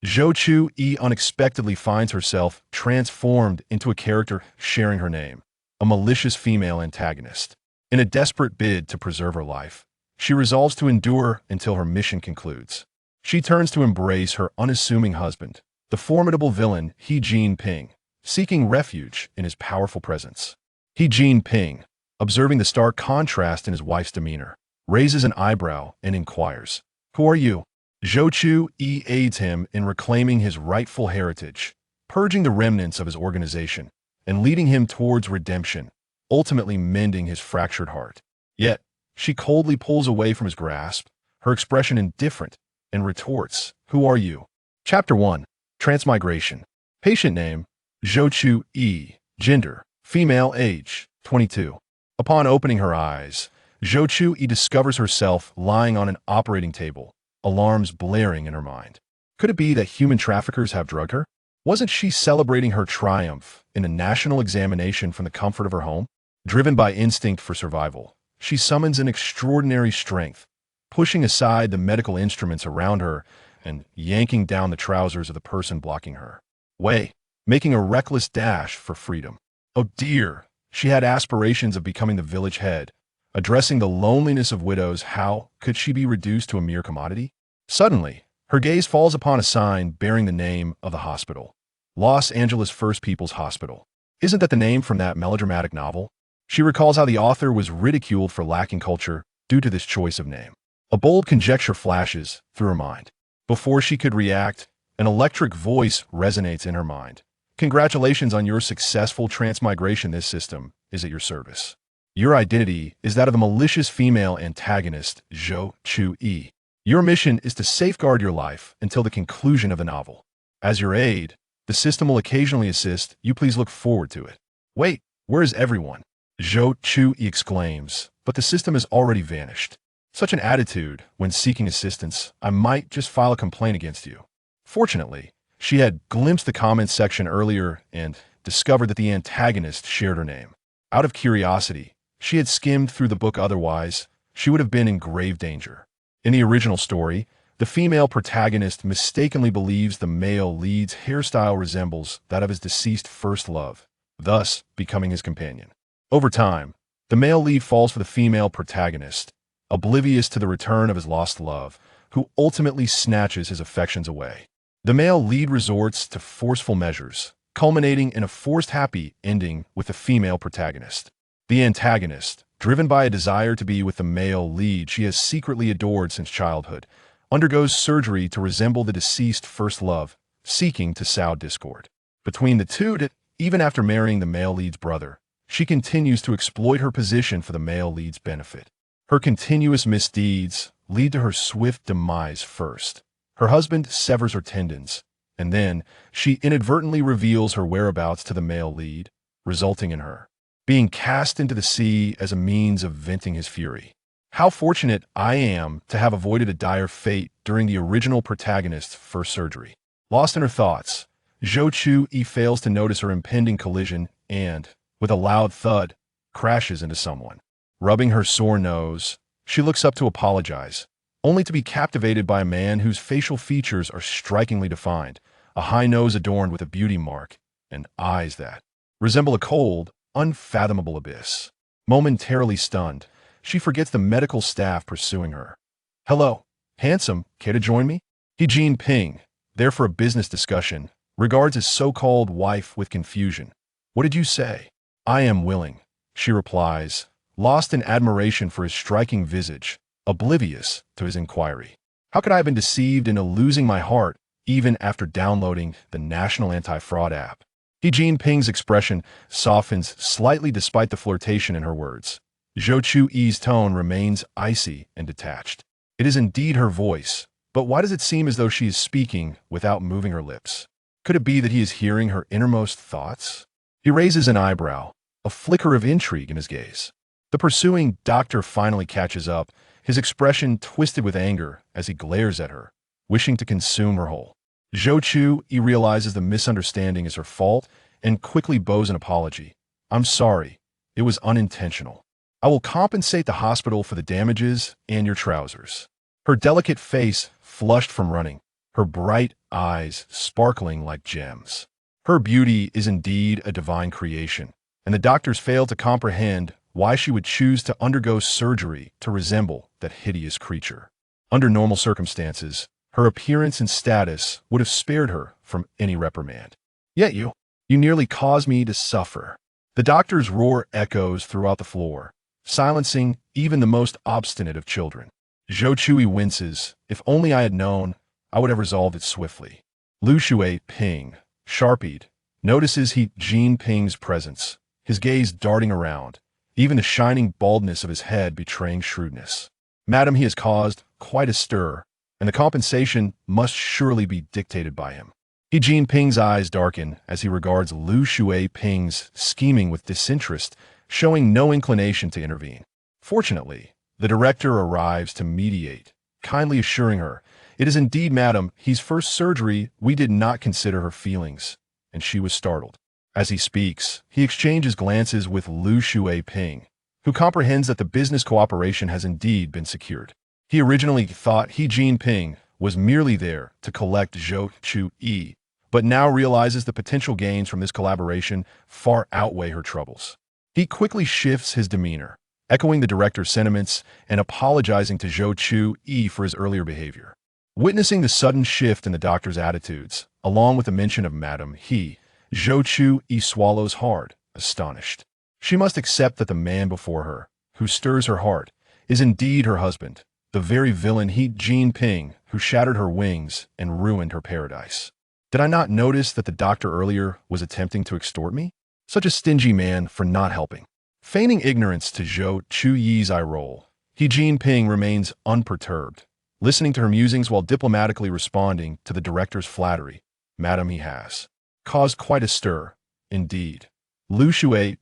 Zhou Chuyi unexpectedly finds herself transformed into a character sharing her name, a malicious female antagonist. In a desperate bid to preserve her life, she resolves to endure until her mission concludes. She turns to embrace her unassuming husband, the formidable villain Jinping, seeking refuge in his powerful presence. Jinping, observing the stark contrast in his wife's demeanor, raises an eyebrow and inquires, "Who are you?" Zhou Chuyi aids him in reclaiming his rightful heritage, purging the remnants of his organization, and leading him towards redemption, ultimately mending his fractured heart. Yet, she coldly pulls away from his grasp, her expression indifferent, and retorts, "Who are you?" Chapter 1. Transmigration. Patient name, Zhou Chuyi. Gender, female, age, 22. Upon opening her eyes, Zhou Chuyi discovers herself lying on an operating table, alarms blaring in her mind. Could it be that human traffickers have drugged her? Wasn't she celebrating her triumph in a national examination from the comfort of her home? Driven by instinct for survival, she summons an extraordinary strength, pushing aside the medical instruments around her and yanking down the trousers of the person blocking her way, making a reckless dash for freedom. Oh dear, she had aspirations of becoming the village head, addressing the loneliness of widows. How could she be reduced to a mere commodity? Suddenly, her gaze falls upon a sign bearing the name of the hospital. Los Angeles First People's Hospital. Isn't that the name from that melodramatic novel? She recalls how the author was ridiculed for lacking culture due to this choice of name. A bold conjecture flashes through her mind. Before she could react, an electric voice resonates in her mind. "Congratulations on your successful transmigration. This system is at your service. Your identity is that of the malicious female antagonist, Zhou Chuyi. Your mission is to safeguard your life until the conclusion of the novel. As your aide, the system will occasionally assist you. Please look forward to it." "Wait, where is everyone?" Zhou Chuyi exclaims, "But the system has already vanished. Such an attitude when seeking assistance, I might just file a complaint against you." Fortunately, she had glimpsed the comments section earlier and discovered that the antagonist shared her name. Out of curiosity, she had skimmed through the book. Otherwise, she would have been in grave danger. In the original story, the female protagonist mistakenly believes the male lead's hairstyle resembles that of his deceased first love, thus becoming his companion. Over time, the male lead falls for the female protagonist, oblivious to the return of his lost love, who ultimately snatches his affections away. The male lead resorts to forceful measures, culminating in a forced happy ending with the female protagonist. The antagonist, driven by a desire to be with the male lead she has secretly adored since childhood, undergoes surgery to resemble the deceased first love, seeking to sow discord between the two. Even after marrying the male lead's brother, she continues to exploit her position for the male lead's benefit. Her continuous misdeeds lead to her swift demise first. Her husband severs her tendons, and then she inadvertently reveals her whereabouts to the male lead, resulting in her being cast into the sea as a means of venting his fury. How fortunate I am to have avoided a dire fate during the original protagonist's first surgery. Lost in her thoughts, Zhou Chuyi fails to notice her impending collision and, with a loud thud, crashes into someone. Rubbing her sore nose, she looks up to apologize, only to be captivated by a man whose facial features are strikingly defined, a high nose adorned with a beauty mark, and eyes that resemble a cold, unfathomable abyss. Momentarily stunned, she forgets the medical staff pursuing her. "Hello, handsome, care to join me?" Jinping, there for a business discussion, regards his so-called wife with confusion. "What did you say?" "I am willing," she replies, lost in admiration for his striking visage, oblivious to his inquiry. How could I have been deceived into losing my heart even after downloading the National Anti-Fraud app? Jinping's expression softens slightly despite the flirtation in her words. Zhou Chuyi's tone remains icy and detached. It is indeed her voice, but why does it seem as though she is speaking without moving her lips? Could it be that he is hearing her innermost thoughts? He raises an eyebrow, a flicker of intrigue in his gaze. The pursuing doctor finally catches up, his expression twisted with anger as he glares at her, wishing to consume her whole. Zhou Chuyi realizes the misunderstanding is her fault and quickly bows an apology. "I'm sorry. It was unintentional. I will compensate the hospital for the damages and your trousers." Her delicate face flushed from running, her bright eyes sparkling like gems. Her beauty is indeed a divine creation, and the doctors fail to comprehend why she would choose to undergo surgery to resemble that hideous creature. Under normal circumstances, her appearance and status would have spared her from any reprimand. Yet you nearly caused me to suffer. The doctor's roar echoes throughout the floor, silencing even the most obstinate of children. Zhou Chuyi winces. If only I had known, I would have resolved it swiftly. Liu Ping, sharpied, notices Jinping's presence, his gaze darting around, even the shining baldness of his head betraying shrewdness. Madam, he has caused quite a stir, and the compensation must surely be dictated by him. Jinping's eyes darken as he regards Liu Ping's scheming with disinterest, showing no inclination to intervene. Fortunately, the director arrives to mediate, kindly assuring her, "It is indeed, madam, his first surgery. We did not consider her feelings," and she was startled. As he speaks, he exchanges glances with Liu Ping, who comprehends that the business cooperation has indeed been secured. He originally thought Jinping was merely there to collect Zhou Chuyi, but now realizes the potential gains from this collaboration far outweigh her troubles. He quickly shifts his demeanor, echoing the director's sentiments and apologizing to Zhou Chuyi for his earlier behavior. Witnessing the sudden shift in the doctor's attitudes, along with the mention of Madam Zhou Chuyi swallows hard, astonished. She must accept that the man before her, who stirs her heart, is indeed her husband, the very villain Jinping, who shattered her wings and ruined her paradise. Did I not notice that the doctor earlier was attempting to extort me? Such a stingy man for not helping. Feigning ignorance to Zhou Chuyi's eye roll, Jinping remains unperturbed, listening to her musings while diplomatically responding to the director's flattery. Madam, he has caused quite a stir, indeed. Liu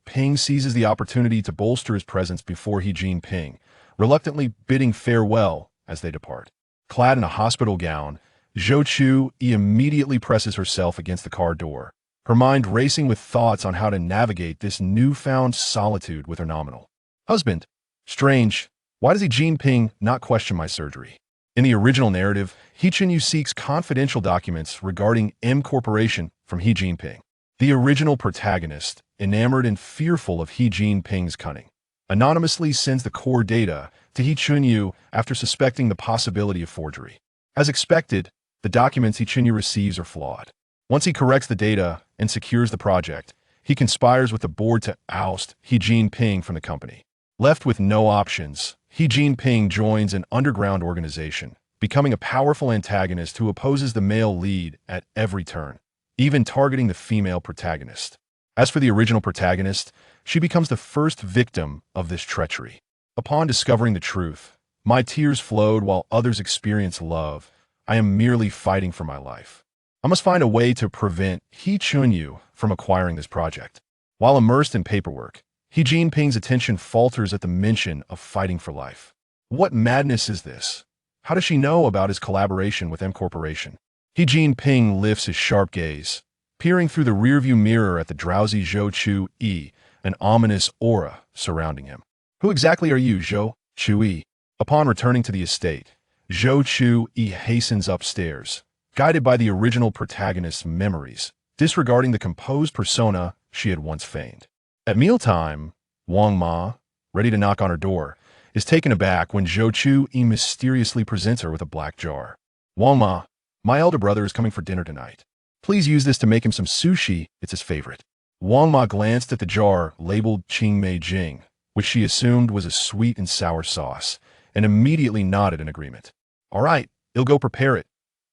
Ping seizes the opportunity to bolster his presence before Jinping, reluctantly bidding farewell as they depart. Clad in a hospital gown, Zhou Chuyi immediately presses herself against the car door, her mind racing with thoughts on how to navigate this newfound solitude with her nominal husband. Strange, why does Jinping not question my surgery? In the original narrative, Jinping seeks confidential documents regarding M Corporation from Jinping. The original protagonist, enamored and fearful of Jinping's cunning, anonymously sends the core data to Jinping after suspecting the possibility of forgery. As expected, the documents Jinping receives are flawed. Once he corrects the data and secures the project, he conspires with the board to oust Jinping from the company. Left with no options, Jinping joins an underground organization, becoming a powerful antagonist who opposes the male lead at every turn, even targeting the female protagonist. As for the original protagonist, she becomes the first victim of this treachery. Upon discovering the truth, my tears flowed while others experienced love. I am merely fighting for my life. I must find a way to prevent Jinping from acquiring this project. While immersed in paperwork, Jinping's attention falters at the mention of fighting for life. What madness is this? How does she know about his collaboration with M Corporation? Jinping lifts his sharp gaze, peering through the rearview mirror at the drowsy Zhou Chuyi, an ominous aura surrounding him. Who exactly are you, Zhou Chuyi? Upon returning to the estate, Zhou Chuyi hastens upstairs, guided by the original protagonist's memories, disregarding the composed persona she had once feigned. At mealtime, Wang Ma, ready to knock on her door, is taken aback when Zhou Chuyi mysteriously presents her with a black jar. Wang Ma, my elder brother is coming for dinner tonight. Please use this to make him some sushi, it's his favorite. Wang Ma glanced at the jar labeled Qingmei Jing, which she assumed was a sweet and sour sauce, and immediately nodded in agreement. All right, he'll go prepare it.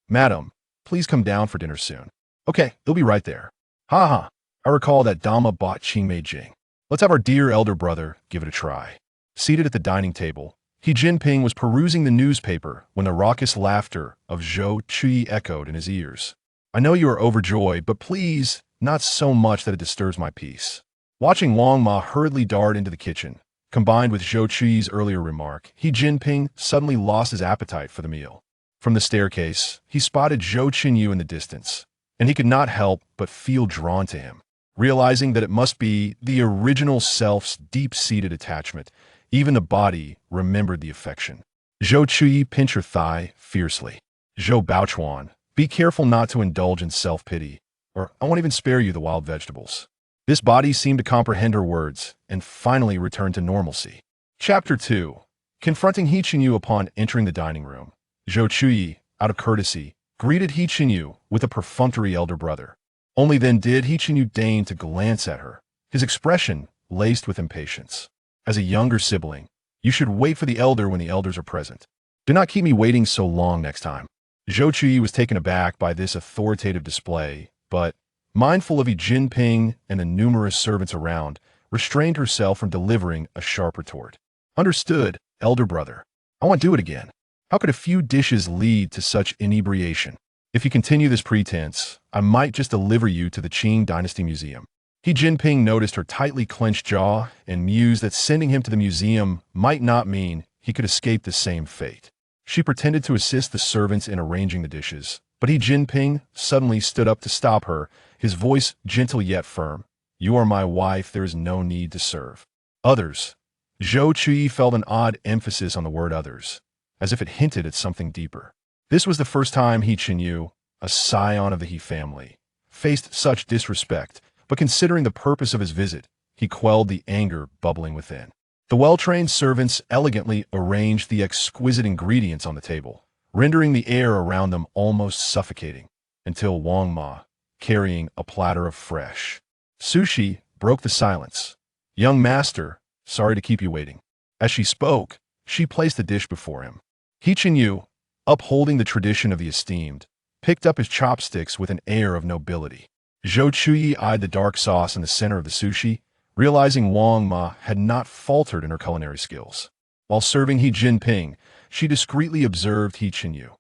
Madam, please come down for dinner soon. Okay, he'll be right there. Ha ha, I recall that Dama bought Qingmei Jing. Let's have our dear elder brother give it a try. Seated at the dining table, Jinping was perusing the newspaper when the raucous laughter of Zhou Chuyi echoed in his ears. I know you are overjoyed, but please, not so much that it disturbs my peace. Watching Wang Ma hurriedly dart into the kitchen, combined with Zhou Chuyi's earlier remark, Jinping suddenly lost his appetite for the meal. From the staircase, he spotted Zhou Chuyi in the distance, and he could not help but feel drawn to him. Realizing that it must be the original self's deep-seated attachment, even the body remembered the affection. Zhou Chuyi pinched her thigh fiercely. Zhou Baochuan, Be careful not to indulge in self-pity, or I won't even spare you the wild vegetables. This body seemed to comprehend her words, and finally returned to normalcy. Chapter 2. Confronting He Chinyu upon entering the dining room. Zhou Chuyi, out of courtesy, greeted He Chinyu with a perfunctory elder brother. Only then did He Chinyu deign to glance at her, his expression laced with impatience. As a younger sibling, you should wait for the elder when the elders are present. Do not keep me waiting so long next time. Zhou Chuyi was taken aback by this authoritative display, but, mindful of Jinping and the numerous servants around, restrained herself from delivering a sharp retort. Understood, elder brother. I won't do it again. How could a few dishes lead to such inebriation? If you continue this pretense, I might just deliver you to the Qing Dynasty Museum. He Jinping noticed her tightly clenched jaw and mused that sending him to the museum might not mean he could escape the same fate. She pretended to assist the servants in arranging the dishes, but He Jinping suddenly stood up to stop her, his voice gentle yet firm. You are my wife, there is no need to serve. Others. Zhou Chuyi felt an odd emphasis on the word others, as if it hinted at something deeper. This was the first time He Chinyu, a scion of the He family, faced such disrespect, but considering the purpose of his visit, he quelled the anger bubbling within. The well-trained servants elegantly arranged the exquisite ingredients on the table, rendering the air around them almost suffocating, until Wang Ma, carrying a platter of fresh sushi, broke the silence. Young master, sorry to keep you waiting. As she spoke, she placed the dish before him. He Chinyu, upholding the tradition of the esteemed, picked up his chopsticks with an air of nobility. Zhou Chuyi eyed the dark sauce in the center of the sushi, realizing Wang Ma had not faltered in her culinary skills. While serving He Jinping, she discreetly observed He Chinyu.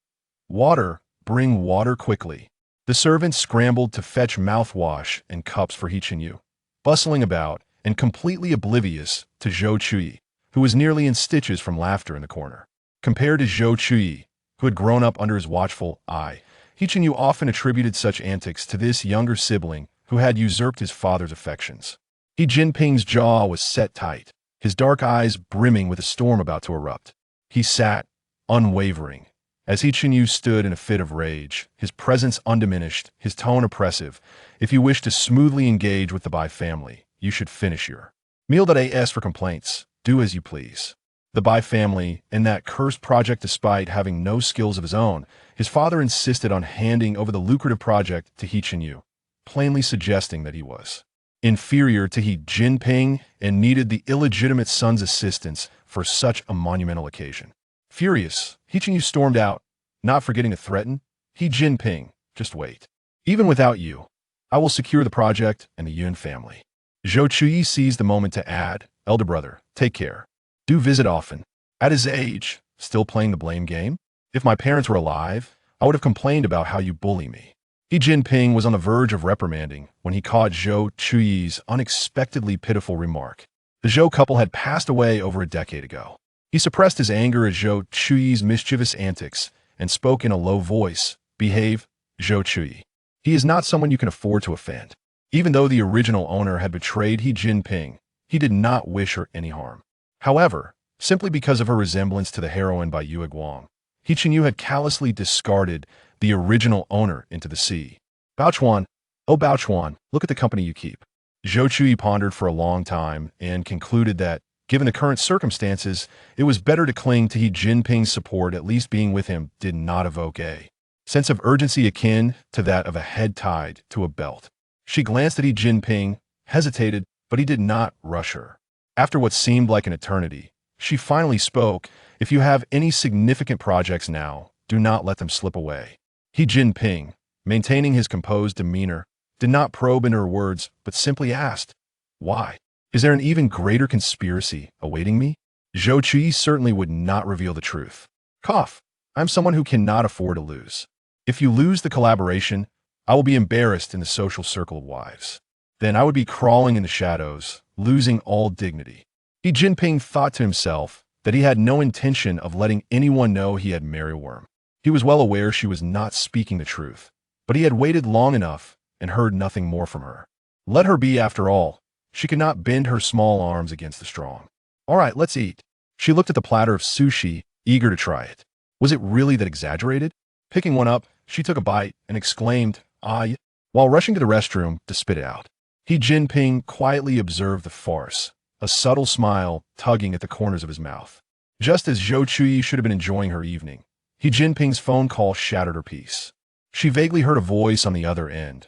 Water, bring water quickly. The servants scrambled to fetch mouthwash and cups for He Chinyu, bustling about and completely oblivious to Zhou Chuyi, who was nearly in stitches from laughter in the corner. Compared to Zhou Chuyi, who had grown up under his watchful eye, He Chinyu often attributed such antics to this younger sibling who had usurped his father's affections. He Jinping's jaw was set tight, his dark eyes brimming with a storm about to erupt. He sat, unwavering, as He Chinyu stood in a fit of rage, his presence undiminished, his tone oppressive. If you wish to smoothly engage with the Bai family, you should finish your meal.as for complaints. Do as you please. The Bai family, in that cursed project despite having no skills of his own, his father insisted on handing over the lucrative project to He Chinyu, plainly suggesting that he was inferior to He Jinping and needed the illegitimate son's assistance for such a monumental occasion. Furious, He Chinyu stormed out, not forgetting to threaten, He Jinping, just wait. Even without you, I will secure the project and the Yun family. Zhou Chuyi seized the moment to add, elder brother, take care. Do visit often. At his age, still playing the blame game? If my parents were alive, I would have complained about how you bully me. He Jinping was on the verge of reprimanding when he caught Zhou Chuyi's unexpectedly pitiful remark. The Zhou couple had passed away over a decade ago. He suppressed his anger at Zhou Chuyi's mischievous antics and spoke in a low voice, behave, Zhou Chuyi. He is not someone you can afford to offend. Even though the original owner had betrayed He Jinping, he did not wish her any harm. However, simply because of her resemblance to the heroine by Yue Guang, He Chinyu had callously discarded the original owner into the sea. Baochuan, oh Baochuan, look at the company you keep. Zhou Chuyi pondered for a long time and concluded that, given the current circumstances, it was better to cling to He Jinping's support. At least being with him did not evoke a sense of urgency akin to that of a head tied to a belt. She glanced at He Jinping, hesitated, but he did not rush her. After what seemed like an eternity, she finally spoke, if you have any significant projects now, do not let them slip away. He Jinping, maintaining his composed demeanor, did not probe into her words, but simply asked, why? Is there an even greater conspiracy awaiting me? Zhou Chuyi certainly would not reveal the truth. Cough. I'm someone who cannot afford to lose. If you lose the collaboration, I will be embarrassed in the social circle of wives. Then I would be crawling in the shadows, losing all dignity. He Jinping thought to himself that he had no intention of letting anyone know he had married a worm. He was well aware she was not speaking the truth, but he had waited long enough and heard nothing more from her. Let her be after all. She could not bend her small arms against the strong. All right, let's eat. She looked at the platter of sushi, eager to try it. Was it really that exaggerated? Picking one up, She took a bite and exclaimed, "Ah," while rushing to the restroom to spit it out. Jinping quietly observed the farce, a subtle smile tugging at the corners of his mouth. Just as Zhou Chuyi should have been enjoying her evening, Jinping's phone call shattered her peace. She vaguely heard a voice on the other end,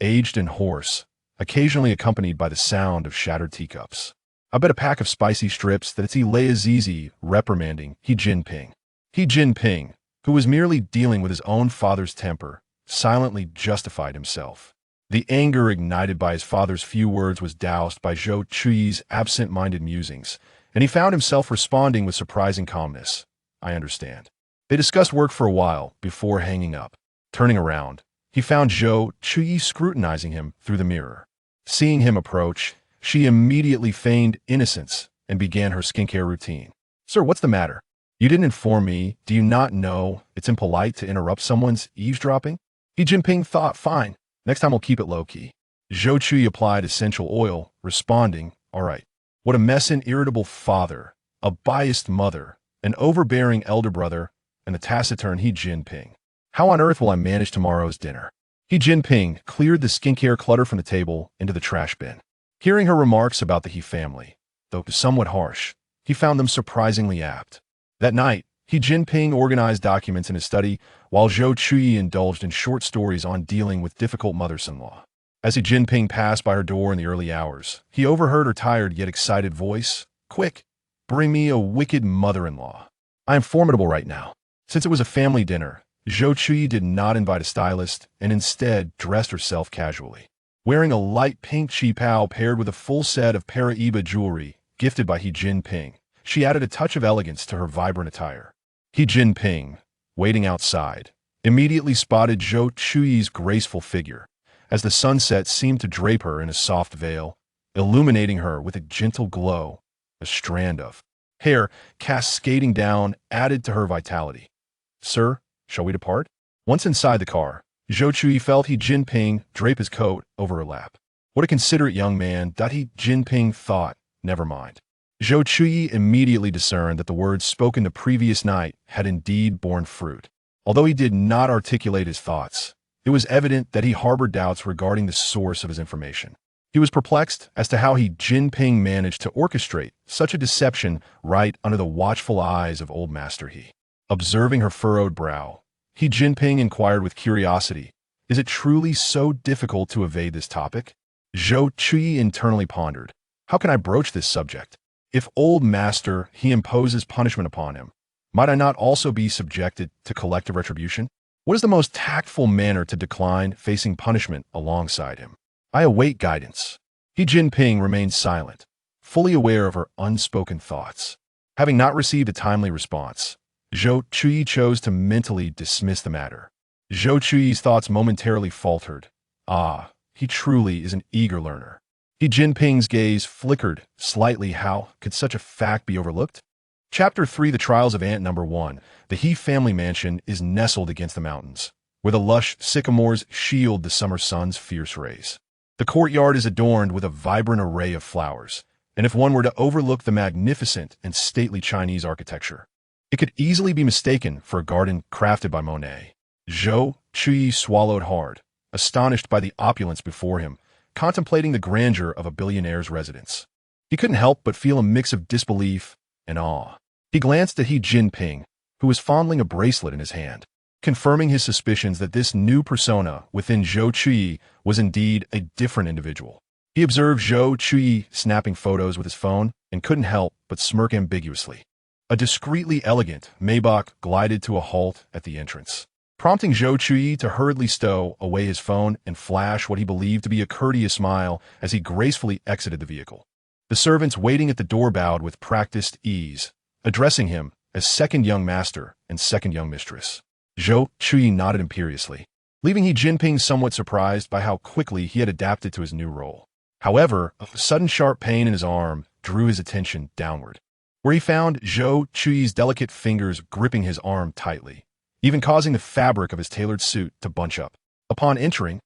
aged and hoarse, occasionally accompanied by the sound of shattered teacups. "I bet a pack of spicy strips that it's Zizi reprimanding Jinping." Jinping, who was merely dealing with his own father's temper, silently justified himself. The anger ignited by his father's few words was doused by Zhou Chuyi's absent-minded musings, and he found himself responding with surprising calmness. "I understand." They discussed work for a while before hanging up. Turning around, he found Zhou Chuyi scrutinizing him through the mirror. Seeing him approach, she immediately feigned innocence and began her skincare routine. "Sir, what's the matter? You didn't inform me. Do you not know it's impolite to interrupt someone's eavesdropping?" Jinping thought, "Fine. Next time we'll keep it low-key." Zhou Chuyi applied essential oil, responding, "All right." What a mess an irritable father, a biased mother, an overbearing elder brother, and the taciturn Jinping. How on earth will I manage tomorrow's dinner? Jinping cleared the skincare clutter from the table into the trash bin. Hearing her remarks about the He family, though somewhat harsh, he found them surprisingly apt. That night, Jinping organized documents in his study, while Zhou Chuyi indulged in short stories on dealing with difficult mothers-in-law. As Jinping passed by her door in the early hours, he overheard her tired yet excited voice, "Quick, bring me a wicked mother-in-law. I am formidable right now." Since it was a family dinner, Zhou Chuyi did not invite a stylist and instead dressed herself casually. Wearing a light pink qipao paired with a full set of Paraiba jewelry gifted by Jinping, she added a touch of elegance to her vibrant attire. Jinping, waiting outside, immediately spotted Zhou Chuyi's graceful figure, as the sunset seemed to drape her in a soft veil, illuminating her with a gentle glow. A strand of hair cascading down added to her vitality. "Sir, shall we depart?" Once inside the car, Zhou Chuyi felt Jinping drape his coat over her lap. What a considerate young man, Jinping thought. Never mind. Zhou Chuyi immediately discerned that the words spoken the previous night had indeed borne fruit. Although he did not articulate his thoughts, it was evident that he harbored doubts regarding the source of his information. He was perplexed as to how Jinping managed to orchestrate such a deception right under the watchful eyes of old Master He. Observing her furrowed brow, Jinping inquired with curiosity, "Is it truly so difficult to evade this topic?" Zhou Chuyi internally pondered, "How can I broach this subject? If old Master He imposes punishment upon him, might I not also be subjected to collective retribution? What is the most tactful manner to decline facing punishment alongside him? I await guidance." Jinping remained silent, fully aware of her unspoken thoughts. Having not received a timely response, Zhou Chuyi chose to mentally dismiss the matter. Zhou Chuyi's thoughts momentarily faltered. Ah, he truly is an eager learner. Jinping's gaze flickered slightly. How could such a fact be overlooked? Chapter 3: The Trials of Ant Number 1. The He family mansion is nestled against the mountains, where the lush sycamores shield the summer sun's fierce rays. The courtyard is adorned with a vibrant array of flowers, and if one were to overlook the magnificent and stately Chinese architecture, it could easily be mistaken for a garden crafted by Monet. Zhou Chuyi swallowed hard, astonished by the opulence before him, contemplating the grandeur of a billionaire's residence. He couldn't help but feel a mix of disbelief and awe. He glanced at Jinping, who was fondling a bracelet in his hand, confirming his suspicions that this new persona within Zhou Chuyi was indeed a different individual. He observed Zhou Chuyi snapping photos with his phone and couldn't help but smirk ambiguously. A discreetly elegant Maybach glided to a halt at the entrance, prompting Zhou Chuyi to hurriedly stow away his phone and flash what he believed to be a courteous smile as he gracefully exited the vehicle. The servants waiting at the door bowed with practiced ease, addressing him as second young master and second young mistress. Zhou Chuyi nodded imperiously, leaving Jinping somewhat surprised by how quickly he had adapted to his new role. However, a sudden sharp pain in his arm drew his attention downward, where he found Zhou Chuyi's delicate fingers gripping his arm tightly, even causing the fabric of his tailored suit to bunch up. Upon entering,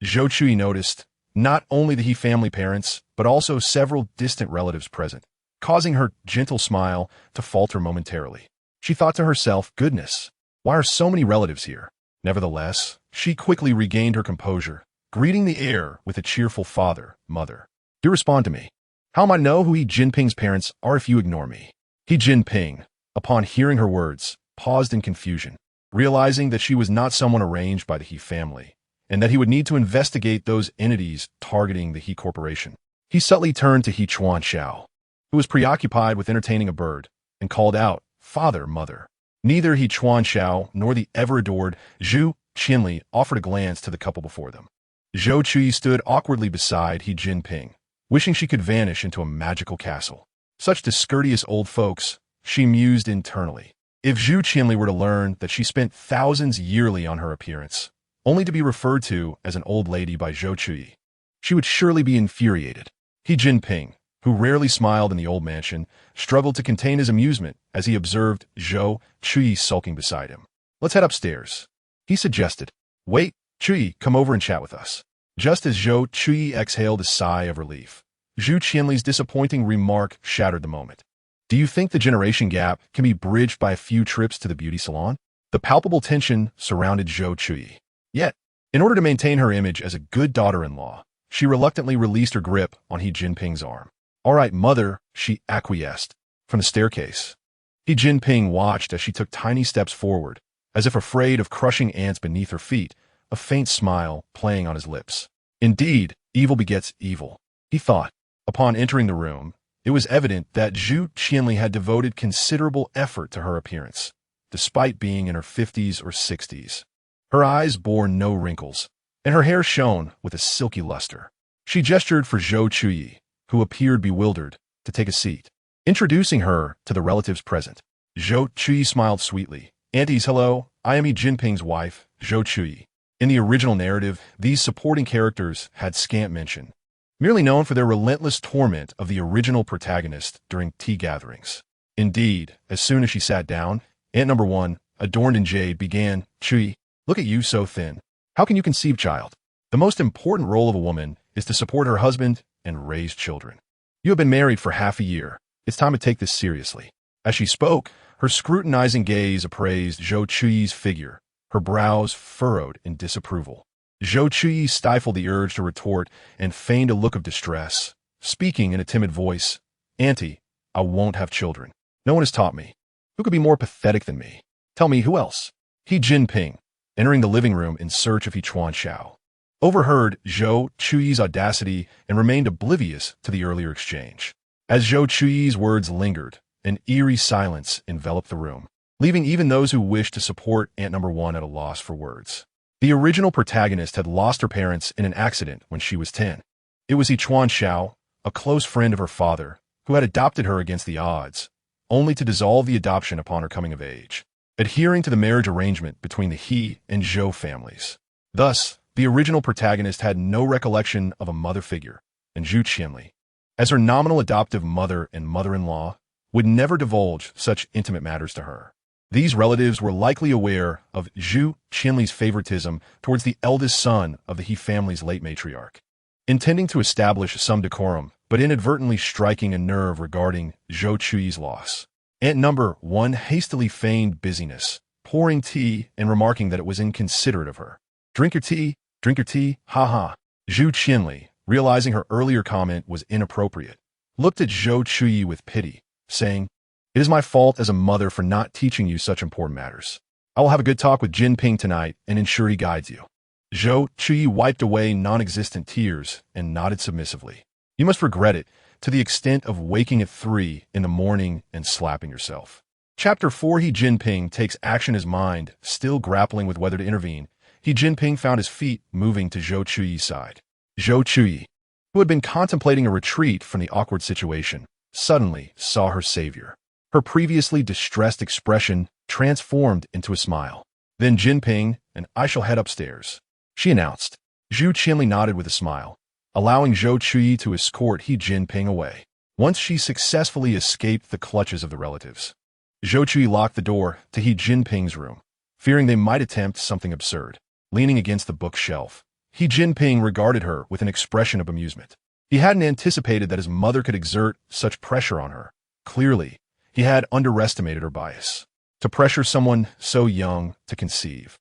Zhou Chuyi noticed not only the He family parents, but also several distant relatives present, causing her gentle smile to falter momentarily. She thought to herself, "Goodness, why are so many relatives here?" Nevertheless, she quickly regained her composure, greeting the heir with a cheerful father, mother. Do respond to me. How am I to know who He Jinping's parents are if you ignore me? He Jinping, upon hearing her words, paused in confusion, realizing that she was not someone arranged by the He family, and that he would need to investigate those entities targeting the He corporation. He subtly turned to He Chuanxiao, who was preoccupied with entertaining a bird, and called out, "Father, mother." Neither He Chuanxiao nor the ever-adored Zhou Chuyi offered a glance to the couple before them. Zhou Chuyi stood awkwardly beside He Jinping, wishing she could vanish into a magical castle. Such discourteous old folks, she mused internally. If Zhou Chuyi were to learn that she spent thousands yearly on her appearance, only to be referred to as an old lady by Zhou Chuyi, she would surely be infuriated. He Jinping, who rarely smiled in the old mansion, struggled to contain his amusement as he observed Zhou Chuyi sulking beside him. "Let's head upstairs," he suggested. "Wait, Chuyi, come over and chat with us." Just as Zhou Chuyi exhaled a sigh of relief, Zhu Qianli's disappointing remark shattered the moment. "Do you think the generation gap can be bridged by a few trips to the beauty salon?" The palpable tension surrounded Zhou Chuyi. Yet, in order to maintain her image as a good daughter-in-law, she reluctantly released her grip on He Jinping's arm. "All right, mother," she acquiesced. From the staircase, He Jinping watched as she took tiny steps forward, as if afraid of crushing ants beneath her feet, a faint smile playing on his lips. Indeed, evil begets evil, he thought. Upon entering the room, it was evident that Zhu Qianli had devoted considerable effort to her appearance, despite being in her 50s or 60s. Her eyes bore no wrinkles, and her hair shone with a silky luster. She gestured for Zhou Chuyi, who appeared bewildered, to take a seat, introducing her to the relatives present. Zhou Chuyi smiled sweetly. "Aunties, hello, I am He Jinping's wife, Zhou Chuyi." In the original narrative, these supporting characters had scant mention, merely known for their relentless torment of the original protagonist during tea gatherings. Indeed, as soon as she sat down, Aunt Number One, adorned in jade, began, "Chuyi, look at you so thin. How can you conceive child? The most important role of a woman is to support her husband and raise children. You have been married for half a year. It's time to take this seriously." As she spoke, her scrutinizing gaze appraised Zhou Chuyi's figure, her brows furrowed in disapproval. Zhou Chuyi stifled the urge to retort and feigned a look of distress, speaking in a timid voice, "Auntie, I won't have children. No one has taught me. Who could be more pathetic than me? Tell me, who else?" He Jinping, entering the living room in search of He Chuanxiao, overheard Zhou Chuyi's audacity and remained oblivious to the earlier exchange. As Zhou Chuyi's words lingered, an eerie silence enveloped the room, leaving even those who wished to support Aunt Number One at a loss for words. The original protagonist had lost her parents in an accident when she was 10. It was He Chuanxiao, a close friend of her father, who had adopted her against the odds, only to dissolve the adoption upon her coming of age, adhering to the marriage arrangement between the He and Zhou families. Thus, the original protagonist had no recollection of a mother figure, and Zhu Qianli, as her nominal adoptive mother and mother-in-law, would never divulge such intimate matters to her. These relatives were likely aware of Zhu Qianli's favoritism towards the eldest son of the He family's late matriarch, intending to establish some decorum, but inadvertently striking a nerve regarding Zhou Chuyi's loss. Aunt Number One hastily feigned busyness, pouring tea and remarking that it was inconsiderate of her. Drink your tea, ha." Zhu Qianli, realizing her earlier comment was inappropriate, looked at Zhou Chuyi with pity, saying, "It is my fault as a mother for not teaching you such important matters. I will have a good talk with Jinping tonight and ensure he guides you." Zhou Chuyi wiped away non-existent tears and nodded submissively. "You must regret it, to the extent of waking at 3 in the morning and slapping yourself." Chapter 4. He Jinping takes action. His mind still grappling with whether to intervene, He Jinping found his feet moving to Zhou Chuyi's side. Zhou Chuyi, who had been contemplating a retreat from the awkward situation, suddenly saw her savior. Her previously distressed expression transformed into a smile. "Then Jinping and I shall head upstairs," she announced. Zhu Qianli nodded with a smile, allowing Zhou Chuyi to escort He Jinping away. Once she successfully escaped the clutches of the relatives, Zhou Chuyi locked the door to He Jinping's room, fearing they might attempt something absurd. Leaning against the bookshelf, He Jinping regarded her with an expression of amusement. He hadn't anticipated that his mother could exert such pressure on her. Clearly, he had underestimated her bias. To pressure someone so young to conceive.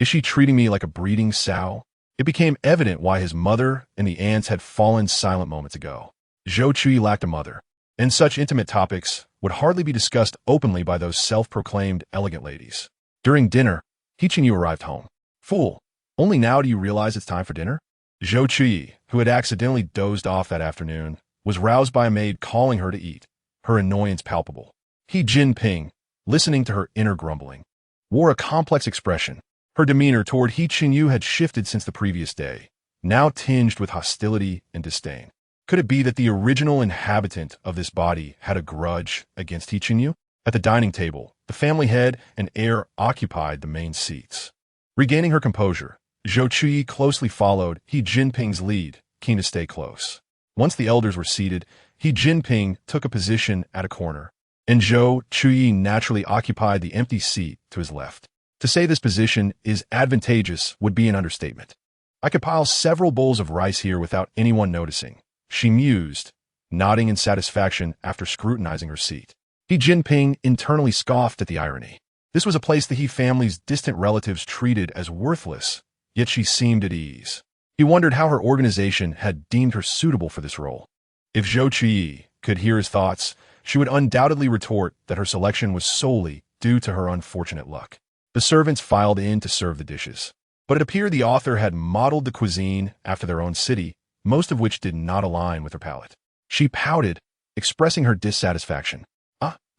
Is she treating me like a breeding sow? It became evident why his mother and the aunts had fallen silent moments ago. Zhou Chuyi lacked a mother, and such intimate topics would hardly be discussed openly by those self-proclaimed elegant ladies. During dinner, He Qingyu arrived home. Fool, only now do you realize it's time for dinner? Zhou Chuyi, who had accidentally dozed off that afternoon, was roused by a maid calling her to eat, her annoyance palpable. He Jinping, listening to her inner grumbling, wore a complex expression. Her demeanor toward He Qingyu had shifted since the previous day, now tinged with hostility and disdain. Could it be that the original inhabitant of this body had a grudge against He Qingyu? At the dining table, the family head and heir occupied the main seats. Regaining her composure, Zhou Chuyi closely followed He Jinping's lead, keen to stay close. Once the elders were seated, He Jinping took a position at a corner, and Zhou Chuyi naturally occupied the empty seat to his left. To say this position is advantageous would be an understatement. I could pile several bowls of rice here without anyone noticing, she mused, nodding in satisfaction after scrutinizing her seat. He Jinping internally scoffed at the irony. This was a place the He family's distant relatives treated as worthless, yet she seemed at ease. He wondered how her organization had deemed her suitable for this role. If Zhou Chuyi could hear his thoughts, she would undoubtedly retort that her selection was solely due to her unfortunate luck. The servants filed in to serve the dishes, but it appeared the author had modeled the cuisine after their own city, most of which did not align with her palate. She pouted, expressing her dissatisfaction.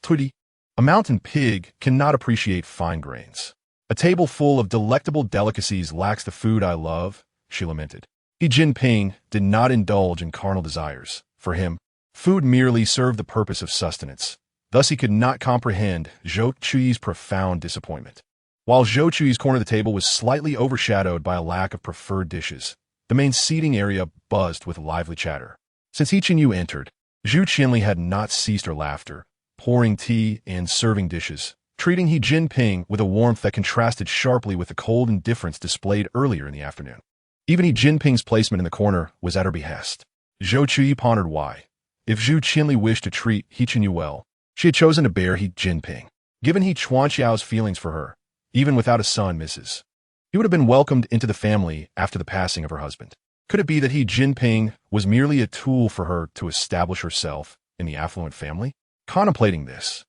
Tudi, a mountain pig cannot appreciate fine grains. A table full of delectable delicacies lacks the food I love, she lamented. He Jinping did not indulge in carnal desires. For him, food merely served the purpose of sustenance. Thus he could not comprehend Zhou Chuyi's profound disappointment. While Zhou Chuyi's corner of the table was slightly overshadowed by a lack of preferred dishes, the main seating area buzzed with lively chatter. Since He Qingyu entered, Zhu Qianli had not ceased her laughter, pouring tea and serving dishes, treating He Jinping with a warmth that contrasted sharply with the cold indifference displayed earlier in the afternoon. Even He Jinping's placement in the corner was at her behest. Zhou Chuyi pondered why. If Zhu Qianli wished to treat He Qingyu well, she had chosen to bear He Jinping. Given He Chuanxiao's feelings for her, even without a son, Mrs. He would have been welcomed into the family after the passing of her husband. Could it be that He Jinping was merely a tool for her to establish herself in the affluent family? Contemplating this,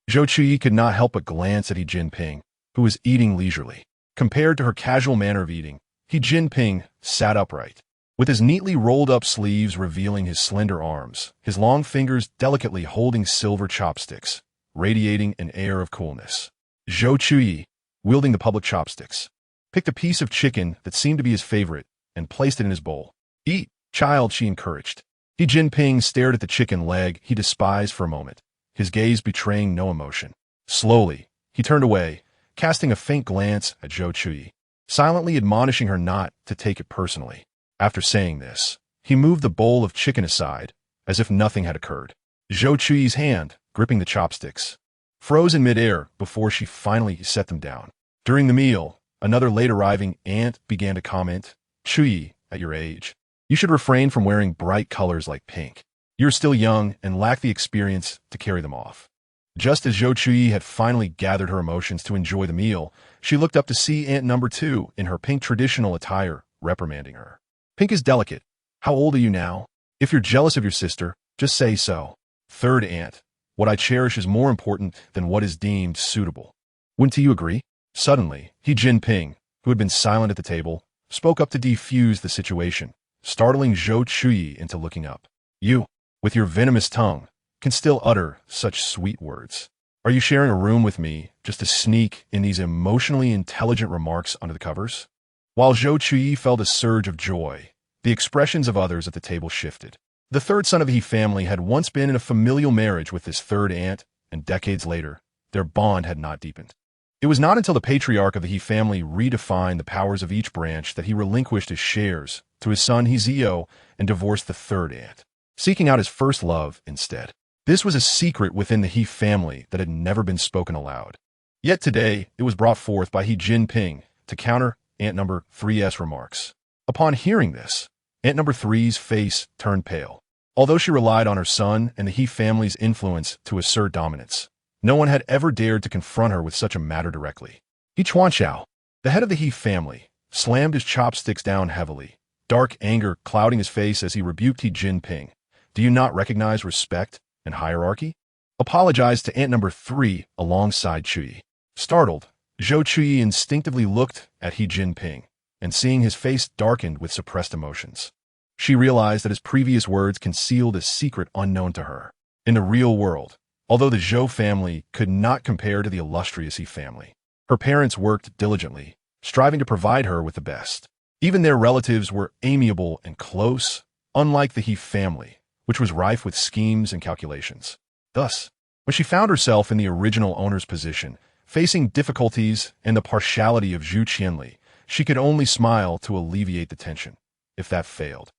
Zhou Chuyi could not help but glance at He Jinping, who was eating leisurely. Compared to her casual manner of eating, He Jinping sat upright, with his neatly rolled-up sleeves revealing his slender arms, his long fingers delicately holding silver chopsticks, radiating an air of coolness. Zhou Chuyi, wielding the public chopsticks, picked a piece of chicken that seemed to be his favorite and placed it in his bowl. Eat, child, she encouraged. He Jinping stared at the chicken leg he despised for a moment, his gaze betraying no emotion. Slowly, he turned away, casting a faint glance at Zhou Chuyi, silently admonishing her not to take it personally. After saying this, he moved the bowl of chicken aside, as if nothing had occurred. Zhou Chuyi's hand, gripping the chopsticks, froze in midair before she finally set them down. During the meal, another late-arriving aunt began to comment, Chuyi, at your age, you should refrain from wearing bright colors like pink. You're still young and lack the experience to carry them off. Just as Zhou Chuyi had finally gathered her emotions to enjoy the meal, she looked up to see Aunt Number 2 in her pink traditional attire, reprimanding her. Pink is delicate. How old are you now? If you're jealous of your sister, just say so. Third aunt, what I cherish is more important than what is deemed suitable. Wouldn't you agree? Suddenly, He Jinping, who had been silent at the table, spoke up to defuse the situation, startling Zhou Chuyi into looking up. You, with your venomous tongue, can still utter such sweet words. Are you sharing a room with me just to sneak in these emotionally intelligent remarks under the covers? While Zhou Chuyi felt a surge of joy, the expressions of others at the table shifted. The third son of the He family had once been in a familial marriage with this third aunt, and decades later, their bond had not deepened. It was not until the patriarch of the He family redefined the powers of each branch that he relinquished his shares to his son He Zio and divorced the third aunt, seeking out his first love instead. This was a secret within the He family that had never been spoken aloud. Yet today, it was brought forth by He Jinping to counter Aunt Number 3's remarks. Upon hearing this, Aunt Number 3's face turned pale. Although she relied on her son and the He family's influence to assert dominance, no one had ever dared to confront her with such a matter directly. He Chuanxiao, The head of the He family slammed his chopsticks down heavily, dark anger clouding his face as he rebuked He Jinping. Do you not recognize respect and hierarchy? Apologized to Aunt number 3 alongside Chuyi. Startled, Zhou Chuyi instinctively looked at He Jinping, and seeing his face darkened with suppressed emotions. She realized that his previous words concealed a secret unknown to her. In the real world, although the Zhou family could not compare to the illustrious He family, her parents worked diligently, striving to provide her with the best. Even their relatives were amiable and close, unlike the He family, which was rife with schemes and calculations. Thus, when she found herself in the original owner's position, facing difficulties and the partiality of Zhou Chuyi, she could only smile to alleviate the tension. If that failed,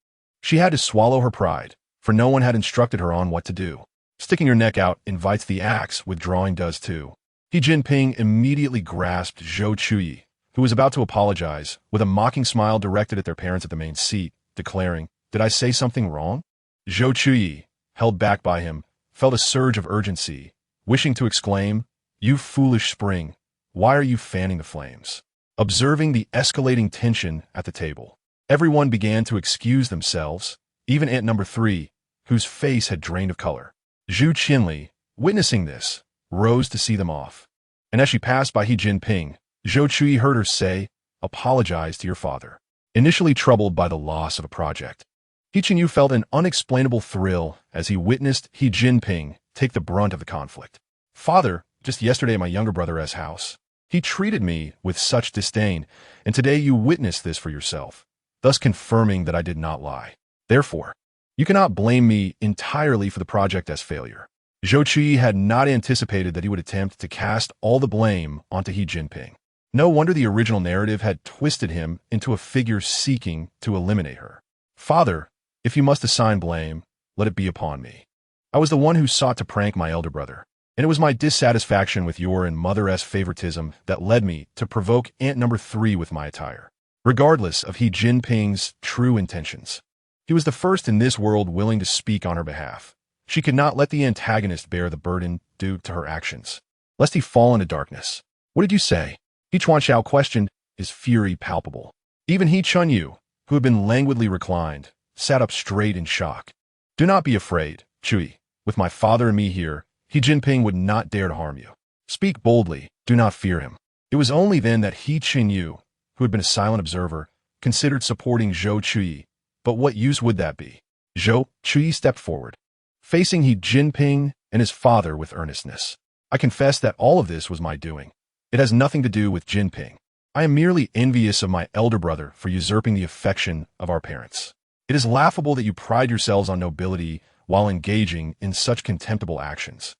she had to swallow her pride, for no one had instructed her on what to do. Sticking her neck out invites the axe, withdrawing does too. He Jinping immediately grasped Zhou Chuyi, who was about to apologize, with a mocking smile directed at their parents at the main seat, declaring, "Did I say something wrong?" Zhou Chuyi, held back by him, felt a surge of urgency, wishing to exclaim, "You foolish spring, why are you fanning the flames?" Observing the escalating tension at the table, everyone began to excuse themselves, even Aunt number 3, whose face had drained of color. Zhou Chuyi, witnessing this, rose to see them off. And as she passed by He Jinping, Zhou Chuyi heard her say, "Apologize to your father." Initially troubled by the loss of a project, He Jinping felt an unexplainable thrill as he witnessed He Jinping take the brunt of the conflict. "Father, just yesterday at my younger brother's house, he treated me with such disdain, and today you witnessed this for yourself, thus confirming that I did not lie. Therefore, you cannot blame me entirely for the project as failure." Zhou Chuyi had not anticipated that he would attempt to cast all the blame onto He Jinping. No wonder the original narrative had twisted him into a figure seeking to eliminate her. "Father, if you must assign blame, let it be upon me. I was the one who sought to prank my elder brother, and it was my dissatisfaction with your and mother's favoritism that led me to provoke Aunt number 3 with my attire." Regardless of He Jinping's true intentions, he was the first in this world willing to speak on her behalf. She could not let the antagonist bear the burden due to her actions, lest he fall into darkness. "What did you say?" He Chuanxiao questioned, his fury palpable. Even He Chunyu, who had been languidly reclined, sat up straight in shock. "Do not be afraid, Chuyi. With my father and me here, He Jinping would not dare to harm you. Speak boldly, do not fear him." It was only then that He Chunyu, who had been a silent observer, considered supporting Zhou Chuyi, but what use would that be? Zhou Chuyi stepped forward, facing He Jinping and his father with earnestness. "I confess that all of this was my doing. It has nothing to do with Jinping. I am merely envious of my elder brother for usurping the affection of our parents. It is laughable that you pride yourselves on nobility while engaging in such contemptible actions."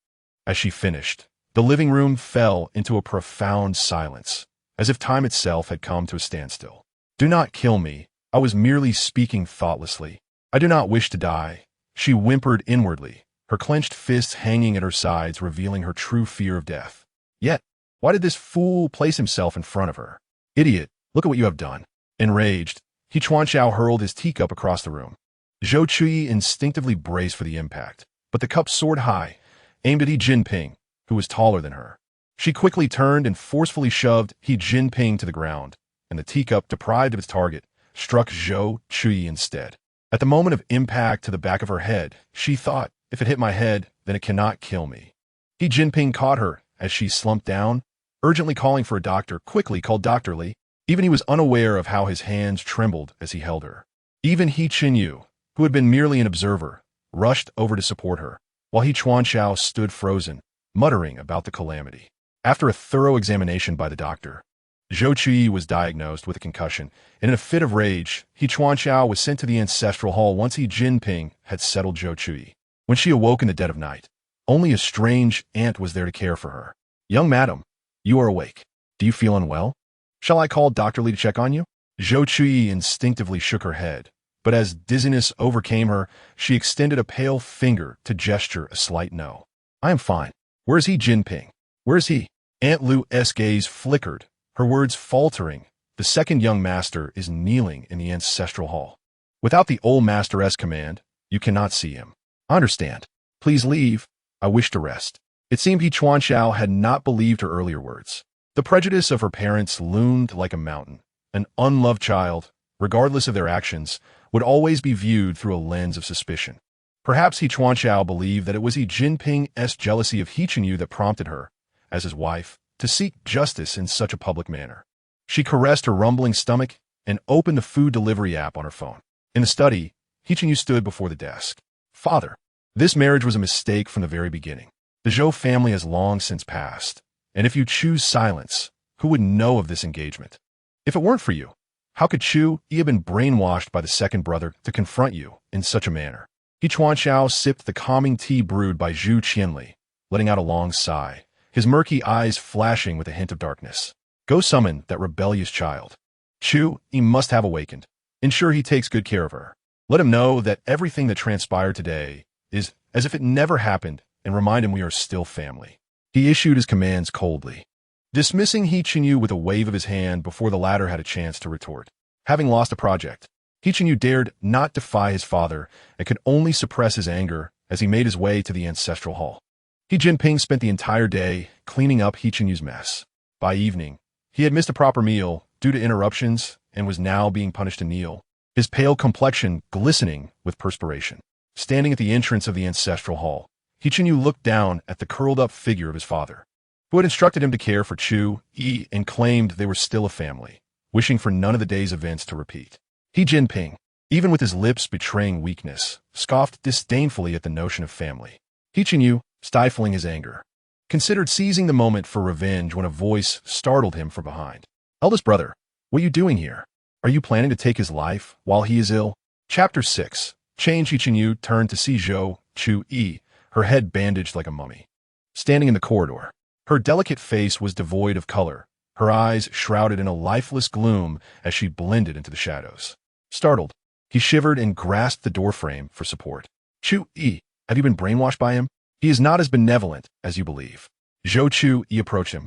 As she finished, the living room fell into a profound silence, as if time itself had come to a standstill. "Do not kill me. I was merely speaking thoughtlessly. I do not wish to die," she whimpered inwardly, her clenched fists hanging at her sides, revealing her true fear of death. Yet, why did this fool place himself in front of her? "Idiot, look at what you have done." Enraged, He Chuanxiao hurled his teacup across the room. Zhou Chuyi instinctively braced for the impact, but the cup soared high, aimed at He Jinping, who was taller than her. She quickly turned and forcefully shoved He Jinping to the ground, and the teacup, deprived of its target, struck Zhou Chuyi instead. At the moment of impact to the back of her head, she thought, "If it hit my head, then it cannot kill me." He Jinping caught her as she slumped down, urgently calling for a doctor, quickly called Dr. Li. Even he was unaware of how his hands trembled as he held her. Even He Chinyu, who had been merely an observer, rushed over to support her, while He Chuanxiao stood frozen, muttering about the calamity. After a thorough examination by the doctor, Zhou Chuyi was diagnosed with a concussion, and in a fit of rage, He Chuanxiao was sent to the ancestral hall once He Jinping had settled Zhou Chuyi. When she awoke in the dead of night, only a strange aunt was there to care for her. "Young madam, you are awake. Do you feel unwell? Shall I call Dr. Li to check on you?" Zhou Chuyi instinctively shook her head, but as dizziness overcame her, she extended a pale finger to gesture a slight no. "I am fine. Where is He Jinping? Where is he?" Aunt Lu's gaze flickered, her words faltering. "The second young master is kneeling in the ancestral hall. Without the old master's command, you cannot see him." "I understand. Please leave. I wish to rest." It seemed He Chuanxiao had not believed her earlier words. The prejudice of her parents loomed like a mountain. An unloved child, regardless of their actions, would always be viewed through a lens of suspicion. Perhaps He Chuanxiao believed that it was He Jinping's jealousy of He Chenyu that prompted her, as his wife, to seek justice in such a public manner. She caressed her rumbling stomach and opened the food delivery app on her phone. In the study, He Chenyu stood before the desk. "Father, this marriage was a mistake from the very beginning. The Zhou family has long since passed, and if you choose silence, who would know of this engagement? If it weren't for you, how could Chu Yi have been brainwashed by the second brother to confront you in such a manner?" He Chuanxiao sipped the calming tea brewed by Zhu Qianli, letting out a long sigh, his murky eyes flashing with a hint of darkness. "Go summon that rebellious child. Chu Yi must have awakened. Ensure he takes good care of her. Let him know that everything that transpired today is as if it never happened, and remind him we are still family." He issued his commands coldly, dismissing He Chenyu with a wave of his hand before the latter had a chance to retort. Having lost a project, He Chenyu dared not defy his father and could only suppress his anger as he made his way to the ancestral hall. He Jinping spent the entire day cleaning up He Chenyu's mess. By evening, he had missed a proper meal due to interruptions and was now being punished to kneel, his pale complexion glistening with perspiration. Standing at the entrance of the ancestral hall, He Chenyu looked down at the curled-up figure of his father, who had instructed him to care for Chu Yi and claimed they were still a family, wishing for none of the day's events to repeat. He Jinping, even with his lips betraying weakness, scoffed disdainfully at the notion of family. He Chenyu, stifling his anger, considered seizing the moment for revenge when a voice startled him from behind. "Eldest brother, what are you doing here? Are you planning to take his life while he is ill?" Chapter 6. Change. He Chenyu turned to see Zhou Chuyi, her head bandaged like a mummy, standing in the corridor. Her delicate face was devoid of color, her eyes shrouded in a lifeless gloom as she blended into the shadows. Startled, he shivered and grasped the doorframe for support. "Chu-yi, have you been brainwashed by him? He is not as benevolent as you believe." Zhou Chuyi approached him,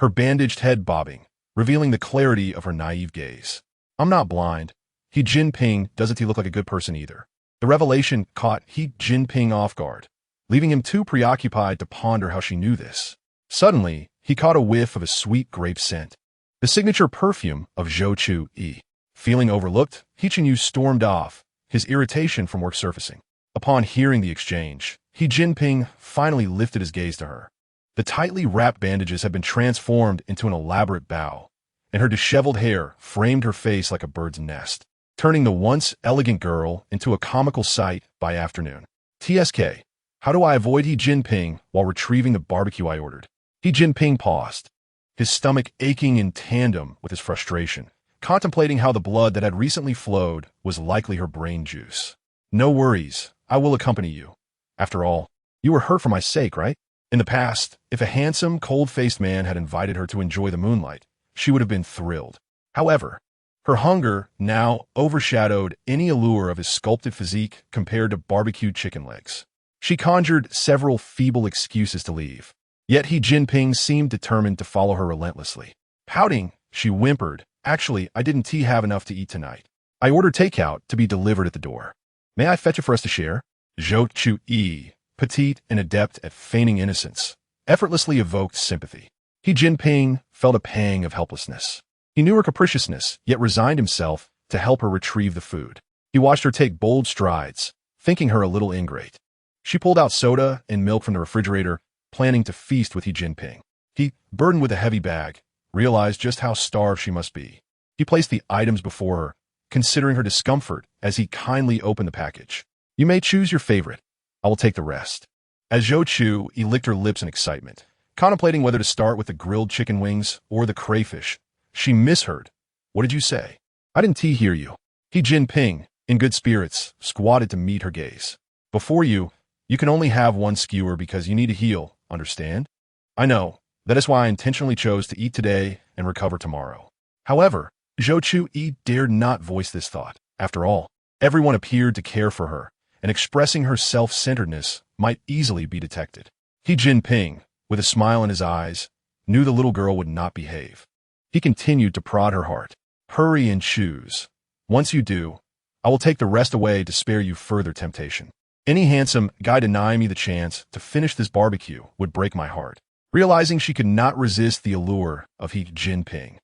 her bandaged head bobbing, revealing the clarity of her naive gaze. "I'm not blind. He Jinping doesn't he look like a good person either." The revelation caught He Jinping off guard, leaving him too preoccupied to ponder how she knew this. Suddenly, he caught a whiff of a sweet grape scent, the signature perfume of Zhou Chuyi. Feeling overlooked, He Chenyu stormed off, his irritation from work surfacing. Upon hearing the exchange, He Jinping finally lifted his gaze to her. The tightly wrapped bandages had been transformed into an elaborate bow, and her disheveled hair framed her face like a bird's nest, turning the once elegant girl into a comical sight by afternoon. "TSK, how do I avoid He Jinping while retrieving the barbecue I ordered?" He Jinping paused, his stomach aching in tandem with his frustration, contemplating how the blood that had recently flowed was likely her brain juice. "No worries, I will accompany you. After all, you were hurt for my sake, right?" In the past, if a handsome, cold-faced man had invited her to enjoy the moonlight, she would have been thrilled. However, her hunger now overshadowed any allure of his sculpted physique compared to barbecued chicken legs. She conjured several feeble excuses to leave, yet He Jinping seemed determined to follow her relentlessly. Pouting, she whimpered, "Actually, I didn't have enough to eat tonight. I ordered takeout to be delivered at the door. May I fetch it for us to share?" Zhou Chuyi, petite and adept at feigning innocence, effortlessly evoked sympathy. He Jinping felt a pang of helplessness. He knew her capriciousness, yet resigned himself to help her retrieve the food. He watched her take bold strides, thinking her a little ingrate. She pulled out soda and milk from the refrigerator, planning to feast with He Jinping. He, burdened with a heavy bag, realized just how starved she must be. He placed the items before her, considering her discomfort as he kindly opened the package. "You may choose your favorite. I will take the rest." As Zhou Chuyi licked her lips in excitement, contemplating whether to start with the grilled chicken wings or the crayfish, she misheard. "What did you say?" "I didn't hear you." He Jinping, in good spirits, squatted to meet her gaze. "Before you, you can only have one skewer because you need to heal, understand? I know. That is why I intentionally chose to eat today and recover tomorrow." However, Zhou Chuyi dared not voice this thought. After all, everyone appeared to care for her, and expressing her self-centeredness might easily be detected. He Jinping, with a smile in his eyes, knew the little girl would not behave. He continued to prod her heart. "Hurry and choose. Once you do, I will take the rest away to spare you further temptation. Any handsome guy denying me the chance to finish this barbecue would break my heart." Realizing she could not resist the allure of He Jinping,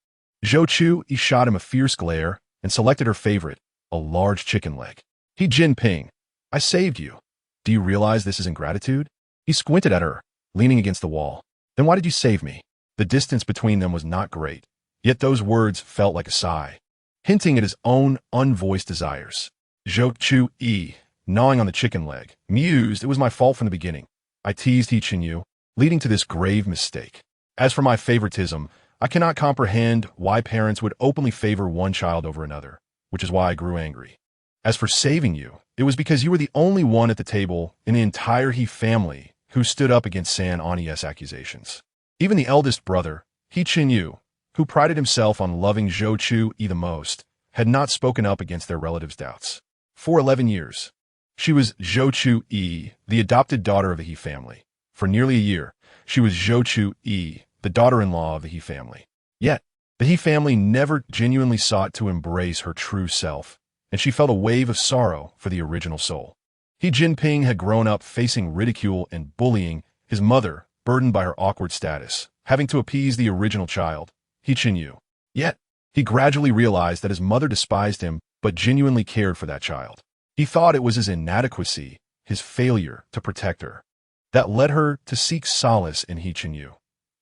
Zhou Chuyi shot him a fierce glare and selected her favorite, a large chicken leg. He Jinping, I saved you. Do you realize this is ingratitude? He squinted at her, leaning against the wall. Then why did you save me? The distance between them was not great, yet those words felt like a sigh, hinting at his own unvoiced desires. Zhou Chuyi, gnawing on the chicken leg, mused, it was my fault from the beginning. I teased He Jinyu, leading to this grave mistake. As for my favoritism, I cannot comprehend why parents would openly favor one child over another, which is why I grew angry. As for saving you, it was because you were the only one at the table in the entire He family who stood up against San Ani's accusations. Even the eldest brother, He Jinyu, who prided himself on loving Zhou Chuyi the most, had not spoken up against their relatives' doubts. For 11 years, she was Zhou Chuyi, the adopted daughter of the He family. For nearly a year, she was Zhou Chuyi, the daughter-in-law of the He family. Yet, the He family never genuinely sought to embrace her true self, and she felt a wave of sorrow for the original soul. He Jinping had grown up facing ridicule and bullying, his mother, burdened by her awkward status, having to appease the original child, He Jinyu. Yet, he gradually realized that his mother despised him but genuinely cared for that child. He thought it was his inadequacy, his failure to protect her, that led her to seek solace in He Jinyu.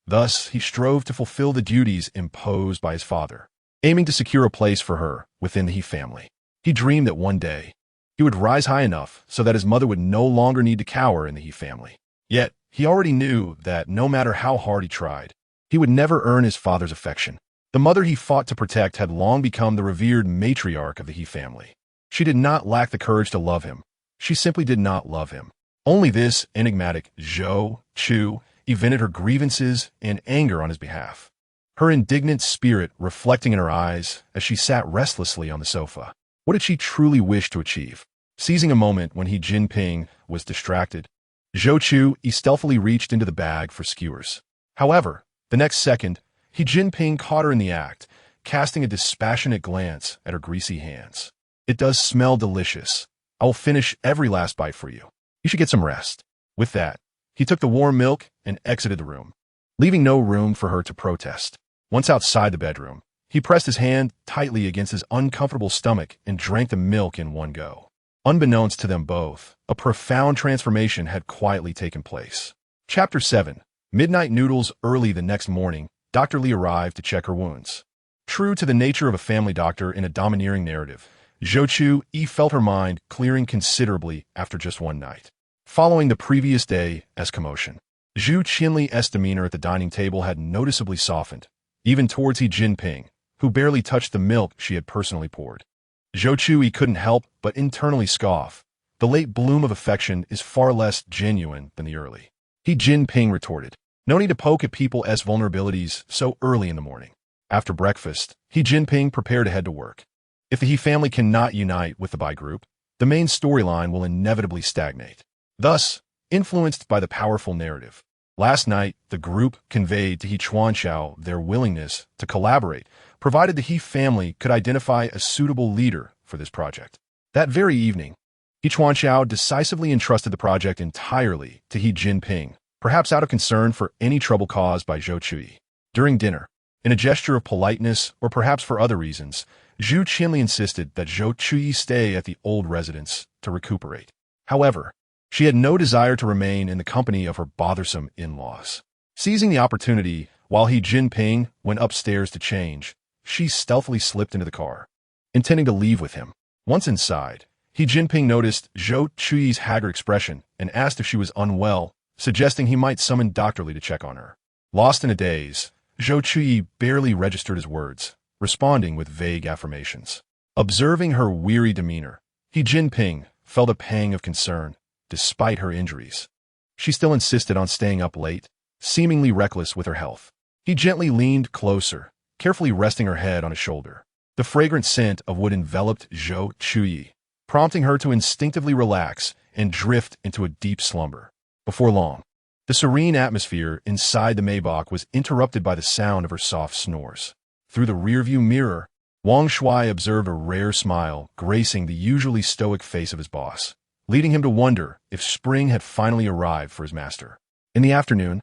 Thus, he strove to fulfill the duties imposed by his father, aiming to secure a place for her within the He family. He dreamed that one day, he would rise high enough so that his mother would no longer need to cower in the He family. Yet, he already knew that no matter how hard he tried, he would never earn his father's affection. The mother he fought to protect had long become the revered matriarch of the He family. She did not lack the courage to love him. She simply did not love him. Only this enigmatic Zhou Chuyi vented her grievances and anger on his behalf, her indignant spirit reflecting in her eyes as she sat restlessly on the sofa. What did she truly wish to achieve? Seizing a moment when He Jinping was distracted, Zhou Chuyi stealthily reached into the bag for skewers. However, the next second, He Jinping caught her in the act, casting a dispassionate glance at her greasy hands. It does smell delicious. I will finish every last bite for you. You should get some rest. With that, he took the warm milk and exited the room, leaving no room for her to protest. Once outside the bedroom, he pressed his hand tightly against his uncomfortable stomach and drank the milk in one go. Unbeknownst to them both, a profound transformation had quietly taken place. Chapter 7. Midnight noodles. Early the next morning, Dr. Li arrived to check her wounds. True to the nature of a family doctor in a domineering narrative, Zhou Chuyi felt her mind clearing considerably after just one night. Following the previous day's commotion, Zhu Qinli's demeanor at the dining table had noticeably softened, even towards He Jinping, who barely touched the milk she had personally poured. Zhou Chuyi couldn't help but internally scoff. The late bloom of affection is far less genuine than the early. He Jinping retorted, no need to poke at people's vulnerabilities so early in the morning. After breakfast, He Jinping prepared to head to work. If the He family cannot unite with the Bai group, the main storyline will inevitably stagnate. Thus, influenced by the powerful narrative, last night the group conveyed to He Chuanxiao their willingness to collaborate, provided the He family could identify a suitable leader for this project. That very evening, He Chuanxiao decisively entrusted the project entirely to He Jinping, perhaps out of concern for any trouble caused by Zhou Chuyi. During dinner, in a gesture of politeness or perhaps for other reasons, Zhu Qinli insisted that Zhou Chuyi stay at the old residence to recuperate. However, she had no desire to remain in the company of her bothersome in-laws. Seizing the opportunity, while He Jinping went upstairs to change, she stealthily slipped into the car, intending to leave with him. Once inside, He Jinping noticed Zhou Chuyi's haggard expression and asked if she was unwell, suggesting he might summon Dr. Li to check on her. Lost in a daze, Zhou Chuyi barely registered his words, responding with vague affirmations. Observing her weary demeanor, He Jinping felt a pang of concern. Despite her injuries, she still insisted on staying up late, seemingly reckless with her health. He gently leaned closer, carefully resting her head on his shoulder. The fragrant scent of wood enveloped Zhou Chuyi, prompting her to instinctively relax and drift into a deep slumber. Before long, the serene atmosphere inside the Maybach was interrupted by the sound of her soft snores. Through the rearview mirror, Wang Shuai observed a rare smile gracing the usually stoic face of his boss, leading him to wonder if spring had finally arrived for his master. In the afternoon,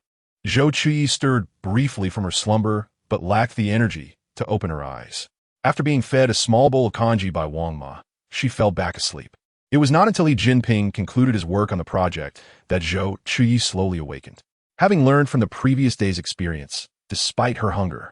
Zhou Chuyi stirred briefly from her slumber, but lacked the energy to open her eyes. After being fed a small bowl of congee by Wang Ma, she fell back asleep. It was not until Jinping concluded his work on the project that Zhou Chuyi slowly awakened. Having learned from the previous day's experience, despite her hunger,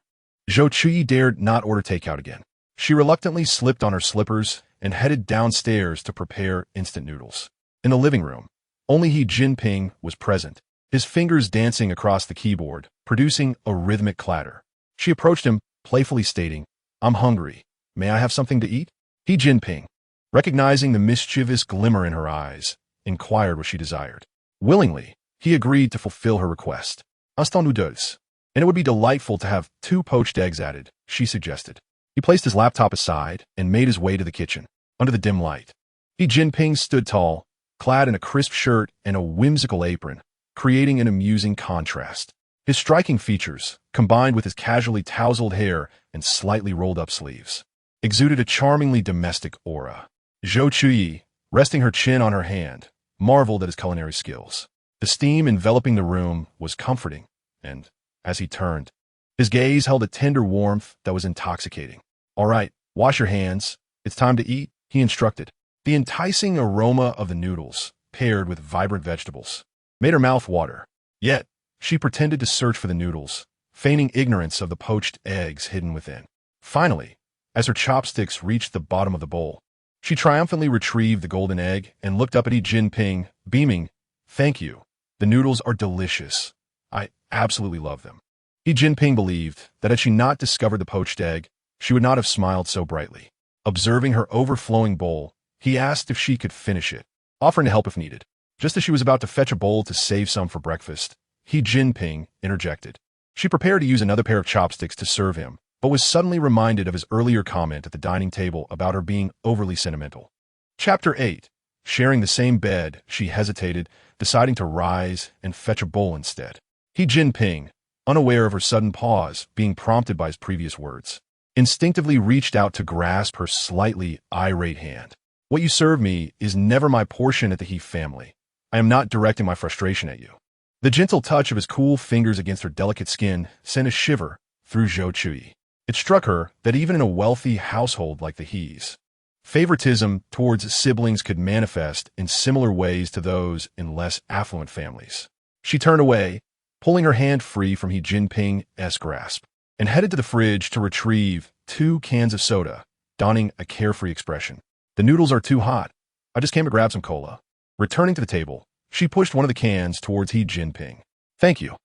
Zhou Chuyi dared not order takeout again. She reluctantly slipped on her slippers and headed downstairs to prepare instant noodles. In the living room, only Jinping was present, his fingers dancing across the keyboard, producing a rhythmic clatter. She approached him, playfully stating, "I'm hungry. May I have something to eat?" Jinping, recognizing the mischievous glimmer in her eyes, inquired what she desired. Willingly, he agreed to fulfill her request. "Instant noodles. And it would be delightful to have 2 poached eggs added," she suggested. He placed his laptop aside and made his way to the kitchen. Under the dim light, Jinping stood tall, clad in a crisp shirt and a whimsical apron, creating an amusing contrast. His striking features, combined with his casually tousled hair and slightly rolled-up sleeves, exuded a charmingly domestic aura. Zhou Chuyi, resting her chin on her hand, marveled at his culinary skills. The steam enveloping the room was comforting, and, as he turned, his gaze held a tender warmth that was intoxicating. "All right, wash your hands. It's time to eat," he instructed. The enticing aroma of the noodles, paired with vibrant vegetables, made her mouth water. Yet, she pretended to search for the noodles, feigning ignorance of the poached eggs hidden within. Finally, as her chopsticks reached the bottom of the bowl, she triumphantly retrieved the golden egg and looked up at Jinping, beaming, "Thank you. The noodles are delicious. I absolutely love them." Jinping believed that had she not discovered the poached egg, she would not have smiled so brightly. Observing her overflowing bowl, he asked if she could finish it, offering to help if needed. Just as she was about to fetch a bowl to save some for breakfast, Jinping interjected. She prepared to use another pair of chopsticks to serve him, but was suddenly reminded of his earlier comment at the dining table about her being overly sentimental. Chapter 8. Sharing the same bed, she hesitated, deciding to rise and fetch a bowl instead. Jinping, unaware of her sudden pause, being prompted by his previous words, instinctively reached out to grasp her slightly irate hand. "What you serve me is never my portion at the He family. I am not directing my frustration at you." The gentle touch of his cool fingers against her delicate skin sent a shiver through Zhou Chuyi. It struck her that even in a wealthy household like the He's, favoritism towards siblings could manifest in similar ways to those in less affluent families. She turned away, pulling her hand free from Jinping's grasp, and headed to the fridge to retrieve 2 cans of soda, donning a carefree expression. "The noodles are too hot. I just came to grab some cola." Returning to the table, she pushed one of the cans towards Jinping. "Thank you."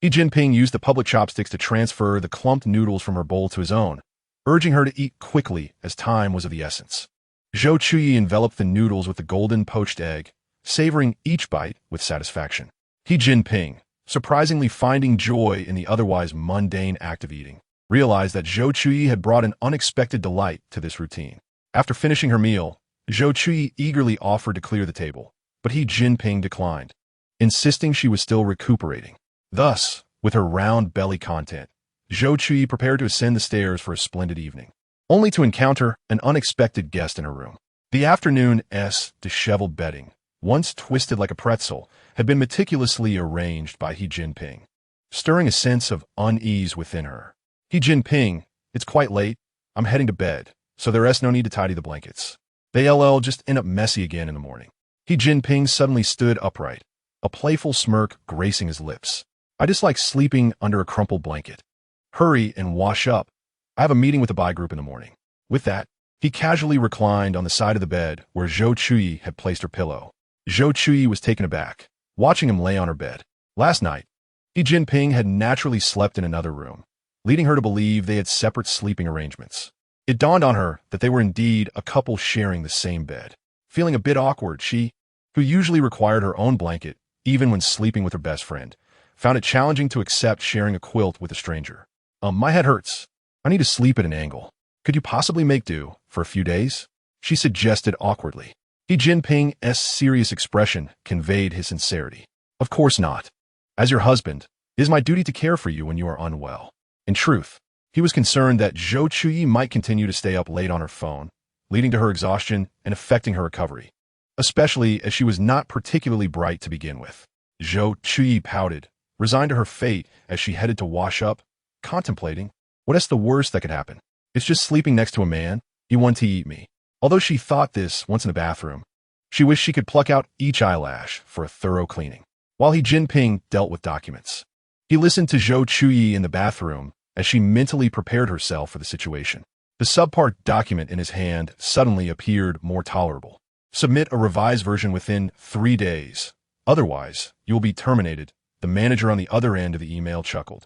Jinping used the public chopsticks to transfer the clumped noodles from her bowl to his own, urging her to eat quickly as time was of the essence. Zhou Chuyi enveloped the noodles with the golden poached egg, savoring each bite with satisfaction. Jinping, surprisingly finding joy in the otherwise mundane act of eating, realized that Zhou Chuyi had brought an unexpected delight to this routine. After finishing her meal, Zhou Chuyi eagerly offered to clear the table, but Jinping declined, insisting she was still recuperating. Thus, with her round belly content, Zhou Chuyi prepared to ascend the stairs for a splendid evening, only to encounter an unexpected guest in her room. The afternoon's disheveled bedding, once twisted like a pretzel, had been meticulously arranged by Jinping, stirring a sense of unease within her. "Jinping, it's quite late. I'm heading to bed, so there's no need to tidy the blankets. They'll just end up messy again in the morning." Jinping suddenly stood upright, a playful smirk gracing his lips. "I dislike sleeping under a crumpled blanket. Hurry and wash up. I have a meeting with the buy group in the morning." With that, he casually reclined on the side of the bed where Zhou Chuyi had placed her pillow. Zhou Chuyi was taken aback, watching him lay on her bed. Last night, Jinping had naturally slept in another room, leading her to believe they had separate sleeping arrangements. It dawned on her that they were indeed a couple sharing the same bed. Feeling a bit awkward, she, who usually required her own blanket, even when sleeping with her best friend, found it challenging to accept sharing a quilt with a stranger. My head hurts. I need to sleep at an angle. Could you possibly make do for a few days?" she suggested awkwardly. Jinping's serious expression conveyed his sincerity. "Of course not. As your husband, it is my duty to care for you when you are unwell." In truth, he was concerned that Zhou Chuyi might continue to stay up late on her phone, leading to her exhaustion and affecting her recovery, especially as she was not particularly bright to begin with. Zhou Chuyi pouted, resigned to her fate as she headed to wash up, contemplating, what's the worst that could happen? It's just sleeping next to a man. You want to eat me. Although she thought this once in the bathroom, she wished she could pluck out each eyelash for a thorough cleaning. While Jinping dealt with documents, he listened to Zhou Chuyi in the bathroom as she mentally prepared herself for the situation. The subpart document in his hand suddenly appeared more tolerable. Submit a revised version within 3 days. Otherwise, you will be terminated. The manager on the other end of the email chuckled,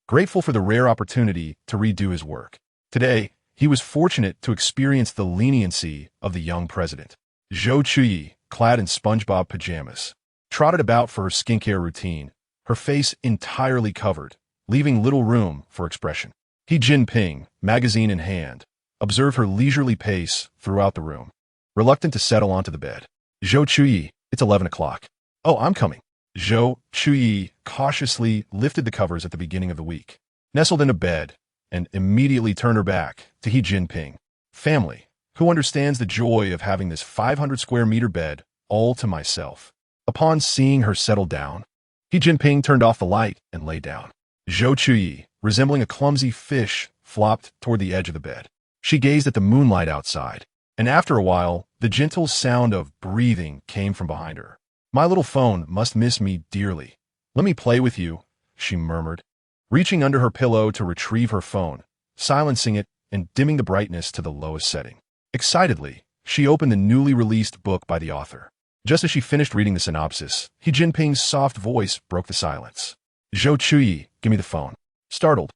grateful for the rare opportunity to redo his work. Today, he was fortunate to experience the leniency of the young president. Zhou Chuyi, clad in SpongeBob pajamas, trotted about for her skincare routine, her face entirely covered, leaving little room for expression. Jinping, magazine in hand, observed her leisurely pace throughout the room, reluctant to settle onto the bed. Zhou Chuyi, it's 11 o'clock. Oh, I'm coming. Zhou Chuyi cautiously lifted the covers at the beginning of the week, nestled into bed, and immediately turned her back to Jinping. Family, who understands the joy of having this 500 square meter bed all to myself. Upon seeing her settle down, Jinping turned off the light and lay down. Zhou Chuyi, resembling a clumsy fish, flopped toward the edge of the bed. She gazed at the moonlight outside, and after a while, the gentle sound of breathing came from behind her. My little phone must miss me dearly. Let me play with you, she murmured, reaching under her pillow to retrieve her phone, silencing it and dimming the brightness to the lowest setting. Excitedly, she opened the newly released book by the author. Just as she finished reading the synopsis, Jinping's soft voice broke the silence. Zhou Chuyi, give me the phone. Startled,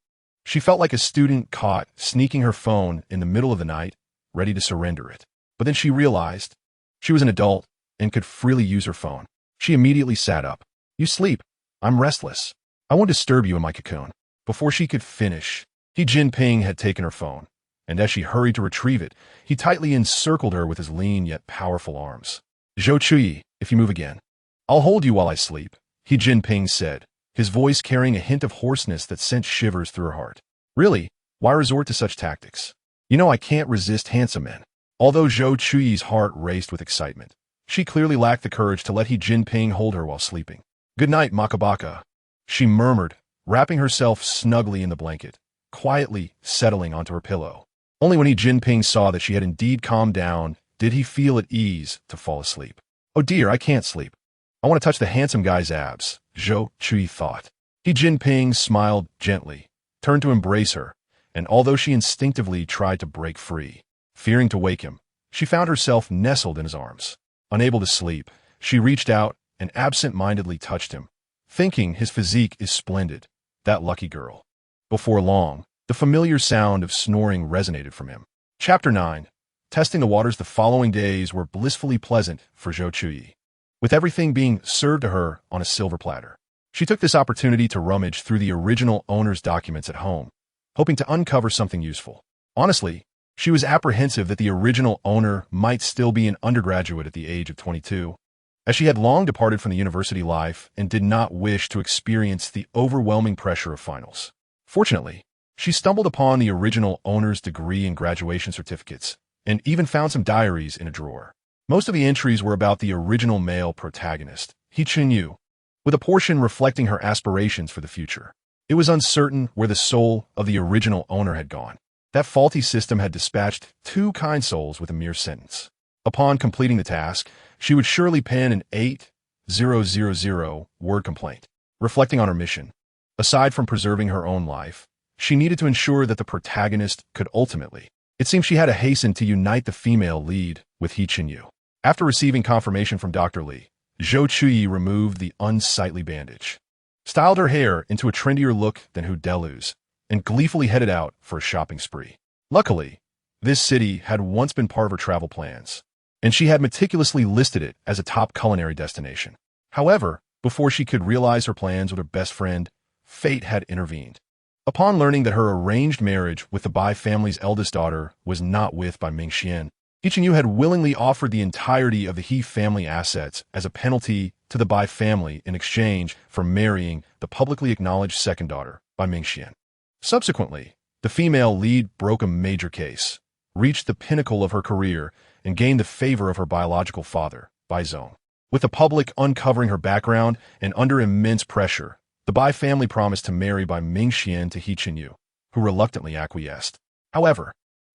she felt like a student caught sneaking her phone in the middle of the night, ready to surrender it. But then she realized she was an adult and could freely use her phone. She immediately sat up. You sleep. I'm restless. I won't disturb you in my cocoon. Before she could finish, Jinping had taken her phone, and as she hurried to retrieve it, he tightly encircled her with his lean yet powerful arms. Zhou Chuyi, if you move again, I'll hold you while I sleep, Jinping said, his voice carrying a hint of hoarseness that sent shivers through her heart. Really? Why resort to such tactics? You know I can't resist handsome men. Although Zhou Chuyi's heart raced with excitement, she clearly lacked the courage to let Jinping hold her while sleeping. Good night, Makabaka, she murmured, wrapping herself snugly in the blanket, quietly settling onto her pillow. Only when Jinping saw that she had indeed calmed down did he feel at ease to fall asleep. Oh dear, I can't sleep. I want to touch the handsome guy's abs, Zhou Chuyi thought. Jinping smiled gently, turned to embrace her, and although she instinctively tried to break free, fearing to wake him, she found herself nestled in his arms. Unable to sleep, she reached out and absent-mindedly touched him, thinking his physique is splendid, that lucky girl. Before long, the familiar sound of snoring resonated from him. Chapter 9. Testing the waters. The following days were blissfully pleasant for Zhou Chuyi, with everything being served to her on a silver platter. She took this opportunity to rummage through the original owner's documents at home, hoping to uncover something useful. Honestly, she was apprehensive that the original owner might still be an undergraduate at the age of 22, as she had long departed from the university life and did not wish to experience the overwhelming pressure of finals. Fortunately, she stumbled upon the original owner's degree and graduation certificates, and even found some diaries in a drawer. Most of the entries were about the original male protagonist, Jinping, with a portion reflecting her aspirations for the future. It was uncertain where the soul of the original owner had gone. That faulty system had dispatched 2 kind souls with a mere sentence. Upon completing the task, she would surely pen an 8,000-word complaint, reflecting on her mission. Aside from preserving her own life, she needed to ensure that the protagonist could ultimately. It seemed she had to hasten to unite the female lead with Jinping. After receiving confirmation from Dr. Li, Zhou Chuyi removed the unsightly bandage, styled her hair into a trendier look than Hu Delu's, and gleefully headed out for a shopping spree. Luckily, this city had once been part of her travel plans, and she had meticulously listed it as a top culinary destination. However, before she could realize her plans with her best friend, fate had intervened. Upon learning that her arranged marriage with the Bai family's eldest daughter was not with Bai Mingxian, Jinping had willingly offered the entirety of the He family assets as a penalty to the Bai family in exchange for marrying the publicly acknowledged second daughter, Bai Mingxian. Subsequently, the female lead broke a major case, reached the pinnacle of her career, and gained the favor of her biological father, Bai Zong. With the public uncovering her background and under immense pressure, The Bai family promised to marry by Ming Xian to He Chinyu, who reluctantly acquiesced. However,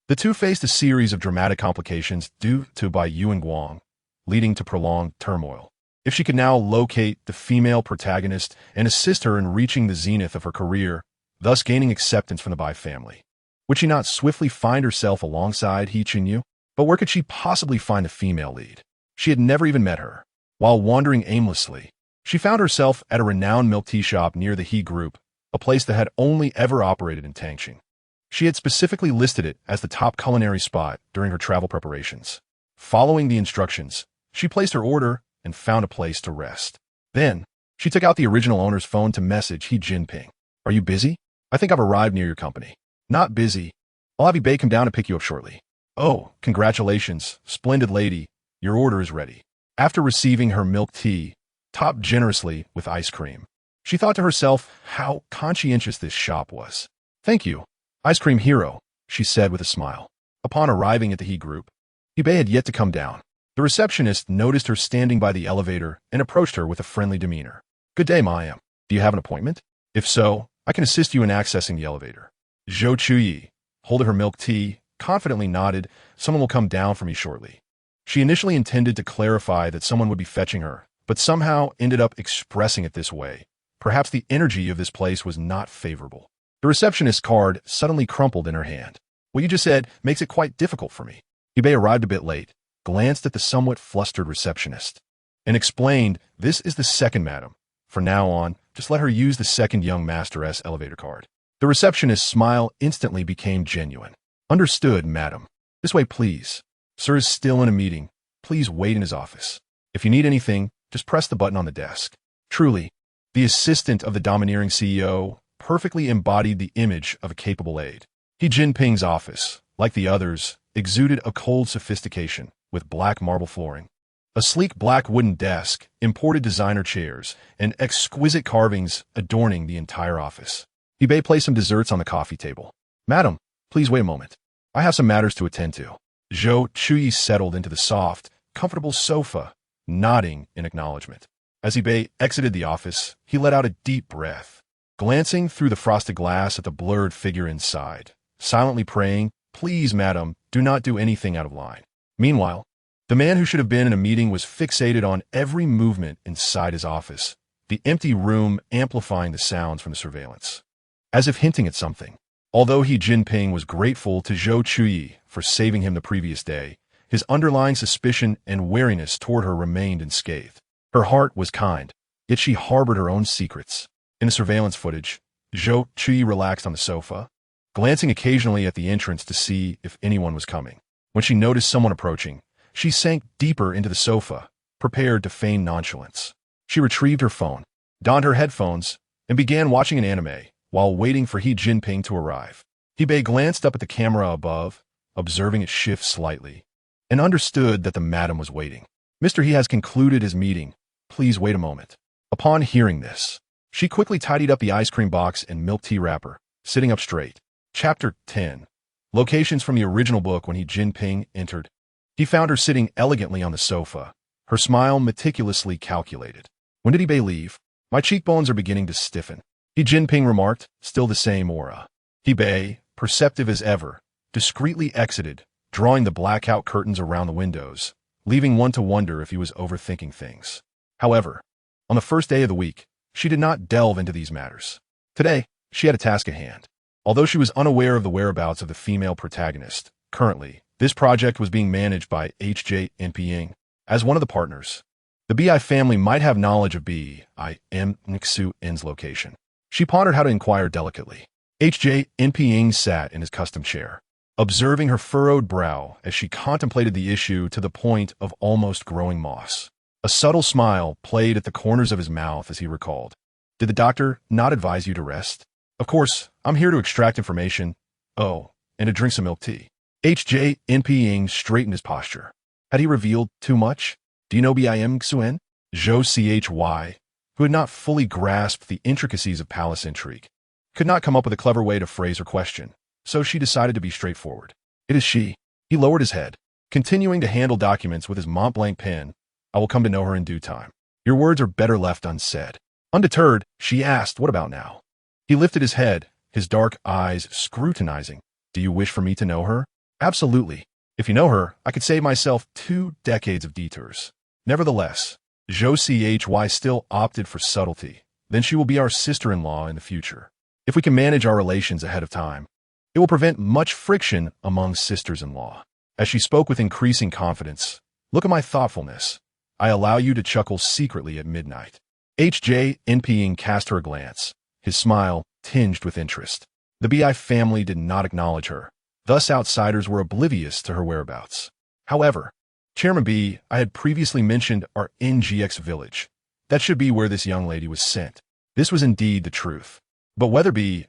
the two faced a series of dramatic complications due to Bai Yuan Guang, leading to prolonged turmoil. If she could now locate the female protagonist and assist her in reaching the zenith of her career, thus gaining acceptance from the Bai family, would she not swiftly find herself alongside He Chinyu? But where could she possibly find a female lead? She had never even met her. While wandering aimlessly, she found herself at a renowned milk tea shop near the He Group, a place that had only ever operated in Tangqing. She had specifically listed it as the top culinary spot during her travel preparations. Following the instructions, she placed her order and found a place to rest. Then, she took out the original owner's phone to message He Jinping. Are you busy? I think I've arrived near your company. Not busy. I'll have Bei come down and pick you up shortly. Oh, congratulations, splendid lady. Your order is ready. After receiving her milk tea, topped generously with ice cream, she thought to herself how conscientious this shop was. Thank you, ice cream hero, she said with a smile. Upon arriving at the He Group, Bei had yet to come down. The receptionist noticed her standing by the elevator and approached her with a friendly demeanor. Good day, ma'am. Do you have an appointment? If so, I can assist you in accessing the elevator. Zhou Chuyi, holding her milk tea, confidently nodded, someone will come down for me shortly. She initially intended to clarify that someone would be fetching her, but somehow ended up expressing it this way. Perhaps the energy of this place was not favorable. The receptionist's card suddenly crumpled in her hand. What you just said makes it quite difficult for me. Bei arrived a bit late, glanced at the somewhat flustered receptionist, and explained, this is the second madam. From now on, just let her use the second young masteress elevator card. The receptionist's smile instantly became genuine. Understood, madam. This way, please. Sir is still in a meeting. Please wait in his office. If you need anything, just press the button on the desk. Truly, the assistant of the domineering CEO perfectly embodied the image of a capable aide. He Jinping's office, like the others, exuded a cold sophistication with black marble flooring, a sleek black wooden desk, imported designer chairs, and exquisite carvings adorning the entire office. Bei placed some desserts on the coffee table. Madam, please wait a moment. I have some matters to attend to. Zhou Chuyi settled into the soft, comfortable sofa, nodding in acknowledgement. As Bei exited the office, he let out a deep breath, glancing through the frosted glass at the blurred figure inside, silently praying, please, madam, do not do anything out of line. Meanwhile, the man who should have been in a meeting was fixated on every movement inside his office, the empty room amplifying the sounds from the surveillance, as if hinting at something. Although He Jinping was grateful to Zhou Chuyi for saving him the previous day, his underlying suspicion and wariness toward her remained unscathed. Her heart was kind, yet she harbored her own secrets. In the surveillance footage, Zhou Chuyi relaxed on the sofa, glancing occasionally at the entrance to see if anyone was coming. When she noticed someone approaching, she sank deeper into the sofa, prepared to feign nonchalance. She retrieved her phone, donned her headphones, and began watching an anime while waiting for He Jinping to arrive. Bei glanced up at the camera above, observing it shift slightly, and understood that the madam was waiting. Mr. He has concluded his meeting. Please wait a moment. Upon hearing this, she quickly tidied up the ice cream box and milk tea wrapper, sitting up straight. Chapter 10. Locations from the original book. When He Jinping entered, he found her sitting elegantly on the sofa, her smile meticulously calculated. When did Bei leave? My cheekbones are beginning to stiffen. He Jinping remarked, still the same aura. Bei, perceptive as ever, discreetly exited, drawing the blackout curtains around the windows, leaving one to wonder if he was overthinking things. However, on the first day of the week, she did not delve into these matters. Today, she had a task at hand. Although she was unaware of the whereabouts of the female protagonist, currently, this project was being managed by Jinping as one of the partners. The Bi family might have knowledge of Jinping's location. She pondered how to inquire delicately. Jinping sat in his custom chair, observing her furrowed brow as she contemplated the issue to the point of almost growing moss. A subtle smile played at the corners of his mouth as he recalled. Did the doctor not advise you to rest? Of course, I'm here to extract information. Oh, and to drink some milk tea. Jinping straightened his posture. Had he revealed too much? Do you know Bim Xuen? Zhou Chuyi, who had not fully grasped the intricacies of palace intrigue, could not come up with a clever way to phrase her question, so she decided to be straightforward. It is she. He lowered his head, continuing to handle documents with his Montblanc pen. I will come to know her in due time. Your words are better left unsaid. Undeterred, she asked, "What about now?" He lifted his head, his dark eyes scrutinizing. "Do you wish for me to know her?" "Absolutely. If you know her, I could save myself 2 decades of detours." Nevertheless, Zhou Chuyi still opted for subtlety. "Then she will be our sister-in-law in the future. If we can manage our relations ahead of time, it will prevent much friction among sisters-in-law." As she spoke with increasing confidence, "Look at my thoughtfulness. I allow you to chuckle secretly at midnight." Jinping cast her a glance, his smile tinged with interest. The Bi family did not acknowledge her, thus outsiders were oblivious to her whereabouts. However, Chairman B, I had previously mentioned our NGX village. That should be where this young lady was sent. This was indeed the truth. But whether Bi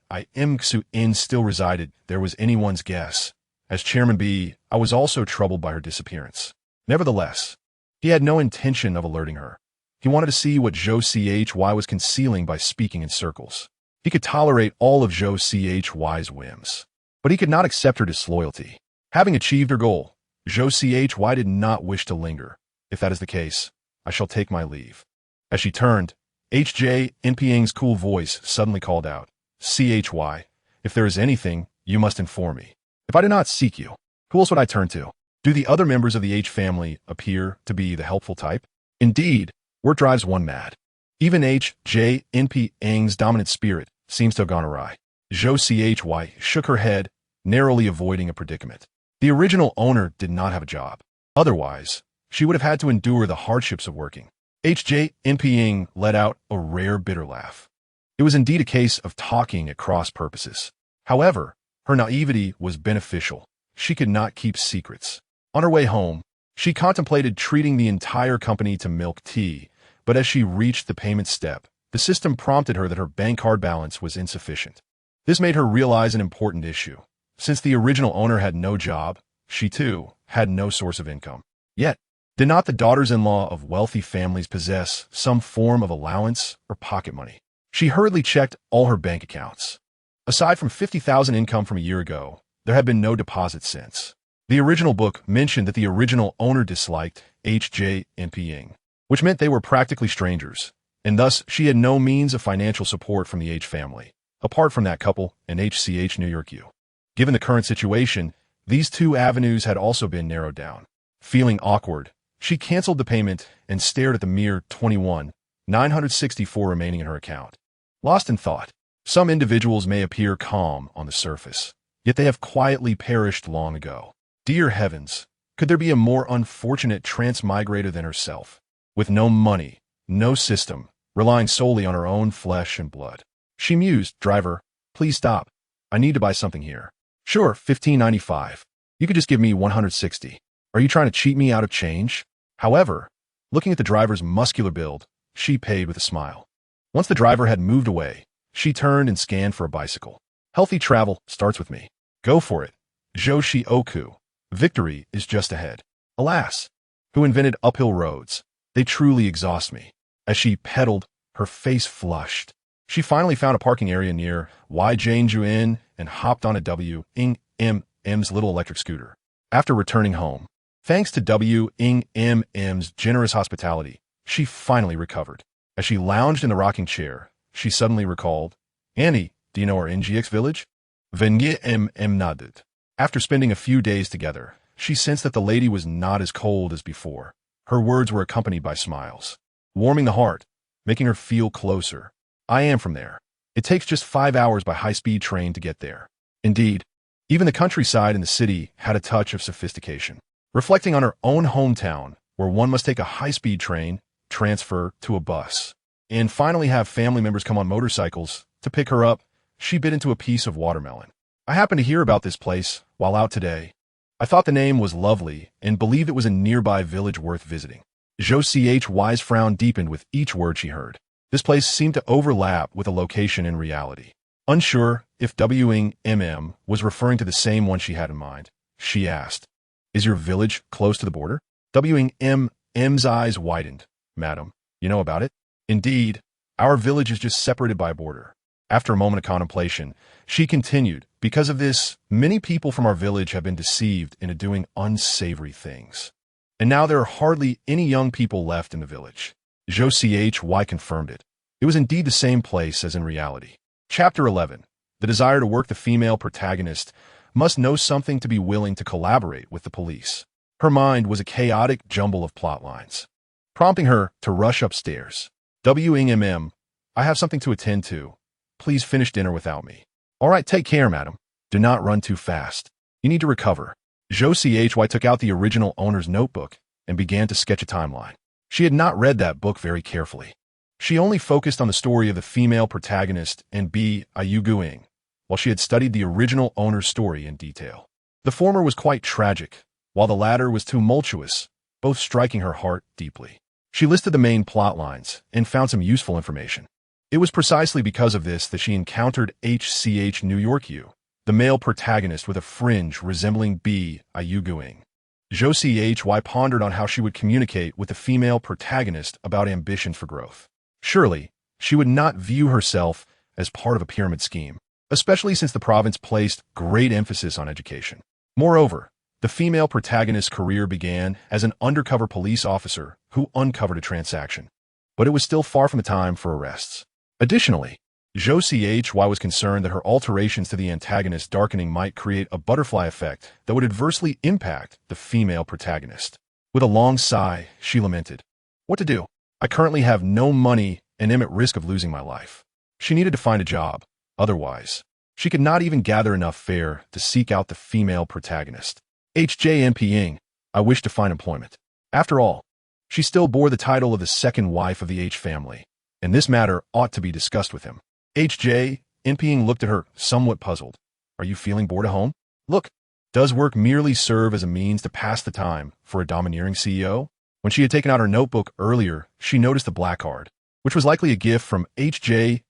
still resided there was anyone's guess. As Chairman B, I was also troubled by her disappearance. Nevertheless, he had no intention of alerting her. He wanted to see what Zhou Chuyi was concealing by speaking in circles. He could tolerate all of Zhou Chuyi's whims, but he could not accept her disloyalty. Having achieved her goal, Zhou Chuyi did not wish to linger. "If that is the case, I shall take my leave." As she turned, Jinping's cool voice suddenly called out, "Chuyi, if there is anything, you must inform me. If I do not seek you, who else would I turn to? Do the other members of the H family appear to be the helpful type? Indeed, work drives one mad. Even Jinping's dominant spirit seems to have gone awry." Zhou Chuyi shook her head, narrowly avoiding a predicament. The original owner did not have a job. Otherwise, she would have had to endure the hardships of working. Jinping let out a rare bitter laugh. It was indeed a case of talking at cross purposes. However, her naivety was beneficial. She could not keep secrets. On her way home, she contemplated treating the entire company to milk tea, but as she reached the payment step, the system prompted her that her bank card balance was insufficient. This made her realize an important issue. Since the original owner had no job, she too had no source of income. Yet, did not the daughters-in-law of wealthy families possess some form of allowance or pocket money? She hurriedly checked all her bank accounts. Aside from 50,000 income from a year ago, there had been no deposit since. The original book mentioned that the original owner disliked Jinping, which meant they were practically strangers, and thus she had no means of financial support from the H family, apart from that couple and New York U. Given the current situation, these two avenues had also been narrowed down. Feeling awkward, she canceled the payment and stared at the mere $21,964 remaining in her account. Lost in thought, some individuals may appear calm on the surface, yet they have quietly perished long ago. Dear heavens, could there be a more unfortunate transmigrator than herself? With no money, no system, relying solely on her own flesh and blood. She mused, "Driver, please stop. I need to buy something here." "Sure, $15.95. You could just give me $160. Are you trying to cheat me out of change?" However, looking at the driver's muscular build, she paid with a smile. Once the driver had moved away, she turned and scanned for a bicycle. "Healthy travel starts with me. Go for it. Zhou Chuyi. Victory is just ahead." Alas, who invented uphill roads? They truly exhaust me. As she pedaled, her face flushed. She finally found a parking area near Jinping and hopped on a WM's little electric scooter. After returning home, thanks to WM's generous hospitality, she finally recovered. As she lounged in the rocking chair, she suddenly recalled, "Annie, do you know our NGX village?" WM nodded. After spending a few days together, she sensed that the lady was not as cold as before. Her words were accompanied by smiles, warming the heart, making her feel closer. "I am from there. It takes just 5 hours by high-speed train to get there." Indeed, even the countryside and the city had a touch of sophistication. Reflecting on her own hometown, where one must take a high-speed train, transfer to a bus, and finally have family members come on motorcycles to pick her up, she bit into a piece of watermelon. "I happened to hear about this place while out today. I thought the name was lovely and believed it was a nearby village worth visiting." Zhou Chuyi's frown deepened with each word she heard. This place seemed to overlap with a location in reality. Unsure if WMM was referring to the same one she had in mind, she asked, "Is your village close to the border?" WMM's eyes widened. "Madam, you know about it?" "Indeed, our village is just separated by a border." After a moment of contemplation, she continued, "Because of this, many people from our village have been deceived into doing unsavory things. And now there are hardly any young people left in the village." Zhou Chuyi confirmed it. It was indeed the same place as in reality. Chapter 11. The desire to work. The female protagonist must know something to be willing to collaborate with the police. Her mind was a chaotic jumble of plot lines, prompting her to rush upstairs. I have something to attend to. Please finish dinner without me. All right, take care, madam. Do not run too fast. You need to recover. Zhou Chuyi took out the original owner's notebook and began to sketch a timeline. She had not read that book very carefully. She only focused on the story of the female protagonist and beeline, while she had studied the original owner's story in detail. The former was quite tragic, while the latter was tumultuous, both striking her heart deeply. She listed the main plot lines and found some useful information. It was precisely because of this that she encountered New York U, the male protagonist with a fringe resembling beeline. Zhou Chuyi pondered on how she would communicate with the female protagonist about ambition for growth. Surely, she would not view herself as part of a pyramid scheme, especially since the province placed great emphasis on education. Moreover, the female protagonist's career began as an undercover police officer who uncovered a transaction, but it was still far from the time for arrests. Additionally, Zhou Chuyi was concerned that her alterations to the antagonist's darkening might create a butterfly effect that would adversely impact the female protagonist. With a long sigh, she lamented, "What to do? I currently have no money and am at risk of losing my life." She needed to find a job. Otherwise, she could not even gather enough fare to seek out the female protagonist. Jinping, I wish to find employment. After all, she still bore the title of the second wife of the H family, and this matter ought to be discussed with him. Jinping looked at her, somewhat puzzled. Are you feeling bored at home? Look, does work merely serve as a means to pass the time for a domineering CEO? When she had taken out her notebook earlier, she noticed a black card, which was likely a gift from Jinping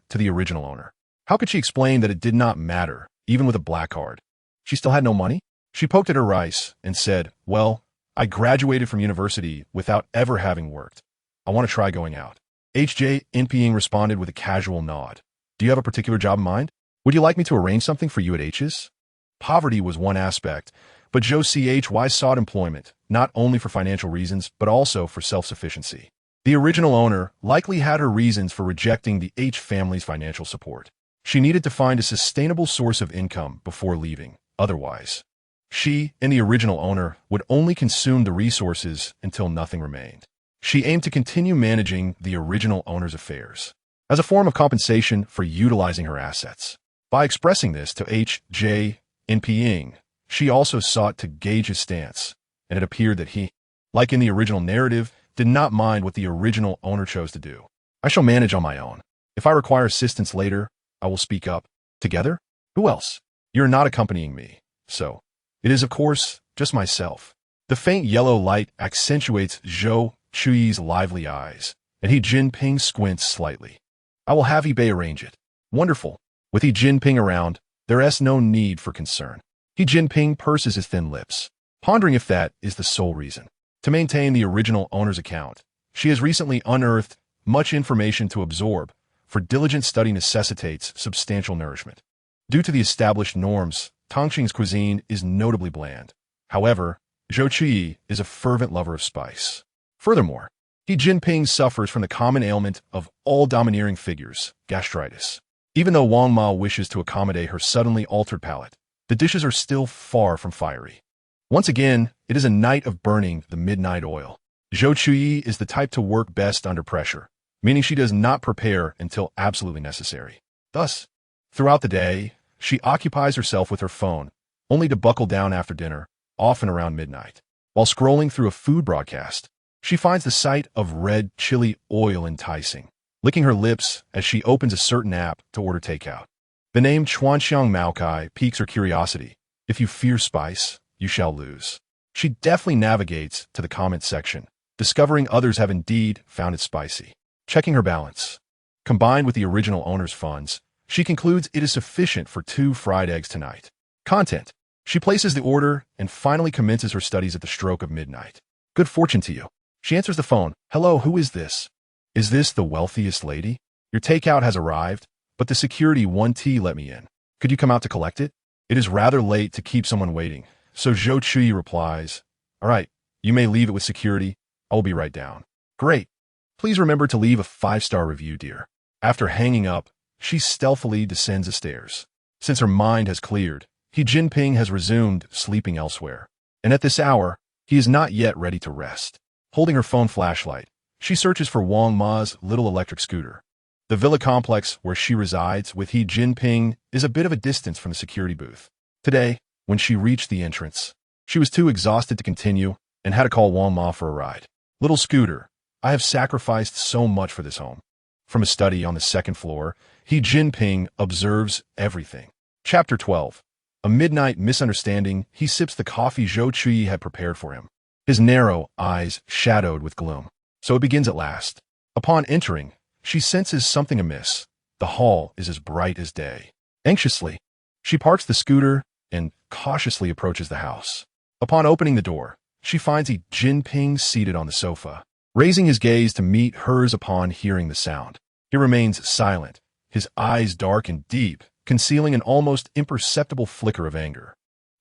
to the original owner. How could she explain that it did not matter, even with a black card? She still had no money? She poked at her rice and said, "Well, I graduated from university without ever having worked. I want to try going out." Jinping responded with a casual nod. "Do you have a particular job in mind? Would you like me to arrange something for you at H's?" Poverty was one aspect, but Zhou Chuyi sought employment, not only for financial reasons, but also for self-sufficiency. The original owner likely had her reasons for rejecting the H family's financial support. She needed to find a sustainable source of income before leaving. Otherwise, she and the original owner would only consume the resources until nothing remained. She aimed to continue managing the original owner's affairs as a form of compensation for utilizing her assets. By expressing this to Jinping, she also sought to gauge his stance, and it appeared that he, like in the original narrative, did not mind what the original owner chose to do. "I shall manage on my own. If I require assistance later, I will speak up. Together? Who else? You're not accompanying me, so it is, of course, just myself." The faint yellow light accentuates Zhou Chuyi's lively eyes, and Jinping squints slightly. "I will have eBay arrange it." "Wonderful. With Jinping around, there is no need for concern." Jinping purses his thin lips, pondering if that is the sole reason. To maintain the original owner's account, she has recently unearthed much information to absorb, for diligent study necessitates substantial nourishment. Due to the established norms, Tongqing's cuisine is notably bland. However, Zhou Chuyi is a fervent lover of spice. Furthermore, Jinping suffers from the common ailment of all domineering figures, gastritis. Even though Wang Ma wishes to accommodate her suddenly altered palate, the dishes are still far from fiery. Once again, it is a night of burning the midnight oil. Zhou Chuyi is the type to work best under pressure, meaning she does not prepare until absolutely necessary. Thus, throughout the day, she occupies herself with her phone, only to buckle down after dinner, often around midnight. While scrolling through a food broadcast, she finds the sight of red chili oil enticing, licking her lips as she opens a certain app to order takeout. The name Chuanxiang Maokai piques her curiosity. If you fear spice, you shall lose. She deftly navigates to the comment section, discovering others have indeed found it spicy. Checking her balance, combined with the original owner's funds, she concludes it is sufficient for 2 fried eggs tonight. Content. She places the order and finally commences her studies at the stroke of midnight. Good fortune to you. She answers the phone. "Hello, who is this?" "Is this the wealthiest lady? Your takeout has arrived, but the security 1T let me in. Could you come out to collect it? It is rather late to keep someone waiting." So Zhou Chuyi replies, "All right, you may leave it with security. I will be right down." "Great. Please remember to leave a 5-star review, dear. After hanging up, she stealthily descends the stairs. Since her mind has cleared, Jinping has resumed sleeping elsewhere. And at this hour, he is not yet ready to rest. Holding her phone flashlight, she searches for Wang Ma's little electric scooter. The villa complex where she resides with Jinping is a bit of a distance from the security booth. Today, when she reached the entrance, she was too exhausted to continue and had to call Wang Ma for a ride. Little scooter, I have sacrificed so much for this home. From a study on the second floor, Jinping observes everything. Chapter 12. A midnight misunderstanding. He sips the coffee Zhou Chuyi had prepared for him. His narrow eyes shadowed with gloom. So it begins at last. Upon entering, she senses something amiss. The hall is as bright as day. Anxiously, she parks the scooter and cautiously approaches the house. Upon opening the door, she finds Jinping seated on the sofa. Raising his gaze to meet hers upon hearing the sound, he remains silent, his eyes dark and deep, concealing an almost imperceptible flicker of anger.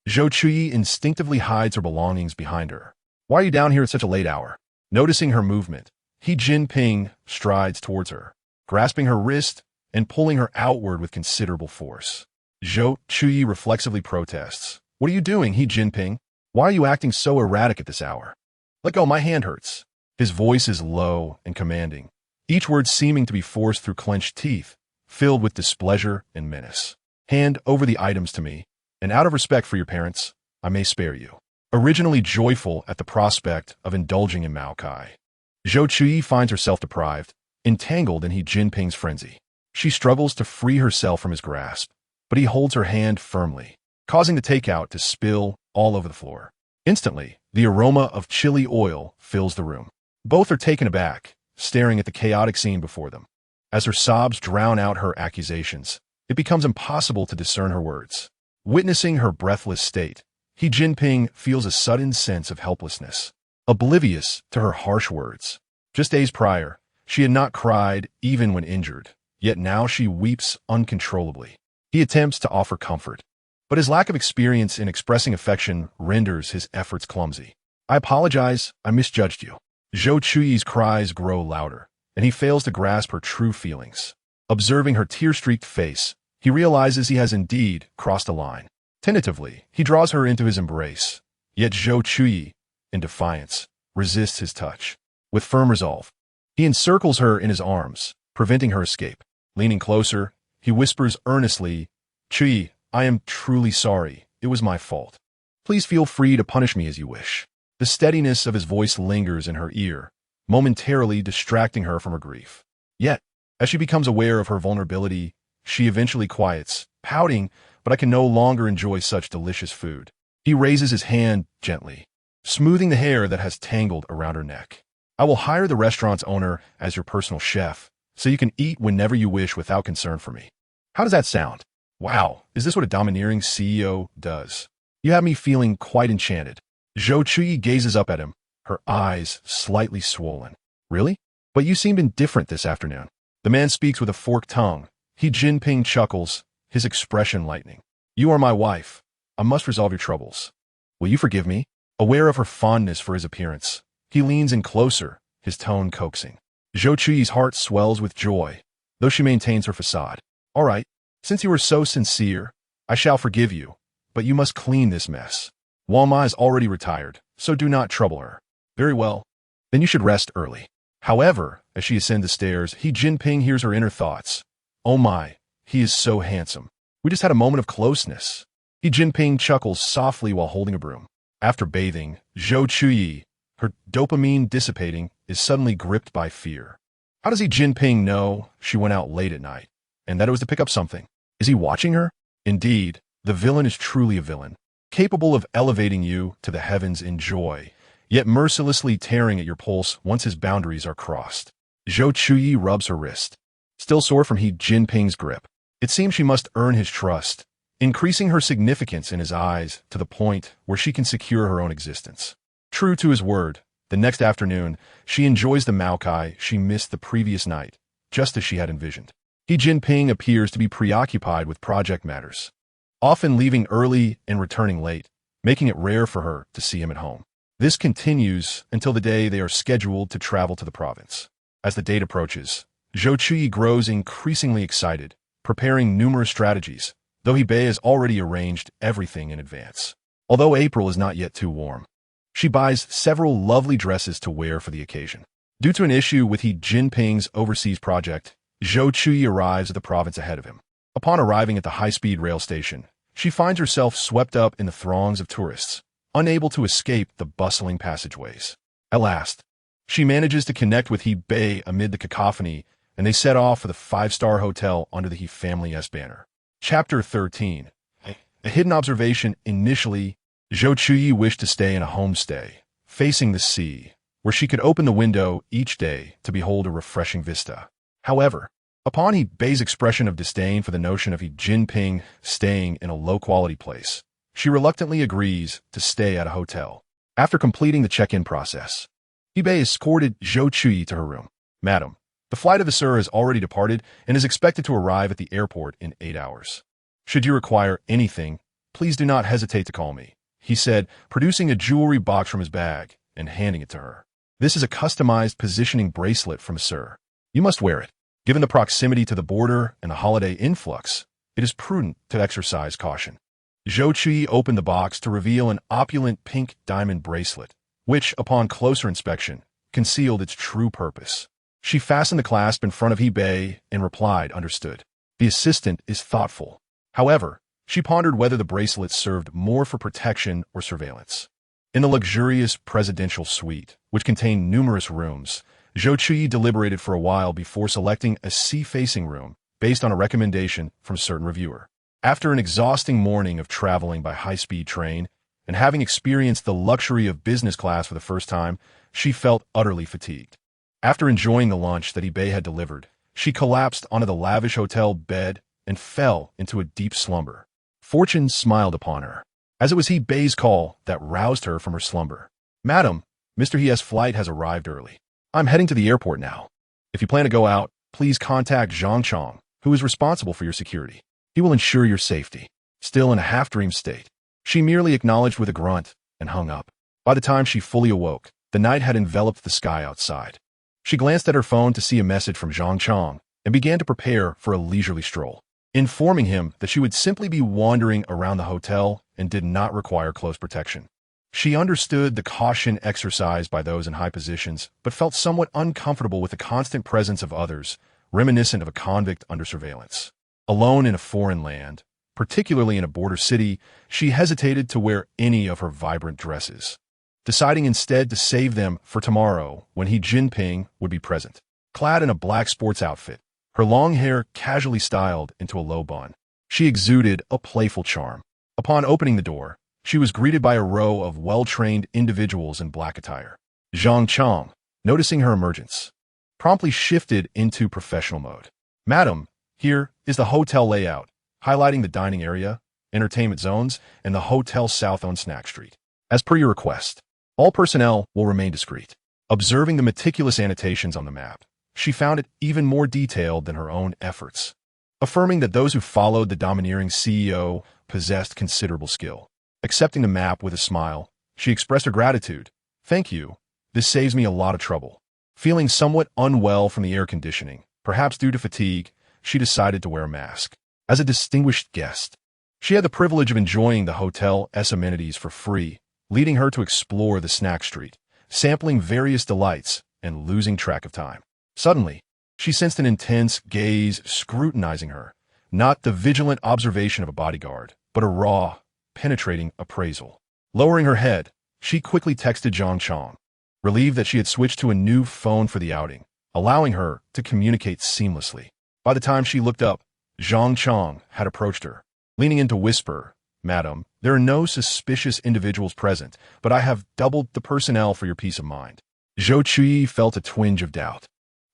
Zhou Chuyi instinctively hides her belongings behind her. Why are you down here at such a late hour? Noticing her movement, Jinping strides towards her, grasping her wrist and pulling her outward with considerable force. Zhou Chuyi reflexively protests. What are you doing, Jinping? Why are you acting so erratic at this hour? Let go, my hand hurts. His voice is low and commanding, each word seeming to be forced through clenched teeth, filled with displeasure and menace. Hand over the items to me, and out of respect for your parents, I may spare you. Originally joyful at the prospect of indulging in Maokai, Zhou Chuyi finds herself deprived, entangled in Jinping's frenzy. She struggles to free herself from his grasp, but he holds her hand firmly, causing the takeout to spill all over the floor. Instantly, the aroma of chili oil fills the room. Both are taken aback, staring at the chaotic scene before them. As her sobs drown out her accusations, it becomes impossible to discern her words. Witnessing her breathless state, Jinping feels a sudden sense of helplessness, oblivious to her harsh words. Just days prior, she had not cried even when injured, yet now she weeps uncontrollably. He attempts to offer comfort, but his lack of experience in expressing affection renders his efforts clumsy. I apologize, I misjudged you. Zhou Chuyi's cries grow louder, and he fails to grasp her true feelings. Observing her tear-streaked face, he realizes he has indeed crossed a line. Tentatively, he draws her into his embrace, yet Zhou Chuyi, in defiance, resists his touch. With firm resolve, he encircles her in his arms, preventing her escape. Leaning closer, he whispers earnestly, Chuyi, I am truly sorry. It was my fault. Please feel free to punish me as you wish. The steadiness of his voice lingers in her ear, momentarily distracting her from her grief. Yet, as she becomes aware of her vulnerability, she eventually quiets, pouting, but I can no longer enjoy such delicious food. He raises his hand gently, smoothing the hair that has tangled around her neck. I will hire the restaurant's owner as your personal chef, so you can eat whenever you wish without concern for me. How does that sound? Wow, is this what a domineering CEO does? You have me feeling quite enchanted. Zhou Chuyi gazes up at him, her eyes slightly swollen. Really? But you seemed indifferent this afternoon. The man speaks with a forked tongue. Jinping chuckles, his expression lightening. You are my wife. I must resolve your troubles. Will you forgive me? Aware of her fondness for his appearance, he leans in closer, his tone coaxing. Zhou Chuyi's heart swells with joy, though she maintains her facade. All right, since you are so sincere, I shall forgive you, but you must clean this mess. Wang Ma is already retired, so do not trouble her. Very well. Then you should rest early. However, as she ascends the stairs, Jinping hears her inner thoughts. Oh my, he is so handsome. We just had a moment of closeness. Jinping chuckles softly while holding a broom. After bathing, Zhou Chuyi, her dopamine dissipating, is suddenly gripped by fear. How does Jinping know she went out late at night, and that it was to pick up something? Is he watching her? Indeed, the villain is truly a villain, capable of elevating you to the heavens in joy, yet mercilessly tearing at your pulse once his boundaries are crossed. Zhou Chuyi rubs her wrist, still sore from Jinping's grip. It seems she must earn his trust, increasing her significance in his eyes to the point where she can secure her own existence. True to his word, the next afternoon, she enjoys the Maokai she missed the previous night, just as she had envisioned. Jinping appears to be preoccupied with project matters, often leaving early and returning late, making it rare for her to see him at home. This continues until the day they are scheduled to travel to the province. As the date approaches, Zhou Chuyi grows increasingly excited, preparing numerous strategies, though Bei has already arranged everything in advance. Although April is not yet too warm, she buys several lovely dresses to wear for the occasion. Due to an issue with Jinping's overseas project, Zhou Chuyi arrives at the province ahead of him. Upon arriving at the high-speed rail station, she finds herself swept up in the throngs of tourists, unable to escape the bustling passageways. At last, she manages to connect with Bei amid the cacophony, and they set off for the five-star hotel under the He Family's banner. Chapter 13. A hidden observation. Initially, Zhou Chuyi wished to stay in a homestay, facing the sea, where she could open the window each day to behold a refreshing vista. However, upon Bei's expression of disdain for the notion of Jinping staying in a low-quality place, she reluctantly agrees to stay at a hotel. After completing the check-in process, Bei escorted Zhou Chuyi to her room. "Madam, the flight officer has already departed and is expected to arrive at the airport in 8 hours. Should you require anything, please do not hesitate to call me," he said, producing a jewelry box from his bag and handing it to her. "This is a customized positioning bracelet from Sir. You must wear it. Given the proximity to the border and the holiday influx, it is prudent to exercise caution." Zhou Chuyi opened the box to reveal an opulent pink diamond bracelet, which, upon closer inspection, concealed its true purpose. She fastened the clasp in front of Bei and replied, "Understood." The assistant is thoughtful. However, she pondered whether the bracelet served more for protection or surveillance. In the luxurious presidential suite, which contained numerous rooms, Zhou Chuyi deliberated for a while before selecting a sea-facing room based on a recommendation from a certain reviewer. After an exhausting morning of traveling by high-speed train and having experienced the luxury of business class for the first time, she felt utterly fatigued. After enjoying the lunch that Bei had delivered, she collapsed onto the lavish hotel bed and fell into a deep slumber. Fortune smiled upon her, as it was Bei's call that roused her from her slumber. "Madam, Mr. He's flight has arrived early. I'm heading to the airport now. If you plan to go out, please contact Zhang Chong, who is responsible for your security. He will ensure your safety." Still in a half-dream state, she merely acknowledged with a grunt and hung up. By the time she fully awoke, the night had enveloped the sky outside. She glanced at her phone to see a message from Zhang Chong and began to prepare for a leisurely stroll, informing him that she would simply be wandering around the hotel and did not require close protection. She understood the caution exercised by those in high positions, but felt somewhat uncomfortable with the constant presence of others, reminiscent of a convict under surveillance. Alone in a foreign land, particularly in a border city, she hesitated to wear any of her vibrant dresses, deciding instead to save them for tomorrow when Jinping would be present. Clad in a black sports outfit, her long hair casually styled into a low bun, she exuded a playful charm. Upon opening the door, she was greeted by a row of well-trained individuals in black attire. Zhang Chong, noticing her emergence, promptly shifted into professional mode. "Madam, here is the hotel layout, highlighting the dining area, entertainment zones, and the hotel's south-owned snack street. As per your request, all personnel will remain discreet." Observing the meticulous annotations on the map, she found it even more detailed than her own efforts, affirming that those who followed the domineering CEO possessed considerable skill. Accepting the map with a smile, she expressed her gratitude. "Thank you. This saves me a lot of trouble." Feeling somewhat unwell from the air conditioning, perhaps due to fatigue, she decided to wear a mask. As a distinguished guest, she had the privilege of enjoying the hotel's amenities for free, leading her to explore the snack street, sampling various delights and losing track of time. Suddenly, she sensed an intense gaze scrutinizing her, not the vigilant observation of a bodyguard, but a raw, penetrating appraisal. Lowering her head, she quickly texted Zhang Chong, relieved that she had switched to a new phone for the outing, allowing her to communicate seamlessly. By the time she looked up, Zhang Chong had approached her, leaning in to whisper, "Madam, there are no suspicious individuals present, but I have doubled the personnel for your peace of mind." Zhou Chuyi felt a twinge of doubt.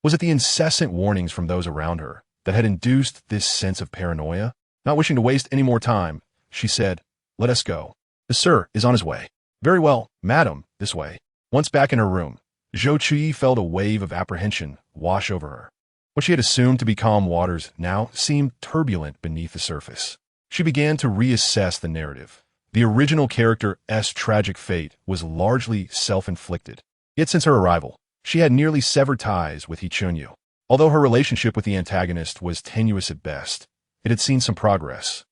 Was it the incessant warnings from those around her that had induced this sense of paranoia? Not wishing to waste any more time, she said, "Let us go. The sir is on his way." "Very well, madam, this way." Once back in her room, Zhou Chuyi felt a wave of apprehension wash over her. What she had assumed to be calm waters now seemed turbulent beneath the surface. She began to reassess the narrative. The original character's tragic fate was largely self-inflicted. Yet since her arrival, She had nearly severed ties with He Chunyu. Although her relationship with the antagonist was tenuous at best, it had seen some progress,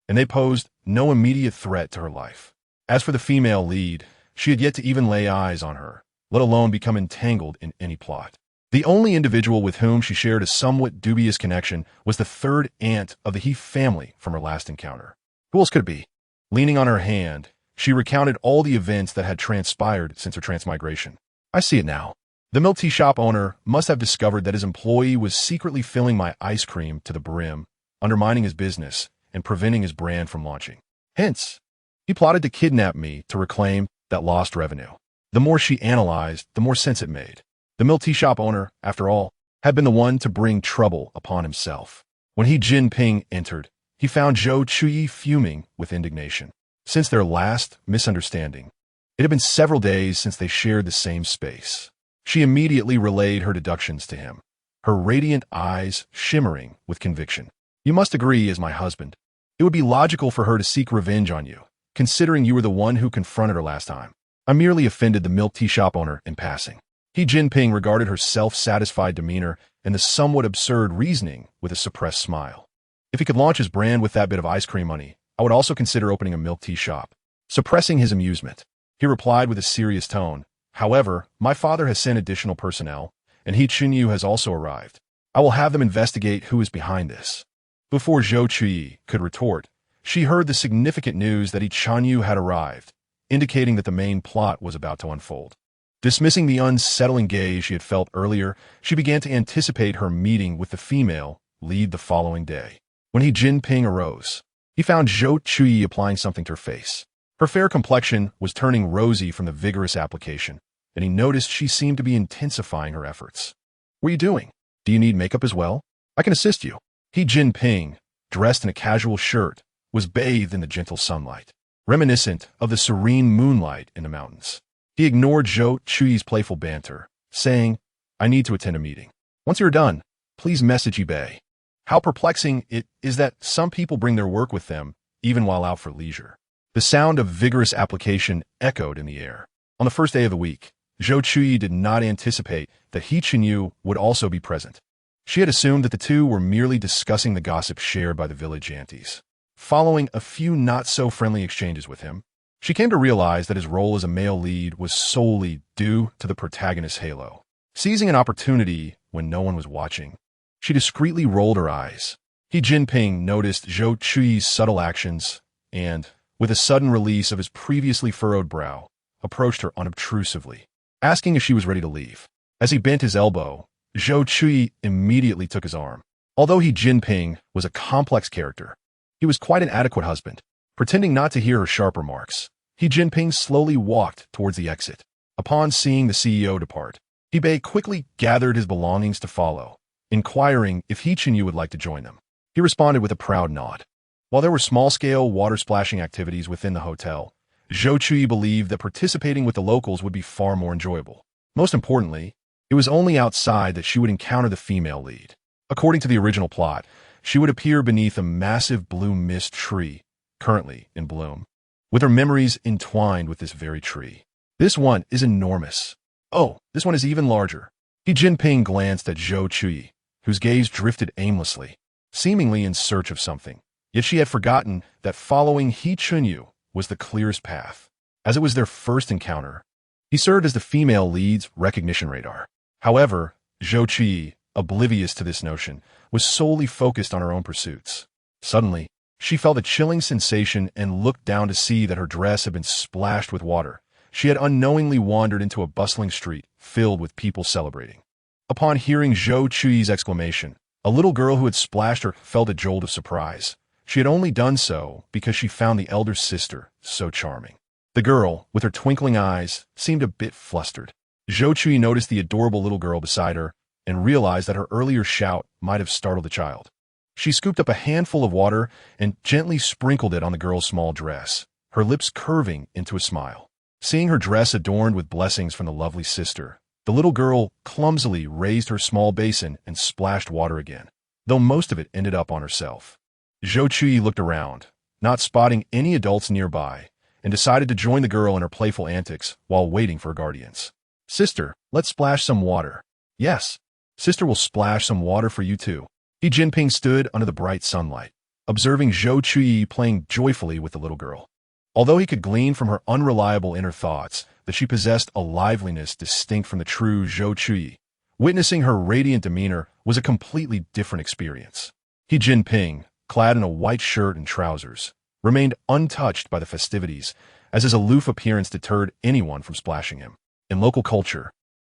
and they posed no immediate threat to her life. As for the female lead, she had yet to even lay eyes on her, let alone become entangled in any plot. The only individual with whom she shared a somewhat dubious connection was the third aunt of the He family from her last encounter. Who else could it be? Leaning on her hand, she recounted all the events that had transpired since her transmigration. I see it now. The milk tea shop owner must have discovered that his employee was secretly filling my ice cream to the brim, undermining his business and preventing his brand from launching. Hence, he plotted to kidnap me to reclaim that lost revenue. The more she analyzed, the more sense it made. The milk tea shop owner, after all, had been the one to bring trouble upon himself. When Jinping entered, he found Zhou Chuyi fuming with indignation. Since their last misunderstanding, it had been several days since they shared the same space. She immediately relayed her deductions to him, her radiant eyes shimmering with conviction. You must agree, as my husband, it would be logical for her to seek revenge on you, considering you were the one who confronted her last time. I merely offended the milk tea shop owner in passing. Jinping regarded her self-satisfied demeanor and the somewhat absurd reasoning with a suppressed smile. If he could launch his brand with that bit of ice cream money, I would also consider opening a milk tea shop. Suppressing his amusement, he replied with a serious tone, however, my father has sent additional personnel, and He Chunyu has also arrived. I will have them investigate who is behind this. Before Zhou Chuyi could retort, she heard the significant news that He Chunyu had arrived, indicating that the main plot was about to unfold. Dismissing the unsettling gaze she had felt earlier, she began to anticipate her meeting with the female lead the following day. When Jinping arose, he found Zhou Chuyi applying something to her face. Her fair complexion was turning rosy from the vigorous application, and he noticed she seemed to be intensifying her efforts. What are you doing? Do you need makeup as well? I can assist you. Jinping, dressed in a casual shirt, was bathed in the gentle sunlight, reminiscent of the serene moonlight in the mountains. He ignored Zhou Chuyi's playful banter, saying, I need to attend a meeting. Once you're done, please message eBay. How perplexing it is that some people bring their work with them, even while out for leisure. The sound of vigorous application echoed in the air. On the first day of the week, Zhou Chuyi did not anticipate that He Chunyu would also be present. She had assumed that the two were merely discussing the gossip shared by the village aunties. Following a few not-so-friendly exchanges with him, she came to realize that his role as a male lead was solely due to the protagonist's halo. Seizing an opportunity when no one was watching, she discreetly rolled her eyes. Jinping noticed Zhou Chuyi's subtle actions and, with a sudden release of his previously furrowed brow, approached her unobtrusively, asking if she was ready to leave. As he bent his elbow, Zhou Chuyi immediately took his arm. Although Jinping was a complex character, he was quite an adequate husband. Pretending not to hear her sharp remarks, Jinping slowly walked towards the exit. Upon seeing the CEO depart, Bei quickly gathered his belongings to follow, inquiring if He Chunyu would like to join them. He responded with a proud nod. While there were small-scale water-splashing activities within the hotel, Zhou Chuyi believed that participating with the locals would be far more enjoyable. Most importantly, it was only outside that she would encounter the female lead. According to the original plot, she would appear beneath a massive blue mist tree, currently in bloom, with her memories entwined with this very tree. This one is enormous. Oh, this one is even larger. Jinping glanced at Zhou Chuyi, whose gaze drifted aimlessly, seemingly in search of something. Yet she had forgotten that following He Chunyu was the clearest path. As it was their first encounter, he served as the female lead's recognition radar. However, Zhou Chuyi, oblivious to this notion, was solely focused on her own pursuits. Suddenly, she felt a chilling sensation and looked down to see that her dress had been splashed with water. She had unknowingly wandered into a bustling street filled with people celebrating. Upon hearing Zhou Chuyi's exclamation, a little girl who had splashed her felt a jolt of surprise. She had only done so because she found the elder sister so charming. The girl, with her twinkling eyes, seemed a bit flustered. Zhou Chuyi noticed the adorable little girl beside her and realized that her earlier shout might have startled the child. She scooped up a handful of water and gently sprinkled it on the girl's small dress, her lips curving into a smile. Seeing her dress adorned with blessings from the lovely sister, the little girl clumsily raised her small basin and splashed water again, though most of it ended up on herself. Zhou Chuyi looked around, not spotting any adults nearby, and decided to join the girl in her playful antics while waiting for her guardians. Sister, let's splash some water. Yes, sister will splash some water for you too. He Jinping stood under the bright sunlight, observing Zhou Chuyi playing joyfully with the little girl. Although he could glean from her unreliable inner thoughts that she possessed a liveliness distinct from the true Zhou Chuyi, witnessing her radiant demeanor was a completely different experience. He Jinping, clad in a white shirt and trousers, remained untouched by the festivities, as his aloof appearance deterred anyone from splashing him. In local culture,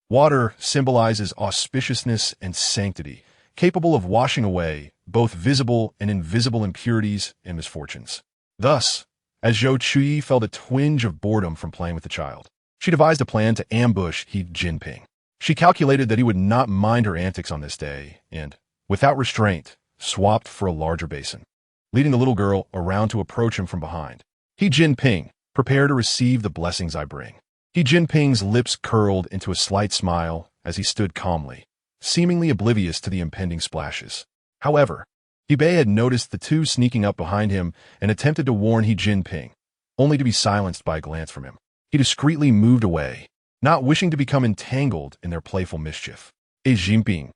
water symbolizes auspiciousness and sanctity, capable of washing away both visible and invisible impurities and misfortunes. Thus, as Zhou Chuyi felt a twinge of boredom from playing with the child, she devised a plan to ambush He Jinping. She calculated that he would not mind her antics on this day and, without restraint, swapped for a larger basin, leading the little girl around to approach him from behind. He Jinping, prepare to receive the blessings I bring. He Jinping's lips curled into a slight smile as he stood calmly, seemingly oblivious to the impending splashes. However, He Bei had noticed the two sneaking up behind him and attempted to warn He Jinping, only to be silenced by a glance from him. He discreetly moved away, not wishing to become entangled in their playful mischief. He Jinping,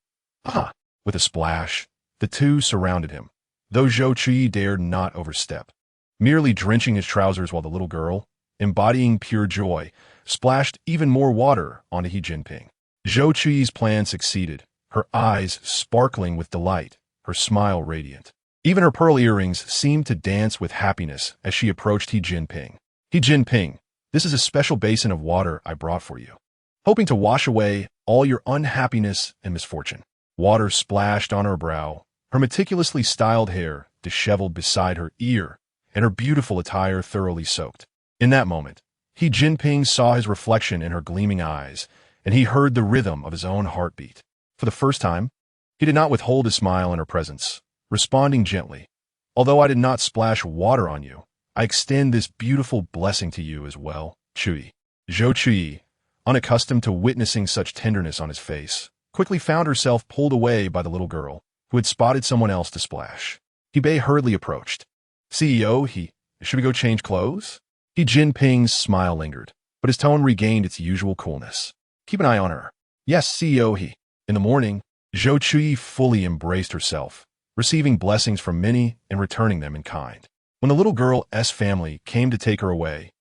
with a splash, the two surrounded him, though Zhou Chuyi dared not overstep, merely drenching his trousers while the little girl, embodying pure joy, splashed even more water onto He Jinping. Zhou Chuyi's plan succeeded, her eyes sparkling with delight, her smile radiant. Even her pearl earrings seemed to dance with happiness as she approached He Jinping. He Jinping, this is a special basin of water I brought for you, hoping to wash away all your unhappiness and misfortune. Water splashed on her brow, her meticulously styled hair disheveled beside her ear, and her beautiful attire thoroughly soaked. In that moment, He Jinping saw his reflection in her gleaming eyes, and he heard the rhythm of his own heartbeat. For the first time, he did not withhold a smile in her presence, responding gently, although I did not splash water on you, I extend this beautiful blessing to you as well, Chuyi. Zhou Chuyi, unaccustomed to witnessing such tenderness on his face, quickly found herself pulled away by the little girl, who had spotted someone else to splash. He Bei hurriedly approached. CEO, should we go change clothes? He Jinping's smile lingered, but his tone regained its usual coolness. Keep an eye on her. Yes, CEO, In the morning, Zhou Chuyi fully embraced herself, receiving blessings from many and returning them in kind. When the little girl's family came to take her away,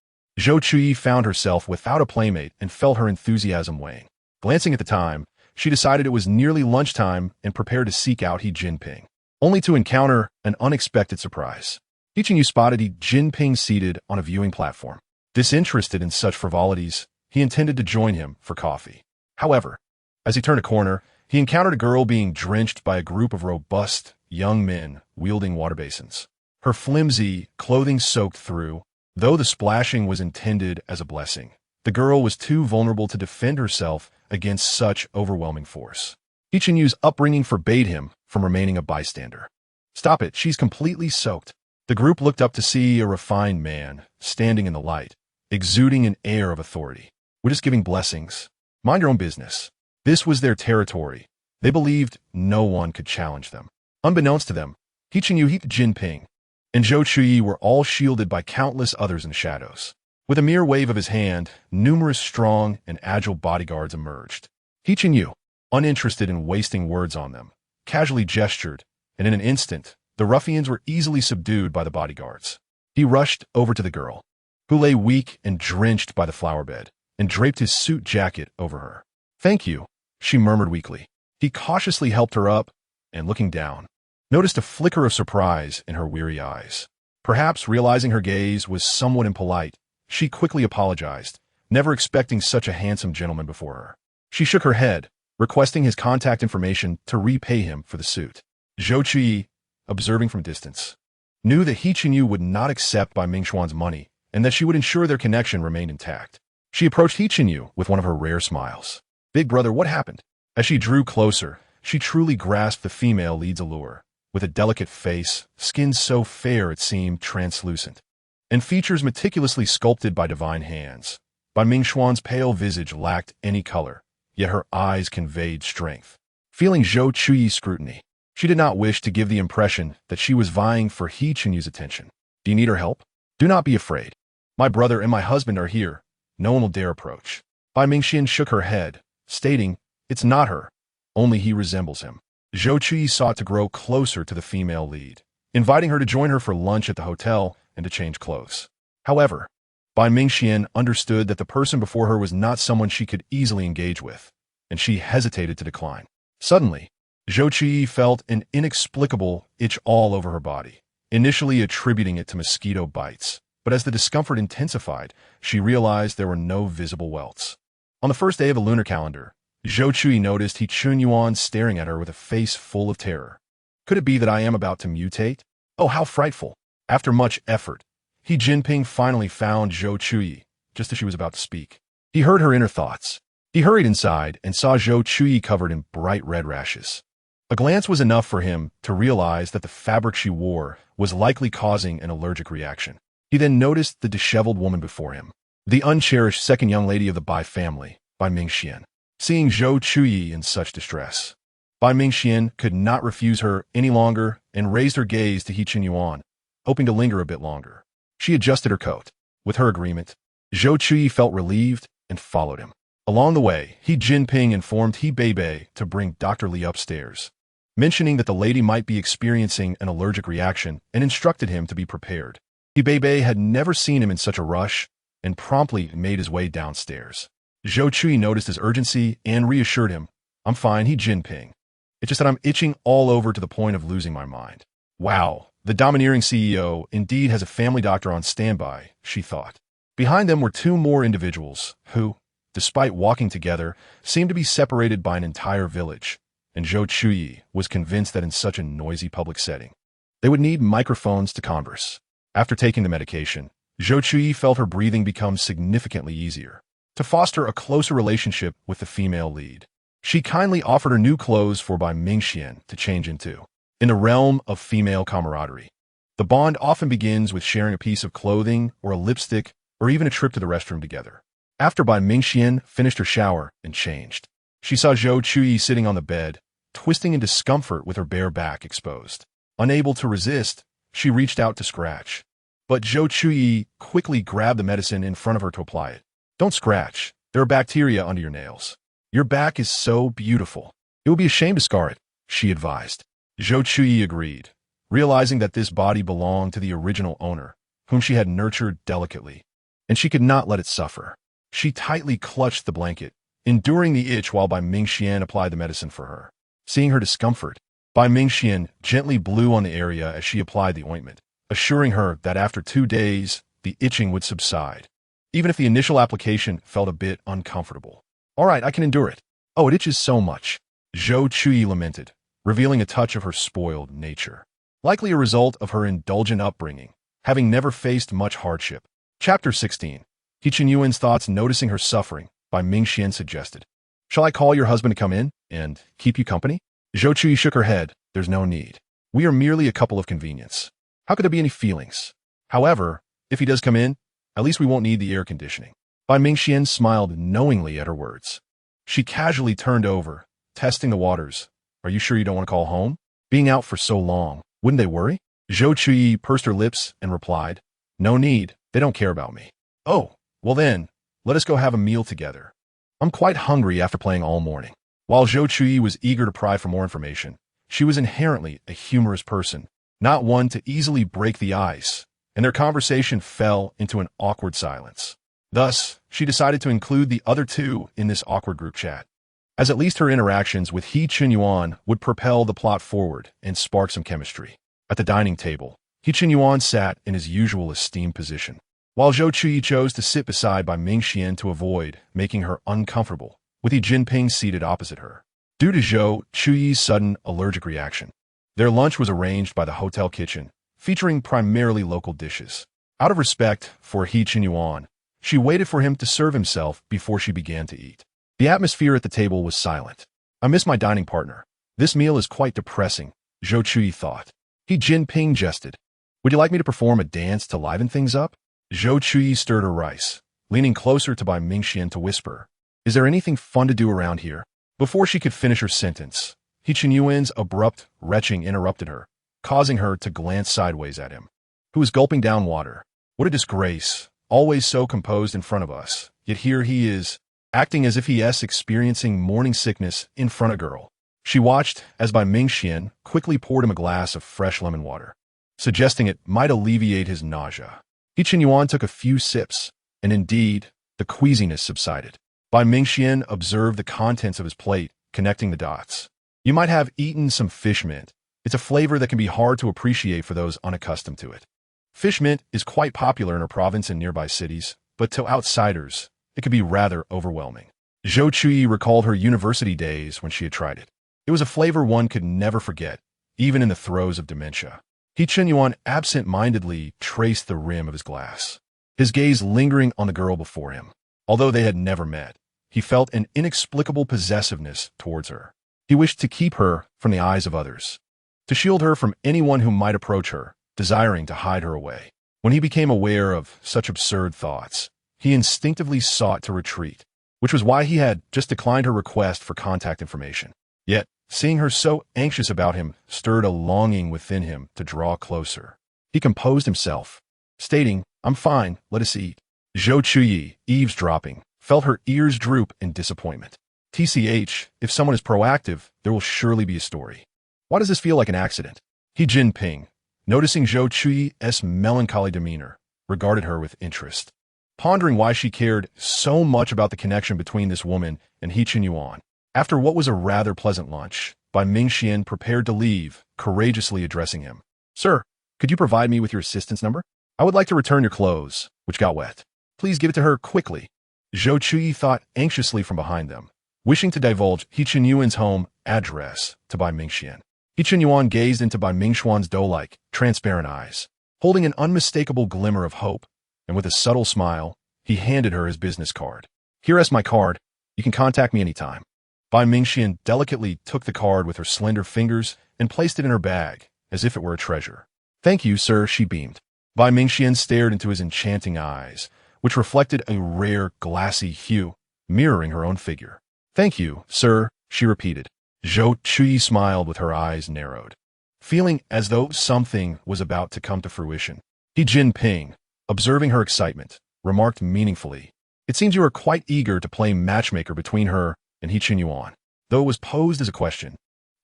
Zhou Chuyi found herself without a playmate and felt her enthusiasm wane. Glancing at the time, she decided it was nearly lunchtime and prepared to seek out He Jinping, only to encounter an unexpected surprise. He spotted He Jinping seated on a viewing platform. Disinterested in such frivolities, he intended to join him for coffee. However, as he turned a corner, he encountered a girl being drenched by a group of robust, young men wielding water basins. Her flimsy clothing soaked through, though the splashing was intended as a blessing. The girl was too vulnerable to defend herself against such overwhelming force. He Yu's upbringing forbade him from remaining a bystander. Stop it, she's completely soaked. The group looked up to see a refined man standing in the light, exuding an air of authority. We're just giving blessings. Mind your own business. This was their territory. They believed no one could challenge them. Unbeknownst to them, He Jinping and Zhou Chuyi were all shielded by countless others in the shadows. With a mere wave of his hand, numerous strong and agile bodyguards emerged. He Yu, uninterested in wasting words on them, casually gestured, and in an instant, the ruffians were easily subdued by the bodyguards. He rushed over to the girl, who lay weak and drenched by the flower bed, and draped his suit jacket over her. Thank you, she murmured weakly. He cautiously helped her up, and looking down, noticed a flicker of surprise in her weary eyes. Perhaps realizing her gaze was somewhat impolite, she quickly apologized, never expecting such a handsome gentleman before her. She shook her head, requesting his contact information to repay him for the suit. Zhou Chuyi, observing from distance, knew that He Yu would not accept Bai Mingxuan's money and that she would ensure their connection remained intact. She approached He Yu with one of her rare smiles. Big brother, what happened? As she drew closer, she truly grasped the female lead's allure, with a delicate face, skin so fair it seemed translucent, and features meticulously sculpted by divine hands. Bai Mingxuan's pale visage lacked any color, yet her eyes conveyed strength. Feeling Zhou Chuyi's scrutiny, she did not wish to give the impression that she was vying for He Yu's attention. Do you need her help? Do not be afraid. My brother and my husband are here. No one will dare approach. Bai Mingxian shook her head, stating, "It's not her. Only he resembles him." Zhou Chuyi sought to grow closer to the female lead, inviting her to join her for lunch at the hotel and to change clothes. However, Bai Mingxian understood that the person before her was not someone she could easily engage with, and she hesitated to decline. Suddenly, Zhou Chuyi felt an inexplicable itch all over her body, initially attributing it to mosquito bites, but as the discomfort intensified, she realized there were no visible welts. On the first day of the lunar calendar, Zhou Chuyi noticed He Chunyuan staring at her with a face full of terror. Could it be that I am about to mutate? Oh, how frightful! After much effort, He Jinping finally found Zhou Chuyi, just as she was about to speak. He heard her inner thoughts. He hurried inside and saw Zhou Chuyi covered in bright red rashes. A glance was enough for him to realize that the fabric she wore was likely causing an allergic reaction. He then noticed the disheveled woman before him, the uncherished second young lady of the Bai family, Bai Mingxian. Seeing Zhou Chuyi in such distress, Bai Mingxian could not refuse her any longer and raised her gaze to He Chunyuan, hoping to linger a bit longer. She adjusted her coat. With her agreement, Zhou Chuyi felt relieved and followed him. Along the way, He Jinping informed He Beibei to bring Dr. Li upstairs, mentioning that the lady might be experiencing an allergic reaction and instructed him to be prepared. He Beibei had never seen him in such a rush and promptly made his way downstairs. Zhou Chuyi noticed his urgency and reassured him, "I'm fine, He Jinping. It's just that I'm itching all over to the point of losing my mind." Wow, the domineering CEO indeed has a family doctor on standby, she thought. Behind them were two more individuals who, despite walking together, seemed to be separated by an entire village, and Zhou Chuyi was convinced that in such a noisy public setting, they would need microphones to converse. After taking the medication, Zhou Chuyi felt her breathing become significantly easier. To foster a closer relationship with the female lead, she kindly offered her new clothes for Bai Mingxian to change into. In the realm of female camaraderie, the bond often begins with sharing a piece of clothing or a lipstick or even a trip to the restroom together. After Bai Mingxian finished her shower and changed, she saw Zhou Chuyi sitting on the bed, twisting in discomfort with her bare back exposed. Unable to resist, she reached out to scratch. But Zhou Chuyi quickly grabbed the medicine in front of her to apply it. "Don't scratch. There are bacteria under your nails. Your back is so beautiful. It would be a shame to scar it," she advised. Zhou Chuyi agreed, realizing that this body belonged to the original owner, whom she had nurtured delicately, and she could not let it suffer. She tightly clutched the blanket, enduring the itch while Bai Mingxian applied the medicine for her. Seeing her discomfort, Bai Mingxian gently blew on the area as she applied the ointment, assuring her that after 2 days, the itching would subside, even if the initial application felt a bit uncomfortable. "All right, I can endure it. Oh, it itches so much," Zhou Chuyi lamented, revealing a touch of her spoiled nature, likely a result of her indulgent upbringing, having never faced much hardship. Chapter 16. He Chunyuan's thoughts noticing her suffering, Bai Mingxian suggested, "Shall I call your husband to come in and keep you company?" Zhou Chuyi shook her head. "There's no need. We are merely a couple of convenience. How could there be any feelings? However, if he does come in, at least we won't need the air conditioning." Bai Mingxian smiled knowingly at her words. She casually turned over, testing the waters. "Are you sure you don't want to call home? Being out for so long, wouldn't they worry?" Zhou Chuyi pursed her lips and replied, "No need. They don't care about me." "Oh, well then, let us go have a meal together. I'm quite hungry after playing all morning." While Zhou Chuyi was eager to pry for more information, she was inherently a humorous person, not one to easily break the ice, and their conversation fell into an awkward silence. Thus, she decided to include the other two in this awkward group chat, as at least her interactions with He Chunyuan would propel the plot forward and spark some chemistry. At the dining table, He Chunyuan sat in his usual esteemed position, while Zhou Chuyi chose to sit beside Bai Mingxian to avoid making her uncomfortable, with He Jinping seated opposite her. Due to Zhou Chuyi's sudden allergic reaction, their lunch was arranged by the hotel kitchen, featuring primarily local dishes. Out of respect for He Chunyuan, she waited for him to serve himself before she began to eat. The atmosphere at the table was silent. "I miss my dining partner. This meal is quite depressing," Zhou Chuyi thought. He Jinping jested. "Would you like me to perform a dance to liven things up?" Zhou Chuyi stirred her rice, leaning closer to Bai Mingxian to whisper, "Is there anything fun to do around here?" Before she could finish her sentence, He Chunyuan's abrupt retching interrupted her, causing her to glance sideways at him, who was gulping down water. "What a disgrace, always so composed in front of us, yet here he is, acting as if he is experiencing morning sickness in front of girl. She watched as Bai Mingxian quickly poured him a glass of fresh lemon water, suggesting it might alleviate his nausea. He Qinyuan took a few sips, and indeed, the queasiness subsided. Bai Mingxian observed the contents of his plate, connecting the dots. You might have eaten some fish mint. It's a flavor that can be hard to appreciate for those unaccustomed to it. Fish mint is quite popular in our province and nearby cities, but to outsiders, it could be rather overwhelming. Zhou Chuyi recalled her university days when she had tried it. It was a flavor one could never forget, even in the throes of dementia. He Qinyuan absent-mindedly traced the rim of his glass, his gaze lingering on the girl before him. Although they had never met, he felt an inexplicable possessiveness towards her. He wished to keep her from the eyes of others, to shield her from anyone who might approach her, desiring to hide her away. When he became aware of such absurd thoughts, he instinctively sought to retreat, which was why he had just declined her request for contact information. Yet, seeing her so anxious about him stirred a longing within him to draw closer. He composed himself, stating, "I'm fine, let us eat." Zhou Chuyi, eavesdropping, felt her ears droop in disappointment. TCH, if someone is proactive, there will surely be a story. Why does this feel like an accident? He Jinping, noticing Zhou Chuyi's melancholy demeanor, regarded her with interest, pondering why she cared so much about the connection between this woman and He Qinyuan. After what was a rather pleasant lunch, Bai Mingxian prepared to leave, courageously addressing him. "Sir, could you provide me with your assistant's number? I would like to return your clothes, which got wet. Please give it to her quickly." Zhou Chuyi thought anxiously from behind them, wishing to divulge He Qinyuan's home address to Bai Mingxian. He Qinyuan gazed into Bai Mingxian's doe-like, transparent eyes, holding an unmistakable glimmer of hope, and with a subtle smile, he handed her his business card. "Here is my card. You can contact me anytime." Bai Mingxian delicately took the card with her slender fingers and placed it in her bag, as if it were a treasure. "Thank you, sir," she beamed. Bai Mingxian stared into his enchanting eyes, which reflected a rare, glassy hue, mirroring her own figure. "Thank you, sir," she repeated. Zhou Chuyi smiled with her eyes narrowed, feeling as though something was about to come to fruition. He Jinping, observing her excitement, remarked meaningfully, "It seems you are quite eager to play matchmaker between her and He Qinyuan." Though it was posed as a question,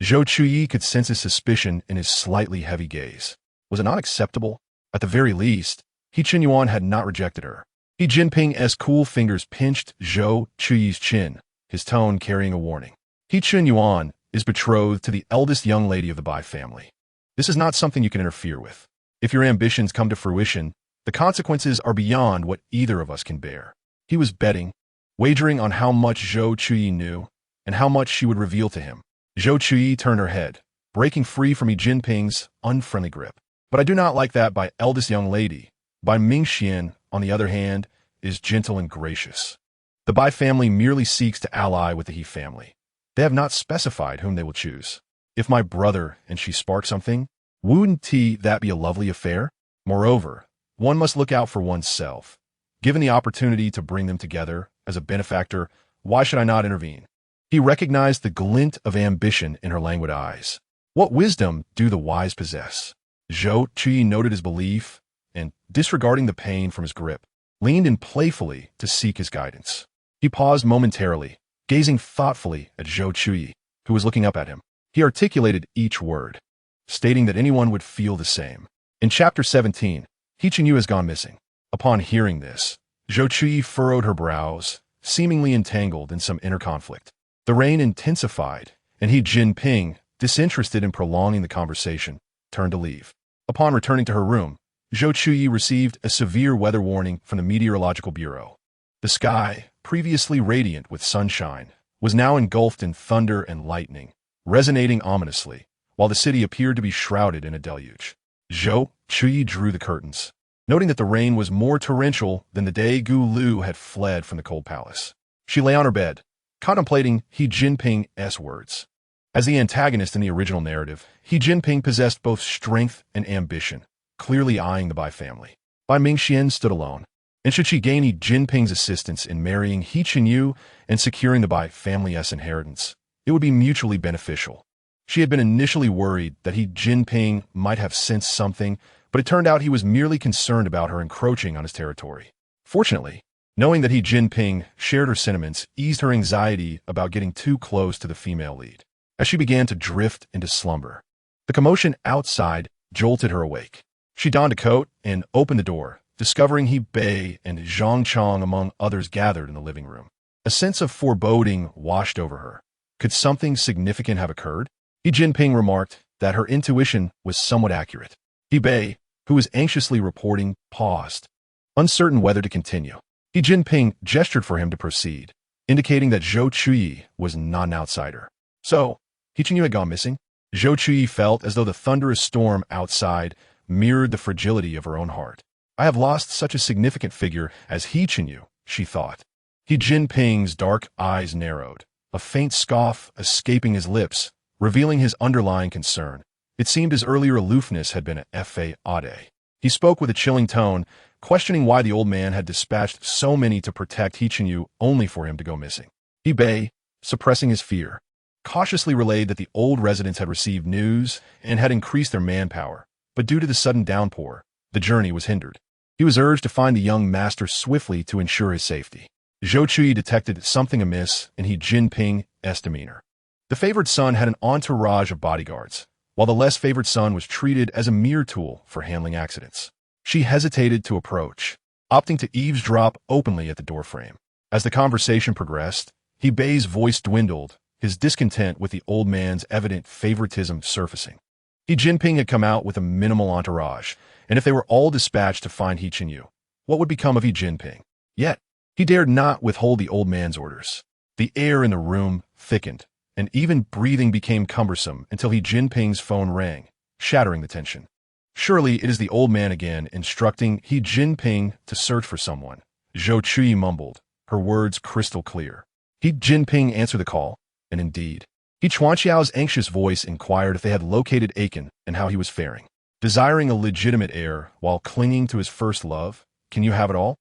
Zhou Chuyi could sense his suspicion in his slightly heavy gaze. Was it not acceptable? At the very least, He Qinyuan had not rejected her. He Jinping's cool fingers pinched Zhou Chuyi's chin, his tone carrying a warning. He Qinyuan is betrothed to the eldest young lady of the Bai family. This is not something you can interfere with. If your ambitions come to fruition, the consequences are beyond what either of us can bear. He was betting, wagering on how much Zhou Chuyi knew and how much she would reveal to him. Zhou Chuyi turned her head, breaking free from He Jinping's unfriendly grip. "But I do not like that by eldest young lady. Bai Mingxian, on the other hand, is gentle and gracious. The Bai family merely seeks to ally with the He family. They have not specified whom they will choose. If my brother and she spark something, wouldn't that be a lovely affair? Moreover, one must look out for oneself. Given the opportunity to bring them together as a benefactor, why should I not intervene?" He recognized the glint of ambition in her languid eyes. What wisdom do the wise possess? Zhou Chuyi noted his belief and, disregarding the pain from his grip, leaned in playfully to seek his guidance. He paused momentarily, gazing thoughtfully at Zhou Chuyi, who was looking up at him. He articulated each word, stating that anyone would feel the same. In Chapter 17, He Qinyuan has gone missing. Upon hearing this, Zhou Chuyi furrowed her brows, seemingly entangled in some inner conflict. The rain intensified, and He Jinping, disinterested in prolonging the conversation, turned to leave. Upon returning to her room, Zhou Chuyi received a severe weather warning from the Meteorological Bureau. The sky, previously radiant with sunshine, was now engulfed in thunder and lightning, resonating ominously, while the city appeared to be shrouded in a deluge. Zhou Chuyi drew the curtains, noting that the rain was more torrential than the day Gu Lu had fled from the cold palace. She lay on her bed, contemplating He Jinping's words. As the antagonist in the original narrative, He Jinping possessed both strength and ambition, clearly eyeing the Bai family. Bai Mingxian stood alone, and should she gain He Jinping's assistance in marrying He Qinyuan and securing the Bai family's inheritance, it would be mutually beneficial. She had been initially worried that He Jinping might have sensed something, but it turned out he was merely concerned about her encroaching on his territory. Fortunately, Knowing that Jinping shared her sentiments eased her anxiety about getting too close to the female lead. As she began to drift into slumber, the commotion outside jolted her awake. She donned a coat and opened the door, discovering He Bei and Zhang Chang among others gathered in the living room. A sense of foreboding washed over her. Could something significant have occurred? Jinping remarked that her intuition was somewhat accurate. He Bei, who was anxiously reporting, paused, uncertain whether to continue. Jinping gestured for him to proceed, indicating that Zhou Chuyi was not an outsider. So, Chuyi had gone missing? Zhou Chuyi felt as though the thunderous storm outside mirrored the fragility of her own heart. I have lost such a significant figure as Chuyi, she thought. Jinping's dark eyes narrowed, a faint scoff escaping his lips, revealing his underlying concern. It seemed his earlier aloofness had been a fade. He spoke with a chilling tone, questioning why the old man had dispatched so many to protect Chuyi only for him to go missing. He Bei, suppressing his fear, cautiously relayed that the old residents had received news and had increased their manpower, but due to the sudden downpour, the journey was hindered. He was urged to find the young master swiftly to ensure his safety. Zhou Chuyi detected something amiss in Jinping's demeanor. The favored son had an entourage of bodyguards, while the less favored son was treated as a mere tool for handling accidents. She hesitated to approach, opting to eavesdrop openly at the doorframe. As the conversation progressed, He Bei's voice dwindled, his discontent with the old man's evident favoritism surfacing. Jinping had come out with a minimal entourage, and if they were all dispatched to find Chuyi, what would become of Jinping? Yet, he dared not withhold the old man's orders. The air in the room thickened, and even breathing became cumbersome until Jinping's phone rang, shattering the tension. Surely it is the old man again instructing Jinping to search for someone, Zhou Chuyi mumbled, her words crystal clear. Jinping answered the call, and indeed, Chuanqiao's anxious voice inquired if they had located Aiken and how he was faring. Desiring a legitimate heir while clinging to his first love, can you have it all?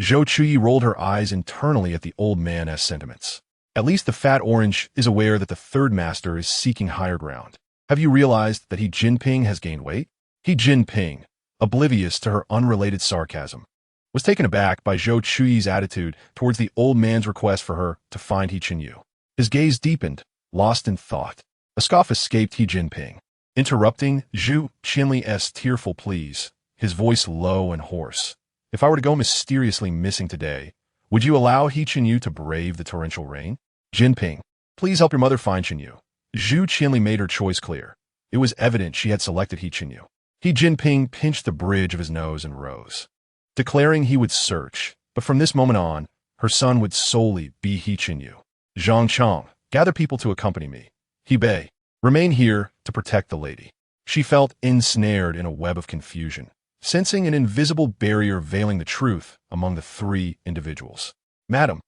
Zhou Chuyi rolled her eyes internally at the old man's sentiments. At least the fat orange is aware that the third master is seeking higher ground. Have you realized that Jinping has gained weight? Jinping, oblivious to her unrelated sarcasm, was taken aback by Zhou Chuyi's attitude towards the old man's request for her to find Chuyi. His gaze deepened, lost in thought. A scoff escaped Jinping, interrupting Zhou Chuyi's tearful pleas, his voice low and hoarse. If I were to go mysteriously missing today, would you allow Chuyi to brave the torrential rain? Jinping, please help your mother find Chuyi. Zhou Chuyi made her choice clear. It was evident she had selected Chuyi. Jinping pinched the bridge of his nose and rose, declaring he would search, but from this moment on, her son would solely be Chuyi. Zhang Chang, gather people to accompany me. He Bei, remain here to protect the lady. She felt ensnared in a web of confusion, sensing an invisible barrier veiling the truth among the three individuals. Madam,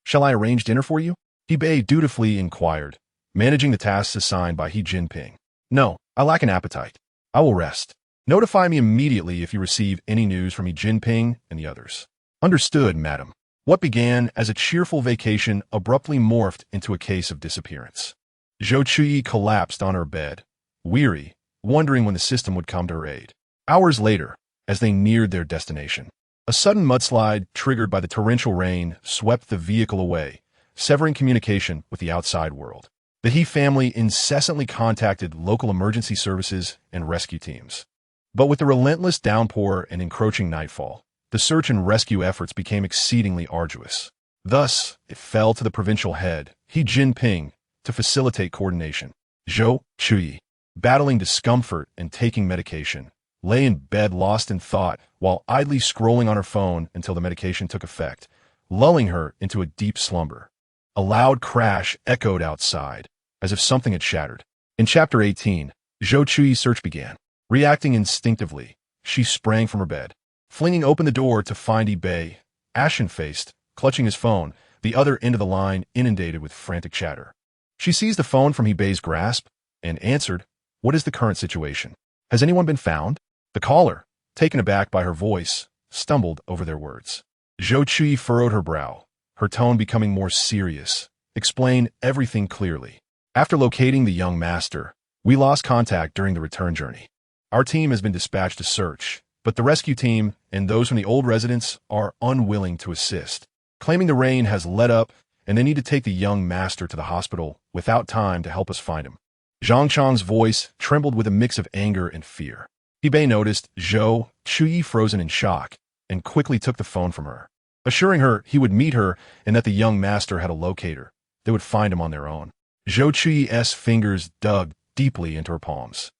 shall I arrange dinner for you? He Bei dutifully inquired, managing the tasks assigned by Jinping. No, I lack an appetite. I will rest. Notify me immediately if you receive any news from Jinping and the others. Understood, madam. What began as a cheerful vacation abruptly morphed into a case of disappearance. Zhou Chuyi collapsed on her bed, weary, wondering when the system would come to her aid. Hours later, as they neared their destination, a sudden mudslide triggered by the torrential rain swept the vehicle away, severing communication with the outside world. The He family incessantly contacted local emergency services and rescue teams. But with the relentless downpour and encroaching nightfall, the search and rescue efforts became exceedingly arduous. Thus, it fell to the provincial head, Jinping, to facilitate coordination. Zhou Chuyi, battling discomfort and taking medication, lay in bed lost in thought while idly scrolling on her phone until the medication took effect, lulling her into a deep slumber. A loud crash echoed outside, as if something had shattered. In Chapter 18, Zhou Chuyi's search began. Reacting instinctively, she sprang from her bed, flinging open the door to find He Bei, ashen-faced, clutching his phone, the other end of the line inundated with frantic chatter. She seized the phone from He Bei's grasp and answered, "What is the current situation? Has anyone been found?" The caller, taken aback by her voice, stumbled over their words. Zhou Chuyi furrowed her brow, her tone becoming more serious, explained everything clearly. After locating the young master, we lost contact during the return journey. Our team has been dispatched to search, but the rescue team and those from the old residence are unwilling to assist, claiming the rain has let up and they need to take the young master to the hospital without time to help us find him. Zhang Chang's voice trembled with a mix of anger and fear. Bei noticed Zhou Chuyi frozen in shock and quickly took the phone from her, assuring her he would meet her and that the young master had a locator. They would find him on their own. Zhou Chuyi's fingers dug deeply into her palms,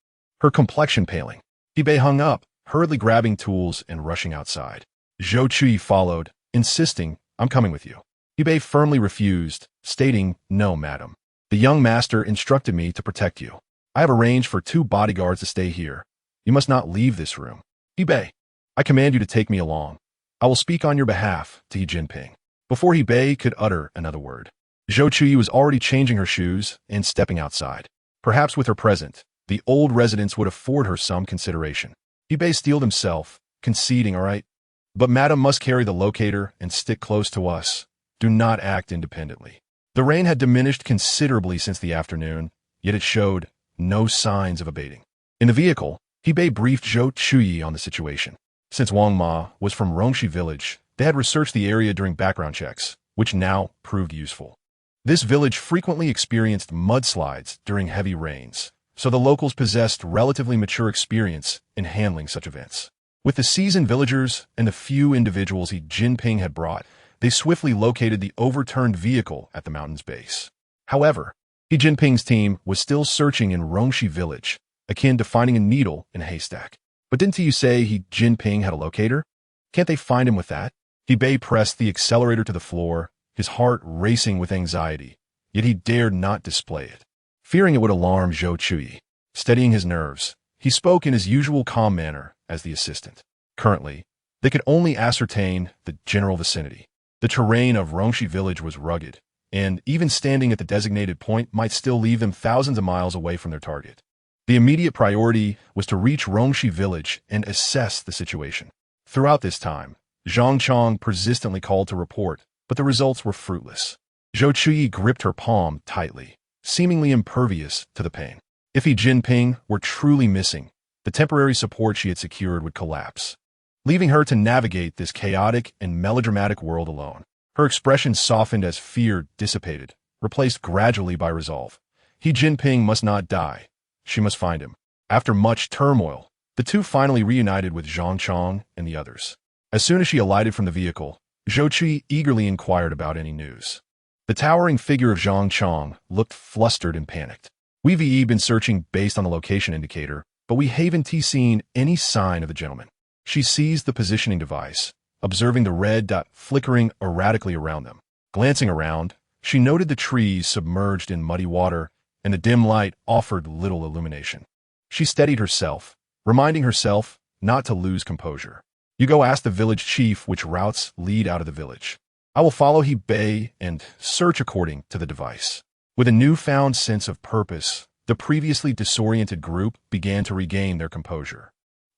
her complexion paling. Bei hung up, hurriedly grabbing tools and rushing outside. Zhou Chuyi followed, insisting, "I'm coming with you." Bei firmly refused, stating, "No, madam. The young master instructed me to protect you. I have arranged for 2 bodyguards to stay here. You must not leave this room." "Bei, I command you to take me along. I will speak on your behalf to Jinping." Before Bei could utter another word, Zhou Chuyi was already changing her shoes and stepping outside. Perhaps with her present, the old residence would afford her some consideration. Bei steeled himself, conceding, "All right, but madam must carry the locator and stick close to us. Do not act independently." The rain had diminished considerably since the afternoon, yet it showed no signs of abating. In the vehicle, Bei briefed Zhou Chuyi on the situation. Since Wang Ma was from Rongxi village, they had researched the area during background checks, which now proved useful. This village frequently experienced mudslides during heavy rains, so the locals possessed relatively mature experience in handling such events. With the seasoned villagers and the few individuals Jinping had brought, they swiftly located the overturned vehicle at the mountain's base. However, Jinping's team was still searching in Rongxi village, akin to finding a needle in a haystack. "But didn't you say Jinping had a locator? Can't they find him with that?" Bei pressed the accelerator to the floor, his heart racing with anxiety, yet he dared not display it, fearing it would alarm Zhou Chuyi. Steadying his nerves, he spoke in his usual calm manner as the assistant. Currently, they could only ascertain the general vicinity. The terrain of Rongxi village was rugged, and even standing at the designated point might still leave them thousands of miles away from their target. The immediate priority was to reach Rongxi village and assess the situation. Throughout this time, Zhang Chang persistently called to report, but the results were fruitless. Zhou Chuyi gripped her palm tightly, seemingly impervious to the pain. If Jinping were truly missing, the temporary support she had secured would collapse, leaving her to navigate this chaotic and melodramatic world alone. Her expression softened as fear dissipated, replaced gradually by resolve. Jinping must not die. She must find him. After much turmoil, the two finally reunited with Zhang Chang and the others. As soon as she alighted from the vehicle, Zhou Chuyi eagerly inquired about any news. The towering figure of Zhang Chang looked flustered and panicked. "We've been searching based on the location indicator, but we haven't seen any sign of the gentleman." She seized the positioning device, observing the red dot flickering erratically around them. Glancing around, she noted the trees submerged in muddy water, and the dim light offered little illumination. She steadied herself, reminding herself not to lose composure. "You go ask the village chief which routes lead out of the village. I will follow Bei and search according to the device." With a newfound sense of purpose, the previously disoriented group began to regain their composure.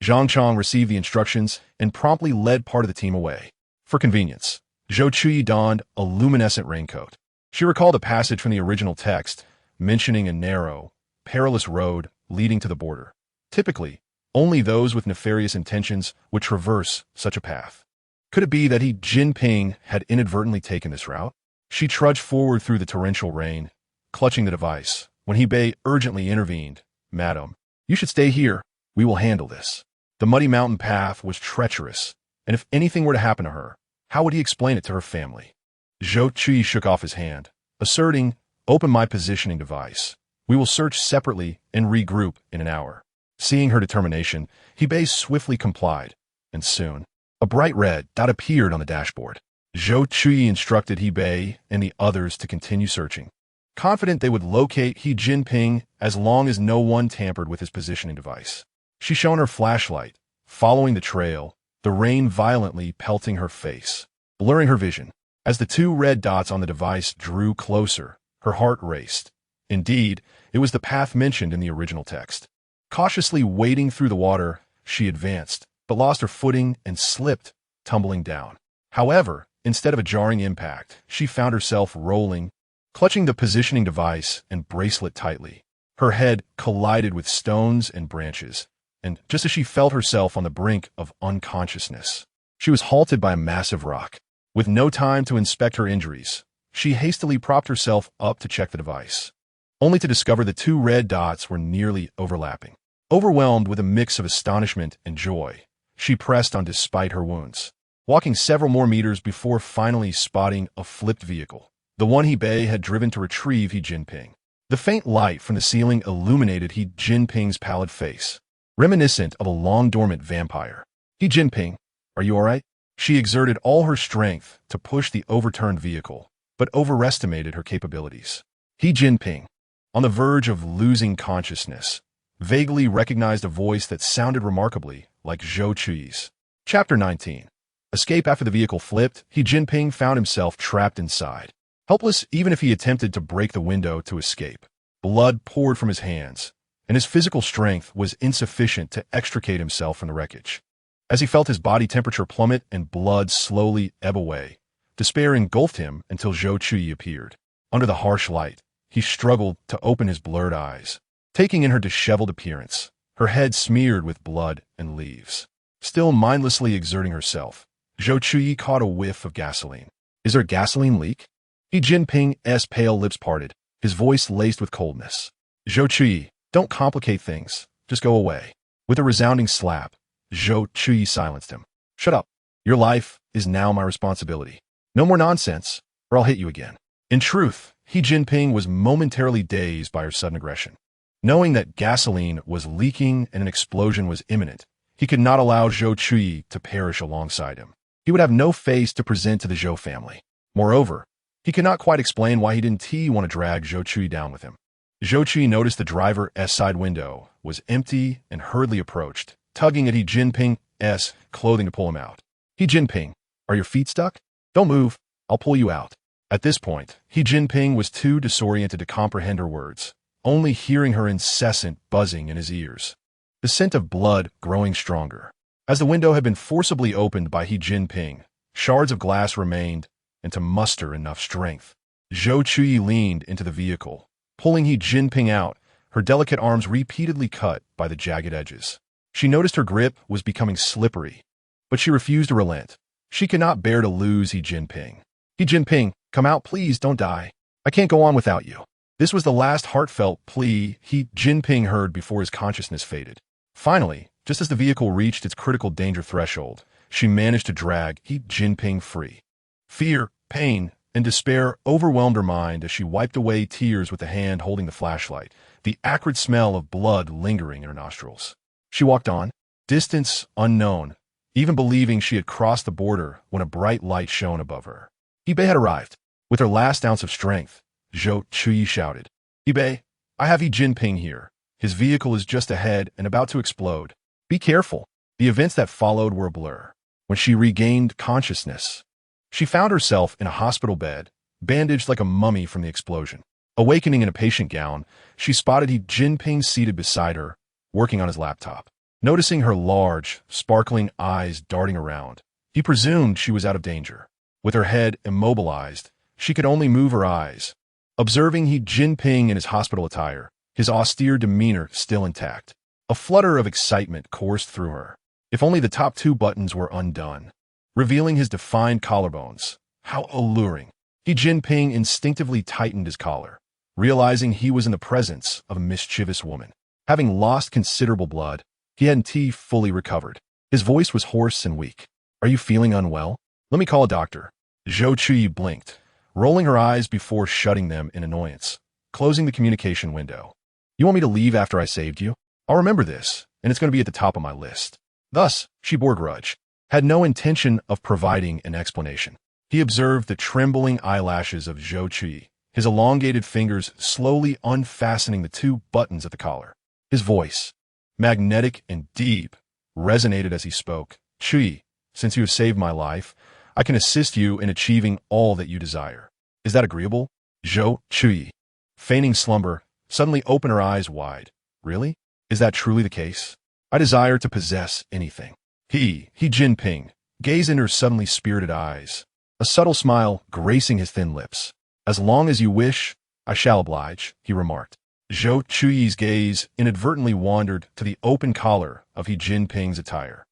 Zhang Chang received the instructions and promptly led part of the team away. For convenience, Zhou Chuyi donned a luminescent raincoat. She recalled a passage from the original text, mentioning a narrow, perilous road leading to the border. Typically, only those with nefarious intentions would traverse such a path. Could it be that Jinping had inadvertently taken this route? She trudged forward through the torrential rain, clutching the device, when Bei urgently intervened. "Madam, you should stay here. We will handle this." The muddy mountain path was treacherous, and if anything were to happen to her, how would he explain it to her family? Zhou Chuyi shook off his hand, asserting, "Open my positioning device. We will search separately and regroup in an hour." Seeing her determination, Bei swiftly complied, and soon, a bright red dot appeared on the dashboard. Zhou Chuyi instructed Bei and the others to continue searching, confident they would locate Jinping as long as no one tampered with his positioning device. She shone her flashlight, following the trail, the rain violently pelting her face, blurring her vision. As the 2 red dots on the device drew closer, her heart raced. Indeed, it was the path mentioned in the original text. Cautiously wading through the water, she advanced, but lost her footing and slipped, tumbling down. However, instead of a jarring impact, she found herself rolling, clutching the positioning device and bracelet tightly. Her head collided with stones and branches, and just as she felt herself on the brink of unconsciousness, she was halted by a massive rock. With no time to inspect her injuries, she hastily propped herself up to check the device, only to discover the two red dots were nearly overlapping. Overwhelmed with a mix of astonishment and joy, she pressed on despite her wounds, walking several more meters before finally spotting a flipped vehicle, the one He Bei had driven to retrieve He Jinping. The faint light from the ceiling illuminated He Jinping's pallid face, reminiscent of a long-dormant vampire. He Jinping, are you all right? She exerted all her strength to push the overturned vehicle, but overestimated her capabilities. He Jinping, on the verge of losing consciousness, vaguely recognized a voice that sounded remarkably like Zhou Chuyi's. Chapter 19. Escape. After the vehicle flipped, He Jinping found himself trapped inside, helpless even if he attempted to break the window to escape. Blood poured from his hands, and his physical strength was insufficient to extricate himself from the wreckage. As he felt his body temperature plummet and blood slowly ebb away, despair engulfed him until Zhou Chuyi appeared. Under the harsh light, he struggled to open his blurred eyes, taking in her disheveled appearance, her head smeared with blood and leaves. Still mindlessly exerting herself, Zhou Chuyi caught a whiff of gasoline. Is there a gasoline leak? He Jinping's pale lips parted, his voice laced with coldness. Zhou Chuyi, don't complicate things. Just go away. With a resounding slap, Zhou Chuyi silenced him. Shut up. Your life is now my responsibility. No more nonsense, or I'll hit you again. In truth, He Jinping was momentarily dazed by her sudden aggression. Knowing that gasoline was leaking and an explosion was imminent, he could not allow Zhou Chuyi to perish alongside him. He would have no face to present to the Zhou family. Moreover, he could not quite explain why he didn't want to drag Zhou Chuyi down with him. Zhou Chuyi noticed the driver's side window was empty and hurriedly approached, tugging at He Jinping's clothing to pull him out. He Jinping, are your feet stuck? Don't move, I'll pull you out. At this point, He Jinping was too disoriented to comprehend her words, only hearing her incessant buzzing in his ears. The scent of blood growing stronger. As the window had been forcibly opened by He Jinping, shards of glass remained, and to muster enough strength, Zhou Chuyi leaned into the vehicle, pulling He Jinping out, her delicate arms repeatedly cut by the jagged edges. She noticed her grip was becoming slippery, but she refused to relent. She could not bear to lose He Jinping. He Jinping, come out please, don't die. I can't go on without you. This was the last heartfelt plea He Jinping heard before his consciousness faded. Finally, just as the vehicle reached its critical danger threshold, she managed to drag He Jinping free. Fear, pain, and despair overwhelmed her mind as she wiped away tears with the hand holding the flashlight, the acrid smell of blood lingering in her nostrils. She walked on, distance unknown, even believing she had crossed the border when a bright light shone above her. He Bei had arrived. With her last ounce of strength, Zhou Chuyi shouted, He Bei, I have He Jinping here. His vehicle is just ahead and about to explode. Be careful. The events that followed were a blur. When she regained consciousness, she found herself in a hospital bed, bandaged like a mummy from the explosion. Awakening in a patient gown, she spotted He Jinping seated beside her, working on his laptop. Noticing her large, sparkling eyes darting around, he presumed she was out of danger. With her head immobilized, she could only move her eyes. Observing He Jinping in his hospital attire, his austere demeanor still intact, a flutter of excitement coursed through her. If only the top two buttons were undone, revealing his defined collarbones. How alluring! He Jinping instinctively tightened his collar, realizing he was in the presence of a mischievous woman. Having lost considerable blood, he hadn't fully recovered. His voice was hoarse and weak. Are you feeling unwell? Let me call a doctor. Zhou Chuyi blinked, rolling her eyes before shutting them in annoyance, closing the communication window. You want me to leave after I saved you? I'll remember this, and it's going to be at the top of my list. Thus, she bore grudge, had no intention of providing an explanation. He observed the trembling eyelashes of Zhou Chuyi, his elongated fingers slowly unfastening the two buttons at the collar. His voice, magnetic and deep, resonated as he spoke. Chuyi, since you have saved my life, I can assist you in achieving all that you desire. Is that agreeable? Zhou Chuyi, feigning slumber, suddenly opened her eyes wide. Really? Is that truly the case? I desire to possess anything. He Jinping, gazed into her suddenly spirited eyes, a subtle smile gracing his thin lips. As long as you wish, I shall oblige, he remarked. Zhou Chuyi's gaze inadvertently wandered to the open collar of of Jinping's attire,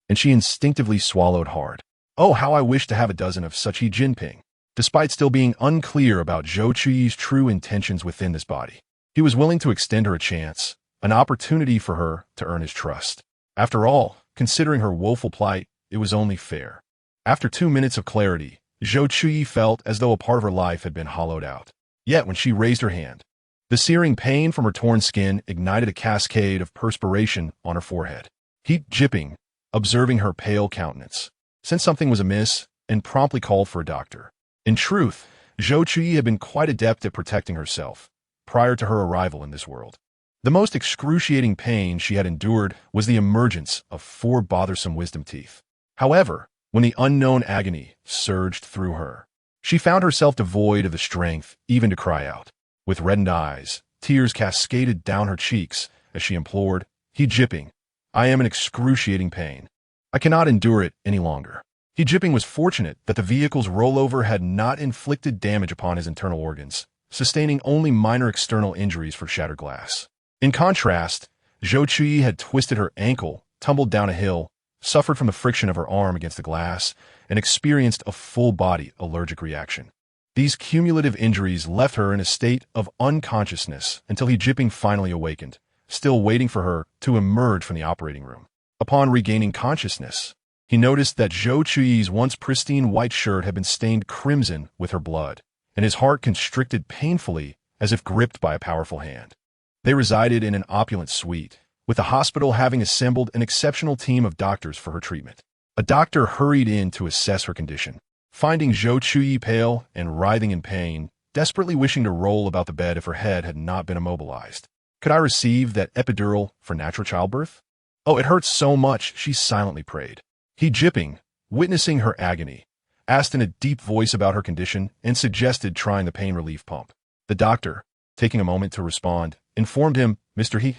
and she instinctively swallowed hard. Oh, how I wish to have a dozen of such Jinping. Despite still being unclear about Zhou Chuyi's true intentions within this body, he was willing to extend her a chance, an opportunity for her to earn his trust. After all, considering her woeful plight, it was only fair. After 2 minutes of clarity, Zhou Chuyi felt as though a part of her life had been hollowed out. Yet when she raised her hand, the searing pain from her torn skin ignited a cascade of perspiration on her forehead. He, Jinping, observing her pale countenance, sensed something was amiss and promptly called for a doctor. In truth, Zhou Chuyi had been quite adept at protecting herself prior to her arrival in this world. The most excruciating pain she had endured was the emergence of 4 bothersome wisdom teeth. However, when the unknown agony surged through her, she found herself devoid of the strength even to cry out. With reddened eyes, tears cascaded down her cheeks as she implored, "He Jinping, I am in excruciating pain. I cannot endure it any longer." He Jinping was fortunate that the vehicle's rollover had not inflicted damage upon his internal organs, sustaining only minor external injuries for shattered glass. In contrast, Zhou Chuyi had twisted her ankle, tumbled down a hill, suffered from the friction of her arm against the glass, and experienced a full-body allergic reaction. These cumulative injuries left her in a state of unconsciousness until He Jinping finally awakened, still waiting for her to emerge from the operating room. Upon regaining consciousness, he noticed that Zhou Chuyi's once pristine white shirt had been stained crimson with her blood, and his heart constricted painfully as if gripped by a powerful hand. They resided in an opulent suite, with the hospital having assembled an exceptional team of doctors for her treatment. A doctor hurried in to assess her condition. Finding Zhou Chuyi pale and writhing in pain, desperately wishing to roll about the bed if her head had not been immobilized. "Could I receive that epidural for natural childbirth?" "Oh, it hurts so much," she silently prayed. He Jinping, witnessing her agony, asked in a deep voice about her condition and suggested trying the pain relief pump. The doctor, taking a moment to respond, informed him, "Mr. He,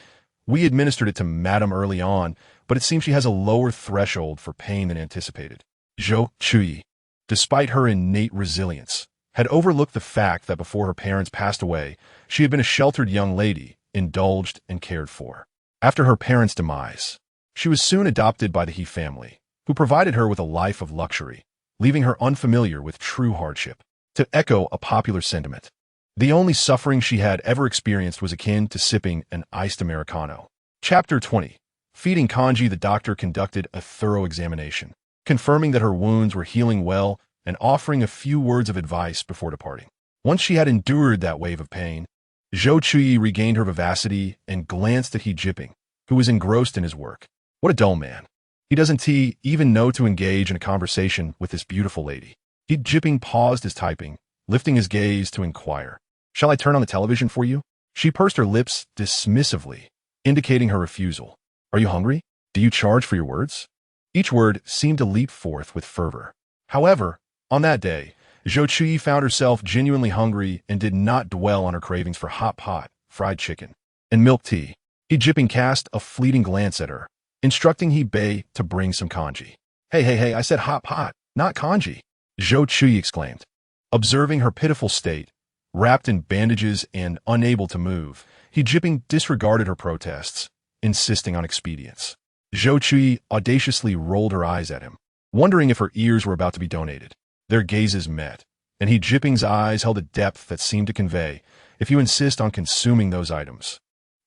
we administered it to Madam early on, but it seems she has a lower threshold for pain than anticipated." Zhou Chuyi, despite her innate resilience, had overlooked the fact that before her parents passed away, she had been a sheltered young lady, indulged and cared for. After her parents' demise, she was soon adopted by the He family, who provided her with a life of luxury, leaving her unfamiliar with true hardship. To echo a popular sentiment, the only suffering she had ever experienced was akin to sipping an iced Americano. Chapter 20. Feeding Kanji. The doctor conducted a thorough examination, confirming that her wounds were healing well and offering a few words of advice before departing. Once she had endured that wave of pain, Zhou Chuyi regained her vivacity and glanced at He Jinping, who was engrossed in his work. What a dull man. He doesn't even know to engage in a conversation with this beautiful lady. He Jinping paused his typing, lifting his gaze to inquire, "Shall I turn on the television for you?" She pursed her lips dismissively, indicating her refusal. "Are you hungry? Do you charge for your words?" Each word seemed to leap forth with fervor. However, on that day, Zhou Chuyi found herself genuinely hungry and did not dwell on her cravings for hot pot, fried chicken, and milk tea. He Jinping cast a fleeting glance at her, instructing He Bei to bring some kanji. Hey, I said hot pot, not kanji," Zhou Chuyi exclaimed. Observing her pitiful state, wrapped in bandages and unable to move, He Jinping disregarded her protests, insisting on expedience. Zhou Chuyi audaciously rolled her eyes at him, wondering if her ears were about to be donated. Their gazes met, and He Jinping's eyes held a depth that seemed to convey, "If you insist on consuming those items,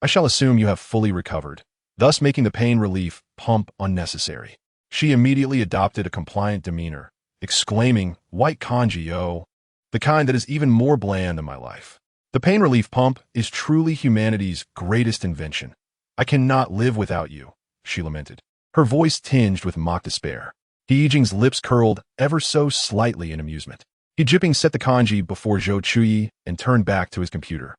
I shall assume you have fully recovered," thus making the pain relief pump unnecessary. She immediately adopted a compliant demeanor, exclaiming, "White kanji, oh, the kind that is even more bland than my life. The pain relief pump is truly humanity's greatest invention. I cannot live without you," she lamented, her voice tinged with mock despair. He Jinping's lips curled ever so slightly in amusement. He Jinping set the kanji before Zhou Chuyi and turned back to his computer.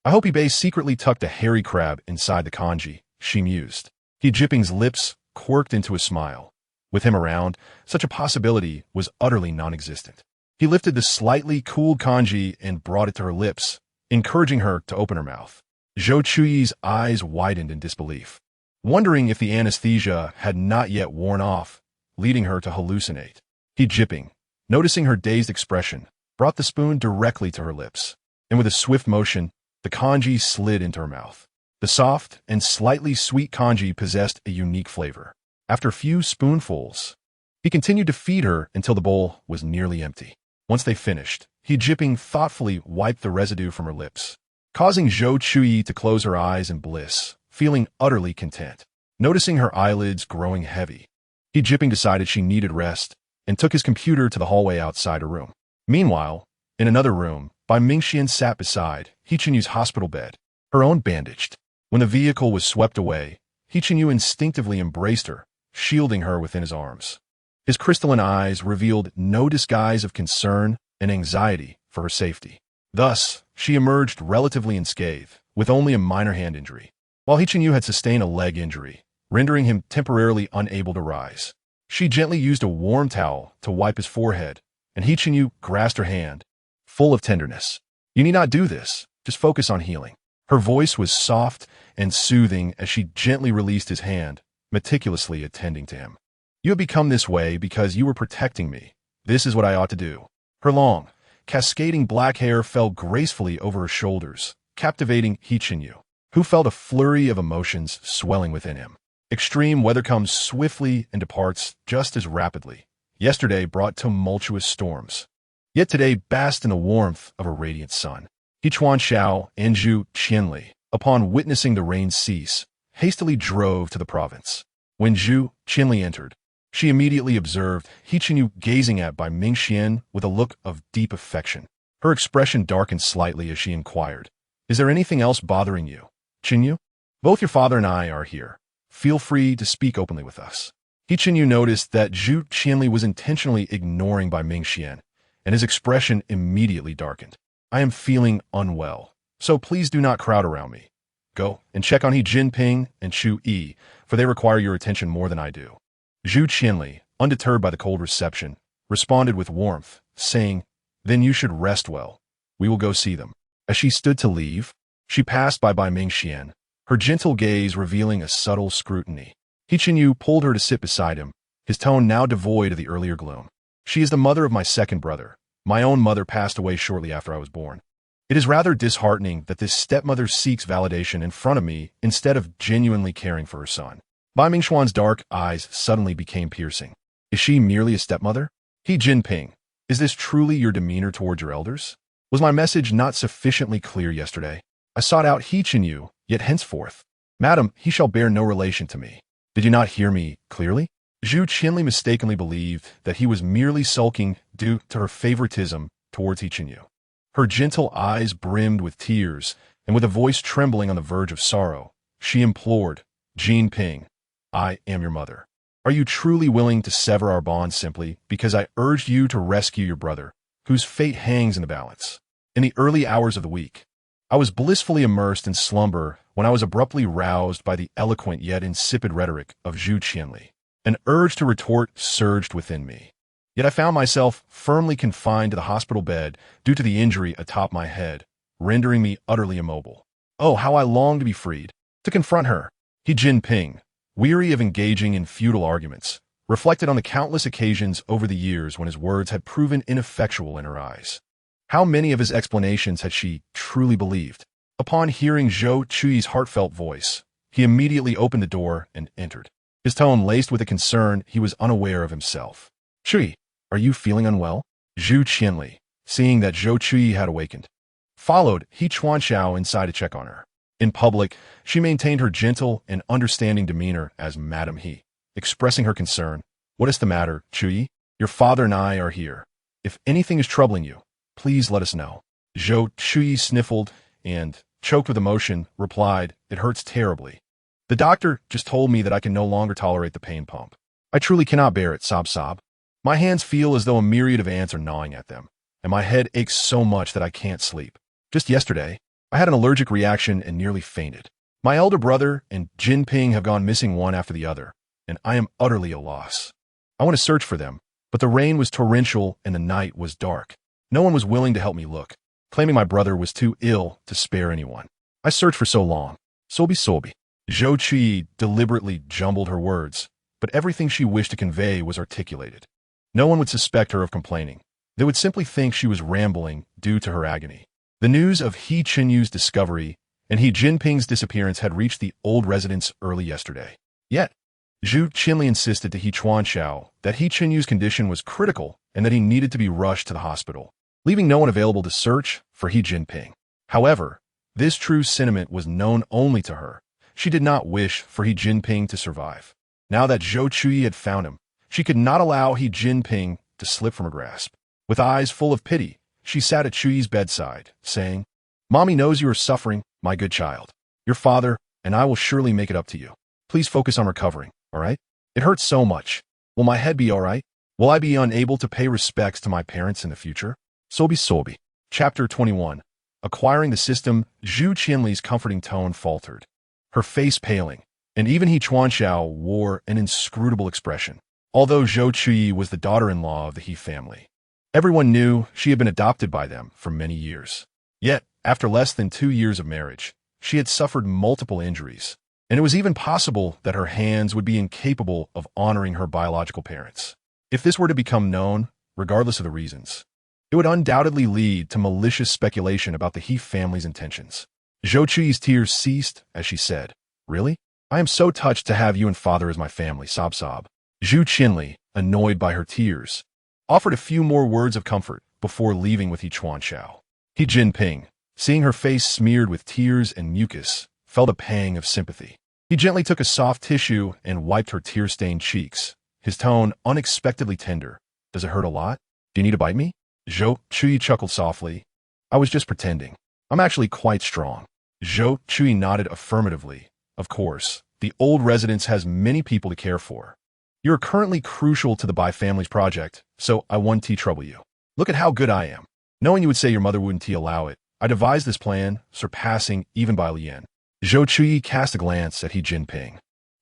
"I hope He Bei secretly tucked a hairy crab inside the kanji," she mused. He Jinping's lips quirked into a smile. With him around, such a possibility was utterly non-existent. He lifted the slightly cooled kanji and brought it to her lips, encouraging her to open her mouth. Zhou Chuyi's eyes widened in disbelief, wondering if the anesthesia had not yet worn off, leading her to hallucinate. He Jinping, noticing her dazed expression, brought the spoon directly to her lips, and with a swift motion, the kanji slid into her mouth. The soft and slightly sweet congee possessed a unique flavor. After a few spoonfuls, he continued to feed her until the bowl was nearly empty. Once they finished, Jinping thoughtfully wiped the residue from her lips, causing Zhou Chuyi to close her eyes in bliss, feeling utterly content. Noticing her eyelids growing heavy, Jinping decided she needed rest and took his computer to the hallway outside her room. Meanwhile, in another room, Bai Mingxian sat beside Hichenyu's hospital bed, her own bandaged. When the vehicle was swept away, Hichenyu instinctively embraced her, shielding her within his arms. His crystalline eyes revealed no disguise of concern and anxiety for her safety. Thus, she emerged relatively unscathed, with only a minor hand injury, while Hichenyu had sustained a leg injury, rendering him temporarily unable to rise. She gently used a warm towel to wipe his forehead, and Hichenyu grasped her hand, full of tenderness. "You need not do this. Just focus on healing." Her voice was soft and soothing as she gently released his hand, meticulously attending to him. "You have become this way because you were protecting me. This is what I ought to do." Her long, cascading black hair fell gracefully over her shoulders, captivating Hichenyu, who felt a flurry of emotions swelling within him. Extreme weather comes swiftly and departs just as rapidly. Yesterday brought tumultuous storms, yet today basked in the warmth of a radiant sun. Hichuan Xiao and Zhu Qianli, upon witnessing the rain cease, hastily drove to the province. When Zhu Qianli entered, she immediately observed Hichenyu gazing at Bai Mingxian with a look of deep affection. Her expression darkened slightly as she inquired, "Is there anything else bothering you, Chenyu? Both your father and I are here. Feel free to speak openly with us." Hichenyu noticed that Zhu Qianli was intentionally ignoring Bai Mingxian, and his expression immediately darkened. "I am feeling unwell, so please do not crowd around me. Go and check on Jinping and Chu Yi, for they require your attention more than I do." Zhu Qianli, undeterred by the cold reception, responded with warmth, saying, "Then you should rest well. We will go see them." As she stood to leave, she passed by Bai Mingxian, her gentle gaze revealing a subtle scrutiny. Hichenyu pulled her to sit beside him, his tone now devoid of the earlier gloom. "She is the mother of my second brother. My own mother passed away shortly after I was born. It is rather disheartening that this stepmother seeks validation in front of me instead of genuinely caring for her son." Bai Mingxuan's dark eyes suddenly became piercing. "Is she merely a stepmother? Jinping, is this truly your demeanor towards your elders? Was my message not sufficiently clear yesterday? I sought out Hichenyu, yet henceforth, madam, he shall bear no relation to me. Did you not hear me clearly?" Zhu Qianli mistakenly believed that he was merely sulking due to her favoritism towards Hichenyu. Her gentle eyes brimmed with tears, and with a voice trembling on the verge of sorrow, she implored, "Jinping, I am your mother. Are you truly willing to sever our bond simply because I urged you to rescue your brother, whose fate hangs in the balance?" In the early hours of the week, I was blissfully immersed in slumber when I was abruptly roused by the eloquent yet insipid rhetoric of Zhu Qianli. An urge to retort surged within me. Yet I found myself firmly confined to the hospital bed due to the injury atop my head, rendering me utterly immobile. Oh, how I longed to be freed, to confront her. Jinping, weary of engaging in futile arguments, reflected on the countless occasions over the years when his words had proven ineffectual in her eyes. How many of his explanations had she truly believed? Upon hearing Zhou Chuyi's heartfelt voice, he immediately opened the door and entered, his tone laced with a concern he was unaware of himself. "Chuyi, are you feeling unwell?" Zhu Qianli, seeing that Zhou Chuyi had awakened, followed Hichuan Xiao inside to check on her. In public, she maintained her gentle and understanding demeanor as Madam He, expressing her concern. "What is the matter, Chuyi? Your father and I are here. If anything is troubling you, please let us know." Zhou Chuyi sniffled and, choked with emotion, replied, "It hurts terribly. The doctor just told me that I can no longer tolerate the pain pump. I truly cannot bear it, sob sob. My hands feel as though a myriad of ants are gnawing at them, and my head aches so much that I can't sleep. Just yesterday, I had an allergic reaction and nearly fainted. My elder brother and Jinping have gone missing one after the other, and I am utterly at a loss. I want to search for them, but the rain was torrential and the night was dark. No one was willing to help me look, claiming my brother was too ill to spare anyone. I searched for so long. Sobi. Zhou Chuyi deliberately jumbled her words, but everything she wished to convey was articulated. No one would suspect her of complaining. They would simply think she was rambling due to her agony. The news of Hichenyu's discovery and He Jinping's disappearance had reached the old residence early yesterday. Yet, Zhou Chuyi insisted to He Chuanxiao that He Qinyu's condition was critical and that he needed to be rushed to the hospital, leaving no one available to search for He Jinping. However, this true sentiment was known only to her. She did not wish for He Jinping to survive. Now that Zhou Chuyi had found him, she could not allow He Jinping to slip from her grasp. With eyes full of pity, she sat at Chuyi's bedside, saying, "Mommy knows you are suffering, my good child. Your father and I will surely make it up to you. Please focus on recovering, all right? It hurts so much. Will my head be all right? Will I be unable to pay respects to my parents in the future?" Sobi. Chapter 21. Acquiring the system, Zhu Qianli's comforting tone faltered, her face paling, and even He Chuanxiao wore an inscrutable expression. Although Zhou Chuyi was the daughter-in-law of the He family, everyone knew she had been adopted by them for many years. Yet, after less than 2 years of marriage, she had suffered multiple injuries, and it was even possible that her hands would be incapable of honoring her biological parents. If this were to become known, regardless of the reasons, it would undoubtedly lead to malicious speculation about the He family's intentions. Zhou Chuyi's tears ceased as she said, "Really? I am so touched to have you and father as my family, sob. Zhu Qianli, annoyed by her tears, offered a few more words of comfort before leaving with He Chuanxiao. He Jinping, seeing her face smeared with tears and mucus, felt a pang of sympathy. He gently took a soft tissue and wiped her tear-stained cheeks, his tone unexpectedly tender. "Does it hurt a lot? Do you need to bite me?" Zhou Chuyi chuckled softly. "I was just pretending. I'm actually quite strong." Zhou Chuyi nodded affirmatively. "Of course, the old residence has many people to care for. You are currently crucial to the Bai family's project, so I won't trouble you. Look at how good I am. Knowing you would say your mother wouldn't allow it, I devised this plan, surpassing even Bai Lian." Zhou Chuyi cast a glance at He Jinping,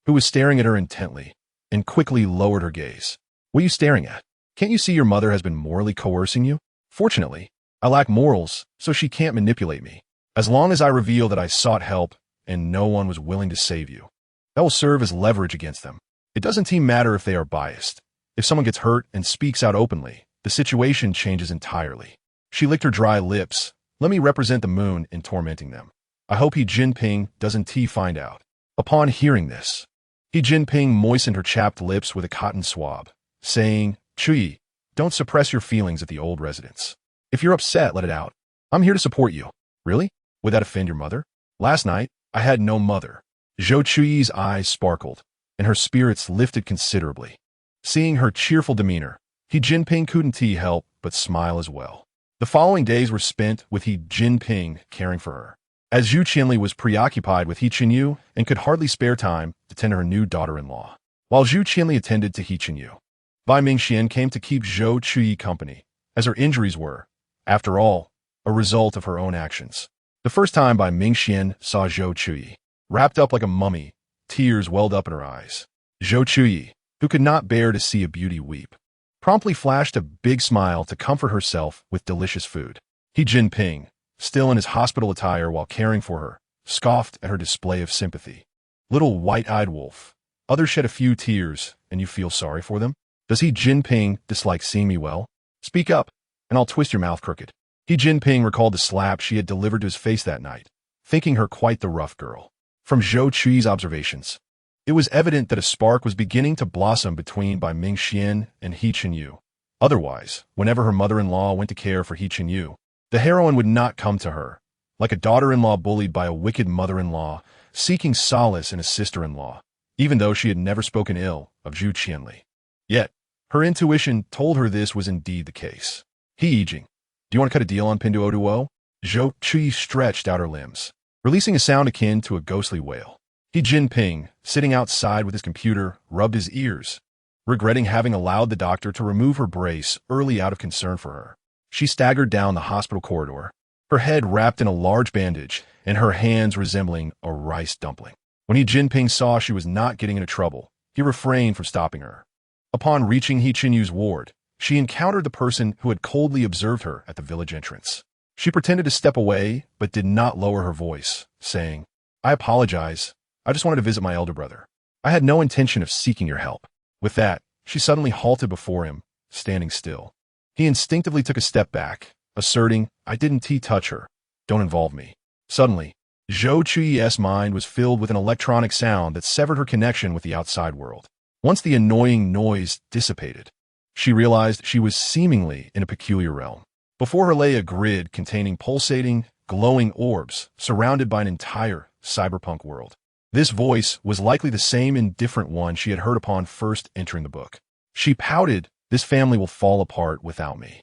who was staring at her intently, and quickly lowered her gaze. "What are you staring at? Can't you see your mother has been morally coercing you? Fortunately, I lack morals, so she can't manipulate me. As long as I reveal that I sought help and no one was willing to save you, that will serve as leverage against them. It doesn't matter if they are biased. If someone gets hurt and speaks out openly, the situation changes entirely." She licked her dry lips. "Let me represent the moon in tormenting them. I hope He Jinping doesn't find out." Upon hearing this, He Jinping moistened her chapped lips with a cotton swab, saying, "Chuyi, don't suppress your feelings at the old residence. If you're upset, let it out. I'm here to support you." "Really? Would that offend your mother?" "Last night, I had no mother." Zhou Chuyi's eyes sparkled, and her spirits lifted considerably. Seeing her cheerful demeanor, He Jinping couldn't help but smile as well. The following days were spent with He Jinping caring for her, as Zhu Qianli was preoccupied with He Qinyu and could hardly spare time to tend to her new daughter-in-law. While Zhu Qianli attended to He Qinyu, Bai Mingxian came to keep Zhou Chuyi company, as her injuries were, after all, a result of her own actions. The first time Bai Mingxian saw Zhou Chuyi, wrapped up like a mummy, tears welled up in her eyes. Zhou Chuyi, who could not bear to see a beauty weep, promptly flashed a big smile to comfort herself with delicious food. He Jinping, still in his hospital attire while caring for her, scoffed at her display of sympathy. "Little white-eyed wolf. Others shed a few tears, and you feel sorry for them? Does He Jinping dislike seeing me well? Speak up, and I'll twist your mouth crooked." He Jinping recalled the slap she had delivered to his face that night, thinking her quite the rough girl. From Zhou Chuyi's observations, it was evident that a spark was beginning to blossom between Bai Mingxian and He Qinyu. Otherwise, whenever her mother-in-law went to care for He Qinyu, the heroine would not come to her, like a daughter-in-law bullied by a wicked mother-in-law, seeking solace in a sister-in-law, even though she had never spoken ill of Zhu Qianli. Yet, her intuition told her this was indeed the case. "He Yijing, do you want to cut a deal on Pinduo Duo?" Zhou Chuyi stretched out her limbs, releasing a sound akin to a ghostly wail. He Jinping, sitting outside with his computer, rubbed his ears, regretting having allowed the doctor to remove her brace early out of concern for her. She staggered down the hospital corridor, her head wrapped in a large bandage and her hands resembling a rice dumpling. When He Jinping saw she was not getting into trouble, he refrained from stopping her. Upon reaching He Qinyu's ward, she encountered the person who had coldly observed her at the village entrance. She pretended to step away, but did not lower her voice, saying, "I apologize. I just wanted to visit my elder brother. I had no intention of seeking your help." With that, she suddenly halted before him, standing still. He instinctively took a step back, asserting, "I didn't touch her. Don't involve me." Suddenly, Zhou Chuyi's mind was filled with an electronic sound that severed her connection with the outside world. Once the annoying noise dissipated, she realized she was seemingly in a peculiar realm. Before her lay a grid containing pulsating, glowing orbs surrounded by an entire cyberpunk world. This voice was likely the same indifferent one she had heard upon first entering the book. She pouted, "This family will fall apart without me.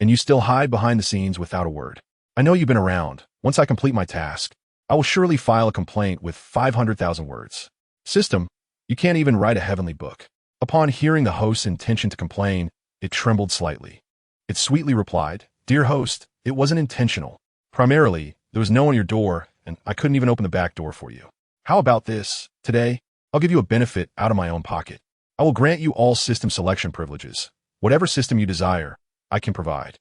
And you still hide behind the scenes without a word. I know you've been around. Once I complete my task, I will surely file a complaint with 500,000 words. System, you can't even write a heavenly book." Upon hearing the host's intention to complain, it trembled slightly. It sweetly replied, "Dear host, it wasn't intentional. Primarily, there was no one at your door, and I couldn't even open the back door for you. How about this? Today, I'll give you a benefit out of my own pocket. I will grant you all system selection privileges. Whatever system you desire, I can provide."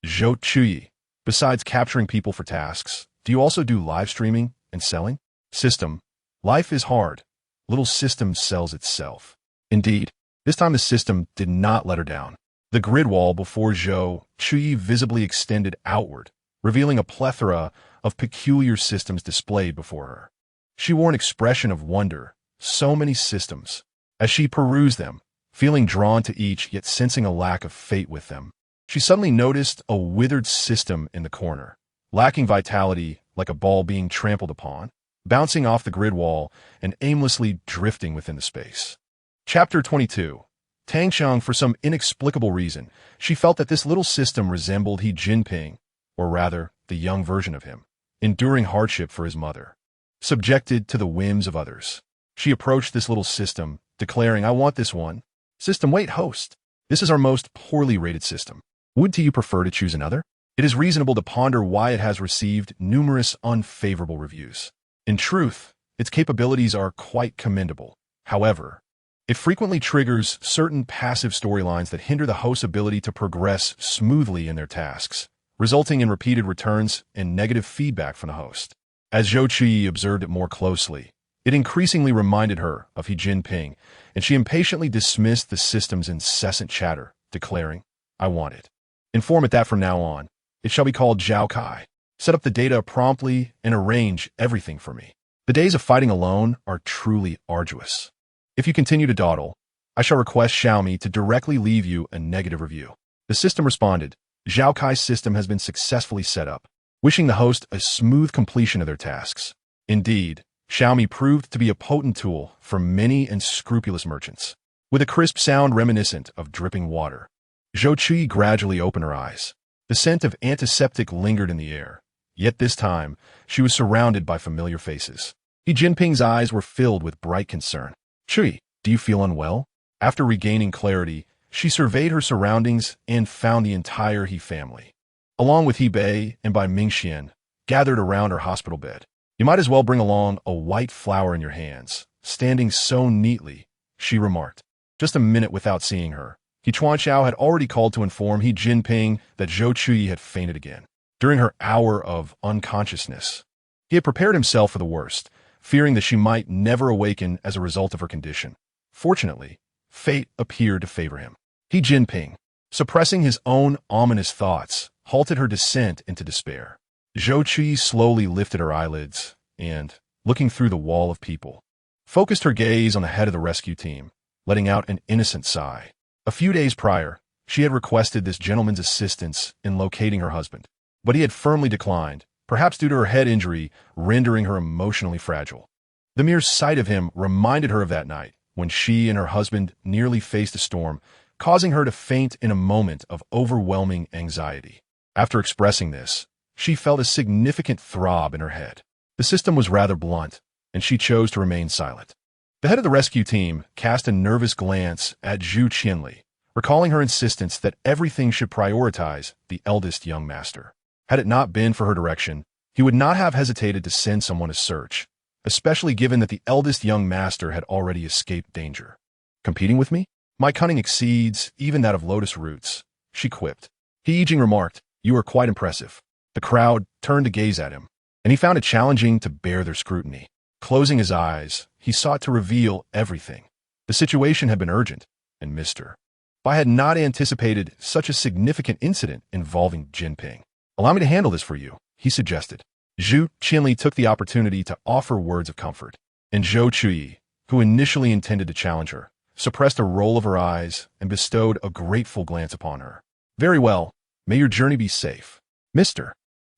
Zhou Chuyi, besides capturing people for tasks, do you also do live streaming and selling? System, life is hard. Little system sells itself. Indeed, this time the system did not let her down. The grid wall before Zhou Chuyi visibly extended outward, revealing a plethora of peculiar systems displayed before her. She wore an expression of wonder. So many systems. As she perused them, feeling drawn to each yet sensing a lack of fate with them, she suddenly noticed a withered system in the corner, lacking vitality like a ball being trampled upon, bouncing off the grid wall and aimlessly drifting within the space. Chapter 22. Tangxiang, for some inexplicable reason, she felt that this little system resembled Jinping, or rather, the young version of him, enduring hardship for his mother. Subjected to the whims of others, she approached this little system, declaring, "I want this one." System, wait, host. This is our most poorly rated system. Would you prefer to choose another? It is reasonable to ponder why it has received numerous unfavorable reviews. In truth, its capabilities are quite commendable. However, it frequently triggers certain passive storylines that hinder the host's ability to progress smoothly in their tasks, resulting in repeated returns and negative feedback from the host. As Zhou Chuyi observed it more closely, it increasingly reminded her of Jinping, and she impatiently dismissed the system's incessant chatter, declaring, "I want it. Inform it that from now on, it shall be called Zhao Kai. Set up the data promptly and arrange everything for me. The days of fighting alone are truly arduous. If you continue to dawdle, I shall request Xiaomi to directly leave you a negative review." The system responded, "Zhao Kai's system has been successfully set up," wishing the host a smooth completion of their tasks. Indeed, Xiaomi proved to be a potent tool for many and scrupulous merchants. With a crisp sound reminiscent of dripping water, Zhou Chuyi gradually opened her eyes. The scent of antiseptic lingered in the air, yet this time she was surrounded by familiar faces. Jinping's eyes were filled with bright concern. "Chuyi, do you feel unwell?" After regaining clarity, she surveyed her surroundings and found the entire He family, along with He Bei and Bai Mingxian, gathered around her hospital bed. "You might as well bring along a white flower in your hands, standing so neatly," she remarked. Just a minute without seeing her, He Chuanxiao had already called to inform He Jinping that Zhou Chuyi had fainted again. During her hour of unconsciousness, he had prepared himself for the worst, fearing that she might never awaken as a result of her condition. Fortunately, fate appeared to favor him. He Jinping, suppressing his own ominous thoughts, halted her descent into despair. Zhou Chuyi slowly lifted her eyelids and, looking through the wall of people, focused her gaze on the head of the rescue team, letting out an innocent sigh. A few days prior, she had requested this gentleman's assistance in locating her husband, but he had firmly declined, perhaps due to her head injury rendering her emotionally fragile. The mere sight of him reminded her of that night when she and her husband nearly faced a storm, causing her to faint in a moment of overwhelming anxiety. After expressing this, she felt a significant throb in her head. The system was rather blunt, and she chose to remain silent. The head of the rescue team cast a nervous glance at Zhu Qianli, recalling her insistence that everything should prioritize the eldest young master. Had it not been for her direction, he would not have hesitated to send someone to search, especially given that the eldest young master had already escaped danger. "Competing with me? My cunning exceeds even that of lotus roots," she quipped. He Yijing remarked, "You are quite impressive." The crowd turned to gaze at him, and he found it challenging to bear their scrutiny. Closing his eyes, he sought to reveal everything. The situation had been urgent, and Mr. Bai had not anticipated such a significant incident involving Jinping. "Allow me to handle this for you," he suggested. Zhou Chuyi took the opportunity to offer words of comfort, and Zhou Chuyi, who initially intended to challenge her, suppressed a roll of her eyes and bestowed a grateful glance upon her. Very well, may your journey be safe, Mr.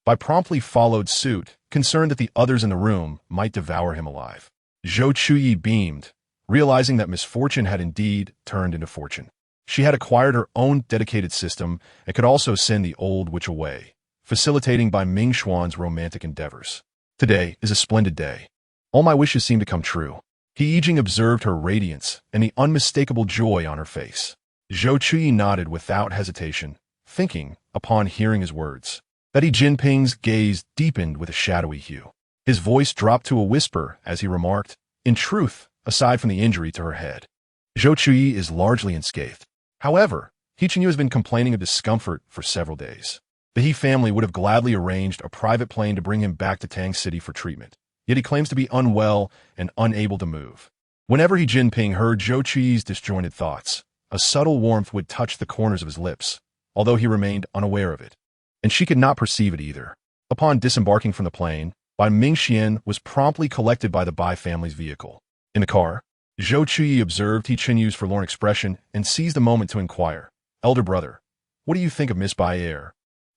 Bai promptly followed suit, concerned that the others in the room might devour him alive. Zhou Chuyi beamed, realizing that misfortune had indeed turned into fortune. She had acquired her own dedicated system and could also send the old witch away, facilitating Bai Mingxuan's romantic endeavors. Today is a splendid day. All my wishes seem to come true. He Yijing observed her radiance and the unmistakable joy on her face. Zhou Chuyi nodded without hesitation, thinking, upon hearing his words, that Jinping's gaze deepened with a shadowy hue. His voice dropped to a whisper as he remarked, in truth, aside from the injury to her head, Zhou Chuyi is largely unscathed. However, He has been complaining of discomfort for several days. The He family would have gladly arranged a private plane to bring him back to Tang City for treatment, yet he claims to be unwell and unable to move. Whenever Jinping heard Zhou Chuyi's disjointed thoughts, a subtle warmth would touch the corners of his lips, although he remained unaware of it. And she could not perceive it either. Upon disembarking from the plane, Bai Mingxian was promptly collected by the Bai family's vehicle. In the car, Zhou Chuyi observed He Yu's forlorn expression and seized a moment to inquire, Elder brother, what do you think of Miss Bai Air?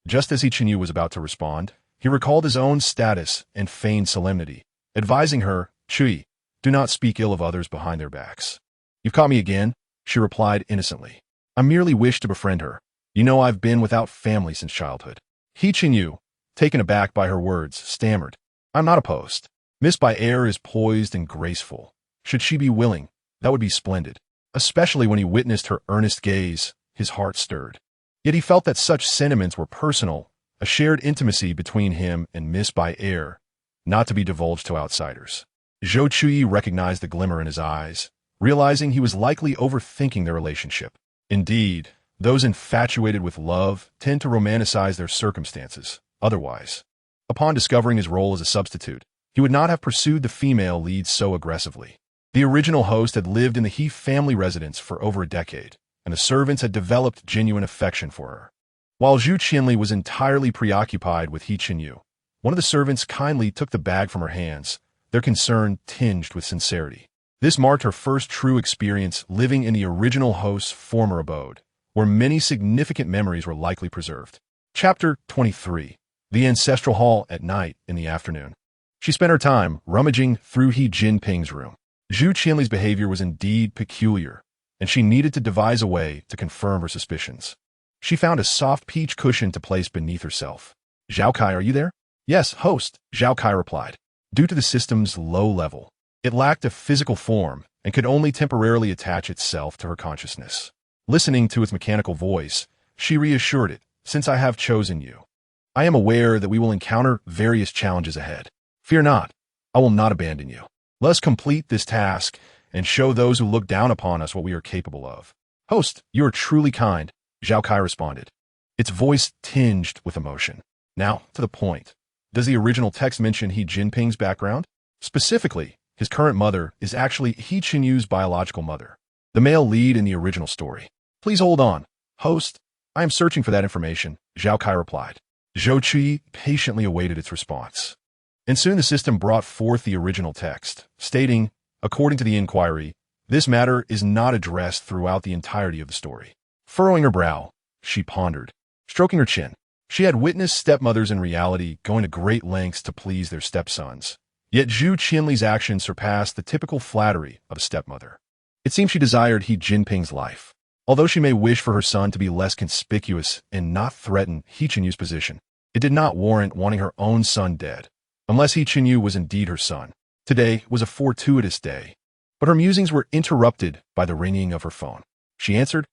Just as He Yu was about to respond, he recalled his own status and feigned solemnity, advising her, Chuyi, do not speak ill of others behind their backs. You've caught me again, she replied innocently. I merely wish to befriend her. You know I've been without family since childhood. He Yu, taken aback by her words, stammered, I'm not opposed. Miss Bai Air is poised and graceful. Should she be willing, that would be splendid. Especially when he witnessed her earnest gaze, his heart stirred. Yet he felt that such sentiments were personal, a shared intimacy between him and Miss Bai Air, not to be divulged to outsiders. Zhou Chuyi recognized the glimmer in his eyes, realizing he was likely overthinking their relationship. Indeed, those infatuated with love tend to romanticize their circumstances. Otherwise, upon discovering his role as a substitute, he would not have pursued the female lead so aggressively. The original host had lived in the He family residence for over a decade, and the servants had developed genuine affection for her. While Zhu Qianli was entirely preoccupied with He Yu, one of the servants kindly took the bag from her hands, their concern tinged with sincerity. This marked her first true experience living in the original host's former abode, where many significant memories were likely preserved. Chapter 23. The Ancestral Hall at night in the afternoon. She spent her time rummaging through He Jinping's room. Zhu Qianli's behavior was indeed peculiar, and she needed to devise a way to confirm her suspicions. She found a soft peach cushion to place beneath herself. Zhao Kai, are you there? Yes, host, Zhao Kai replied. Due to the system's low level, it lacked a physical form and could only temporarily attach itself to her consciousness. Listening to its mechanical voice, she reassured it, since I have chosen you. I am aware that we will encounter various challenges ahead. Fear not, I will not abandon you. Let us complete this task and show those who look down upon us what we are capable of. Host, you are truly kind, Zhao Kai responded, its voice tinged with emotion. Now, to the point. Does the original text mention He Jinping's background? Specifically, his current mother is actually He Yu's biological mother, the male lead in the original story. Please hold on. Host, I am searching for that information, Zhao Kai replied. Zhou Chuyi patiently awaited its response. And soon the system brought forth the original text, stating, according to the inquiry, this matter is not addressed throughout the entirety of the story. Furrowing her brow, she pondered, stroking her chin. She had witnessed stepmothers in reality going to great lengths to please their stepsons. Yet Zhu Qianli's actions surpassed the typical flattery of a stepmother. It seemed she desired He Jinping's life. Although she may wish for her son to be less conspicuous and not threaten He Yu's position, it did not warrant wanting her own son dead, unless He Yu was indeed her son. Today was a fortuitous day, but her musings were interrupted by the ringing of her phone. She answered,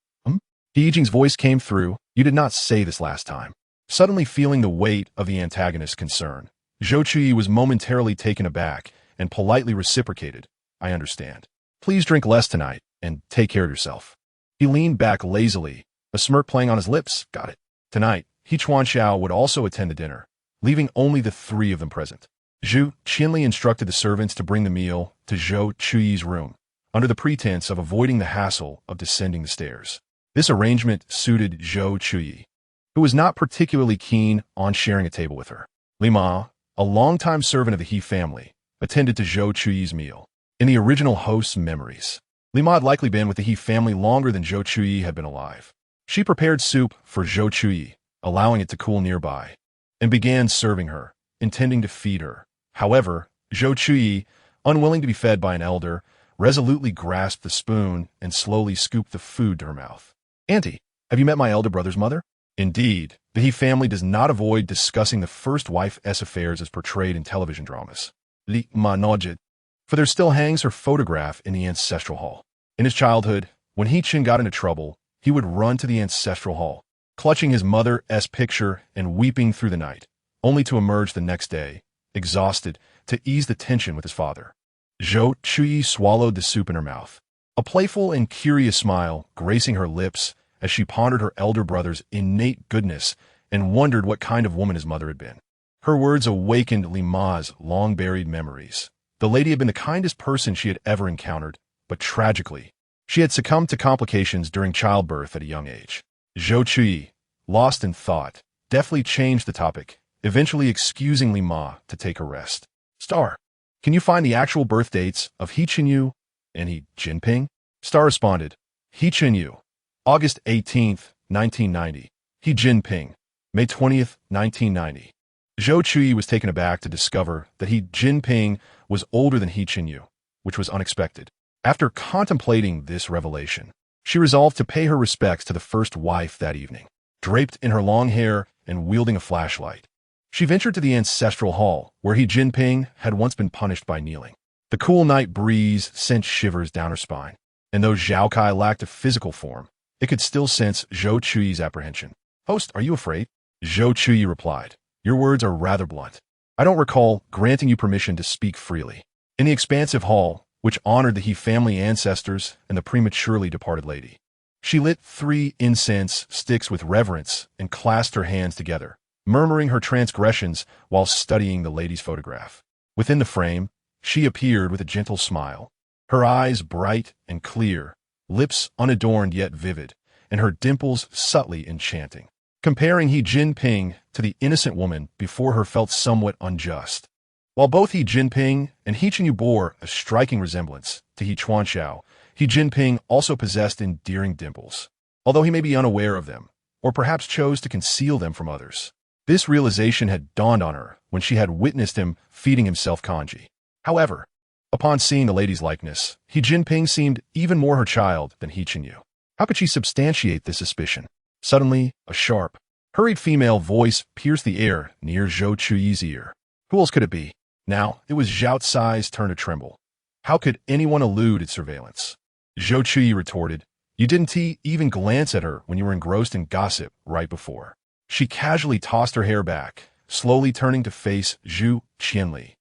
He Yijing's voice came through, you did not say this last time. Suddenly feeling the weight of the antagonist's concern, Zhou Chuyi was momentarily taken aback and politely reciprocated, I understand. Please drink less tonight and take care of yourself. He leaned back lazily, a smirk playing on his lips. Got it. Tonight, He Chuanxiao would also attend the dinner, leaving only the three of them present. Zhu Qianli instructed the servants to bring the meal to Zhou Chuyi's room, under the pretense of avoiding the hassle of descending the stairs. This arrangement suited Zhou Chuyi, who was not particularly keen on sharing a table with her. Li Ma, a longtime servant of the He family, attended to Zhou Chuyi's meal. In the original host's memories, Li Ma had likely been with the He family longer than Zhou Chuyi had been alive. She prepared soup for Zhou Chuyi, allowing it to cool nearby, and began serving her, intending to feed her. However, Zhou Chuyi, unwilling to be fed by an elder, resolutely grasped the spoon and slowly scooped the food to her mouth. "Auntie, have you met my elder brother's mother?" Indeed, the He family does not avoid discussing the first wife's affairs as portrayed in television dramas. Li Ma nodded, for there still hangs her photograph in the ancestral hall. In his childhood, when He Chin got into trouble, he would run to the ancestral hall, clutching his mother's picture and weeping through the night, only to emerge the next day, exhausted, to ease the tension with his father. Zhou Chuyi swallowed the soup in her mouth, a playful and curious smile gracing her lips as she pondered her elder brother's innate goodness and wondered what kind of woman his mother had been. Her words awakened Li Ma's long-buried memories. The lady had been the kindest person she had ever encountered, but tragically, she had succumbed to complications during childbirth at a young age. Zhou Chuyi, lost in thought, deftly changed the topic, eventually excusing Li Ma to take a rest. "Star, can you find the actual birth dates of He Chinyu and He Jinping?" Star responded, "He Chinyu, August 18th, 1990. He Jinping, May 20th, 1990. Zhou Chuyi was taken aback to discover that He Jinping was older than He Chinyu, which was unexpected. After contemplating this revelation, she resolved to pay her respects to the first wife that evening. Draped in her long hair and wielding a flashlight, she ventured to the ancestral hall where He Jinping had once been punished by kneeling. The cool night breeze sent shivers down her spine, and though Zhao Kai lacked a physical form, it could still sense Zhou Chuyi's apprehension. "Host, are you afraid?" Zhou Chuyi replied, "Your words are rather blunt. I don't recall granting you permission to speak freely." In the expansive hall, which honored the He family ancestors and the prematurely departed lady, she lit 3 incense sticks with reverence and clasped her hands together, murmuring her transgressions while studying the lady's photograph. Within the frame, she appeared with a gentle smile, her eyes bright and clear, lips unadorned yet vivid, and her dimples subtly enchanting. Comparing He Jinping to the innocent woman before her felt somewhat unjust. While both He Jinping and He Chinyu bore a striking resemblance to He Chuanxiao, He Jinping also possessed endearing dimples, although he may be unaware of them, or perhaps chose to conceal them from others. This realization had dawned on her when she had witnessed him feeding himself kanji. However, upon seeing the lady's likeness, He Jinping seemed even more her child than He Chinyu. How could she substantiate this suspicion? Suddenly, a sharp, hurried female voice pierced the air near Zhou Chuyi's ear. Who else could it be? Now, it was Zhao Cai's turn to tremble. How could anyone elude its surveillance? Zhou Chuyi retorted, "You didn't even glance at her when you were engrossed in gossip right before." She casually tossed her hair back, slowly turning to face Zhu Qianli,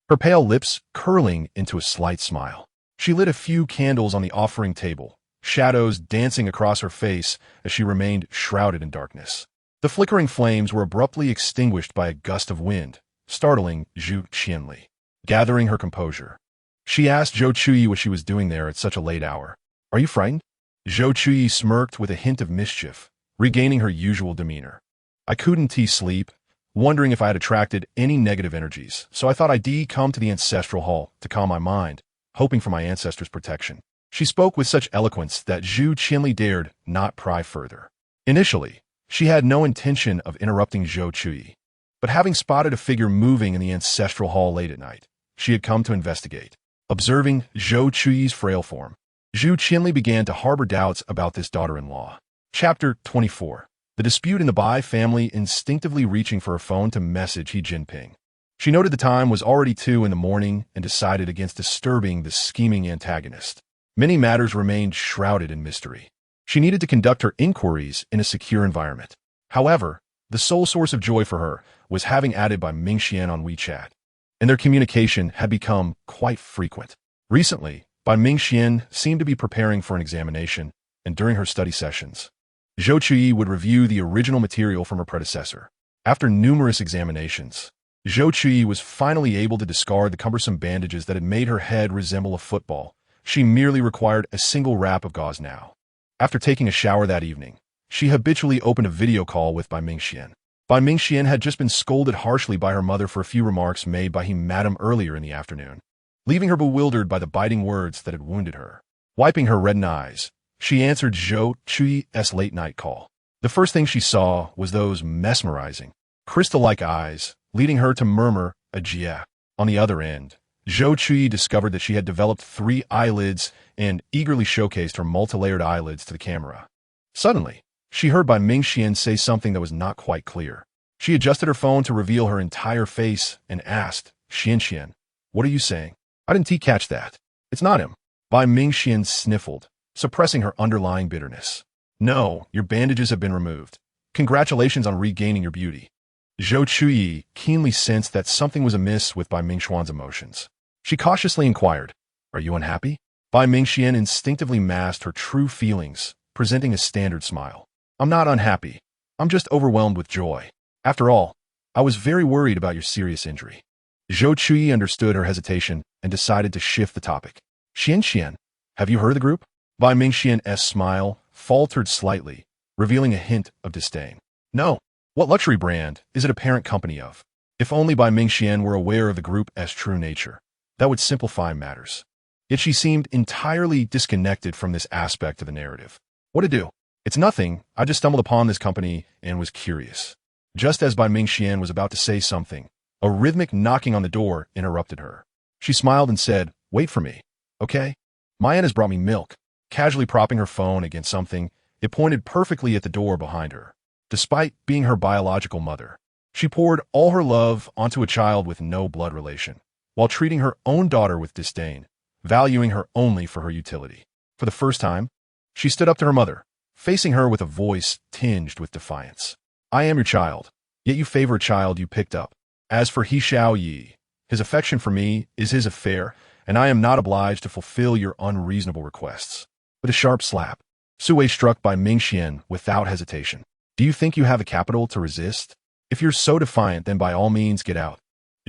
her pale lips curling into a slight smile. She lit a few candles on the offering table, shadows dancing across her face as she remained shrouded in darkness. The flickering flames were abruptly extinguished by a gust of wind, startling Zhu Qianli. Gathering her composure, she asked Zhou Chuyi what she was doing there at such a late hour. "Are you frightened?" Zhou Chuyi smirked with a hint of mischief, regaining her usual demeanor. "I couldn't sleep, wondering if I had attracted any negative energies, so I thought I'd come to the ancestral hall to calm my mind, hoping for my ancestors' protection." She spoke with such eloquence that Zhu Qianli dared not pry further. Initially, she had no intention of interrupting Zhou Chuyi, but having spotted a figure moving in the ancestral hall late at night, she had come to investigate. Observing Zhou Chuyi's frail form, Zhu Qianli began to harbor doubts about this daughter-in-law. Chapter 24. The dispute in the Bai family instinctively reaching for her phone to message He Jinping. She noted the time was already 2 in the morning and decided against disturbing the scheming antagonist. Many matters remained shrouded in mystery. She needed to conduct her inquiries in a secure environment. However, the sole source of joy for her was having added by Mingxian on WeChat, and their communication had become quite frequent. Recently, Bai Mingxian seemed to be preparing for an examination, and during her study sessions, Zhou Chuyi would review the original material from her predecessor. After numerous examinations, Zhou Chuyi was finally able to discard the cumbersome bandages that had made her head resemble a football. She merely required a single wrap of gauze now. After taking a shower that evening, she habitually opened a video call with Bai Mingxian. Bai Mingxian had just been scolded harshly by her mother for a few remarks made by him madam earlier in the afternoon, leaving her bewildered by the biting words that had wounded her. Wiping her reddened eyes, she answered Zhou Chuyi's late-night call. The first thing she saw was those mesmerizing, crystal-like eyes, leading her to murmur a jia. On the other end, Zhou Chuyi discovered that she had developed 3 eyelids and eagerly showcased her multi-layered eyelids to the camera. Suddenly, she heard Bai Mingxian say something that was not quite clear. She adjusted her phone to reveal her entire face and asked, Xian, what are you saying? I didn't catch that. It's not him. Bai Mingxian sniffled, suppressing her underlying bitterness. No, your bandages have been removed. Congratulations on regaining your beauty. Zhou Chuyi keenly sensed that something was amiss with Bai Mingxian's emotions. She cautiously inquired, are you unhappy? Bai Mingxian instinctively masked her true feelings, presenting a standard smile. I'm not unhappy. I'm just overwhelmed with joy. After all, I was very worried about your serious injury. Zhou Chuyi understood her hesitation and decided to shift the topic. Xian, have you heard of the group? Bai Mingxian's smile faltered slightly, revealing a hint of disdain. No. What luxury brand is it a parent company of? If only Bai Mingxian were aware of the group's true nature, that would simplify matters. Yet she seemed entirely disconnected from this aspect of the narrative. What to do? It's nothing. I just stumbled upon this company and was curious. Just as Bai Mingxian was about to say something, a rhythmic knocking on the door interrupted her. She smiled and said, wait for me, okay? Mayan has brought me milk. Casually propping her phone against something, it pointed perfectly at the door behind her. Despite being her biological mother, she poured all her love onto a child with no blood relation, while treating her own daughter with disdain, valuing her only for her utility. For the first time, she stood up to her mother, facing her with a voice tinged with defiance. I am your child, yet you favor a child you picked up. As for He Xiaoyi, his affection for me is his affair, and I am not obliged to fulfill your unreasonable requests. With a sharp slap, Su Wei struck Bai Mingxian without hesitation. Do you think you have the capital to resist? If you're so defiant, then by all means get out.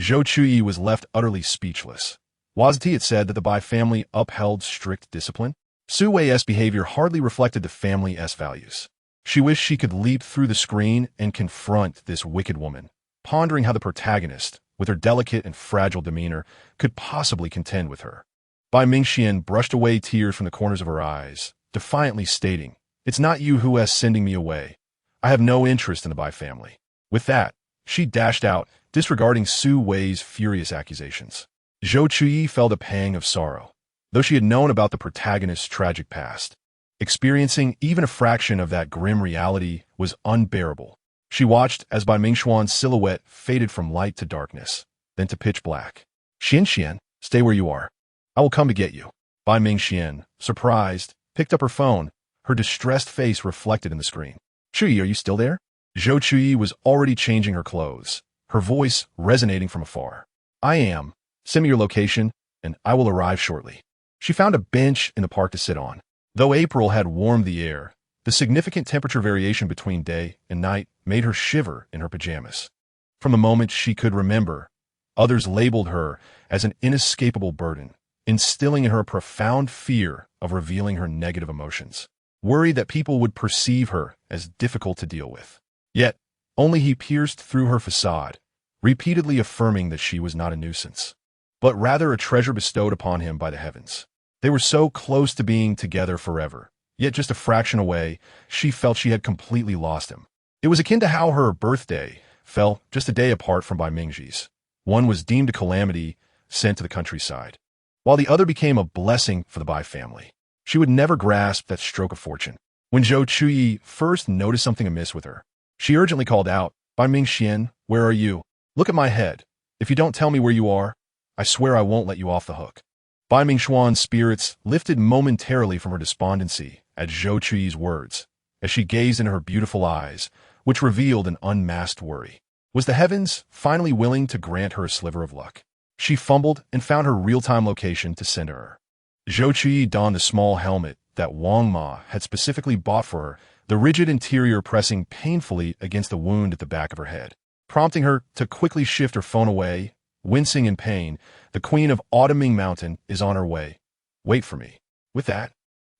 Zhou Chuyi was left utterly speechless. Wasn't it said that the Bai family upheld strict discipline? Su Wei's behavior hardly reflected the family's values. She wished she could leap through the screen and confront this wicked woman, pondering how the protagonist, with her delicate and fragile demeanor, could possibly contend with her. Bai Mingxian brushed away tears from the corners of her eyes, defiantly stating, it's not you who is sending me away. I have no interest in the Bai family. With that, she dashed out, disregarding Su Wei's furious accusations. Zhou Chuyi felt a pang of sorrow, though she had known about the protagonist's tragic past. Experiencing even a fraction of that grim reality was unbearable. She watched as Bai Mingxian's silhouette faded from light to darkness, then to pitch black. Xian, stay where you are. I will come to get you. Bai Mingxian, surprised, picked up her phone, her distressed face reflected in the screen. Chuyi, are you still there? Zhou Chuyi was already changing her clothes, her voice resonating from afar. I am. Send me your location, and I will arrive shortly. She found a bench in the park to sit on. Though April had warmed the air, the significant temperature variation between day and night made her shiver in her pajamas. From the moment she could remember, others labeled her as an inescapable burden, instilling in her a profound fear of revealing her negative emotions, worried that people would perceive her as difficult to deal with. Yet, only he pierced through her facade, repeatedly affirming that she was not a nuisance, but rather a treasure bestowed upon him by the heavens. They were so close to being together forever, yet just a fraction away, she felt she had completely lost him. It was akin to how her birthday fell just a day apart from Bai Mingxi's. One was deemed a calamity, sent to the countryside, while the other became a blessing for the Bai family. She would never grasp that stroke of fortune. When Zhou Chuyi first noticed something amiss with her, she urgently called out, Bai Mingxian, where are you? Look at my head. If you don't tell me where you are, I swear I won't let you off the hook. Bai Mingxian's spirits lifted momentarily from her despondency at Zhou Chuyi's words, as she gazed into her beautiful eyes, which revealed an unmasked worry. Was the heavens finally willing to grant her a sliver of luck? She fumbled and found her real-time location to send to her. Zhou Chuyi donned the small helmet that Wang Ma had specifically bought for her, the rigid interior pressing painfully against the wound at the back of her head, prompting her to quickly shift her phone away. Wincing in pain, the Queen of Autumning Mountain is on her way. Wait for me. With that,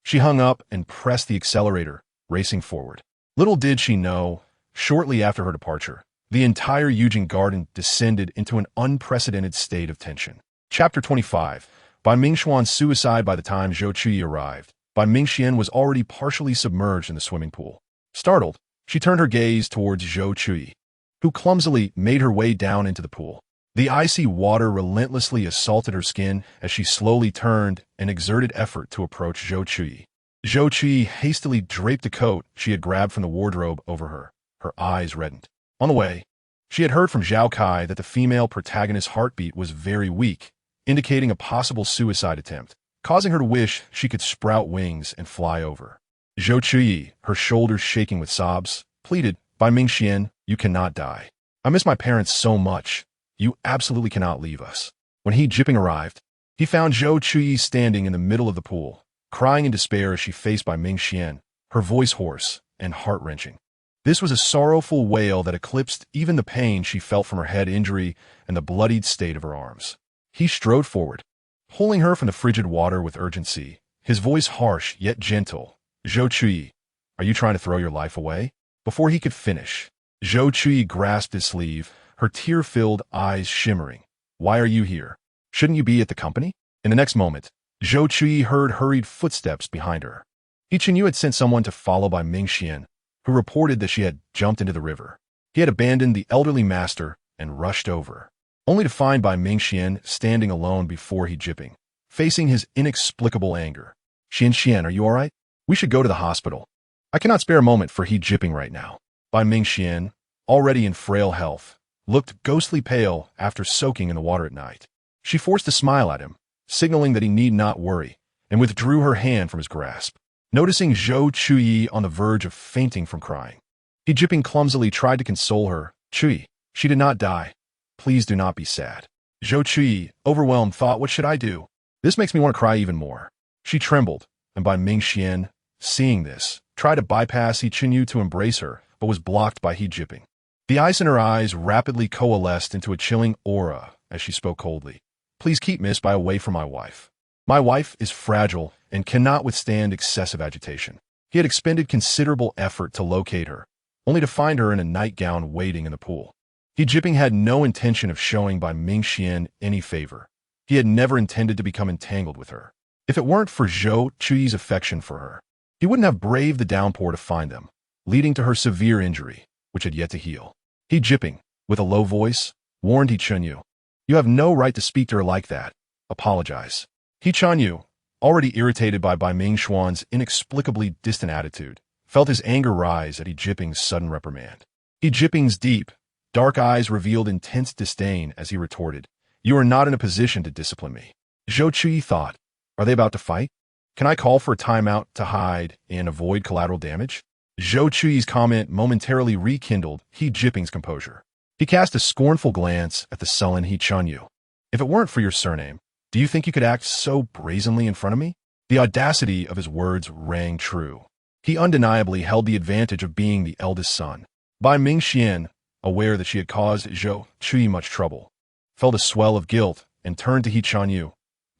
she hung up and pressed the accelerator, racing forward. Little did she know, shortly after her departure, The entire Yujing garden descended into an unprecedented state of tension. Chapter 25. By Mingxuan's suicide. By the time Zhou Chuyi arrived, Bai Mingxian was already partially submerged in the swimming pool. Startled, she turned her gaze towards Zhou Chuyi, who clumsily made her way down into the pool. The icy water relentlessly assaulted her skin as she slowly turned and exerted effort to approach Zhou Chuyi. Zhou Chuyi hastily draped a coat she had grabbed from the wardrobe over her. Her eyes reddened. On the way, she had heard from Zhao Kai that the female protagonist's heartbeat was very weak, indicating a possible suicide attempt, causing her to wish she could sprout wings and fly over. Zhou Chuyi, her shoulders shaking with sobs, pleaded, "Bai Mingxian, you cannot die. I miss my parents so much. You absolutely cannot leave us." When Jinping arrived, he found Zhou Chuyi standing in the middle of the pool, crying in despair as she faced Bai Mingxian, her voice hoarse and heart-wrenching. This was a sorrowful wail that eclipsed even the pain she felt from her head injury and the bloodied state of her arms. He strode forward, pulling her from the frigid water with urgency, his voice harsh yet gentle. "Zhou Chuyi, are you trying to throw your life away?" Before he could finish, Zhou Chuyi grasped his sleeve, her tear-filled eyes shimmering. "Why are you here? Shouldn't you be at the company?" In the next moment, Zhou Chuyi heard hurried footsteps behind her. Yu had sent someone to follow Bai Mingxian, who reported that she had jumped into the river. He had abandoned the elderly master and rushed over, only to find Bai Mingxian standing alone before Jinping, facing his inexplicable anger. "Xian, are you all right? We should go to the hospital. I cannot spare a moment for Jinping right now." Bai Mingxian, already in frail health, looked ghostly pale after soaking in the water at night. She forced a smile at him, signaling that he need not worry, and withdrew her hand from his grasp. Noticing Zhou Chuyi on the verge of fainting from crying, Jinping clumsily tried to console her. "Chuyi, she did not die. Please do not be sad." Zhou Chuyi, overwhelmed, thought, "What should I do? This makes me want to cry even more." She trembled, and Bai Mingxian, seeing this, tried to bypass Yu to embrace her, but was blocked by Jinping. The ice in her eyes rapidly coalesced into a chilling aura as she spoke coldly. "Please keep Miss Bai away from my wife. My wife is fragile and cannot withstand excessive agitation." He had expended considerable effort to locate her, only to find her in a nightgown waiting in the pool. Jinping had no intention of showing Bai Mingxian any favor. He had never intended to become entangled with her. If it weren't for Zhou Chuyi's affection for her, he wouldn't have braved the downpour to find them, leading to her severe injury, which had yet to heal. Jinping, with a low voice, warned Yu, "You have no right to speak to her like that. Apologize." Yu, already irritated by Bai Mingxuan's inexplicably distant attitude, felt his anger rise at Jinping's sudden reprimand. Jinping's deep, dark eyes revealed intense disdain as he retorted, "You are not in a position to discipline me." Zhou Chuyi thought, "Are they about to fight? Can I call for a timeout to hide and avoid collateral damage?" Zhou Chuyi's comment momentarily rekindled Jinping's composure. He cast a scornful glance at the sullen Yu. "If it weren't for your surname, do you think you could act so brazenly in front of me?" The audacity of his words rang true. He undeniably held the advantage of being the eldest son. Bai Mingxian, aware that she had caused Zhou Chuyi much trouble, felt a swell of guilt and turned to Yu.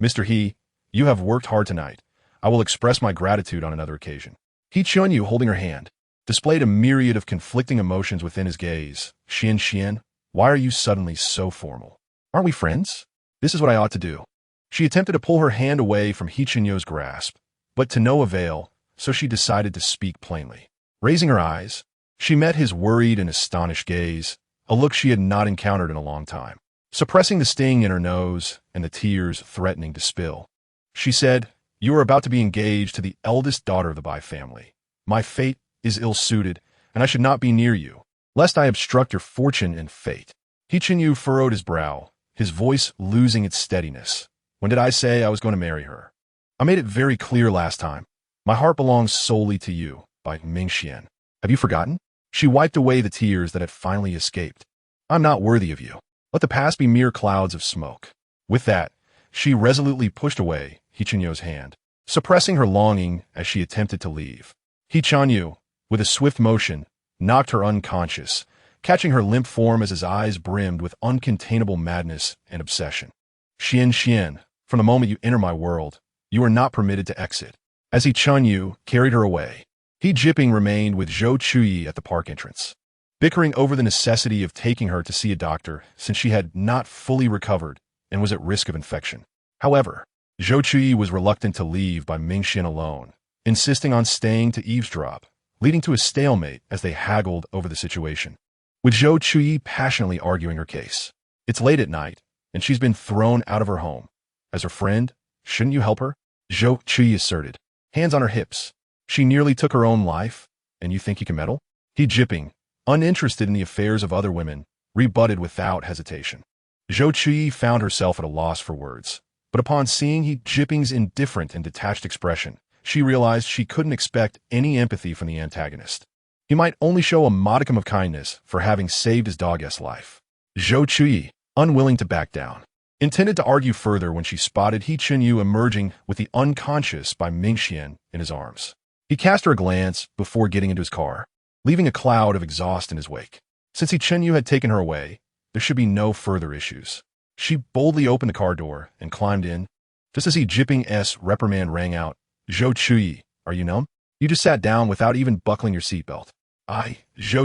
"Mr. He, you have worked hard tonight. I will express my gratitude on another occasion." Yu, holding her hand, displayed a myriad of conflicting emotions within his gaze. Xian, why are you suddenly so formal? Aren't we friends? This is what I ought to do." She attempted to pull her hand away from Yu's grasp, but to no avail, so she decided to speak plainly. Raising her eyes, she met his worried and astonished gaze, a look she had not encountered in a long time. Suppressing the sting in her nose and the tears threatening to spill, she said, "You are about to be engaged to the eldest daughter of the Bai family. My fate is ill-suited, and I should not be near you, lest I obstruct your fortune and fate." Yu furrowed his brow, his voice losing its steadiness. "When did I say I was going to marry her? I made it very clear last time. My heart belongs solely to you, Bai Mingxian. Have you forgotten?" She wiped away the tears that had finally escaped. "I'm not worthy of you. Let the past be mere clouds of smoke." With that, she resolutely pushed away Yu's hand, suppressing her longing as she attempted to leave. Yu, with a swift motion, knocked her unconscious, catching her limp form as his eyes brimmed with uncontainable madness and obsession. Xian, from the moment you enter my world, you are not permitted to exit." As Yu carried her away, Jinping remained with Zhou Chuyi at the park entrance. bickering over the necessity of taking her to see a doctor since she had not fully recovered and was at risk of infection. However, Zhou Chuyi was reluctant to leave by Mingxian alone, insisting on staying to eavesdrop, leading to a stalemate as they haggled over the situation, with Zhou Chuyi passionately arguing her case. It's late at night, and she's been thrown out of her home. As her friend, shouldn't you help her? Zhou Chuyi asserted, hands on her hips. She nearly took her own life, and you think you can meddle? He Jinping, uninterested in the affairs of other women, rebutted without hesitation. Zhou Chuyi found herself at a loss for words, but upon seeing He Jinping's indifferent and detached expression, she realized she couldn't expect any empathy from the antagonist. He might only show a modicum of kindness for having saved his dog's life. Zhou Chuyi, unwilling to back down, intended to argue further when she spotted He Chenyu emerging with the unconscious by Mingxian in his arms. He cast her a glance before getting into his car, leaving a cloud of exhaust in his wake. Since He Chenyu had taken her away, there should be no further issues. She boldly opened the car door and climbed in. Just as He Jinping's reprimand rang out, Zhou Chuyi, are you numb? You just sat down without even buckling your seatbelt. Zhou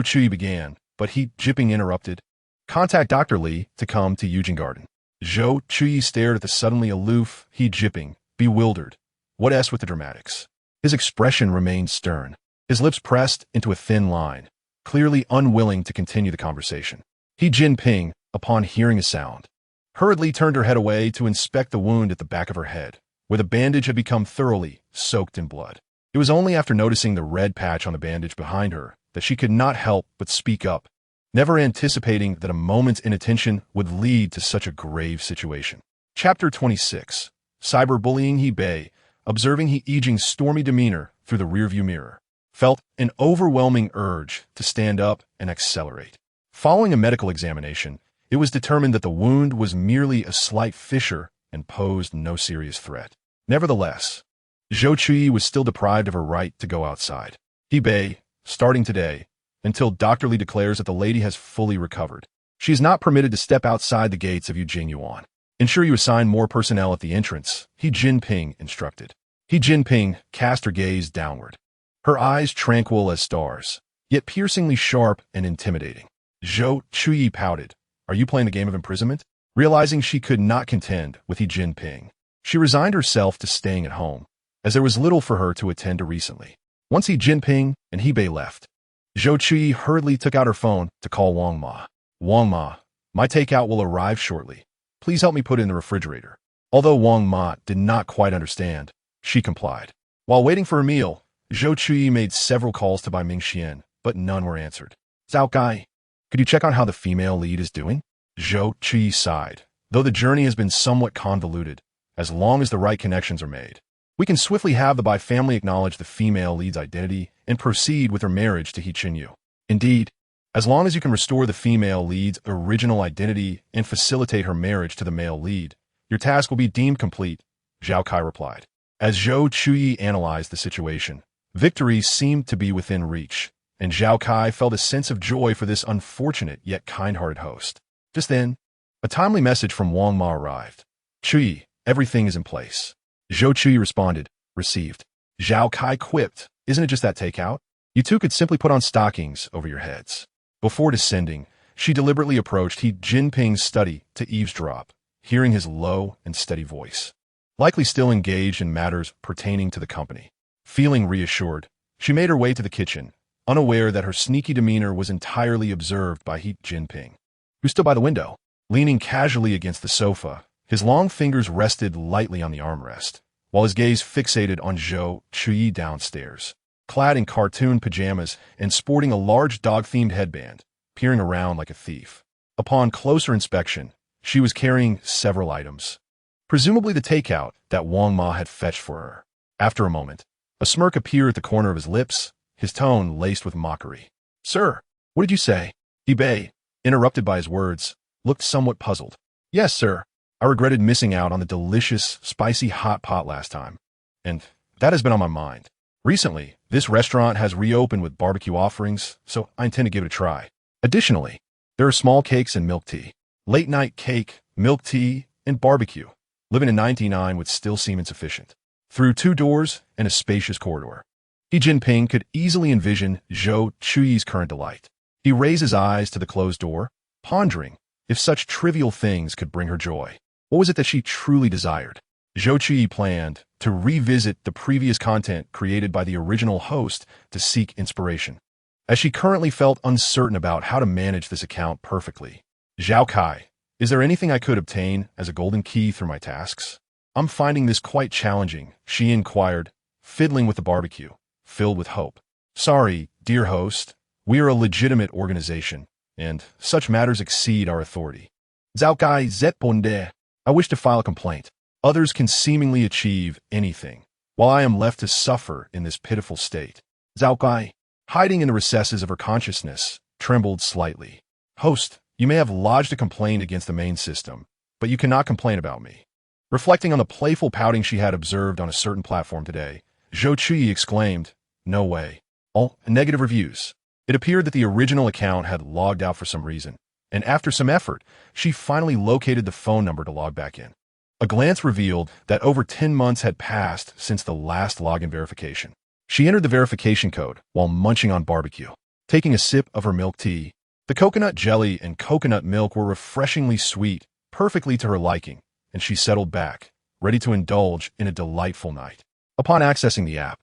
Chuyi began, but He Jinping interrupted. Contact Dr. Li to come to Eugene Garden. Zhou Chuyi stared at the suddenly aloof He Jinping, bewildered. What s with the dramatics? His expression remained stern, his lips pressed into a thin line, clearly unwilling to continue the conversation. He Jinping, upon hearing a sound, hurriedly turned her head away to inspect the wound at the back of her head, where the bandage had become thoroughly soaked in blood. It was only after noticing the red patch on the bandage behind her that she could not help but speak up, never anticipating that a moment's inattention would lead to such a grave situation. Chapter 26. Cyberbullying. He Bei, observing He Yijing's stormy demeanor through the rearview mirror, felt an overwhelming urge to stand up and accelerate. Following a medical examination, it was determined that the wound was merely a slight fissure and posed no serious threat. Nevertheless, Zhou Chuyi was still deprived of her right to go outside. He Bei, starting today, until Dr. Li declares that the lady has fully recovered, she is not permitted to step outside the gates of Eugene Yuan. Ensure you assign more personnel at the entrance, He Jinping instructed. He Jinping cast her gaze downward, her eyes tranquil as stars, yet piercingly sharp and intimidating. Zhou Chuyi pouted. Are you playing the game of imprisonment? Realizing she could not contend with He Jinping, she resigned herself to staying at home, as there was little for her to attend to recently. Once He Jinping and He Bei left, Zhou Chuyi hurriedly took out her phone to call Wang Ma. Wang Ma, my takeout will arrive shortly. Please help me put it in the refrigerator. Although Wang Ma did not quite understand, she complied. While waiting for her meal, Zhou Chuyi made several calls to Bai Mingxian, but none were answered. Zhao Gai, could you check on how the female lead is doing? Zhou Chuyi sighed. Though the journey has been somewhat convoluted, as long as the right connections are made, we can swiftly have the Bai family acknowledge the female lead's identity and proceed with her marriage to He Chenyu. Indeed, as long as you can restore the female lead's original identity and facilitate her marriage to the male lead, your task will be deemed complete, Zhao Kai replied. As Zhou Chuyi analyzed the situation, victory seemed to be within reach, and Zhao Kai felt a sense of joy for this unfortunate yet kind-hearted host. Just then, a timely message from Wang Ma arrived. Chuyi, everything is in place. Zhou Chuyi responded, received. Zhao Kai quipped, isn't it just that takeout? You two could simply put on stockings over your heads. Before descending, she deliberately approached He Jinping's study to eavesdrop, hearing his low and steady voice, likely still engaged in matters pertaining to the company. Feeling reassured, she made her way to the kitchen, unaware that her sneaky demeanor was entirely observed by He Jinping, who stood by the window, leaning casually against the sofa. His long fingers rested lightly on the armrest, while his gaze fixated on Zhou Chuyi downstairs, clad in cartoon pajamas and sporting a large dog-themed headband, peering around like a thief. Upon closer inspection, she was carrying several items, presumably the takeout that Wang Ma had fetched for her. After a moment, a smirk appeared at the corner of his lips, his tone laced with mockery. Sir, what did you say? He Bei, interrupted by his words, looked somewhat puzzled. Yes, sir. I regretted missing out on the delicious, spicy hot pot last time, and that has been on my mind. Recently, this restaurant has reopened with barbecue offerings, so I intend to give it a try. Additionally, there are small cakes and milk tea. Late night cake, milk tea, and barbecue. Living in 99 would still seem insufficient. Through 2 doors and a spacious corridor, He Jinping could easily envision Zhou Chuyi's current delight. He raised his eyes to the closed door, pondering if such trivial things could bring her joy. What was it that she truly desired? Zhou Chuyi planned to revisit the previous content created by the original host to seek inspiration, as she currently felt uncertain about how to manage this account perfectly. Zhao Kai, is there anything I could obtain as a golden key through my tasks? I'm finding this quite challenging, she inquired, fiddling with the barbecue, filled with hope. Sorry, dear host, we are a legitimate organization, and such matters exceed our authority. Zhao Kai Zetponde, I wish to file a complaint. Others can seemingly achieve anything, while I am left to suffer in this pitiful state. Zhao Kai, hiding in the recesses of her consciousness, trembled slightly. Host, you may have lodged a complaint against the main system, but you cannot complain about me. Reflecting on the playful pouting she had observed on a certain platform today, Zhou Chuyi exclaimed, no way. All negative reviews. It appeared that the original account had logged out for some reason, and after some effort, she finally located the phone number to log back in. A glance revealed that over 10 months had passed since the last login verification. She entered the verification code while munching on barbecue, taking a sip of her milk tea. The coconut jelly and coconut milk were refreshingly sweet, perfectly to her liking, and she settled back, ready to indulge in a delightful night. Upon accessing the app,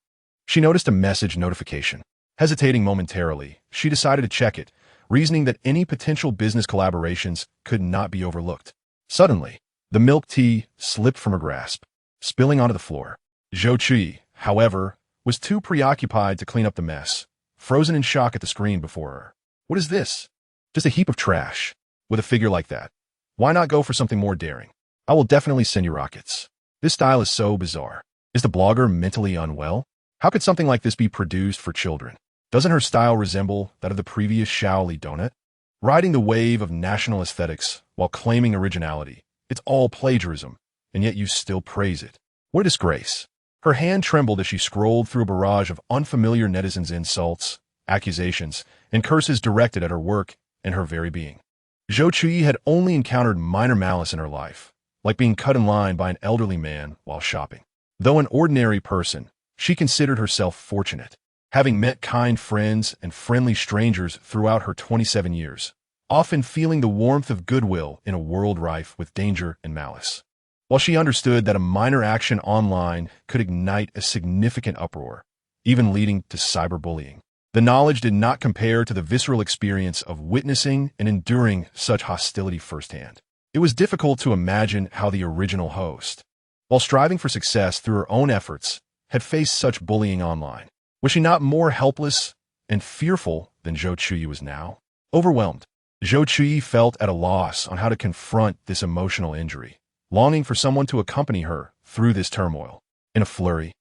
she noticed a message notification. Hesitating momentarily, she decided to check it, reasoning that any potential business collaborations could not be overlooked. Suddenly, the milk tea slipped from her grasp, spilling onto the floor. Zhou Chuyi, however, was too preoccupied to clean up the mess, frozen in shock at the screen before her. What is this? Just a heap of trash. With a figure like that, why not go for something more daring? I will definitely send you rockets. This style is so bizarre. Is the blogger mentally unwell? How could something like this be produced for children? Doesn't her style resemble that of the previous Shaoli donut? Riding the wave of national aesthetics while claiming originality. It's all plagiarism, and yet you still praise it. What a disgrace. Her hand trembled as she scrolled through a barrage of unfamiliar netizens' insults, accusations, and curses directed at her work and her very being. Zhou Chuyi had only encountered minor malice in her life, like being cut in line by an elderly man while shopping. Though an ordinary person, she considered herself fortunate, having met kind friends and friendly strangers throughout her 27 years, often feeling the warmth of goodwill in a world rife with danger and malice. While she understood that a minor action online could ignite a significant uproar, even leading to cyberbullying, the knowledge did not compare to the visceral experience of witnessing and enduring such hostility firsthand. It was difficult to imagine how the original host, while striving for success through her own efforts, had faced such bullying online. Was she not more helpless and fearful than Zhou Chuyi was now? Overwhelmed, Zhou Chuyi felt at a loss on how to confront this emotional injury, longing for someone to accompany her through this turmoil. In a flurry,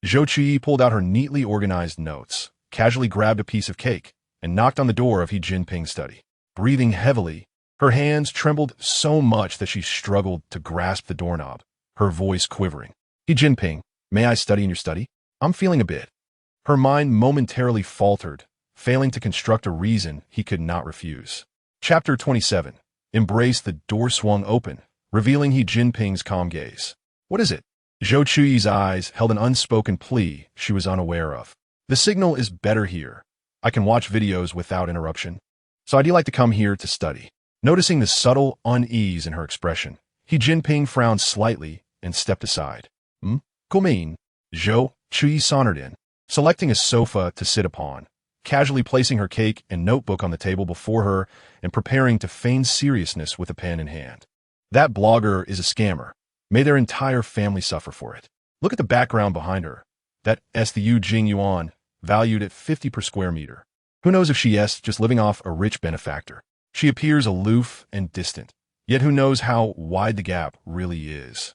Zhou Chuyi pulled out her neatly organized notes, casually grabbed a piece of cake, and knocked on the door of Jinping's study. Breathing heavily, her hands trembled so much that she struggled to grasp the doorknob, her voice quivering. Jinping, may I study in your study? I'm feeling a bit. Her mind momentarily faltered, failing to construct a reason he could not refuse. Chapter 27. Embrace. The door swung open, revealing Jinping's calm gaze. What is it? Zhou Chuyi's eyes held an unspoken plea she was unaware of. The signal is better here. I can watch videos without interruption. So I'd like to come here to study. Noticing the subtle unease in her expression, Jinping frowned slightly and stepped aside. Mean? Zhou Chuyi sauntered in, selecting a sofa to sit upon, casually placing her cake and notebook on the table before her and preparing to feign seriousness with a pen in hand. That blogger is a scammer. May their entire family suffer for it. Look at the background behind her. That STU Jing Yuan, valued at 50 per square meter. Who knows if she is just living off a rich benefactor. She appears aloof and distant, yet who knows how wide the gap really is.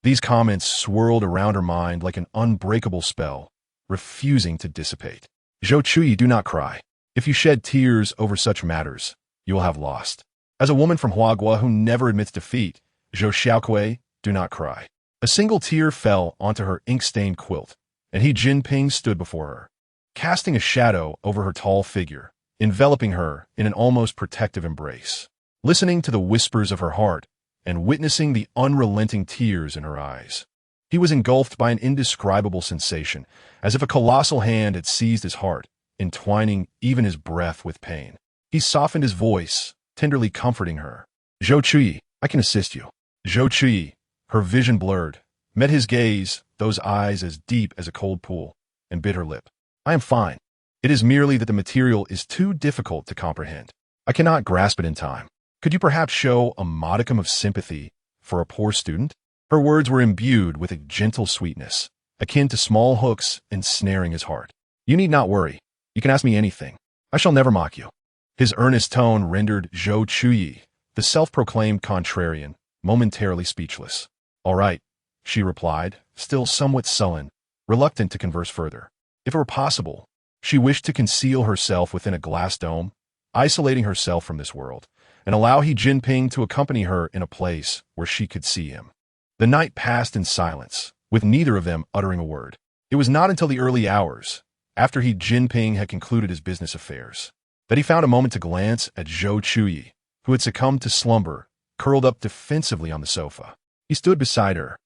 These comments swirled around her mind like an unbreakable spell, refusing to dissipate. Zhou Chuyi, do not cry. If you shed tears over such matters, you will have lost. As a woman from Huagua who never admits defeat, Zhou Xiaokui, do not cry. A single tear fell onto her ink-stained quilt, and Jinping stood before her, casting a shadow over her tall figure, enveloping her in an almost protective embrace. Listening to the whispers of her heart and witnessing the unrelenting tears in her eyes, he was engulfed by an indescribable sensation, as if a colossal hand had seized his heart, entwining even his breath with pain. He softened his voice, tenderly comforting her. Zhou Chuyi, I can assist you. Zhou Chuyi, her vision blurred, met his gaze, those eyes as deep as a cold pool, and bit her lip. I am fine. It is merely that the material is too difficult to comprehend. I cannot grasp it in time. Could you perhaps show a modicum of sympathy for a poor student? Her words were imbued with a gentle sweetness, akin to small hooks ensnaring his heart. You need not worry. You can ask me anything. I shall never mock you. His earnest tone rendered Zhou Chuyi, the self-proclaimed contrarian, momentarily speechless. All right, she replied, still somewhat sullen, reluctant to converse further. If it were possible, she wished to conceal herself within a glass dome, isolating herself from this world, and allow Jinping to accompany her in a place where she could see him. The night passed in silence, with neither of them uttering a word. It was not until the early hours, after Jinping had concluded his business affairs, that he found a moment to glance at Zhou Chuyi, who had succumbed to slumber, curled up defensively on the sofa. He stood beside her,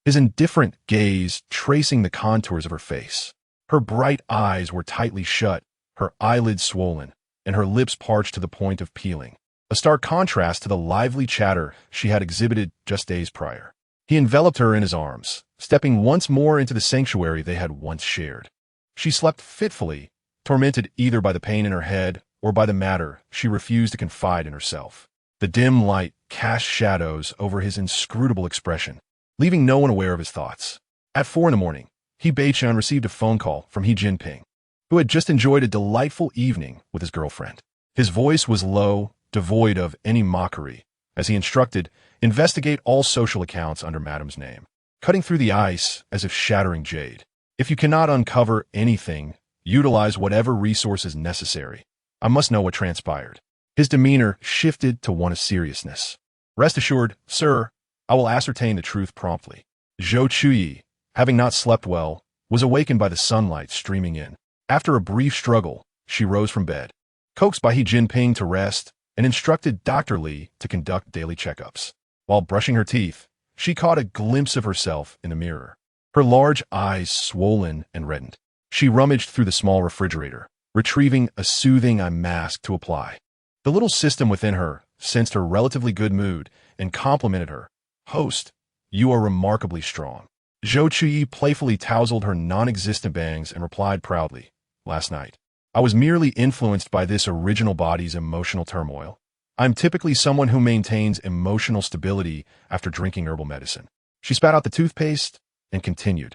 his indifferent gaze tracing the contours of her face. Her bright eyes were tightly shut, her eyelids swollen, and her lips parched to the point of peeling, a stark contrast to the lively chatter she had exhibited just days prior. He enveloped her in his arms, stepping once more into the sanctuary they had once shared. She slept fitfully, tormented either by the pain in her head or by the matter she refused to confide in herself. The dim light cast shadows over his inscrutable expression, leaving no one aware of his thoughts. At 4 a.m, He Beichun received a phone call from Jinping, who had just enjoyed a delightful evening with his girlfriend. His voice was low, devoid of any mockery, as he instructed, investigate all social accounts under Madame's name, cutting through the ice as if shattering jade. If you cannot uncover anything, utilize whatever resources necessary. I must know what transpired. His demeanor shifted to one of seriousness. Rest assured, sir, I will ascertain the truth promptly. Zhou Chuyi, having not slept well, was awakened by the sunlight streaming in. After a brief struggle, she rose from bed, coaxed by Jinping to rest, and instructed Dr. Li to conduct daily checkups. While brushing her teeth, she caught a glimpse of herself in the mirror, her large eyes swollen and reddened. She rummaged through the small refrigerator, retrieving a soothing eye mask to apply. The little system within her sensed her relatively good mood and complimented her. Host, you are remarkably strong. Zhou Chuyi playfully tousled her non-existent bangs and replied proudly, last night, I was merely influenced by this original body's emotional turmoil. I'm typically someone who maintains emotional stability after drinking herbal medicine. She spat out the toothpaste and continued.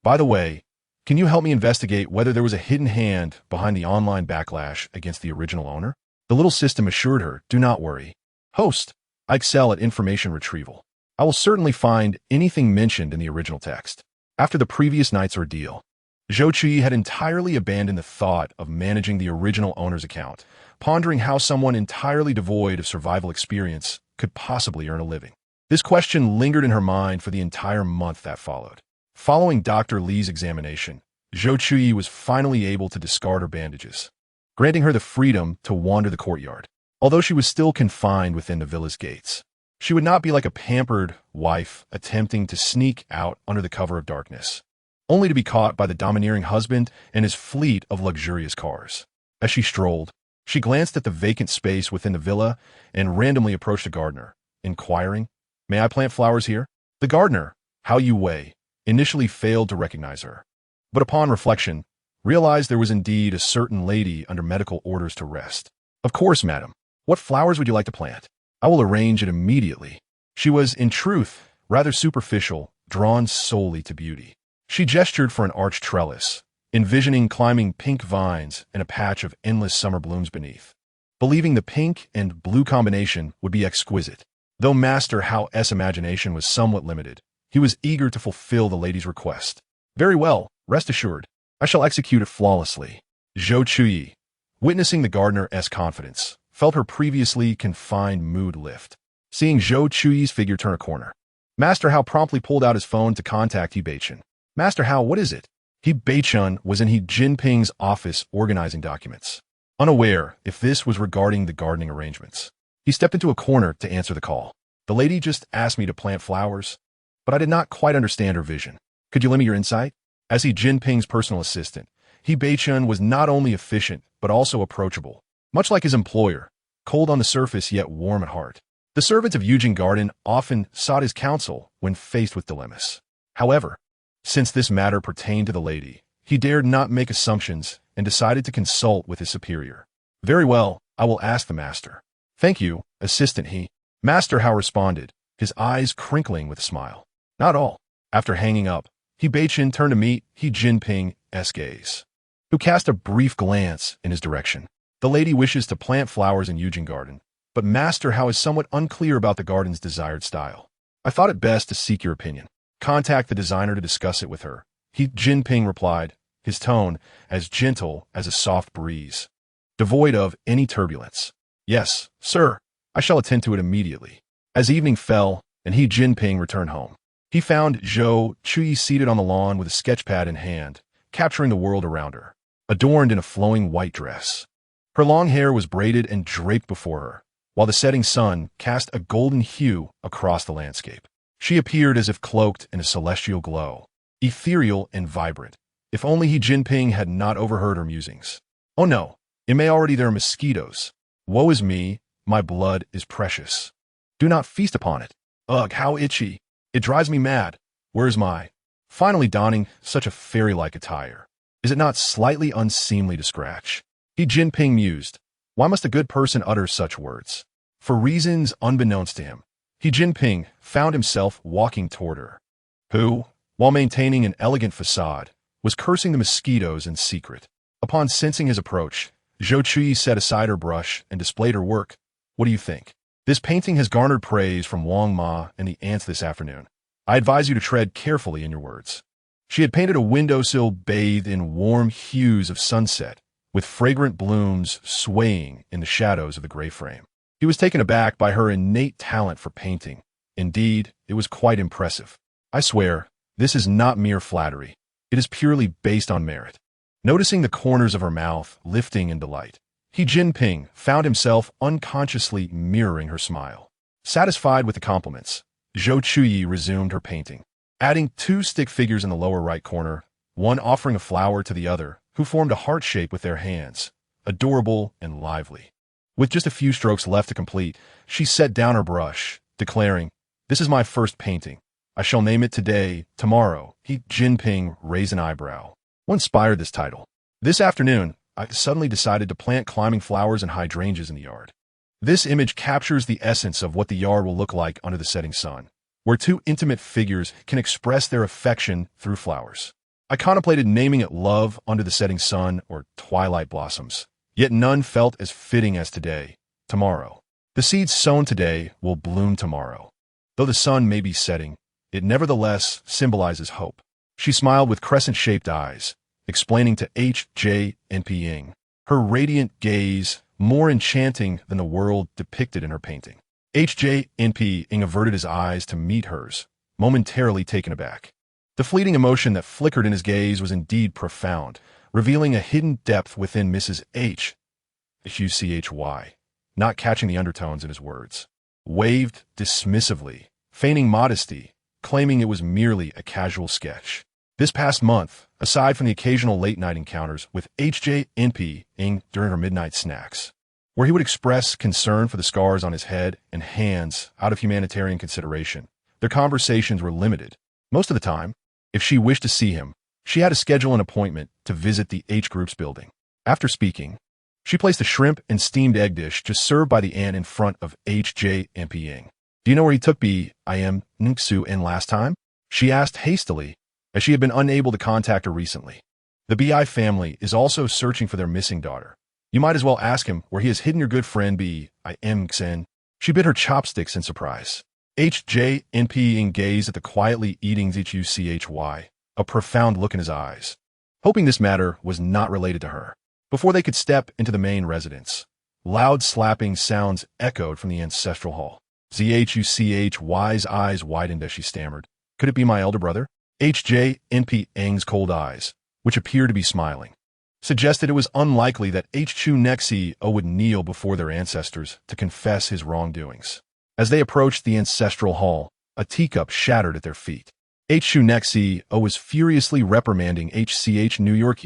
By the way, can you help me investigate whether there was a hidden hand behind the online backlash against the original owner? The little system assured her, do not worry. Host, I excel at information retrieval. I will certainly find anything mentioned in the original text. After the previous night's ordeal, Zhou Chuyi had entirely abandoned the thought of managing the original owner's account, pondering how someone entirely devoid of survival experience could possibly earn a living. This question lingered in her mind for the entire month that followed. Following Dr. Li's examination, Zhou Chuyi was finally able to discard her bandages, granting her the freedom to wander the courtyard. Although she was still confined within the villa's gates, she would not be like a pampered wife attempting to sneak out under the cover of darkness, only to be caught by the domineering husband and his fleet of luxurious cars. As she strolled, she glanced at the vacant space within the villa and randomly approached a gardener, inquiring, May I plant flowers here? The gardener, Hao Wei, initially failed to recognize her, but upon reflection, realized there was indeed a certain lady under medical orders to rest. Of course, madam. What flowers would you like to plant? I will arrange it immediately. She was, in truth, rather superficial, drawn solely to beauty. She gestured for an arched trellis, envisioning climbing pink vines and a patch of endless summer blooms beneath, believing the pink and blue combination would be exquisite. Though Master Hao's imagination was somewhat limited, he was eager to fulfill the lady's request. Very well, rest assured, I shall execute it flawlessly. Zhou Chuyi, witnessing the gardener's confidence, felt her previously confined mood lift, seeing Zhou Chuyi's figure turn a corner. Master Hao promptly pulled out his phone to contact He Beichun. Master Hao, what is it? He Beichun was in Jinping's office organizing documents, unaware if this was regarding the gardening arrangements. He stepped into a corner to answer the call. The lady just asked me to plant flowers, but I did not quite understand her vision. Could you lend me your insight? As Jinping's personal assistant, He Beichun was not only efficient, but also approachable, much like his employer, cold on the surface yet warm at heart. The servants of Eugene Garden often sought his counsel when faced with dilemmas. However, since this matter pertained to the lady, he dared not make assumptions and decided to consult with his superior. Very well, I will ask the master. Thank you, assistant he. Master Hao responded, his eyes crinkling with a smile. Not all. After hanging up, he Beichin turned to meet He Jinping's gaze, who cast a brief glance in his direction. The lady wishes to plant flowers in Eugene Garden, but Master Hao is somewhat unclear about the garden's desired style. I thought it best to seek your opinion. Contact the designer to discuss it with her. He Jinping replied, his tone as gentle as a soft breeze, devoid of any turbulence. Yes, sir, I shall attend to it immediately. As evening fell and He Jinping returned home, he found Zhou Chuyi seated on the lawn with a sketchpad in hand, capturing the world around her, adorned in a flowing white dress. Her long hair was braided and draped before her, while the setting sun cast a golden hue across the landscape. She appeared as if cloaked in a celestial glow, ethereal and vibrant. If only He Jinping had not overheard her musings. Oh no, it may already there are mosquitoes. Woe is me, my blood is precious. Do not feast upon it. Ugh, how itchy. It drives me mad. Where's my... Finally donning such a fairy-like attire. Is it not slightly unseemly to scratch? He Jinping mused. Why must a good person utter such words? For reasons unbeknownst to him, He Jinping found himself walking toward her, who, while maintaining an elegant facade, was cursing the mosquitoes in secret. Upon sensing his approach, Zhou Chuyi set aside her brush and displayed her work. What do you think? This painting has garnered praise from Wang Ma and the ants this afternoon. I advise you to tread carefully in your words. She had painted a windowsill bathed in warm hues of sunset, with fragrant blooms swaying in the shadows of the gray frame. He was taken aback by her innate talent for painting. Indeed, it was quite impressive. I swear, this is not mere flattery. It is purely based on merit. Noticing the corners of her mouth lifting in delight, He Jinping found himself unconsciously mirroring her smile. Satisfied with the compliments, Zhou Chuyi resumed her painting, adding two stick figures in the lower right corner, one offering a flower to the other, who formed a heart shape with their hands, adorable and lively. With just a few strokes left to complete, she set down her brush, declaring, "This is my first painting. I shall name it today, tomorrow." He Jinping raised an eyebrow. What inspired this title? This afternoon, I suddenly decided to plant climbing flowers and hydrangeas in the yard. This image captures the essence of what the yard will look like under the setting sun, where two intimate figures can express their affection through flowers. I contemplated naming it Love Under the Setting Sun or Twilight Blossoms, yet none felt as fitting as today, tomorrow. The seeds sown today will bloom tomorrow. Though the sun may be setting, it nevertheless symbolizes hope. She smiled with crescent-shaped eyes, explaining to Jinping, her radiant gaze more enchanting than the world depicted in her painting. Jinping averted his eyes to meet hers, momentarily taken aback. The fleeting emotion that flickered in his gaze was indeed profound, revealing a hidden depth within Mrs. Chuyi, not catching the undertones in his words. Waved dismissively, feigning modesty, claiming it was merely a casual sketch. This past month, aside from the occasional late-night encounters with Jinping during her midnight snacks, where he would express concern for the scars on his head and hands out of humanitarian consideration, their conversations were limited. Most of the time, if she wished to see him, she had to schedule an appointment to visit the H Group's building. After speaking, she placed a shrimp and steamed egg dish just served by the aunt in front of Jinping. Do you know where he took Ningsu in last time? She asked hastily, as she had been unable to contact her recently. The Bi family is also searching for their missing daughter. You might as well ask him where he has hidden your good friend Xin. She bit her chopsticks in surprise. Jinping gazed at the quietly eating Zhuyi, a profound look in his eyes, hoping this matter was not related to her. Before they could step into the main residence, loud slapping sounds echoed from the ancestral hall. Zhuyi's eyes widened as she stammered. Could it be my elder brother? Jinping's cold eyes, which appeared to be smiling, suggested it was unlikely that Chuyi would kneel before their ancestors to confess his wrongdoings. As they approached the ancestral hall, a teacup shattered at their feet. Chuyi was furiously reprimanding New York,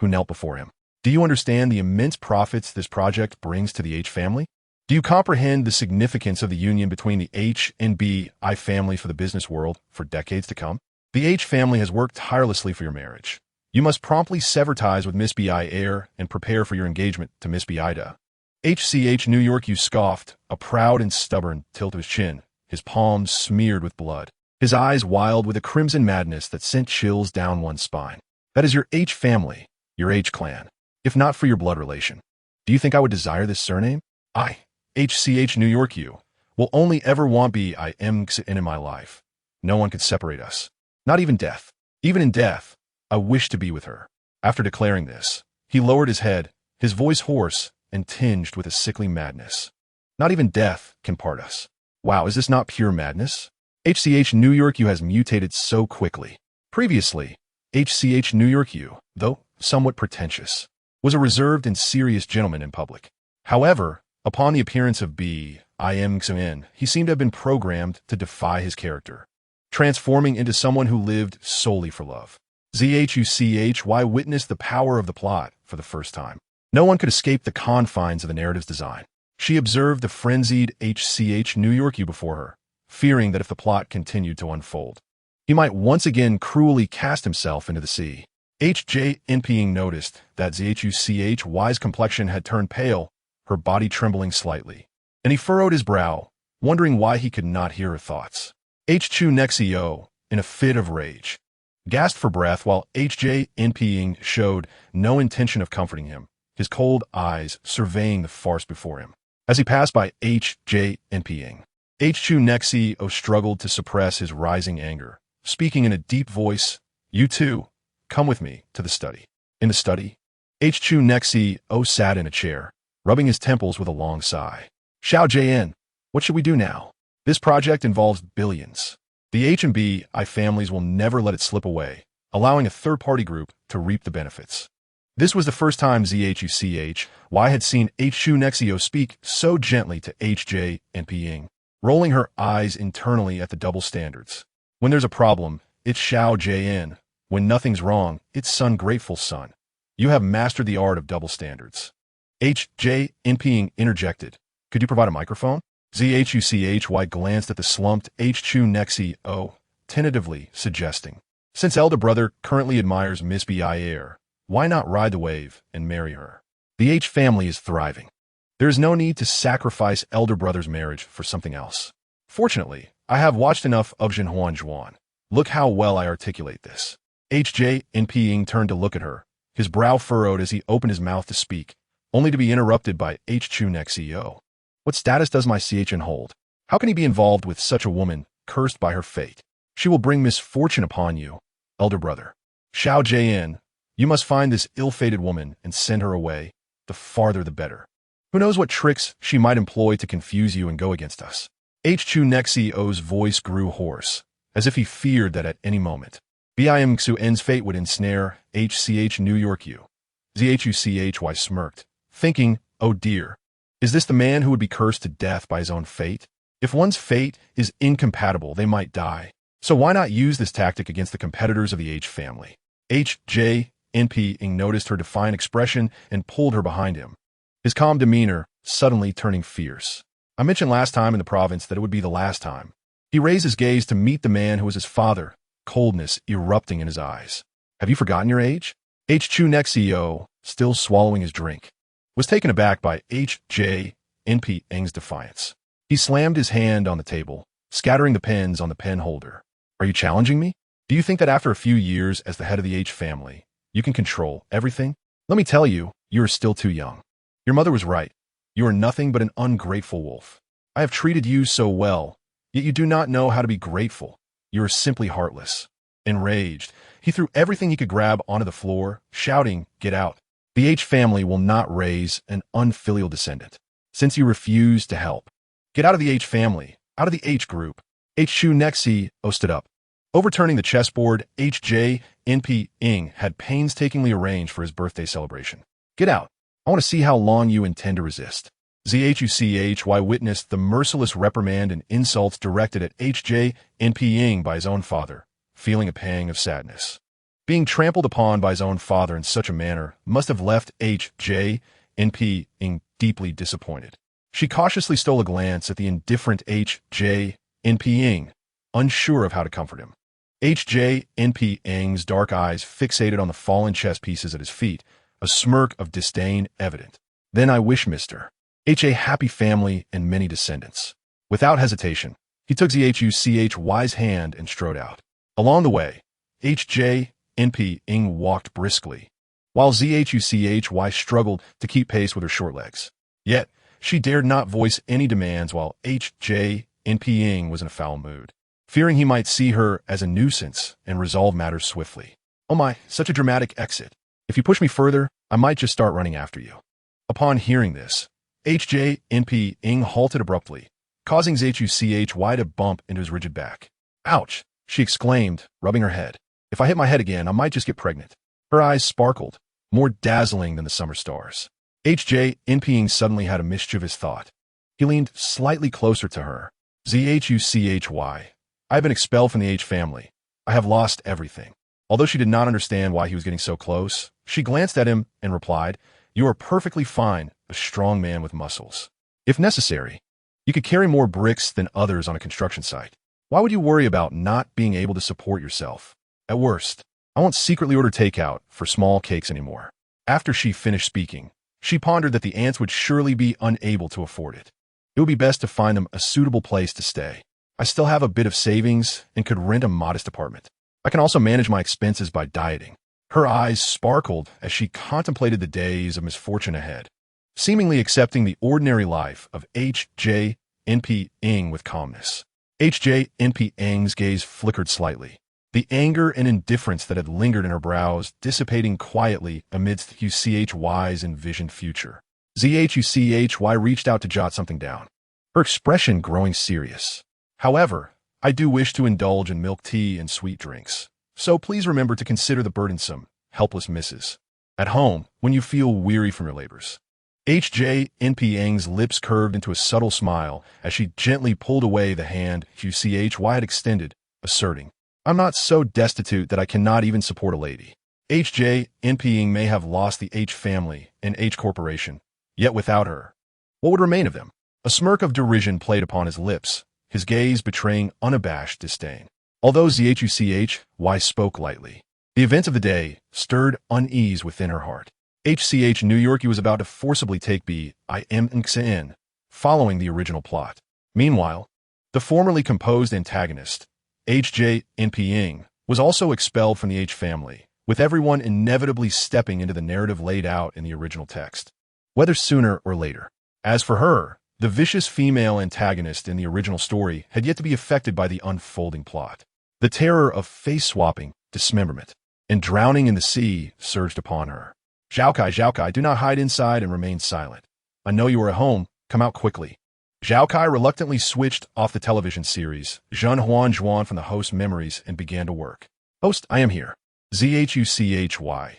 who knelt before him. Do you understand the immense profits this project brings to the H family? Do you comprehend the significance of the union between the H and B I family for the business world for decades to come? The H family has worked tirelessly for your marriage. You must promptly sever ties with Miss B I heir and prepare for your engagement to Miss B Ida. HCH New York, you scoffed, a proud and stubborn tilt of his chin, his palms smeared with blood, his eyes wild with a crimson madness that sent chills down one's spine. That is your H family, your H clan, if not for your blood relation. Do you think I would desire this surname? I, HCH New York, you, will only ever want beeline in my life. No one could separate us. Not even death. Even in death, I wish to be with her. After declaring this, he lowered his head, his voice hoarse and tinged with a sickly madness. Not even death can part us. Wow, is this not pure madness? HCH New York, you has mutated so quickly. Previously, HCH New York, you, though somewhat pretentious, was a reserved and serious gentleman in public. However, upon the appearance of beeline, he seemed to have been programmed to defy his character, transforming into someone who lived solely for love. ZHUCHY witnessed the power of the plot for the first time. No one could escape the confines of the narrative's design. She observed the frenzied HCH New York you before her, fearing that if the plot continued to unfold, he might once again cruelly cast himself into the sea. HJNPing noticed that ZHUCHY's complexion had turned pale, her body trembling slightly, and he furrowed his brow, wondering why he could not hear her thoughts. HCHNXEO, in a fit of rage, gasped for breath while HJNPing showed no intention of comforting him, his cold eyes surveying the farce before him. As he passed by HJNPing, HCHNXEO struggled to suppress his rising anger, speaking in a deep voice, "You too, come with me to the study." In the study, HCHNXEO sat in a chair, rubbing his temples with a long sigh. "Xiao JN, what should we do now? This project involves billions. The H and B I families will never let it slip away, allowing a third-party group to reap the benefits." This was the first time ZHUCHY had seen HCHNXEO speak so gently to HJNPing, rolling her eyes internally at the double standards. When there's a problem, it's Xiao JN. When nothing's wrong, it's Sun Grateful Son. You have mastered the art of double standards. HJNPing interjected. "Could you provide a microphone?" ZHUCHY glanced at the slumped HCHNXEO, tentatively suggesting, "Since elder brother currently admires Miss B.I. heir, why not ride the wave and marry her? The H family is thriving. There is no need to sacrifice elder brother's marriage for something else. Fortunately, I have watched enough of Zhenhuan Zhuan. Look how well I articulate this." HJNPing turned to look at her, his brow furrowed as he opened his mouth to speak, only to be interrupted by HCHNXEO. "What status does my CHN hold? How can he be involved with such a woman, cursed by her fate? She will bring misfortune upon you, elder brother. Xiao JN, you must find this ill-fated woman and send her away. The farther the better. Who knows what tricks she might employ to confuse you and go against us." HCHNXEO's voice grew hoarse, as if he feared that at any moment, BIMXUN's fate would ensnare HCH New York you. ZHUCHY smirked, thinking, "Oh dear, is this the man who would be cursed to death by his own fate? If one's fate is incompatible, they might die. So why not use this tactic against the competitors of the H family?" HJNPing noticed her defiant expression and pulled her behind him, his calm demeanor suddenly turning fierce. "I mentioned last time in the province that it would be the last time." He raised his gaze to meet the man who was his father, coldness erupting in his eyes. "Have you forgotten your age?" HCHNXEO, still swallowing his drink, was taken aback by HJNPing's defiance. He slammed his hand on the table, scattering the pens on the pen holder. "Are you challenging me? Do you think that after a few years as the head of the H family, you can control everything? Let me tell you, you are still too young. Your mother was right. You are nothing but an ungrateful wolf. I have treated you so well, yet you do not know how to be grateful. You are simply heartless." Enraged, he threw everything he could grab onto the floor, shouting, "Get out. The H family will not raise an unfilial descendant, since you refuse to help. Get out of the H family, out of the H group." HCHNXEO stood up. Overturning the chessboard HJNPing had painstakingly arranged for his birthday celebration. "Get out. I want to see how long you intend to resist." ZHUCHY witnessed the merciless reprimand and insults directed at HJNPing by his own father, feeling a pang of sadness. Being trampled upon by his own father in such a manner must have left H.J.N.P. deeply disappointed. She cautiously stole a glance at the indifferent H.J.N.P. unsure of how to comfort him. H.J.N.P.'s dark eyes fixated on the fallen chess pieces at his feet, a smirk of disdain evident. Then I wish Mr. H a happy family and many descendants. Without hesitation, he took Zhuchi's hand and strode out. Along the way, H.J.N.P. walked briskly, while Zhuchi struggled to keep pace with her short legs. Yet, she dared not voice any demands while H.J.N.P. was in a foul mood, fearing he might see her as a nuisance and resolve matters swiftly. Oh my, such a dramatic exit. If you push me further, I might just start running after you. Upon hearing this, H.J.N.P. halted abruptly, causing Zhuchi to bump into his rigid back. Ouch, she exclaimed, rubbing her head. If I hit my head again, I might just get pregnant. Her eyes sparkled, more dazzling than the summer stars. H.J.N.P. suddenly had a mischievous thought. He leaned slightly closer to her. Zhuchi, I have been expelled from the H family. I have lost everything. Although she did not understand why he was getting so close, she glanced at him and replied, You are perfectly fine, a strong man with muscles. If necessary, you could carry more bricks than others on a construction site. Why would you worry about not being able to support yourself? At worst, I won't secretly order takeout for small cakes anymore. After she finished speaking, she pondered that the ants would surely be unable to afford it. It would be best to find them a suitable place to stay. I still have a bit of savings and could rent a modest apartment. I can also manage my expenses by dieting. Her eyes sparkled as she contemplated the days of misfortune ahead, seemingly accepting the ordinary life of H.J.N.P. with calmness. H.J.N.P.'s gaze flickered slightly, the anger and indifference that had lingered in her brows dissipating quietly amidst Zhuchi's envisioned future. Zhuchi reached out to jot something down, her expression growing serious. However, I do wish to indulge in milk tea and sweet drinks, so please remember to consider the burdensome, helpless misses at home when you feel weary from your labors. H.J.N.P.'s lips curved into a subtle smile as she gently pulled away the hand Zhuchi had extended, asserting, I'm not so destitute that I cannot even support a lady. H.J.N.P. may have lost the H family and H corporation, yet without her, what would remain of them? A smirk of derision played upon his lips, his gaze betraying unabashed disdain. Although Zhuchi spoke lightly, the events of the day stirred unease within her heart. New York was about to forcibly take beeline, following the original plot. Meanwhile, the formerly composed antagonist, H.J.N.P. was also expelled from the H family, with everyone inevitably stepping into the narrative laid out in the original text, whether sooner or later. As for her, the vicious female antagonist in the original story had yet to be affected by the unfolding plot. The terror of face-swapping, dismemberment, and drowning in the sea surged upon her. Zhou, do not hide inside and remain silent. I know you are at home. Come out quickly. Zhou reluctantly switched off the television series Zhen from the host's memories and began to work. Host, I am here. Zhuchi.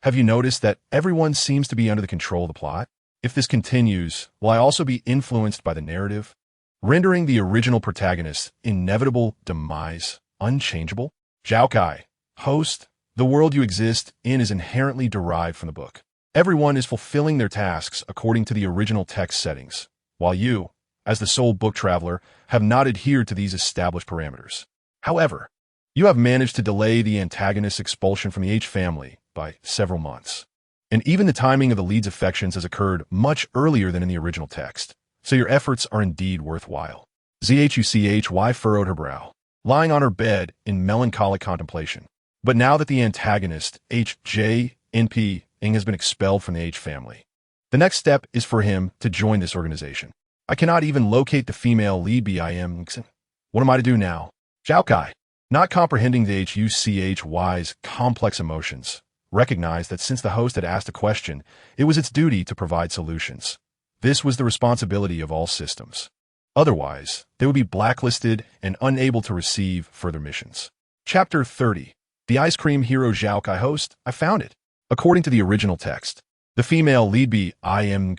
Have you noticed that everyone seems to be under the control of the plot? If this continues, will I also be influenced by the narrative, rendering the original protagonist's inevitable demise unchangeable? Zhou, host, the world you exist in is inherently derived from the book. Everyone is fulfilling their tasks according to the original text settings, while you, as the sole book traveler, have not adhered to these established parameters. However, you have managed to delay the antagonist's expulsion from the H family by several months. And even the timing of the lead's affections has occurred much earlier than in the original text, so your efforts are indeed worthwhile. Zhuchi furrowed her brow, lying on her bed in melancholic contemplation. But now that the antagonist, H.J.N.P., has been expelled from the H family, the next step is for him to join this organization. I cannot even locate the female lead beeline. What am I to do now? Zhou, not comprehending the Zhuchi's complex emotions, recognized that since the host had asked a question, it was its duty to provide solutions. This was the responsibility of all systems. Otherwise, they would be blacklisted and unable to receive further missions. Chapter 30. The Ice Cream Hero Zhou host, I found it. According to the original text, the female lead beeline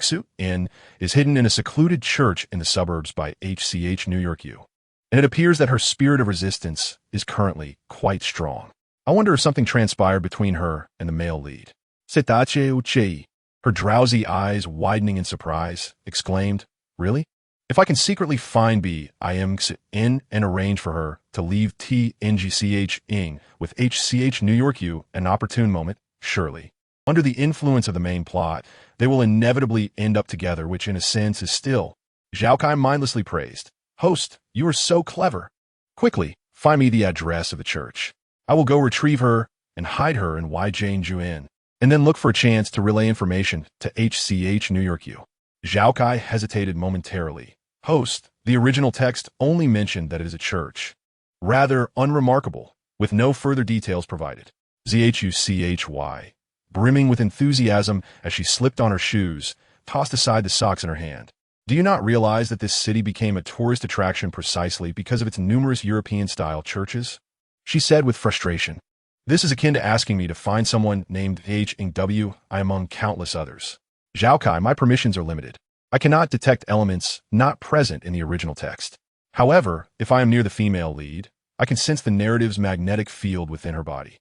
is hidden in a secluded church in the suburbs by New York, and it appears that her spirit of resistance is currently quite strong. I wonder if something transpired between her and the male lead. Zhou Chuyi, her drowsy eyes widening in surprise, exclaimed, "Really? If I can secretly find beeline in and arrange for her to leave TNGCH-ing with HCH New York U an opportune moment, surely. Under the influence of the main plot, they will inevitably end up together, which in a sense is still." Zhou Chuyi mindlessly praised. "Host, you are so clever. Quickly, find me the address of the church. I will go retrieve her and hide her in Jianjuan, and then look for a chance to relay information to HCH New York U." Zhou Chuyi hesitated momentarily. "Host, the original text only mentioned that it is a church. Rather unremarkable, with no further details provided." Zhuchy, brimming with enthusiasm as she slipped on her shoes, tossed aside the socks in her hand. "Do you not realize that this city became a tourist attraction precisely because of its numerous European-style churches?" she said with frustration. "This is akin to asking me to find someone named HW among countless others. Zhou Chuyi, my permissions are limited. I cannot detect elements not present in the original text. However, if I am near the female lead, I can sense the narrative's magnetic field within her body."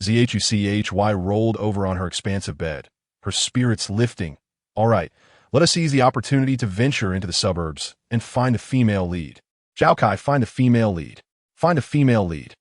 Zhuchy rolled over on her expansive bed, her spirits lifting. "All right, let us seize the opportunity to venture into the suburbs and find a female lead. Zhou Chuyi, find a female lead. Find a female lead."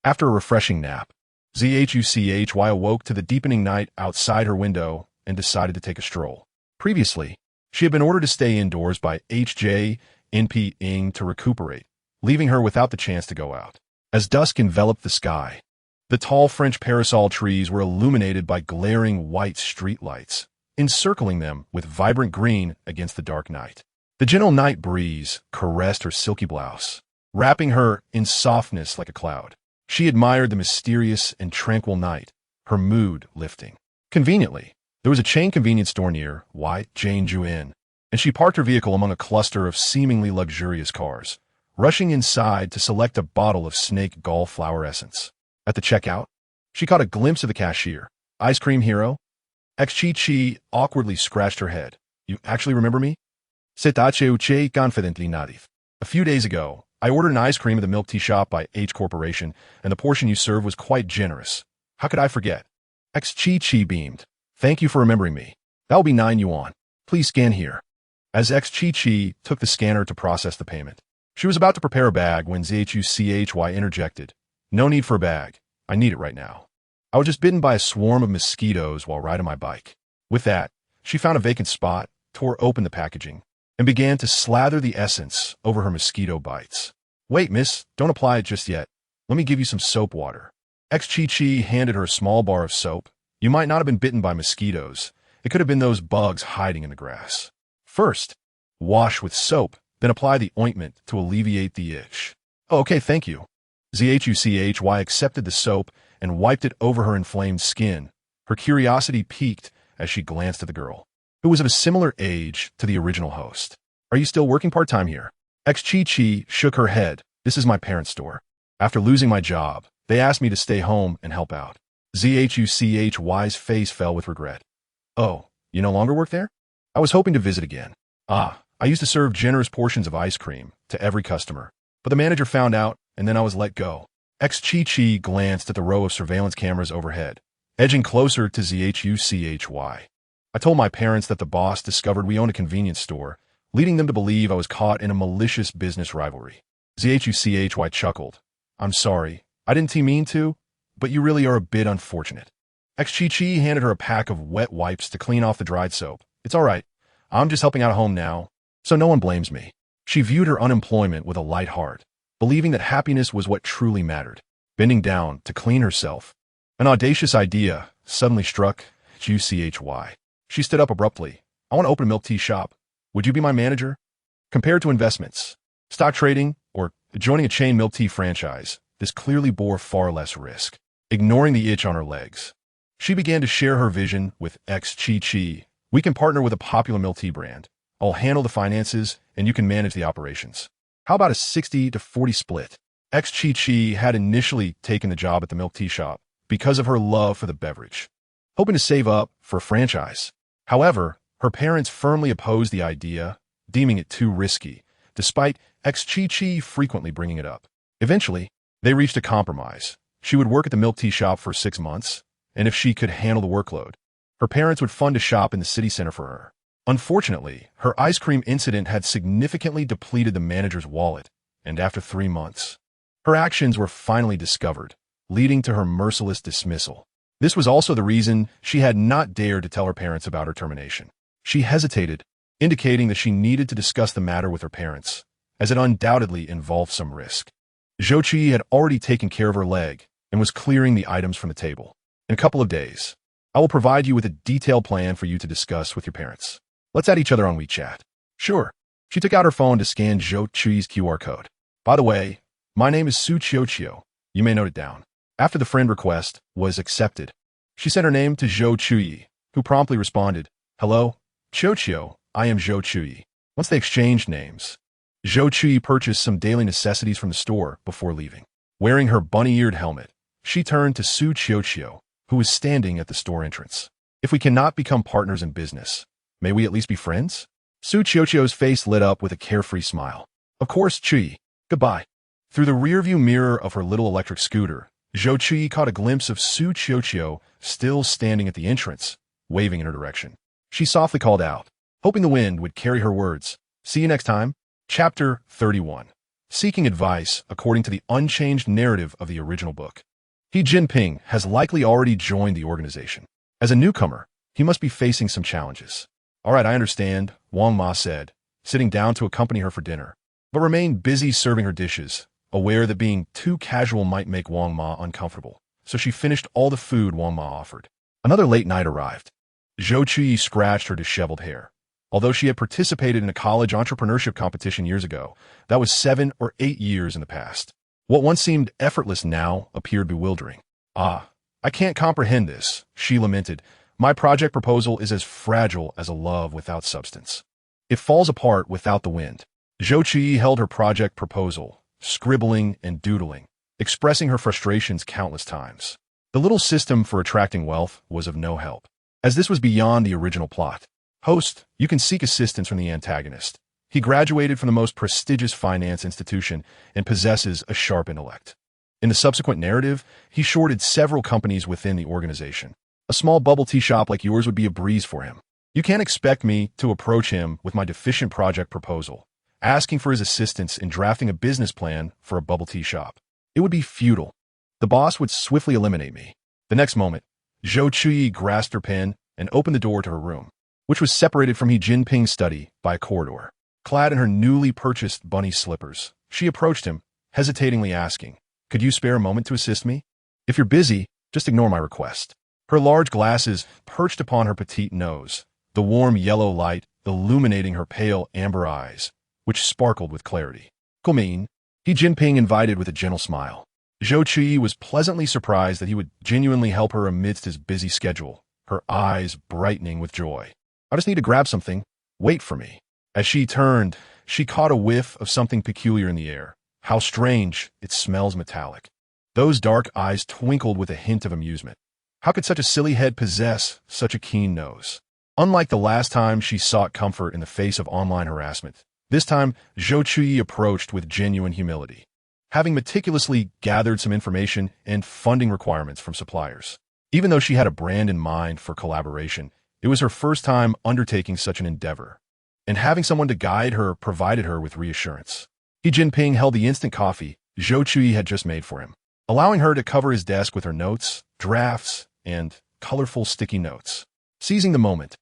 After a refreshing nap, Zhuchy awoke to the deepening night outside her window and decided to take a stroll. Previously, she had been ordered to stay indoors by HJNP to recuperate, leaving her without the chance to go out. As dusk enveloped the sky, the tall French parasol trees were illuminated by glaring white streetlights, encircling them with vibrant green against the dark night. The gentle night breeze caressed her silky blouse, wrapping her in softness like a cloud. She admired the mysterious and tranquil night, her mood lifting. Conveniently, there was a chain convenience store near Jianjuan, and she parked her vehicle among a cluster of seemingly luxurious cars, rushing inside to select a bottle of snake gallflower essence. At the checkout, she caught a glimpse of the cashier. "Ice cream hero?" Xchi awkwardly scratched her head. "You actually remember me?" Zhuchy confidently nodded. "A few days ago, I ordered an ice cream at the milk tea shop by H Corporation, and the portion you served was quite generous. How could I forget?" Xchi beamed. "Thank you for remembering me. That will be 9 yuan. Please scan here." As Xchi took the scanner to process the payment, she was about to prepare a bag when Zhuchy interjected. "No need for a bag. I need it right now. I was just bitten by a swarm of mosquitoes while riding my bike." With that, she found a vacant spot, tore open the packaging, and began to slather the essence over her mosquito bites. "Wait, miss, don't apply it just yet. Let me give you some soap water." Xchi handed her a small bar of soap. "You might not have been bitten by mosquitoes. It could have been those bugs hiding in the grass. First, wash with soap, then apply the ointment to alleviate the itch." "Oh, okay, thank you." Zhuchy accepted the soap and wiped it over her inflamed skin. Her curiosity piqued as she glanced at the girl, who was of a similar age to the original host. "Are you still working part-time here?" Xchi shook her head. "This is my parents' store. After losing my job, they asked me to stay home and help out." Zhuchy's face fell with regret. "Oh, you no longer work there? I was hoping to visit again." "Ah, I used to serve generous portions of ice cream to every customer, but the manager found out, and then I was let go." Xchi glanced at the row of surveillance cameras overhead, edging closer to Zhuchy. "I told my parents that the boss discovered we owned a convenience store, leading them to believe I was caught in a malicious business rivalry." Zhuchy chuckled. "I'm sorry, I didn't mean to, but you really are a bit unfortunate." Xchi handed her a pack of wet wipes to clean off the dried soap. "It's all right. I'm just helping out at home now, so no one blames me." She viewed her unemployment with a light heart, believing that happiness was what truly mattered. Bending down to clean herself, an audacious idea suddenly struck Zhuchy. She stood up abruptly. "I want to open a milk tea shop. Would you be my manager?" Compared to investments, stock trading, or joining a chain milk tea franchise, this clearly bore far less risk. Ignoring the itch on her legs, she began to share her vision with Xchi. "We can partner with a popular milk tea brand. I'll handle the finances, and you can manage the operations. How about a 60-40 split?" Xchi had initially taken the job at the milk tea shop because of her love for the beverage, hoping to save up for a franchise. However, her parents firmly opposed the idea, deeming it too risky, despite Xchi frequently bringing it up. Eventually, they reached a compromise, She would work at the milk tea shop for 6 months, and if she could handle the workload, her parents would fund a shop in the city center for her. Unfortunately, her ice cream incident had significantly depleted the manager's wallet, and after 3 months, her actions were finally discovered, leading to her merciless dismissal. This was also the reason she had not dared to tell her parents about her termination. She hesitated, indicating that she needed to discuss the matter with her parents, as it undoubtedly involved some risk. Zhou Chuyi had already taken care of her leg and was clearing the items from the table. In a couple of days, I will provide you with a detailed plan for you to discuss with your parents. Let's add each other on WeChat. Sure. She took out her phone to scan Zhou Chuyi's QR code. By the way, my name is Zhou Chuyi. You may note it down. After the friend request was accepted, she sent her name to Zhou Chuyi, who promptly responded, "Hello, Zhou Chuyi, I am Zhou Chuyi." Once they exchanged names, Zhou Chuyi purchased some daily necessities from the store before leaving. Wearing her bunny-eared helmet, she turned to Zhou Chuyi, who was standing at the store entrance. "If we cannot become partners in business, may we at least be friends?" Zhou Chuyi's face lit up with a carefree smile. "Of course, Chuyi. Goodbye." Through the rearview mirror of her little electric scooter, Zhou Chuyi caught a glimpse of Zhou Chuyi still standing at the entrance, waving in her direction. She softly called out, hoping the wind would carry her words. See you next time. Chapter 31. Seeking advice according to the unchanged narrative of the original book. Jinping has likely already joined the organization. As a newcomer, he must be facing some challenges. "All right, I understand," Wang Ma said, sitting down to accompany her for dinner, but remained busy serving her dishes, aware that being too casual might make Wang Ma uncomfortable. So she finished all the food Wang Ma offered. Another late night arrived. Zhou Chuyi scratched her disheveled hair. Although she had participated in a college entrepreneurship competition years ago, that was 7 or 8 years in the past. What once seemed effortless now appeared bewildering. "Ah, I can't comprehend this," she lamented. "My project proposal is as fragile as a love without substance. It falls apart without the wind." Zhou Chuyi held her project proposal, scribbling and doodling, expressing her frustrations countless times. The little system for attracting wealth was of no help, as this was beyond the original plot. "Host, you can seek assistance from the antagonist. He graduated from the most prestigious finance institution and possesses a sharp intellect." In the subsequent narrative, he shorted several companies within the organization. "A small bubble tea shop like yours would be a breeze for him. You can't expect me to approach him with my deficient project proposal, asking for his assistance in drafting a business plan for a bubble tea shop. It would be futile. The boss would swiftly eliminate me." The next moment, Zhou Chuyi grasped her pen and opened the door to her room, which was separated from Jinping's study by a corridor. Clad in her newly purchased bunny slippers, she approached him, hesitatingly asking, "Could you spare a moment to assist me? If you're busy, just ignore my request." Her large glasses perched upon her petite nose, the warm yellow light illuminating her pale amber eyes, which sparkled with clarity. "Come in," Jinping invited with a gentle smile. Zhou Chuyi was pleasantly surprised that he would genuinely help her amidst his busy schedule, her eyes brightening with joy. "I just need to grab something. Wait for me." As she turned, she caught a whiff of something peculiar in the air. How strange, it smells metallic. Those dark eyes twinkled with a hint of amusement. How could such a silly head possess such a keen nose? Unlike the last time she sought comfort in the face of online harassment, this time Zhou Chuyi approached with genuine humility, having meticulously gathered some information and funding requirements from suppliers. Even though she had a brand in mind for collaboration, it was her first time undertaking such an endeavor, and having someone to guide her provided her with reassurance. Jinping held the instant coffee Zhou Chuyi had just made for him, allowing her to cover his desk with her notes, drafts, and colorful sticky notes. Seizing the moment,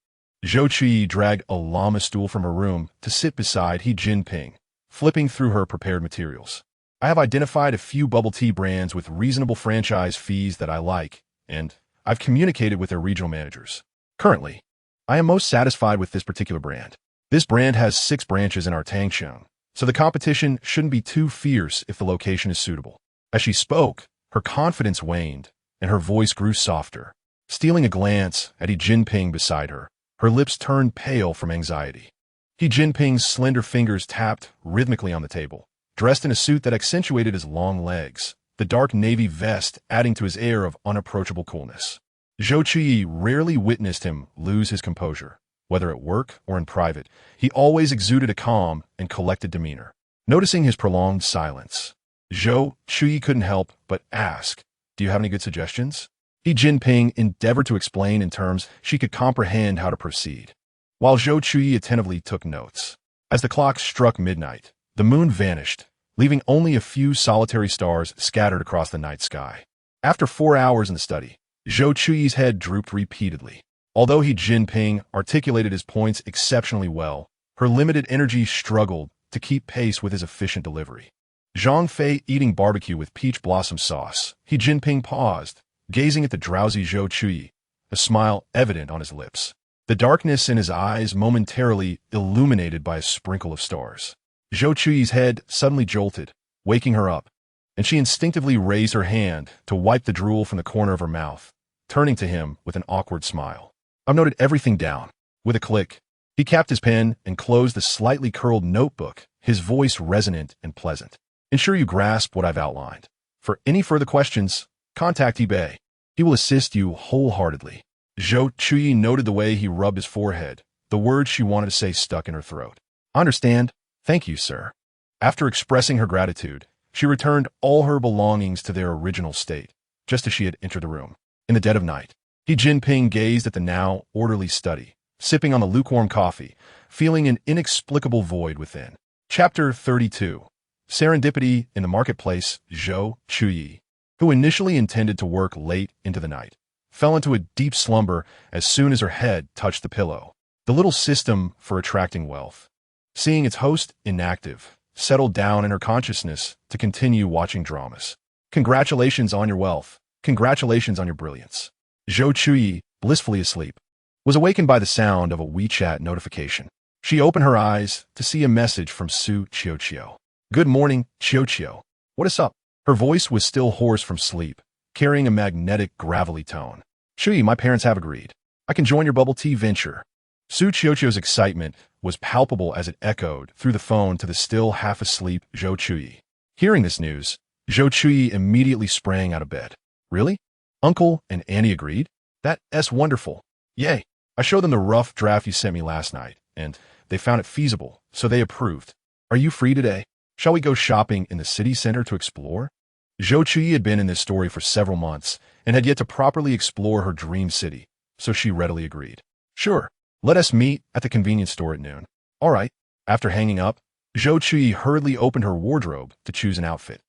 Zhou Chuyi dragged a llama stool from her room to sit beside Jinping, flipping through her prepared materials. "I have identified a few bubble tea brands with reasonable franchise fees that I like, and I've communicated with their regional managers. Currently, I am most satisfied with this particular brand. This brand has 6 branches in our Tangshan, so the competition shouldn't be too fierce if the location is suitable." As she spoke, her confidence waned, and her voice grew softer. Stealing a glance at Jinping beside her, her lips turned pale from anxiety. Jinping's slender fingers tapped rhythmically on the table, dressed in a suit that accentuated his long legs, the dark navy vest adding to his air of unapproachable coolness. Zhou Chuyi rarely witnessed him lose his composure. Whether at work or in private, he always exuded a calm and collected demeanor. Noticing his prolonged silence, Zhou Chuyi couldn't help but ask, Do you have any good suggestions? Jinping endeavored to explain in terms she could comprehend how to proceed, while Zhou Chuyi attentively took notes. As the clock struck midnight, the moon vanished, leaving only a few solitary stars scattered across the night sky. After 4 hours in the study, Zhou Chuyi's head drooped repeatedly. Although Jinping articulated his points exceptionally well, her limited energy struggled to keep pace with his efficient delivery. Zhang Fei eating barbecue with peach blossom sauce, Jinping paused, gazing at the drowsy Zhou Chuyi, a smile evident on his lips. The darkness in his eyes momentarily illuminated by a sprinkle of stars. Zhou Chuyi's head suddenly jolted, waking her up, and she instinctively raised her hand to wipe the drool from the corner of her mouth, turning to him with an awkward smile. I've noted everything down. With a click, he capped his pen and closed the slightly curled notebook, his voice resonant and pleasant. Ensure you grasp what I've outlined. For any further questions, contact eBay. He will assist you wholeheartedly. Zhou Chuyi noted the way he rubbed his forehead. The words she wanted to say stuck in her throat. I understand. Thank you, sir. After expressing her gratitude, she returned all her belongings to their original state, just as she had entered the room. In the dead of night, Jinping gazed at the now orderly study, sipping on the lukewarm coffee, feeling an inexplicable void within. Chapter 32. Serendipity in the marketplace. Zhou Chuyi, who initially intended to work late into the night, fell into a deep slumber as soon as her head touched the pillow. The little system for attracting wealth, seeing its host inactive, settled down in her consciousness to continue watching dramas. Congratulations on your wealth. Congratulations on your brilliance. Zhou Chuyi, blissfully asleep, was awakened by the sound of a WeChat notification. She opened her eyes to see a message from Zhou Chuyi. Good morning, Chuyi. What is up? Her voice was still hoarse from sleep, carrying a magnetic, gravelly tone. Chuyi, my parents have agreed. I can join your bubble tea venture. Zhou Chuyi's excitement was palpable as it echoed through the phone to the still half-asleep Zhou Chuyi. Hearing this news, Zhou Chuyi immediately sprang out of bed. Really? Uncle and Annie agreed? That's wonderful. Yay. I showed them the rough draft you sent me last night, and they found it feasible, so they approved. Are you free today? Shall we go shopping in the city center to explore? Zhou Chuyi had been in this story for several months and had yet to properly explore her dream city, so she readily agreed. Sure, let us meet at the convenience store at noon. All right. After hanging up, Zhou Chuyi hurriedly opened her wardrobe to choose an outfit.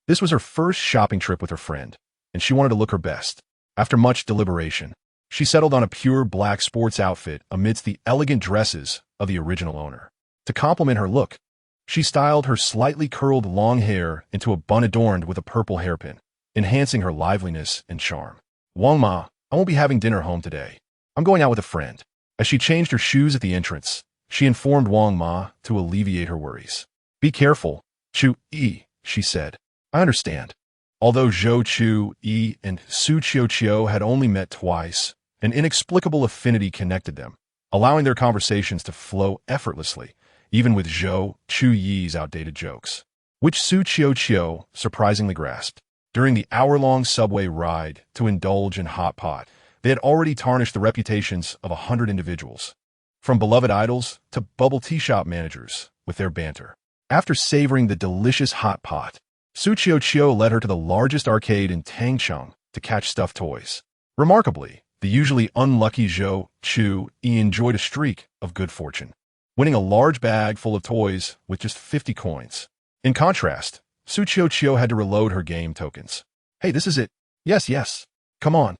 This was her first shopping trip with her friend, and she wanted to look her best. After much deliberation, she settled on a pure black sports outfit amidst the elegant dresses of the original owner. To complement her look, she styled her slightly curled long hair into a bun adorned with a purple hairpin, enhancing her liveliness and charm. Wang Ma, I won't be having dinner home today. I'm going out with a friend. As she changed her shoes at the entrance, she informed Wang Ma to alleviate her worries. Be careful, Chuyi, she said. I understand. Although Zhou Chuyi and Zhou Chuyi had only met twice, an inexplicable affinity connected them, allowing their conversations to flow effortlessly, even with Zhou Chuyi's outdated jokes, which Zhou Chuyi surprisingly grasped. During the hour-long subway ride to indulge in hot pot, they had already tarnished the reputations of 100 individuals, from beloved idols to bubble tea shop managers, with their banter. After savoring the delicious hot pot, Zhou Chuyi led her to the largest arcade in Tangcheng to catch stuffed toys. Remarkably, the usually unlucky Zhou Chuyi enjoyed a streak of good fortune, winning a large bag full of toys with just 50 coins. In contrast, Zhou Chuyi had to reload her game tokens. Hey, this is it. Yes. Come on.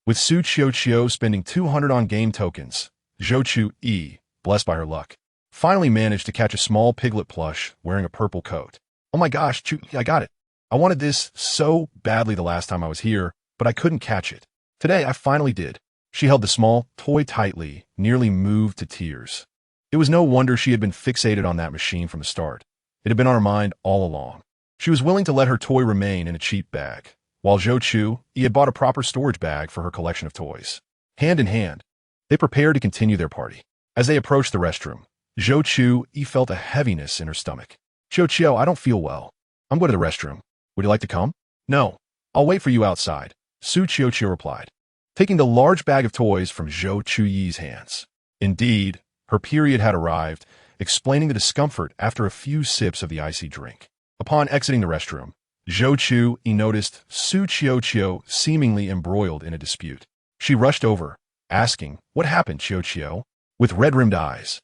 With Zhou Chuyi spending 200 on game tokens, Zhou Chuyi, blessed by her luck, finally managed to catch a small piglet plush wearing a purple coat. Oh my gosh, Chuyi, I got it. I wanted this so badly the last time I was here, but I couldn't catch it. Today, I finally did. She held the small toy tightly, nearly moved to tears. It was no wonder she had been fixated on that machine from the start. It had been on her mind all along. She was willing to let her toy remain in a cheap bag, while Zhou Chuyi had bought a proper storage bag for her collection of toys. Hand in hand, they prepared to continue their party. As they approached the restroom, Zhou Chuyi felt a heaviness in her stomach. Chuyi, I don't feel well. I'm going to the restroom. Would you like to come? No. I'll wait for you outside, Zhou Chuyi replied, taking the large bag of toys from Zhou Chuyi's hands. Indeed, her period had arrived, explaining the discomfort after a few sips of the icy drink. Upon exiting the restroom, Zhou Chuyi noticed Zhou Chuyi seemingly embroiled in a dispute. She rushed over, asking, "What happened, Chuyi?" With red-rimmed eyes.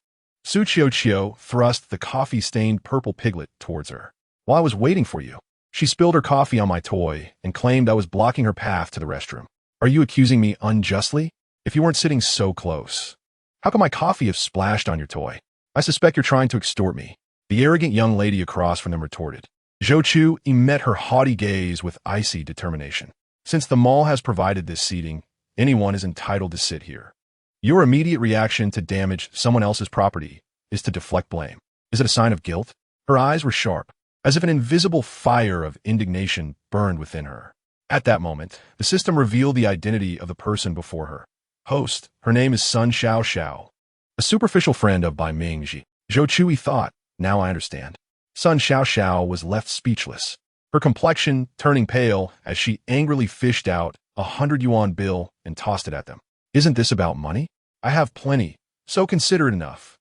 Zhou Chuyi thrust the coffee-stained purple piglet towards her. "While I was waiting for you, she spilled her coffee on my toy and claimed I was blocking her path to the restroom. Are you accusing me unjustly? If you weren't sitting so close, how could my coffee have splashed on your toy? I suspect you're trying to extort me." The arrogant young lady across from them retorted. Zhou Chuyi met her haughty gaze with icy determination. "Since the mall has provided this seating, anyone is entitled to sit here. Your immediate reaction to damage someone else's property is to deflect blame. Is it a sign of guilt?" Her eyes were sharp, as if an invisible fire of indignation burned within her. At that moment, the system revealed the identity of the person before her. Host, her name is Sun Xiao, a superficial friend of Bai Mingji. Zhou Chuyi thought, "Now I understand." Sun Xiao was left speechless, her complexion turning pale as she angrily fished out a 100 yuan bill and tossed it at them. "Isn't this about money? I have plenty, so consider it enough."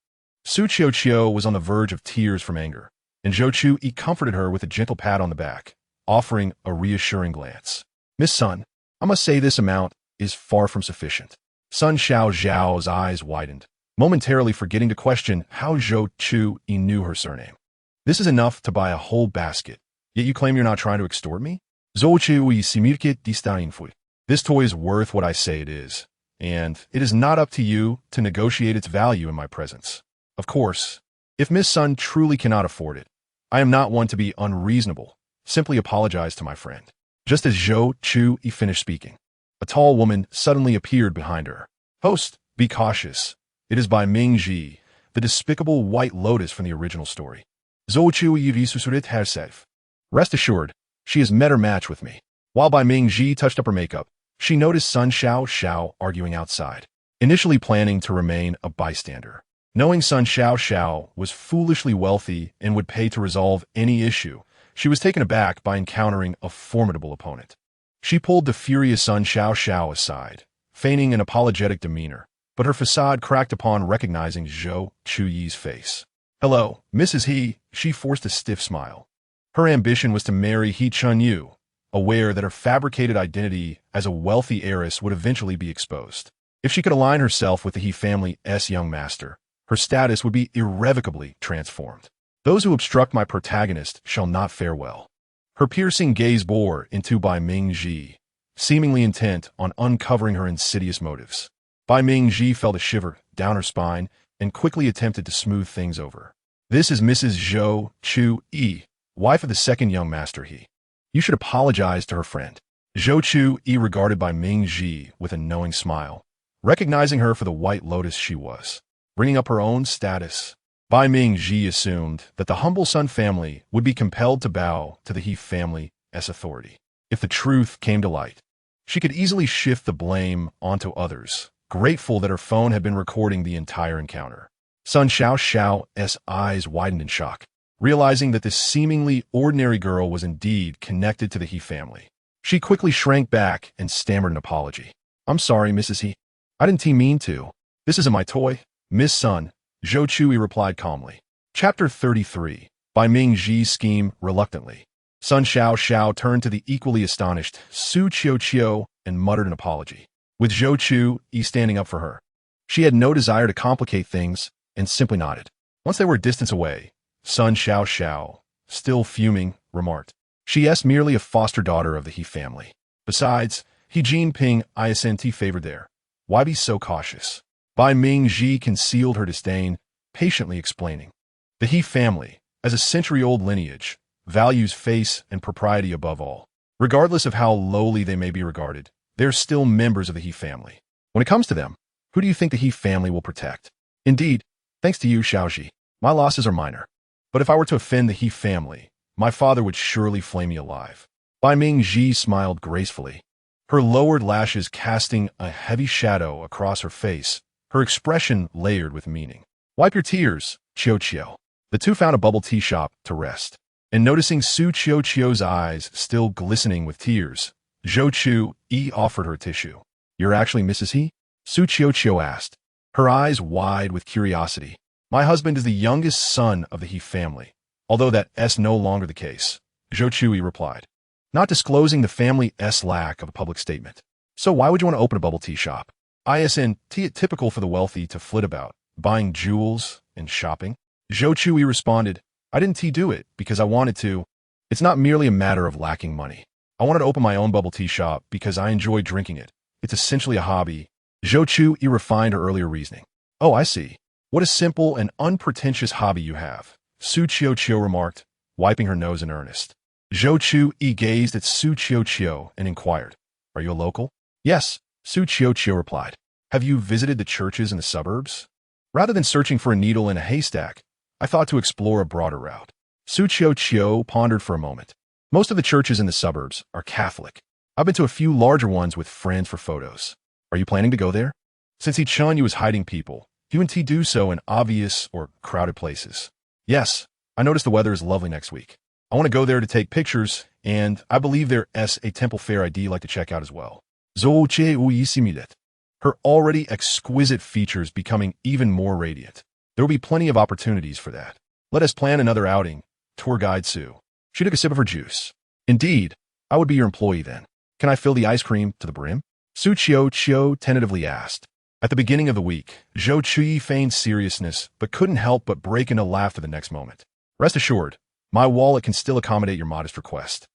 Zhou Chuyi was on the verge of tears from anger, and Zhou Chuyi comforted her with a gentle pat on the back, offering a reassuring glance. "Miss Sun, I must say this amount is far from sufficient." Sun Xiao's eyes widened, momentarily forgetting to question how Zhou Chuyi knew her surname. "This is enough to buy a whole basket, yet you claim you're not trying to extort me?" Zhou Chuyi simirke distainful. "This toy is worth what I say it is, and it is not up to you to negotiate its value in my presence. Of course, if Miss Sun truly cannot afford it, I am not one to be unreasonable. Simply apologize to my friend." Just as Zhou Chuyi finished speaking, a tall woman suddenly appeared behind her. "Host, be cautious. It is by Mingji, the despicable White Lotus from the original story. Zhou Chuyi resuscitated herself. Rest assured, she has met her match with me." While Bai Mingji touched up her makeup, she noticed Sun Xiao arguing outside, initially planning to remain a bystander. Knowing Sun Xiao was foolishly wealthy and would pay to resolve any issue, she was taken aback by encountering a formidable opponent. She pulled the furious Sun Xiao aside, feigning an apologetic demeanor, but her facade cracked upon recognizing Zhou Chuyi's face. "Hello, Mrs. He," she forced a stiff smile. Her ambition was to marry He Chunyu, aware that her fabricated identity as a wealthy heiress would eventually be exposed. If she could align herself with the He family's young master, her status would be irrevocably transformed. "Those who obstruct my protagonist shall not fare well." Her piercing gaze bore into Bai Mingji, seemingly intent on uncovering her insidious motives. Bai Mingji felt a shiver down her spine and quickly attempted to smooth things over. "This is Mrs. Zhou Chuyi, wife of the second young master He. You should apologize to her friend." Zhou Chuyi regarded Bai Mingji with a knowing smile, recognizing her for the White Lotus she was. Bringing up her own status, Bai Mingji assumed that the humble Sun family would be compelled to bow to the He family's authority. If the truth came to light, she could easily shift the blame onto others, grateful that her phone had been recording the entire encounter. Sun Xiao's eyes widened in shock, realizing that this seemingly ordinary girl was indeed connected to the He family. She quickly shrank back and stammered an apology. "I'm sorry, Mrs. He. I didn't mean to. This isn't my toy, Miss Sun," Zhou Chuyi replied calmly. Chapter 33. Bai Mingji's scheme reluctantly. Sun Xiao turned to the equally astonished Zhou Chuyi and muttered an apology, with Zhou Chuyi standing up for her. She had no desire to complicate things and simply nodded. Once they were a distance away, Sun Xiao, still fuming, remarked, "She's merely a foster daughter of the He family. Besides, He Jinping isn't favored there. Why be so cautious?" Bai Mingji concealed her disdain, patiently explaining. "The He family, as a century-old lineage, values face and propriety above all. Regardless of how lowly they may be regarded, they're still members of the He family. When it comes to them, who do you think the He family will protect? Indeed, thanks to you, Xiaoji, my losses are minor. But if I were to offend the He family, my father would surely flay me alive." Bai Mingji smiled gracefully, her lowered lashes casting a heavy shadow across her face, her expression layered with meaning. "Wipe your tears, Chuyi." The two found a bubble tea shop to rest, and noticing Zhou Chuyi's eyes still glistening with tears, Zhou Chuyi offered her a tissue. "You're actually Mrs. He?" Zhou Chuyi asked, her eyes wide with curiosity. "My husband is the youngest son of the He family, although that's no longer the case," Zhou Chuyi replied. not disclosing the family's lack of a public statement. So why would you want to open a bubble tea shop? Isn't it typical for the wealthy to flit about, buying jewels and shopping? Zhou Chuyi responded, I didn't do it because I wanted to. It's not merely a matter of lacking money. I wanted to open my own bubble tea shop because I enjoy drinking it. It's essentially a hobby. Zhou Chuyi refined her earlier reasoning. Oh, I see. What a simple and unpretentious hobby you have, Zhou Chuyi remarked, wiping her nose in earnest. Zhou Chuyi gazed at Zhou Chuyi and inquired, Are you a local? Yes, Zhou Chuyi replied. Have you visited the churches in the suburbs? Rather than searching for a needle in a haystack, I thought to explore a broader route. Zhou Chuyi pondered for a moment. Most of the churches in the suburbs are Catholic. I've been to a few larger ones with friends for photos. Are you planning to go there? Since Yu was hiding people, you and T do so in obvious or crowded places. Yes, I noticed the weather is lovely next week. I want to go there to take pictures, and I believe there's a temple fair I'd like to check out as well. Zhou Chuyi simulated, her already exquisite features becoming even more radiant. There will be plenty of opportunities for that. Let us plan another outing, tour guide Sue. She took a sip of her juice. Indeed, I would be your employee then. Can I fill the ice cream to the brim? Zhou Chuyi tentatively asked. At the beginning of the week, Zhou Chuyi feigned seriousness but couldn't help but break into laughter the next moment. Rest assured, my wallet can still accommodate your modest request.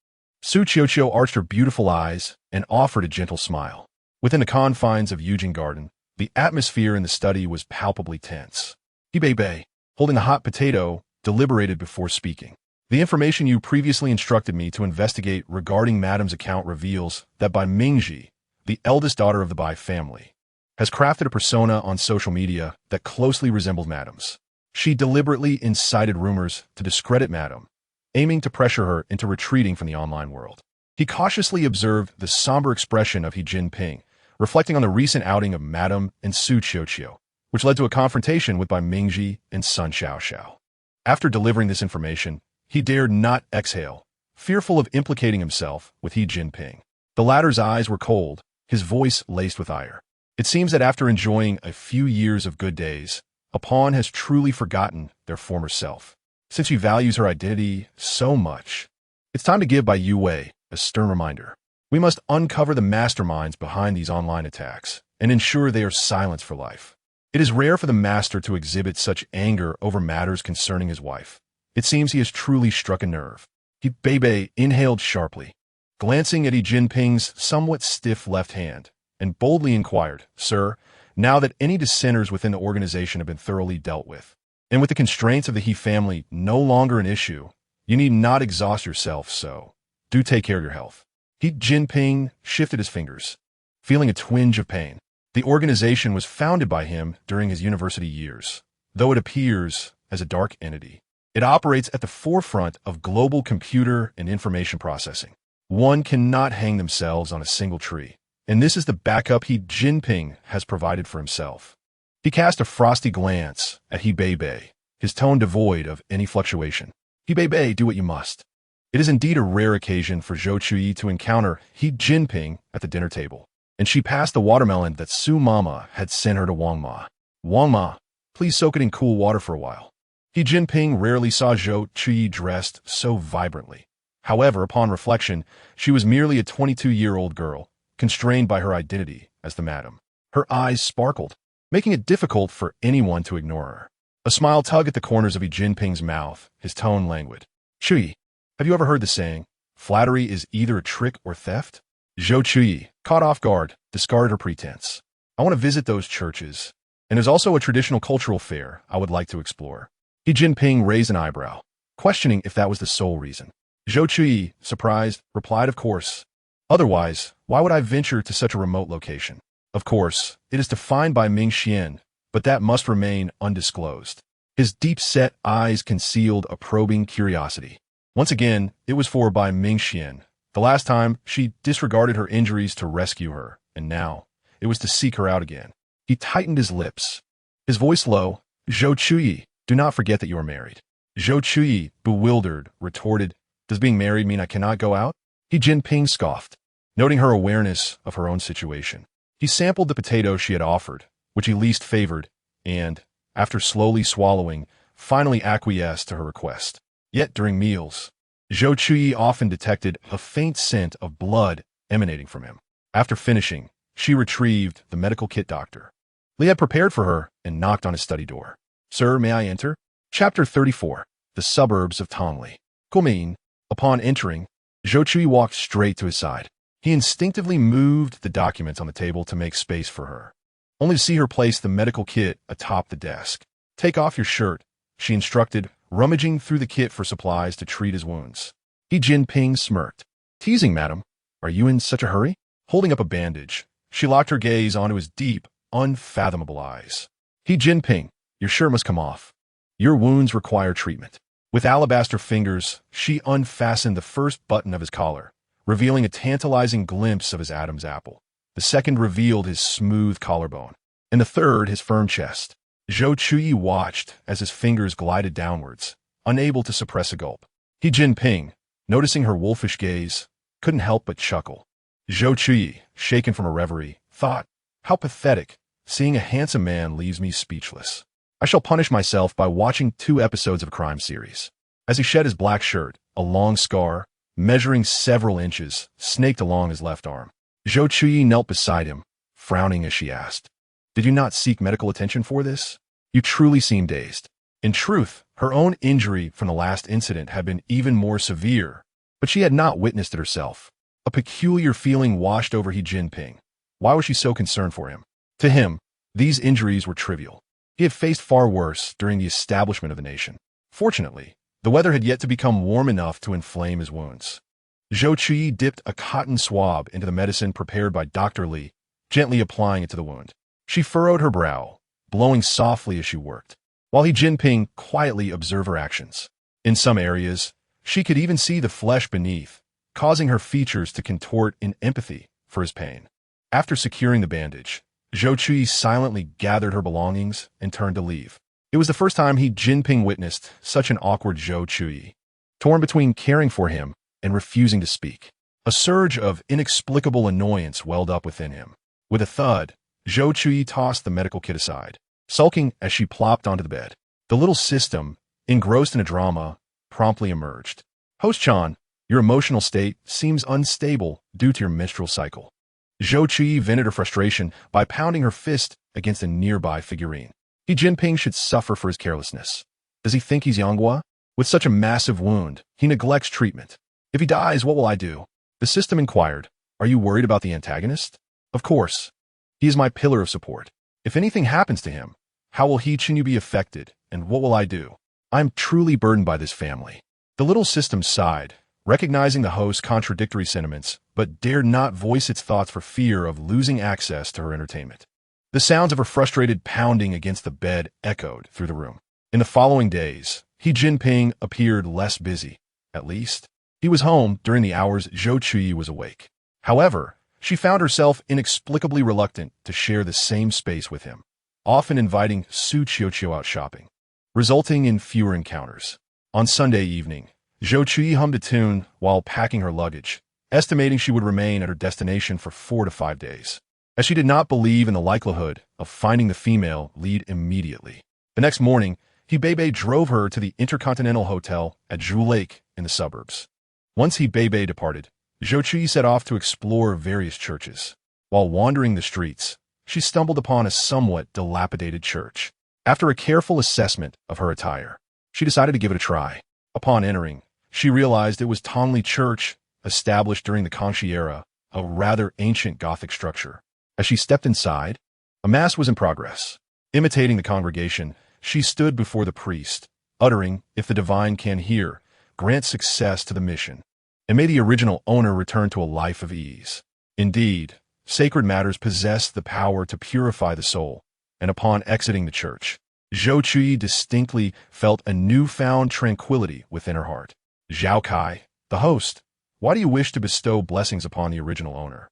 Zhou Chuyi arched her beautiful eyes and offered a gentle smile. Within the confines of Eugene Garden, the atmosphere in the study was palpably tense. Bei, holding a hot potato, deliberated before speaking. The information you previously instructed me to investigate regarding Madame's account reveals that Bai Mingji, the eldest daughter of the Bai family, has crafted a persona on social media that closely resembles Madame's. She deliberately incited rumors to discredit Madame, aiming to pressure her into retreating from the online world. He cautiously observed the somber expression of Jinping, reflecting on the recent outing of Madame and Zhou Chuyi, which led to a confrontation with Bai Mingji and Sun Xiaoxiao. After delivering this information, he dared not exhale, fearful of implicating himself with Jinping. The latter's eyes were cold, his voice laced with ire. It seems that after enjoying a few years of good days, a pawn has truly forgotten their former self. Since she values her identity so much, it's time to give Bai Yue a stern reminder. We must uncover the masterminds behind these online attacks and ensure they are silenced for life. It is rare for the master to exhibit such anger over matters concerning his wife. It seems he has truly struck a nerve. Bei inhaled sharply, glancing at Jinping's somewhat stiff left hand, and boldly inquired, Sir, now that any dissenters within the organization have been thoroughly dealt with, and with the constraints of the He family no longer an issue, you need not exhaust yourself, so do take care of your health. Jinping shifted his fingers, feeling a twinge of pain. The organization was founded by him during his university years, though it appears as a dark entity. It operates at the forefront of global computer and information processing. One cannot hang themselves on a single tree, and this is the backup Jinping has provided for himself. He cast a frosty glance at Bei, his tone devoid of any fluctuation. Bei, do what you must. It is indeed a rare occasion for Zhou Chuyi to encounter Jinping at the dinner table, and she passed the watermelon that Su Mama had sent her to Wang Ma. Wang Ma, please soak it in cool water for a while. Jinping rarely saw Zhou Chuyi dressed so vibrantly. However, upon reflection, she was merely a 22-year-old girl, constrained by her identity as the madam. Her eyes sparkled, making it difficult for anyone to ignore her. A smile tugged at the corners of Jinping's mouth, his tone languid. Chuyi, have you ever heard the saying, flattery is either a trick or theft? Zhou Chuyi, caught off guard, discarded her pretense. I want to visit those churches, and there's also a traditional cultural fair I would like to explore. Jinping raised an eyebrow, questioning if that was the sole reason. Zhou Chuyi, surprised, replied, of course. Otherwise, why would I venture to such a remote location? Of course, it is defined by Ming Xian, but that must remain undisclosed. His deep-set eyes concealed a probing curiosity. Once again, it was for Bai Ming Xian. The last time, she disregarded her injuries to rescue her, and now, it was to seek her out again. He tightened his lips. His voice low, Zhou Chuyi, do not forget that you are married. Zhou Chuyi, bewildered, retorted, does being married mean I cannot go out? Jinping scoffed, noting her awareness of her own situation. He sampled the potato she had offered, which he least favored, and, after slowly swallowing, finally acquiesced to her request. Yet during meals, Zhou Chuyi often detected a faint scent of blood emanating from him. After finishing, she retrieved the medical kit doctor Li had prepared for her and knocked on his study door. "Sir, may I enter?" Chapter 34. The Suburbs of Tongli. Kumin. Upon entering, Zhou Chuyi walked straight to his side. He instinctively moved the documents on the table to make space for her, only to see her place the medical kit atop the desk. "Take off your shirt," she instructed, rummaging through the kit for supplies to treat his wounds. Jinping smirked. "Teasing, madam. Are you in such a hurry?" Holding up a bandage, she locked her gaze onto his deep, unfathomable eyes. Jinping, your shirt must come off. Your wounds require treatment." With alabaster fingers, she unfastened the first button of his collar, revealing a tantalizing glimpse of his Adam's apple. The second revealed his smooth collarbone, and the third his firm chest. Zhou Chuyi watched as his fingers glided downwards, unable to suppress a gulp. Jinping, noticing her wolfish gaze, couldn't help but chuckle. Zhou Chuyi, shaken from a reverie, thought, "How pathetic. Seeing a handsome man leaves me speechless. I shall punish myself by watching 2 episodes of a crime series." As he shed his black shirt, a long scar, measuring several inches, snaked along his left arm. Zhou Chuyi knelt beside him, frowning as she asked, "Did you not seek medical attention for this? You truly seem dazed." In truth, her own injury from the last incident had been even more severe, but she had not witnessed it herself. A peculiar feeling washed over Jinping. Why was she so concerned for him? To him, these injuries were trivial. He had faced far worse during the establishment of the nation. Fortunately, the weather had yet to become warm enough to inflame his wounds. Zhou Chuyi dipped a cotton swab into the medicine prepared by Dr. Li, gently applying it to the wound. She furrowed her brow, blowing softly as she worked, while Jinping quietly observed her actions. In some areas, she could even see the flesh beneath, causing her features to contort in empathy for his pain. After securing the bandage, Zhou Chuyi silently gathered her belongings and turned to leave. It was the first time Jinping witnessed such an awkward Zhou Chuyi, torn between caring for him and refusing to speak. A surge of inexplicable annoyance welled up within him. With a thud, Zhou Chuyi tossed the medical kit aside, sulking as she plopped onto the bed. The little system, engrossed in a drama, promptly emerged. "Host Chan, your emotional state seems unstable due to your menstrual cycle." Zhou Chuyi vented her frustration by pounding her fist against a nearby figurine. Jinping should suffer for his carelessness. Does he think he's Yanghua? With such a massive wound, he neglects treatment. If he dies, what will I do? The system inquired. "Are you worried about the antagonist?" "Of course. He is my pillar of support. If anything happens to him, how will Jinping be affected, and what will I do? I am truly burdened by this family." The little system sighed, recognizing the host's contradictory sentiments, but dared not voice its thoughts for fear of losing access to her entertainment. The sounds of her frustrated pounding against the bed echoed through the room. In the following days, Jinping appeared less busy. At least, he was home during the hours Zhou Chuyi was awake. However, she found herself inexplicably reluctant to share the same space with him, often inviting Su Qiuqiu out shopping, resulting in fewer encounters. On Sunday evening, Zhou Chuyi hummed a tune while packing her luggage, estimating she would remain at her destination for 4 to 5 days, as she did not believe in the likelihood of finding the female lead immediately. The next morning, Bebe drove her to the Intercontinental Hotel at Zhu Lake in the suburbs. Once Bebe departed, Zhou Chuyi set off to explore various churches. While wandering the streets, she stumbled upon a somewhat dilapidated church. After a careful assessment of her attire, she decided to give it a try. Upon entering, she realized it was Tongli Church, established during the Kangxi era, a rather ancient Gothic structure. As she stepped inside, a mass was in progress. Imitating the congregation, she stood before the priest, uttering, "If the divine can hear, grant success to the mission, and may the original owner return to a life of ease." Indeed, sacred matters possess the power to purify the soul, and upon exiting the church, Zhou Chuyi distinctly felt a newfound tranquility within her heart. "Zhao Kai, the host, why do you wish to bestow blessings upon the original owner?"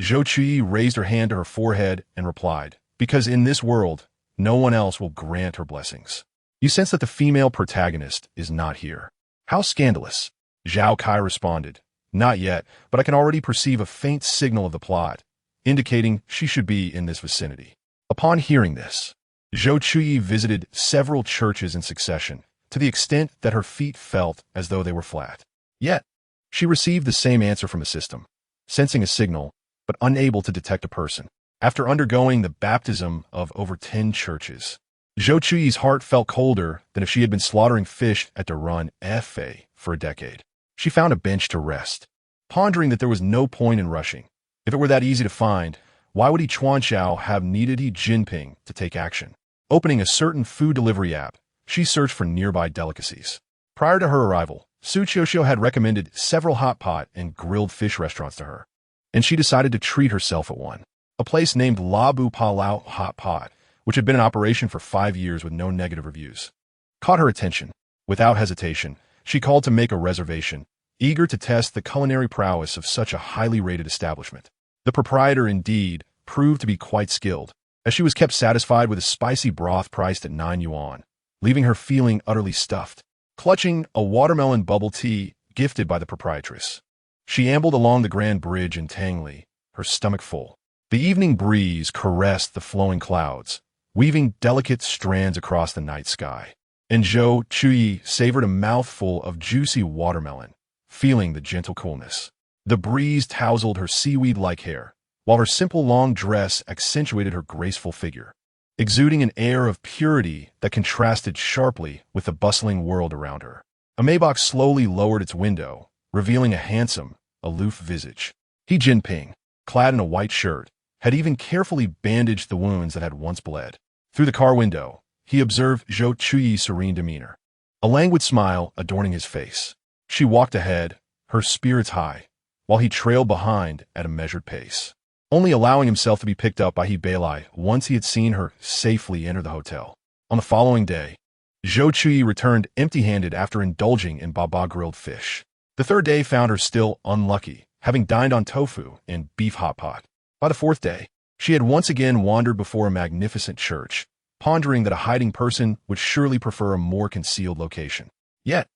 Zhou Chuyi raised her hand to her forehead and replied, "Because in this world, no one else will grant her blessings." "You sense that the female protagonist is not here." "How scandalous." Zhao Kai responded, "Not yet, but I can already perceive a faint signal of the plot, indicating she should be in this vicinity." Upon hearing this, Zhou Chuyi visited several churches in succession, to the extent that her feet felt as though they were flat. Yet, she received the same answer from the system, sensing a signal, but unable to detect a person. After undergoing the baptism of over 10 churches, Zhou Chuyi's heart felt colder than if she had been slaughtering fish at the Run Fa for a decade. She found a bench to rest, pondering that there was no point in rushing. If it were that easy to find, why would Chuanxiao have needed Jinping to take action? Opening a certain food delivery app, she searched for nearby delicacies. Prior to her arrival, Su Qiuxiu had recommended several hot pot and grilled fish restaurants to her, and she decided to treat herself at one. A place named La Bu Pa Lao Hot Pot, which had been in operation for 5 years with no negative reviews, caught her attention. Without hesitation, she called to make a reservation, eager to test the culinary prowess of such a highly rated establishment. The proprietor, indeed, proved to be quite skilled, as she was kept satisfied with a spicy broth priced at 9 yuan, leaving her feeling utterly stuffed. Clutching a watermelon bubble tea gifted by the proprietress, she ambled along the Grand Bridge in Tangli, her stomach full. The evening breeze caressed the flowing clouds, weaving delicate strands across the night sky. And Zhou Chuyi savored a mouthful of juicy watermelon, feeling the gentle coolness. The breeze tousled her seaweed-like hair, while her simple long dress accentuated her graceful figure, exuding an air of purity that contrasted sharply with the bustling world around her. A Maybach slowly lowered its window, revealing a handsome, aloof visage. Jinping, clad in a white shirt, had even carefully bandaged the wounds that had once bled. Through the car window, he observed Zhou Chuyi's serene demeanor, a languid smile adorning his face. She walked ahead, her spirits high, while he trailed behind at a measured pace, only allowing himself to be picked up by beeline once he had seen her safely enter the hotel. On the following day, Zhou Chuyi returned empty-handed after indulging in baba grilled fish. The third day found her still unlucky, having dined on tofu and beef hot pot. By the fourth day, she had once again wandered before a magnificent church, pondering that a hiding person would surely prefer a more concealed location. Yet,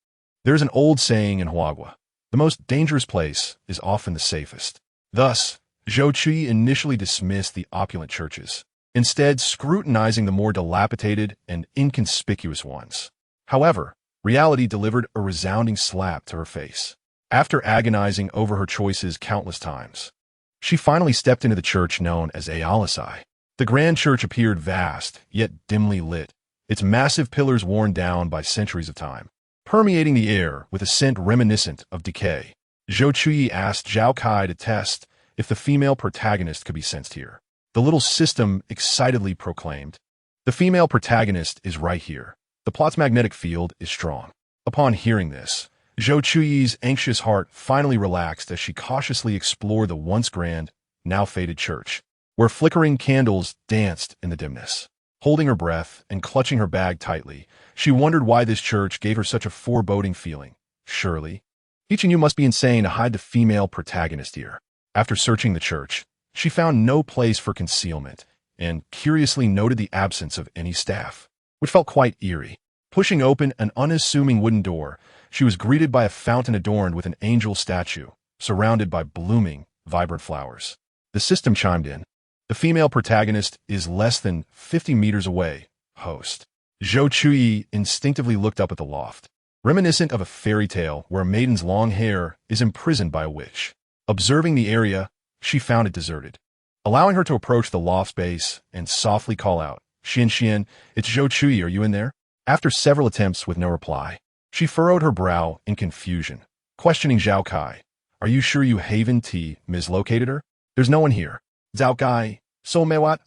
there is an old saying in Huagua: the most dangerous place is often the safest. Thus, Zhou Chuyi initially dismissed the opulent churches, instead scrutinizing the more dilapidated and inconspicuous ones. However, reality delivered a resounding slap to her face. After agonizing over her choices countless times, she finally stepped into the church known as Ayalisai. The grand church appeared vast, yet dimly lit, its massive pillars worn down by centuries of time, permeating the air with a scent reminiscent of decay. Zhou Chuyi asked Zhao Kai to test if the female protagonist could be sensed here. The little system excitedly proclaimed, "The female protagonist is right here. The plot's magnetic field is strong." Upon hearing this, Zhou Chuyi's anxious heart finally relaxed as she cautiously explored the once grand, now faded church, where flickering candles danced in the dimness. Holding her breath and clutching her bag tightly, she wondered why this church gave her such a foreboding feeling. Surely, each of you must be insane to hide the female protagonist here. After searching the church, she found no place for concealment and curiously noted the absence of any staff, which felt quite eerie. Pushing open an unassuming wooden door, she was greeted by a fountain adorned with an angel statue, surrounded by blooming, vibrant flowers. The system chimed in. "The female protagonist is less than 50 meters away, host." Zhou Chuyi instinctively looked up at the loft, reminiscent of a fairy tale where a maiden's long hair is imprisoned by a witch. Observing the area, she found it deserted, allowing her to approach the loft's base and softly call out, "Xian Xian, it's Zhou Chuyi, are you in there?" After several attempts with no reply, she furrowed her brow in confusion, questioning Zhao Kai, "Are you sure you haven't mislocated her? There's no one here." Zhao Kai, "So mewat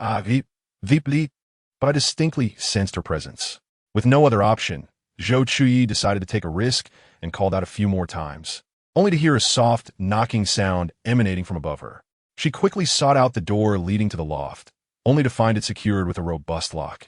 vipli," but I distinctly sensed her presence. With no other option, Zhou Chuyi decided to take a risk and called out a few more times, only to hear a soft, knocking sound emanating from above her. She quickly sought out the door leading to the loft, only to find it secured with a robust lock.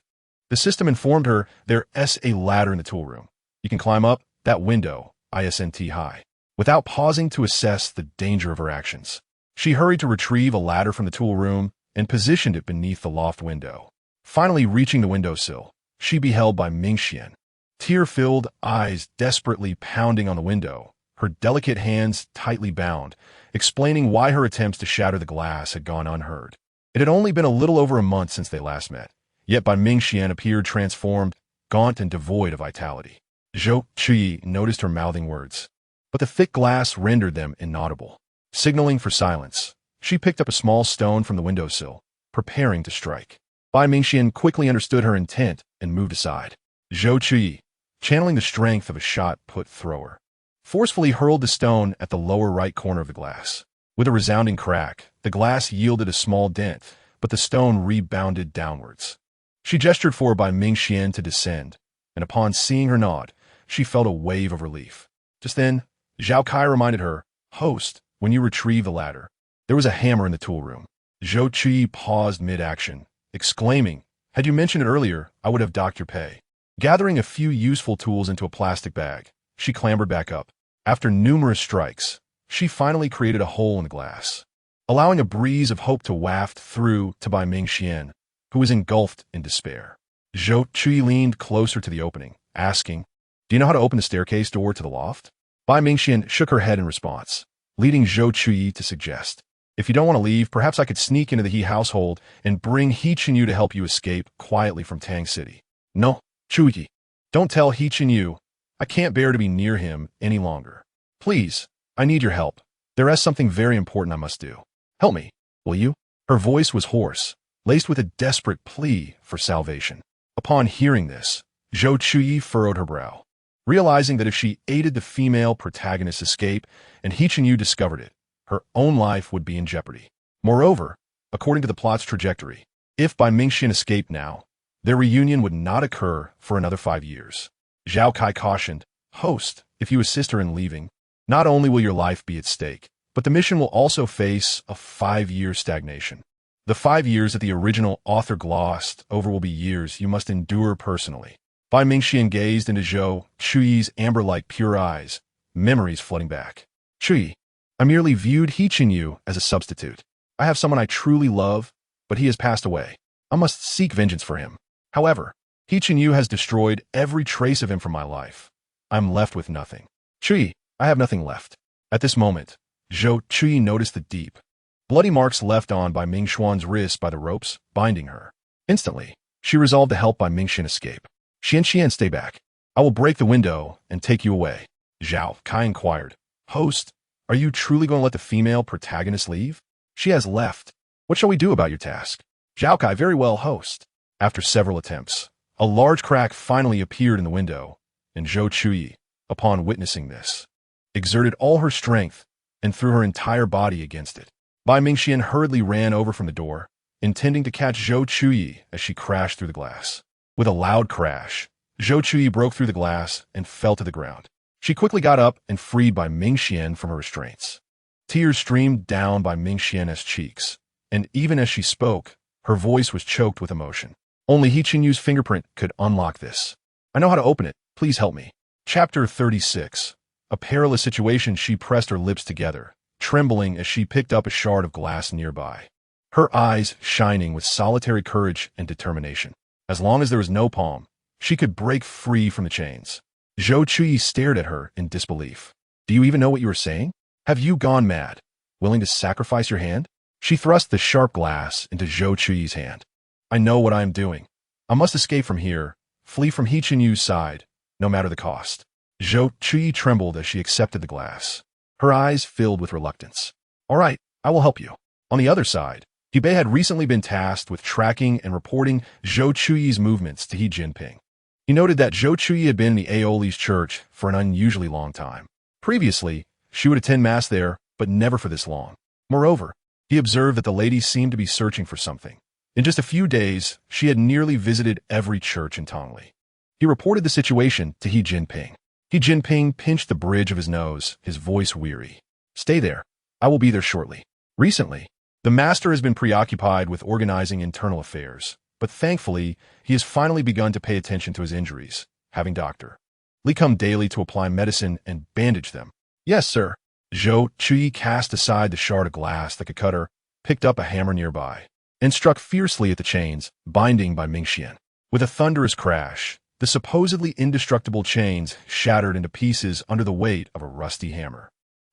The system informed her there's a ladder in the tool room. You can climb up that window, ISNT high. Without pausing to assess the danger of her actions, she hurried to retrieve a ladder from the tool room and positioned it beneath the loft window. Finally reaching the windowsill, she beheld by Mingxian, tear-filled eyes desperately pounding on the window, her delicate hands tightly bound, explaining why her attempts to shatter the glass had gone unheard. It had only been a little over a month since they last met, yet Ban Mingxian appeared transformed, gaunt and devoid of vitality. Zhou Chuyi noticed her mouthing words, but the thick glass rendered them inaudible. Signaling for silence, she picked up a small stone from the windowsill, preparing to strike. Bai Mingxian quickly understood her intent and moved aside. Zhou Chuyi, channeling the strength of a shot-put thrower, forcefully hurled the stone at the lower right corner of the glass. With a resounding crack, the glass yielded a small dent, but the stone rebounded downwards. She gestured for Bai Mingxian to descend, and upon seeing her nod, she felt a wave of relief. Just then, Zhao Kai reminded her, "Host, when you retrieve the ladder, there was a hammer in the tool room." Zhou Chuyi paused mid-action, exclaiming, "Had you mentioned it earlier, I would have docked your pay." Gathering a few useful tools into a plastic bag, she clambered back up. After numerous strikes, she finally created a hole in the glass, allowing a breeze of hope to waft through to Bai Mingxian, who was engulfed in despair. Zhou Chuyi leaned closer to the opening, asking, "Do you know how to open the staircase door to the loft?" Bai Mingxian shook her head in response, leading Zhou Chuyi to suggest, "If you don't want to leave, perhaps I could sneak into the He household and bring He Chenyu to help you escape quietly from Tang City." "No, Chuyi, don't tell He Chenyu. I can't bear to be near him any longer. Please, I need your help. There is something very important I must do. Help me, will you?" Her voice was hoarse, laced with a desperate plea for salvation. Upon hearing this, Zhou Chuyi furrowed her brow, realizing that if she aided the female protagonist's escape and He Chenyu discovered it, her own life would be in jeopardy. Moreover, according to the plot's trajectory, if Bai Mingxian escaped now, their reunion would not occur for another 5 years. Zhao Kai cautioned, "Host, if you assist her in leaving, not only will your life be at stake, but the mission will also face a 5-year stagnation. The 5 years that the original author glossed over will be years you must endure personally." Bai Mingxian gazed into Zhou Chuyi's amber-like pure eyes, memories flooding back. "Chuyi, I merely viewed He Chenyu as a substitute. I have someone I truly love, but he has passed away. I must seek vengeance for him. However, He Chenyu has destroyed every trace of him from my life. I'm left with nothing. Chuyi, I have nothing left." At this moment, Zhou Chuyi noticed the deep, bloody marks left on by Mingxuan's wrist by the ropes binding her. Instantly, she resolved to help Bai Mingxian escape. "Xian, stay back. I will break the window and take you away." Zhao Kai inquired, "Host, are you truly going to let the female protagonist leave? She has left. What shall we do about your task?" Zhao Kai, "Very well, host." After several attempts, a large crack finally appeared in the window, and Zhou Chuyi, upon witnessing this, exerted all her strength and threw her entire body against it. Bai Mingxian hurriedly ran over from the door, intending to catch Zhou Chuyi as she crashed through the glass. With a loud crash, Zhou Chuyi broke through the glass and fell to the ground. She quickly got up and freed Bai Mingxian from her restraints. Tears streamed down Bai Mingxian's cheeks, and even as she spoke, her voice was choked with emotion. Only He Chenyu's fingerprint could unlock this. "I know how to open it. Please help me." Chapter 36. A perilous situation. She pressed her lips together, trembling as she picked up a shard of glass nearby, her eyes shining with solitary courage and determination. As long as there was no palm, she could break free from the chains. Zhou Chuyi stared at her in disbelief. "Do you even know what you are saying? Have you gone mad? Willing to sacrifice your hand?" She thrust the sharp glass into Zhou Chuyi's hand. "I know what I am doing. I must escape from here, flee from He Chenyu's side, no matter the cost." Zhou Chuyi trembled as she accepted the glass, her eyes filled with reluctance. "All right, I will help you." On the other side, Hubei had recently been tasked with tracking and reporting Zhou Chuyi's movements to He Jinping. He noted that Zhou Chuyi had been in the Aoli's church for an unusually long time. Previously, she would attend mass there, but never for this long. Moreover, he observed that the lady seemed to be searching for something. In just a few days, she had nearly visited every church in Tongli. He reported the situation to He Jinping. He Jinping pinched the bridge of his nose, his voice weary. "Stay there. I will be there shortly." Recently, the master has been preoccupied with organizing internal affairs, but thankfully, he has finally begun to pay attention to his injuries, having Dr. Li come daily to apply medicine and bandage them. "Yes, sir." Zhou Chuyi cast aside the shard of glass that could cut her, picked up a hammer nearby, and struck fiercely at the chains, binding Bai Mingxian. With a thunderous crash, the supposedly indestructible chains shattered into pieces under the weight of a rusty hammer.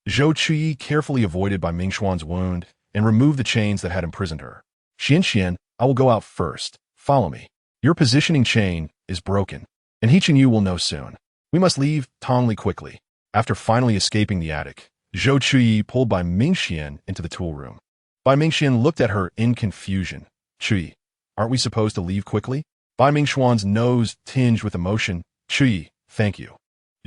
Zhou Chuyi carefully avoided Bai Mingxuan's wound and removed the chains that had imprisoned her. "Xian, I will go out first. Follow me. Your positioning chain is broken, and He Chenyu will know soon. We must leave Tongli quickly." After finally escaping the attic, Zhou Chuyi pulled Bai Mingxian into the tool room. Bai Mingxian looked at her in confusion. Chuyi, aren't we supposed to leave quickly? Bai Mingxuan's nose tinged with emotion. Chuyi, thank you.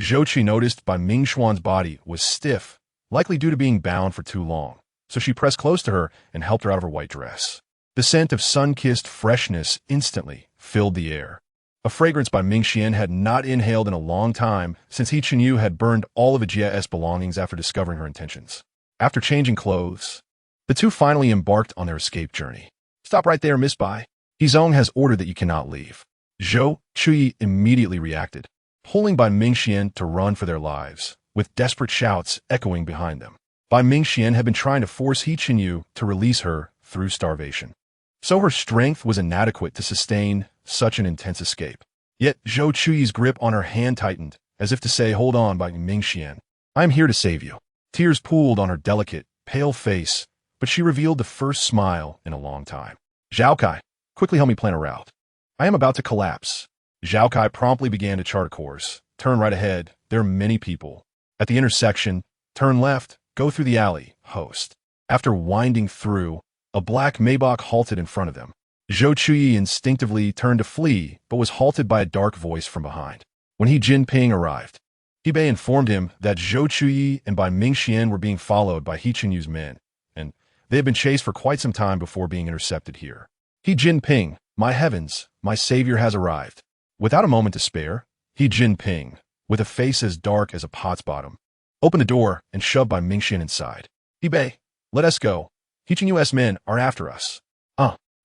Zhou Chuyi noticed Bai Mingxuan's body was stiff, likely due to being bound for too long, so she pressed close to her and helped her out of her white dress. The scent of sun-kissed freshness instantly filled the air. A fragrance Bai Mingxian had not inhaled in a long time since He Chenyu had burned all of Ajia's belongings after discovering her intentions. After changing clothes, the two finally embarked on their escape journey. Stop right there, Miss Bai. Hizong has ordered that you cannot leave. Zhou Chuyi immediately reacted, pulling Bai Mingxian to run for their lives, with desperate shouts echoing behind them. Bai Mingxian had been trying to force He Chenyu to release her through starvation, so her strength was inadequate to sustain such an intense escape. Yet Zhou Chuyi's grip on her hand tightened, as if to say, hold on, Bai Mingxian. I am here to save you. Tears pooled on her delicate, pale face, but she revealed the first smile in a long time. Zhao Kai, quickly help me plan a route. I am about to collapse. Zhao Kai promptly began to chart a course. Turn right ahead. There are many people. At the intersection, turn left, go through the alley, host. After winding through, a black Maybach halted in front of them. Zhou Chuyi instinctively turned to flee, but was halted by a dark voice from behind. When Jinping arrived, Bei informed him that Zhou Chuyi and Bai Mingxian were being followed by He Chenyu's men, and they had been chased for quite some time before being intercepted here. Jinping, my heavens, my savior has arrived. Without a moment to spare, Jinping, with a face as dark as a pot's bottom, opened the door and shoved Bai Mingxian inside. Bei, let us go. He Chenyu's men are after us.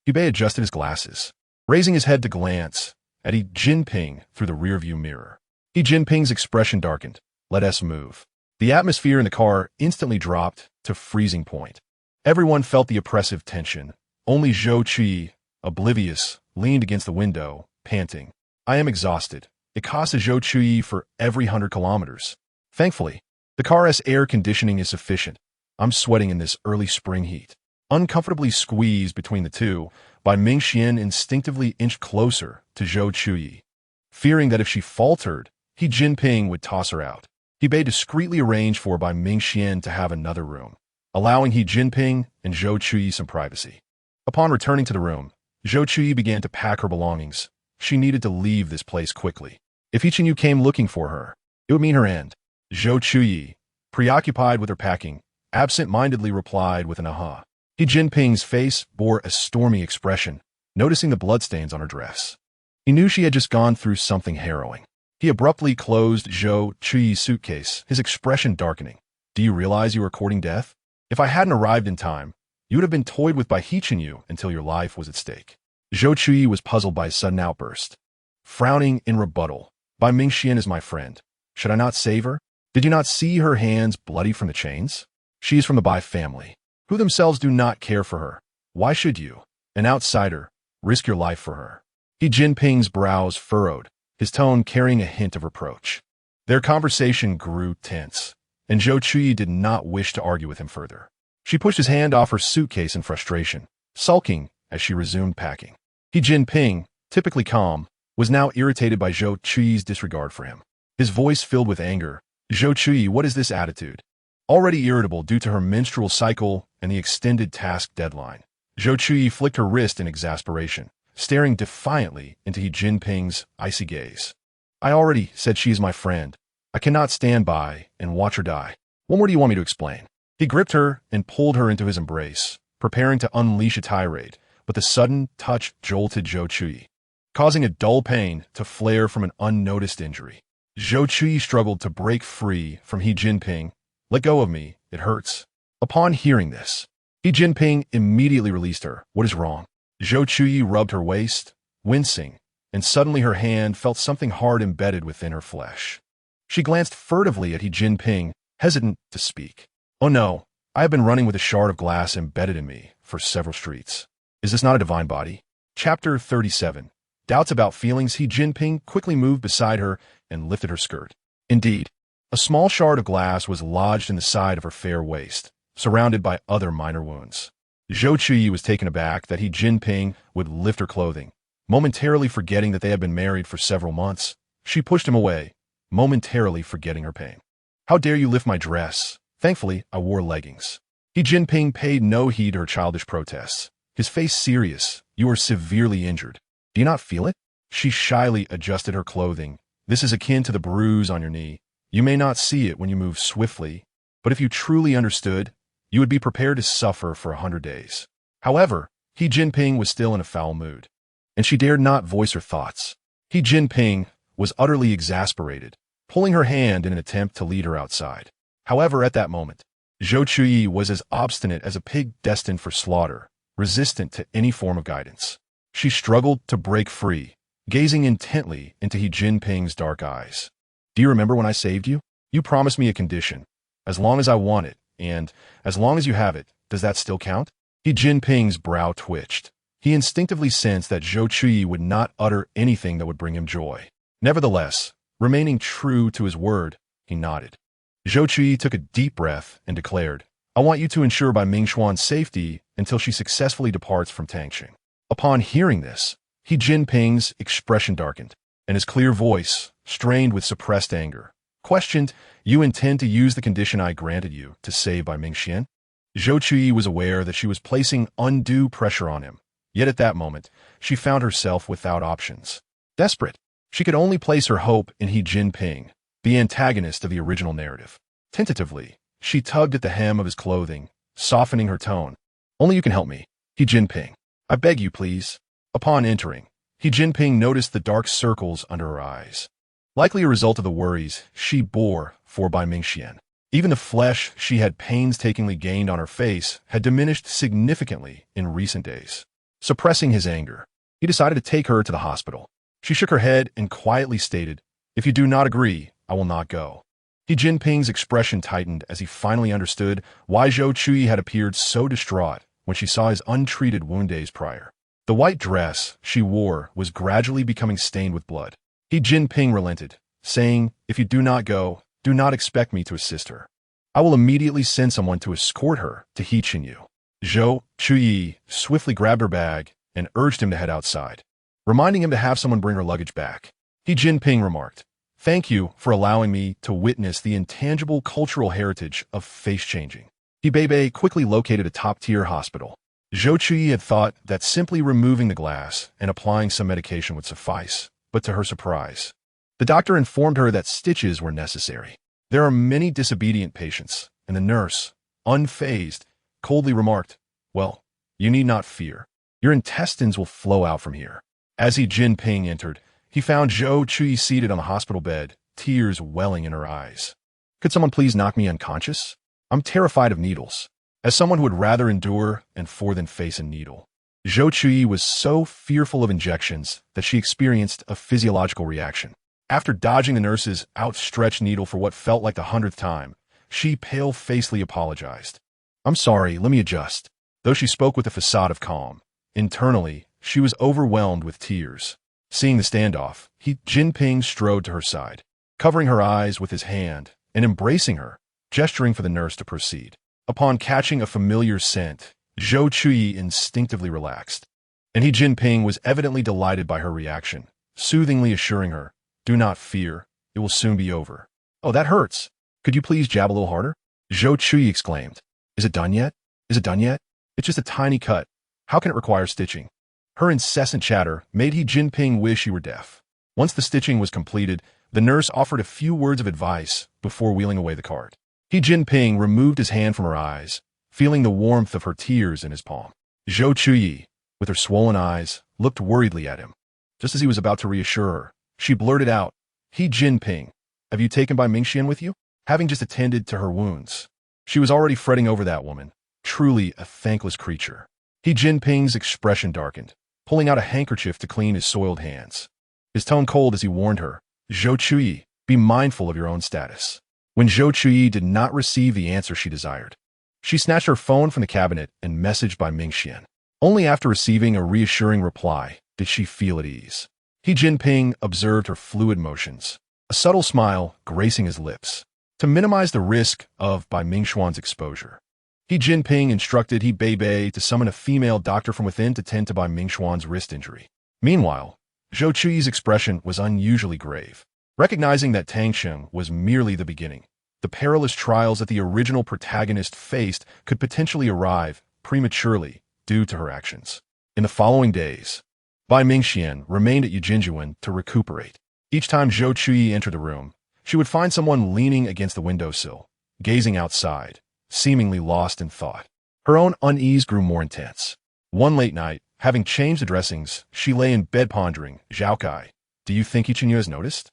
Bei adjusted his glasses, raising his head to glance at Jinping through the rearview mirror. Jinping's expression darkened. Let us move. The atmosphere in the car instantly dropped to freezing point. Everyone felt the oppressive tension. Only Zhou Chuyi, oblivious, leaned against the window, panting. I am exhausted. It costs a Zhou Chuyi for every 100 kilometers. Thankfully, the car's air conditioning is sufficient. I'm sweating in this early spring heat. Uncomfortably squeezed between the two, Bai Mingxian instinctively inched closer to Zhou Chuyi, fearing that if she faltered, Jinping would toss her out. Bei discreetly arranged for Bai Mingxian to have another room, allowing Jinping and Zhou Chuyi some privacy. Upon returning to the room, Zhou Chuyi began to pack her belongings. She needed to leave this place quickly. If He Chenyu came looking for her, it would mean her end. Zhou Chuyi, preoccupied with her packing, absent-mindedly replied with an aha. Jinping's face bore a stormy expression, noticing the bloodstains on her dress. He knew she had just gone through something harrowing. He abruptly closed Zhou Chuyi's suitcase, his expression darkening. Do you realize you are courting death? If I hadn't arrived in time, you would have been toyed with by He Chenyu until your life was at stake. Zhou Chuyi was puzzled by his sudden outburst. Frowning in rebuttal, Bai Mingxian is my friend. Should I not save her? Did you not see her hands bloody from the chains? She is from the Bai family, who themselves do not care for her. Why should you, an outsider, risk your life for her? Jinping's brows furrowed, his tone carrying a hint of reproach. Their conversation grew tense, and Zhou Chuyi did not wish to argue with him further. She pushed his hand off her suitcase in frustration, sulking as she resumed packing. Jinping, typically calm, was now irritated by Zhou Chuyi's disregard for him. His voice filled with anger. Zhou Chuyi, what is this attitude? Already irritable due to her menstrual cycle and the extended task deadline, Zhou Chuyi flicked her wrist in exasperation, staring defiantly into Jinping's icy gaze. I already said she is my friend. I cannot stand by and watch her die. What more do you want me to explain? He gripped her and pulled her into his embrace, preparing to unleash a tirade, but the sudden touch jolted Zhou Chuyi, causing a dull pain to flare from an unnoticed injury. Zhou Chuyi struggled to break free from Jinping. Let go of me, it hurts. Upon hearing this, Jinping immediately released her. What is wrong? Zhou Chuyi rubbed her waist, wincing, and suddenly her hand felt something hard embedded within her flesh. She glanced furtively at Jinping, hesitant to speak. Oh no, I have been running with a shard of glass embedded in me for several streets. Is this not a divine body? Chapter 37. Doubts about feelings. Jinping quickly moved beside her and lifted her skirt. Indeed, a small shard of glass was lodged in the side of her fair waist, surrounded by other minor wounds. Zhou Chuyi was taken aback that Jinping would lift her clothing. Momentarily forgetting that they had been married for several months, she pushed him away, momentarily forgetting her pain. How dare you lift my dress? Thankfully, I wore leggings. He Jinping paid no heed to her childish protests. His face serious. You are severely injured. Do you not feel it? She shyly adjusted her clothing. This is akin to the bruise on your knee. You may not see it when you move swiftly, but if you truly understood, you would be prepared to suffer for 100 days. However, He Jinping was still in a foul mood, and she dared not voice her thoughts. He Jinping was utterly exasperated, pulling her hand in an attempt to lead her outside. However, at that moment, Zhou Chuyi was as obstinate as a pig destined for slaughter, resistant to any form of guidance. She struggled to break free, gazing intently into He Jinping's dark eyes. Do you remember when I saved you? You promised me a condition. As long as I want it, and as long as you have it, does that still count? He Jinping's brow twitched. He instinctively sensed that Zhou Chuyi would not utter anything that would bring him joy. Nevertheless, remaining true to his word, he nodded. Zhou Chuyi took a deep breath and declared, I want you to ensure Bai Mingxuan's safety until she successfully departs from Tangqing. Upon hearing this, He Jinping's expression darkened, and his clear voice, strained with suppressed anger, questioned, You intend to use the condition I granted you to save Bai Mingxian? Zhou Chuyi was aware that she was placing undue pressure on him, yet at that moment, she found herself without options. Desperate, she could only place her hope in He Jinping, the antagonist of the original narrative. Tentatively, she tugged at the hem of his clothing, softening her tone. Only you can help me, He Jinping. I beg you, please. Upon entering, He Jinping noticed the dark circles under her eyes, likely a result of the worries she bore for Bai Mingxian. Even the flesh she had painstakingly gained on her face had diminished significantly in recent days. Suppressing his anger, he decided to take her to the hospital. She shook her head and quietly stated, If you do not agree, I will not go. He Jinping's expression tightened as he finally understood why Zhou Chuyi had appeared so distraught when she saw his untreated wound days prior. The white dress she wore was gradually becoming stained with blood. He Jinping relented, saying, If you do not go, do not expect me to assist her. I will immediately send someone to escort her to Hichinyu. Zhou Chuyi swiftly grabbed her bag and urged him to head outside, reminding him to have someone bring her luggage back. He Jinping remarked, Thank you for allowing me to witness the intangible cultural heritage of face-changing. He Beibei quickly located a top-tier hospital. Zhou Chuyi had thought that simply removing the glass and applying some medication would suffice, but to her surprise, the doctor informed her that stitches were necessary. There are many disobedient patients, and the nurse, unfazed, coldly remarked, Well, you need not fear. Your intestines will flow out from here. As He Jinping entered, he found Zhou Chuyi seated on the hospital bed, tears welling in her eyes. Could someone please knock me unconscious? I'm terrified of needles. As someone who would rather endure and than face a needle. Zhou Chuyi was so fearful of injections that she experienced a physiological reaction. After dodging the nurse's outstretched needle for what felt like the 100th time, she pale-facedly apologized. I'm sorry, let me adjust. Though she spoke with a facade of calm, internally, she was overwhelmed with tears. Seeing the standoff, He Jinping strode to her side, covering her eyes with his hand and embracing her, gesturing for the nurse to proceed. Upon catching a familiar scent, Zhou Chuyi instinctively relaxed, and He Jinping was evidently delighted by her reaction, soothingly assuring her, Do not fear, it will soon be over. Oh, that hurts. Could you please jab a little harder? Zhou Chuyi exclaimed. Is it done yet? Is it done yet? It's just a tiny cut. How can it require stitching? Her incessant chatter made He Jinping wish he were deaf. Once the stitching was completed, the nurse offered a few words of advice before wheeling away the cart. He Jinping removed his hand from her eyes, feeling the warmth of her tears in his palm. Zhou Chuyi, with her swollen eyes, looked worriedly at him. Just as he was about to reassure her, she blurted out, He Jinping, have you taken Bai Mingxian with you? Having just attended to her wounds. She was already fretting over that woman, truly a thankless creature. He Jinping's expression darkened, pulling out a handkerchief to clean his soiled hands. His tone cold as he warned her, Zhou Chuyi, be mindful of your own status. When Zhou Chuyi did not receive the answer she desired, she snatched her phone from the cabinet and messaged Bai Mingxian. Only after receiving a reassuring reply did she feel at ease. He Jinping observed her fluid motions, a subtle smile gracing his lips. To minimize the risk of Bai Mingxuan's exposure, He Jinping instructed He Beibei to summon a female doctor from within to tend to Bai Mingxuan's wrist injury. Meanwhile, Zhou Chuyi's expression was unusually grave. Recognizing that Tangqing was merely the beginning, The perilous trials that the original protagonist faced could potentially arrive prematurely due to her actions. In the following days, Bai Mingxian remained at Yujinjuan to recuperate. Each time Zhou Chuyi entered the room, she would find someone leaning against the windowsill, gazing outside, seemingly lost in thought. Her own unease grew more intense. One late night, having changed the dressings, she lay in bed pondering. Zhao Kai, do you think Ichinyu has noticed?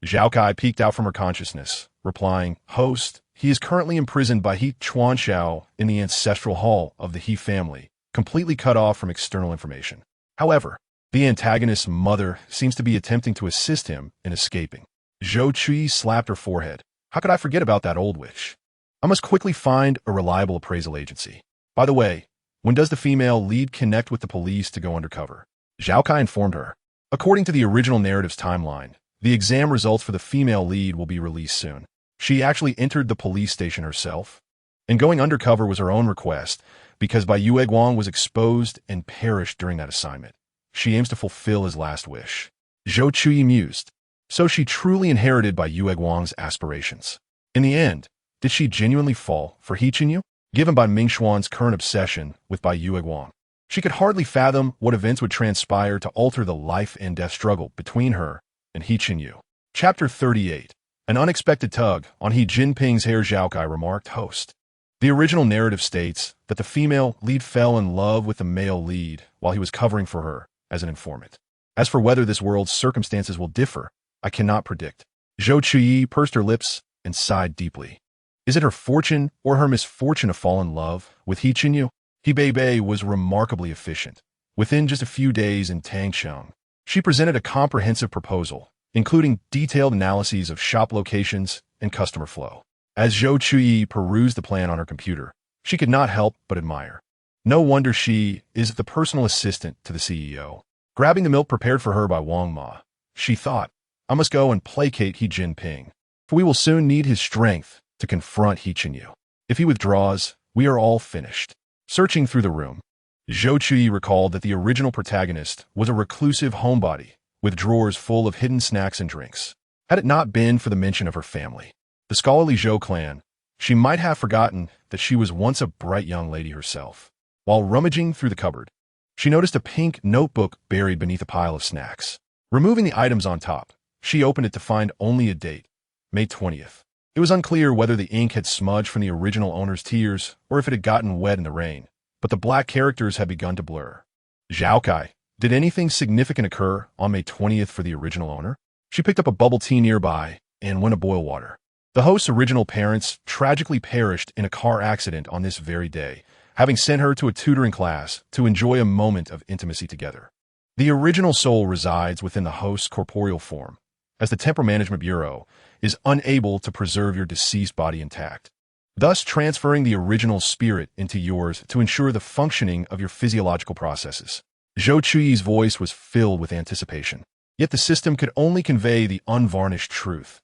Zhao Kai peeked out from her consciousness, replying, Host, he is currently imprisoned by He Chuanxiao in the ancestral hall of the He family, completely cut off from external information. However, the antagonist's mother seems to be attempting to assist him in escaping. Zhou Chuyi slapped her forehead. How could I forget about that old witch? I must quickly find a reliable appraisal agency. By the way, when does the female lead connect with the police to go undercover? Zhao Kai informed her. According to the original narrative's timeline, the exam results for the female lead will be released soon. She actually entered the police station herself, and going undercover was her own request because Bai Yueguang was exposed and perished during that assignment. She aims to fulfill his last wish. Zhou Chuyi mused. So she truly inherited Bai Yueguang's aspirations. In the end, did she genuinely fall for He Chenyu? Given Bai Mingxuan's current obsession with Bai Yueguang, she could hardly fathom what events would transpire to alter the life and death struggle between her and He Chenyu. Chapter 38. An unexpected tug on He Jinping's hair. Zhao Kai remarked, Host. The original narrative states that the female lead fell in love with the male lead while he was covering for her as an informant. As for whether this world's circumstances will differ, I cannot predict. Zhou Chuyi pursed her lips and sighed deeply. Is it her fortune or her misfortune to fall in love with He Chenyu? He Bei was remarkably efficient. Within just a few days in Tangcheng, she presented a comprehensive proposal, including detailed analyses of shop locations and customer flow. As Zhou Chuyi perused the plan on her computer, she could not help but admire. No wonder she is the personal assistant to the CEO. Grabbing the milk prepared for her by Wang Ma, she thought, I must go and placate He Jinping, for we will soon need his strength to confront He Chenyu. If he withdraws, we are all finished. Searching through the room, Zhou Chuyi recalled that the original protagonist was a reclusive homebody with drawers full of hidden snacks and drinks. Had it not been for the mention of her family, the scholarly Zhou clan, she might have forgotten that she was once a bright young lady herself. While rummaging through the cupboard, she noticed a pink notebook buried beneath a pile of snacks. Removing the items on top, she opened it to find only a date, May 20th. It was unclear whether the ink had smudged from the original owner's tears or if it had gotten wet in the rain, but the black characters had begun to blur. Zhao Kai, did anything significant occur on May 20th for the original owner? She picked up a bubble tea nearby and went to boil water. The host's original parents tragically perished in a car accident on this very day, having sent her to a tutoring class to enjoy a moment of intimacy together. The original soul resides within the host's corporeal form, as the Temple Management Bureau is unable to preserve your deceased body intact, thus transferring the original spirit into yours to ensure the functioning of your physiological processes. Zhou Chuyi's voice was filled with anticipation, yet the system could only convey the unvarnished truth.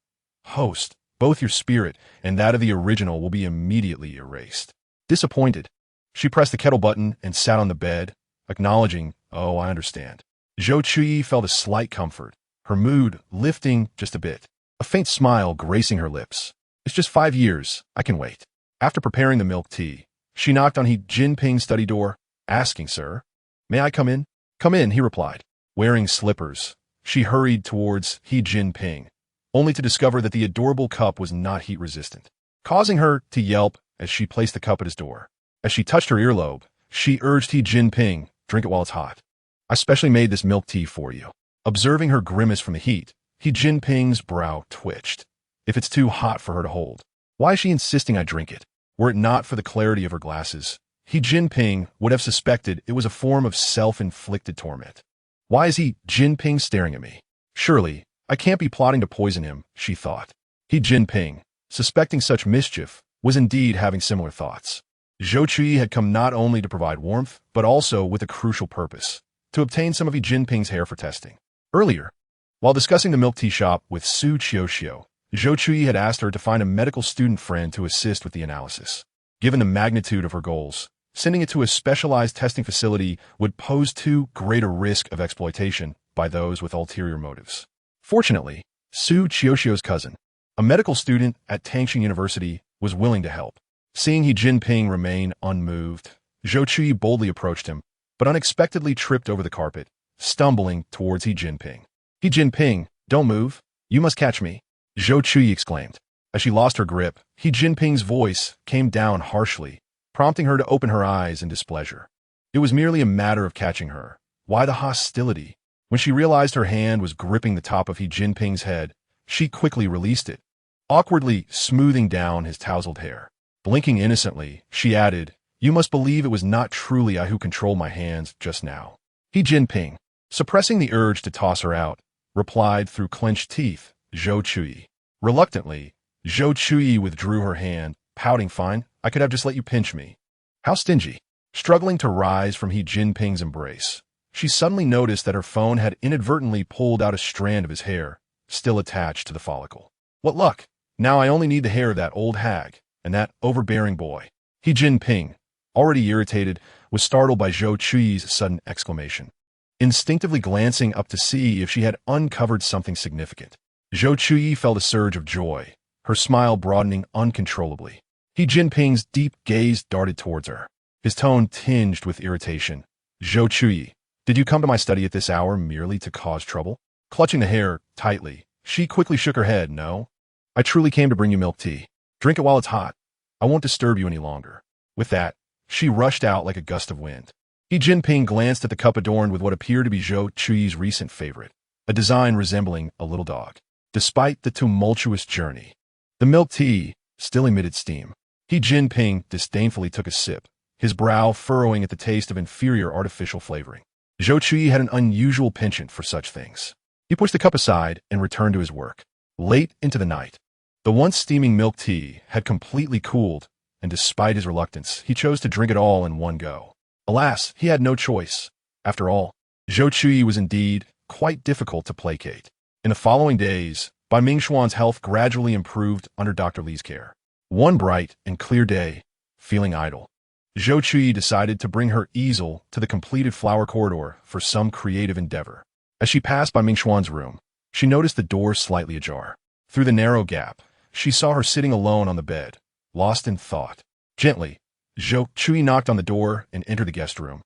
Host, both your spirit and that of the original will be immediately erased. Disappointed, she pressed the kettle button and sat on the bed, acknowledging, oh, I understand. Zhou Chuyi felt a slight comfort, her mood lifting just a bit, a faint smile gracing her lips. It's just 5 years, I can wait. After preparing the milk tea, she knocked on He Jinping's study door, asking, Sir, may I come in? Come in, he replied. Wearing slippers, she hurried towards He Jinping, only to discover that the adorable cup was not heat-resistant, causing her to yelp as she placed the cup at his door. As she touched her earlobe, she urged He Jinping, drink it while it's hot. I specially made this milk tea for you. Observing her grimace from the heat, He Jinping's brow twitched. If it's too hot for her to hold, why is she insisting I drink it? Were it not for the clarity of her glasses, He Jinping would have suspected it was a form of self-inflicted torment. Why is He Jinping staring at me? Surely, I can't be plotting to poison him, she thought. He Jinping, suspecting such mischief, was indeed having similar thoughts. Zhou Chuyi had come not only to provide warmth, but also with a crucial purpose, to obtain some of He Jinping's hair for testing. Earlier, while discussing the milk tea shop with Su Qiuxiu, Zhou Chuyi had asked her to find a medical student friend to assist with the analysis. Given the magnitude of her goals, sending it to a specialized testing facility would pose too great a risk of exploitation by those with ulterior motives. Fortunately, Su Qiuxiu's cousin, A medical student at Tangshan University was willing to help. Seeing Jinping remain unmoved, Zhou Chuyi boldly approached him, but unexpectedly tripped over the carpet, stumbling towards Jinping. Jinping, don't move. You must catch me, Zhou Chuyi exclaimed. As she lost her grip, Jinping's voice came down harshly, prompting her to open her eyes in displeasure. It was merely a matter of catching her. Why the hostility? When she realized her hand was gripping the top of Jinping's head, she quickly released it, awkwardly smoothing down his tousled hair. Blinking innocently, she added, "You must believe it was not truly I who controlled my hands just now." Jinping, suppressing the urge to toss her out, replied through clenched teeth, "Zhou Chuyi." Reluctantly, Zhou Chuyi withdrew her hand, pouting, "Fine, I could have just let you pinch me." How stingy. Struggling to rise from Jinping's embrace, she suddenly noticed that her phone had inadvertently pulled out a strand of his hair, still attached to the follicle. What luck! Now I only need the hair of that old hag and that overbearing boy. Jinping, already irritated, was startled by Zhou Chuyi's sudden exclamation. Instinctively glancing up to see if she had uncovered something significant, Zhou Chuyi felt a surge of joy, her smile broadening uncontrollably. Jinping's deep gaze darted towards her, his tone tinged with irritation. "Zhou Chuyi, did you come to my study at this hour merely to cause trouble?" Clutching the hair tightly, she quickly shook her head. "No. I truly came to bring you milk tea. Drink it while it's hot. I won't disturb you any longer." With that, she rushed out like a gust of wind. Jinping glanced at the cup adorned with what appeared to be Zhou Chuyi's recent favorite, a design resembling a little dog. Despite the tumultuous journey, the milk tea still emitted steam. Jinping disdainfully took a sip, his brow furrowing at the taste of inferior artificial flavoring. Zhou Chuyi had an unusual penchant for such things. He pushed the cup aside and returned to his work. Late into the night, the once steaming milk tea had completely cooled, and despite his reluctance, he chose to drink it all in one go. Alas, he had no choice. After all, Zhou Chuyi was indeed quite difficult to placate. In the following days, Bai Mingxuan's health gradually improved under Dr. Li's care. One bright and clear day, feeling idle, Zhou Chuyi decided to bring her easel to the completed flower corridor for some creative endeavor. As she passed by Mingxuan's room, she noticed the door slightly ajar. Through the narrow gap, she saw her sitting alone on the bed, lost in thought. Gently, Zhou Chuyi knocked on the door and entered the guest room,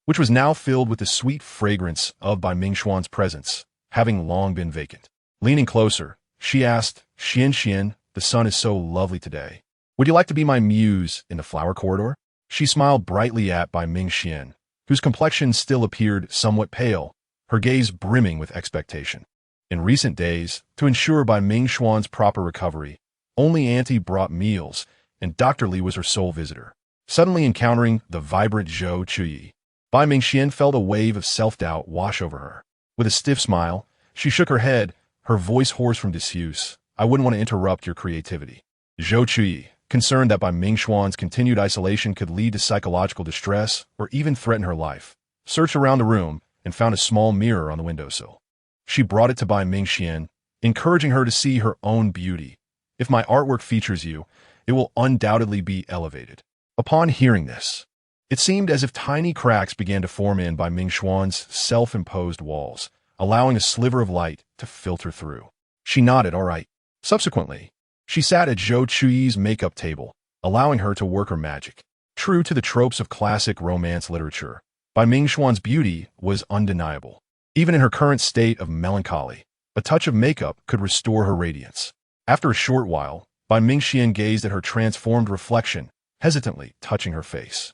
which was now filled with the sweet fragrance of Bai Mingxuan's presence, having long been vacant. Leaning closer, she asked, Xian, the sun is so lovely today. Would you like to be my muse in the flower corridor?" She smiled brightly at Bai Mingxian, whose complexion still appeared somewhat pale, her gaze brimming with expectation. In recent days, to ensure Bai Mingxuan's proper recovery, only Auntie brought meals, and Dr. Li was her sole visitor. Suddenly encountering the vibrant Zhou Chuyi, Bai Mingxian felt a wave of self-doubt wash over her. With a stiff smile, she shook her head, her voice hoarse from disuse. "I wouldn't want to interrupt your creativity." Zhou Chuyi, concerned that Bai Mingxuan's continued isolation could lead to psychological distress or even threaten her life, searched around the room and found a small mirror on the windowsill. She brought it to Bai Mingxian, encouraging her to see her own beauty. "If my artwork features you, it will undoubtedly be elevated." Upon hearing this, it seemed as if tiny cracks began to form in Bai Mingxuan's self-imposed walls, allowing a sliver of light to filter through. She nodded, "All right." Subsequently, she sat at Zhou Chuyi's makeup table, allowing her to work her magic. True to the tropes of classic romance literature, Bai Mingxuan's beauty was undeniable. Even in her current state of melancholy, a touch of makeup could restore her radiance. After a short while, Bai Mingxian gazed at her transformed reflection, hesitantly touching her face.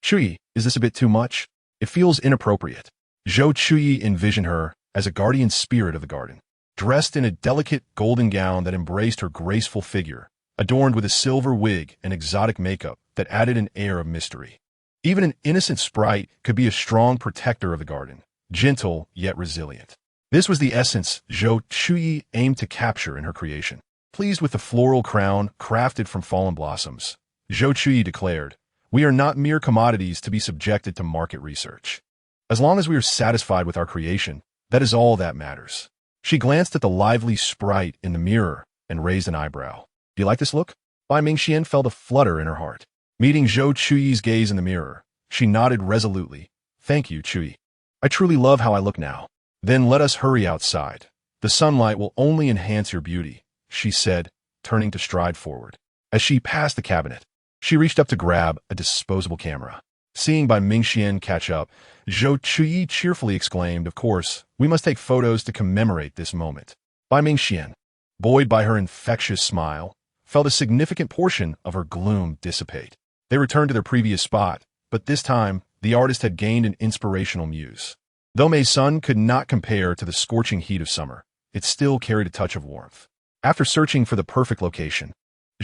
"Chuyi, is this a bit too much? It feels inappropriate." Zhou Chuyi envisioned her as a guardian spirit of the garden, dressed in a delicate golden gown that embraced her graceful figure, adorned with a silver wig and exotic makeup that added an air of mystery. Even an innocent sprite could be a strong protector of the garden, gentle yet resilient. This was the essence Zhou Chuyi aimed to capture in her creation. Pleased with the floral crown crafted from fallen blossoms, Zhou Chuyi declared, "We are not mere commodities to be subjected to market research. As long as we are satisfied with our creation, that is all that matters." She glanced at the lively sprite in the mirror and raised an eyebrow. "Do you like this look?" Bai Mingxian felt a flutter in her heart. Meeting Zhou Chuyi's gaze in the mirror, she nodded resolutely. "Thank you, Chuyi. I truly love how I look now." "Then let us hurry outside. The sunlight will only enhance your beauty," she said, turning to stride forward. As she passed the cabinet, she reached up to grab a disposable camera. Seeing Bai Mingxian catch up, Zhou Chuyi cheerfully exclaimed, "Of course, we must take photos to commemorate this moment." Bai Mingxian, buoyed by her infectious smile, felt a significant portion of her gloom dissipate. They returned to their previous spot, but this time, the artist had gained an inspirational muse. Though May's sun could not compare to the scorching heat of summer, it still carried a touch of warmth. After searching for the perfect location,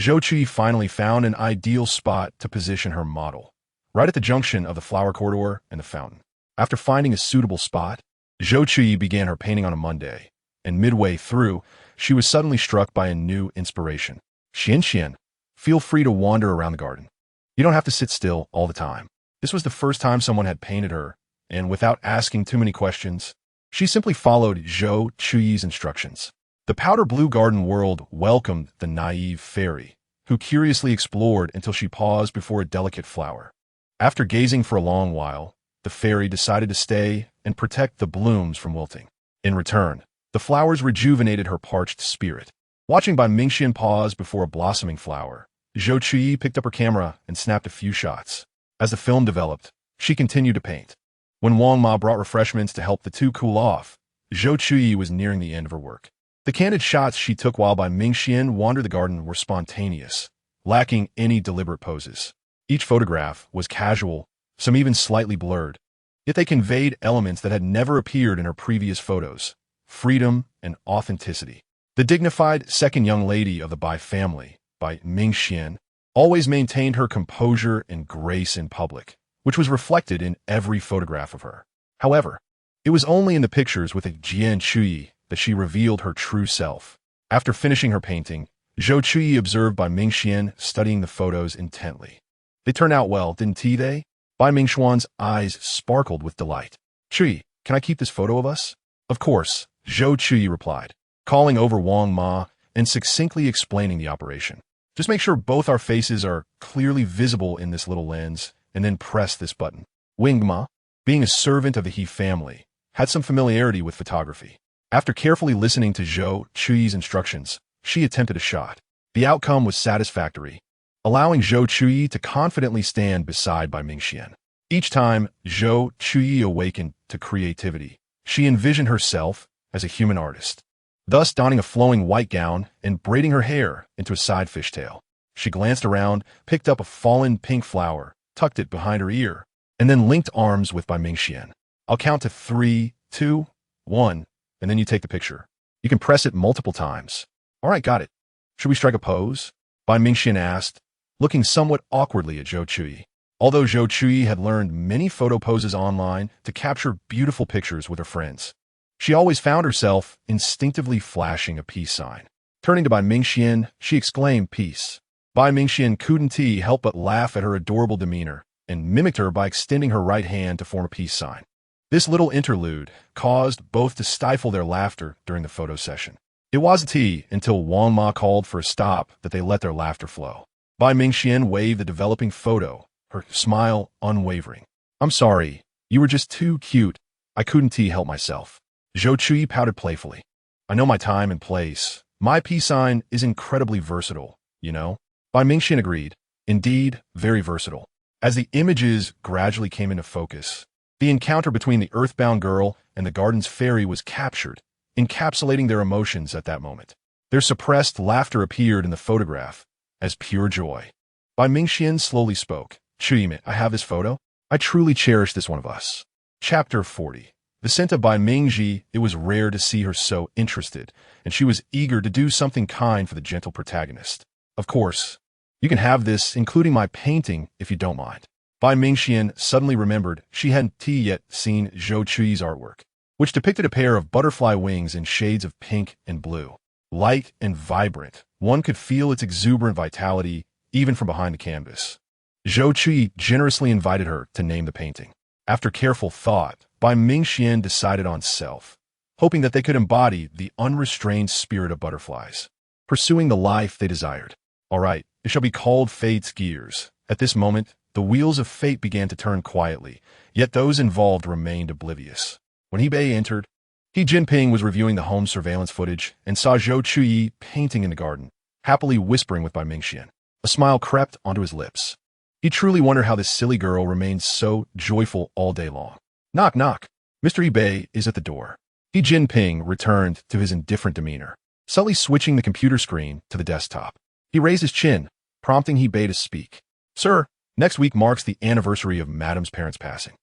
Zhou Chuyi finally found an ideal spot to position her model, right at the junction of the flower corridor and the fountain. After finding a suitable spot, Zhou Chuyi began her painting on a Monday, and midway through, she was suddenly struck by a new inspiration. Xian, feel free to wander around the garden. You don't have to sit still all the time. This was the first time someone had painted her, and without asking too many questions, she simply followed Zhou Chuyi's instructions. The powder blue garden world welcomed the naive fairy, who curiously explored until she paused before a delicate flower. After gazing for a long while, the fairy decided to stay and protect the blooms from wilting. In return, the flowers rejuvenated her parched spirit. Watching Bai Mingxian pause before a blossoming flower, Zhou Chuyi picked up her camera and snapped a few shots. As the film developed, she continued to paint. When Wang Ma brought refreshments to help the two cool off, Zhou Chuyi was nearing the end of her work. The candid shots she took while Bai Mingxian wandered the garden were spontaneous, lacking any deliberate poses. Each photograph was casual, some even slightly blurred, yet they conveyed elements that had never appeared in her previous photos: freedom and authenticity. The dignified second young lady of the Bai family, Bai Mingxian, always maintained her composure and grace in public, which was reflected in every photograph of her. However, it was only in the pictures with Zhou Chuyi that she revealed her true self. After finishing her painting, Zhou Chuyi observed Bai Mingxian studying the photos intently. They turned out well, didn't they? Bai Mingxian's eyes sparkled with delight. "Chuyi, can I keep this photo of us?" "Of course," Zhou Chuyi replied, calling over Wang Ma and succinctly explaining the operation. "Just make sure both our faces are clearly visible in this little lens, and then press this button." Wang Ma, being a servant of the He family, had some familiarity with photography. After carefully listening to Zhou Chuyi's instructions, she attempted a shot. The outcome was satisfactory, allowing Zhou Chuyi to confidently stand beside Bai Mingxian. Each time Zhou Chuyi awakened to creativity, she envisioned herself as a human artist, thus donning a flowing white gown and braiding her hair into a side fishtail. She glanced around, picked up a fallen pink flower, tucked it behind her ear, and then linked arms with Bai Mingxian. "I'll count to 3, 2, 1, and then you take the picture. You can press it multiple times." "All right, got it. Should we strike a pose?" Bai Mingxian asked, looking somewhat awkwardly at Zhou Chuyi. Although Zhou Chuyi had learned many photo poses online to capture beautiful pictures with her friends, she always found herself instinctively flashing a peace sign. Turning to Bai Mingxian, she exclaimed, "Peace." Bai Mingxian couldn't help but laugh at her adorable demeanor and mimicked her by extending her right hand to form a peace sign. This little interlude caused both to stifle their laughter during the photo session. It wasn't until Wang Ma called for a stop that they let their laughter flow. Bai Mingxian waved the developing photo, her smile unwavering. "I'm sorry, you were just too cute. I couldn't help myself." Zhou Chuyi pouted playfully. "I know my time and place. My peace sign is incredibly versatile, you know?" Bai Mingxian agreed. "Indeed, very versatile." As the images gradually came into focus, the encounter between the earthbound girl and the garden's fairy was captured, encapsulating their emotions at that moment. Their suppressed laughter appeared in the photograph as pure joy. Bai Mingxian slowly spoke. "Chuyi, I have this photo. I truly cherish this one of us." Chapter 40. The scent of Bai Mingji, it was rare to see her so interested, and she was eager to do something kind for the gentle protagonist. "Of course, you can have this, including my painting, if you don't mind." Bai Mingxian suddenly remembered she hadn't yet seen Zhou Chuyi's artwork, which depicted a pair of butterfly wings in shades of pink and blue. Light and vibrant, one could feel its exuberant vitality even from behind the canvas. Zhou Chuyi generously invited her to name the painting. After careful thought, Bai Mingxian decided on self, hoping that they could embody the unrestrained spirit of butterflies, pursuing the life they desired. "All right, it shall be called Fate's Gears." At this moment, the wheels of fate began to turn quietly, yet those involved remained oblivious. When Hebei entered, Jinping was reviewing the home surveillance footage and saw Zhou Chuyi painting in the garden. happily whispering with Bai Mingxian. A smile crept onto his lips. He truly wondered how this silly girl remained so joyful all day long. Knock, knock. Mr. Bei is at the door. Jinping returned to his indifferent demeanor, subtly switching the computer screen to the desktop. He raised his chin, prompting Bei to speak. Sir, next week marks the anniversary of Madame's parents' passing.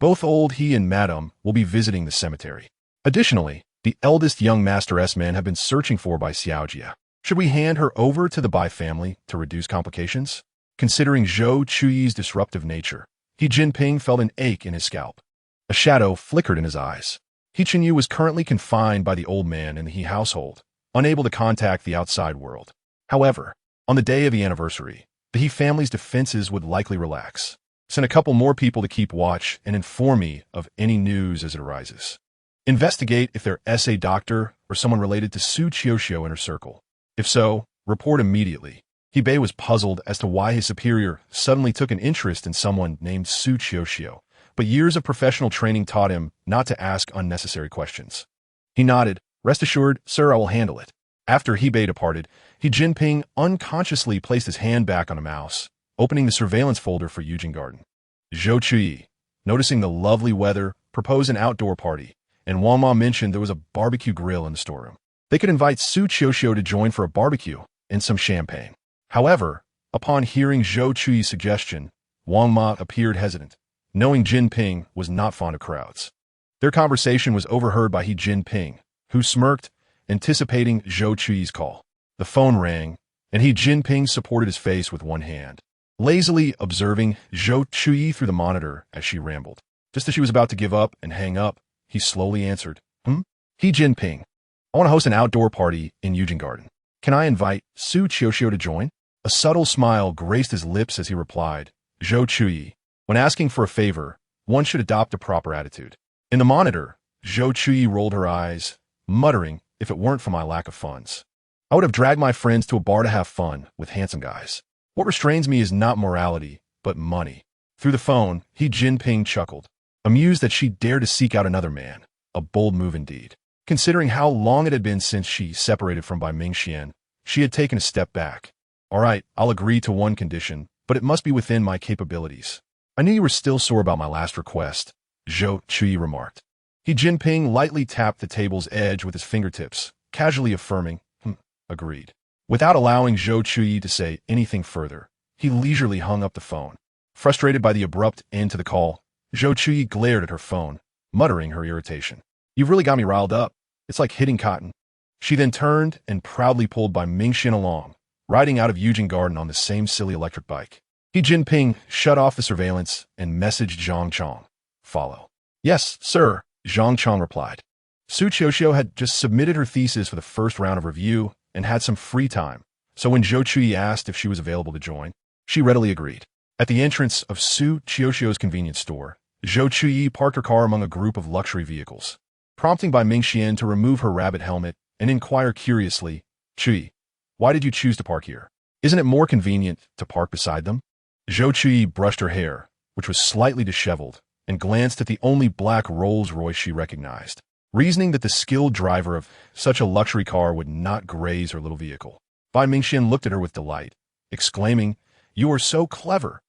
Both old he and Madame will be visiting the cemetery. Additionally, the eldest young Master S-man have been searching for by Xiaojia. Should we hand her over to the Bai family to reduce complications? Considering Zhou Chuyi's disruptive nature, Jinping felt an ache in his scalp. A shadow flickered in his eyes. Jinyu was currently confined by the old man in the He household, unable to contact the outside world. However, on the day of the anniversary, the He family's defenses would likely relax. Send a couple more people to keep watch and inform me of any news as it arises. Investigate if they're a doctor or someone related to Zhou Chuyi in her circle. If so, report immediately. Bei was puzzled as to why his superior suddenly took an interest in someone named Zhou Chuyi, but years of professional training taught him not to ask unnecessary questions. He nodded. Rest assured, sir, I will handle it. After Bei departed, Jinping unconsciously placed his hand back on a mouse, opening the surveillance folder for Yujin Garden. Zhou Chuyi, noticing the lovely weather, proposed an outdoor party, and Wang Ma mentioned there was a barbecue grill in the storeroom. They could invite Zhou Chuyi to join for a barbecue and some champagne. However, upon hearing Zhou Chuyi's suggestion, Wang Ma appeared hesitant, knowing Jinping was not fond of crowds. Their conversation was overheard by Jinping, who smirked, anticipating Zhou Chuyi's call. The phone rang, and Jinping supported his face with one hand, lazily observing Zhou Chuyi through the monitor as she rambled. Just as she was about to give up and hang up, he slowly answered, Jinping, I want to host an outdoor party in Yujin Garden. Can I invite Zhou Chuyi to join? A subtle smile graced his lips as he replied, Zhou Chuyi, when asking for a favor, one should adopt a proper attitude. In the monitor, Zhou Chuyi rolled her eyes, muttering, if it weren't for my lack of funds, I would have dragged my friends to a bar to have fun with handsome guys. What restrains me is not morality, but money. Through the phone, Jinping chuckled, amused that she dared to seek out another man, a bold move indeed. Considering how long it had been since she separated from Bai Mingxian, she had taken a step back. All right, I'll agree to one condition, but it must be within my capabilities. I knew you were still sore about my last request, Zhou Chuyi remarked. Jinping lightly tapped the table's edge with his fingertips, casually affirming, agreed. Without allowing Zhou Chuyi to say anything further, he leisurely hung up the phone. Frustrated by the abrupt end to the call, Zhou Chuyi glared at her phone, muttering her irritation. You've really got me riled up. It's like hitting cotton. She then turned and proudly pulled Bai Mingxian along, riding out of Yujin Garden on the same silly electric bike. Jinping shut off the surveillance and messaged Zhang Chong. Follow. Yes, sir, Zhang Chong replied. Zhou Chuyi had just submitted her thesis for the first round of review and had some free time, so when Zhou Chuyi asked if she was available to join, she readily agreed. At the entrance of Zhou Chuyi's convenience store, Zhou Chuyi parked her car among a group of luxury vehicles, prompting Bai Mingxian to remove her rabbit helmet and inquire curiously, Chuyi, why did you choose to park here? Isn't it more convenient to park beside them? Zhou Chuyi brushed her hair, which was slightly disheveled, and glanced at the only black Rolls-Royce she recognized, reasoning that the skilled driver of such a luxury car would not graze her little vehicle. Bai Mingxian looked at her with delight, exclaiming, You are so clever.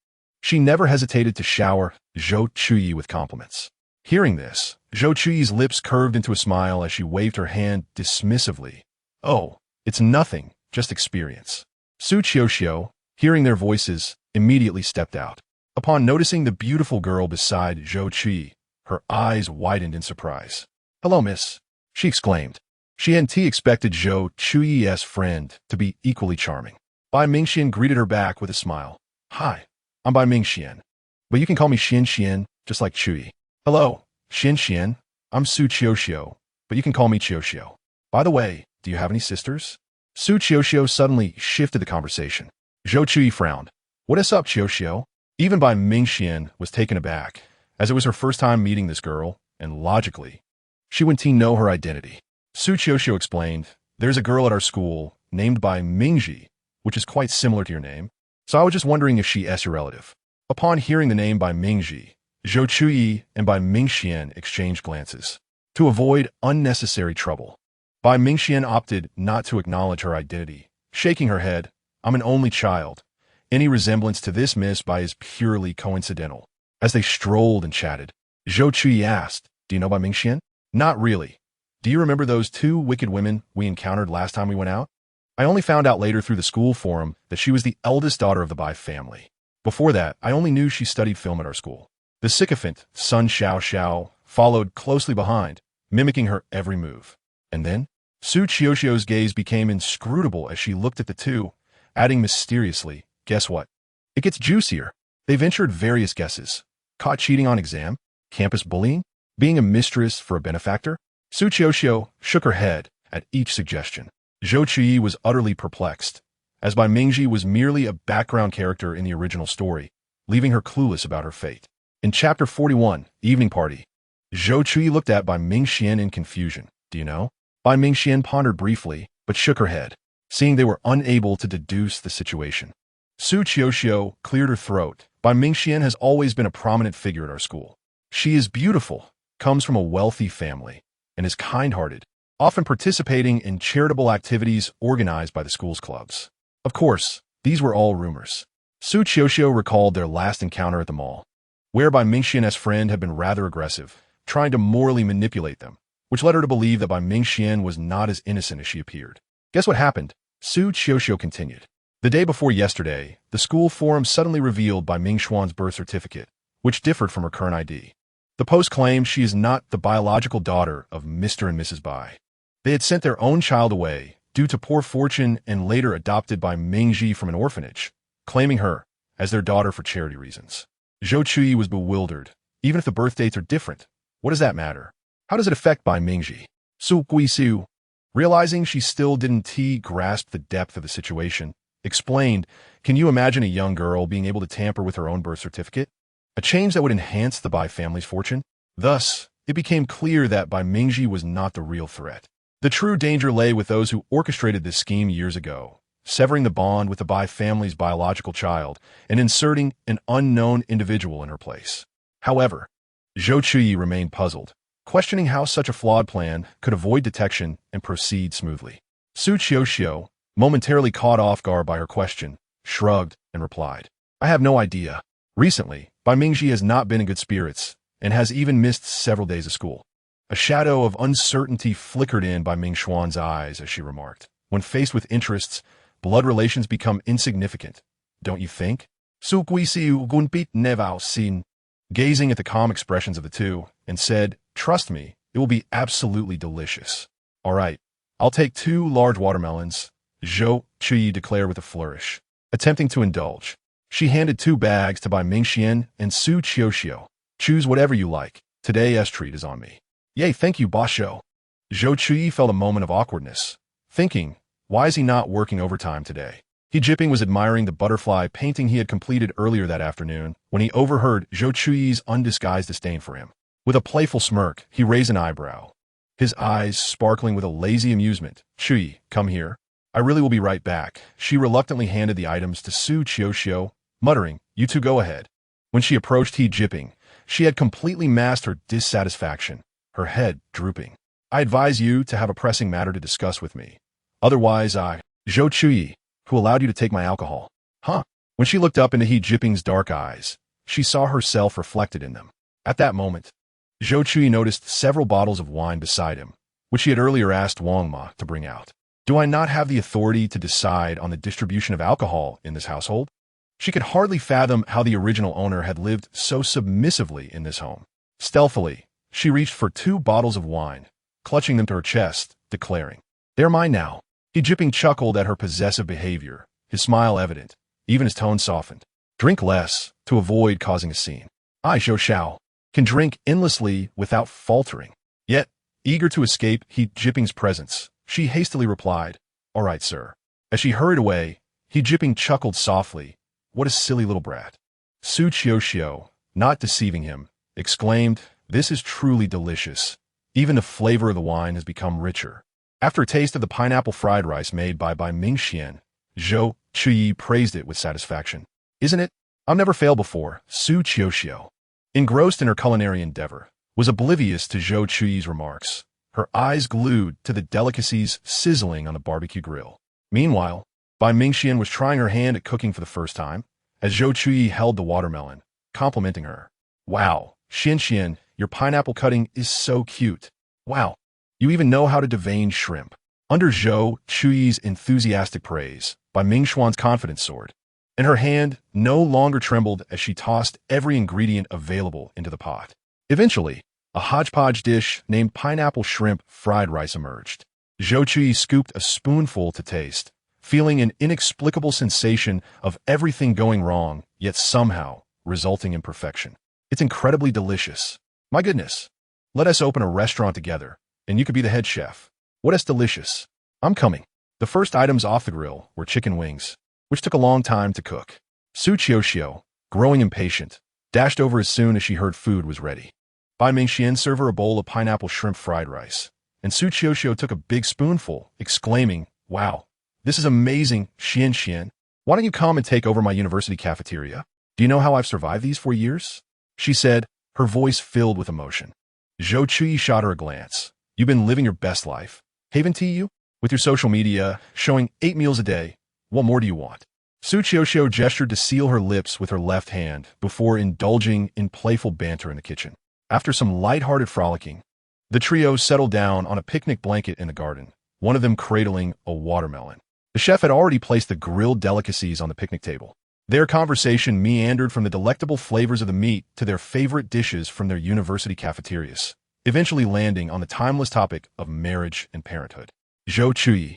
She never hesitated to shower Zhou Chuyi with compliments. Hearing this, Zhou Chuyi's lips curved into a smile as she waved her hand dismissively. Oh, it's nothing, just experience. Zhou Chuyi, hearing their voices, immediately stepped out. Upon noticing the beautiful girl beside Zhou Chuyi, her eyes widened in surprise. Hello, miss, she exclaimed. She hadn't expected Zhou Chuyi's friend to be equally charming. Bai Mingxian greeted her back with a smile. Hi, I'm Bai Mingxian, but you can call me Xian, just like Chuyi. Hello, Xian, I'm Zhou Chuyi, but you can call me Chuyi. By the way, do you have any sisters? Zhou Chuyi suddenly shifted the conversation. Zhou Chuyi frowned. What is up, Chuyi? Even Bai Mingxian was taken aback, as it was her first time meeting this girl, and logically, she wouldn't know her identity. Zhou Chuyi explained, There's a girl at our school named Bai Mingji, which is quite similar to your name, so I was just wondering if she is your relative. Upon hearing the name Bai Mingji, Zhou Chuyi and Bai Mingxian exchanged glances. To avoid unnecessary trouble, Bai Mingxian opted not to acknowledge her identity shaking her head. I'm an only child. Any resemblance to this Miss Bai is purely coincidental. As they strolled and chatted, Zhou Chuyi asked, do you know Bai Mingxian? Not really. Do you remember those two wicked women we encountered last time we went out? I only found out later through the school forum that she was the eldest daughter of the Bai family. Before that, I only knew she studied film at our school. The sycophant, Sun Xiao Xiao, followed closely behind, mimicking her every move. And then, Su Qiuxiu's gaze became inscrutable as she looked at the two, adding mysteriously, guess what? It gets juicier. They ventured various guesses. Caught cheating on exam? Campus bullying? Being a mistress for a benefactor? Su Qiuxiu shook her head at each suggestion. Zhou Chuyi was utterly perplexed, as Bai Mingji was merely a background character in the original story, leaving her clueless about her fate. In Chapter 41, Evening Party, Zhou Chuyi looked at Bai Mingxian in confusion. Do you know? Bai Mingxian pondered briefly, but shook her head, seeing they were unable to deduce the situation. Su Qiuxiu cleared her throat. Bai Mingxian has always been a prominent figure at our school. She is beautiful, comes from a wealthy family, and is kind-hearted, often participating in charitable activities organized by the school's clubs. Of course, these were all rumors. Su Qiuxiu recalled their last encounter at the mall, whereby Mingxian's friend had been rather aggressive, trying to morally manipulate them, which led her to believe that Bai Mingxian was not as innocent as she appeared. Guess what happened? Su Qiuxiu continued. The day before yesterday, the school forum suddenly revealed Bai Mingxuan's birth certificate, which differed from her current ID. The post claimed she is not the biological daughter of Mr. and Mrs. Bai. They had sent their own child away due to poor fortune and later adopted by Mingji from an orphanage, claiming her as their daughter for charity reasons. Zhou Chuyi was bewildered. Even if the birth dates are different, what does that matter? How does it affect Bai Mingji? Su Guisu, realizing she still didn't grasp the depth of the situation, explained, can you imagine a young girl being able to tamper with her own birth certificate? A change that would enhance the Bai family's fortune? Thus, it became clear that Bai Mingji was not the real threat. The true danger lay with those who orchestrated this scheme years ago, severing the bond with the Bai family's biological child and inserting an unknown individual in her place. However, Zhou Chuyi remained puzzled, questioning how such a flawed plan could avoid detection and proceed smoothly. Su Qiuxiu, momentarily caught off guard by her question, shrugged and replied, I have no idea. Recently, Bai Mingji has not been in good spirits and has even missed several days of school. A shadow of uncertainty flickered in Bai Mingxuan's eyes as she remarked, when faced with interests, blood relations become insignificant. Don't you think? Su Guisiu Gunbit Nevao Xin, gazing at the calm expressions of the two, and said, trust me, it will be absolutely delicious. All right, I'll take 2 large watermelons, Zhou Chuyi declared with a flourish. Attempting to indulge, she handed 2 bags to Bai Mingxian and Su Qiuxiu. Choose whatever you like. Today's treat is on me. Yay, thank you, Basho. Zhou Chuyi felt a moment of awkwardness, thinking, why is he not working overtime today? Jinping was admiring the butterfly painting he had completed earlier that afternoon when he overheard Zhou Chuyi's undisguised disdain for him. With a playful smirk, he raised an eyebrow, his eyes sparkling with a lazy amusement. Chuyi, come here. I really will be right back. She reluctantly handed the items to Su Qiuxiu, muttering, you two go ahead. When she approached Jinping, she had completely masked her dissatisfaction, her head drooping. I advise you to have a pressing matter to discuss with me. Otherwise, Zhou Chuyi, who allowed you to take my alcohol. Huh? When she looked up into Jinping's dark eyes, she saw herself reflected in them. At that moment, Zhou Chuyi noticed several bottles of wine beside him, which he had earlier asked Wang Ma to bring out. Do I not have the authority to decide on the distribution of alcohol in this household? She could hardly fathom how the original owner had lived so submissively in this home. Stealthily, she reached for 2 bottles of wine, clutching them to her chest, declaring, they're mine now. Jinping chuckled at her possessive behavior, his smile evident, even his tone softened. Drink less, to avoid causing a scene. I, Zhou Xiao, can drink endlessly without faltering. Yet, eager to escape Jinping's presence, she hastily replied, all right, sir. As she hurried away, Jinping chuckled softly, what a silly little brat. Su Qiuxiu, not deceiving him, exclaimed, this is truly delicious. Even the flavor of the wine has become richer. After a taste of the pineapple fried rice made by Mingxian, Zhou Chuyi praised it with satisfaction. Isn't it? I've never failed before. Su Qiuxiu, engrossed in her culinary endeavor, was oblivious to Zhou Chuyi's remarks, her eyes glued to the delicacies sizzling on the barbecue grill. Meanwhile, Bai Mingxian was trying her hand at cooking for the first time, as Zhou Chuyi held the watermelon, complimenting her. Wow, Xian, your pineapple cutting is so cute. Wow, you even know how to devein shrimp. Under Zhou Chuyi's enthusiastic praise, Bai Mingxuan's confidence soared, and her hand no longer trembled as she tossed every ingredient available into the pot. Eventually, a hodgepodge dish named pineapple shrimp fried rice emerged. Zhou Chuyi scooped a spoonful to taste, feeling an inexplicable sensation of everything going wrong, yet somehow resulting in perfection. It's incredibly delicious. My goodness. Let us open a restaurant together, and you could be the head chef. What is delicious? I'm coming. The first items off the grill were chicken wings, which took a long time to cook. Su Qiuxiu, growing impatient, dashed over as soon as she heard food was ready. Bai Mingxian served her a bowl of pineapple shrimp fried rice, and Su Qiuxiu took a big spoonful, exclaiming, "Wow, this is amazing, Xian. Why don't you come and take over my university cafeteria? Do you know how I've survived these 4 years?" She said, her voice filled with emotion. Zhou Chuyi shot her a glance. You've been living your best life, haven't you? With your social media, showing 8 meals a day. What more do you want? Su Qiuxiu gestured to seal her lips with her left hand before indulging in playful banter in the kitchen. After some light-hearted frolicking, the trio settled down on a picnic blanket in the garden, one of them cradling a watermelon. The chef had already placed the grilled delicacies on the picnic table. Their conversation meandered from the delectable flavors of the meat to their favorite dishes from their university cafeterias, eventually landing on the timeless topic of marriage and parenthood. Zhou Chuyi,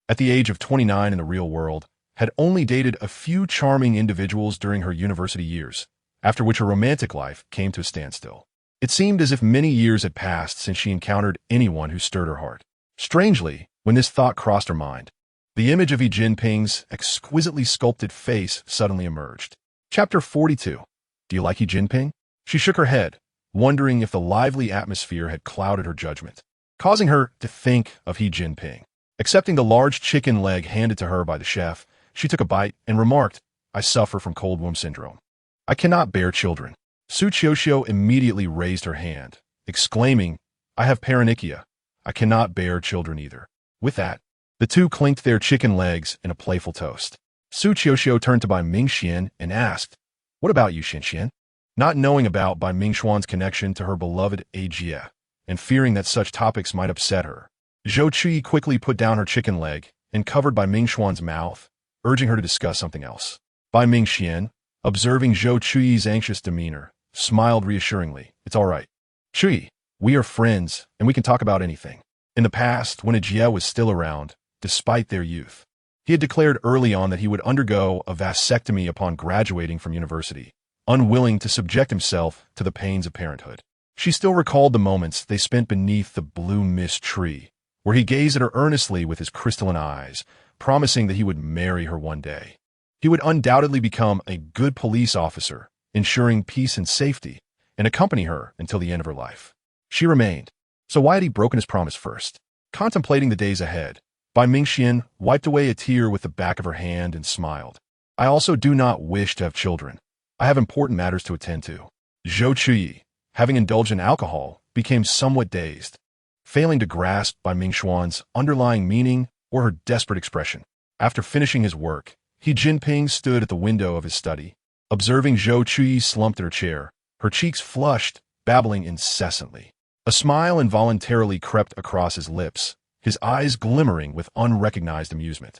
at the age of 29 in the real world, had only dated a few charming individuals during her university years, after which her romantic life came to a standstill. It seemed as if many years had passed since she encountered anyone who stirred her heart. Strangely, when this thought crossed her mind, the image of Jinping's exquisitely sculpted face suddenly emerged. Chapter 42. Do you like Jinping? She shook her head, wondering if the lively atmosphere had clouded her judgment, causing her to think of Jinping. Accepting the large chicken leg handed to her by the chef, she took a bite and remarked, I suffer from cold womb syndrome. I cannot bear children. Su Qiuxiu immediately raised her hand, exclaiming, I have paronychia. I cannot bear children either. With that, the two clinked their chicken legs in a playful toast. Su Qiuxiu turned to Bai Mingxian and asked, What about you, Xian? Not knowing about Bai Mingxuan's connection to her beloved Ajie, and fearing that such topics might upset her, Zhou Chuyi quickly put down her chicken leg and covered Bai Mingxuan's mouth, urging her to discuss something else. Bai Mingxian, observing Zhou Chuyi's anxious demeanor, smiled reassuringly. It's all right. Chuyi, we are friends, and we can talk about anything. In the past, when Ajie was still around, despite their youth, he had declared early on that he would undergo a vasectomy upon graduating from university, unwilling to subject himself to the pains of parenthood. She still recalled the moments they spent beneath the blue mist tree, where he gazed at her earnestly with his crystalline eyes, promising that he would marry her one day. He would undoubtedly become a good police officer, ensuring peace and safety, and accompany her until the end of her life. She remained. So why had he broken his promise first? Contemplating the days ahead, Bai Mingxian wiped away a tear with the back of her hand and smiled. I also do not wish to have children. I have important matters to attend to. Zhou Chuyi, having indulged in alcohol, became somewhat dazed, failing to grasp Bai Mingxuan's underlying meaning or her desperate expression. After finishing his work, Jinping stood at the window of his study, observing Zhou Chuyi slumped in her chair, her cheeks flushed, babbling incessantly. A smile involuntarily crept across his lips, his eyes glimmering with unrecognized amusement.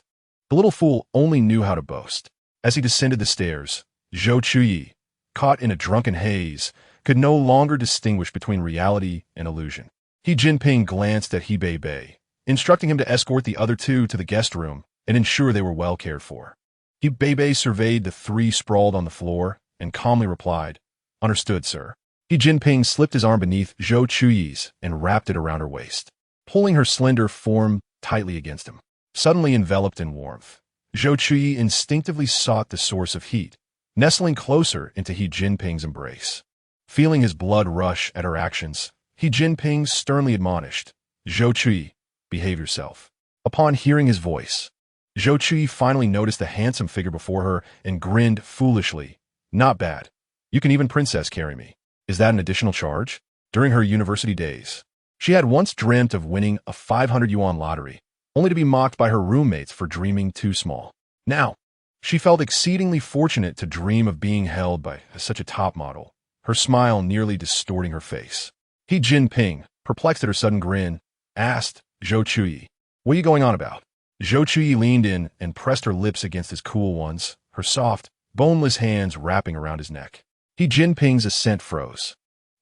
The little fool only knew how to boast. As he descended the stairs, Zhou Chuyi, caught in a drunken haze, could no longer distinguish between reality and illusion. Jinping glanced at Bei, instructing him to escort the other two to the guest room and ensure they were well cared for. Bei surveyed the three sprawled on the floor and calmly replied, Understood, sir. Jinping slipped his arm beneath Zhou Chuyi's and wrapped it around her waist, pulling her slender form tightly against him. Suddenly enveloped in warmth, Zhou Chuyi instinctively sought the source of heat, nestling closer into Jinping's embrace. Feeling his blood rush at her actions, Jinping sternly admonished, Zhou Chuyi, behave yourself. Upon hearing his voice, Zhou Chuyi finally noticed the handsome figure before her and grinned foolishly. Not bad. You can even princess carry me. Is that an additional charge? During her university days, she had once dreamt of winning a 500 yuan lottery, only to be mocked by her roommates for dreaming too small. Now, she felt exceedingly fortunate to dream of being held by such a top model, her smile nearly distorting her face. Jinping, perplexed at her sudden grin, asked Zhou Chuyi, "What are you going on about?" Zhou Chuyi leaned in and pressed her lips against his cool ones, her soft, boneless hands wrapping around his neck. Jinping's assent froze,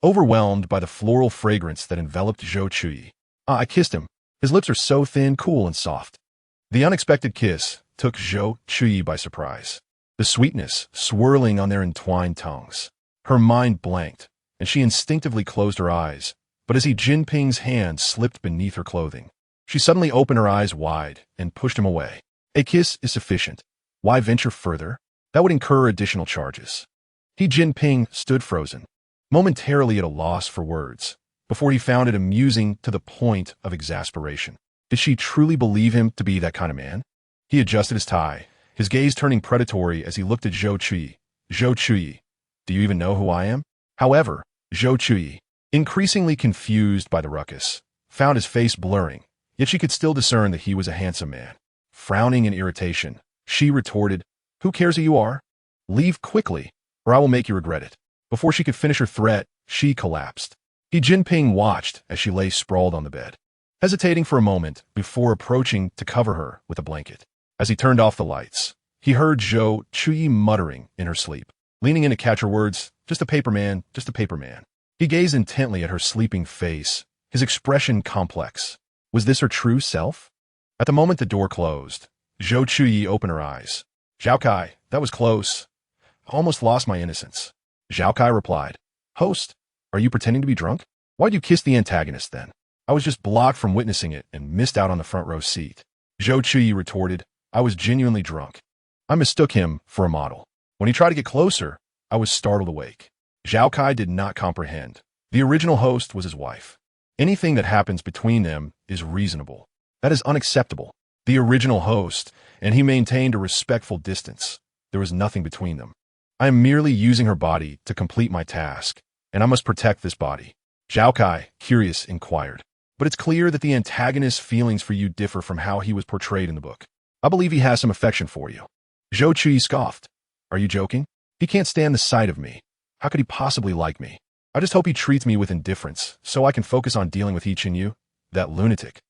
overwhelmed by the floral fragrance that enveloped Zhou Chuyi. I kissed him. His lips are so thin, cool, and soft." The unexpected kiss took Zhou Chuyi by surprise, the sweetness swirling on their entwined tongues. Her mind blanked, and she instinctively closed her eyes, but as Jinping's hand slipped beneath her clothing, she suddenly opened her eyes wide and pushed him away. A kiss is sufficient. Why venture further? That would incur additional charges. Jinping stood frozen, momentarily at a loss for words, before he found it amusing to the point of exasperation. Did she truly believe him to be that kind of man? He adjusted his tie, his gaze turning predatory as he looked at Zhou Chuyi. "Zhou Chuyi, do you even know who I am?" However, Zhou Chuyi, increasingly confused by the ruckus, found his face blurring, yet she could still discern that he was a handsome man. Frowning in irritation, she retorted, "Who cares who you are? Leave quickly, or I will make you regret it." Before she could finish her threat, she collapsed. Jinping watched as she lay sprawled on the bed, hesitating for a moment before approaching to cover her with a blanket. As he turned off the lights, he heard Zhou Chuyi muttering in her sleep, leaning in to catch her words, "Just a paper man, just a paper man." He gazed intently at her sleeping face, his expression complex. Was this her true self? At the moment the door closed, Zhou Chuyi opened her eyes. "Zhao Kai, that was close. I almost lost my innocence." Zhao Kai replied, "Host, are you pretending to be drunk? Why'd you kiss the antagonist then?" "I was just blocked from witnessing it and missed out on the front row seat." Zhou Chuyi retorted, "I was genuinely drunk. I mistook him for a model. When he tried to get closer, I was startled awake." Zhao Kai did not comprehend. The original host was his wife. Anything that happens between them is reasonable. That is unacceptable. The original host, and he maintained a respectful distance. There was nothing between them. "I am merely using her body to complete my task, and I must protect this body." Zhao Kai, curious, inquired, "But it's clear that the antagonist's feelings for you differ from how he was portrayed in the book. I believe he has some affection for you." Zhou Chuyi scoffed. "Are you joking? He can't stand the sight of me. How could he possibly like me? I just hope he treats me with indifference, so I can focus on dealing with each and you, that lunatic."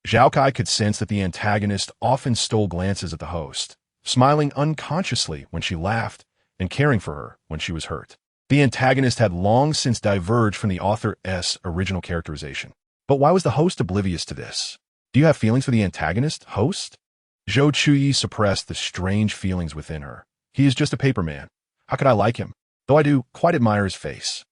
Zhao Kai could sense that the antagonist often stole glances at the host, smiling unconsciously when she laughed and caring for her when she was hurt. The antagonist had long since diverged from the author's original characterization. But why was the host oblivious to this? "Do you have feelings for the antagonist, host?" Zhou Chuyi suppressed the strange feelings within her. "He is just a paper man. How could I like him? Though I do quite admire his face."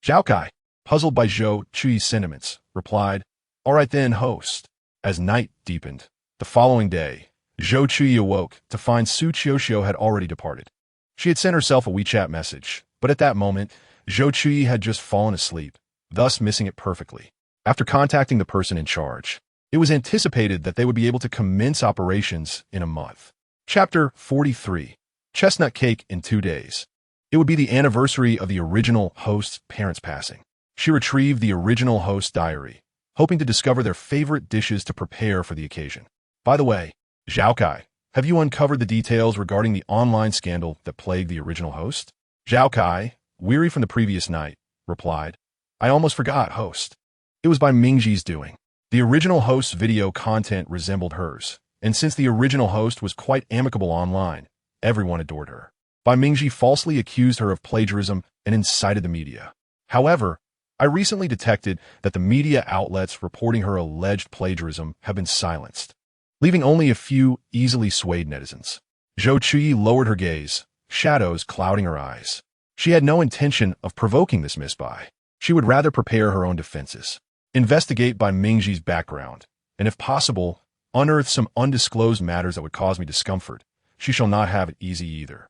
Zhao Kai, puzzled by Zhou Chuyi's sentiments, replied, "All right then, host." As night deepened, the following day, Zhou Chuyi awoke to find Su Qiuxiu had already departed. She had sent herself a WeChat message, but at that moment, Zhou Chuyi had just fallen asleep, thus missing it perfectly. After contacting the person in charge, it was anticipated that they would be able to commence operations in a month. Chapter 43. Chestnut Cake in 2 days. It would be the anniversary of the original host's parents' passing. She retrieved the original host's diary, hoping to discover their favorite dishes to prepare for the occasion. "By the way, Zhao Kai, have you uncovered the details regarding the online scandal that plagued the original host?" Zhao Kai, weary from the previous night, replied, "I almost forgot, host. It was by Mingji's doing." The original host's video content resembled hers, and since the original host was quite amicable online, everyone adored her. Bai Mingji falsely accused her of plagiarism and incited the media. However, I recently detected that the media outlets reporting her alleged plagiarism have been silenced, leaving only a few easily swayed netizens. Zhou Chuyi lowered her gaze, shadows clouding her eyes. She had no intention of provoking this misbuy. She would rather prepare her own defenses, investigate Bai Mingji's background, and if possible, unearth some undisclosed matters that would cause me discomfort. She shall not have it easy either.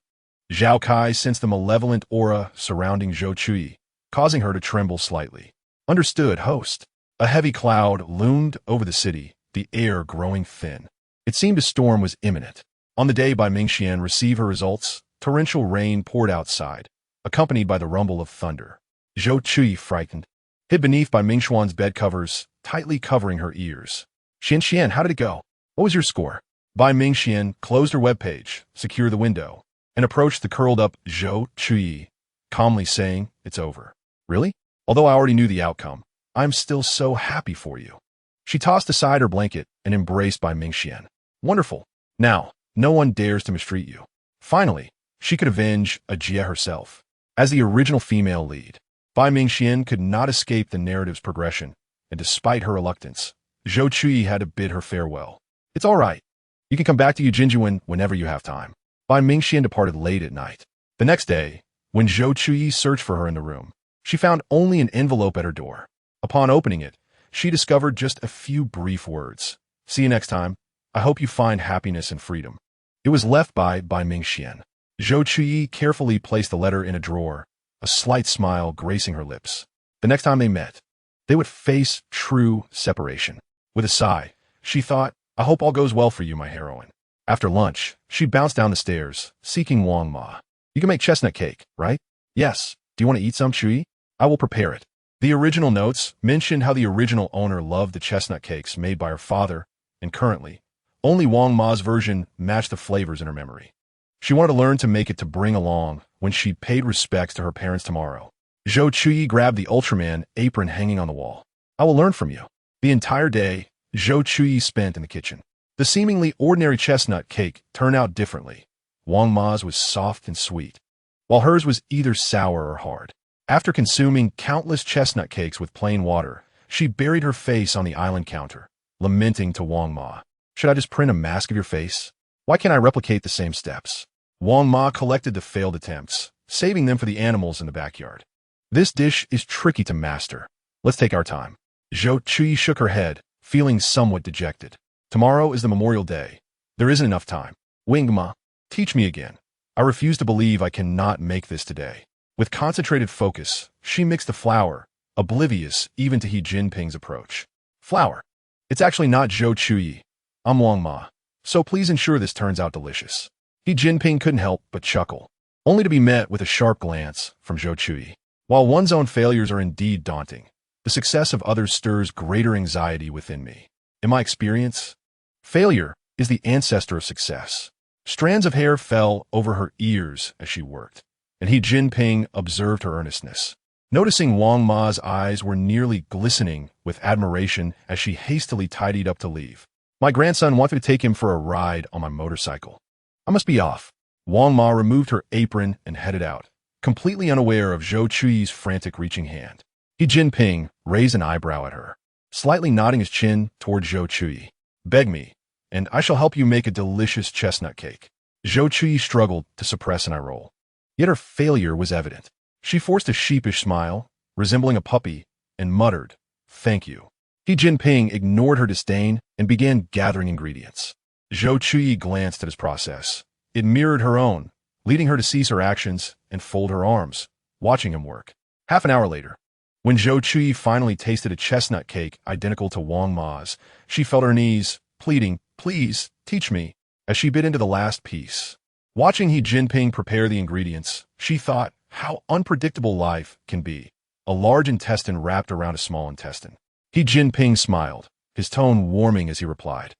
Zhao Kai sensed the malevolent aura surrounding Zhou Chuyi, causing her to tremble slightly. "Understood, host." A heavy cloud loomed over the city, the air growing thin. It seemed a storm was imminent. On the day Bai Mingxian received her results, torrential rain poured outside, accompanied by the rumble of thunder. Zhou Chuyi, frightened, hid beneath Bai Mingxuan's bed covers, tightly covering her ears. "Xian, how did it go? What was your score?" Bai Mingxian closed her webpage, secured the window, and approached the curled-up Zhou Chuyi, calmly saying, "It's over." "Really? Although I already knew the outcome, I'm still so happy for you." She tossed aside her blanket and embraced Bai Mingxian. "Wonderful. Now, no one dares to mistreat you." Finally, she could avenge Jie herself. As the original female lead, Bai Mingxian could not escape the narrative's progression, and despite her reluctance, Zhou Chuyi had to bid her farewell. "It's all right. You can come back to Yujinjuan whenever you have time." Bai Mingxian departed late at night. The next day, when Zhou Chuyi searched for her in the room, she found only an envelope at her door. Upon opening it, she discovered just a few brief words. "See you next time. I hope you find happiness and freedom." It was left by Mingxian. Zhou Chuyi carefully placed the letter in a drawer, a slight smile gracing her lips. The next time they met, they would face true separation. With a sigh, she thought, "I hope all goes well for you, my heroine." After lunch, she bounced down the stairs, seeking Wang Ma. "You can make chestnut cake, right?" "Yes. Do you want to eat some, Chuyi?" "I will prepare it." The original notes mentioned how the original owner loved the chestnut cakes made by her father, and currently, only Wang Ma's version matched the flavors in her memory. She wanted to learn to make it to bring along when she paid respects to her parents tomorrow. Zhou Chuyi grabbed the Ultraman apron hanging on the wall. "I will learn from you." The entire day, Zhou Chuyi spent in the kitchen. The seemingly ordinary chestnut cake turned out differently. Wang Ma's was soft and sweet, while hers was either sour or hard. After consuming countless chestnut cakes with plain water, she buried her face on the island counter, lamenting to Wang Ma. "Should I just print a mask of your face? Why can't I replicate the same steps?" Wang Ma collected the failed attempts, saving them for the animals in the backyard. "This dish is tricky to master. Let's take our time." Zhou Chuyi shook her head, feeling somewhat dejected. "Tomorrow is the Memorial Day. There isn't enough time. Wing Ma, teach me again. I refuse to believe I cannot make this today." With concentrated focus, she mixed the flour, oblivious even to Jinping's approach. "Flour. It's actually not Zhou Chuyi. I'm Wang Ma, so please ensure this turns out delicious." Jinping couldn't help but chuckle, only to be met with a sharp glance from Zhou Chuyi. While one's own failures are indeed daunting, the success of others stirs greater anxiety within me. In my experience, failure is the ancestor of success. Strands of hair fell over her ears as she worked, and Jinping observed her earnestness. Noticing Wang Ma's eyes were nearly glistening with admiration as she hastily tidied up to leave. "My grandson wanted to take him for a ride on my motorcycle. I must be off." Wang Ma removed her apron and headed out, completely unaware of Zhou Chuyi's frantic reaching hand. Jinping raised an eyebrow at her, slightly nodding his chin toward Zhou Chuyi. "Beg me, and I shall help you make a delicious chestnut cake." Zhou Chuyi struggled to suppress an eye roll. Yet her failure was evident. She forced a sheepish smile, resembling a puppy, and muttered, "Thank you." Jinping ignored her disdain and began gathering ingredients. Zhou Chuyi glanced at his process. It mirrored her own, leading her to cease her actions and fold her arms, watching him work. Half an hour later, when Zhou Chuyi finally tasted a chestnut cake identical to Wang Ma's, she felt her knees, pleading, "Please, teach me," as she bit into the last piece. Watching Jinping prepare the ingredients, she thought how unpredictable life can be. A large intestine wrapped around a small intestine. Jinping smiled, his tone warming as he replied,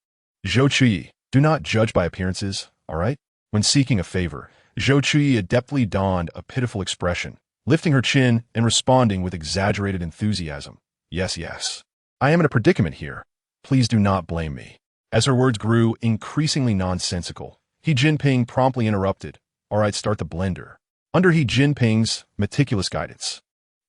"Zhou Chuyi, do not judge by appearances, all right?" When seeking a favor, Zhou Chuyi adeptly donned a pitiful expression, lifting her chin and responding with exaggerated enthusiasm. "Yes, yes. I am in a predicament here. Please do not blame me." As her words grew increasingly nonsensical, Jinping promptly interrupted, "All right, start the blender." Under Jinping's meticulous guidance,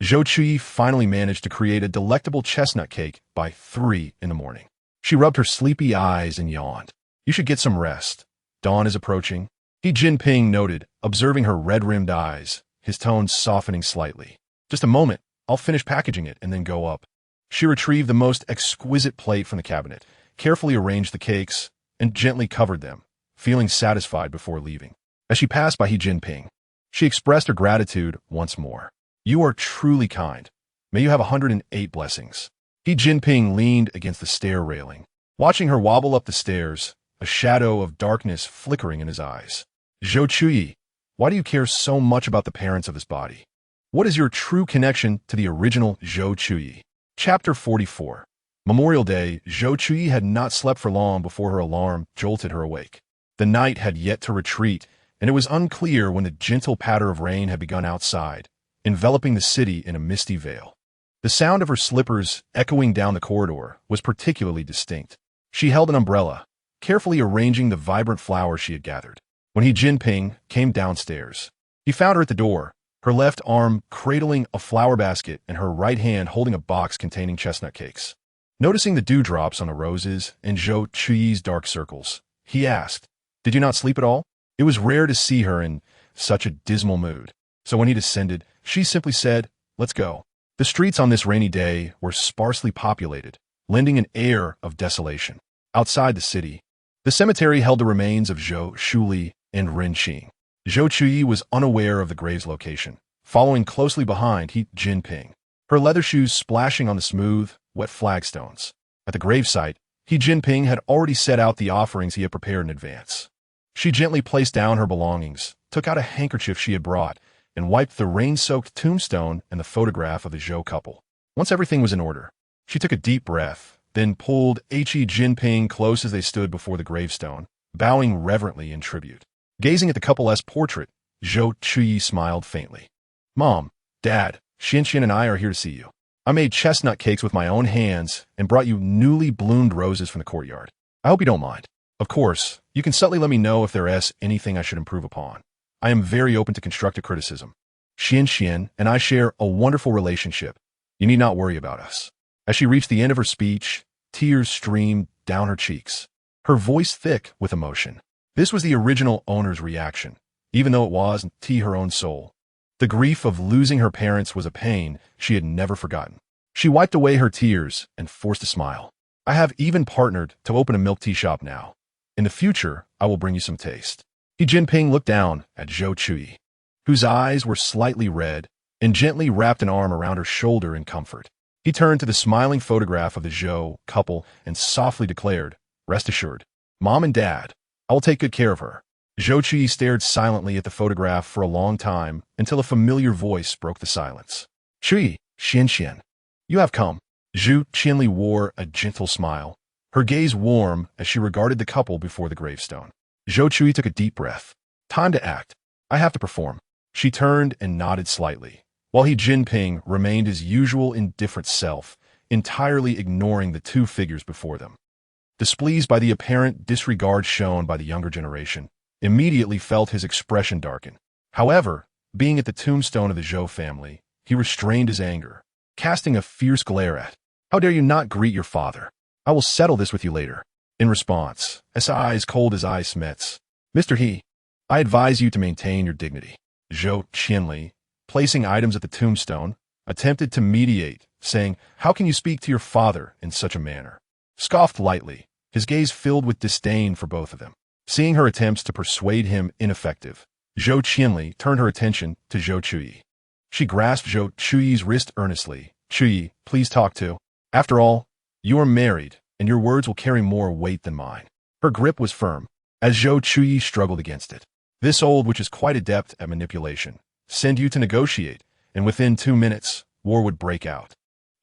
Zhou Chuyi finally managed to create a delectable chestnut cake by 3 in the morning. She rubbed her sleepy eyes and yawned. "You should get some rest. Dawn is approaching." Jinping noted, observing her red-rimmed eyes, his tone softening slightly. "Just a moment, I'll finish packaging it and then go up." She retrieved the most exquisite plate from the cabinet, carefully arranged the cakes, and gently covered them, feeling satisfied before leaving. As she passed by Jinping, she expressed her gratitude once more. "You are truly kind. May you have 108 blessings." Jinping leaned against the stair railing, watching her wobble up the stairs, a shadow of darkness flickering in his eyes. "Zhou Chuyi, why do you care so much about the parents of this body? What is your true connection to the original Zhou Chuyi?" Chapter 44. Memorial Day, Zhou Chuyi had not slept for long before her alarm jolted her awake. The night had yet to retreat, and it was unclear when the gentle patter of rain had begun outside, enveloping the city in a misty veil. The sound of her slippers echoing down the corridor was particularly distinct. She held an umbrella, carefully arranging the vibrant flowers she had gathered. When Jinping came downstairs, he found her at the door, her left arm cradling a flower basket and her right hand holding a box containing chestnut cakes. Noticing the dewdrops on the roses and Zhou Chuyi's dark circles, he asked, "Did you not sleep at all?" It was rare to see her in such a dismal mood, so when he descended, she simply said, "Let's go." The streets on this rainy day were sparsely populated, lending an air of desolation. Outside the city, the cemetery held the remains of Zhou Chuyi and Ren Qing. Zhou Chuyi was unaware of the grave's location, following closely behind Jinping, her leather shoes splashing on the smooth, wet flagstones. At the gravesite, Jinping had already set out the offerings he had prepared in advance. She gently placed down her belongings, took out a handkerchief she had brought, and wiped the rain-soaked tombstone and the photograph of the Zhou couple. Once everything was in order, she took a deep breath, then pulled Jinping close as they stood before the gravestone, bowing reverently in tribute. Gazing at the couple's portrait, Zhou Chuyi smiled faintly. "Mom, Dad, Xian and I are here to see you. I made chestnut cakes with my own hands and brought you newly bloomed roses from the courtyard. I hope you don't mind. Of course, you can subtly let me know if there is anything I should improve upon. I am very open to constructive criticism. Xian and I share a wonderful relationship. You need not worry about us." As she reached the end of her speech, tears streamed down her cheeks, her voice thick with emotion. This was the original owner's reaction, even though it was her own soul. The grief of losing her parents was a pain she had never forgotten. She wiped away her tears and forced a smile. "I have even partnered to open a milk tea shop now. In the future, I will bring you some taste." Jinping looked down at Zhou Chuyi, whose eyes were slightly red, and gently wrapped an arm around her shoulder in comfort. He turned to the smiling photograph of the Zhou couple and softly declared, "Rest assured, Mom and Dad, I will take good care of her." Zhou Chuyi stared silently at the photograph for a long time until a familiar voice broke the silence. "Chuyi, Xian, you have come." Zhou Qianli wore a gentle smile, her gaze warm as she regarded the couple before the gravestone. Zhou Chuyi took a deep breath. "Time to act. I have to perform." She turned and nodded slightly, while Jinping remained his usual indifferent self, entirely ignoring the two figures before them. Displeased by the apparent disregard shown by the younger generation, immediately felt his expression darken. However, being at the tombstone of the Zhou family, he restrained his anger, casting a fierce glare at, "How dare you not greet your father? I will settle this with you later." In response, his eyes cold as ice met, "Mr. He, I advise you to maintain your dignity." Zhou Qianli, placing items at the tombstone, attempted to mediate, saying, "How can you speak to your father in such a manner?" Scoffed lightly, his gaze filled with disdain for both of them. Seeing her attempts to persuade him ineffective, Zhou Qianli turned her attention to Zhou Chuyi. She grasped Zhou Chuyi's wrist earnestly. "Chuyi, please talk to. After all, you are married, and your words will carry more weight than mine." Her grip was firm, as Zhou Chuyi struggled against it. "This old witch is quite adept at manipulation. Send you to negotiate, and within 2 minutes, war would break out."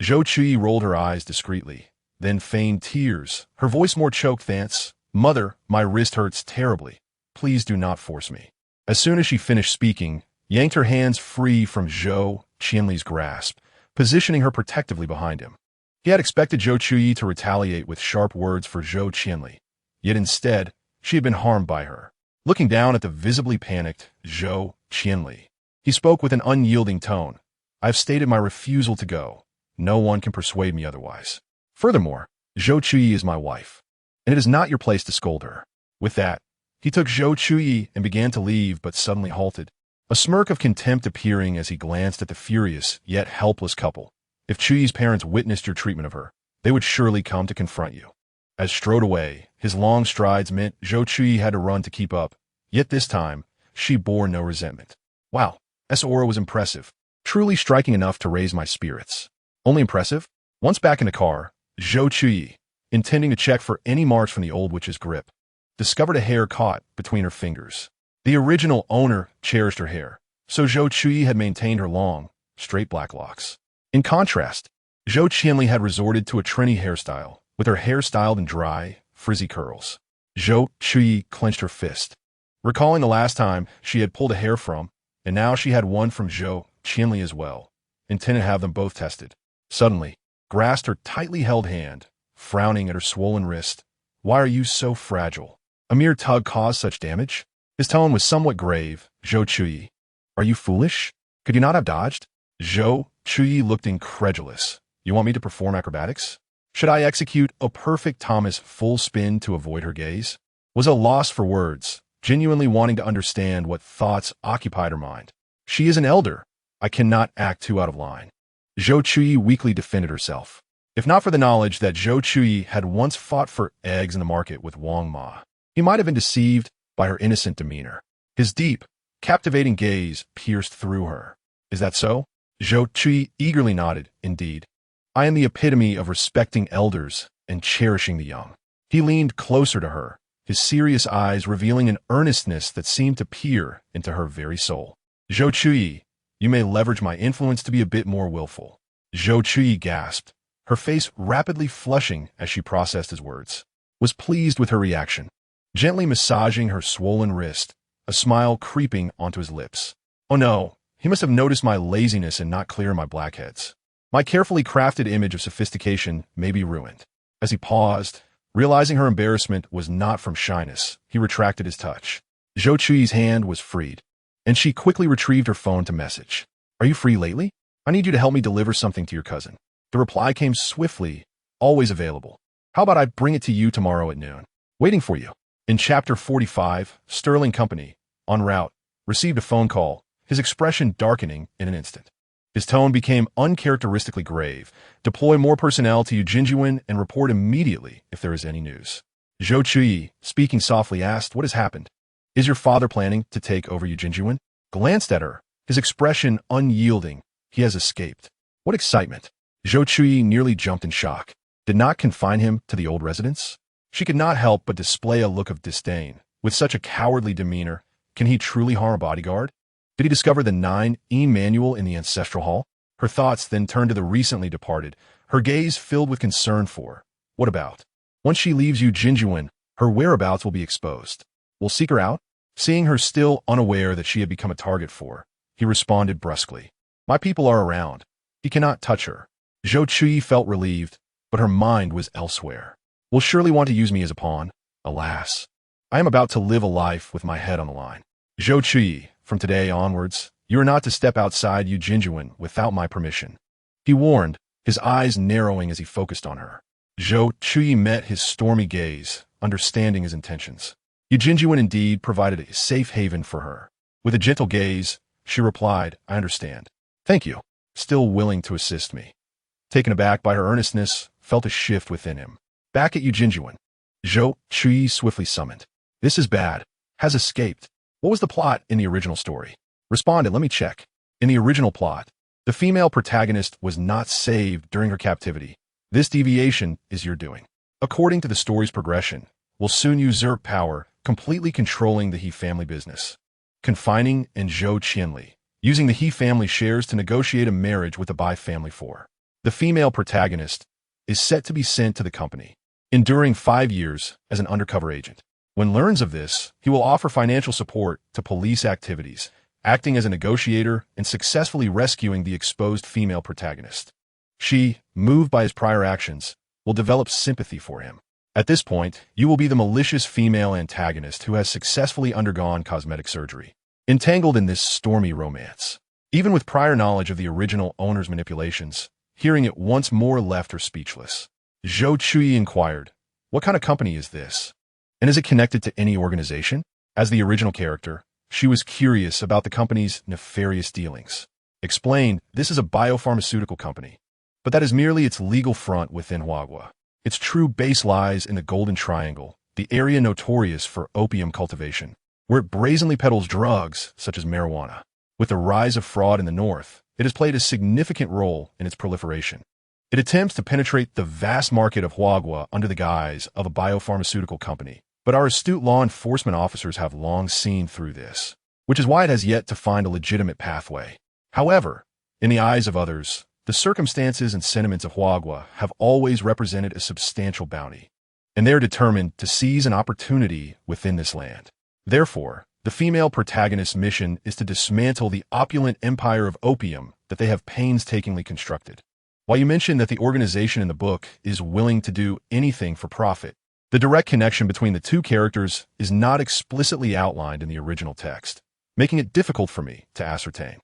Zhou Chuyi rolled her eyes discreetly, then feigned tears, her voice more choked than "Mother, my wrist hurts terribly. Please do not force me." As soon as she finished speaking, yanked her hands free from Zhou Qianli's grasp, positioning her protectively behind him. He had expected Zhou Chuyi to retaliate with sharp words for Zhou Qianli, yet instead, she had been harmed by her. Looking down at the visibly panicked Zhou Qianli, he spoke with an unyielding tone. "I have stated my refusal to go. No one can persuade me otherwise. Furthermore, Zhou Chuyi is my wife, and it is not your place to scold her." With that, he took Zhou Chuyi and began to leave, but suddenly halted, a smirk of contempt appearing as he glanced at the furious yet helpless couple. "If Chuyi's parents witnessed your treatment of her, they would surely come to confront you." As strode away, his long strides meant Zhou Chuyi had to run to keep up, yet this time, she bore no resentment. "Wow, this aura was impressive, truly striking enough to raise my spirits." Only impressive? Once back in the car, Zhou Chuyi, intending to check for any marks from the old witch's grip, discovered a hair caught between her fingers. The original owner cherished her hair, so Zhou Chuyi had maintained her long, straight black locks. In contrast, Zhou Chuyi had resorted to a trendy hairstyle, with her hair styled in dry, frizzy curls. Zhou Chuyi clenched her fist, recalling the last time she had pulled a hair from, and now she had one from Zhou Chuyi as well, intended to have them both tested. Suddenly, grasped her tightly held hand, frowning at her swollen wrist. Why are you so fragile? A mere tug caused such damage? His tone was somewhat grave. Zhou Chuyi, are you foolish? Could you not have dodged? Zhou Chuyi looked incredulous. You want me to perform acrobatics? Should I execute a perfect Thomas full spin to avoid her gaze? Was a loss for words, genuinely wanting to understand what thoughts occupied her mind. She is an elder. I cannot act too out of line. Zhou Chuyi weakly defended herself. If not for the knowledge that Zhou Chuyi had once fought for eggs in the market with Wang Ma, he might have been deceived by her innocent demeanor. His deep, captivating gaze pierced through her. Is that so? Zhou Chuyi eagerly nodded. Indeed. I am the epitome of respecting elders and cherishing the young. He leaned closer to her, his serious eyes revealing an earnestness that seemed to peer into her very soul. Zhou Chuyi, you may leverage my influence to be a bit more willful. Zhou Chuyi gasped, her face rapidly flushing as she processed his words. Was pleased with her reaction, gently massaging her swollen wrist, a smile creeping onto his lips. Oh no, he must have noticed my laziness and not clear my blackheads. My carefully crafted image of sophistication may be ruined. As he paused, realizing her embarrassment was not from shyness, he retracted his touch. Zhou Chuyi's hand was freed, and she quickly retrieved her phone to message. Are you free lately? I need you to help me deliver something to your cousin. The reply came swiftly, always available. How about I bring it to you tomorrow at noon? Waiting for you. In Chapter 45, Sterling Company, en route, received a phone call, his expression darkening in an instant. His tone became uncharacteristically grave. Deploy more personnel to Jinping and report immediately if there is any news. Zhou Chuyi, speaking softly, asked, what has happened? Is your father planning to take over Jinping? Glanced at her, his expression unyielding. He has escaped. What excitement! Zhou Chuyi nearly jumped in shock. Did not confine him to the old residence? She could not help but display a look of disdain. With such a cowardly demeanor, can he truly harm a bodyguard? Did he discover the 9E manual in the ancestral hall? Her thoughts then turned to the recently departed, her gaze filled with concern for, what about? Once she leaves Jinping, her whereabouts will be exposed. We'll seek her out? Seeing her still unaware that she had become a target for, he responded brusquely. My people are around. He cannot touch her. Zhou Chuyi felt relieved, but her mind was elsewhere. Will surely want to use me as a pawn. Alas, I am about to live a life with my head on the line. Zhou Chuyi, from today onwards, you are not to step outside Jinping without my permission. He warned, his eyes narrowing as he focused on her. Zhou Chuyi met his stormy gaze, understanding his intentions. Jinping indeed provided a safe haven for her. With a gentle gaze, she replied, I understand. Thank you. Still willing to assist me. Taken aback by her earnestness, felt a shift within him. Back at Jinping. Zhou Chuyi swiftly summoned. This is bad. Has escaped. What was the plot in the original story? Responded, let me check. In the original plot, the female protagonist was not saved during her captivity. This deviation is your doing. According to the story's progression, will soon usurp power, completely controlling the He family business. Confining and Zhou Chuyi, using the He family shares to negotiate a marriage with the Bai family for. The female protagonist is set to be sent to the company, enduring 5 years as an undercover agent. When learns of this, he will offer financial support to police activities, acting as a negotiator and successfully rescuing the exposed female protagonist. She, moved by his prior actions, will develop sympathy for him. At this point, you will be the malicious female antagonist who has successfully undergone cosmetic surgery. Entangled in this stormy romance. Even with prior knowledge of the original owner's manipulations, hearing it once more left her speechless. Zhou Chuyi inquired, what kind of company is this? And is it connected to any organization? As the original character, she was curious about the company's nefarious dealings. Explained, this is a biopharmaceutical company, but that is merely its legal front within Huagua. Its true base lies in the Golden Triangle, the area notorious for opium cultivation, where it brazenly peddles drugs such as marijuana. With the rise of fraud in the north, it has played a significant role in its proliferation. It attempts to penetrate the vast market of Huagua under the guise of a biopharmaceutical company, but our astute law enforcement officers have long seen through this, which is why it has yet to find a legitimate pathway. However, in the eyes of others, the circumstances and sentiments of Huagua have always represented a substantial bounty, and they are determined to seize an opportunity within this land. Therefore, the female protagonist's mission is to dismantle the opulent empire of opium that they have painstakingly constructed. While you mentioned that the organization in the book is willing to do anything for profit, the direct connection between the two characters is not explicitly outlined in the original text, making it difficult for me to ascertain.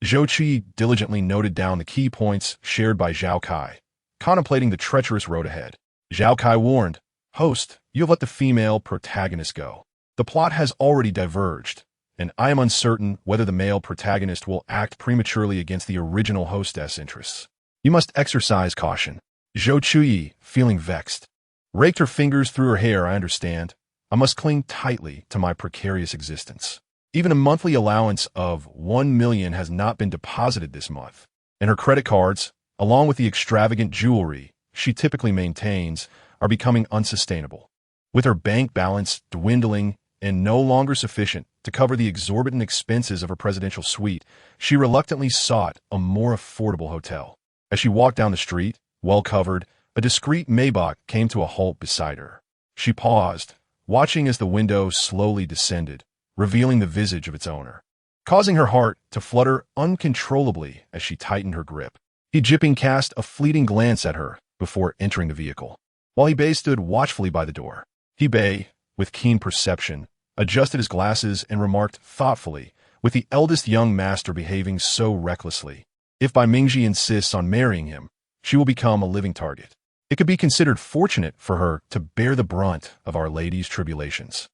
Zhou Chuyi diligently noted down the key points shared by Zhao Kai, contemplating the treacherous road ahead. Zhao Kai warned, "Host, you have let the female protagonist go. The plot has already diverged, and I am uncertain whether the male protagonist will act prematurely against the original hostess' interests. You must exercise caution." Zhou Chuyi, feeling vexed, raked her fingers through her hair. "I understand. I must cling tightly to my precarious existence. Even a monthly allowance of 1 million has not been deposited this month, and her credit cards, along with the extravagant jewelry she typically maintains, are becoming unsustainable. With her bank balance dwindling and no longer sufficient to cover the exorbitant expenses of her presidential suite, she reluctantly sought a more affordable hotel. As she walked down the street, well-covered, a discreet Maybach came to a halt beside her. She paused, watching as the window slowly descended, revealing the visage of its owner, causing her heart to flutter uncontrollably as she tightened her grip. Jinping cast a fleeting glance at her before entering the vehicle, while Bei stood watchfully by the door. Bei, with keen perception, adjusted his glasses and remarked thoughtfully, "With the eldest young master behaving so recklessly, if Bai Mingji insists on marrying him, she will become a living target. It could be considered fortunate for her to bear the brunt of Our Lady's tribulations."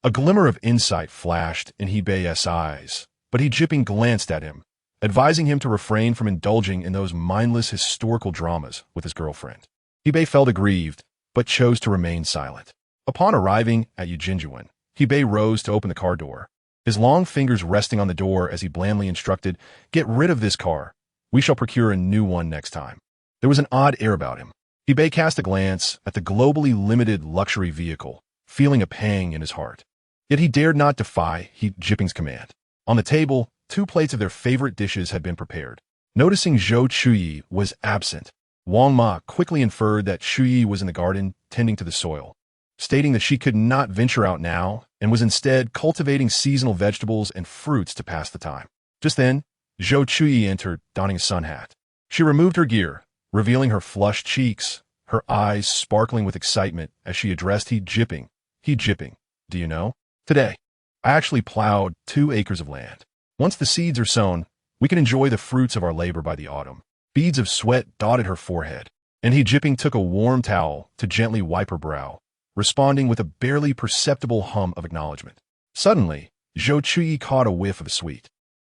A glimmer of insight flashed in Bei's eyes, but Jinping glanced at him, advising him to refrain from indulging in those mindless historical dramas with his girlfriend. Bei felt aggrieved, but chose to remain silent. Upon arriving at Yujinjuan, Bei rose to open the car door, his long fingers resting on the door as he blandly instructed, "Get rid of this car. We shall procure a new one next time." There was an odd air about him. Bei cast a glance at the globally limited luxury vehicle, feeling a pang in his heart. Yet he dared not defy Jinping's command. On the table, 2 plates of their favorite dishes had been prepared. Noticing Zhou Chuyi was absent, Wang Ma quickly inferred that Chuyi was in the garden tending to the soil, stating that she could not venture out now and was instead cultivating seasonal vegetables and fruits to pass the time. Just then, Zhou Chuyi entered, donning a sun hat. She removed her gear, revealing her flushed cheeks, her eyes sparkling with excitement as she addressed Jinping. "Jinping, do you know? Today, I actually plowed 2 acres of land. Once the seeds are sown, we can enjoy the fruits of our labor by the autumn." Beads of sweat dotted her forehead, and Jinping took a warm towel to gently wipe her brow, responding with a barely perceptible hum of acknowledgement. Suddenly, Zhou Chuyi caught a whiff of the sweet,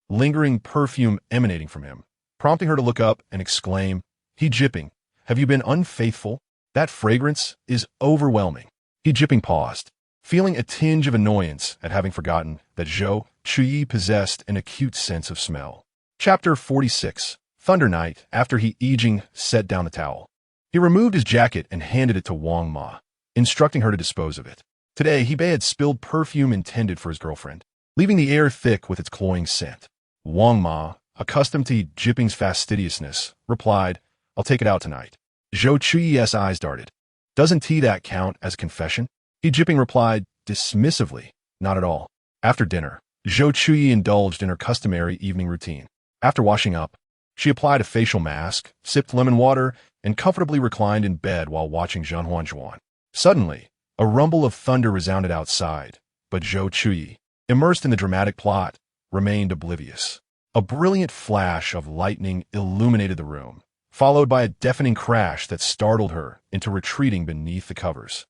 lingering perfume emanating from him, prompting her to look up and exclaim, "Jinping, have you been unfaithful? That fragrance is overwhelming." Jinping paused, feeling a tinge of annoyance at having forgotten that Zhou Chuyi possessed an acute sense of smell. Chapter 46. Thunder Night. After Yijing set down the towel, he removed his jacket and handed it to Wang Ma, instructing her to dispose of it. Today, Bei had spilled perfume intended for his girlfriend, leaving the air thick with its cloying scent. Wang Ma, accustomed to Jinping's fastidiousness, replied, "I'll take it out tonight." Zhou Chuyi's eyes darted. "Doesn't that count as confession?" Jinping replied dismissively, "Not at all." After dinner, Zhou Chuyi indulged in her customary evening routine. After washing up, she applied a facial mask, sipped lemon water, and comfortably reclined in bed while watching Zhanhuanzhuan. Suddenly, a rumble of thunder resounded outside, but Zhou Chuyi, immersed in the dramatic plot, remained oblivious. A brilliant flash of lightning illuminated the room, followed by a deafening crash that startled her into retreating beneath the covers.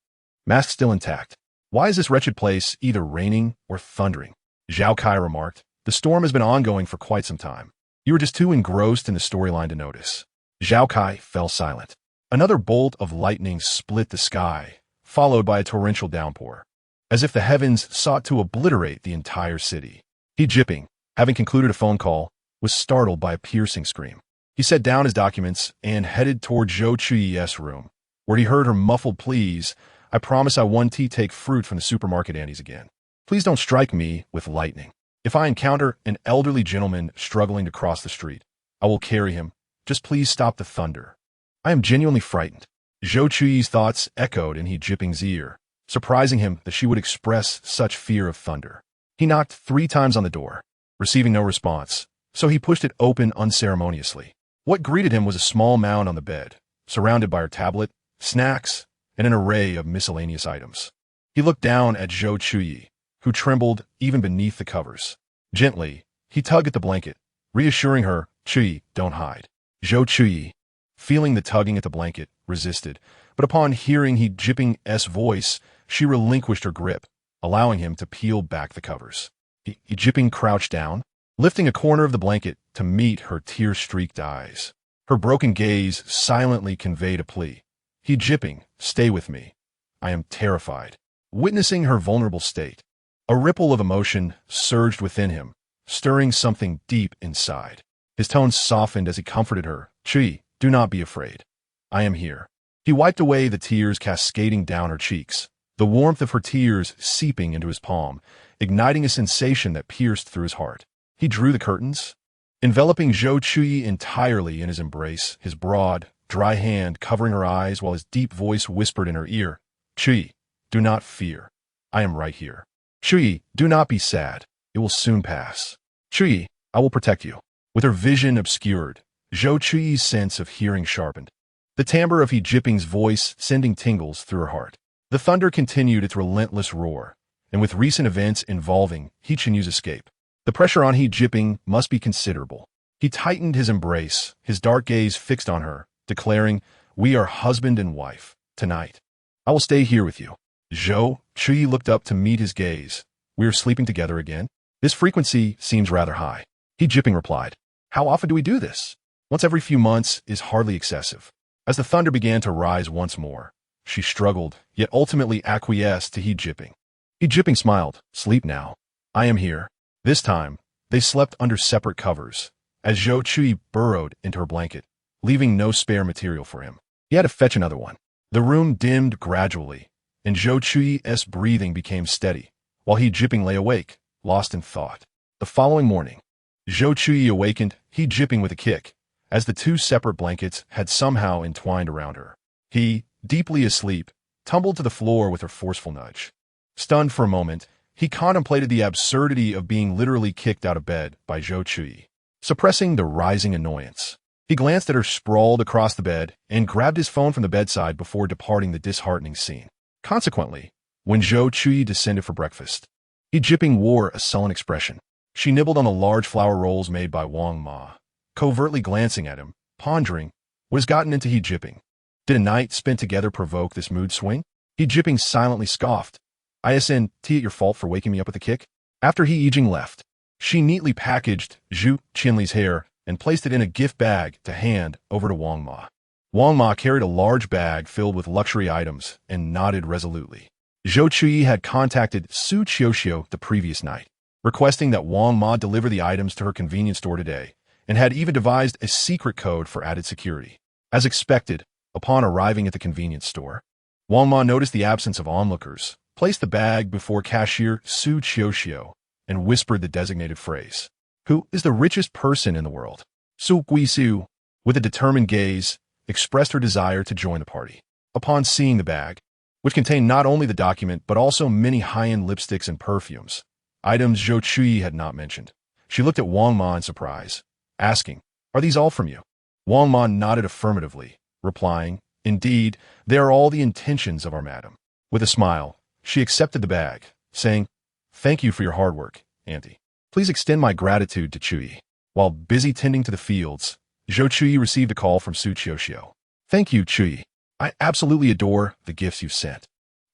Mask still intact. "Why is this wretched place either raining or thundering?" Zhao Kai remarked. "The storm has been ongoing for quite some time. You were just too engrossed in the storyline to notice." Zhao Kai fell silent. Another bolt of lightning split the sky, followed by a torrential downpour, as if the heavens sought to obliterate the entire city. Jinping, having concluded a phone call, was startled by a piercing scream. He set down his documents and headed toward Zhou Chuyi's room, where he heard her muffled pleas, "I promise I won't take fruit from the supermarket aunties again. Please don't strike me with lightning. If I encounter an elderly gentleman struggling to cross the street, I will carry him Just please stop the thunder. I am genuinely frightened. Zhou Chuyi's thoughts echoed in Jinping's ear, surprising him that she would express such fear of thunder. He knocked 3 times on the door, receiving no response, so he pushed it open unceremoniously. What greeted him was a small mound on the bed, surrounded by her tablet, snacks, and an array of miscellaneous items. He looked down at Zhou Chuyi, who trembled even beneath the covers. Gently, he tugged at the blanket, reassuring her, "Chuyi, don't hide." Zhou Chuyi, feeling the tugging at the blanket, resisted, but upon hearing Jinping's voice, she relinquished her grip, allowing him to peel back the covers. Jinping crouched down, lifting a corner of the blanket to meet her tear-streaked eyes. Her broken gaze silently conveyed a plea. Jinping, stay with me. I am terrified. Witnessing her vulnerable state, a ripple of emotion surged within him, stirring something deep inside. His tone softened as he comforted her. "Chuyi, do not be afraid. I am here." He wiped away the tears cascading down her cheeks, the warmth of her tears seeping into his palm, igniting a sensation that pierced through his heart. He drew the curtains, enveloping Zhou Chuyi entirely in his embrace, his broad, dry hand covering her eyes while his deep voice whispered in her ear, "Chuyi, do not fear. I am right here. Chuyi, do not be sad. It will soon pass. Chuyi, I will protect you." With her vision obscured, Zhou Chuyi's sense of hearing sharpened, the timbre of Jinping's voice sending tingles through her heart. The thunder continued its relentless roar, and with recent events involving Jinping's escape, the pressure on Jinping must be considerable. He tightened his embrace, his dark gaze fixed on her, declaring, "We are husband and wife, tonight. I will stay here with you." Zhou Chuyi looked up to meet his gaze. "We are sleeping together again? This frequency seems rather high." Jinping replied, "How often do we do this? Once every few months is hardly excessive." As the thunder began to rise once more, she struggled, yet ultimately acquiesced to Jinping. Jinping smiled. "Sleep now. I am here." This time, they slept under separate covers, as Zhou Chuyi burrowed into her blanket, leaving no spare material for him. He had to fetch another one. The room dimmed gradually, and Zhou Chuyi's breathing became steady, while Jinping lay awake, lost in thought. The following morning, Zhou Chuyi awakened Jinping with a kick, as the 2 separate blankets had somehow entwined around her. He, deeply asleep, tumbled to the floor with her forceful nudge. Stunned for a moment, he contemplated the absurdity of being literally kicked out of bed by Zhou Chuyi. Suppressing the rising annoyance, he glanced at her sprawled across the bed and grabbed his phone from the bedside before departing the disheartening scene. Consequently, when Zhou Chuyi descended for breakfast, Jinping wore a sullen expression. She nibbled on the large flour rolls made by Wang Ma, covertly glancing at him, pondering what has gotten into Jinping. Did a night spent together provoke this mood swing? Jinping silently scoffed. "Isn't it your fault for waking me up with a kick?" After Jinping left, she neatly packaged Zhu Qinli's hair and placed it in a gift bag to hand over to Wang Ma. Wang Ma carried a large bag filled with luxury items and nodded resolutely. Zhou Chuyi had contacted Su Qiuxiu the previous night, requesting that Wang Ma deliver the items to her convenience store today, and had even devised a secret code for added security. As expected, upon arriving at the convenience store, Wang Ma noticed the absence of onlookers, placed the bag before cashier Su Qiuxiu, and whispered the designated phrase. "Who is the richest person in the world?" Su Guisu, with a determined gaze, expressed her desire to join the party. Upon seeing the bag, which contained not only the document but also many high-end lipsticks and perfumes, items Zhou Chuyi had not mentioned, she looked at Wang Ma in surprise, asking, "Are these all from you?" Wang Ma nodded affirmatively, replying, "Indeed, they are all the intentions of our madam." With a smile, she accepted the bag, saying, "Thank you for your hard work, Auntie. Please extend my gratitude to Chuyi." While busy tending to the fields, Zhou Chuyi received a call from Su Qiuxiu. "Thank you, Chuyi. I absolutely adore the gifts you've sent."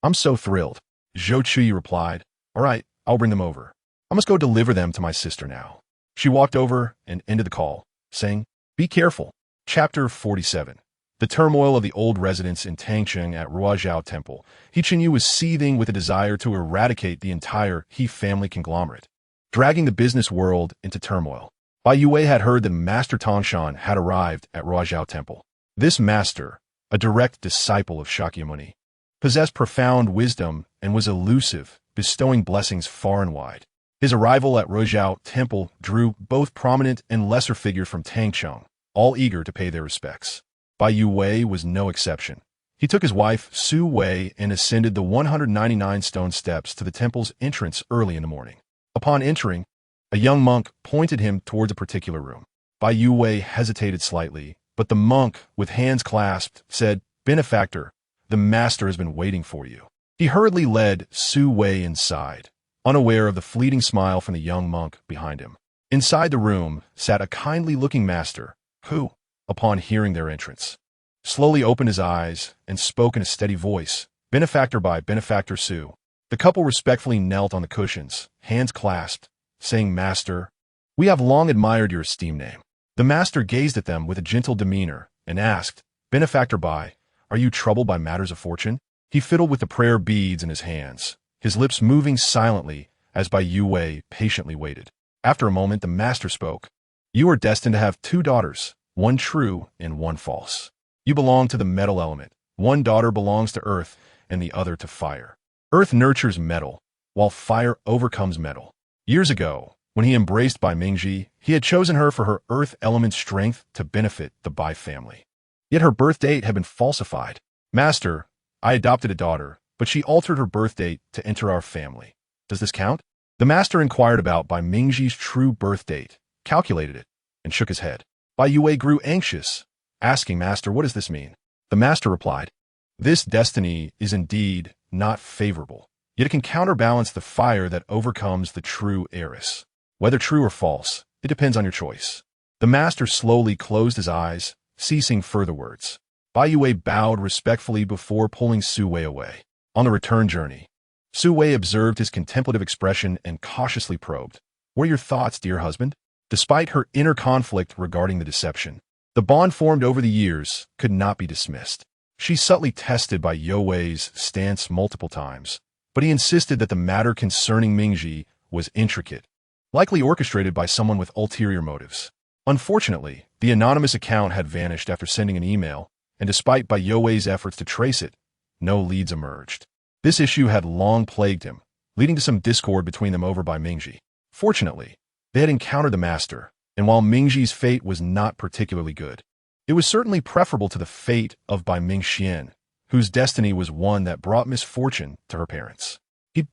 "I'm so thrilled." Zhou Chuyi replied, "All right, I'll bring them over. I must go deliver them to my sister now." She walked over and ended the call, saying, "Be careful." Chapter 47. The turmoil of the old residence in Tangcheng at Ruozhao Temple. Jinping was seething with a desire to eradicate the entire He family conglomerate, dragging the business world into turmoil. Bai Yue had heard that Master Tangshan had arrived at Ruozhao Temple. This master, a direct disciple of Shakyamuni, possessed profound wisdom and was elusive, bestowing blessings far and wide. His arrival at Ruozhao Temple drew both prominent and lesser figures from Tangcheng, all eager to pay their respects. Bai Yu Wei was no exception. He took his wife, Su Wei, and ascended the 199 stone steps to the temple's entrance early in the morning. Upon entering, a young monk pointed him towards a particular room. Bai Yu Wei hesitated slightly, but the monk, with hands clasped, said, "Benefactor, the master has been waiting for you." He hurriedly led Su Wei inside, unaware of the fleeting smile from the young monk behind him. Inside the room sat a kindly-looking master who, upon hearing their entrance, slowly opened his eyes and spoke in a steady voice, "Benefactor by Benefactor Su." The couple respectfully knelt on the cushions, hands clasped, saying, "Master, we have long admired your esteemed name." The master gazed at them with a gentle demeanor and asked, "Benefactor Bai, are you troubled by matters of fortune?" He fiddled with the prayer beads in his hands, his lips moving silently as Bai Yu Wei patiently waited. After a moment, the master spoke. "You are destined to have 2 daughters, one true and one false. You belong to the metal element. One daughter belongs to earth and the other to fire. Earth nurtures metal, while fire overcomes metal." Years ago, when he embraced Bai Mingji, he had chosen her for her earth element strength to benefit the Bai family. Yet her birth date had been falsified. "Master, I adopted a daughter, but she altered her birth date to enter our family. Does this count?" The master inquired about Bai Mingji's true birth date, calculated it, and shook his head. Bai Yue grew anxious, asking, "Master, what does this mean?" The master replied, "This destiny is indeed not favorable, yet it can counterbalance the fire that overcomes the true heiress. Whether true or false, it depends on your choice." The master slowly closed his eyes, ceasing further words. Bai Yue bowed respectfully before pulling Su Wei away. On the return journey, Su Wei observed his contemplative expression and cautiously probed, "What are your thoughts, dear husband?" Despite her inner conflict regarding the deception, the bond formed over the years could not be dismissed. She subtly tested Bai Yue Wei's stance multiple times, but he insisted that the matter concerning Mingji was intricate, likely orchestrated by someone with ulterior motives. Unfortunately, the anonymous account had vanished after sending an email, and despite Bai Yue Wei's efforts to trace it, no leads emerged. This issue had long plagued him, leading to some discord between them over Bai Mingji. Fortunately, they had encountered the master, and while Mingji's fate was not particularly good, it was certainly preferable to the fate of Bai Mingxian, whose destiny was one that brought misfortune to her parents.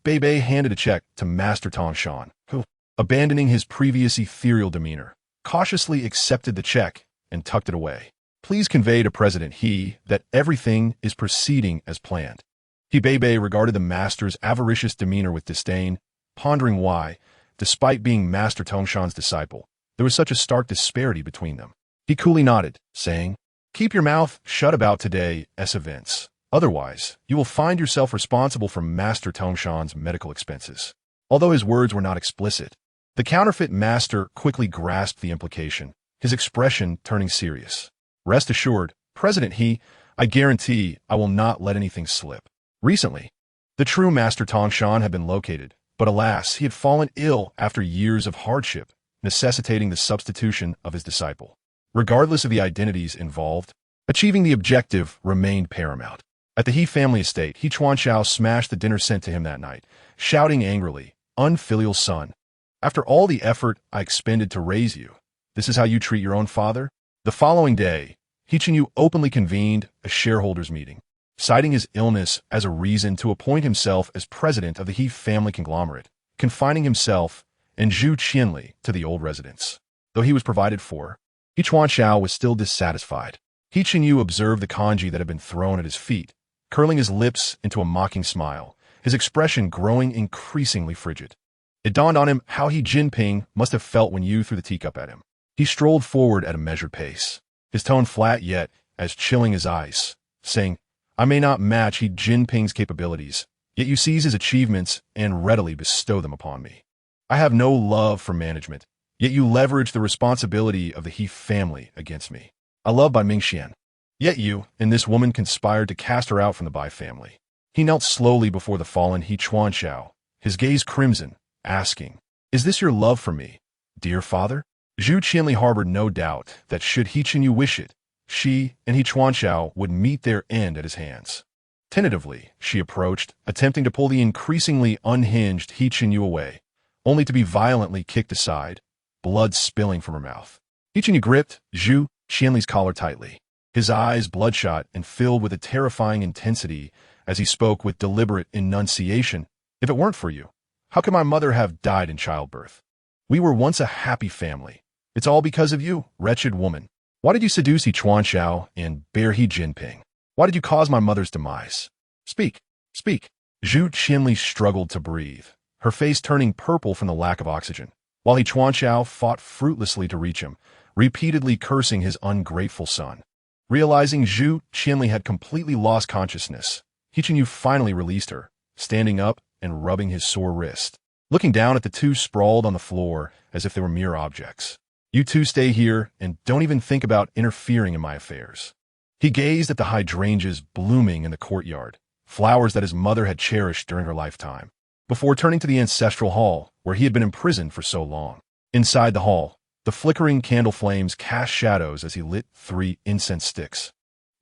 Bei handed a check to Master Tongshan, who, abandoning his previous ethereal demeanor, cautiously accepted the check and tucked it away. "Please convey to President He that everything is proceeding as planned." Bei regarded the master's avaricious demeanor with disdain, pondering why, despite being Master Tongshan's disciple, there was such a stark disparity between them. He coolly nodded, saying, "Keep your mouth shut about today's events. Otherwise, you will find yourself responsible for Master Tongshan's medical expenses." Although his words were not explicit, the counterfeit master quickly grasped the implication, his expression turning serious. "Rest assured, President He, I guarantee I will not let anything slip." Recently, the true Master Tongshan had been located, but alas, he had fallen ill after years of hardship, necessitating the substitution of his disciple. Regardless of the identities involved, achieving the objective remained paramount. At the He family estate, He Chuanxiao smashed the dinner sent to him that night, shouting angrily, "Unfilial son! After all the effort I expended to raise you, this is how you treat your own father?" The following day, He Chenyu openly convened a shareholders' meeting, citing his illness as a reason to appoint himself as president of the He family conglomerate, confining himself and Zhu Qianli to the old residence. Though he was provided for, He Chuanxiao was still dissatisfied. He Chenyu observed the kanji that had been thrown at his feet, curling his lips into a mocking smile, his expression growing increasingly frigid. It dawned on him how He Jinping must have felt when you threw the teacup at him. He strolled forward at a measured pace, his tone flat yet as chilling as ice, saying, "I may not match He Jinping's capabilities, yet you seize his achievements and readily bestow them upon me. I have no love for management, yet you leverage the responsibility of the He family against me. I love Bai Mingxian, yet you and this woman conspired to cast her out from the Bai family." He knelt slowly before the fallen He Chuanxiao, his gaze crimson, asking, "Is this your love for me, dear father?" Zhu Qianli harbored no doubt that should He Chenyu wish it, she and He Chuanxiao would meet their end at his hands. Tentatively, she approached, attempting to pull the increasingly unhinged He Chenyu away, only to be violently kicked aside, blood spilling from her mouth. He Chenyu gripped Zhu Qianli's collar tightly, his eyes bloodshot and filled with a terrifying intensity as he spoke with deliberate enunciation. If it weren't for you, how could my mother have died in childbirth? We were once a happy family. It's all because of you, wretched woman. Why did you seduce He Chuanxiao and bear He Jinping? Why did you cause my mother's demise? Speak, speak. Zhu Qianli struggled to breathe, her face turning purple from the lack of oxygen, while He Chuanxiao fought fruitlessly to reach him, repeatedly cursing his ungrateful son. Realizing Zhu Qianli had completely lost consciousness, He Chuanxiao finally released her, standing up and rubbing his sore wrist, looking down at the two sprawled on the floor as if they were mere objects. You two stay here and don't even think about interfering in my affairs. He gazed at the hydrangeas blooming in the courtyard, flowers that his mother had cherished during her lifetime, before turning to the ancestral hall where he had been imprisoned for so long. Inside the hall, the flickering candle flames cast shadows as he lit 3 incense sticks,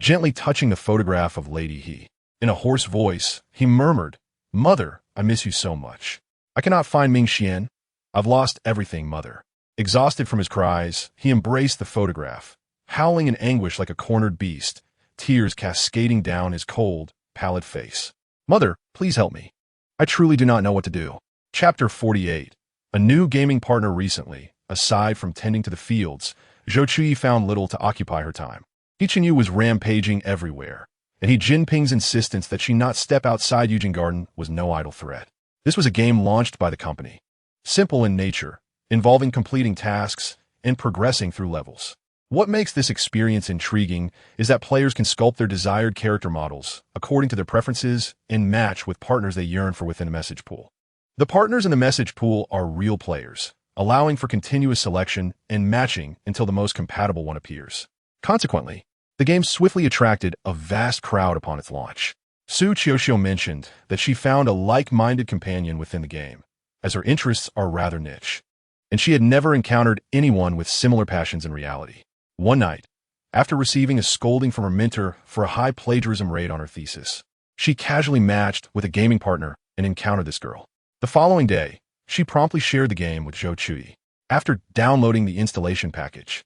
gently touching the photograph of Lady He. In a hoarse voice, he murmured, "Mother, I miss you so much. I cannot find Ming Xian. I've lost everything, Mother." Exhausted from his cries, he embraced the photograph, howling in anguish like a cornered beast, tears cascading down his cold, pallid face. "Mother, please help me. I truly do not know what to do." Chapter 48. A new gaming partner recently. Aside from tending to the fields, Zhou Chuyi found little to occupy her time. He Chuanxiao was rampaging everywhere, and He Jinping's insistence that she not step outside Eugene Garden was no idle threat. This was a game launched by the company, simple in nature, involving completing tasks and progressing through levels. What makes this experience intriguing is that players can sculpt their desired character models according to their preferences and match with partners they yearn for within a message pool. The partners in the message pool are real players, allowing for continuous selection and matching until the most compatible one appears. Consequently, the game swiftly attracted a vast crowd upon its launch. Zhou Chuyi mentioned that she found a like-minded companion within the game, as her interests are rather niche, and she had never encountered anyone with similar passions in reality. One night, after receiving a scolding from her mentor for a high plagiarism rate on her thesis, she casually matched with a gaming partner and encountered this girl. The following day, she promptly shared the game with Zhou Chuyi. After downloading the installation package,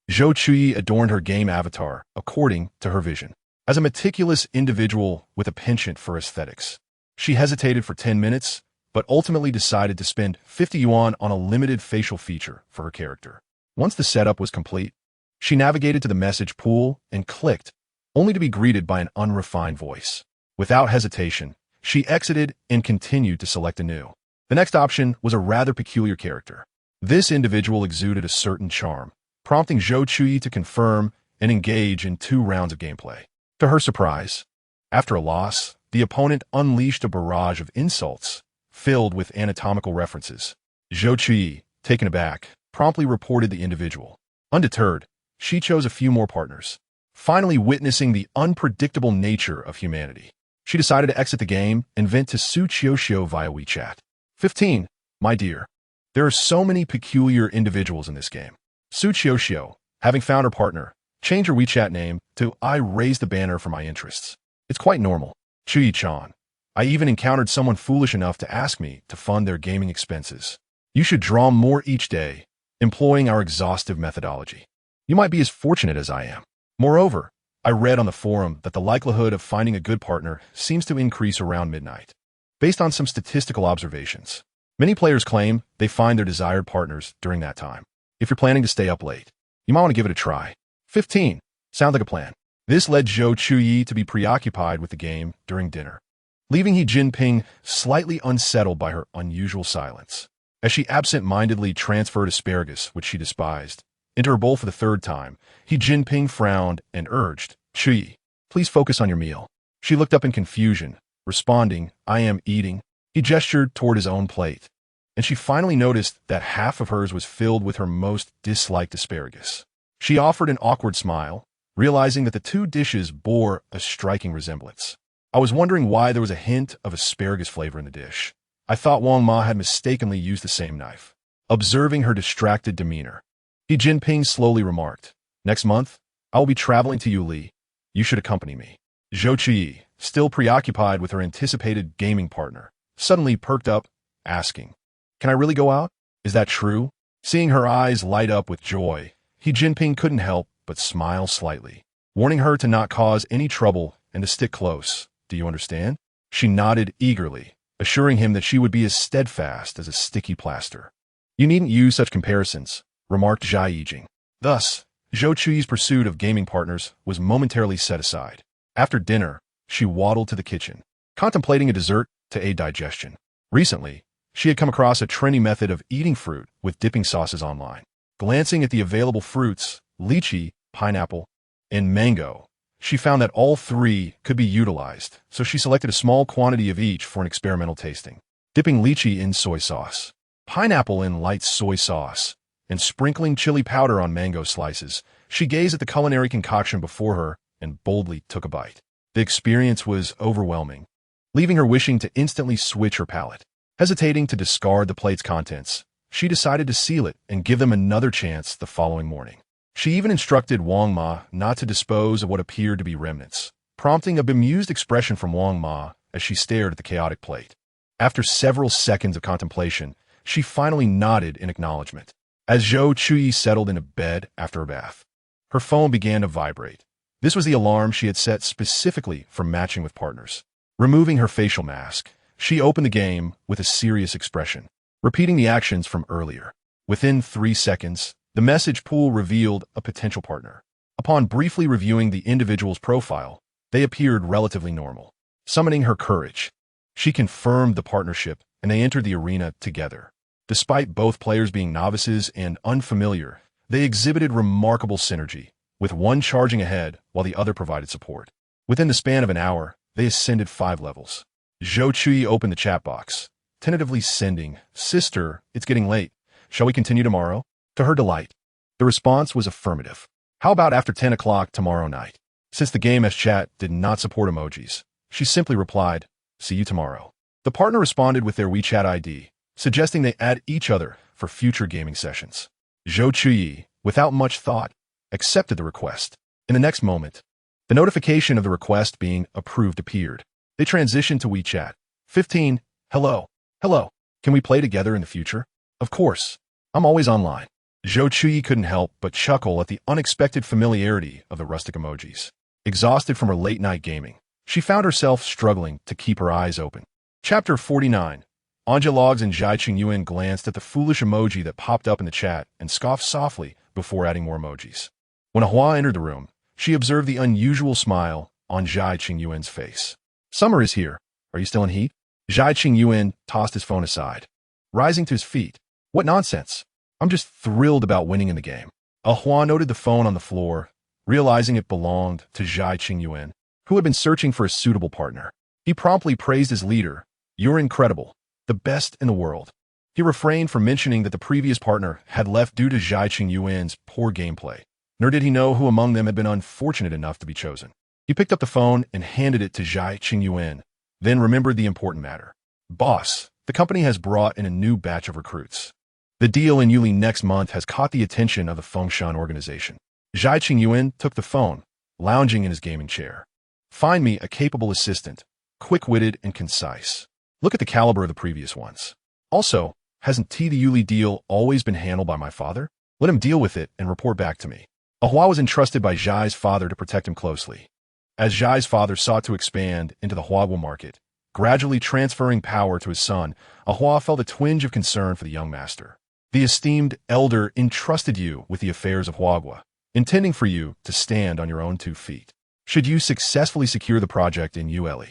Zhou Chuyi adorned her game avatar according to her vision. As a meticulous individual with a penchant for aesthetics, she hesitated for 10 minutes, but ultimately decided to spend 50 yuan on a limited facial feature for her character. Once the setup was complete, she navigated to the message pool and clicked, only to be greeted by an unrefined voice. Without hesitation, she exited and continued to select anew. The next option was a rather peculiar character. This individual exuded a certain charm, prompting Zhou Chuyi to confirm and engage in 2 rounds of gameplay. To her surprise, after a loss, the opponent unleashed a barrage of insults, filled with anatomical references. Zhou Chuyi, taken aback, promptly reported the individual. Undeterred, she chose a few more partners. Finally witnessing the unpredictable nature of humanity, she decided to exit the game and vent to Zhou Chuyi via WeChat. 15. My dear, there are so many peculiar individuals in this game. Zhou Chuyi, having found her partner, changed her WeChat name to "I raised the banner for my interests." It's quite normal. Chuyi-chan. I even encountered someone foolish enough to ask me to fund their gaming expenses. You should draw more each day, employing our exhaustive methodology. You might be as fortunate as I am. Moreover, I read on the forum that the likelihood of finding a good partner seems to increase around midnight. Based on some statistical observations, many players claim they find their desired partners during that time. If you're planning to stay up late, you might want to give it a try. 15. Sounds like a plan. This led Zhou Chuyi to be preoccupied with the game during dinner, leaving He Jinping slightly unsettled by her unusual silence. As she absent-mindedly transferred asparagus, which she despised, into her bowl for the 3rd time, He Jinping frowned and urged, "Chuyi, please focus on your meal." She looked up in confusion, responding, "I am eating." He gestured toward his own plate, and she finally noticed that half of hers was filled with her most disliked asparagus. She offered an awkward smile, realizing that the 2 dishes bore a striking resemblance. I was wondering why there was a hint of asparagus flavor in the dish. I thought Wang Ma had mistakenly used the same knife. Observing her distracted demeanor, He Jinping slowly remarked, "Next month, I will be traveling to Yuli. You should accompany me." Zhou Chuyi, still preoccupied with her anticipated gaming partner, suddenly perked up, asking, "Can I really go out? Is that true?" Seeing her eyes light up with joy, He Jinping couldn't help but smile slightly, warning her to not cause any trouble and to stick close. Do you understand? She nodded eagerly, assuring him that she would be as steadfast as a sticky plaster. You needn't use such comparisons, remarked Zhou Yijing. Thus, Zhou Chuyi's pursuit of gaming partners was momentarily set aside. After dinner, she waddled to the kitchen, contemplating a dessert to aid digestion. Recently, she had come across a trendy method of eating fruit with dipping sauces online. Glancing at the available fruits, lychee, pineapple, and mango, she found that all three could be utilized, so she selected a small quantity of each for an experimental tasting. Dipping lychee in soy sauce, pineapple in light soy sauce, and sprinkling chili powder on mango slices, she gazed at the culinary concoction before her and boldly took a bite. The experience was overwhelming, leaving her wishing to instantly switch her palate. Hesitating to discard the plate's contents, she decided to seal it and give them another chance the following morning. She even instructed Wang Ma not to dispose of what appeared to be remnants, prompting a bemused expression from Wang Ma as she stared at the chaotic plate. After several seconds of contemplation, she finally nodded in acknowledgement. As Zhou Chuyi settled into bed after a bath, her phone began to vibrate. This was the alarm she had set specifically for matching with partners. Removing her facial mask, she opened the game with a serious expression, repeating the actions from earlier. Within 3 seconds, the message pool revealed a potential partner. Upon briefly reviewing the individual's profile, they appeared relatively normal. Summoning her courage, she confirmed the partnership and they entered the arena together. Despite both players being novices and unfamiliar, they exhibited remarkable synergy, with one charging ahead while the other provided support. Within the span of an hour, they ascended 5 levels. Zhou Chuyi opened the chat box, tentatively sending, "Sister, it's getting late. Shall we continue tomorrow?" To her delight, the response was affirmative. "How about after 10 o'clock tomorrow night?" Since the game chat did not support emojis, she simply replied, "See you tomorrow." The partner responded with their WeChat ID, suggesting they add each other for future gaming sessions. Zhou Chuyi, without much thought, accepted the request. In the next moment, the notification of the request being approved appeared. They transitioned to WeChat. 15. Hello. Hello. Can we play together in the future? Of course. I'm always online. Zhou Chuyi couldn't help but chuckle at the unexpected familiarity of the rustic emojis. Exhausted from her late-night gaming, she found herself struggling to keep her eyes open. Chapter 49. Anja logs and Zhai Qingyuan glanced at the foolish emoji that popped up in the chat and scoffed softly before adding more emojis. When Hua entered the room, she observed the unusual smile on Zhai Qingyuan's face. "Summer is here. Are you still in heat?" Zhai Qingyuan tossed his phone aside, rising to his feet. "What nonsense. I'm just thrilled about winning in the game." Hua noted the phone on the floor, realizing it belonged to Zhai Qingyuan, who had been searching for a suitable partner. He promptly praised his leader. "You're incredible. The best in the world." He refrained from mentioning that the previous partner had left due to Zhai Qingyuan's poor gameplay, nor did he know who among them had been unfortunate enough to be chosen. He picked up the phone and handed it to Zhai Qingyuan, then remembered the important matter. "Boss, the company has brought in a new batch of recruits. The deal in Yuli next month has caught the attention of the Fengshan organization." Zhai Qingyuan took the phone, lounging in his gaming chair. "Find me a capable assistant, quick-witted and concise. Look at the caliber of the previous ones. Also, hasn't the Yuli deal always been handled by my father? Let him deal with it and report back to me." Hua was entrusted by Zhai's father to protect him closely. As Zhai's father sought to expand into the Huagua market, gradually transferring power to his son, Hua felt a twinge of concern for the young master. The esteemed elder entrusted you with the affairs of Huagua, intending for you to stand on your own 2 feet. Should you successfully secure the project in Ule,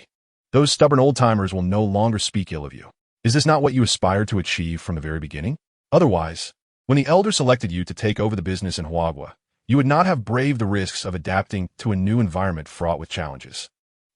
those stubborn old-timers will no longer speak ill of you. Is this not what you aspired to achieve from the very beginning? Otherwise, when the elder selected you to take over the business in Huagua, you would not have braved the risks of adapting to a new environment fraught with challenges.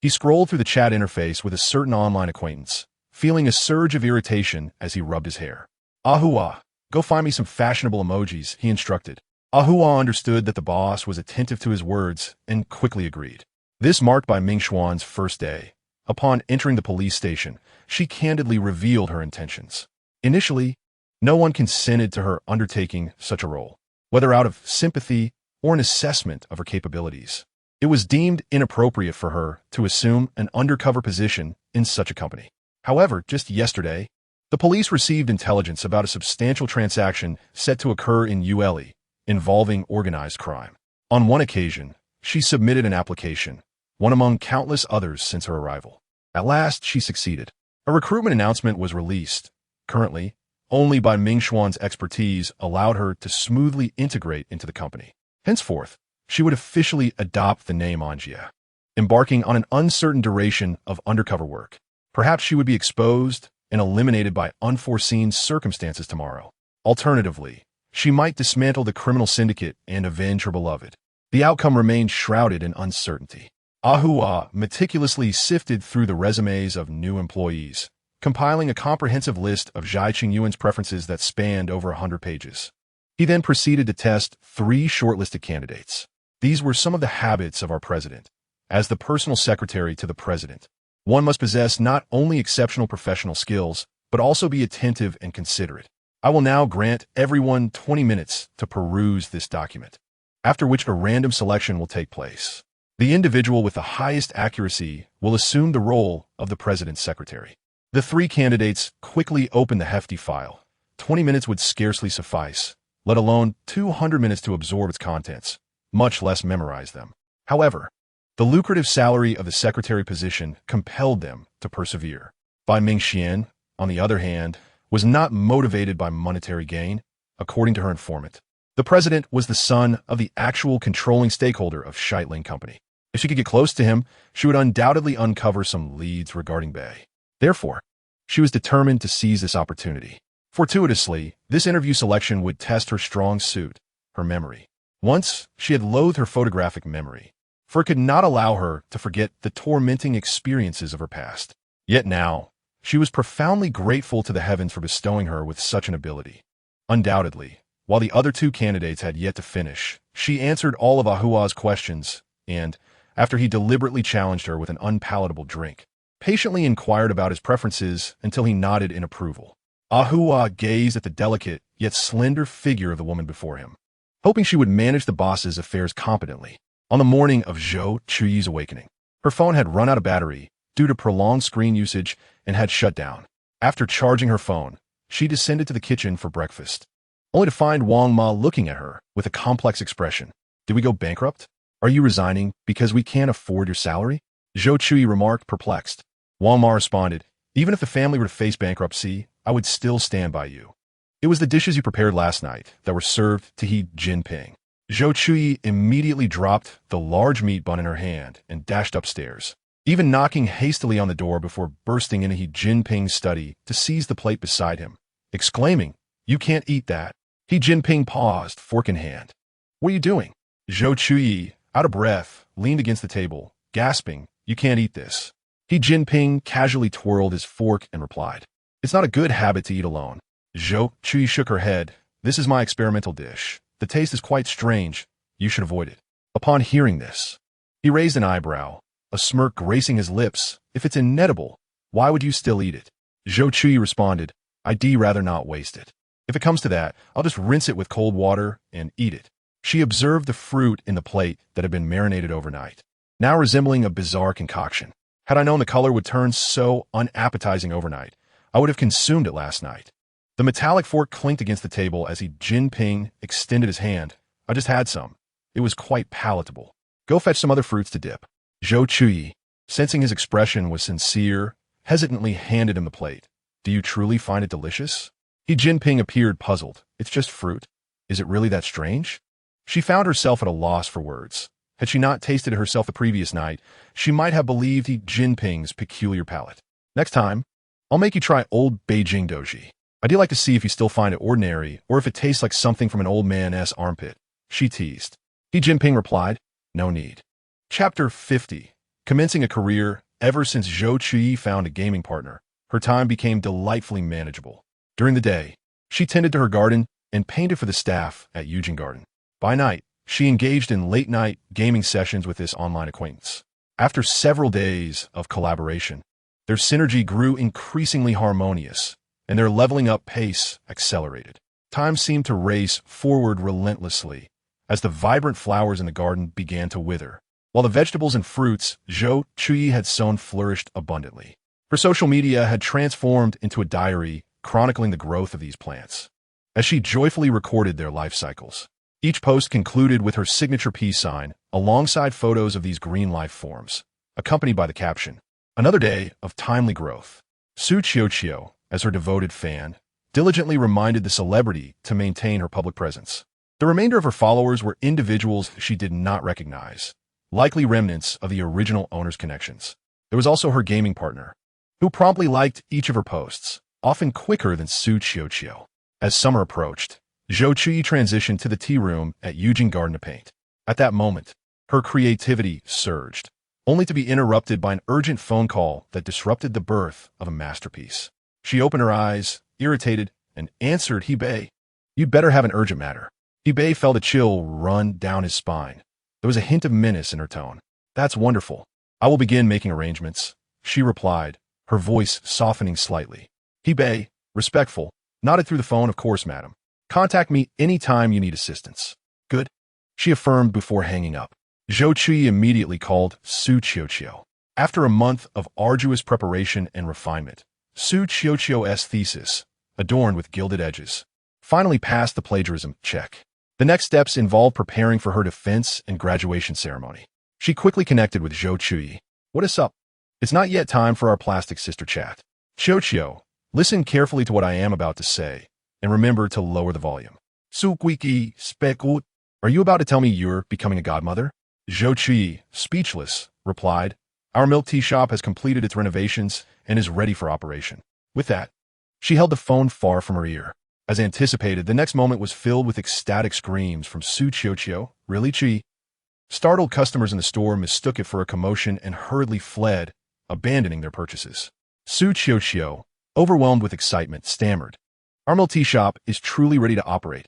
He scrolled through the chat interface with a certain online acquaintance, feeling a surge of irritation as he rubbed his hair. "Ahua, go find me some fashionable emojis," he instructed. Ahua understood that the boss was attentive to his words and quickly agreed. This marked by Ming Xuan's first day. Upon entering the police station, she candidly revealed her intentions. Initially, no one consented to her undertaking such a role, whether out of sympathy or an assessment of her capabilities. It was deemed inappropriate for her to assume an undercover position in such a company. However, just yesterday, the police received intelligence about a substantial transaction set to occur in Ule involving organized crime. On one occasion, she submitted an application, one among countless others since her arrival. At last, she succeeded. A recruitment announcement was released. Currently, only by Ming Xuan's expertise allowed her to smoothly integrate into the company. Henceforth, she would officially adopt the name Anjia, embarking on an uncertain duration of undercover work. Perhaps she would be exposed and eliminated by unforeseen circumstances tomorrow. Alternatively, she might dismantle the criminal syndicate and avenge her beloved. The outcome remained shrouded in uncertainty. Ahua meticulously sifted through the resumes of new employees, compiling a comprehensive list of Zhou Chuyu's preferences that spanned over 100 pages. He then proceeded to test 3 shortlisted candidates. These were some of the habits of our president. As the personal secretary to the president, one must possess not only exceptional professional skills, but also be attentive and considerate. I will now grant everyone 20 minutes to peruse this document, after which a random selection will take place. The individual with the highest accuracy will assume the role of the president's secretary. The 3 candidates quickly opened the hefty file. 20 minutes would scarcely suffice, let alone 200 minutes to absorb its contents, much less memorize them. However, the lucrative salary of the secretary position compelled them to persevere. Bai Mingxian, on the other hand, was not motivated by monetary gain, according to her informant. The president was the son of the actual controlling stakeholder of Scheitling Company. If she could get close to him, she would undoubtedly uncover some leads regarding Bai. Therefore, she was determined to seize this opportunity. Fortuitously, this interview selection would test her strong suit, her memory. Once, she had loathed her photographic memory, for it could not allow her to forget the tormenting experiences of her past. Yet now, she was profoundly grateful to the heavens for bestowing her with such an ability. Undoubtedly, while the other 2 candidates had yet to finish, she answered all of Ahua's questions and, after he deliberately challenged her with an unpalatable drink, patiently inquired about his preferences until he nodded in approval. Ahua gazed at the delicate yet slender figure of the woman before him, hoping she would manage the boss's affairs competently. On the morning of Zhou Chuyi's awakening, her phone had run out of battery due to prolonged screen usage and had shut down. After charging her phone, she descended to the kitchen for breakfast, only to find Wang Ma looking at her with a complex expression. Did we go bankrupt? Are you resigning because we can't afford your salary? Zhou Chuyi remarked, perplexed. Wang Ma responded, even if the family were to face bankruptcy, I would still stand by you. It was the dishes you prepared last night that were served to He Jinping. Zhou Chuyi immediately dropped the large meat bun in her hand and dashed upstairs, even knocking hastily on the door before bursting into He Jinping's study to seize the plate beside him, exclaiming, "You can't eat that." He Jinping paused, fork in hand. "What are you doing?" Zhou Chuyi, out of breath, leaned against the table, gasping, "You can't eat this." He Jinping casually twirled his fork and replied, "It's not a good habit to eat alone." Zhou Chuyi shook her head. "This is my experimental dish. The taste is quite strange. You should avoid it." Upon hearing this, he raised an eyebrow, a smirk gracing his lips. "If it's inedible, why would you still eat it?" Zhou Chuyi responded, "I'd rather not waste it. If it comes to that, I'll just rinse it with cold water and eat it." She observed the fruit in the plate that had been marinated overnight, now resembling a bizarre concoction. Had I known the color would turn so unappetizing overnight, I would have consumed it last night. The metallic fork clinked against the table as He Jinping extended his hand. "I just had some. It was quite palatable. Go fetch some other fruits to dip." Zhou Chuyi, sensing his expression was sincere, hesitantly handed him the plate. "Do you truly find it delicious?" He Jinping appeared puzzled. "It's just fruit. Is it really that strange?" She found herself at a loss for words. Had she not tasted it herself the previous night, she might have believed He Jinping's peculiar palate. "Next time, I'll make you try old Beijing doji. I do like to see if you still find it ordinary or if it tastes like something from an old man's armpit," she teased. He Jinping replied, "No need." Chapter 50. Commencing a career. Ever since Zhou Chuyi found a gaming partner, her time became delightfully manageable. During the day, she tended to her garden and painted for the staff at Eugene Garden. By night, she engaged in late-night gaming sessions with this online acquaintance. After several days of collaboration, their synergy grew increasingly harmonious, and their leveling up pace accelerated. Time seemed to race forward relentlessly as the vibrant flowers in the garden began to wither, while the vegetables and fruits Zhou Chuyi had sown flourished abundantly. Her social media had transformed into a diary chronicling the growth of these plants. As she joyfully recorded their life cycles, Each post concluded with her signature peace sign, alongside photos of these green life forms, accompanied by the caption, "Another day of timely growth." Zhou Chuyi, as her devoted fan, diligently reminded the celebrity to maintain her public presence. The remainder of her followers were individuals she did not recognize, likely remnants of the original owner's connections. There was also her gaming partner, who promptly liked each of her posts, often quicker than Zhou Chuyi. As summer approached, Zhou Chuyi transitioned to the tea room at Eugene Garden to paint. At that moment, her creativity surged, only to be interrupted by an urgent phone call that disrupted the birth of a masterpiece. She opened her eyes, irritated, and answered Hebei. "You'd better have an urgent matter." Hebei felt a chill run down his spine. There was a hint of menace in her tone. "That's wonderful. I will begin making arrangements," she replied, her voice softening slightly. Hebei, respectful, nodded through the phone. "Of course, madam. Contact me anytime you need assistance." "Good," she affirmed before hanging up. Zhou Chuyi immediately called Zhou Chuyi. After a month of arduous preparation and refinement, Zhou Chuyi's thesis, adorned with gilded edges, finally passed the plagiarism check. The next steps involved preparing for her defense and graduation ceremony. She quickly connected with Zhou Chuyi. "What is up? It's not yet time for our plastic sister chat. Zhou Chuyi, listen carefully to what I am about to say, and remember to lower the volume." "Sukwiki spekut. Are you about to tell me you're becoming a godmother?" Zhou Chuyi, speechless, replied, "Our milk tea shop has completed its renovations and is ready for operation." With that, she held the phone far from her ear. As anticipated, the next moment was filled with ecstatic screams from Zhou Chuyi. "Really, Chi?" Startled customers in the store mistook it for a commotion and hurriedly fled, abandoning their purchases. Zhou Chuyi, overwhelmed with excitement, stammered, "Our milk tea shop is truly ready to operate.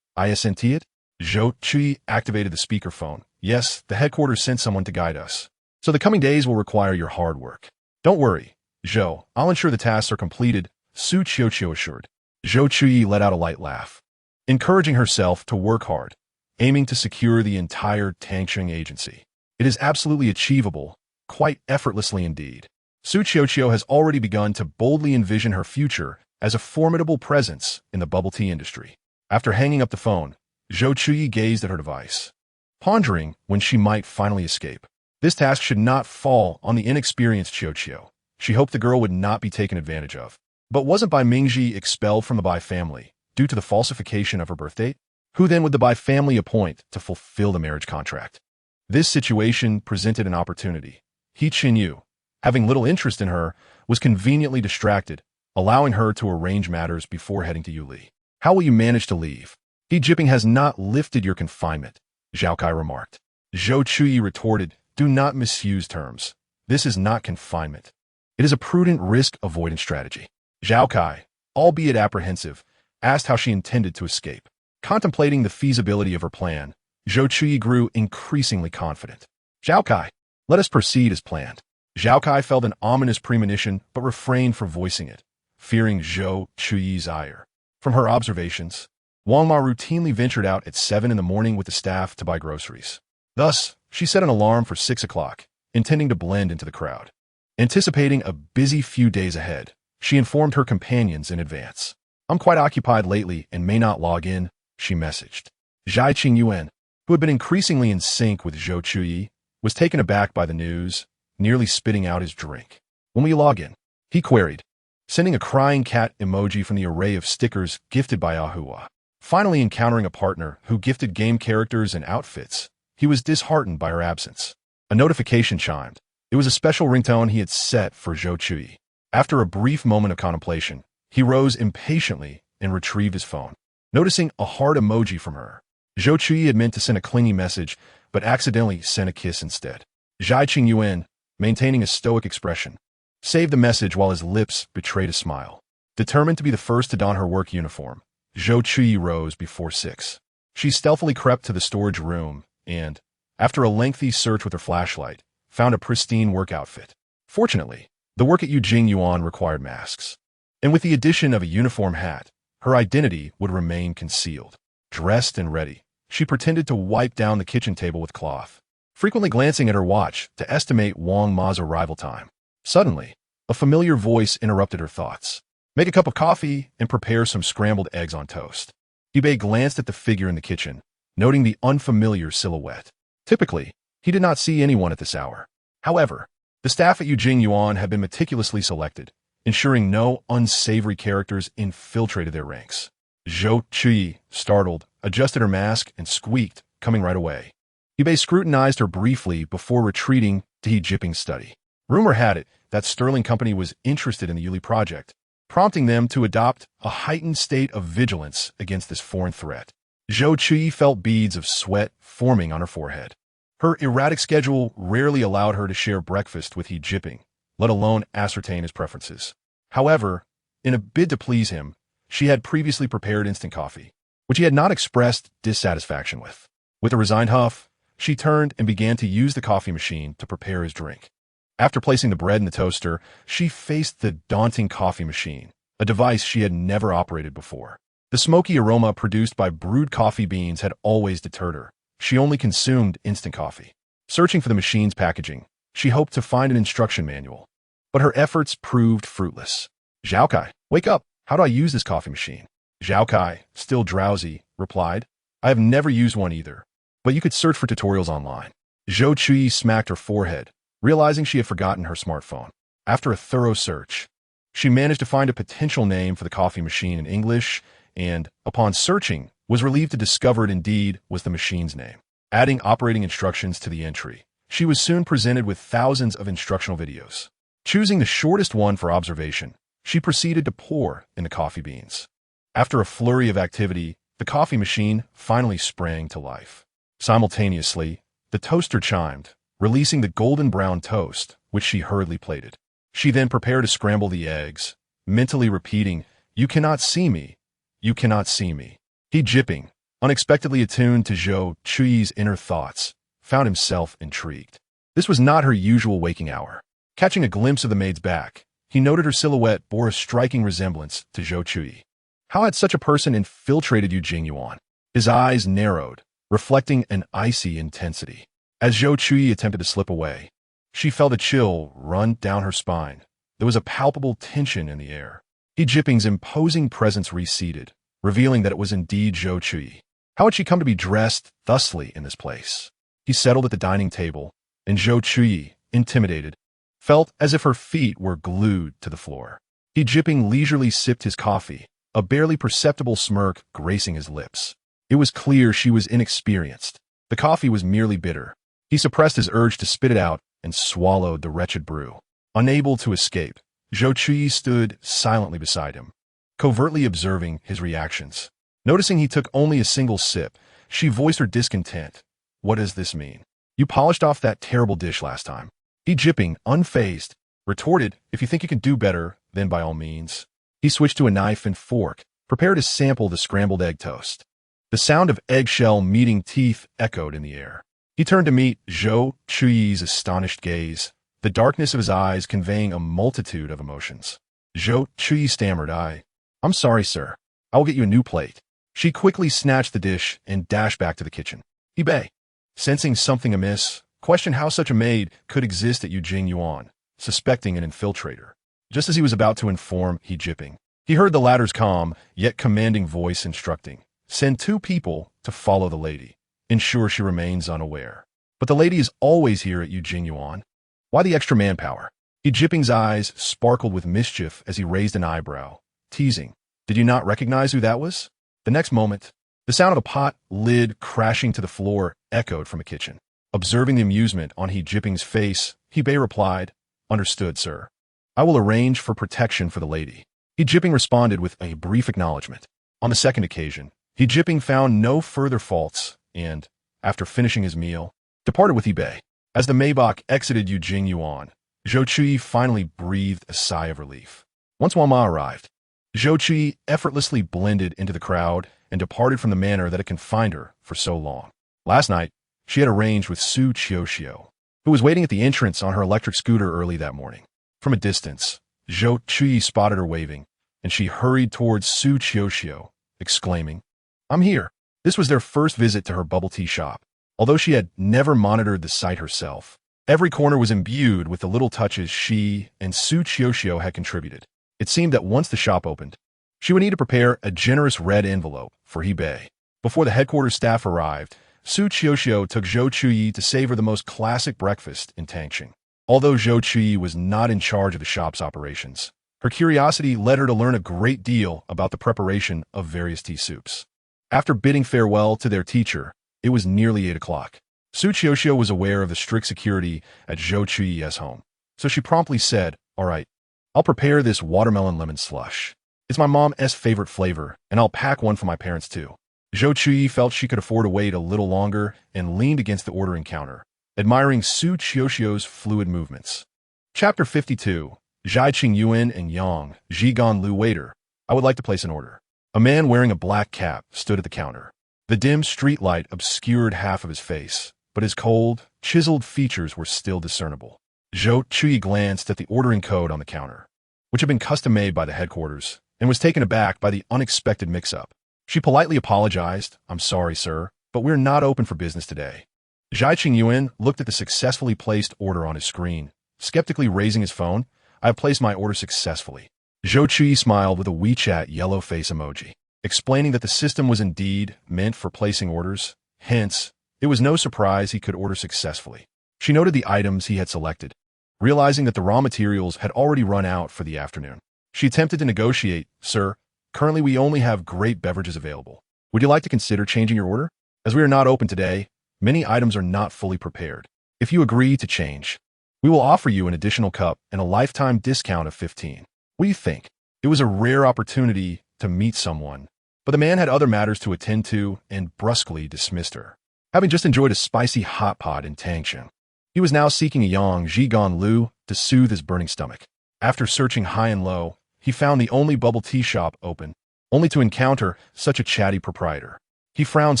I sent it?" Zhou Chuyi activated the speakerphone. "Yes, the headquarters sent someone to guide us. So the coming days will require your hard work." "Don't worry, Zhou. I'll ensure the tasks are completed," Zhou Chuyi assured. Zhou Chuyi let out a light laugh, encouraging herself to work hard, aiming to secure the entire Tangcheng agency. It is absolutely achievable, quite effortlessly indeed. Zhou Chuyi has already begun to boldly envision her future as a formidable presence in the bubble tea industry. After hanging up the phone, Zhou Chuyi gazed at her device, pondering when she might finally escape. This task should not fall on the inexperienced Chuyi. She hoped the girl would not be taken advantage of. But wasn't Bai Mingji expelled from the Bai family due to the falsification of her birth date? Who then would the Bai family appoint to fulfill the marriage contract? This situation presented an opportunity. He Qinyu, having little interest in her, was conveniently distracted, allowing her to arrange matters before heading to Yuli. "How will you manage to leave? He Jinping has not lifted your confinement," Zhao Kai remarked. Zhou Chuyi retorted, "Do not misuse terms. This is not confinement. It is a prudent risk avoidance strategy." Zhao Kai, albeit apprehensive, asked how she intended to escape. Contemplating the feasibility of her plan, Zhou Chuyi grew increasingly confident. "Zhao Kai, let us proceed as planned." Zhao Kai felt an ominous premonition but refrained from voicing it, fearing Zhou Chuyi's ire. From her observations, Wang Ma routinely ventured out at 7 in the morning with the staff to buy groceries. Thus, she set an alarm for 6 o'clock, intending to blend into the crowd. Anticipating a busy few days ahead, she informed her companions in advance. "I'm quite occupied lately and may not log in," she messaged. Zhai Qingyuan, who had been increasingly in sync with Zhou Chuyi, was taken aback by the news, nearly spitting out his drink. "When will you log in?" he queried, sending a crying cat emoji from the array of stickers gifted by Ahua. Finally encountering a partner who gifted game characters and outfits, he was disheartened by her absence. A notification chimed. It was a special ringtone he had set for Zhou Chuyi. After a brief moment of contemplation, he rose impatiently and retrieved his phone, noticing a heart emoji from her. Zhou Chuyi had meant to send a clingy message, but accidentally sent a kiss instead. Zhai Qingyuan, maintaining a stoic expression, saved the message while his lips betrayed a smile. Determined to be the first to don her work uniform, Zhou Chuyi rose before 6. She stealthily crept to the storage room and, after a lengthy search with her flashlight, found a pristine work outfit. Fortunately, the work at Eugene Yuan required masks, and with the addition of a uniform hat, her identity would remain concealed. Dressed and ready, she pretended to wipe down the kitchen table with cloth, frequently glancing at her watch to estimate Wang Ma's arrival time. Suddenly, a familiar voice interrupted her thoughts. "Make a cup of coffee and prepare some scrambled eggs on toast." Yubei glanced at the figure in the kitchen, noting the unfamiliar silhouette. Typically, he did not see anyone at this hour. However, the staff at Yuan had been meticulously selected, ensuring no unsavory characters infiltrated their ranks. Zhou Chuyi, startled, adjusted her mask and squeaked, coming right away. Bei scrutinized her briefly before retreating to Jinping's study. Rumor had it that Sterling Company was interested in the Yuli project, prompting them to adopt a heightened state of vigilance against this foreign threat. Zhou Chuyi felt beads of sweat forming on her forehead. Her erratic schedule rarely allowed her to share breakfast with Jinping, let alone ascertain his preferences. However, in a bid to please him, she had previously prepared instant coffee, which he had not expressed dissatisfaction with. With a resigned huff, she turned and began to use the coffee machine to prepare his drink. After placing the bread in the toaster, she faced the daunting coffee machine, a device she had never operated before. The smoky aroma produced by brewed coffee beans had always deterred her. She only consumed instant coffee. Searching for the machine's packaging, she hoped to find an instruction manual. But her efforts proved fruitless. "Zhao Kai, wake up! How do I use this coffee machine?" Zhao Kai, still drowsy, replied, "I have never used one either, but you could search for tutorials online." Zhou Chuyi smacked her forehead, realizing she had forgotten her smartphone. After a thorough search, she managed to find a potential name for the coffee machine in English, and, upon searching, was relieved to discover it indeed was the machine's name. Adding operating instructions to the entry, she was soon presented with thousands of instructional videos. Choosing the shortest one for observation, she proceeded to pour in the coffee beans. After a flurry of activity, the coffee machine finally sprang to life. Simultaneously, the toaster chimed, releasing the golden brown toast, which she hurriedly plated. She then prepared to scramble the eggs, mentally repeating, "You cannot see me. You cannot see me." Jinping, unexpectedly attuned to Zhou Chuyi's inner thoughts, found himself intrigued. This was not her usual waking hour. Catching a glimpse of the maid's back, he noted her silhouette bore a striking resemblance to Zhou Chuyi. How had such a person infiltrated Yuan? His eyes narrowed, reflecting an icy intensity. As Zhou Chuyi attempted to slip away, she felt a chill run down her spine. There was a palpable tension in the air. Jinping's imposing presence receded, revealing that it was indeed Zhou Chuyi. How had she come to be dressed thusly in this place? He settled at the dining table, and Zhou Chuyi, intimidated, felt as if her feet were glued to the floor. Jinping leisurely sipped his coffee, a barely perceptible smirk gracing his lips. It was clear she was inexperienced. The coffee was merely bitter. He suppressed his urge to spit it out and swallowed the wretched brew. Unable to escape, Zhou Chuyi stood silently beside him, covertly observing his reactions. Noticing he took only a single sip, she voiced her discontent. "What does this mean? You polished off that terrible dish last time." Jinping, unfazed, retorted, "If you think you can do better, then by all means." He switched to a knife and fork, prepared to sample the scrambled egg toast. The sound of eggshell meeting teeth echoed in the air. He turned to meet Zhou Chuyi's astonished gaze, the darkness of his eyes conveying a multitude of emotions. Zhou Chuyi stammered, I'm sorry, sir. I will get you a new plate." She quickly snatched the dish and dashed back to the kitchen. Bei, sensing something amiss, questioned how such a maid could exist at Yuan, suspecting an infiltrator. Just as he was about to inform Jinping, he heard the latter's calm, yet commanding voice instructing, "Send 2 people to follow the lady. Ensure she remains unaware. But the lady is always here at Yuan. Why the extra manpower?" Jinping's eyes sparkled with mischief as he raised an eyebrow, teasing, "Did you not recognize who that was?" The next moment, the sound of a pot lid crashing to the floor echoed from the kitchen. Observing the amusement on Jinping's face, Bei replied, "Understood, sir. I will arrange for protection for the lady." Jinping responded with a brief acknowledgement. On the second occasion, Jinping found no further faults and, after finishing his meal, departed with Bei. As the Maybach exited Yuan, Zhou Chuyi finally breathed a sigh of relief. Once Wama arrived, Zhou Chuyi effortlessly blended into the crowd and departed from the manor that had confined her for so long. Last night, she had arranged with Su Qiuxiu, who was waiting at the entrance on her electric scooter early that morning. From a distance, Zhou Chuyi spotted her waving, and she hurried towards Su Qiuxiu, exclaiming, "I'm here." This was their first visit to her bubble tea shop. Although she had never monitored the site herself, every corner was imbued with the little touches she and Su Qiuxiu had contributed. It seemed that once the shop opened, she would need to prepare a generous red envelope for Bei. Before the headquarters staff arrived, Zhou Chuyi took Zhou Chuyi to savor the most classic breakfast in Tangqing. Although Zhou Chuyi was not in charge of the shop's operations, her curiosity led her to learn a great deal about the preparation of various tea soups. After bidding farewell to their teacher, it was nearly 8 o'clock. Zhou Chuyi was aware of the strict security at Zhou Chuyi's home, so she promptly said, "All right, I'll prepare this watermelon lemon slush. It's my mom's favorite flavor, and I'll pack one for my parents too." Zhou Chuyi felt she could afford to wait a little longer and leaned against the ordering counter, admiring Zhou Chuyi's fluid movements. Chapter 52. Zhai Yuan and Yang Zhigan Lu. Waiter, I would like to place an order. A man wearing a black cap stood at the counter. The dim streetlight obscured half of his face, but his cold, chiseled features were still discernible. Zhou Chuyi glanced at the ordering code on the counter, which had been custom-made by the headquarters, and was taken aback by the unexpected mix-up. She politely apologized. "I'm sorry, sir, but we're not open for business today." Zhai Yuan looked at the successfully placed order on his screen, skeptically raising his phone. "I have placed my order successfully." Zhou Chuyi smiled with a WeChat yellow face emoji, explaining that the system was indeed meant for placing orders. Hence, it was no surprise he could order successfully. She noted the items he had selected, realizing that the raw materials had already run out for the afternoon. She attempted to negotiate. "Sir, currently we only have great beverages available. Would you like to consider changing your order? As we are not open today, many items are not fully prepared. If you agree to change, we will offer you an additional cup and a lifetime discount of 15. What do you think?" It was a rare opportunity to meet someone, but the man had other matters to attend to and brusquely dismissed her. Having just enjoyed a spicy hot pot in Tangqing, he was now seeking a Yang Zhigan Lu to soothe his burning stomach. After searching high and low, he found the only bubble tea shop open, only to encounter such a chatty proprietor. He frowned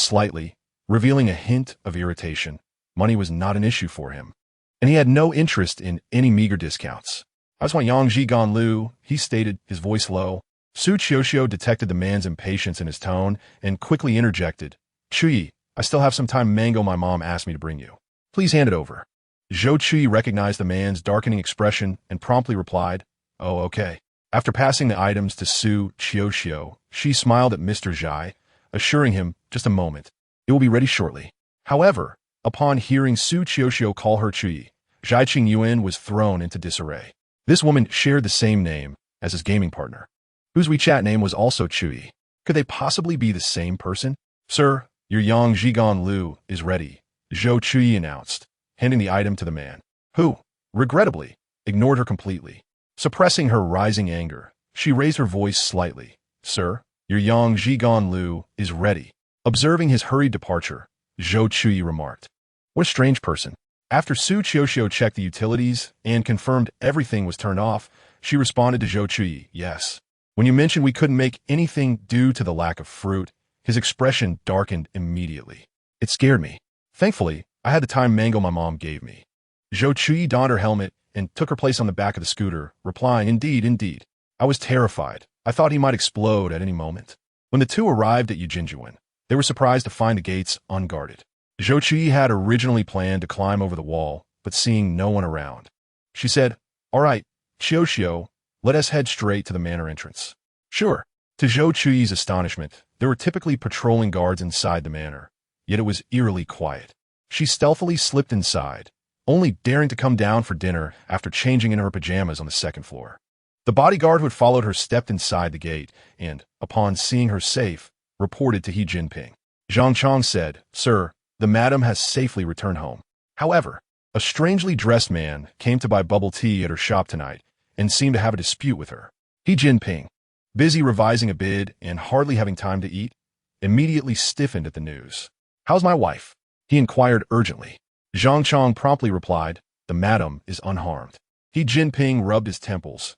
slightly, revealing a hint of irritation. Money was not an issue for him, and he had no interest in any meager discounts. "I just want Yang Zhigan Lu," he stated, his voice low. Zhou Chuyi detected the man's impatience in his tone and quickly interjected, "Chuyi, I still have some time mango my mom asked me to bring you. Please hand it over." Zhou Chuyi recognized the man's darkening expression and promptly replied, "Oh, okay." After passing the items to Zhou Chuyi, she smiled at Mr. Zhai, assuring him, "Just a moment. It will be ready shortly." However, upon hearing Zhou Chuyi call her Chuyi, Zhai Yuan was thrown into disarray. This woman shared the same name as his gaming partner, whose WeChat name was also Chuyi. Could they possibly be the same person? "Sir, your Yang Zhigan Lu is ready," Zhou Chuyi announced, handing the item to the man, who, regrettably, ignored her completely. Suppressing her rising anger, she raised her voice slightly. "Sir, your Yang Zhigan Lu is ready." Observing his hurried departure, Zhou Chuyi remarked, "What a strange person." After Zhou Chuyi checked the utilities and confirmed everything was turned off, she responded to Zhou Chuyi, "Yes. When you mentioned we couldn't make anything due to the lack of fruit," his expression darkened immediately. "It scared me. Thankfully, I had the time mango my mom gave me." Zhou Chuyi donned her helmet and took her place on the back of the scooter, replying, "Indeed, indeed. I was terrified. I thought he might explode at any moment." When the two arrived at Yijinjuan, they were surprised to find the gates unguarded. Zhou Chuyi had originally planned to climb over the wall, but seeing no one around, she said, "All right, Xiao, let us head straight to the manor entrance." "Sure." To Zhou Chuyi's astonishment, there were typically patrolling guards inside the manor, yet it was eerily quiet. She stealthily slipped inside, only daring to come down for dinner after changing into her pajamas on the second floor. The bodyguard who had followed her stepped inside the gate and, upon seeing her safe, reported to Jinping. Zhang Chong said, "Sir, the madam has safely returned home." However, a strangely dressed man came to buy bubble tea at her shop tonight and seemed to have a dispute with her. Jinping, busy revising a bid and hardly having time to eat, immediately stiffened at the news. "How's my wife?" he inquired urgently. Zhang Chong promptly replied, "The madam is unharmed." Jinping rubbed his temples.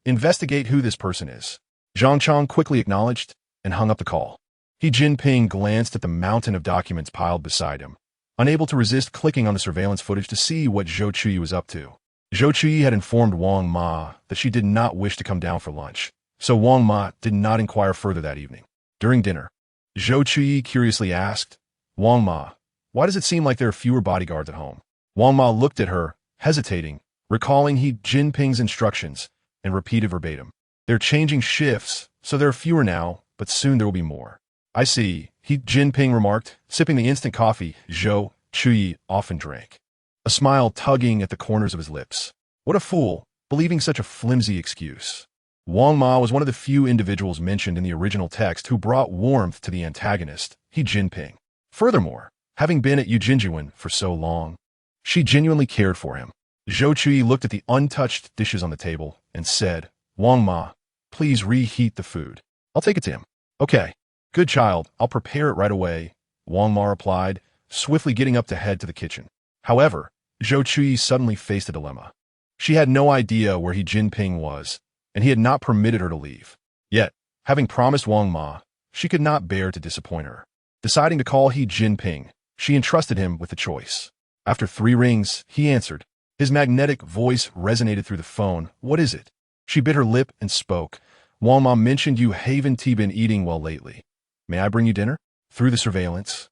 Investigate who this person is." Zhang Chong quickly acknowledged and hung up the call. Jinping glanced at the mountain of documents piled beside him, unable to resist clicking on the surveillance footage to see what Zhou Chuyi was up to. Zhou Chuyi had informed Wang Ma that she did not wish to come down for lunch, so Wang Ma did not inquire further that evening. During dinner, Zhou Chuyi curiously asked, "Wang Ma, why does it seem like there are fewer bodyguards at home?" Wang Ma looked at her, hesitating, recalling Jinping's instructions, and repeated verbatim, "They're changing shifts, so there are fewer now, but soon there will be more." "I see," Jinping remarked, sipping the instant coffee Zhou Chuyi often drank, a smile tugging at the corners of his lips. What a fool, believing such a flimsy excuse. Wang Ma was one of the few individuals mentioned in the original text who brought warmth to the antagonist, Jinping. Furthermore, having been at Jinjiwen for so long, she genuinely cared for him. Zhou Chuyi looked at the untouched dishes on the table and said, Wang Ma, please reheat the food. I'll take it to him. Okay. Good child, I'll prepare it right away, Wang Ma replied, swiftly getting up to head to the kitchen. However, Zhou Chuyi suddenly faced a dilemma. She had no idea where Jinping was, and he had not permitted her to leave. Yet, having promised Wang Ma, she could not bear to disappoint her. Deciding to call Jinping, she entrusted him with the choice. After 3 rings, he answered. His magnetic voice resonated through the phone. What is it? She bit her lip and spoke. Wang Ma mentioned you haven't been eating well lately. May I bring you dinner? Through the surveillance,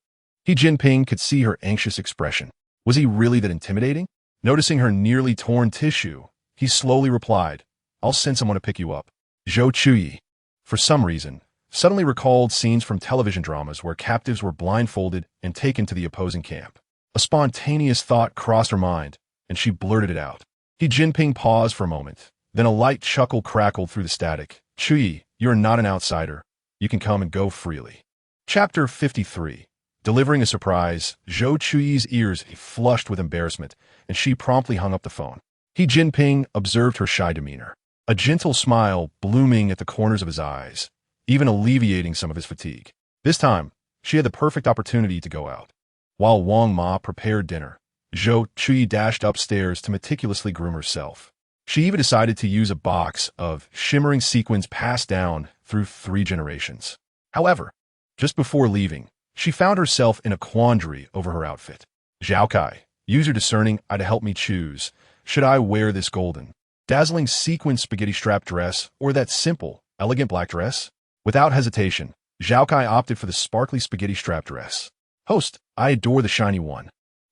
Jinping could see her anxious expression. Was he really that intimidating? Noticing her nearly torn tissue, he slowly replied, I'll send someone to pick you up. Zhou Chuyi, for some reason, suddenly recalled scenes from television dramas where captives were blindfolded and taken to the opposing camp. A spontaneous thought crossed her mind, and she blurted it out. Jinping paused for a moment. Then a light chuckle crackled through the static. Chuyi, you're not an outsider. You can come and go freely. Chapter 53. Delivering a surprise, Zhou Chuyi's ears flushed with embarrassment, and she promptly hung up the phone. Jinping observed her shy demeanor, a gentle smile blooming at the corners of his eyes, even alleviating some of his fatigue. This time, she had the perfect opportunity to go out. While Wang Ma prepared dinner, Zhou Chuyi dashed upstairs to meticulously groom herself. She even decided to use a box of shimmering sequins passed down through 3 generations. However, just before leaving, she found herself in a quandary over her outfit. Zhao Kai, use your discerning eye to help me choose. Should I wear this golden, dazzling sequin spaghetti strap dress or that simple, elegant black dress? Without hesitation, Zhao Kai opted for the sparkly spaghetti strap dress. Host, I adore the shiny one.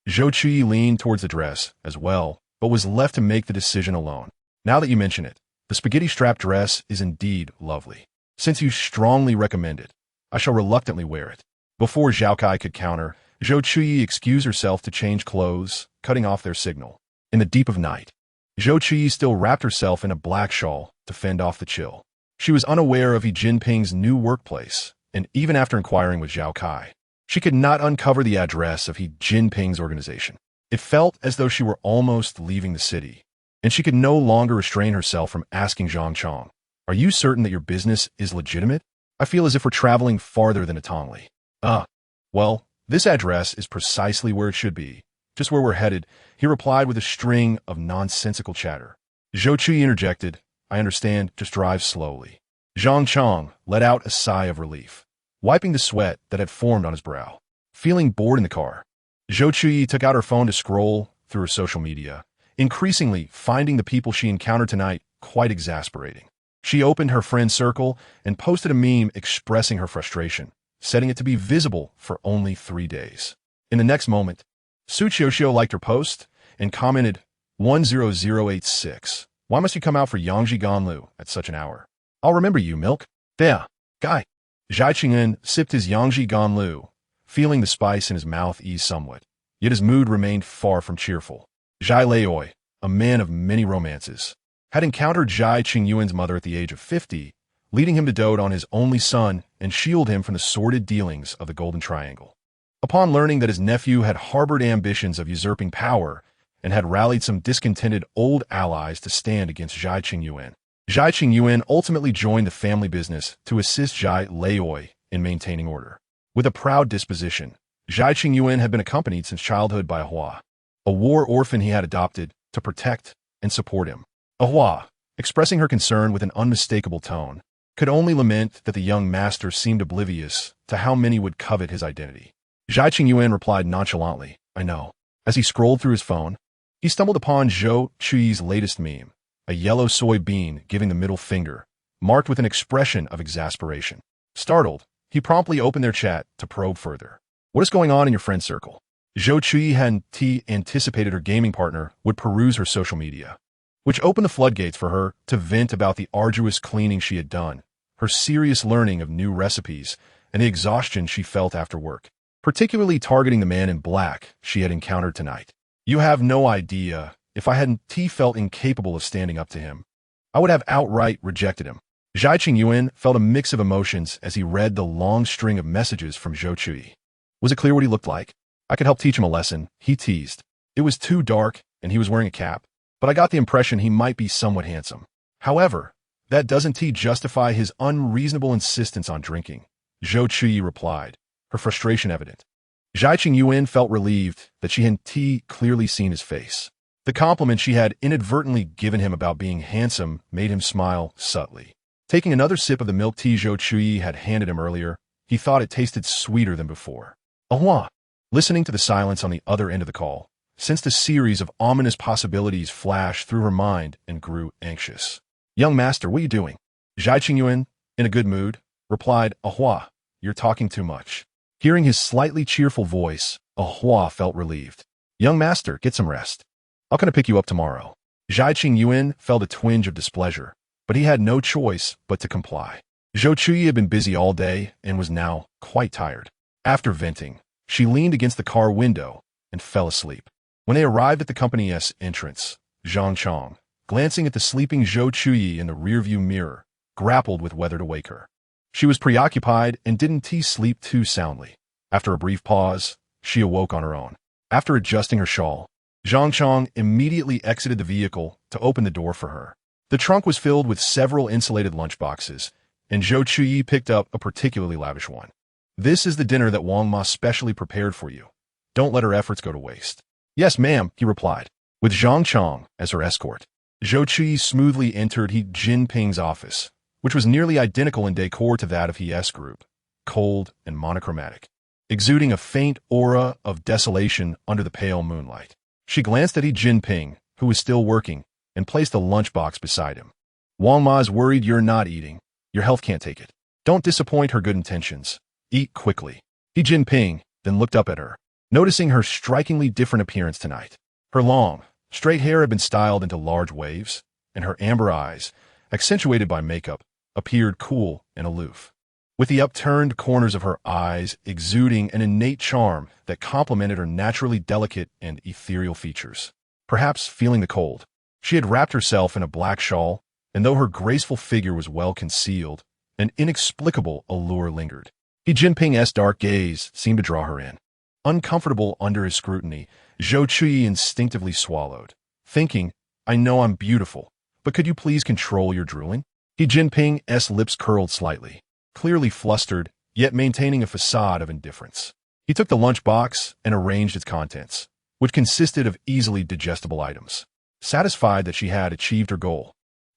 Zhou Chuyi leaned towards the dress as well, but was left to make the decision alone. Now that you mention it, the spaghetti strap dress is indeed lovely. Since you strongly recommend it, I shall reluctantly wear it. Before Zhao Kai could counter, Zhou Chuyi excused herself to change clothes, cutting off their signal. In the deep of night, Zhou Chuyi still wrapped herself in a black shawl to fend off the chill. She was unaware of Jinping's new workplace, and even after inquiring with Zhao Kai, she could not uncover the address of Jinping's organization. It felt as though she were almost leaving the city, and she could no longer restrain herself from asking Zhang Chong, are you certain that your business is legitimate? I feel as if we're traveling farther than a Tongli. Well, this address is precisely where it should be, just where we're headed, he replied with a string of nonsensical chatter. Zhou Chuyi interjected, I understand, just drive slowly. Zhang Chong let out a sigh of relief, wiping the sweat that had formed on his brow. Feeling bored in the car, Zhou Chuyi took out her phone to scroll through her social media, increasingly finding the people she encountered tonight quite exasperating. She opened her friend circle and posted a meme expressing her frustration, setting it to be visible for only 3 days. In the next moment, Su Qiuxiu liked her post and commented, 10086. Why must you come out for Yangji Ganlu at such an hour? I'll remember you, Milk. There, guy. Zhai Qing'en sipped his Yangji Ganlu, feeling the spice in his mouth ease somewhat, yet his mood remained far from cheerful. Zhai Leoi, a man of many romances, had encountered Zhai Qingyuan's mother at the age of 50, leading him to dote on his only son and shield him from the sordid dealings of the Golden Triangle. Upon learning that his nephew had harbored ambitions of usurping power and had rallied some discontented old allies to stand against Zhai Qingyuan ultimately joined the family business to assist Zhai Leoi in maintaining order. With a proud disposition, Zhai Qingyuan had been accompanied since childhood by Ahua, a war orphan he had adopted to protect and support him. Ahua, expressing her concern with an unmistakable tone, could only lament that the young master seemed oblivious to how many would covet his identity. Zhai Qingyuan replied nonchalantly, I know. As he scrolled through his phone, he stumbled upon Zhou Chuyi's latest meme, a yellow soybean giving the middle finger, marked with an expression of exasperation. Startled, he promptly opened their chat to probe further. What is going on in your friend circle? Zhou Chuyi hadn't anticipated her gaming partner would peruse her social media, which opened the floodgates for her to vent about the arduous cleaning she had done, her serious learning of new recipes, and the exhaustion she felt after work, particularly targeting the man in black she had encountered tonight. You have no idea. If I hadn't felt incapable of standing up to him, I would have outright rejected him. Zhou Chuyi felt a mix of emotions as he read the long string of messages from Zhou Chuyi. Was it clear what he looked like? I could help teach him a lesson, he teased. It was too dark, and he was wearing a cap, but I got the impression he might be somewhat handsome. However, that doesn't justify his unreasonable insistence on drinking, Zhou Chuyi replied, her frustration evident. Zhou Chuyi felt relieved that she hadn't clearly seen his face. The compliment she had inadvertently given him about being handsome made him smile subtly. Taking another sip of the milk tea Zhou Chuyi had handed him earlier, he thought it tasted sweeter than before. Ahwa! Listening to the silence on the other end of the call, sensed a series of ominous possibilities flash through her mind and grew anxious. Young master, what are you doing? Zhou Chuyi, in a good mood, replied, Ahwa, you're talking too much. Hearing his slightly cheerful voice, Ahwa felt relieved. Young master, get some rest. I'll come to pick you up tomorrow. Zhou Chuyi felt a twinge of displeasure, but he had no choice but to comply. Zhou Chuyi had been busy all day and was now quite tired. After venting, she leaned against the car window and fell asleep. When they arrived at the company's entrance, Zhang Chong, glancing at the sleeping Zhou Chuyi in the rearview mirror, grappled with whether to wake her. She was preoccupied and didn't sleep too soundly. After a brief pause, she awoke on her own. After adjusting her shawl, Zhang Chong immediately exited the vehicle to open the door for her. The trunk was filled with several insulated lunchboxes, and Zhou Chuyi picked up a particularly lavish one. This is the dinner that Wang Ma specially prepared for you. Don't let her efforts go to waste. Yes, ma'am, he replied, with Zhang Chong as her escort. Zhou Chuyi smoothly entered Jinping's office, which was nearly identical in decor to that of his group, cold and monochromatic, exuding a faint aura of desolation under the pale moonlight. She glanced at Jinping, who was still working, and placed a lunchbox beside him. Wang Ma is worried you're not eating. Your health can't take it. Don't disappoint her good intentions. Eat quickly. Jinping then looked up at her, noticing her strikingly different appearance tonight. Her long, straight hair had been styled into large waves, and her amber eyes, accentuated by makeup, appeared cool and aloof, with the upturned corners of her eyes exuding an innate charm that complemented her naturally delicate and ethereal features. Perhaps feeling the cold, she had wrapped herself in a black shawl, and though her graceful figure was well concealed, an inexplicable allure lingered. Jinping's dark gaze seemed to draw her in. Uncomfortable under his scrutiny, Zhou Chuyi instinctively swallowed, thinking, I know I'm beautiful, but could you please control your drooling? Jinping's lips curled slightly, clearly flustered, yet maintaining a facade of indifference. He took the lunchbox and arranged its contents, which consisted of easily digestible items. Satisfied that she had achieved her goal,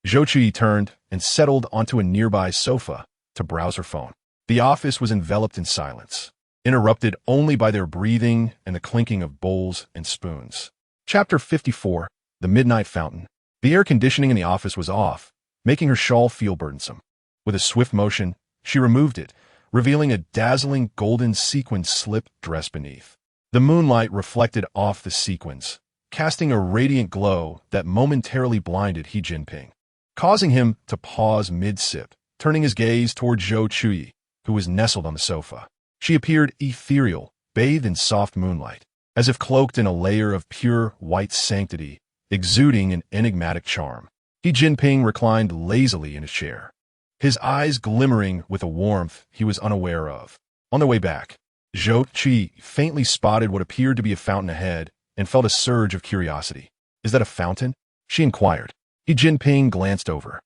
Zhou Chuyi turned and settled onto a nearby sofa to browse her phone. The office was enveloped in silence, interrupted only by their breathing and the clinking of bowls and spoons. Chapter 54, The Midnight Fountain. The air conditioning in the office was off, making her shawl feel burdensome. With a swift motion, she removed it, revealing a dazzling golden sequined slip dress beneath. The moonlight reflected off the sequins, casting a radiant glow that momentarily blinded Jinping, causing him to pause mid-sip, turning his gaze toward Zhou Chuyi, who was nestled on the sofa. She appeared ethereal, bathed in soft moonlight, as if cloaked in a layer of pure white sanctity, exuding an enigmatic charm. Jinping reclined lazily in his chair, his eyes glimmering with a warmth he was unaware of. On their way back, Zhou Chuyi faintly spotted what appeared to be a fountain ahead and felt a surge of curiosity. Is that a fountain? She inquired. Jinping glanced over,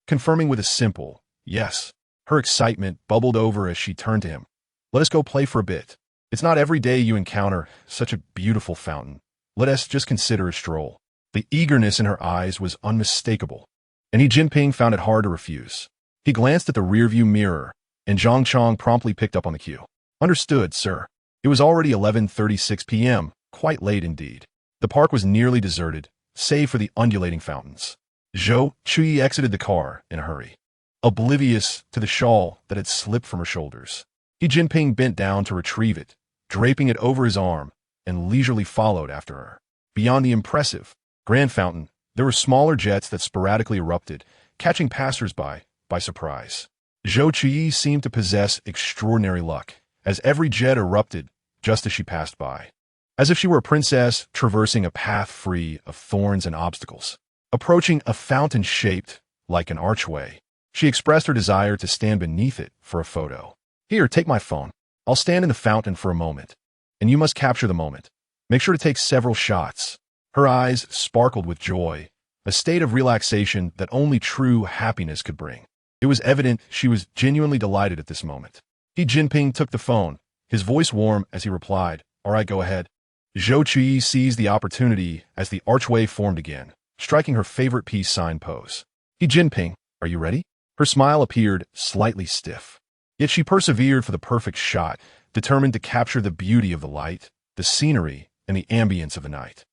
confirming with a simple yes. Her excitement bubbled over as she turned to him. Let us go play for a bit. It's not every day you encounter such a beautiful fountain. Let us just consider a stroll. The eagerness in her eyes was unmistakable, and Jinping found it hard to refuse. He glanced at the rearview mirror, and Zhang Chong promptly picked up on the cue. Understood, sir. It was already 11:36 p.m., quite late indeed. The park was nearly deserted, save for the undulating fountains. Zhou Chuyi exited the car in a hurry, oblivious to the shawl that had slipped from her shoulders. Jinping bent down to retrieve it, draping it over his arm, and leisurely followed after her. Beyond the impressive, grand fountain, there were smaller jets that sporadically erupted, catching passers-by by surprise. Zhou Chuyi seemed to possess extraordinary luck, as every jet erupted just as she passed by, as if she were a princess traversing a path free of thorns and obstacles. Approaching a fountain shaped like an archway, she expressed her desire to stand beneath it for a photo. "Here, take my phone. I'll stand in the fountain for a moment, and you must capture the moment. Make sure to take several shots." Her eyes sparkled with joy, a state of relaxation that only true happiness could bring. It was evident she was genuinely delighted at this moment. Jinping took the phone, his voice warm as he replied, "All right, go ahead." Zhou Chuyi seized the opportunity as the archway formed again, striking her favorite peace sign pose. "Jinping, are you ready?" Her smile appeared slightly stiff. Yet she persevered for the perfect shot, determined to capture the beauty of the light, the scenery, and the ambience of the night.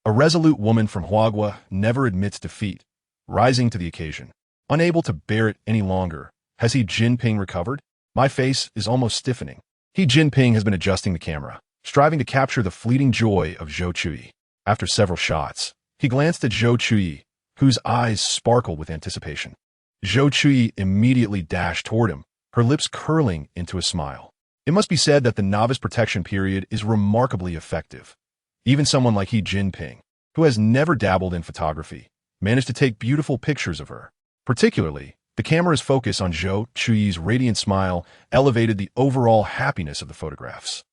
A resolute woman from Huagua never admits defeat, rising to the occasion. Unable to bear it any longer, has Jinping recovered? My face is almost stiffening. Jinping has been adjusting the camera, striving to capture the fleeting joy of Zhou Chuyi. After several shots, he glanced at Zhou Chuyi, whose eyes sparkled with anticipation. Zhou Chuyi immediately dashed toward him, her lips curling into a smile. It must be said that the novice protection period is remarkably effective. Even someone like Jinping, who has never dabbled in photography, managed to take beautiful pictures of her. Particularly, the camera's focus on Zhou Chuyi's radiant smile elevated the overall happiness of the photographs.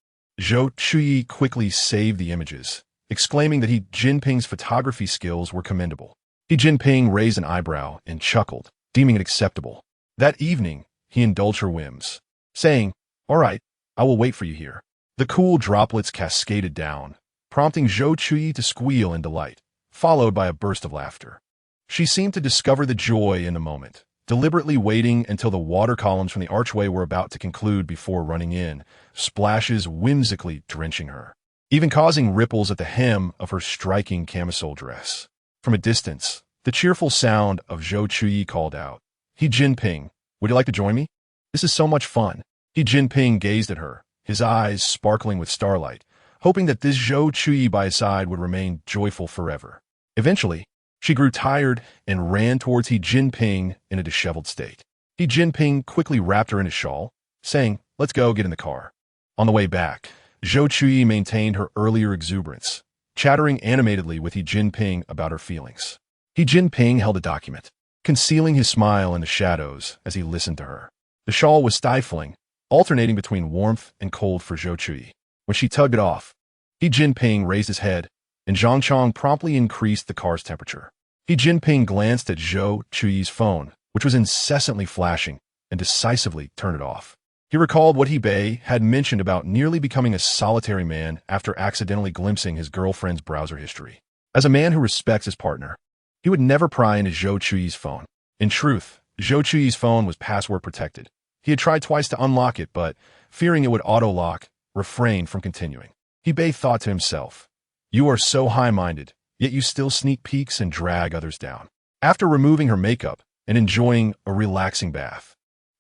Zhou Chuyi quickly saved the images, exclaiming that Jinping's photography skills were commendable. Jinping raised an eyebrow and chuckled, deeming it acceptable. That evening, he indulged her whims, saying, "All right, I will wait for you here." The cool droplets cascaded down, prompting Zhou Chuyi to squeal in delight, followed by a burst of laughter. She seemed to discover the joy in the moment, deliberately waiting until the water columns from the archway were about to conclude before running in, splashes whimsically drenching her, even causing ripples at the hem of her striking camisole dress. From a distance, the cheerful sound of Zhou Chuyi called out, "Jinping, would you like to join me? This is so much fun." Jinping gazed at her, his eyes sparkling with starlight, hoping that this Zhou Chuyi by his side would remain joyful forever. Eventually, she grew tired and ran towards Jinping in a disheveled state. Jinping quickly wrapped her in a shawl, saying, "Let's go, get in the car." On the way back, Zhou Chuyi maintained her earlier exuberance, chattering animatedly with Jinping about her feelings. Jinping held a document, concealing his smile in the shadows as he listened to her. The shawl was stifling, alternating between warmth and cold for Zhou Chuyi. When she tugged it off, Jinping raised his head, and Zhang Chong promptly increased the car's temperature. Jinping glanced at Zhou Chuyi's phone, which was incessantly flashing, and decisively turned it off. He recalled what Bei had mentioned about nearly becoming a solitary man after accidentally glimpsing his girlfriend's browser history. As a man who respects his partner, he would never pry into Zhou Chuyi's phone. In truth, Zhou Chuyi's phone was password protected. He had tried twice to unlock it, but, fearing it would auto-lock, refrained from continuing. Bei thought to himself, "You are so high-minded, yet you still sneak peeks and drag others down." After removing her makeup and enjoying a relaxing bath,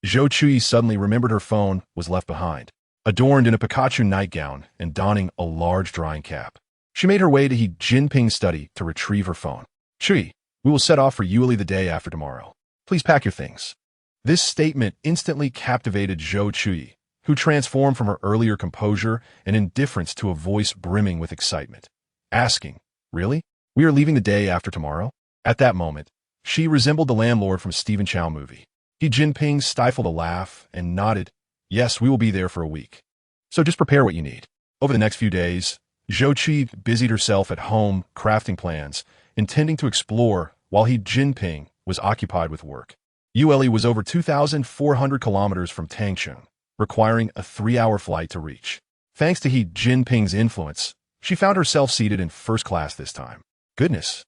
Zhou Chuyi suddenly remembered her phone was left behind, adorned in a Pikachu nightgown and donning a large drying cap. She made her way to Jinping's study to retrieve her phone. "Chuyi, we will set off for Yuli the day after tomorrow. Please pack your things." This statement instantly captivated Zhou Chuyi, who transformed from her earlier composure and indifference to a voice brimming with excitement, asking, "Really? We are leaving the day after tomorrow?" At that moment, she resembled the landlord from a Stephen Chow movie. Jinping stifled a laugh and nodded, "Yes, we will be there for a week. So just prepare what you need." Over the next few days, Zhou Chuyi busied herself at home crafting plans, intending to explore while Jinping was occupied with work. Yuli was over 2,400 kilometers from Tangcheng, requiring a 3-hour flight to reach. Thanks to Jinping's influence, she found herself seated in first class this time. Goodness,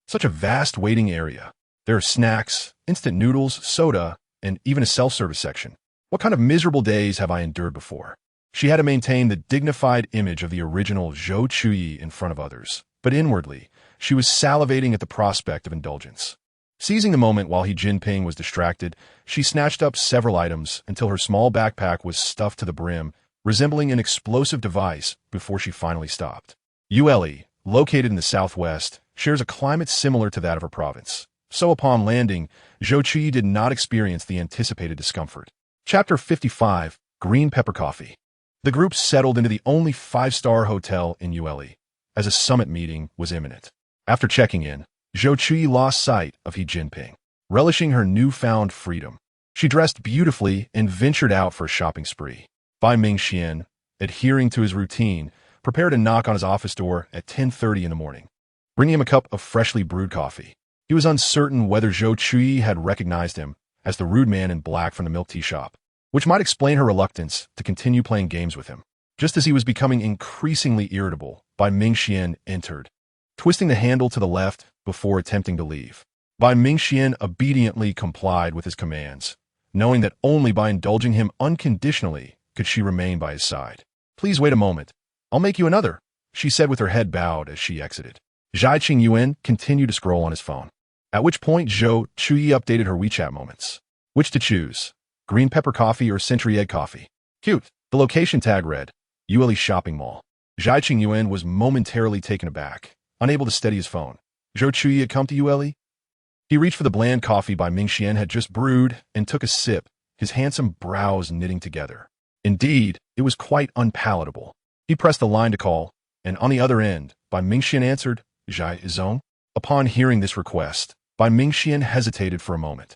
such a vast waiting area. There are snacks, instant noodles, soda, and even a self-service section. What kind of miserable days have I endured before? She had to maintain the dignified image of the original Zhou Chuyi in front of others, but inwardly, she was salivating at the prospect of indulgence. Seizing the moment while Jinping was distracted, she snatched up several items until her small backpack was stuffed to the brim, resembling an explosive device before she finally stopped. Yuli, located in the southwest, shares a climate similar to that of her province. So upon landing, Zhou Chuyi did not experience the anticipated discomfort. Chapter 55, Green Pepper Coffee. The group settled into the only five-star hotel in Ule, as a summit meeting was imminent. After checking in, Zhou Chuyi lost sight of Jinping, relishing her newfound freedom. She dressed beautifully and ventured out for a shopping spree. Bai Mingxian, adhering to his routine, prepared to knock on his office door at 10:30 in the morning, bringing him a cup of freshly brewed coffee. He was uncertain whether Zhou Chuyi had recognized him as the rude man in black from the milk tea shop, which might explain her reluctance to continue playing games with him. Just as he was becoming increasingly irritable, Bai Mingxian entered, twisting the handle to the left before attempting to leave. Bai Mingxian obediently complied with his commands, knowing that only by indulging him unconditionally could she remain by his side. "Please wait a moment. I'll make you another," she said with her head bowed as she exited. Zhai Qingyuan continued to scroll on his phone, at which point Zhou Chuyi updated her WeChat moments. Which to choose? Green pepper coffee or century egg coffee? Cute. The location tag read, Ule Shopping Mall. Zhai Qingyuan was momentarily taken aback, unable to steady his phone. Zhou Chuyi had come to Ule? He reached for the bland coffee Bai Mingxian had just brewed and took a sip, his handsome brows knitting together. Indeed, it was quite unpalatable. He pressed the line to call, and on the other end, Bai Mingxian answered, Zhai Zong. Upon hearing this request, Bai Mingxian hesitated for a moment.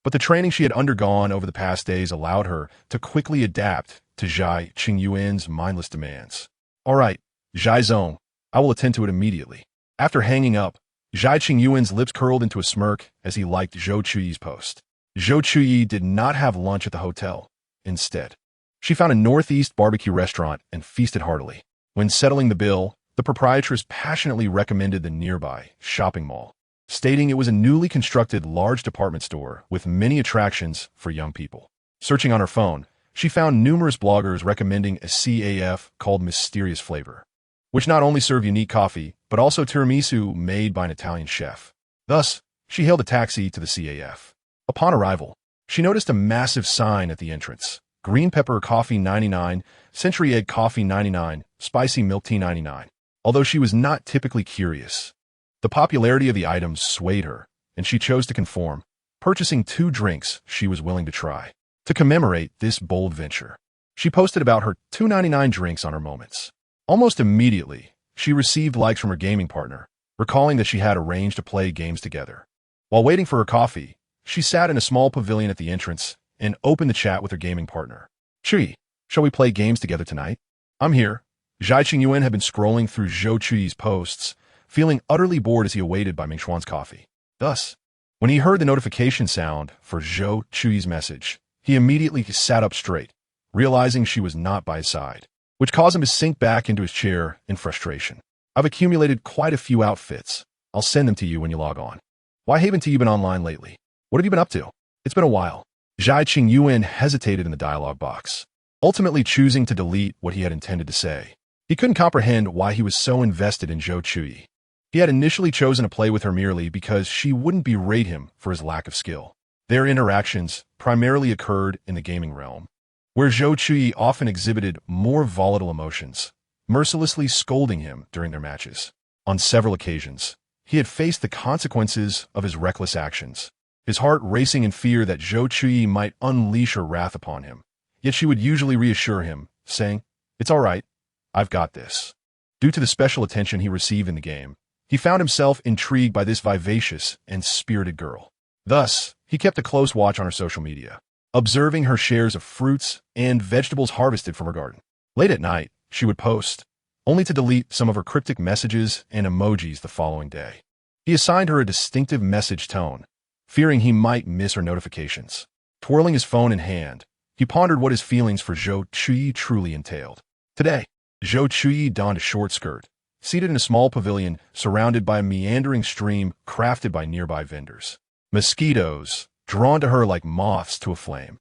But the training she had undergone over the past days allowed her to quickly adapt to Zhai Qingyuan's mindless demands. "All right, Zhai Zong, I will attend to it immediately." After hanging up, Zhai Qingyuan's lips curled into a smirk as he liked Zhou Chuyi's post. Zhou Chuyi did not have lunch at the hotel. Instead, she found a northeast barbecue restaurant and feasted heartily. When settling the bill, the proprietress passionately recommended the nearby shopping mall, stating it was a newly constructed large department store with many attractions for young people. Searching on her phone, she found numerous bloggers recommending a CAF called Mysterious Flavor, which not only served unique coffee, but also tiramisu made by an Italian chef. Thus, she hailed a taxi to the CAF. Upon arrival, she noticed a massive sign at the entrance. Green pepper coffee 99, century egg coffee 99, spicy milk tea 99. Although she was not typically curious, the popularity of the items swayed her, and she chose to conform, purchasing 2 drinks she was willing to try. To commemorate this bold venture, she posted about her $2.99 drinks on her moments. Almost immediately, she received likes from her gaming partner, recalling that she had arranged to play games together. While waiting for her coffee, she sat in a small pavilion at the entrance and opened the chat with her gaming partner. "Chuyi, shall we play games together tonight?" "I'm here." Zhai Qingyuan had been scrolling through Zhou Chuyi's posts, feeling utterly bored as he awaited Bai Mingxuan's coffee. Thus, when he heard the notification sound for Zhou Chuyi's message, he immediately sat up straight, realizing she was not by his side, which caused him to sink back into his chair in frustration. "I've accumulated quite a few outfits. I'll send them to you when you log on." "Why haven't you been online lately? What have you been up to?" "It's been a while." Zhai Qingyuan hesitated in the dialogue box, ultimately choosing to delete what he had intended to say. He couldn't comprehend why he was so invested in Zhou Chuyi. He had initially chosen to play with her merely because she wouldn't berate him for his lack of skill. Their interactions primarily occurred in the gaming realm, where Zhou Chuyi often exhibited more volatile emotions, mercilessly scolding him during their matches. On several occasions, he had faced the consequences of his reckless actions, his heart racing in fear that Zhou Chuyi might unleash her wrath upon him. Yet she would usually reassure him, saying, "It's all right, I've got this." Due to the special attention he received in the game, he found himself intrigued by this vivacious and spirited girl. Thus, he kept a close watch on her social media, observing her shares of fruits and vegetables harvested from her garden. Late at night, she would post, only to delete some of her cryptic messages and emojis the following day. He assigned her a distinctive message tone, fearing he might miss her notifications. Twirling his phone in hand, he pondered what his feelings for Zhou Chuyi truly entailed. Today, Zhou Chuyi donned a short skirt, seated in a small pavilion surrounded by a meandering stream crafted by nearby vendors. Mosquitoes, drawn to her like moths to a flame,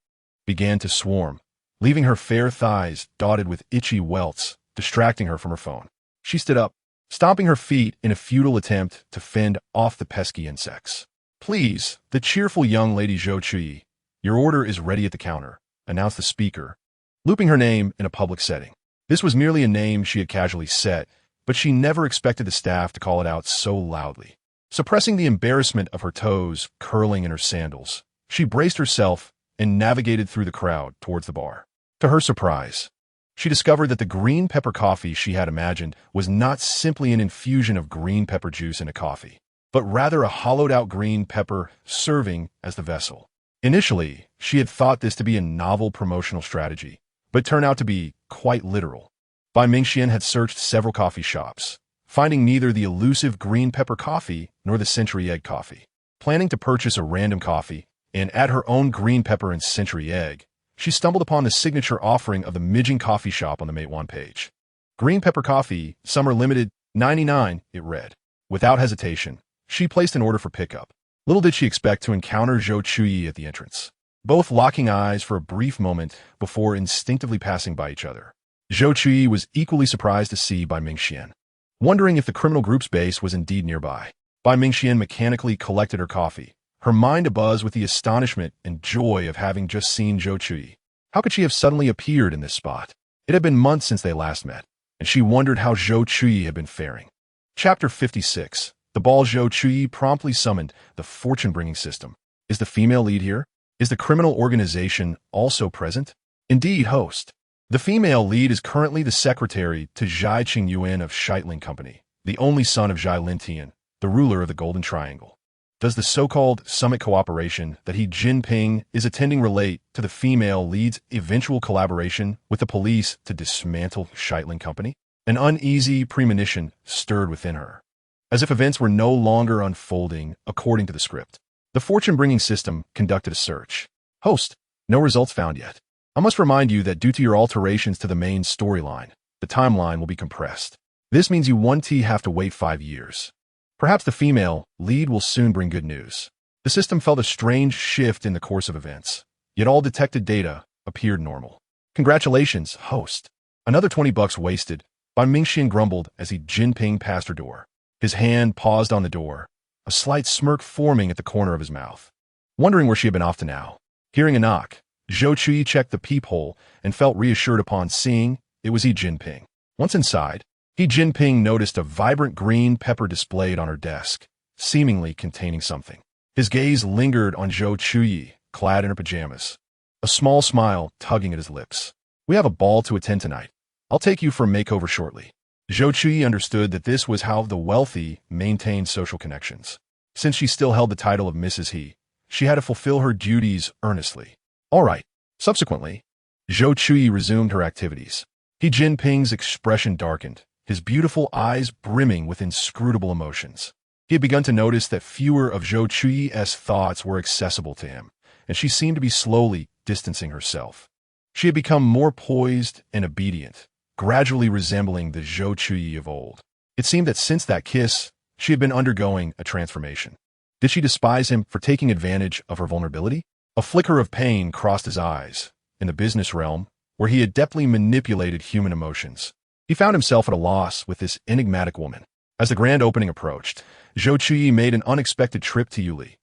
began to swarm, leaving her fair thighs dotted with itchy welts, distracting her from her phone. She stood up, stomping her feet in a futile attempt to fend off the pesky insects. "Please, the cheerful young lady Zhou Chuyi, your order is ready at the counter," announced the speaker, looping her name in a public setting. This was merely a name she had casually set, but she never expected the staff to call it out so loudly. Suppressing the embarrassment of her toes curling in her sandals, she braced herself and navigated through the crowd towards the bar. To her surprise, she discovered that the green pepper coffee she had imagined was not simply an infusion of green pepper juice in a coffee, but rather a hollowed-out green pepper serving as the vessel. Initially, she had thought this to be a novel promotional strategy, but it turned out to be quite literal. Bai Mingxian had searched several coffee shops, finding neither the elusive green pepper coffee nor the century egg coffee. Planning to purchase a random coffee and add her own green pepper and century egg, she stumbled upon the signature offering of the Mijing coffee shop on the Meituan page. Green pepper coffee, summer limited, 99, it read. Without hesitation, she placed an order for pickup. Little did she expect to encounter Zhou Chuyi at the entrance, both locking eyes for a brief moment before instinctively passing by each other. Zhou Chuyi was equally surprised to see Bai Mingxian, wondering if the criminal group's base was indeed nearby. Bai Mingxian mechanically collected her coffee, her mind abuzz with the astonishment and joy of having just seen Zhou Chuyi. How could she have suddenly appeared in this spot? It had been months since they last met, and she wondered how Zhou Chuyi had been faring. Chapter 56. The ball. Zhou Chuyi promptly summoned the fortune-bringing system. Is the female lead here? Is the criminal organization also present? Indeed, host. The female lead is currently the secretary to Zhai Qingyuan of Scheitling Company, the only son of Zhai Lintian, the ruler of the Golden Triangle. Does the so-called summit cooperation that Jinping is attending relate to the female lead's eventual collaboration with the police to dismantle Scheitling Company? An uneasy premonition stirred within her, as if events were no longer unfolding according to the script. The fortune-bringing system conducted a search. Host, no results found yet. I must remind you that due to your alterations to the main storyline, the timeline will be compressed. This means you have to wait 5 years. Perhaps the female lead will soon bring good news. The system felt a strange shift in the course of events, yet all detected data appeared normal. Congratulations, host. Another $20 wasted. Bai Mingxian grumbled as Jinping passed her door. His hand paused on the door, a slight smirk forming at the corner of his mouth. Wondering where she had been off to now. Hearing a knock, Zhou Chuyi checked the peephole and felt reassured upon seeing it was Jinping. Once inside, Jinping noticed a vibrant green pepper displayed on her desk, seemingly containing something. His gaze lingered on Zhou Chuyi, clad in her pajamas, a small smile tugging at his lips. We have a ball to attend tonight. I'll take you for a makeover shortly. Zhou Chuyi understood that this was how the wealthy maintained social connections. Since she still held the title of Mrs. He, she had to fulfill her duties earnestly. All right. Subsequently, Zhou Chuyi resumed her activities. Jinping's expression darkened, his beautiful eyes brimming with inscrutable emotions. He had begun to notice that fewer of Zhou Chuyi's thoughts were accessible to him, and she seemed to be slowly distancing herself. She had become more poised and obedient, gradually resembling the Zhou Chuyi of old. It seemed that since that kiss, she had been undergoing a transformation. Did she despise him for taking advantage of her vulnerability? A flicker of pain crossed his eyes. In the business realm, where he had depthly manipulated human emotions, he found himself at a loss with this enigmatic woman. As the grand opening approached, Zhou Chuyi made an unexpected trip to Yuli.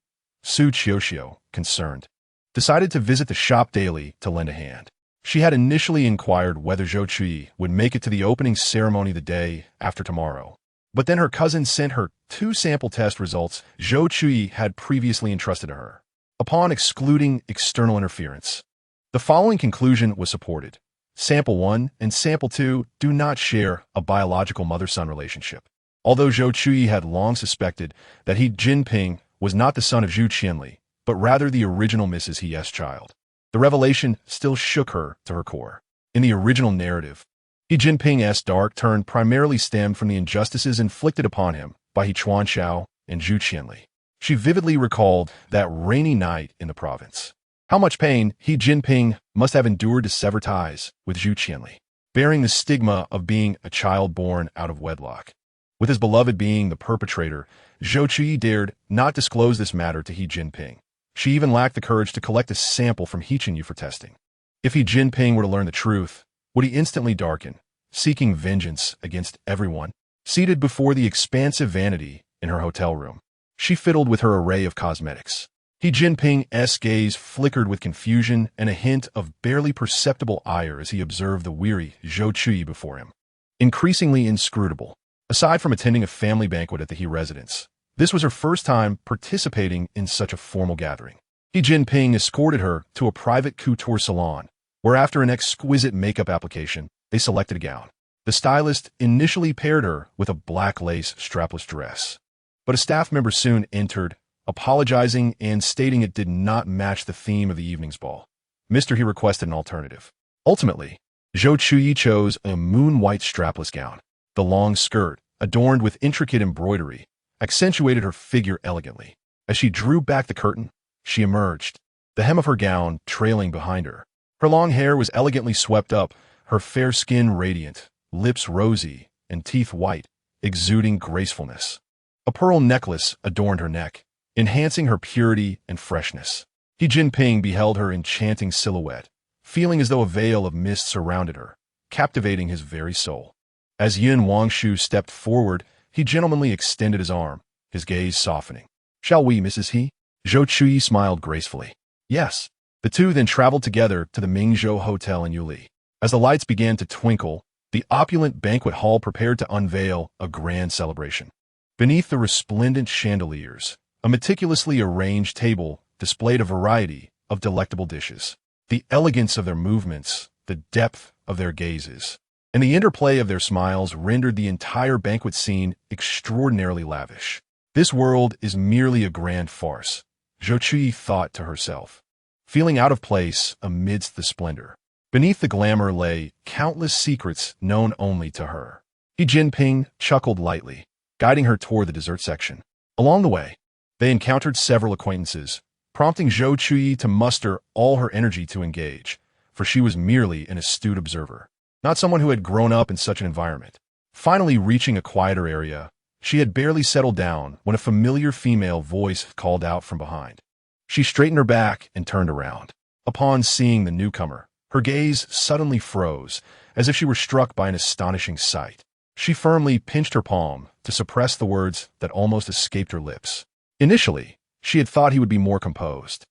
Su Qiuxiu, concerned, decided to visit the shop daily to lend a hand. She had initially inquired whether Zhou Chuyi would make it to the opening ceremony the day after tomorrow. But then her cousin sent her 2 sample test results Zhou Chuyi had previously entrusted to her. Upon excluding external interference, the following conclusion was supported. Sample 1 and Sample 2 do not share a biological mother-son relationship. Although Zhou Chuyi had long suspected that Jinping was not the son of Zhu Qianli, but rather the original Mrs. He's child, the revelation still shook her to her core. In the original narrative, Jinping's dark turn primarily stemmed from the injustices inflicted upon him by He Chuanxiao and Zhu Qianli. She vividly recalled that rainy night in the province. How much pain Jinping must have endured to sever ties with Zhu Qianli, bearing the stigma of being a child born out of wedlock. With his beloved being the perpetrator, Zhou Chuyi dared not disclose this matter to Jinping. She even lacked the courage to collect a sample from Qinyu for testing. If Jinping were to learn the truth, would he instantly darken, seeking vengeance against everyone? Seated before the expansive vanity in her hotel room, she fiddled with her array of cosmetics. Jinping's gaze flickered with confusion and a hint of barely perceptible ire as he observed the weary Zhou Chuyi before him. Increasingly inscrutable. Aside from attending a family banquet at the He residence, This was her first time participating in such a formal gathering. Xi Jinping escorted her to a private couture salon, where after an exquisite makeup application, they selected a gown. The stylist initially paired her with a black lace strapless dress, but a staff member soon entered, apologizing and stating it did not match the theme of the evening's ball. Mr. He requested an alternative. Ultimately, Zhou Chuyi chose a moon-white strapless gown. The long skirt, adorned with intricate embroidery, accentuated her figure elegantly. As she drew back the curtain, she emerged, the hem of her gown trailing behind her. Her long hair was elegantly swept up, her fair skin radiant, lips rosy, and teeth white, exuding gracefulness. A pearl necklace adorned her neck, enhancing her purity and freshness. Xi Jinping beheld her enchanting silhouette, feeling as though a veil of mist surrounded her, captivating his very soul. As Yin Wangshu stepped forward, he gentlemanly extended his arm, his gaze softening. "Shall we, Mrs. He?" Zhou Chuyi smiled gracefully. "Yes." The two then traveled together to the Mingzhou Hotel in Yuli. As the lights began to twinkle, the opulent banquet hall prepared to unveil a grand celebration. Beneath the resplendent chandeliers, a meticulously arranged table displayed a variety of delectable dishes. The elegance of their movements, the depth of their gazes, and the interplay of their smiles rendered the entire banquet scene extraordinarily lavish. This world is merely a grand farce, Zhou Chuyi thought to herself, feeling out of place amidst the splendor. Beneath the glamour lay countless secrets known only to her. Xi Jinping chuckled lightly, guiding her toward the dessert section. Along the way, they encountered several acquaintances, prompting Zhou Chuyi to muster all her energy to engage, for she was merely an astute observer, not someone who had grown up in such an environment. Finally reaching a quieter area, she had barely settled down when a familiar female voice called out from behind. She straightened her back and turned around. Upon seeing the newcomer, her gaze suddenly froze, as if she were struck by an astonishing sight. She firmly pinched her palm to suppress the words that almost escaped her lips. Initially, she had thought he would be more composed.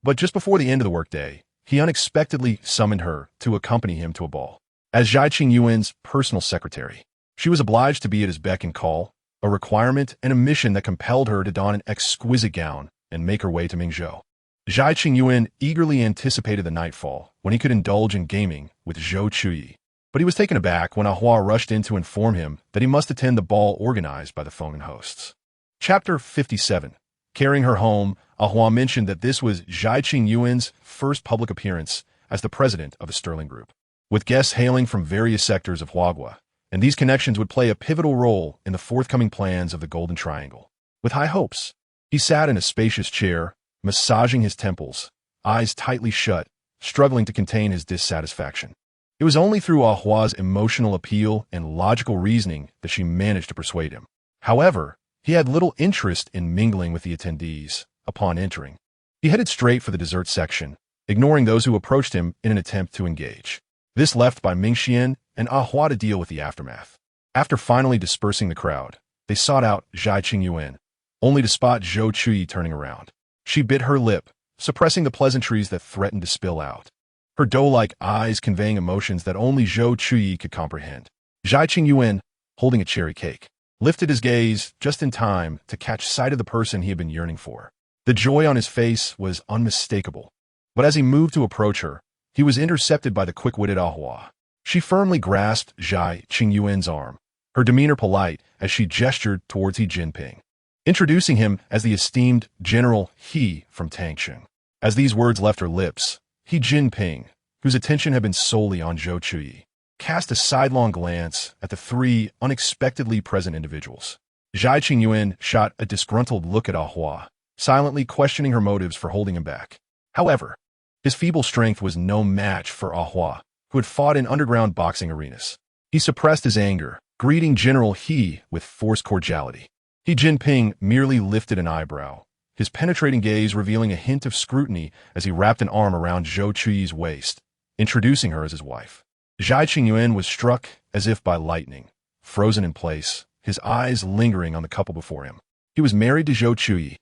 But just before the end of the workday, he unexpectedly summoned her to accompany him to a ball. As Zhai Qingyuan's personal secretary, she was obliged to be at his beck and call, a requirement and a mission that compelled her to don an exquisite gown and make her way to Mingzhou. Zhai Qingyuan eagerly anticipated the nightfall when he could indulge in gaming with Zhou Chuyi, but he was taken aback when Ahua rushed in to inform him that he must attend the ball organized by the Fenghan hosts. Chapter 57. Carrying her home, Ahua mentioned that this was Zhai Qingyuan's first public appearance as the president of a Sterling group, with guests hailing from various sectors of Huagua, and these connections would play a pivotal role in the forthcoming plans of the Golden Triangle. With high hopes, he sat in a spacious chair, massaging his temples, eyes tightly shut, struggling to contain his dissatisfaction. It was only through Ahua's emotional appeal and logical reasoning that she managed to persuade him. However, he had little interest in mingling with the attendees upon entering. He headed straight for the dessert section, ignoring those who approached him in an attempt to engage. This left by Mingxian and Ahua to deal with the aftermath. After finally dispersing the crowd, they sought out Zhai Qingyuan, only to spot Zhou Chuyi turning around. She bit her lip, suppressing the pleasantries that threatened to spill out, her doe-like eyes conveying emotions that only Zhou Chuyi could comprehend. Zhai Qingyuan, holding a cherry cake, lifted his gaze just in time to catch sight of the person he had been yearning for. The joy on his face was unmistakable, but as he moved to approach her, he was intercepted by the quick-witted Ahua. She firmly grasped Zhai Qingyuan's arm, her demeanor polite as she gestured towards Xi Jinping, introducing him as the esteemed General He from Tangsheng. As these words left her lips, Xi Jinping, whose attention had been solely on Zhou Chuyi, cast a sidelong glance at the three unexpectedly present individuals. Zhai Qingyuan shot a disgruntled look at Ahua, silently questioning her motives for holding him back. However, his feeble strength was no match for Ahua, who had fought in underground boxing arenas. He suppressed his anger, greeting General He with forced cordiality. Xi Jinping merely lifted an eyebrow, his penetrating gaze revealing a hint of scrutiny as he wrapped an arm around Zhou Chuyi's waist, introducing her as his wife. Zhai Qingyuan was struck as if by lightning, frozen in place, his eyes lingering on the couple before him. He was married to Zhou Chuyi.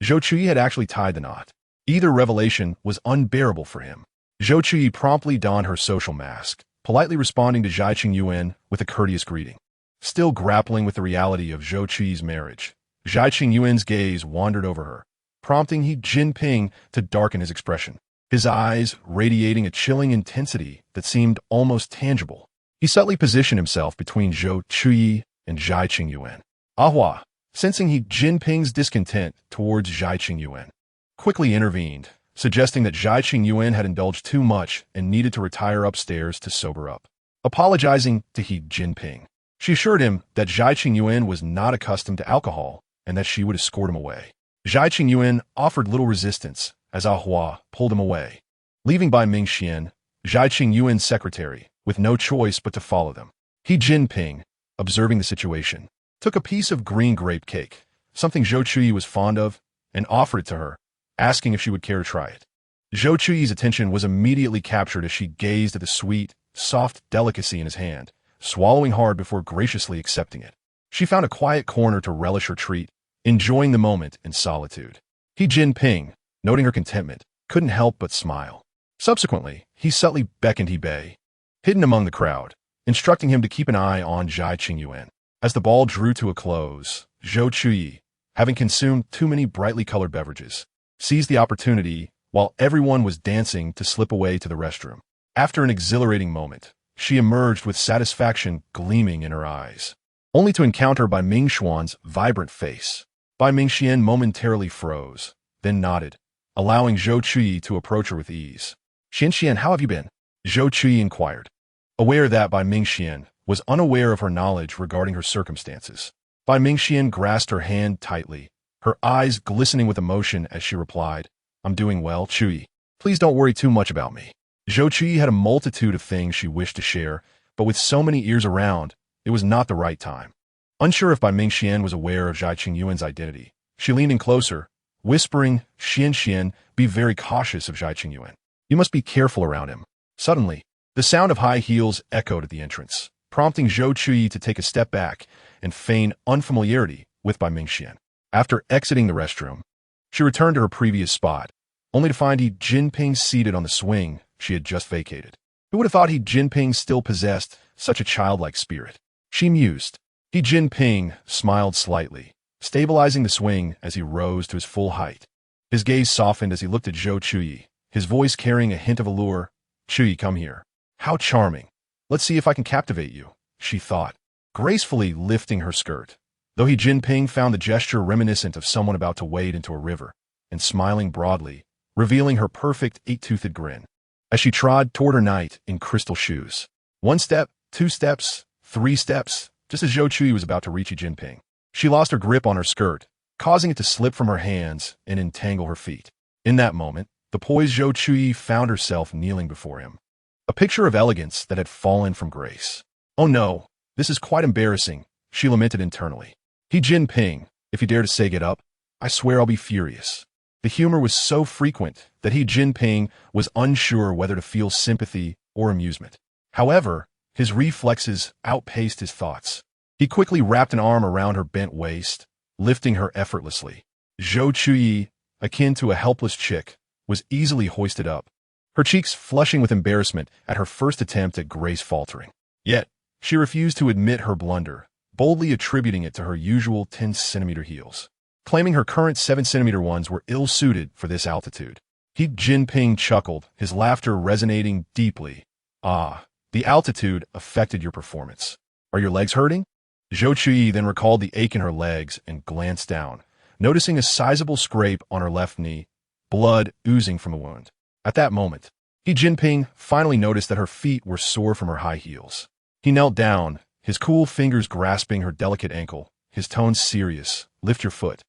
Zhou Chuyi had actually tied the knot. Either revelation was unbearable for him. Zhou Chuyi promptly donned her social mask, politely responding to Zhai Qingyuan with a courteous greeting. Still grappling with the reality of Zhou Chuyi's marriage, Zhai Qingyuan's gaze wandered over her, prompting He Jinping to darken his expression, his eyes radiating a chilling intensity that seemed almost tangible. He subtly positioned himself between Zhou Chuyi and Zhai Qingyuan. Ahua, sensing He Jinping's discontent towards Zhai Qingyuan, quickly intervened, suggesting that Zhai Qingyuan had indulged too much and needed to retire upstairs to sober up. Apologizing to He Jinping, she assured him that Zhai Qingyuan was not accustomed to alcohol and that she would escort him away. Zhai Qingyuan offered little resistance as Ahua pulled him away, leaving Bai Mingxian, Zhai Qingyuan's secretary, with no choice but to follow them. He Jinping, observing the situation, took a piece of green grape cake, something Zhou Chuyi was fond of, and offered it to her, asking if she would care to try it. Zhou Chuyi's attention was immediately captured as she gazed at the sweet, soft delicacy in his hand, swallowing hard before graciously accepting it. She found a quiet corner to relish her treat, enjoying the moment in solitude. He Jinping, noting her contentment, couldn't help but smile. Subsequently, he subtly beckoned Hebei, hidden among the crowd, instructing him to keep an eye on Zhai Qingyuan. As the ball drew to a close, Zhou Chuyi, having consumed too many brightly colored beverages, seized the opportunity while everyone was dancing to slip away to the restroom. After an exhilarating moment, she emerged with satisfaction gleaming in her eyes, only to encounter Bai Mingxuan's vibrant face. Bai Mingxian momentarily froze, then nodded, allowing Zhou Chuyi to approach her with ease. "Xian, how have you been?" Zhou Chuyi inquired, aware that Bai Mingxian was unaware of her knowledge regarding her circumstances. Bai Mingxian grasped her hand tightly, her eyes glistening with emotion as she replied, "I'm doing well, Chuyi. Please don't worry too much about me." Zhou Chuyi had a multitude of things she wished to share, but with so many ears around, it was not the right time. Unsure if Bai Mingxian was aware of Zhai Qingyuan's identity, she leaned in closer, whispering, Xian, be very cautious of Zhai Qingyuan. You must be careful around him." Suddenly, the sound of high heels echoed at the entrance, prompting Zhou Chuyi to take a step back and feign unfamiliarity with Bai Mingxian. After exiting the restroom, she returned to her previous spot, only to find He Jinping seated on the swing she had just vacated. Who would have thought He Jinping still possessed such a childlike spirit? She mused. He Jinping smiled slightly, stabilizing the swing as he rose to his full height. His gaze softened as he looked at Zhou Chuyi, his voice carrying a hint of allure. "Chuyi, come here. How charming. Let's see if I can captivate you," she thought, gracefully lifting her skirt, though He Jinping found the gesture reminiscent of someone about to wade into a river, and smiling broadly, revealing her perfect eight-toothed grin, as she trod toward her knight in crystal shoes. 1 step, 2 steps, 3 steps, just as Zhou Chuyi was about to reach He Jinping. She lost her grip on her skirt, causing it to slip from her hands and entangle her feet. In that moment, the poised Zhou Chuyi found herself kneeling before him, a picture of elegance that had fallen from grace. "Oh no, this is quite embarrassing," she lamented internally. "He Jinping, if you dare to say get up, I swear I'll be furious." The humor was so frequent that He Jinping was unsure whether to feel sympathy or amusement. However, his reflexes outpaced his thoughts. He quickly wrapped an arm around her bent waist, lifting her effortlessly. Zhou Chuyi, akin to a helpless chick, was easily hoisted up, her cheeks flushing with embarrassment at her first attempt at grace faltering. Yet, she refused to admit her blunder, boldly attributing it to her usual 10-centimeter heels, claiming her current 7-centimeter ones were ill-suited for this altitude. He Jinping chuckled, his laughter resonating deeply. "Ah, the altitude affected your performance. Are your legs hurting?" Zhou Chuyi then recalled the ache in her legs and glanced down, noticing a sizable scrape on her left knee, blood oozing from the wound. At that moment, He Jinping finally noticed that her feet were sore from her high heels. He knelt down, his cool fingers grasping her delicate ankle, his tone serious. "Lift your foot."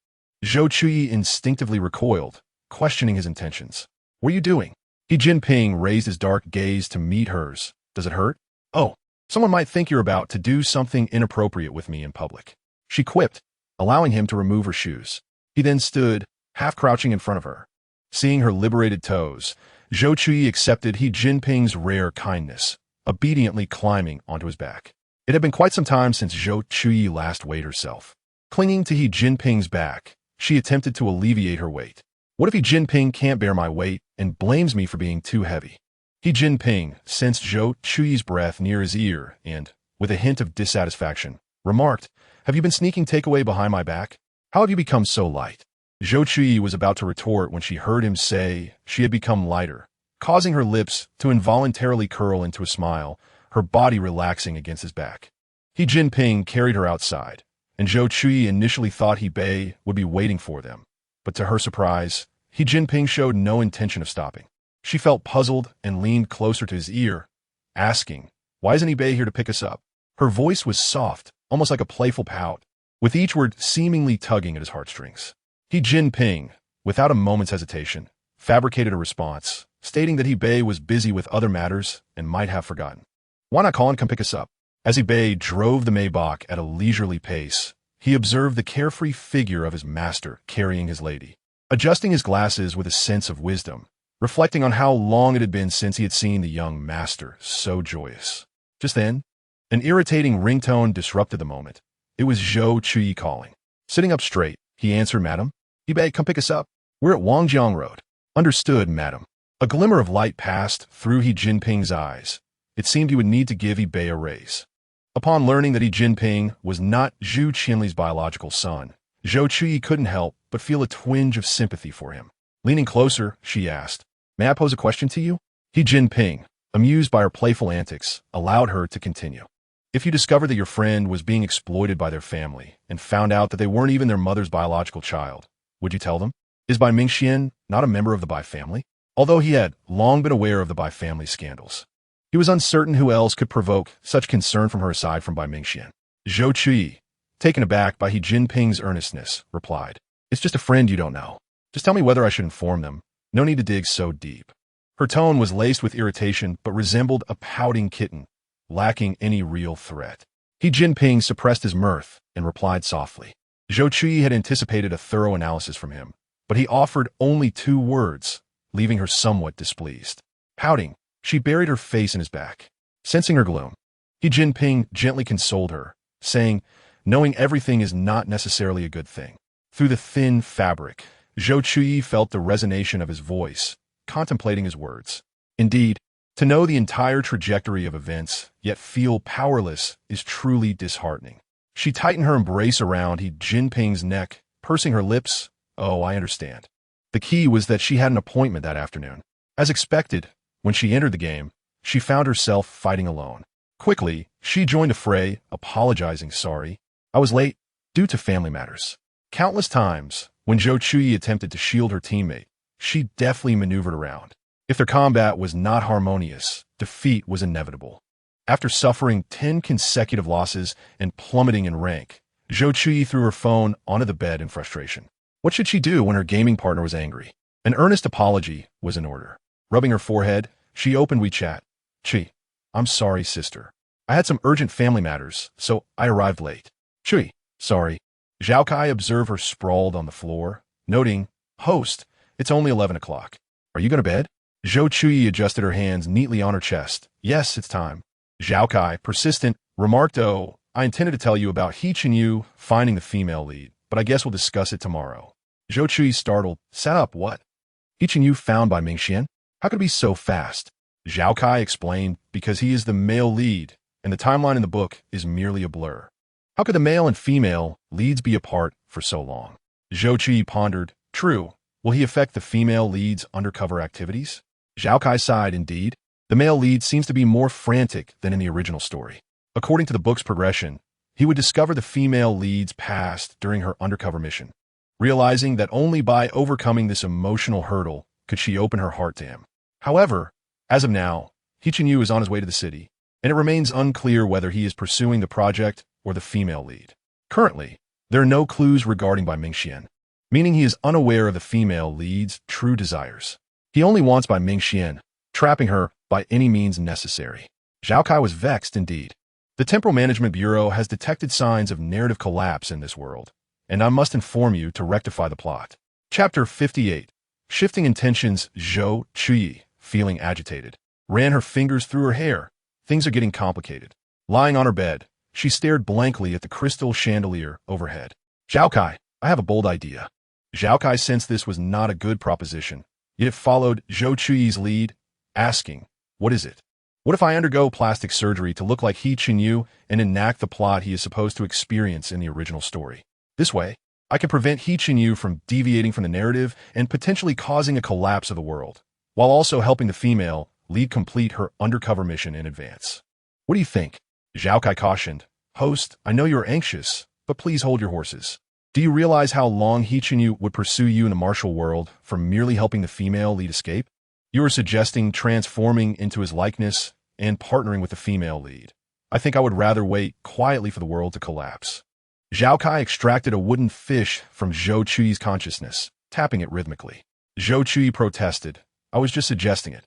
Zhou Chuyi instinctively recoiled, questioning his intentions. "What are you doing?" He Jinping raised his dark gaze to meet hers. "Does it hurt?" "Oh, someone might think you're about to do something inappropriate with me in public," she quipped, allowing him to remove her shoes. He then stood, half crouching in front of her. Seeing her liberated toes, Zhou Chuyi accepted He Jinping's rare kindness, obediently climbing onto his back. It had been quite some time since Zhou Chuyi last weighed herself. Clinging to He Jinping's back, she attempted to alleviate her weight. "What if He Jinping can't bear my weight and blames me for being too heavy?" He Jinping sensed Zhou Chuyi's breath near his ear and, with a hint of dissatisfaction, remarked, "Have you been sneaking takeaway behind my back?" How have you become so light? Zhou Chuyi was about to retort when she heard him say she had become lighter, causing her lips to involuntarily curl into a smile, her body relaxing against his back. Jinping carried her outside, and Zhou Chuyi initially thought Bei would be waiting for them. But to her surprise, Jinping showed no intention of stopping. She felt puzzled and leaned closer to his ear, asking, "Why isn't Bei here to pick us up?" Her voice was soft, almost like a playful pout, with each word seemingly tugging at his heartstrings. Jinping, without a moment's hesitation, fabricated a response, stating that Bei was busy with other matters and might have forgotten. "Why not call and come pick us up?" As Bei drove the Maybach at a leisurely pace, he observed the carefree figure of his master carrying his lady, adjusting his glasses with a sense of wisdom, reflecting on how long it had been since he had seen the young master so joyous. Just then, an irritating ringtone disrupted the moment. It was Zhou Chuyi calling. Sitting up straight, he answered, "Madam, Bei, come pick us up. We're at Wangjiang Road." "Understood, madam." A glimmer of light passed through Jinping's eyes. It seemed he would need to give Bei a raise. Upon learning that Jinping was not Zhu Qinli's biological son, Zhou Chuyi couldn't help but feel a twinge of sympathy for him. Leaning closer, she asked, "May I pose a question to you?" Jinping, amused by her playful antics, allowed her to continue. "If you discovered that your friend was being exploited by their family and found out that they weren't even their mother's biological child, would you tell them? Is Bai Mingxian not a member of the Bai family?" Although he had long been aware of the Bai family scandals, he was uncertain who else could provoke such concern from her aside from Bai Mingxian. Zhou Chuyi, taken aback by Jinping's earnestness, replied, "It's just a friend you don't know. Just tell me whether I should inform them. No need to dig so deep." Her tone was laced with irritation but resembled a pouting kitten, lacking any real threat. Jinping suppressed his mirth and replied softly. Zhou Chuyi had anticipated a thorough analysis from him, but he offered only 2 words, leaving her somewhat displeased. Pouting, she buried her face in his back. Sensing her gloom, Jinping gently consoled her, saying, "Knowing everything is not necessarily a good thing." Through the thin fabric, Zhou Chuyi felt the resonation of his voice, contemplating his words. Indeed, to know the entire trajectory of events, yet feel powerless, is truly disheartening. She tightened her embrace around Jinping's neck, pursing her lips. "Oh, I understand." The key was that she had an appointment that afternoon. As expected, when she entered the game, she found herself fighting alone. Quickly, she joined a fray, apologizing, "Sorry, I was late, due to family matters." Countless times, when Zhou Chuyi attempted to shield her teammate, she deftly maneuvered around. If their combat was not harmonious, defeat was inevitable. After suffering 10 consecutive losses and plummeting in rank, Zhou Chuyi threw her phone onto the bed in frustration. What should she do when her gaming partner was angry? An earnest apology was in order. Rubbing her forehead, she opened WeChat. "Chi, I'm sorry, sister. I had some urgent family matters, so I arrived late." "Chi, sorry." Zhao Kai observed her sprawled on the floor, noting, "Host, it's only 11 o'clock. Are you going to bed?" Zhou Chuyi adjusted her hands neatly on her chest. "Yes, it's time." Zhao Kai, persistent, remarked, "Oh, I intended to tell you about Yu finding the female lead, but I guess we'll discuss it tomorrow." Zhou Chuyi, startled, sat up. "What? Yu found by Mingxian? How could it be so fast?" Zhao Kai explained, "Because he is the male lead, and the timeline in the book is merely a blur." "How could the male and female leads be apart for so long?" Zhou Chuyi pondered. "True. Will he affect the female lead's undercover activities?" Zhao Kai sighed. "Indeed. The male lead seems to be more frantic than in the original story. According to the book's progression, he would discover the female lead's past during her undercover mission, realizing that only by overcoming this emotional hurdle could she open her heart to him. However, as of now, Yu is on his way to the city, and it remains unclear whether he is pursuing the project or the female lead. Currently, there are no clues regarding Bai Mingxian, meaning he is unaware of the female lead's true desires. He only wants Bai Mingxian, trapping her by any means necessary." Zhao Kai was vexed indeed. The Temporal Management Bureau has detected signs of narrative collapse in this world, and I must inform you to rectify the plot. Chapter 58. Shifting intentions. Zhou Chuyi, feeling agitated, ran her fingers through her hair. Things are getting complicated. Lying on her bed, she stared blankly at the crystal chandelier overhead. "Zhao Kai, I have a bold idea." Zhao Kai sensed this was not a good proposition, yet it followed Zhou Chuyi's lead, asking, "What is it?" "What if I undergo plastic surgery to look like Yu and enact the plot he is supposed to experience in the original story? This way, I can prevent He Yu from deviating from the narrative and potentially causing a collapse of the world, while also helping the female lead complete her undercover mission in advance. What do you think? Zhou Kai cautioned. Host, I know you are anxious, but please hold your horses. Do you realize how long He Yu would pursue you in the martial world for merely helping the female lead escape? You are suggesting transforming into his likeness and partnering with the female lead. I think I would rather wait quietly for the world to collapse. Zhou Kai extracted a wooden fish from Zhou Chuyi's consciousness, tapping it rhythmically. Zhou Chuyi protested. I was just suggesting it.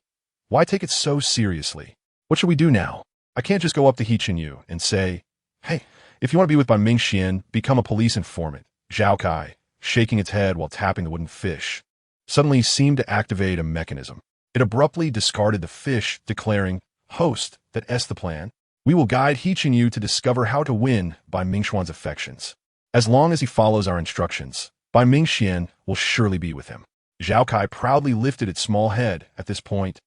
Why take it so seriously? What should we do now? I can't just go up to He Yu and say, hey, if you want to be with Bai Mingxian, become a police informant. Zhou Kai, shaking its head while tapping the wooden fish, suddenly seemed to activate a mechanism. It abruptly discarded the fish, declaring, Host, that's the plan. We will guide He Yu to discover how to win Bai Mingxian's affections. As long as he follows our instructions, Bai Mingxian will surely be with him. Zhou Kai proudly lifted its small head at this point.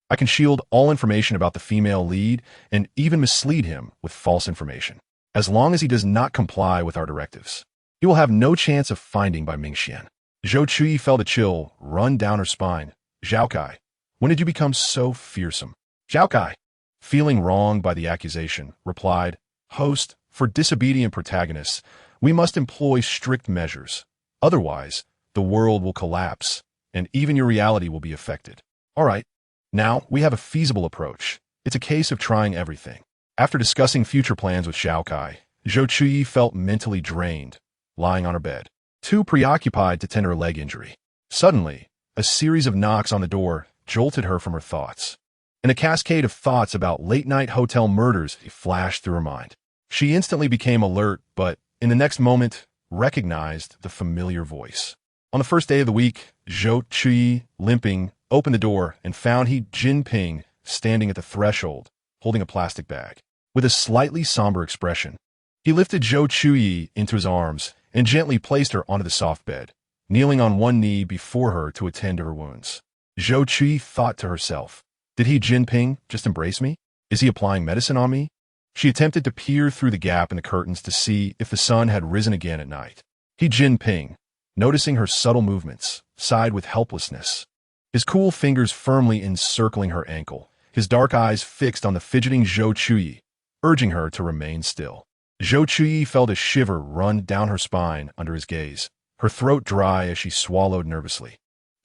I can shield all information about the female lead and even mislead him with false information. As long as he does not comply with our directives, he will have no chance of finding Bai Mingxian. Zhou Chuyi felt a chill run down her spine. Zhou Kai, when did you become so fearsome? Zhou Kai, feeling wronged by the accusation, replied, Host, for disobedient protagonists, we must employ strict measures. Otherwise, the world will collapse, and even your reality will be affected. All right, now we have a feasible approach. It's a case of trying everything. After discussing future plans with Zhou Kai, Zhou Chuyi felt mentally drained, lying on her bed, too preoccupied to tend her leg injury. Suddenly, a series of knocks on the door jolted her from her thoughts, and a cascade of thoughts about late-night hotel murders flashed through her mind. She instantly became alert, but in the next moment, recognized the familiar voice. On the first day of the week, Zhou Chuyi, limping, opened the door and found Jinping standing at the threshold, holding a plastic bag. With a slightly somber expression, he lifted Zhou Chuyi into his arms and gently placed her onto the soft bed, kneeling on one knee before her to attend to her wounds. Zhou Chuyi thought to herself, did Jinping just embrace me? Is he applying medicine on me? She attempted to peer through the gap in the curtains to see if the sun had risen again at night. Jinping, noticing her subtle movements, sighed with helplessness. His cool fingers firmly encircling her ankle, his dark eyes fixed on the fidgeting Zhou Chuyi, urging her to remain still. Zhou Chuyi felt a shiver run down her spine under his gaze, her throat dry as she swallowed nervously.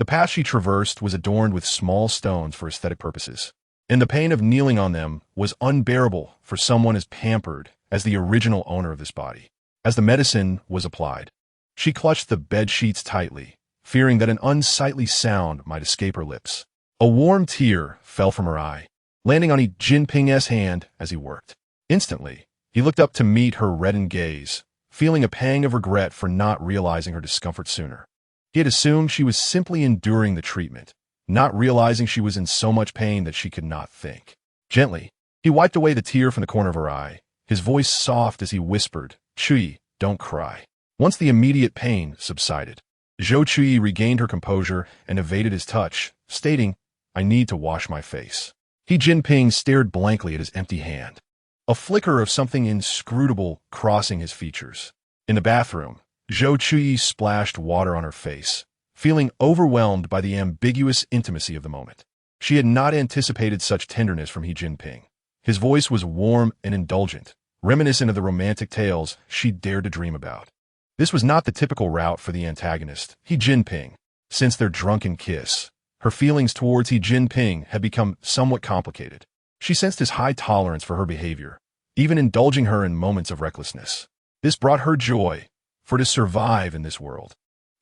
The path she traversed was adorned with small stones for aesthetic purposes, and the pain of kneeling on them was unbearable for someone as pampered as the original owner of this body. As the medicine was applied, she clutched the bed sheets tightly, fearing that an unsightly sound might escape her lips. A warm tear fell from her eye, landing on Jinping's hand as he worked. Instantly, he looked up to meet her reddened gaze, feeling a pang of regret for not realizing her discomfort sooner. He had assumed she was simply enduring the treatment, not realizing she was in so much pain that she could not think. Gently, he wiped away the tear from the corner of her eye, his voice soft as he whispered, Chuyi, don't cry. Once the immediate pain subsided, Zhou Chuyi regained her composure and evaded his touch, stating, I need to wash my face. Jinping stared blankly at his empty hand, a flicker of something inscrutable crossing his features. In the bathroom, Zhou Chuyi splashed water on her face, feeling overwhelmed by the ambiguous intimacy of the moment. She had not anticipated such tenderness from Jinping. His voice was warm and indulgent, reminiscent of the romantic tales she dared to dream about. This was not the typical route for the antagonist, Jinping. Since their drunken kiss, her feelings towards Jinping had become somewhat complicated. She sensed his high tolerance for her behavior, even indulging her in moments of recklessness. This brought her joy, for to survive in this world,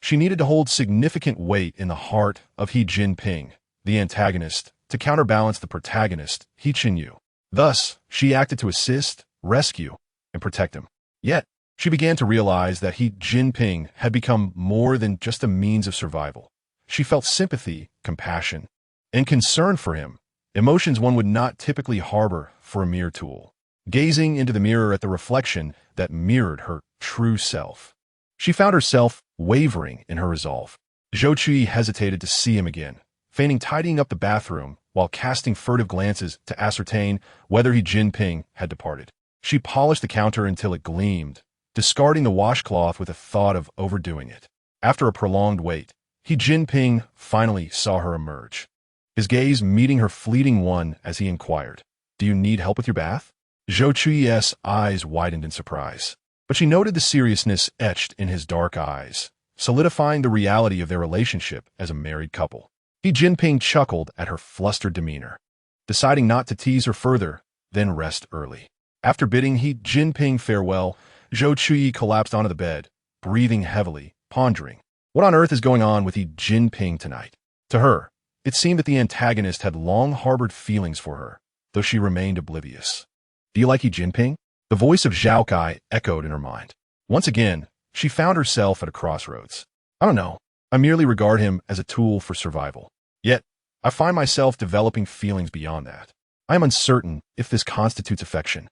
she needed to hold significant weight in the heart of Jinping, the antagonist, to counterbalance the protagonist, Yu. Thus, she acted to assist, rescue, and protect him. Yet, she began to realize that Jinping had become more than just a means of survival. She felt sympathy, compassion, and concern for him, emotions one would not typically harbor for a mere tool. Gazing into the mirror at the reflection that mirrored her true self, she found herself wavering in her resolve. Zhou Chuyi hesitated to see him again, feigning tidying up the bathroom while casting furtive glances to ascertain whether Jinping had departed. She polished the counter until it gleamed, discarding the washcloth with a thought of overdoing it. After a prolonged wait, Jinping finally saw her emerge, his gaze meeting her fleeting one as he inquired, "Do you need help with your bath?" Zhou Chuyi's eyes widened in surprise, but she noted the seriousness etched in his dark eyes, solidifying the reality of their relationship as a married couple. Jinping chuckled at her flustered demeanor, deciding not to tease her further, then rest early. After bidding Jinping farewell, Zhou Chuyi collapsed onto the bed, breathing heavily, pondering. What on earth is going on with Jinping tonight? To her, it seemed that the antagonist had long harbored feelings for her, though she remained oblivious. "Do you like Jinping?" The voice of Zhao Kai echoed in her mind. Once again, she found herself at a crossroads. "I don't know. I merely regard him as a tool for survival. Yet, I find myself developing feelings beyond that. I am uncertain if this constitutes affection."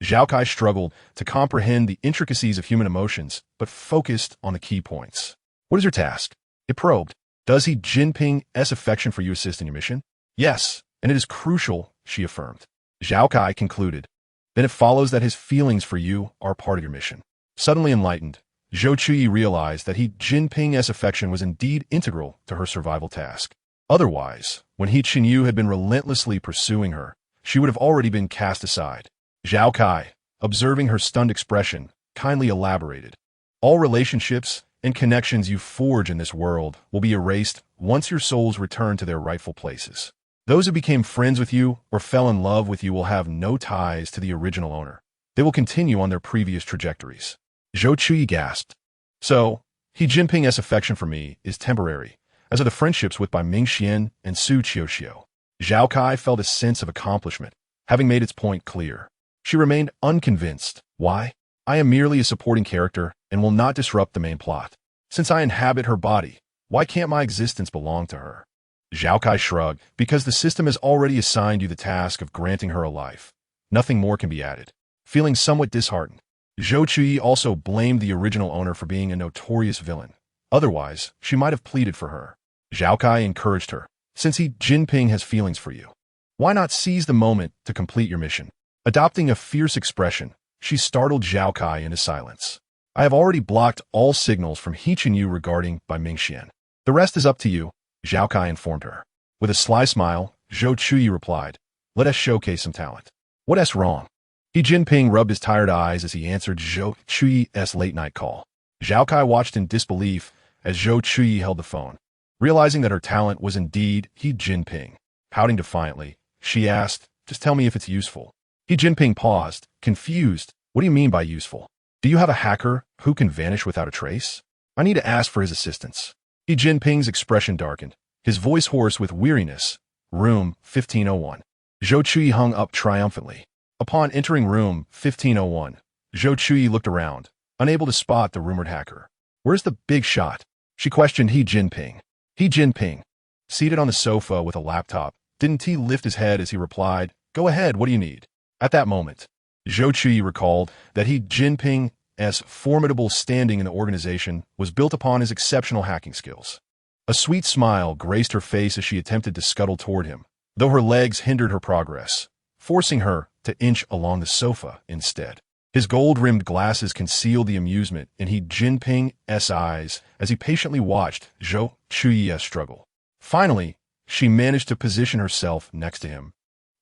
Zhao Kai struggled to comprehend the intricacies of human emotions, but focused on the key points. "What is your task?" It probed. "Does Jinping's affection for you assist in your mission?" "Yes, and it is crucial," she affirmed. Zhao Kai concluded. "Then it follows that his feelings for you are part of your mission." Suddenly enlightened, Zhou Chuyi realized that Jinping's affection was indeed integral to her survival task. Otherwise, when Yu had been relentlessly pursuing her, she would have already been cast aside. Zhao Kai, observing her stunned expression, kindly elaborated. "All relationships and connections you forge in this world will be erased once your souls return to their rightful places. Those who became friends with you or fell in love with you will have no ties to the original owner. They will continue on their previous trajectories." Zhou Chuyi gasped. "So, Jinping's affection for me is temporary, as are the friendships with Bai Mingxian and Su Qiuxiu." Zhao Kai felt a sense of accomplishment, having made its point clear. She remained unconvinced. "Why? I am merely a supporting character and will not disrupt the main plot. Since I inhabit her body, why can't my existence belong to her?" Zhao Kai shrugged. "Because the system has already assigned you the task of granting her a life. Nothing more can be added." Feeling somewhat disheartened, Zhou Chuyi also blamed the original owner for being a notorious villain. Otherwise, she might have pleaded for her. Zhao Kai encouraged her. "Since Jinping has feelings for you, why not seize the moment to complete your mission?" Adopting a fierce expression, she startled Zhao Kai into silence. "I have already blocked all signals from Yu regarding Bai Mingxian. The rest is up to you," Zhao Kai informed her. With a sly smile, Zhou Chuyi replied, "Let us showcase some talent." "What's wrong?" Jinping rubbed his tired eyes as he answered Zhou Chuyi's late-night call. Zhao Kai watched in disbelief as Zhou Chuyi held the phone. Realizing that her talent was indeed Jinping, pouting defiantly, she asked, "Just tell me if it's useful." Jinping paused, confused. "What do you mean by useful? Do you have a hacker who can vanish without a trace? I need to ask for his assistance." Jinping's expression darkened, his voice hoarse with weariness. "Room 1501. Zhou Chuyi hung up triumphantly. Upon entering room 1501, Zhou Chuyi looked around, unable to spot the rumored hacker. "Where's the big shot?" she questioned Jinping. Jinping, seated on the sofa with a laptop, didn't he lift his head as he replied, "Go ahead, what do you need?" At that moment, Zhou Chuyi recalled that Jinping's formidable standing in the organization was built upon his exceptional hacking skills. A sweet smile graced her face as she attempted to scuttle toward him, though her legs hindered her progress, forcing her to inch along the sofa instead. His gold-rimmed glasses concealed the amusement in Jinping's eyes as he patiently watched Zhou Chuyi's struggle. Finally, she managed to position herself next to him,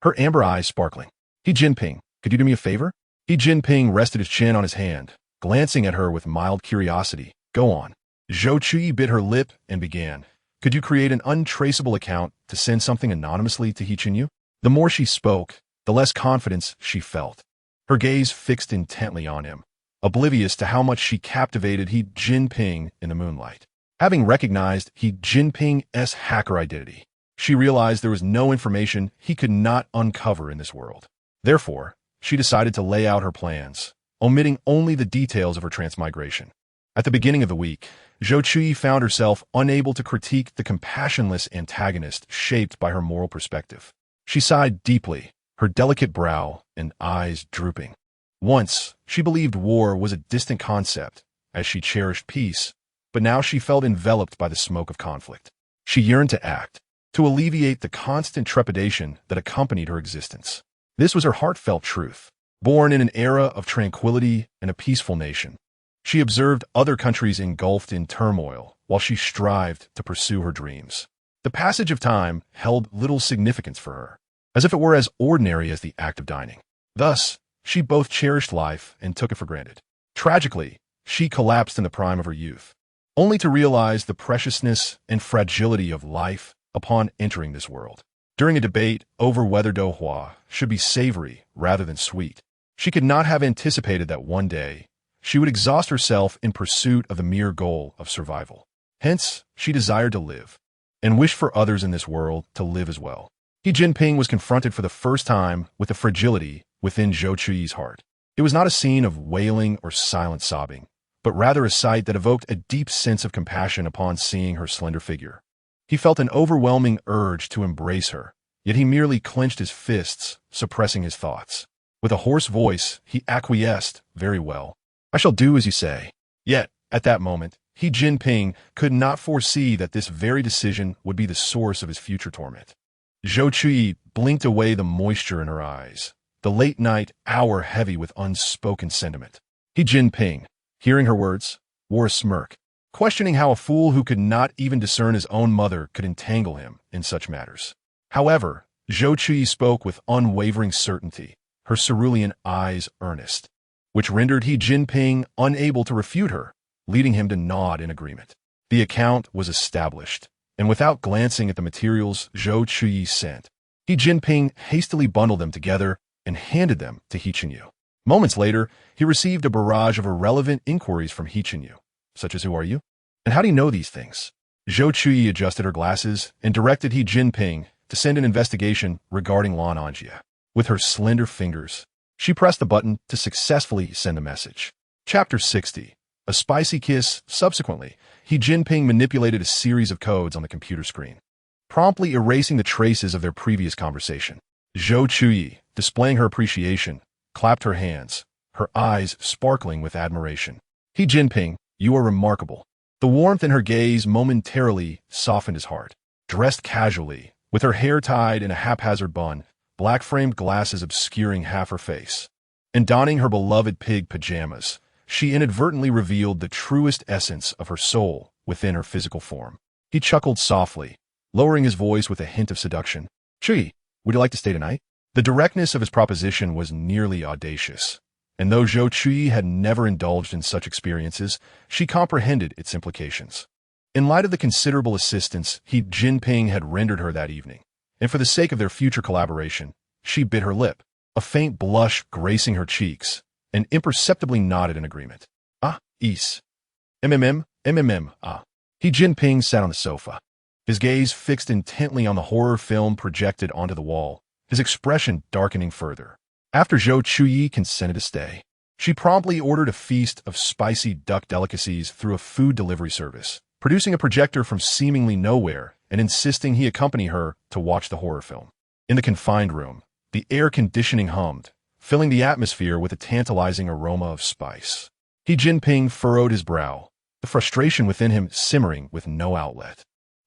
her amber eyes sparkling. Jinping, could you do me a favor?" Jinping rested his chin on his hand, glancing at her with mild curiosity. "Go on." Zhou Chuyi bit her lip and began. "Could you create an untraceable account to send something anonymously to Yu?" The more she spoke, the less confidence she felt. Her gaze fixed intently on him, oblivious to how much she captivated Jinping in the moonlight. Having recognized Jinping's hacker identity, she realized there was no information he could not uncover in this world. Therefore, she decided to lay out her plans, omitting only the details of her transmigration. At the beginning of the week, Zhou Chuyi found herself unable to critique the compassionless antagonist shaped by her moral perspective. She sighed deeply, her delicate brow and eyes drooping. Once, she believed war was a distant concept, as she cherished peace, but now she felt enveloped by the smoke of conflict. She yearned to act, to alleviate the constant trepidation that accompanied her existence. This was her heartfelt truth. Born in an era of tranquility and a peaceful nation, She observed other countries engulfed in turmoil while she strived to pursue her dreams. The passage of time held little significance for her, as if it were as ordinary as the act of dining. Thus, she both cherished life and took it for granted. Tragically, she collapsed in the prime of her youth, only to realize the preciousness and fragility of life upon entering this world. During a debate over whether douhua should be savory rather than sweet, she could not have anticipated that one day she would exhaust herself in pursuit of the mere goal of survival. Hence, she desired to live, and wished for others in this world to live as well. Jinping was confronted for the first time with the fragility within Zhou Chuyi's heart. It was not a scene of wailing or silent sobbing, but rather a sight that evoked a deep sense of compassion upon seeing her slender figure. He felt an overwhelming urge to embrace her, yet he merely clenched his fists, suppressing his thoughts. With a hoarse voice, he acquiesced, "Very well. I shall do as you say." Yet, at that moment, Jinping could not foresee that this very decision would be the source of his future torment. Zhou Chuyi blinked away the moisture in her eyes, the late night hour heavy with unspoken sentiment. Jinping, hearing her words, wore a smirk, questioning how a fool who could not even discern his own mother could entangle him in such matters. However, Zhou Chuyi spoke with unwavering certainty, her cerulean eyes earnest, which rendered Jinping unable to refute her, leading him to nod in agreement. The account was established, and without glancing at the materials Zhou Chuyi sent, Jinping hastily bundled them together and handed them to Jinyu. Moments later, he received a barrage of irrelevant inquiries from Jinyu, such as "Who are you? And how do you know these things?" Zhou Chuyi adjusted her glasses and directed Jinping to send an investigation regarding Lan Anjia. With her slender fingers, she pressed the button to successfully send a message. Chapter 60. A Spicy Kiss. Subsequently, Jinping manipulated a series of codes on the computer screen, promptly erasing the traces of their previous conversation. Zhou Chuyi, displaying her appreciation, clapped her hands, her eyes sparkling with admiration. Jinping, you are remarkable." The warmth in her gaze momentarily softened his heart. Dressed casually, with her hair tied in a haphazard bun, black-framed glasses obscuring half her face, and donning her beloved pig pajamas, she inadvertently revealed the truest essence of her soul within her physical form. He chuckled softly, lowering his voice with a hint of seduction. "Chuyi, would you like to stay tonight?" The directness of his proposition was nearly audacious, and though Zhou Chuyi had never indulged in such experiences, she comprehended its implications. In light of the considerable assistance Jinping had rendered her that evening, and for the sake of their future collaboration, she bit her lip, a faint blush gracing her cheeks, and imperceptibly nodded in agreement. "Ah, is. Ah." Jinping sat on the sofa, his gaze fixed intently on the horror film projected onto the wall, his expression darkening further. After Zhou Chuyi consented to stay, she promptly ordered a feast of spicy duck delicacies through a food delivery service, producing a projector from seemingly nowhere and insisting he accompany her to watch the horror film. In the confined room, the air conditioning hummed, filling the atmosphere with a tantalizing aroma of spice. Jinping furrowed his brow, the frustration within him simmering with no outlet.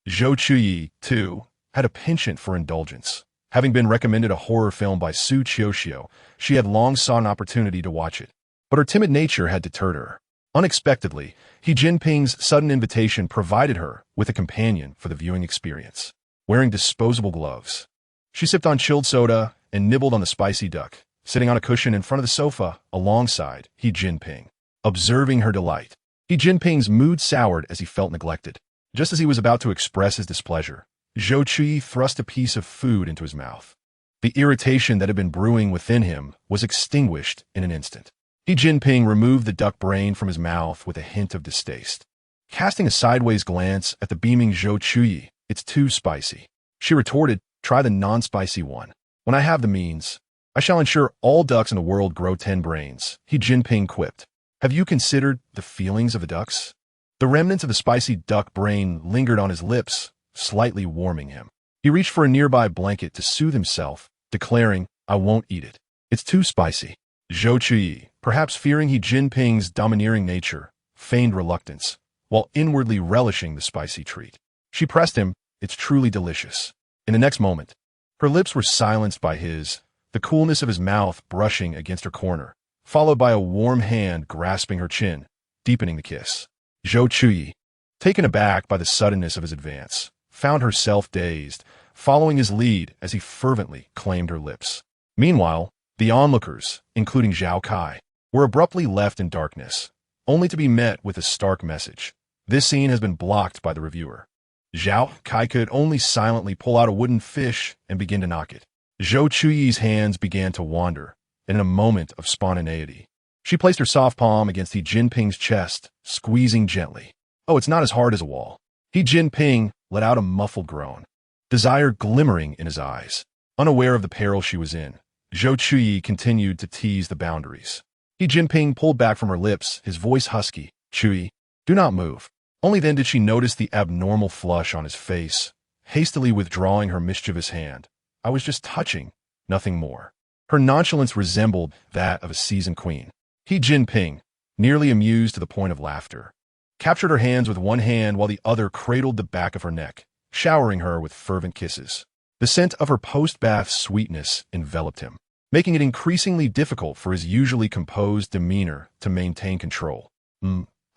Zhou Chuyi, too, had a penchant for indulgence. Having been recommended a horror film by Su Qiuxiu, she had long sought an opportunity to watch it, but her timid nature had deterred her. Unexpectedly, Jinping's sudden invitation provided her with a companion for the viewing experience. Wearing disposable gloves, she sipped on chilled soda and nibbled on the spicy duck, sitting on a cushion in front of the sofa alongside Jinping. Observing her delight, Jinping's mood soured as he felt neglected. Just as he was about to express his displeasure, Zhou Chuyi thrust a piece of food into his mouth. The irritation that had been brewing within him was extinguished in an instant. Jinping removed the duck brain from his mouth with a hint of distaste. Casting a sideways glance at the beaming Zhou Chuyi, "It's too spicy." She retorted, "Try the non-spicy one. When I have the means, I shall ensure all ducks in the world grow 10 brains." Jinping quipped, "Have you considered the feelings of the ducks?" The remnants of the spicy duck brain lingered on his lips, slightly warming him. He reached for a nearby blanket to soothe himself, declaring, "I won't eat it. It's too spicy." Zhou Chuyi, perhaps fearing Jinping's domineering nature, feigned reluctance, while inwardly relishing the spicy treat. She pressed him, "It's truly delicious." In the next moment, her lips were silenced by his, the coolness of his mouth brushing against her corner, followed by a warm hand grasping her chin, deepening the kiss. Zhou Chuyi, taken aback by the suddenness of his advance, found herself dazed, following his lead as he fervently claimed her lips. Meanwhile, the onlookers, including Zhao Kai, were abruptly left in darkness, only to be met with a stark message. This scene has been blocked by the reviewer. Zhao Kai could only silently pull out a wooden fish and begin to knock it. Zhou Chuyi's hands began to wander, and in a moment of spontaneity, she placed her soft palm against He Jinping's chest, squeezing gently. Oh, it's not as hard as a wall. He Jinping let out a muffled groan, desire glimmering in his eyes. Unaware of the peril she was in, Zhou Chuyi continued to tease the boundaries. He Jinping pulled back from her lips, his voice husky. Chuyi, do not move. Only then did she notice the abnormal flush on his face, hastily withdrawing her mischievous hand. I was just touching, nothing more. Her nonchalance resembled that of a seasoned queen. He Jinping, nearly amused to the point of laughter, captured her hands with one hand while the other cradled the back of her neck, showering her with fervent kisses. The scent of her post-bath sweetness enveloped him, making it increasingly difficult for his usually composed demeanor to maintain control.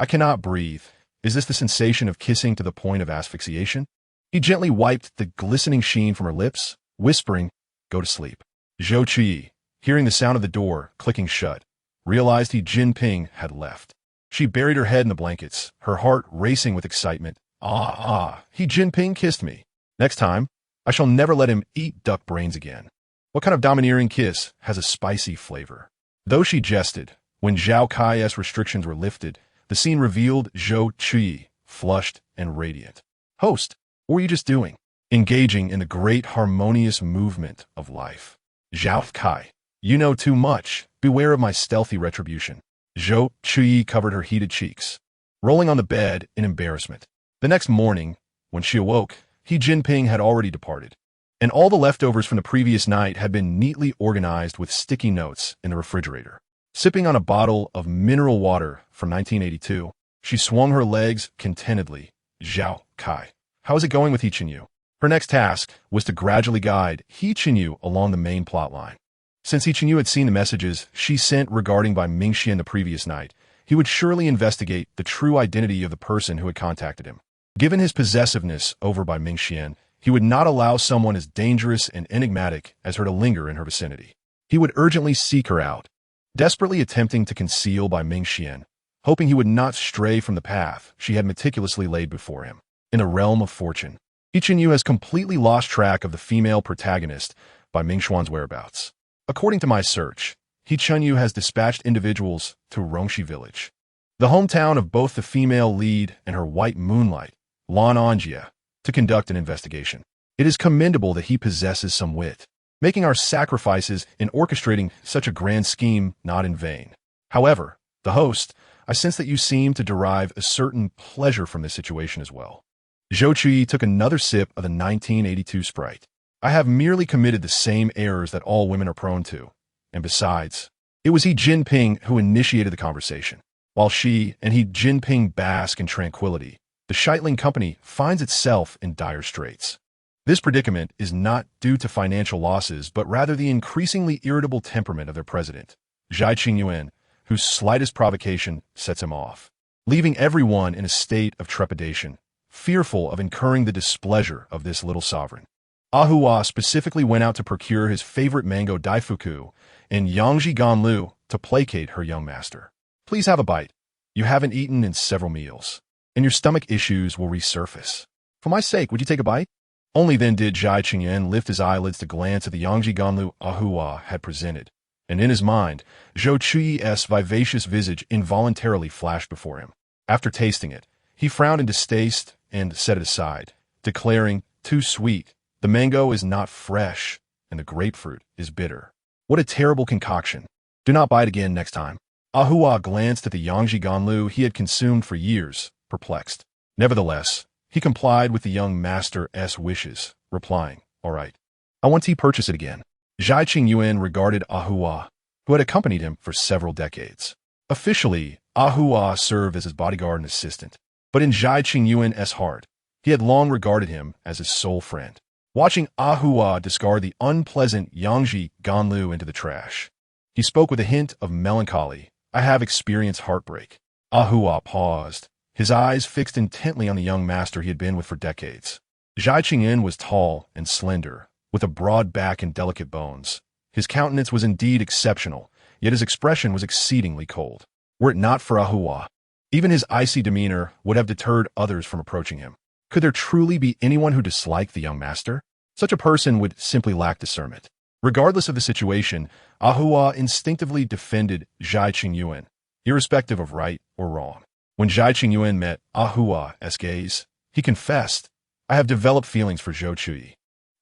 I cannot breathe. Is this the sensation of kissing to the point of asphyxiation? He gently wiped the glistening sheen from her lips, whispering, go to sleep. Zhou Chuyi, hearing the sound of the door clicking shut, realized He Jinping had left. She buried her head in the blankets, her heart racing with excitement. He Jinping kissed me. Next time, I shall never let him eat duck brains again. What kind of domineering kiss has a spicy flavor? Though she jested, when Zhao Kai's restrictions were lifted, the scene revealed Zhou Chuyi, flushed and radiant. Host, what were you just doing? Engaging in the great harmonious movement of life. Zhao Kai, you know too much. Beware of my stealthy retribution. Zhou Chuyi covered her heated cheeks, rolling on the bed in embarrassment. The next morning, when she awoke, He Jinping had already departed, and all the leftovers from the previous night had been neatly organized with sticky notes in the refrigerator. Sipping on a bottle of mineral water from 1982, she swung her legs contentedly. Zhao Kai, how is it going with He Chinyu? Her next task was to gradually guide He Chinyu along the main plot line. Since He Chinyu had seen the messages she sent regarding by Mingxian the previous night, he would surely investigate the true identity of the person who had contacted him. Given his possessiveness over by Mingxian, he would not allow someone as dangerous and enigmatic as her to linger in her vicinity. He would urgently seek her out, desperately attempting to conceal by Mingxian, hoping he would not stray from the path she had meticulously laid before him. In the realm of fortune, He Chinyu has completely lost track of the female protagonist by Mingxuan's whereabouts. According to my search, He Chinyu has dispatched individuals to Rongxi village, the hometown of both the female lead and her white moonlight, Lan Anjia, to conduct an investigation. It is commendable that he possesses some wit, making our sacrifices in orchestrating such a grand scheme not in vain. However, the host, I sense that you seem to derive a certain pleasure from this situation as well. Zhou Chuyi took another sip of the 1982 Sprite. I have merely committed the same errors that all women are prone to. And besides, it was He Jinping who initiated the conversation. While she and He Jinping bask in tranquility, the Scheitling company finds itself in dire straits. This predicament is not due to financial losses, but rather the increasingly irritable temperament of their president, Zhai Qingyuan, whose slightest provocation sets him off, leaving everyone in a state of trepidation, fearful of incurring the displeasure of this little sovereign. Ahua specifically went out to procure his favorite mango daifuku in Yangji Ganlu to placate her young master. Please have a bite. You haven't eaten in several meals, and your stomach issues will resurface. For my sake, would you take a bite? Only then did Zhai Qingyan lift his eyelids to glance at the Yangji Ganlu Ahua had presented, and in his mind, Zhou Chuyi's vivacious visage involuntarily flashed before him. After tasting it, he frowned in distaste and set it aside, declaring, too sweet. The mango is not fresh, and the grapefruit is bitter. What a terrible concoction. Do not bite again next time. Ahua glanced at the Yangji Ganlu he had consumed for years, perplexed. Nevertheless, he complied with the young master's wishes, replying, all right. I want to purchase it again. Zhai Qingyuan regarded Ahua, who had accompanied him for several decades. Officially, Ahua served as his bodyguard and assistant, but in Zhai Qingyuan's heart, he had long regarded him as his sole friend. Watching Ahua discard the unpleasant Yangji Ganlu into the trash, he spoke with a hint of melancholy. I have experienced heartbreak. Ahua paused, his eyes fixed intently on the young master he had been with for decades. Zhai Qingyan was tall and slender, with a broad back and delicate bones. His countenance was indeed exceptional, yet his expression was exceedingly cold. Were it not for Ahua, even his icy demeanor would have deterred others from approaching him. Could there truly be anyone who disliked the young master? Such a person would simply lack discernment. Regardless of the situation, Ahua instinctively defended Zhai Qingyuan, irrespective of right or wrong. When Zhai Qingyuan met Ahua's gaze, he confessed, "I have developed feelings for Zhou Chuyi."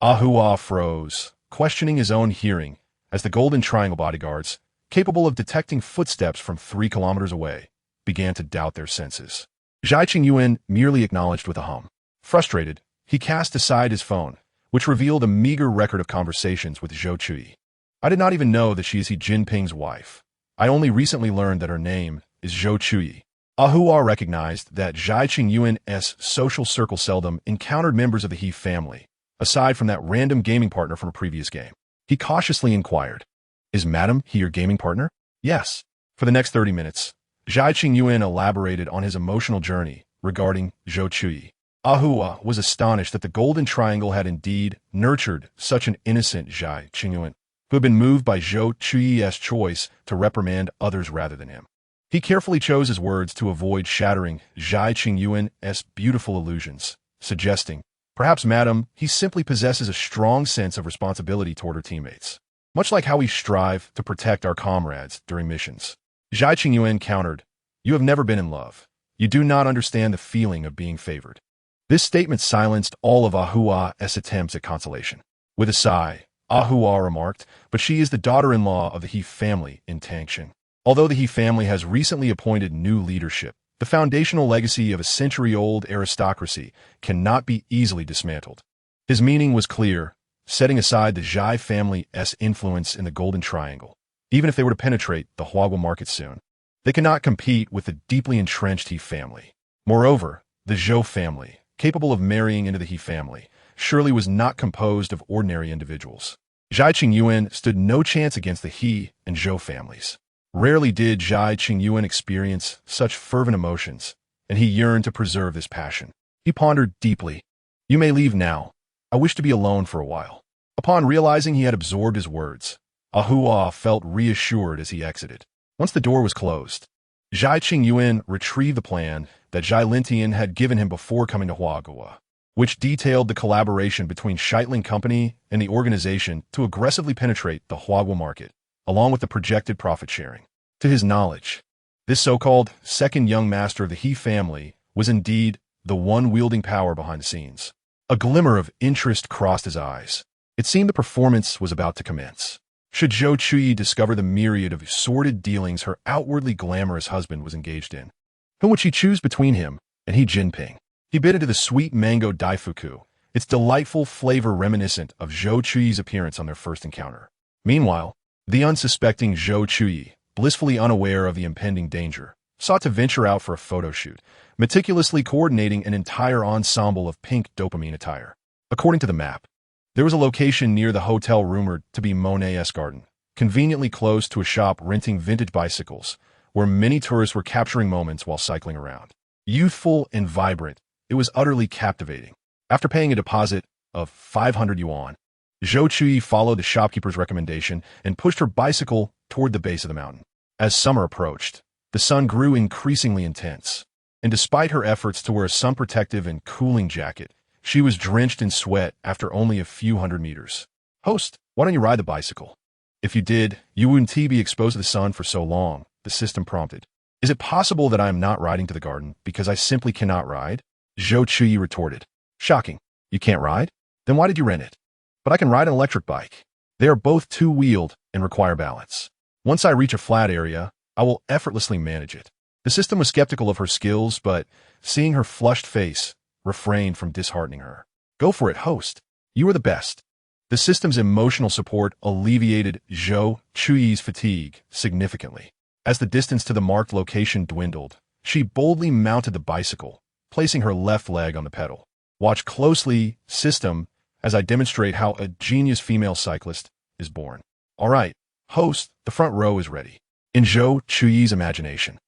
Ahua froze, questioning his own hearing, as the Golden Triangle bodyguards, capable of detecting footsteps from 3 kilometers away, began to doubt their senses. Zhai Qingyuan merely acknowledged with a hum. Frustrated, he cast aside his phone, which revealed a meager record of conversations with Zhou Chuyi. "I did not even know that she is Jinping's wife. I only recently learned that her name is Zhou Chuyi." Ahua recognized that Zhai Qingyuan's social circle seldom encountered members of the He family, aside from that random gaming partner from a previous game. He cautiously inquired, "Is Madam he your gaming partner?" "Yes." For the next 30 minutes, Zhai Qingyuan elaborated on his emotional journey regarding Zhou Chuyi. Ahua was astonished that the Golden Triangle had indeed nurtured such an innocent Zhai Qingyuan, who had been moved by Zhou Chuyi's choice to reprimand others rather than him. He carefully chose his words to avoid shattering Zhai Qingyuan's beautiful illusions, suggesting, "Perhaps, madam, he simply possesses a strong sense of responsibility toward her teammates, much like how we strive to protect our comrades during missions." Zhai Qingyuan countered, "You have never been in love. You do not understand the feeling of being favored." This statement silenced all of Ahua's attempts at consolation. With a sigh, Ahua remarked, "But she is the daughter-in-law of the He family in Tangxing. Although the He family has recently appointed new leadership, the foundational legacy of a century-old aristocracy cannot be easily dismantled." His meaning was clear, setting aside the Zhai family's influence in the Golden Triangle. Even if they were to penetrate the Huagua market soon, they cannot compete with the deeply entrenched He family. Moreover, the Zhou family, capable of marrying into the He family, surely was not composed of ordinary individuals. Zhai Qingyuan stood no chance against the He and Zhou families. Rarely did Zhai Qingyuan experience such fervent emotions, and he yearned to preserve this passion. He pondered deeply. "You may leave now. I wish to be alone for a while." Upon realizing he had absorbed his words, Ahua felt reassured as he exited. Once the door was closed, Zhai Qingyuan retrieved the plan that Zhai Lintian had given him before coming to Huagua, which detailed the collaboration between Scheitling Company and the organization to aggressively penetrate the Huagua market, along with the projected profit sharing. To his knowledge, this so-called second young master of the He family was indeed the one wielding power behind the scenes. A glimmer of interest crossed his eyes. It seemed the performance was about to commence. Should Zhou Chuyi discover the myriad of sordid dealings her outwardly glamorous husband was engaged in? Whom would she choose between him and He Jinping? He bit into the sweet mango daifuku, its delightful flavor reminiscent of Zhou Chuyi's appearance on their first encounter. Meanwhile, the unsuspecting Zhou Chuyi, blissfully unaware of the impending danger, sought to venture out for a photo shoot, meticulously coordinating an entire ensemble of pink dopamine attire. According to the map, there was a location near the hotel rumored to be Monet's garden, conveniently close to a shop renting vintage bicycles, where many tourists were capturing moments while cycling around. Youthful and vibrant, it was utterly captivating. After paying a deposit of 500 yuan, Zhou Chuyi followed the shopkeeper's recommendation and pushed her bicycle toward the base of the mountain. As summer approached, the sun grew increasingly intense, and despite her efforts to wear a sun-protective and cooling jacket, she was drenched in sweat after only a few hundred meters. "Host, why don't you ride the bicycle? If you did, you wouldn't be exposed to the sun for so long," the system prompted. "Is it possible that I am not riding to the garden because I simply cannot ride?" Zhou Chuyi retorted. "Shocking. You can't ride? Then why did you rent it?" "But I can ride an electric bike. They are both two-wheeled and require balance. Once I reach a flat area, I will effortlessly manage it." The system was skeptical of her skills, but seeing her flushed face, refrained from disheartening her. "Go for it, host. You are the best." The system's emotional support alleviated Zhou Chuyi's fatigue significantly. As the distance to the marked location dwindled, she boldly mounted the bicycle, placing her left leg on the pedal. "Watch closely, system, as I demonstrate how a genius female cyclist is born." "All right, host, the front row is ready." In Zhou Chuyi's imagination,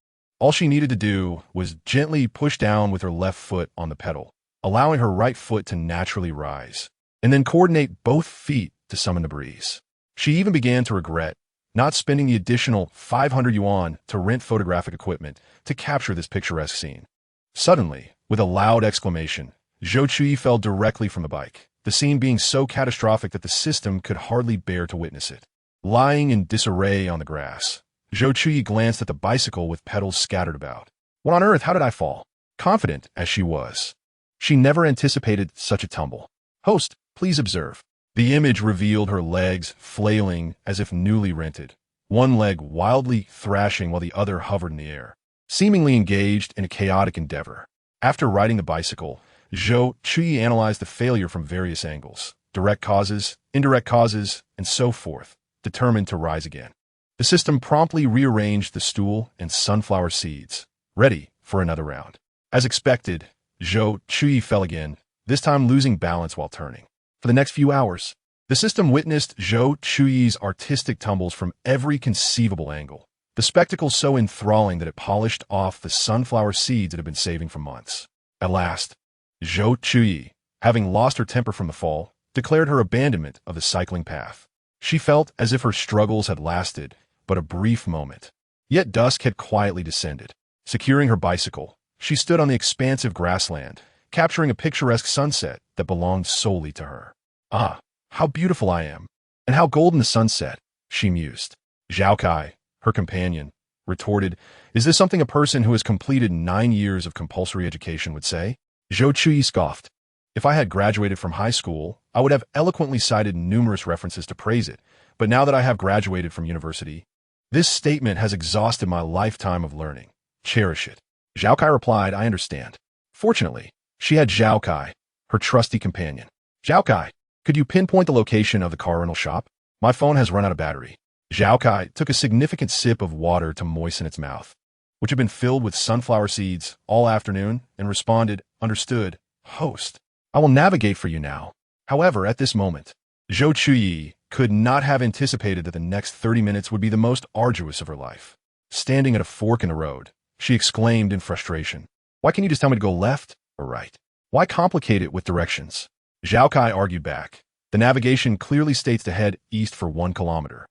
All she needed to do was gently push down with her left foot on the pedal, allowing her right foot to naturally rise, and then coordinate both feet to summon the breeze. She even began to regret not spending the additional 500 yuan to rent photographic equipment to capture this picturesque scene. Suddenly, with a loud exclamation, Zhou Chuyi fell directly from the bike, the scene being so catastrophic that the system could hardly bear to witness it. Lying in disarray on the grass, Zhou Chuyi glanced at the bicycle with pedals scattered about. What on earth, how did I fall? Confident as she was, she never anticipated such a tumble. Host, please observe. The image revealed her legs flailing as if newly rented, one leg wildly thrashing while the other hovered in the air, seemingly engaged in a chaotic endeavor. After riding the bicycle, Zhou Chuyi analyzed the failure from various angles, direct causes, indirect causes, and so forth, determined to rise again. The system promptly rearranged the stool and sunflower seeds, ready for another round. As expected, Zhou Chuyi fell again, this time losing balance while turning. For the next few hours, the system witnessed Zhou Chuyi's artistic tumbles from every conceivable angle, the spectacle so enthralling that it polished off the sunflower seeds it had been saving for months. At last, Zhou Chuyi, having lost her temper from the fall, declared her abandonment of the cycling path. She felt as if her struggles had lasted but a brief moment. Yet dusk had quietly descended. Securing her bicycle, she stood on the expansive grassland, capturing a picturesque sunset that belonged solely to her. Ah, how beautiful I am, and how golden the sunset, she mused. Zhao Kai, her companion, retorted, is this something a person who has completed 9 years of compulsory education would say? Zhou Chuyi scoffed. If I had graduated from high school, I would have eloquently cited numerous references to praise it, but now that I have graduated from university, this statement has exhausted my lifetime of learning. Cherish it. Zhao Kai replied, I understand. Fortunately, she had Zhao Kai, her trusty companion. Zhao Kai, could you pinpoint the location of the car rental shop? My phone has run out of battery. Zhao Kai took a significant sip of water to moisten its mouth, which had been filled with sunflower seeds all afternoon, and responded, understood, host. I will navigate for you now. However, at this moment, Zhou Chuyi could not have anticipated that the next 30 minutes would be the most arduous of her life. Standing at a fork in the road, she exclaimed in frustration, why can't you just tell me to go left or right? Why complicate it with directions? Zhao Kai argued back. The navigation clearly states to head east for 1 kilometer.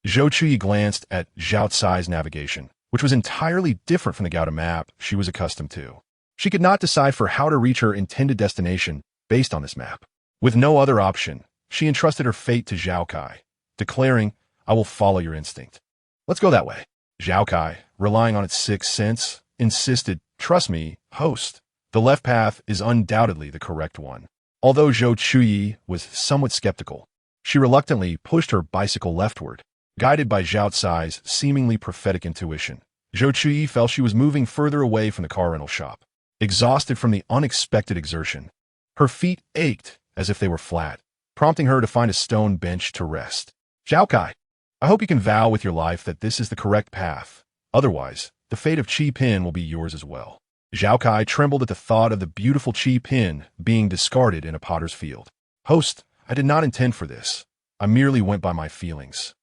Zhou Chuyi glanced at Zhao Cai's navigation, which was entirely different from the Gouda map she was accustomed to. She could not decipher how to reach her intended destination based on this map. With no other option, she entrusted her fate to Zhao Kai, declaring, I will follow your instinct. Let's go that way. Zhao Kai, relying on its sixth sense, insisted, trust me, host. The left path is undoubtedly the correct one. Although Zhou Chuyi was somewhat skeptical, she reluctantly pushed her bicycle leftward. Guided by Zhao Cai's seemingly prophetic intuition, Zhou Chuyi felt she was moving further away from the car rental shop. Exhausted from the unexpected exertion, her feet ached as if they were flat, prompting her to find a stone bench to rest. Zhao Kai, I hope you can vow with your life that this is the correct path. Otherwise, the fate of Qi Pin will be yours as well. Zhao Kai trembled at the thought of the beautiful Qi Pin being discarded in a potter's field. Host, I did not intend for this. I merely went by my feelings.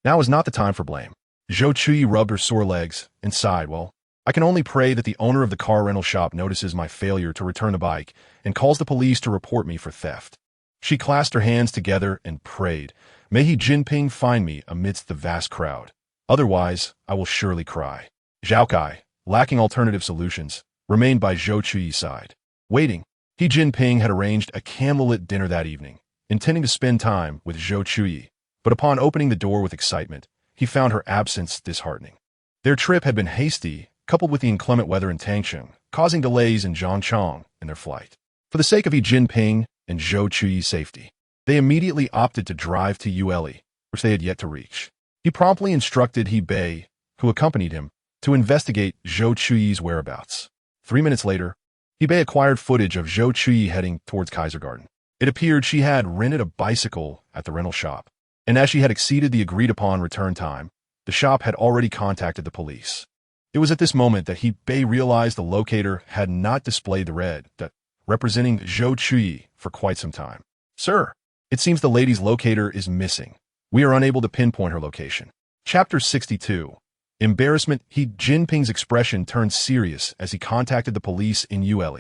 Now is not the time for blame. Zhou Chuyi rubbed her sore legs and sighed, well, I can only pray that the owner of the car rental shop notices my failure to return the bike and calls the police to report me for theft. She clasped her hands together and prayed, may he Jinping find me amidst the vast crowd. Otherwise, I will surely cry. Zhao Kai, lacking alternative solutions, remained by Zhou Chuyi's side. Waiting, he Jinping had arranged a candlelit dinner that evening, intending to spend time with Zhou Chuyi, but upon opening the door with excitement, he found her absence disheartening. Their trip had been hasty, coupled with the inclement weather in Tangcheng, causing delays in Zhangchang in their flight. For the sake of Yi Jinping and Zhou Chuyi's safety, they immediately opted to drive to Yueli, which they had yet to reach. He promptly instructed He Bei, who accompanied him, to investigate Zhou Chuyi's whereabouts. 3 minutes later, He Bei acquired footage of Zhou Chuyi heading towards Kaisergarten. It appeared she had rented a bicycle at the rental shop, and as she had exceeded the agreed-upon return time, the shop had already contacted the police. It was at this moment that He Bei realized the locator had not displayed the red dot representing Zhou Chuyi for quite some time. Sir, it seems the lady's locator is missing. We are unable to pinpoint her location. Chapter 62. Embarrassment, Jinping's expression turned serious as he contacted the police in Ule,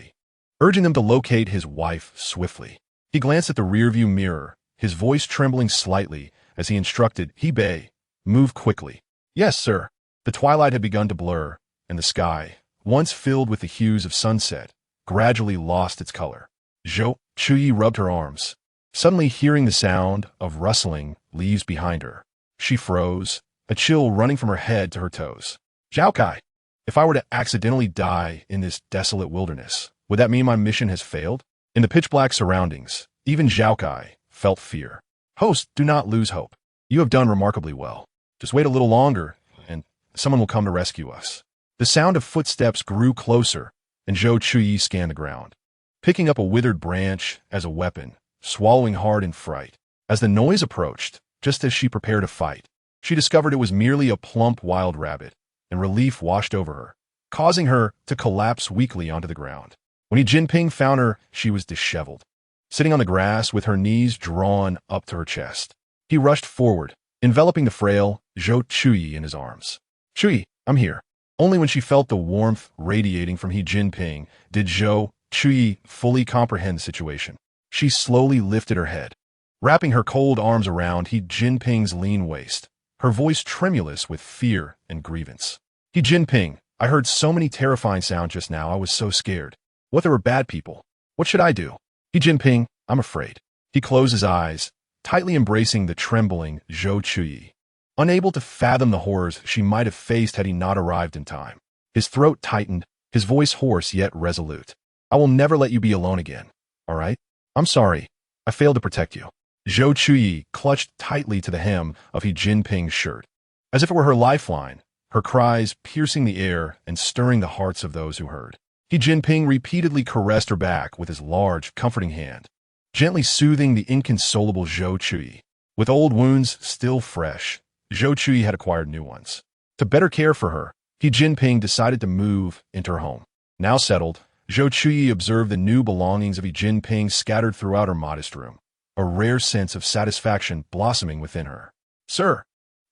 urging them to locate his wife swiftly. He glanced at the rearview mirror, his voice trembling slightly as he instructed, Hebei, move quickly. Yes, sir. The twilight had begun to blur, and the sky, once filled with the hues of sunset, gradually lost its color. Zhou Chuyi rubbed her arms, suddenly hearing the sound of rustling leaves behind her. She froze, a chill running from her head to her toes. Zhao Kai, if I were to accidentally die in this desolate wilderness, would that mean my mission has failed? In the pitch-black surroundings, even Zhao Kai felt fear. Host, do not lose hope. You have done remarkably well. Just wait a little longer, and someone will come to rescue us. The sound of footsteps grew closer, and Zhou Chuyi scanned the ground, picking up a withered branch as a weapon, swallowing hard in fright. As the noise approached, just as she prepared to fight, she discovered it was merely a plump wild rabbit, and relief washed over her, causing her to collapse weakly onto the ground. When Jinping found her, she was disheveled, sitting on the grass with her knees drawn up to her chest. He rushed forward, enveloping the frail Zhou Chuyi in his arms. Chuyi, I'm here. Only when she felt the warmth radiating from Jinping did Zhou Chuyi fully comprehend the situation. She slowly lifted her head, wrapping her cold arms around Jinping's lean waist, her voice tremulous with fear and grievance. Jinping, I heard so many terrifying sounds just now, I was so scared. What, there were bad people? What should I do? Jinping, I'm afraid. He closed his eyes, tightly embracing the trembling Zhou Chuyi, unable to fathom the horrors she might have faced had he not arrived in time. His throat tightened, his voice hoarse yet resolute. I will never let you be alone again, all right? I'm sorry. I failed to protect you. Zhou Chuyi clutched tightly to the hem of Jinping's shirt, as if it were her lifeline, her cries piercing the air and stirring the hearts of those who heard. Jinping repeatedly caressed her back with his large, comforting hand, gently soothing the inconsolable Zhou Chuyi. With old wounds still fresh, Zhou Chuyi had acquired new ones. To better care for her, Jinping decided to move into her home. Now settled, Zhou Chuyi observed the new belongings of Jinping scattered throughout her modest room, a rare sense of satisfaction blossoming within her. Sir,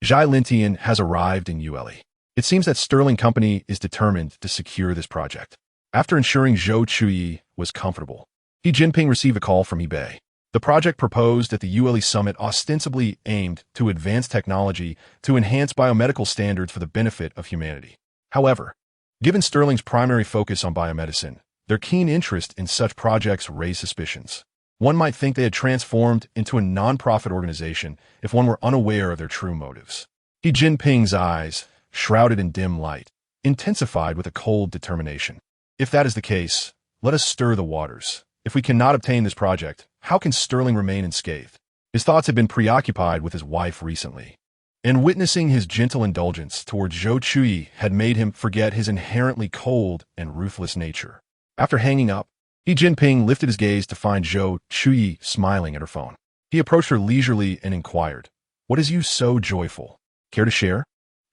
Zhai Lintian has arrived in Ule. It seems that Sterling Company is determined to secure this project. After ensuring Zhou Chuyi was comfortable, Jinping received a call from eBay. The project proposed at the Ule Summit ostensibly aimed to advance technology to enhance biomedical standards for the benefit of humanity. However, given Sterling's primary focus on biomedicine, their keen interest in such projects raised suspicions. One might think they had transformed into a non-profit organization if one were unaware of their true motives. Jinping's eyes, shrouded in dim light, intensified with a cold determination. If that is the case, let us stir the waters. If we cannot obtain this project, how can Sterling remain unscathed? His thoughts had been preoccupied with his wife recently, and witnessing his gentle indulgence towards Zhou Chuyi had made him forget his inherently cold and ruthless nature. After hanging up, Jinping lifted his gaze to find Zhou Chuyi smiling at her phone. He approached her leisurely and inquired, "What is you so joyful? Care to share?"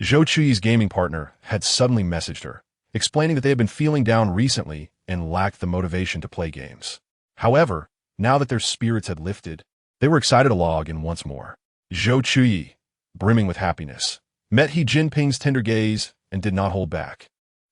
Zhou Chuyi's gaming partner had suddenly messaged her, explaining that they had been feeling down recently and lacked the motivation to play games. However, now that their spirits had lifted, they were excited to log in once more. Zhou Chuyi, brimming with happiness, met Jinping's tender gaze and did not hold back.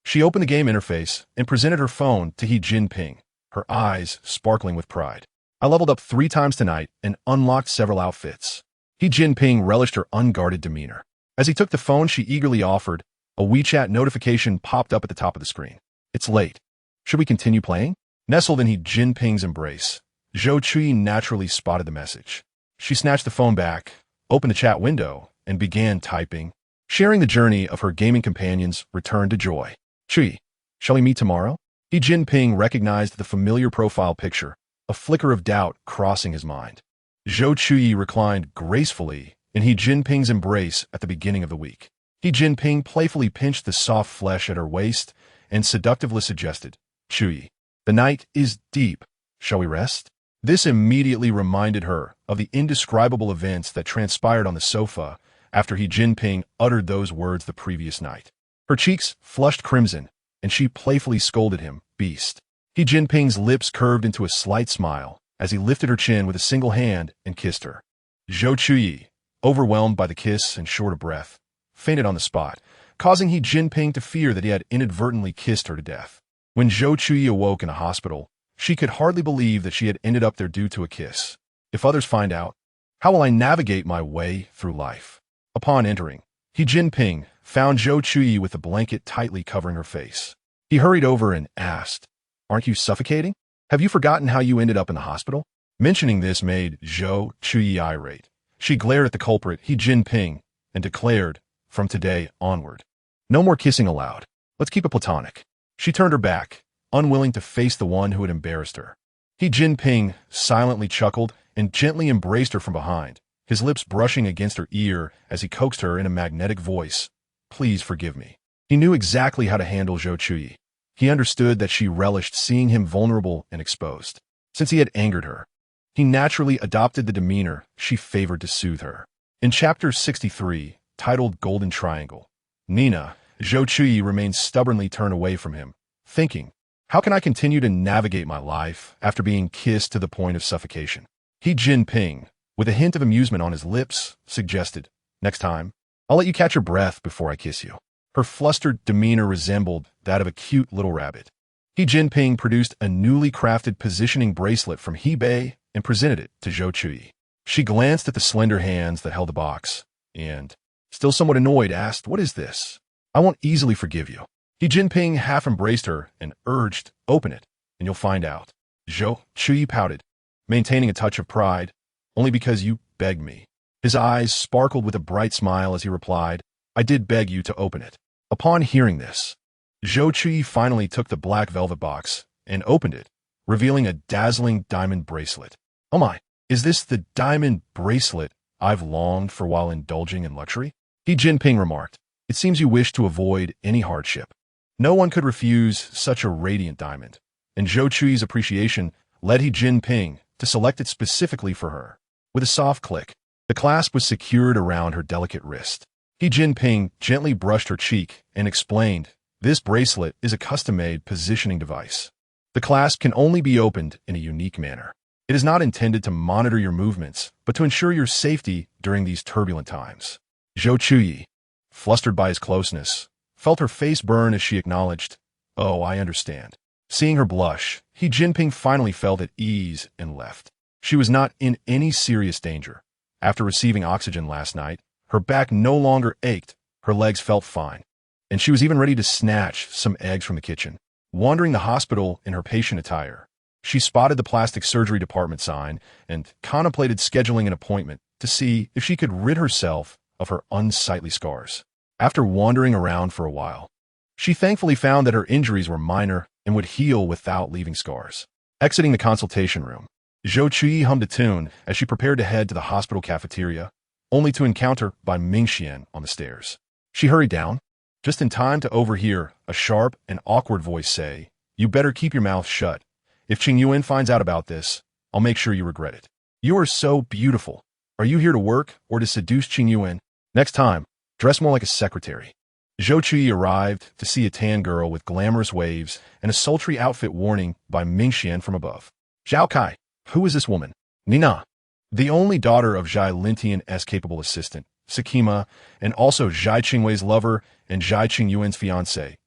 She opened the game interface and presented her phone to Jinping, her eyes sparkling with pride. I leveled up 3 times tonight and unlocked several outfits. Jinping relished her unguarded demeanor. As he took the phone she eagerly offered, a WeChat notification popped up at the top of the screen. It's late. Should we continue playing? Nestled in Jinping's embrace, Zhou Chuyi naturally spotted the message. She snatched the phone back, opened the chat window, and began typing. Sharing the journey of her gaming companions returned to joy. Chuyi, shall we meet tomorrow? Jinping recognized the familiar profile picture, a flicker of doubt crossing his mind. Zhou Chuyi reclined gracefully in Jinping's embrace at the beginning of the week. Jinping playfully pinched the soft flesh at her waist and seductively suggested, Chuyi, the night is deep. Shall we rest? This immediately reminded her of the indescribable events that transpired on the sofa after Jinping uttered those words the previous night. Her cheeks flushed crimson, and she playfully scolded him, beast. Jinping's lips curved into a slight smile as he lifted her chin with a single hand and kissed her. Zhou Chuyi, overwhelmed by the kiss and short of breath, fainted on the spot, causing He Jinping to fear that he had inadvertently kissed her to death. When Zhou Chuyi awoke in a hospital, she could hardly believe that she had ended up there due to a kiss. If others find out, how will I navigate my way through life? Upon entering, He Jinping found Zhou Chuyi with a blanket tightly covering her face. He hurried over and asked, "Aren't you suffocating? Have you forgotten how you ended up in the hospital?" Mentioning this made Zhou Chuyi irate. She glared at the culprit, He Jinping, and declared, "From today onward, no more kissing allowed. Let's keep it platonic." She turned her back, unwilling to face the one who had embarrassed her. He Jinping silently chuckled and gently embraced her from behind, his lips brushing against her ear as he coaxed her in a magnetic voice, "Please forgive me." He knew exactly how to handle Zhou Chuyi. He understood that she relished seeing him vulnerable and exposed. Since he had angered her, he naturally adopted the demeanor she favored to soothe her. In Chapter 63, titled Golden Triangle, Nina, Zhou Chuyi remained stubbornly turned away from him, thinking, "How can I continue to navigate my life after being kissed to the point of suffocation?" He Jinping, with a hint of amusement on his lips, suggested, "Next time, I'll let you catch your breath before I kiss you." Her flustered demeanor resembled that of a cute little rabbit. He Jinping produced a newly crafted positioning bracelet from eBay and presented it to Zhou Chuyi. She glanced at the slender hands that held the box and, still somewhat annoyed, asked, "What is this? I won't easily forgive you." He Jinping half embraced her and urged, "Open it, and you'll find out." Zhou Chuyi pouted, maintaining a touch of pride, "Only because you begged me." His eyes sparkled with a bright smile as he replied, "I did beg you to open it." Upon hearing this, Zhou Chuyi finally took the black velvet box and opened it, revealing a dazzling diamond bracelet. "Oh my, is this the diamond bracelet I've longed for while indulging in luxury?" He Jinping remarked, "It seems you wish to avoid any hardship." No one could refuse such a radiant diamond, and Zhou Chuyi's appreciation led He Jinping to select it specifically for her. With a soft click, the clasp was secured around her delicate wrist. He Jinping gently brushed her cheek and explained, "This bracelet is a custom-made positioning device. The clasp can only be opened in a unique manner. It is not intended to monitor your movements, but to ensure your safety during these turbulent times." Zhou Chuyi, flustered by his closeness, felt her face burn as she acknowledged, "Oh, I understand." Seeing her blush, He Jinping finally felt at ease and left. She was not in any serious danger. After receiving oxygen last night, her back no longer ached, her legs felt fine, and she was even ready to snatch some eggs from the kitchen. Wandering the hospital in her patient attire, she spotted the plastic surgery department sign and contemplated scheduling an appointment to see if she could rid herself of her unsightly scars. After wandering around for a while, she thankfully found that her injuries were minor and would heal without leaving scars. Exiting the consultation room, Zhou Chuyi hummed a tune as she prepared to head to the hospital cafeteria, only to encounter Bai Mingxian on the stairs. She hurried down, just in time to overhear a sharp and awkward voice say, "You better keep your mouth shut. If Qing Yuan finds out about this, I'll make sure you regret it." "You are so beautiful. Are you here to work or to seduce Qing Yuan? Next time, dress more like a secretary." Zhou Chuyi arrived to see a tan girl with glamorous waves and a sultry outfit warning Bai Mingxian from above. "Zhao Kai, who is this woman?" "Nina, the only daughter of Zhai Lintian's capable assistant, Sakima, and also Zhai Qingwei's lover and Zhai Qingyuan's fiancé."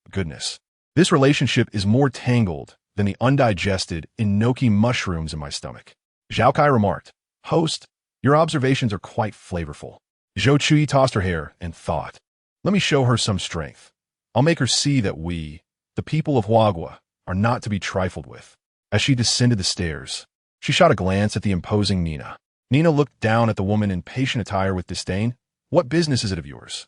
Goodness, this relationship is more tangled than the undigested enoki mushrooms in my stomach. Zhao Kai remarked, "Host, your observations are quite flavorful." Zhou Chuyi tossed her hair and thought, "Let me show her some strength. I'll make her see that we, the people of Huagua, are not to be trifled with." As she descended the stairs, she shot a glance at the imposing Nina. Nina looked down at the woman in patient attire with disdain. "What business is it of yours?"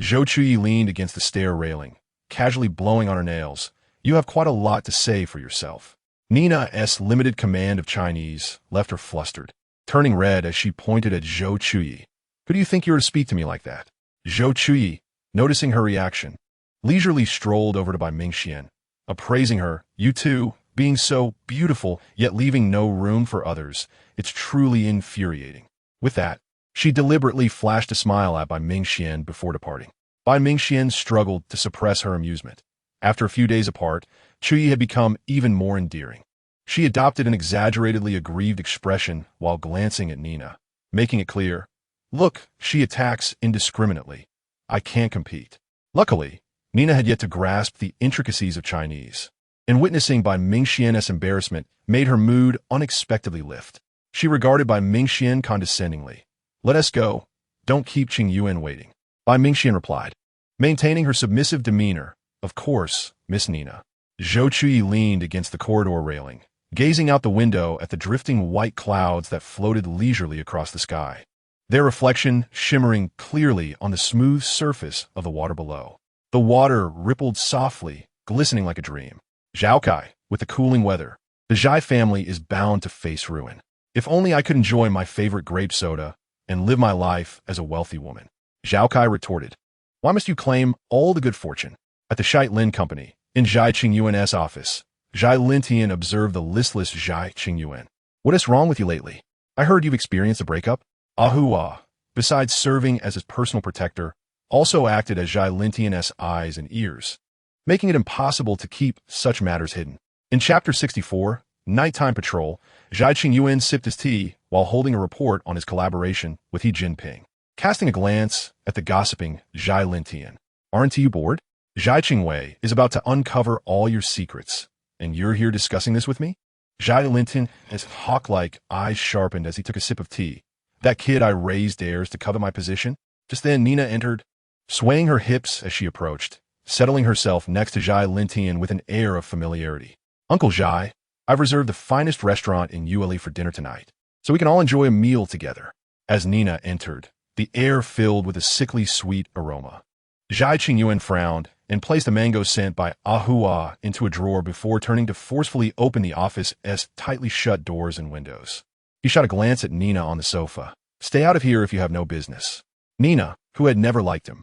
Zhou Chuyi leaned against the stair railing, casually blowing on her nails. "You have quite a lot to say for yourself." Nina's limited command of Chinese left her flustered, turning red as she pointed at Zhou Chuyi. "Who do you think you are to speak to me like that?" Zhou Chuyi, noticing her reaction, leisurely strolled over to Bai Mingxian, appraising her. "You too, being so beautiful, yet leaving no room for others. It's truly infuriating." With that, she deliberately flashed a smile at Bai Mingxian before departing. Bai Mingxian struggled to suppress her amusement. After a few days apart, Chuyi had become even more endearing. She adopted an exaggeratedly aggrieved expression while glancing at Nina, making it clear, "Look, she attacks indiscriminately. I can't compete. Luckily, Nina had yet to grasp the intricacies of Chinese, and witnessing Bai Mingxian's embarrassment made her mood unexpectedly lift. She regarded Bai Mingxian condescendingly. Let us go. Don't keep Qing Yuan waiting. Bai Mingxian replied, maintaining her submissive demeanor. Of course, Miss Nina. Zhou Chuyi leaned against the corridor railing, gazing out the window at the drifting white clouds that floated leisurely across the sky, their reflection shimmering clearly on the smooth surface of the water below. The water rippled softly, glistening like a dream. Zhao Kai, with the cooling weather, the Zhai family is bound to face ruin. If only I could enjoy my favorite grape soda and live my life as a wealthy woman. Zhao Kai retorted, why must you claim all the good fortune? At the Shai Lin Company, in Zhai Qingyuan's office, Zhai Lintian observed the listless Zhai Qingyuan. What is wrong with you lately? I heard you've experienced a breakup. Ahua, besides serving as his personal protector, also acted as Zhai Lintian's eyes and ears, making it impossible to keep such matters hidden. In Chapter 64, Nighttime Patrol, Zhai Qingyuan sipped his tea while holding a report on his collaboration with Jinping, casting a glance at the gossiping Zhai Lintian. Aren't you bored? Zhai Qingwei is about to uncover all your secrets, and you're here discussing this with me? Zhai Lintian, his hawk-like eyes sharpened as he took a sip of tea. That kid I raised dares to covet my position? Just then Nina entered, swaying her hips as she approached, settling herself next to Zhai Lintian with an air of familiarity. Uncle Zhai, I've reserved the finest restaurant in Yueli for dinner tonight, so we can all enjoy a meal together. As Nina entered, the air filled with a sickly sweet aroma. Zhai Qingyuan frowned and placed a mango scent by Ahua into a drawer before turning to forcefully open the office's tightly shut doors and windows. He shot a glance at Nina on the sofa. Stay out of here if you have no business. Nina, who had never liked him,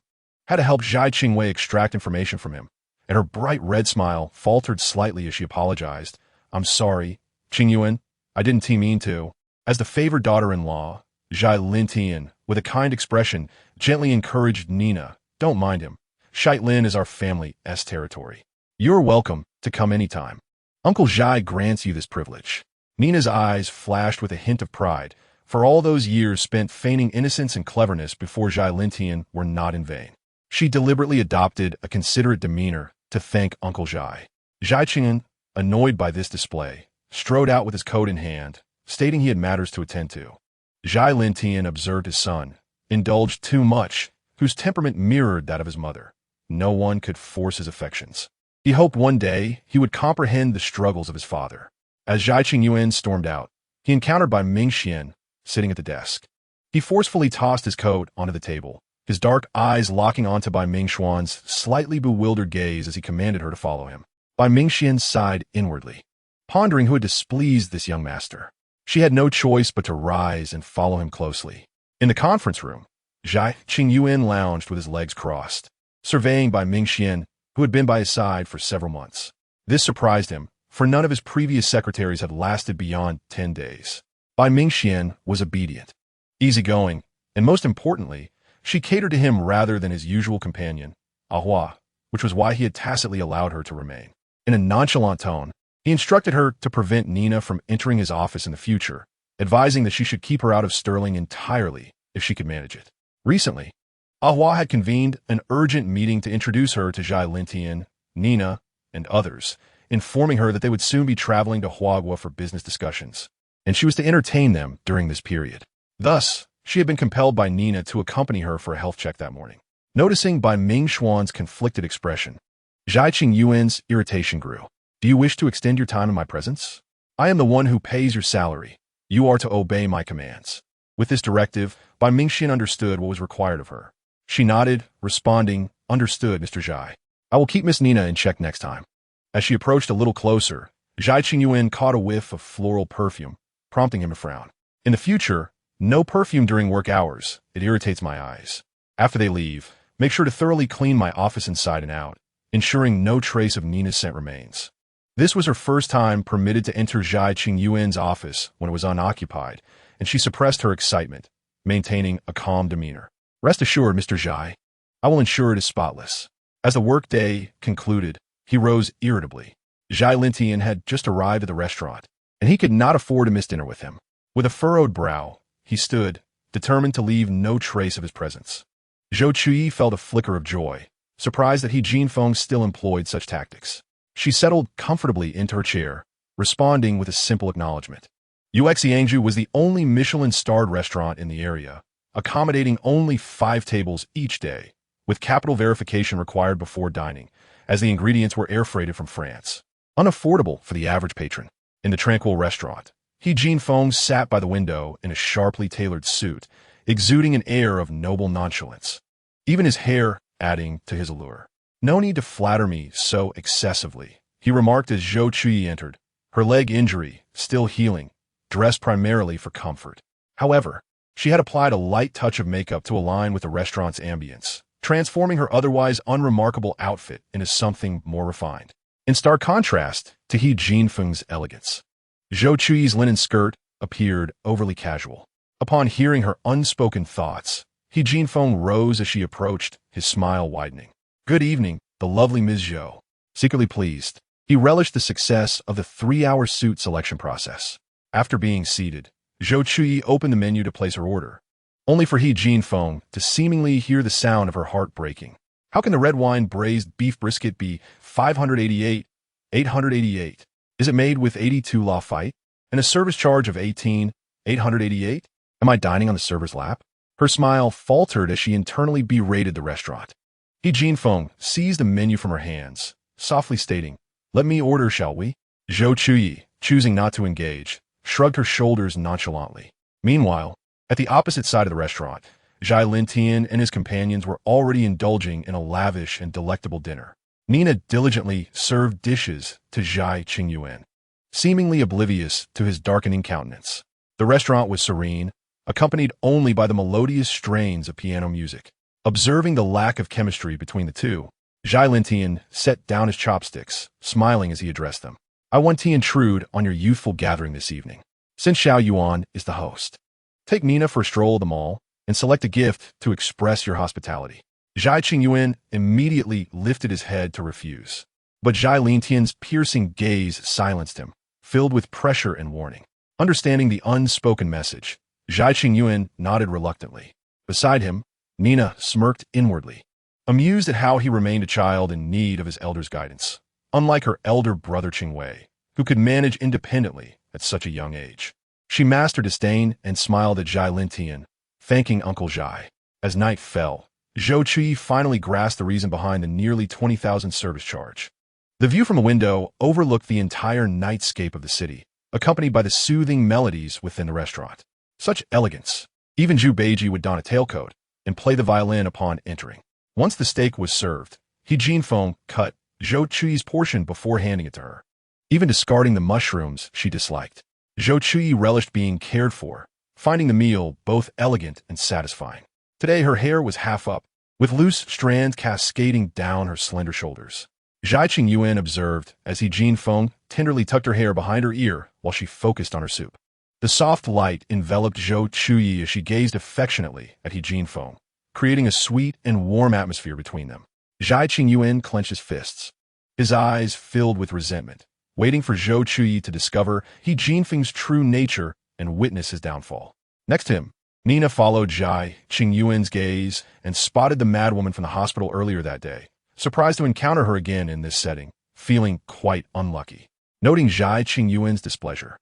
had to help Zhai Qingwei extract information from him, and her bright red smile faltered slightly as she apologized. I'm sorry, Qingyuan, I didn't mean to. As the favored daughter-in-law, Zhai Lintian, with a kind expression, gently encouraged Nina, don't mind him. Shaitlin is our family's territory. You're welcome to come anytime. Uncle Zhai grants you this privilege. Nina's eyes flashed with a hint of pride, for all those years spent feigning innocence and cleverness before Zhai Lintian were not in vain. She deliberately adopted a considerate demeanor to thank Uncle Zhai. Zhai Qingyan, annoyed by this display, strode out with his coat in hand, stating he had matters to attend to. Zhai Lintian observed his son, indulged too much, whose temperament mirrored that of his mother. No one could force his affections. He hoped one day he would comprehend the struggles of his father. As Zhai Qingyuan stormed out, he encountered Bai Mingxian sitting at the desk. He forcefully tossed his coat onto the table, his dark eyes locking onto Bai Mingxuan's slightly bewildered gaze as he commanded her to follow him. Bai Mingxian sighed inwardly, pondering who had displeased this young master. She had no choice but to rise and follow him closely. In the conference room, Zhai Qingyuan lounged with his legs crossed, surveying Bai Mingxian, who had been by his side for several months. This surprised him, for none of his previous secretaries had lasted beyond 10 days. Bai Mingxian was obedient, easygoing, and most importantly, she catered to him rather than his usual companion, Ahua, which was why he had tacitly allowed her to remain. In a nonchalant tone, he instructed her to prevent Nina from entering his office in the future, advising that she should keep her out of Sterling entirely if she could manage it. Recently, Ahua had convened an urgent meeting to introduce her to Zhai Lintian, Nina, and others, informing her that they would soon be traveling to Huagua for business discussions, and she was to entertain them during this period. Thus, she had been compelled by Nina to accompany her for a health check that morning. Noticing Bai Mingxuan's conflicted expression, Zhai Qingyuan's irritation grew. Do you wish to extend your time in my presence? I am the one who pays your salary. You are to obey my commands. With this directive, Bai Mingxian understood what was required of her. She nodded, responding, Understood, Mr. Zhai. I will keep Miss Nina in check next time. As she approached a little closer, Zhai Qingyuan caught a whiff of floral perfume, prompting him to frown. In the future, no perfume during work hours. It irritates my eyes. After they leave, make sure to thoroughly clean my office inside and out, ensuring no trace of Nina's scent remains. This was her first time permitted to enter Zhai Qingyuan's office when it was unoccupied, and she suppressed her excitement, maintaining a calm demeanor. Rest assured, Mr. Zhai, I will ensure it is spotless. As the workday concluded, he rose irritably. Zhai Lintian had just arrived at the restaurant, and he could not afford to miss dinner with him. With a furrowed brow, he stood, determined to leave no trace of his presence. Zhou Chuyi felt a flicker of joy, surprised that Jinping still employed such tactics. She settled comfortably into her chair, responding with a simple acknowledgement. Yangju was the only Michelin-starred restaurant in the area, accommodating only 5 tables each day, with capital verification required before dining, as the ingredients were air-freighted from France. Unaffordable for the average patron. In the tranquil restaurant, Jinping sat by the window in a sharply tailored suit, exuding an air of noble nonchalance, even his hair adding to his allure. "No need to flatter me so excessively," he remarked as Zhou Chuyi entered, her leg injury still healing, dressed primarily for comfort. However, she had applied a light touch of makeup to align with the restaurant's ambience, transforming her otherwise unremarkable outfit into something more refined. In stark contrast to Jinping's elegance, Zhou Chuyi's linen skirt appeared overly casual. Upon hearing her unspoken thoughts, Jinping rose as she approached, his smile widening. "Good evening, the lovely Ms. Zhou." Secretly pleased, he relished the success of the 3-hour suit selection process. After being seated, Zhou Chuyi opened the menu to place her order, only for Jinping to seemingly hear the sound of her heart breaking. "How can the red wine braised beef brisket be 588, 888? Is it made with 82 Lafite? And a service charge of 18, 888? Am I dining on the server's lap?" Her smile faltered as she internally berated the restaurant. Jinping seized the menu from her hands, softly stating, "Let me order, shall we?" Zhou Chuyi, choosing not to engage, shrugged her shoulders nonchalantly. Meanwhile, at the opposite side of the restaurant, Jinping and his companions were already indulging in a lavish and delectable dinner. Nina diligently served dishes to Jinping, seemingly oblivious to his darkening countenance. The restaurant was serene, accompanied only by the melodious strains of piano music. Observing the lack of chemistry between the two, Jinping set down his chopsticks, smiling as he addressed them. "I want to intrude on your youthful gathering this evening, since Xiao Yuan is the host. Take Nina for a stroll of the mall and select a gift to express your hospitality." Jinping immediately lifted his head to refuse, but Jinping's piercing gaze silenced him, filled with pressure and warning. Understanding the unspoken message, Jinping nodded reluctantly. Beside him, Nina smirked inwardly, amused at how he remained a child in need of his elder's guidance, unlike her elder brother Qingwei, who could manage independently at such a young age. She mastered disdain and smiled at Jinping, thanking Uncle Zhai. As night fell, Zhou Chuyi finally grasped the reason behind the nearly 20,000 service charge. The view from a window overlooked the entire nightscape of the city, accompanied by the soothing melodies within the restaurant. Such elegance! Even Zhu Beiji would don a tailcoat and play the violin upon entering. Once the steak was served, Jinping cut Zhou Chuyi's portion before handing it to her, even discarding the mushrooms she disliked. Zhou Chuyi relished being cared for, finding the meal both elegant and satisfying. Today her hair was half up, with loose strands cascading down her slender shoulders. Jinping observed as Jinping tenderly tucked her hair behind her ear while she focused on her soup. The soft light enveloped Zhou Chuyi as she gazed affectionately at Jinping, creating a sweet and warm atmosphere between them. Jinping clenched his fists, his eyes filled with resentment, waiting for Zhou Chuyi to discover Jinping's true nature and witness his downfall. Next to him, Nina followed Jinping's gaze and spotted the madwoman from the hospital earlier that day, surprised to encounter her again in this setting, feeling quite unlucky. Noting Jinping's displeasure,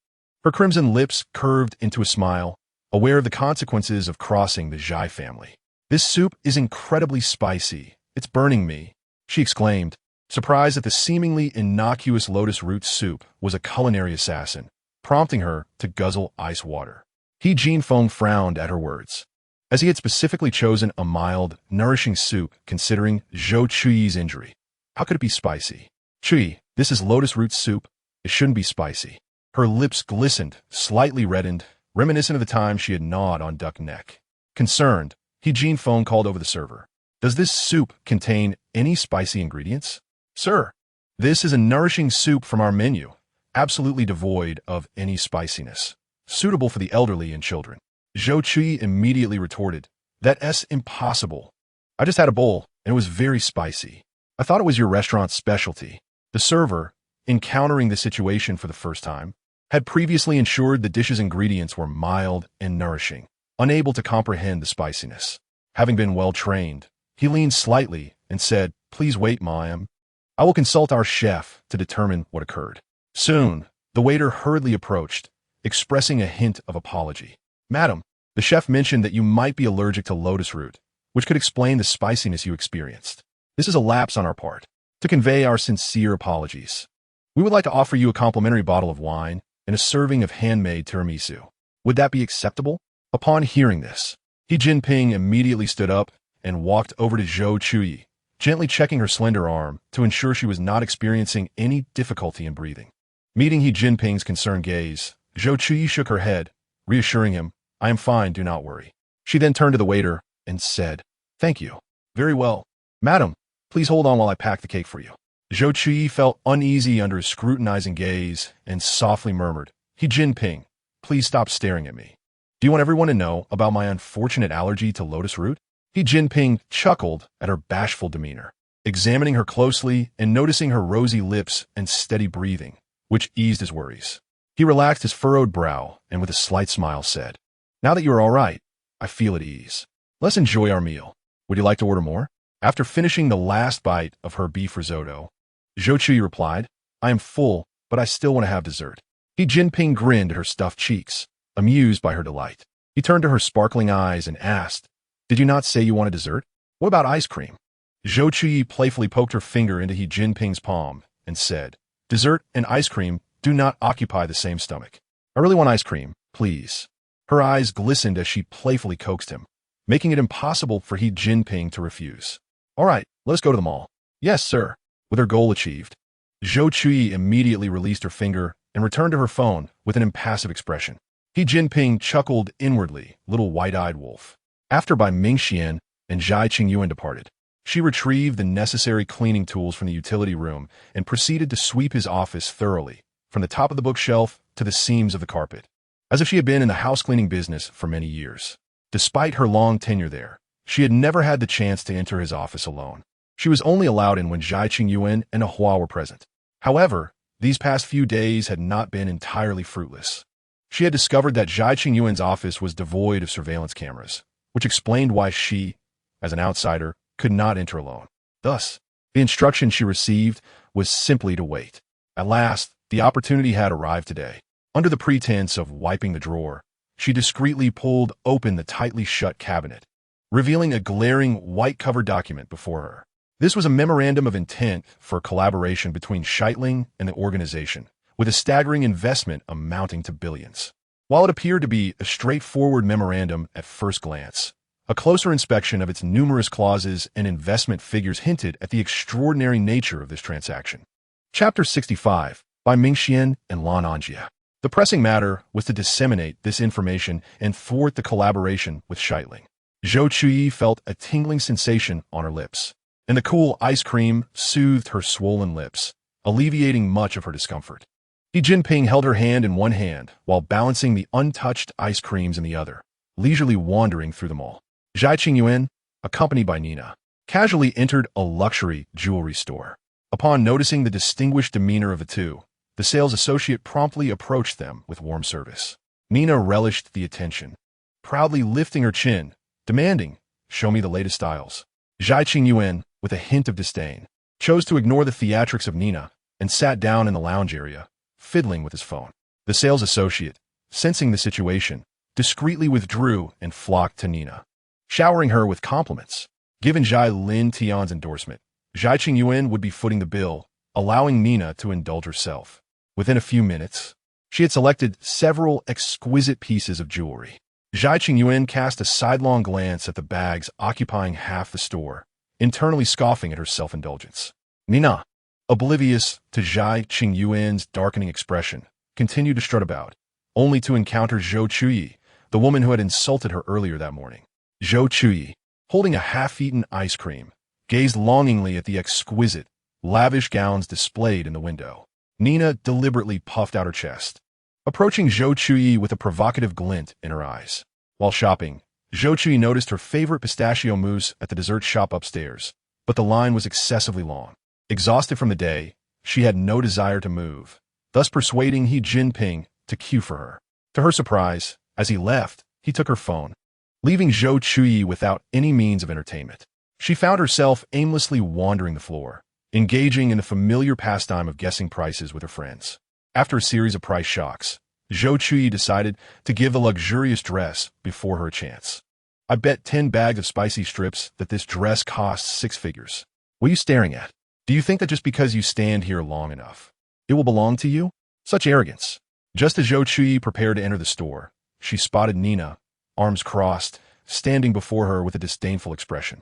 her crimson lips curved into a smile, aware of the consequences of crossing the Zhai family. "This soup is incredibly spicy. It's burning me," she exclaimed, surprised that the seemingly innocuous lotus root soup was a culinary assassin, prompting her to guzzle ice water. Jinping frowned at her words, as he had specifically chosen a mild, nourishing soup considering Zhou Chuyi's injury. How could it be spicy? "Chuyi, this is lotus root soup. It shouldn't be spicy." Her lips glistened, slightly reddened, reminiscent of the time she had gnawed on duck neck. Concerned, Jinping called over the server. "Does this soup contain any spicy ingredients?" "Sir, this is a nourishing soup from our menu, absolutely devoid of any spiciness, suitable for the elderly and children." Zhou Chuyi immediately retorted, "That's impossible. I just had a bowl, and it was very spicy. I thought it was your restaurant's specialty." The server, encountering the situation for the first time, had previously ensured the dish's ingredients were mild and nourishing, unable to comprehend the spiciness. Having been well trained, he leaned slightly and said, "Please wait, ma'am. I will consult our chef to determine what occurred." Soon, the waiter hurriedly approached, expressing a hint of apology. "Madam, the chef mentioned that you might be allergic to lotus root, which could explain the spiciness you experienced. This is a lapse on our part. To convey our sincere apologies, we would like to offer you a complimentary bottle of wine and a serving of handmade tiramisu. Would that be acceptable?" Upon hearing this, Jinping immediately stood up and walked over to Zhou Chuyi, gently checking her slender arm to ensure she was not experiencing any difficulty in breathing. Meeting Jinping's concerned gaze, Zhou Chuyi shook her head, reassuring him, "I am fine, do not worry." She then turned to the waiter and said, "Thank you. Very well. Madam, please hold on while I pack the cake for you." Zhou Chuyi felt uneasy under his scrutinizing gaze and softly murmured, Jinping, please stop staring at me. Do you want everyone to know about my unfortunate allergy to lotus root?" Jinping chuckled at her bashful demeanor, examining her closely and noticing her rosy lips and steady breathing, which eased his worries. He relaxed his furrowed brow and with a slight smile said, "Now that you are all right, I feel at ease. Let's enjoy our meal. Would you like to order more?" After finishing the last bite of her beef risotto, Zhou Chuyi replied, "I am full, but I still want to have dessert." Jinping grinned at her stuffed cheeks, amused by her delight. He turned to her sparkling eyes and asked, "Did you not say you wanted dessert? What about ice cream?" Zhou Chuyi playfully poked her finger into Jinping's palm and said, "Dessert and ice cream do not occupy the same stomach. I really want ice cream, please." Her eyes glistened as she playfully coaxed him, making it impossible for Jinping to refuse. "All right, let us go to the mall." "Yes, sir." With her goal achieved, Zhou Chuyi immediately released her finger and returned to her phone with an impassive expression. Jinping chuckled inwardly, little white-eyed wolf. After Bai Mingxian and Zhai Qingyuan departed, she retrieved the necessary cleaning tools from the utility room and proceeded to sweep his office thoroughly, from the top of the bookshelf to the seams of the carpet, as if she had been in the house-cleaning business for many years. Despite her long tenure there, she had never had the chance to enter his office alone. She was only allowed in when Zhai Qingyuan and Hua were present. However, these past few days had not been entirely fruitless. She had discovered that Zhai Qingyuan's office was devoid of surveillance cameras, which explained why she, as an outsider, could not enter alone. Thus, the instruction she received was simply to wait. At last, the opportunity had arrived today. Under the pretense of wiping the drawer, she discreetly pulled open the tightly shut cabinet, revealing a glaring white-covered document before her. This was a memorandum of intent for collaboration between Scheitling and the organization, with a staggering investment amounting to billions. While it appeared to be a straightforward memorandum at first glance, a closer inspection of its numerous clauses and investment figures hinted at the extraordinary nature of this transaction. Chapter 65, by Mingxian and Lan Anjia. The pressing matter was to disseminate this information and thwart the collaboration with Scheitling. Zhou Chuyi felt a tingling sensation on her lips, and the cool ice cream soothed her swollen lips, alleviating much of her discomfort. Jinping held her hand in one hand while balancing the untouched ice creams in the other, leisurely wandering through them all. Zhai Qingyuan, accompanied by Nina, casually entered a luxury jewelry store. Upon noticing the distinguished demeanor of the two, the sales associate promptly approached them with warm service. Nina relished the attention, proudly lifting her chin, demanding, "Show me the latest styles." Zhai Qingyuan, with a hint of disdain, chose to ignore the theatrics of Nina and sat down in the lounge area, fiddling with his phone. The sales associate, sensing the situation, discreetly withdrew and flocked to Nina, showering her with compliments. Given Zhai Lin Tian's endorsement, Zhai Qingyuan would be footing the bill, allowing Nina to indulge herself. Within a few minutes, she had selected several exquisite pieces of jewelry. Zhai Qingyuan cast a sidelong glance at the bags occupying half the store, internally scoffing at her self-indulgence. Nina, oblivious to Zhai Qingyuan's darkening expression, continued to strut about, only to encounter Zhou Chuyi, the woman who had insulted her earlier that morning. Zhou Chuyi, holding a half-eaten ice cream, gazed longingly at the exquisite, lavish gowns displayed in the window. Nina deliberately puffed out her chest, approaching Zhou Chuyi with a provocative glint in her eyes. While shopping, Zhou Chuyi noticed her favorite pistachio mousse at the dessert shop upstairs, but the line was excessively long. Exhausted from the day, she had no desire to move, thus persuading Jinping to queue for her. To her surprise, as he left, he took her phone, leaving Zhou Chuyi without any means of entertainment. She found herself aimlessly wandering the floor, engaging in the familiar pastime of guessing prices with her friends. After a series of price shocks, Zhou Chuyi decided to give the luxurious dress before her a chance. I bet 10 bags of spicy strips that this dress costs 6 figures. What are you staring at? Do you think that just because you stand here long enough, it will belong to you? Such arrogance. Just as Zhou Chuyi prepared to enter the store, she spotted Nina, arms crossed, standing before her with a disdainful expression.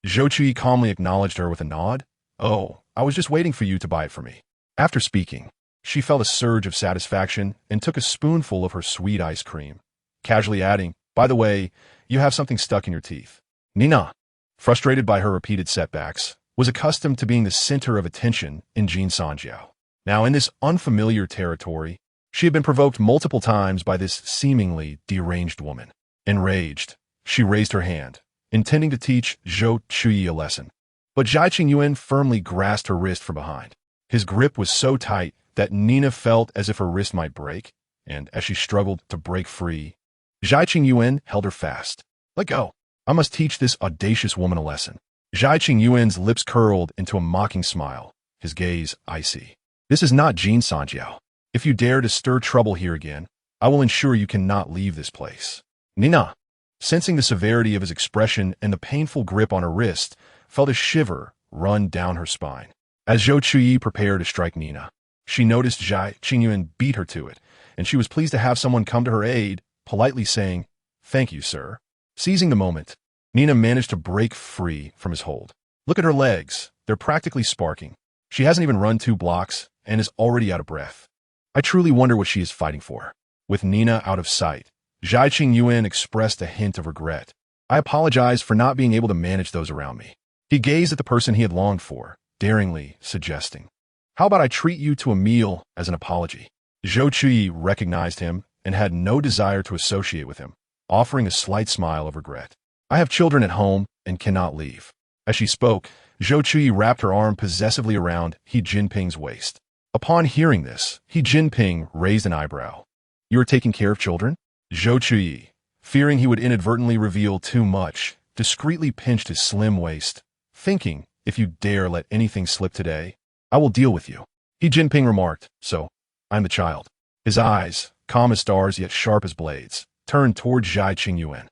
Zhou Chuyi calmly acknowledged her with a nod. "Oh, I was just waiting for you to buy it for me." After speaking, she felt a surge of satisfaction and took a spoonful of her sweet ice cream, casually adding, "By the way, you have something stuck in your teeth." Nina, frustrated by her repeated setbacks, was accustomed to being the center of attention in Jinping. Now, in this unfamiliar territory, she had been provoked multiple times by this seemingly deranged woman. Enraged, she raised her hand, intending to teach Zhou Chuyi a lesson. But Zhai Qingyuan firmly grasped her wrist from behind. His grip was so tight that Nina felt as if her wrist might break, and as she struggled to break free, Zhai Qingyuan held her fast. "Let go. I must teach this audacious woman a lesson." Zhai Qingyuan's lips curled into a mocking smile, his gaze icy. "This is not Jinping. If you dare to stir trouble here again, I will ensure you cannot leave this place." Nina, sensing the severity of his expression and the painful grip on her wrist, felt a shiver run down her spine. As Zhou Chuyi prepared to strike Nina, she noticed Zhai Qingyuan beat her to it, and she was pleased to have someone come to her aid, politely saying, "Thank you, sir." Seizing the moment, Nina managed to break free from his hold. Look at her legs. They're practically sparking. She hasn't even run 2 blocks and is already out of breath. I truly wonder what she is fighting for. With Nina out of sight, Zhai Qingyuan expressed a hint of regret. "I apologize for not being able to manage those around me." He gazed at the person he had longed for, daringly suggesting, "How about I treat you to a meal as an apology?" Zhou Chuyi recognized him and had no desire to associate with him, offering a slight smile of regret. "I have children at home and cannot leave." As she spoke, Zhou Chuyi wrapped her arm possessively around He Jinping's waist. Upon hearing this, He Jinping raised an eyebrow. "You are taking care of children?" Zhou Chuyi, fearing he would inadvertently reveal too much, discreetly pinched his slim waist, thinking, "If you dare let anything slip today, I will deal with you." He Jinping remarked, "So, I'm the child." His eyes, calm as stars yet sharp as blades, turned toward Zhai Qingyuan,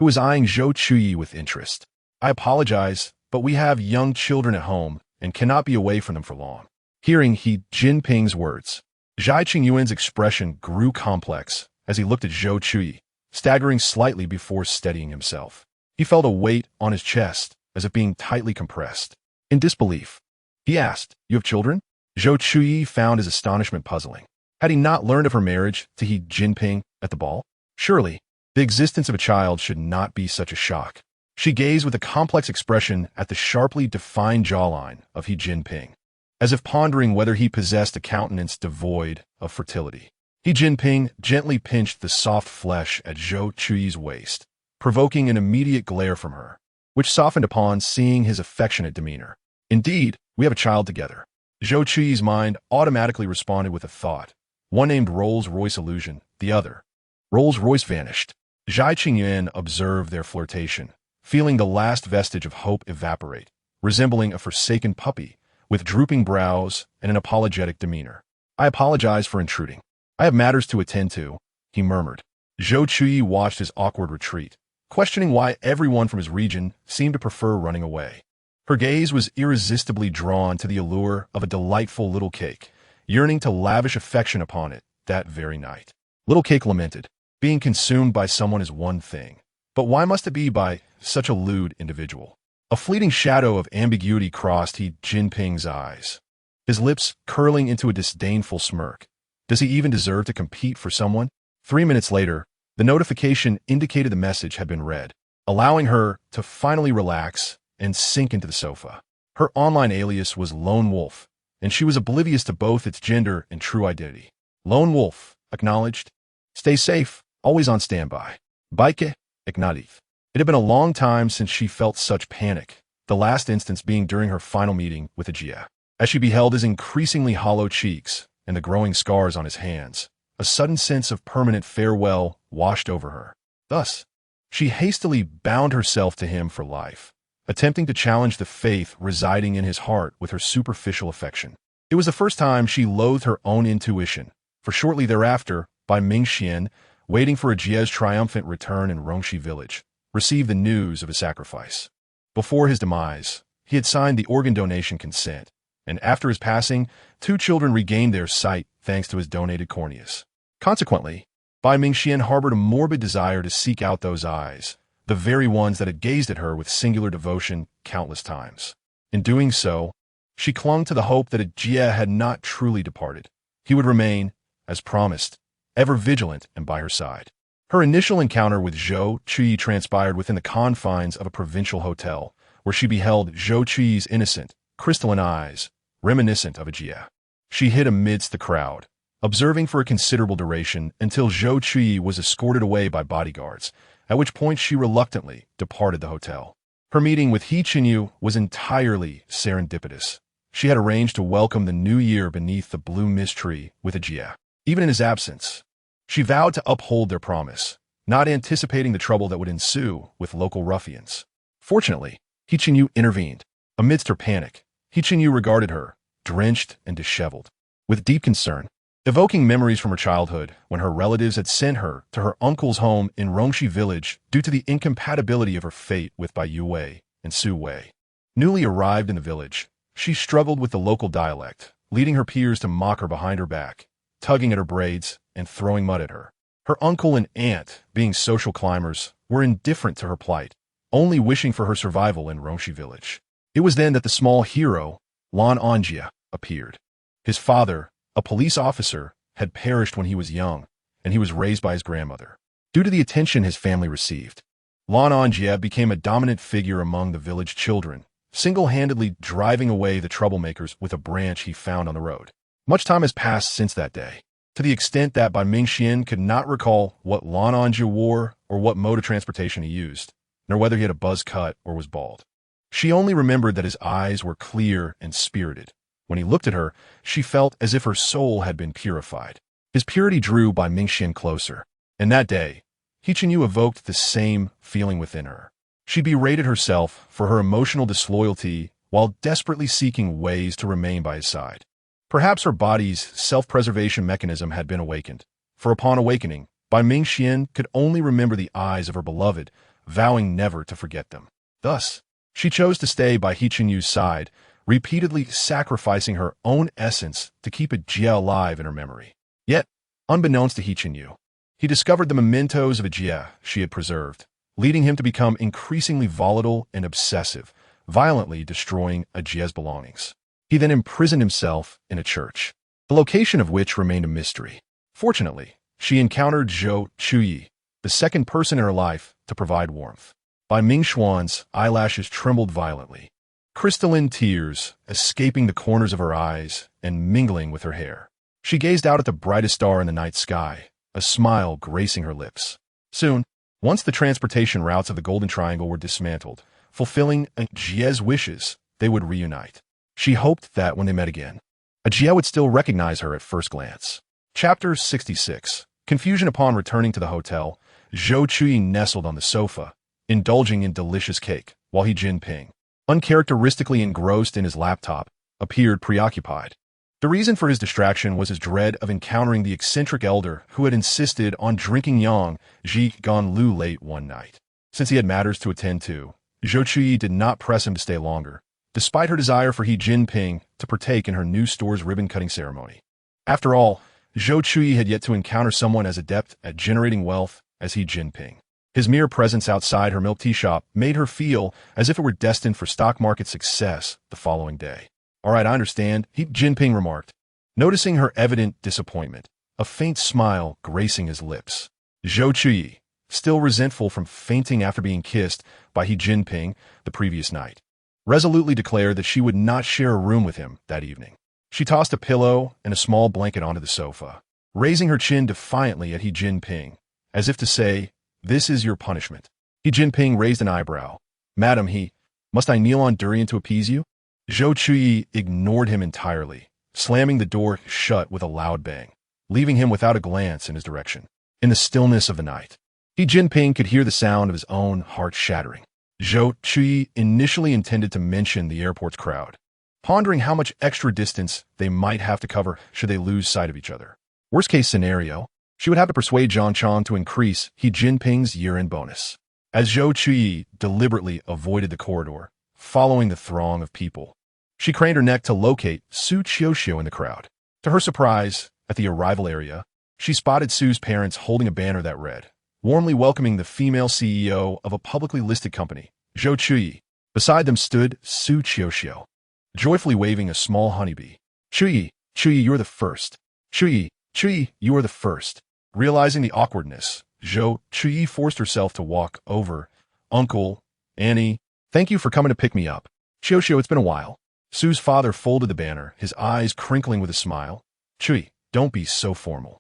who was eyeing Zhou Chuyi with interest. "I apologize, but we have young children at home and cannot be away from them for long." Hearing He Jinping's words, Zhai Qingyuan's expression grew complex as he looked at Zhou Chuyi, staggering slightly before steadying himself. He felt a weight on his chest, as if being tightly compressed. In disbelief, he asked, "You have children?" Zhou Chuyi found his astonishment puzzling. Had he not learned of her marriage to He Jinping at the ball? Surely, the existence of a child should not be such a shock. She gazed with a complex expression at the sharply defined jawline of He Jinping, as if pondering whether he possessed a countenance devoid of fertility. He Jinping gently pinched the soft flesh at Zhou Chuyi's waist, provoking an immediate glare from her, which softened upon seeing his affectionate demeanor. "Indeed, we have a child together." Zhou Chuyi's mind automatically responded with a thought, one named Rolls-Royce illusion, the other. Rolls-Royce vanished. Zhai Qingyuan observed their flirtation, feeling the last vestige of hope evaporate, resembling a forsaken puppy, with drooping brows and an apologetic demeanor. "I apologize for intruding. I have matters to attend to," he murmured. Zhou Chuyi watched his awkward retreat, questioning why everyone from his region seemed to prefer running away. Her gaze was irresistibly drawn to the allure of a delightful little cake, yearning to lavish affection upon it that very night. Little Cake lamented, "Being consumed by someone is one thing, but why must it be by such a lewd individual?" A fleeting shadow of ambiguity crossed He Jinping's eyes, his lips curling into a disdainful smirk. Does he even deserve to compete for someone? 3 minutes later, the notification indicated the message had been read, allowing her to finally relax and sink into the sofa. Her online alias was Lone Wolf, and she was oblivious to both its gender and true identity. Lone Wolf, acknowledged. Stay safe, always on standby. Baike, acknowledged. It had been a long time since she felt such panic, the last instance being during her final meeting with Ajia. As she beheld his increasingly hollow cheeks and the growing scars on his hands, a sudden sense of permanent farewell washed over her. Thus, She hastily bound herself to him for life, attempting to challenge the faith residing in his heart with her superficial affection. It was the first time she loathed her own intuition, for shortly thereafter, Bai Mingxian, waiting for Jie's triumphant return in Rongxi village, received the news of his sacrifice. Before his demise, he had signed the organ donation consent, and after his passing, 2 children regained their sight thanks to his donated corneas. Consequently, Bai Mingxian harbored a morbid desire to seek out those eyes, the very ones that had gazed at her with singular devotion countless times. In doing so, she clung to the hope that Jie had not truly departed. He would remain, as promised, ever vigilant and by her side. Her initial encounter with Zhou Chuyi transpired within the confines of a provincial hotel, where she beheld Zhou Chuyi's innocent, crystalline eyes, reminiscent of Jie. She hid amidst the crowd, observing for a considerable duration until Zhou Chuyi was escorted away by bodyguards, at which point she reluctantly departed the hotel. Her meeting with He Chinyu was entirely serendipitous. She had arranged to welcome the new year beneath the blue mist tree with Jie. Even in his absence, she vowed to uphold their promise, not anticipating the trouble that would ensue with local ruffians. Fortunately, He Chinyu intervened. Amidst her panic, He Chinyu regarded her, drenched and disheveled, with deep concern, evoking memories from her childhood when her relatives had sent her to her uncle's home in Rongxi village due to the incompatibility of her fate with Bai Yuwei and Su Wei. Newly arrived in the village, she struggled with the local dialect, leading her peers to mock her behind her back, tugging at her braids and throwing mud at her. Her uncle and aunt, being social climbers, were indifferent to her plight, only wishing for her survival in Rongxi village. It was then that the small hero, Lan Anjia, appeared. His father, a police officer, had perished when he was young, and he was raised by his grandmother. Due to the attention his family received, Lan Anjia became a dominant figure among the village children, single-handedly driving away the troublemakers with a branch he found on the road. Much time has passed since that day, to the extent that Bai Mingxian could not recall what Lan Anjia wore or what mode of transportation he used, nor whether he had a buzz cut or was bald. She only remembered that his eyes were clear and spirited. When he looked at her, she felt as if her soul had been purified. His purity drew Bai Mingxian closer, and that day, He Chinyu evoked the same feeling within her. She berated herself for her emotional disloyalty while desperately seeking ways to remain by his side. Perhaps her body's self-preservation mechanism had been awakened, for upon awakening, Bai Mingxian could only remember the eyes of her beloved, vowing never to forget them. Thus, she chose to stay by He Chinyu's side, repeatedly sacrificing her own essence to keep Jie alive in her memory. Yet, unbeknownst to He Chinyu, he discovered the mementos of Jie she had preserved, leading him to become increasingly volatile and obsessive, violently destroying Jie's belongings. He then imprisoned himself in a church, the location of which remained a mystery. Fortunately, she encountered Zhou Chuyi, the second person in her life to provide warmth. Bai Mingxuan's eyelashes trembled violently, crystalline tears escaping the corners of her eyes and mingling with her hair. She gazed out at the brightest star in the night sky, a smile gracing her lips. Soon, once the transportation routes of the Golden Triangle were dismantled, fulfilling Jie's wishes, they would reunite. She hoped that when they met again, Jie would still recognize her at first glance. Chapter 66. Confusion upon returning to the hotel, Zhou Chuyi nestled on the sofa, indulging in delicious cake, while Jinping, uncharacteristically engrossed in his laptop, appeared preoccupied. The reason for his distraction was his dread of encountering the eccentric elder who had insisted on drinking yang Ji Ganlu late one night. Since he had matters to attend to, Zhou Chuyi did not press him to stay longer, despite her desire for He Jinping to partake in her new store's ribbon-cutting ceremony. After all, Zhou Chuyi had yet to encounter someone as adept at generating wealth as He Jinping. His mere presence outside her milk tea shop made her feel as if it were destined for stock market success the following day. "All right, I understand," He Jinping remarked, noticing her evident disappointment, a faint smile gracing his lips. Zhou Chuyi, still resentful from fainting after being kissed by He Jinping the previous night, resolutely declared that she would not share a room with him that evening. She tossed a pillow and a small blanket onto the sofa, raising her chin defiantly at He Jinping, as if to say, "This is your punishment." He Jinping raised an eyebrow. "Madam, must I kneel on durian to appease you?" Zhou Chuyi ignored him entirely, slamming the door shut with a loud bang, leaving him without a glance in his direction. In the stillness of the night, He Jinping could hear the sound of his own heart shattering. Zhou Chuyi initially intended to mention the airport's crowd, pondering how much extra distance they might have to cover should they lose sight of each other. Worst case scenario, she would have to persuade Zhang Chang to increase He Jinping's year-end bonus. As Zhou Chuyi deliberately avoided the corridor, following the throng of people, she craned her neck to locate Zhou Chuyi in the crowd. To her surprise, at the arrival area, she spotted Sue's parents holding a banner that read, warmly welcoming the female CEO of a publicly listed company, Zhou Chuyi. Beside them stood Zhou Chuyi, joyfully waving a small honeybee. Chuyi, you're the first. Chuyi, you are the first. Realizing the awkwardness, Zhou Chuyi forced herself to walk over. Uncle, Annie, thank you for coming to pick me up. Chuyi, it's been a while. Sue's father folded the banner, his eyes crinkling with a smile. Chuyi, don't be so formal.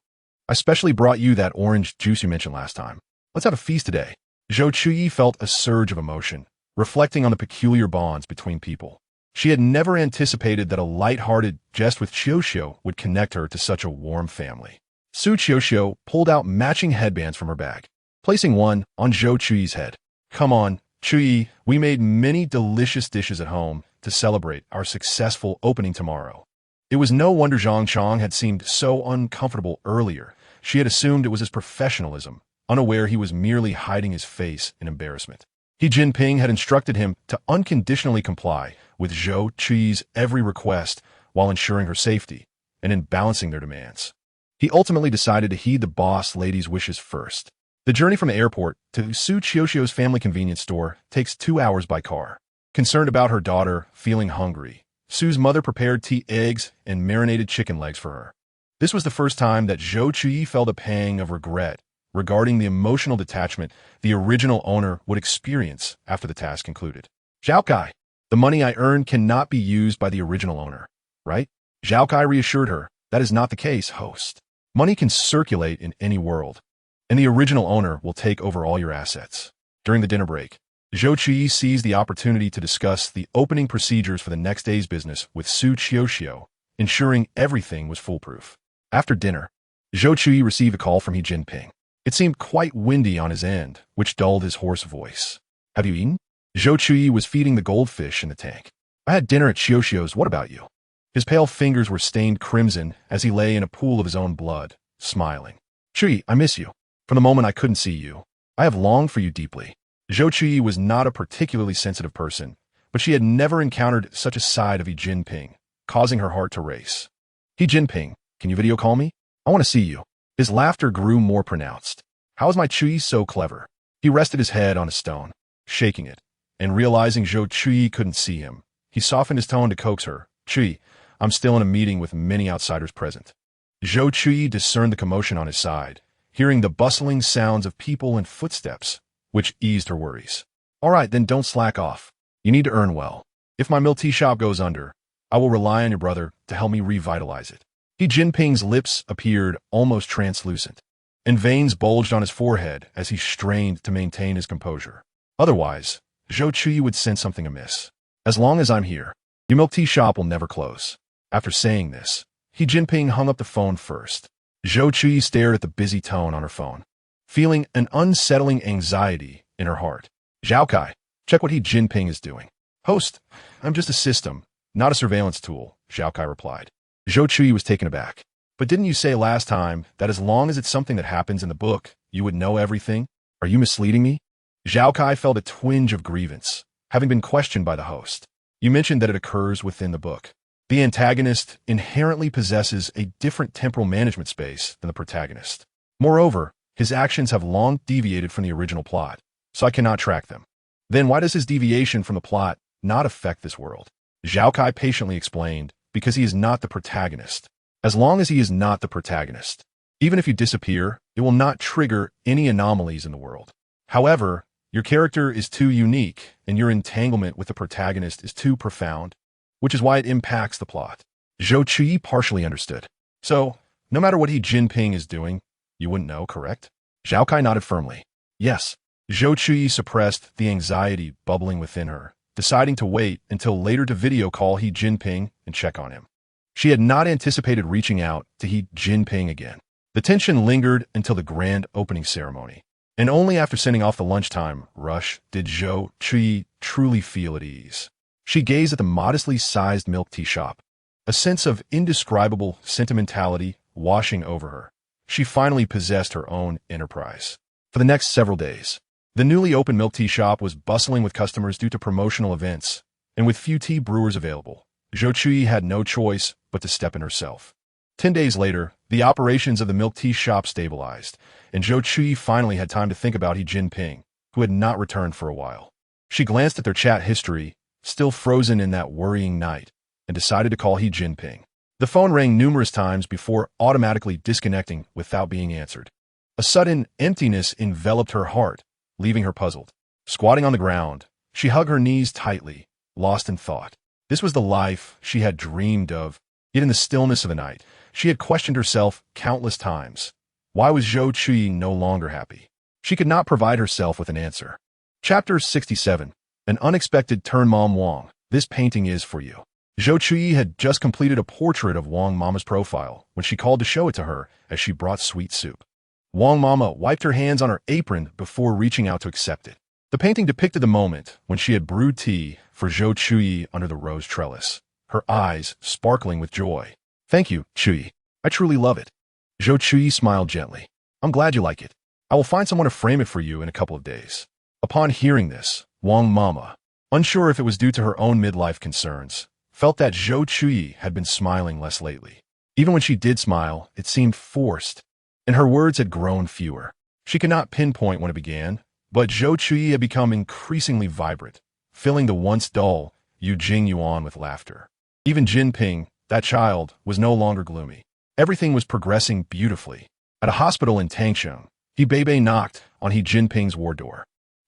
I specially brought you that orange juice you mentioned last time. Let's have a feast today. Zhou Chuyi felt a surge of emotion, reflecting on the peculiar bonds between people. She had never anticipated that a light-hearted jest with Qiuxiu would connect her to such a warm family. Zhou Qiuxiu pulled out matching headbands from her bag, placing one on Zhou Chuyi's head. Come on, Chuyi, we made many delicious dishes at home to celebrate our successful opening tomorrow. It was no wonder Zhang Chang had seemed so uncomfortable earlier. She had assumed it was his professionalism, unaware he was merely hiding his face in embarrassment. He Jinping had instructed him to unconditionally comply with Zhou Chuyi's every request while ensuring her safety and in balancing their demands. He ultimately decided to heed the boss lady's wishes first. The journey from the airport to Zhou Chuyi's family convenience store takes 2 hours by car. Concerned about her daughter feeling hungry, Sue's mother prepared tea, eggs, and marinated chicken legs for her. This was the first time that Zhou Chuyi felt a pang of regret regarding the emotional detachment the original owner would experience after the task concluded. Zhao Kai, the money I earned cannot be used by the original owner, right? Zhao Kai reassured her, that is not the case, host. Money can circulate in any world, and the original owner will take over all your assets. During the dinner break, Zhou Chuyi seized the opportunity to discuss the opening procedures for the next day's business with Zhou Chuyi, ensuring everything was foolproof. After dinner, Zhou Chuyi received a call from He Jinping. It seemed quite windy on his end, which dulled his hoarse voice. Have you eaten? Zhou Chuyi was feeding the goldfish in the tank. I had dinner at Qiuxiu's, what about you? His pale fingers were stained crimson as he lay in a pool of his own blood, smiling. Chuyi, I miss you. From the moment I couldn't see you, I have longed for you deeply. Zhou Chuyi was not a particularly sensitive person, but she had never encountered such a side of He Jinping, causing her heart to race. He Jinping, can you video call me? I want to see you. His laughter grew more pronounced. How is my Chuyi so clever? He rested his head on a stone, shaking it, and realizing Zhou Chuyi couldn't see him, he softened his tone to coax her. Chuyi, I'm still in a meeting with many outsiders present. Zhou Chuyi discerned the commotion on his side, hearing the bustling sounds of people and footsteps, which eased her worries. All right, then don't slack off. You need to earn well. If my milk tea shop goes under, I will rely on your brother to help me revitalize it. He Jinping's lips appeared almost translucent, and veins bulged on his forehead as he strained to maintain his composure. Otherwise, Zhou Chuyi would sense something amiss. As long as I'm here, your milk tea shop will never close. After saying this, He Jinping hung up the phone first. Zhou Chuyi stared at the busy tone on her phone, feeling an unsettling anxiety in her heart. Zhao Kai, check what He Jinping is doing. Host, I'm just a system, not a surveillance tool, Zhao Kai replied. Zhou Chuyi was taken aback. But didn't you say last time that as long as it's something that happens in the book, you would know everything? Are you misleading me? Zhao Kai felt a twinge of grievance, having been questioned by the host. You mentioned that it occurs within the book. The antagonist inherently possesses a different temporal management space than the protagonist. Moreover, his actions have long deviated from the original plot, so I cannot track them. Then why does his deviation from the plot not affect this world? Zhao Kai patiently explained, because he is not the protagonist. As long as he is not the protagonist, even if you disappear, it will not trigger any anomalies in the world. However, your character is too unique, and your entanglement with the protagonist is too profound, which is why it impacts the plot. Zhou Chuyi partially understood. So, no matter what He Jinping is doing, you wouldn't know, correct? Zhao Kai nodded firmly. Yes. Zhou Chuyi suppressed the anxiety bubbling within her, deciding to wait until later to video call He Jinping and check on him. She had not anticipated reaching out to He Jinping again. The tension lingered until the grand opening ceremony. And only after sending off the lunchtime rush did Zhou Chuyi truly feel at ease. She gazed at the modestly sized milk tea shop, a sense of indescribable sentimentality washing over her. She finally possessed her own enterprise. For the next several days, the newly opened milk tea shop was bustling with customers due to promotional events, and with few tea brewers available, Zhou Chuyi had no choice but to step in herself. 10 days later, the operations of the milk tea shop stabilized, and Zhou Chuyi finally had time to think about Jinping, who had not returned for a while. She glanced at their chat history, still frozen in that worrying night, and decided to call Jinping. The phone rang numerous times before automatically disconnecting without being answered. A sudden emptiness enveloped her heart, leaving her puzzled. Squatting on the ground, she hugged her knees tightly, lost in thought. This was the life she had dreamed of, yet in the stillness of the night, she had questioned herself countless times. Why was Zhou Chuyi no longer happy? She could not provide herself with an answer. Chapter 67. An unexpected turn. Mom Wang, this painting is for you. Zhou Chuyi had just completed a portrait of Wang Mama's profile when she called to show it to her as she brought sweet soup. Wang Mama wiped her hands on her apron before reaching out to accept it. The painting depicted the moment when she had brewed tea for Zhou Chuyi under the rose trellis, her eyes sparkling with joy. Thank you, Chuyi. I truly love it. Zhou Chuyi smiled gently. I'm glad you like it. I will find someone to frame it for you in a couple of days. Upon hearing this, Wang Mama, unsure if it was due to her own midlife concerns, felt that Zhou Chuyi had been smiling less lately. Even when she did smile, it seemed forced, and her words had grown fewer. She could not pinpoint when it began, but Zhou Chuyi had become increasingly vibrant, filling the once dull Yu Jingyuan with laughter. Even Jinping, that child, was no longer gloomy. Everything was progressing beautifully. At a hospital in Tangcheng, Bebe knocked on Jinping's ward door.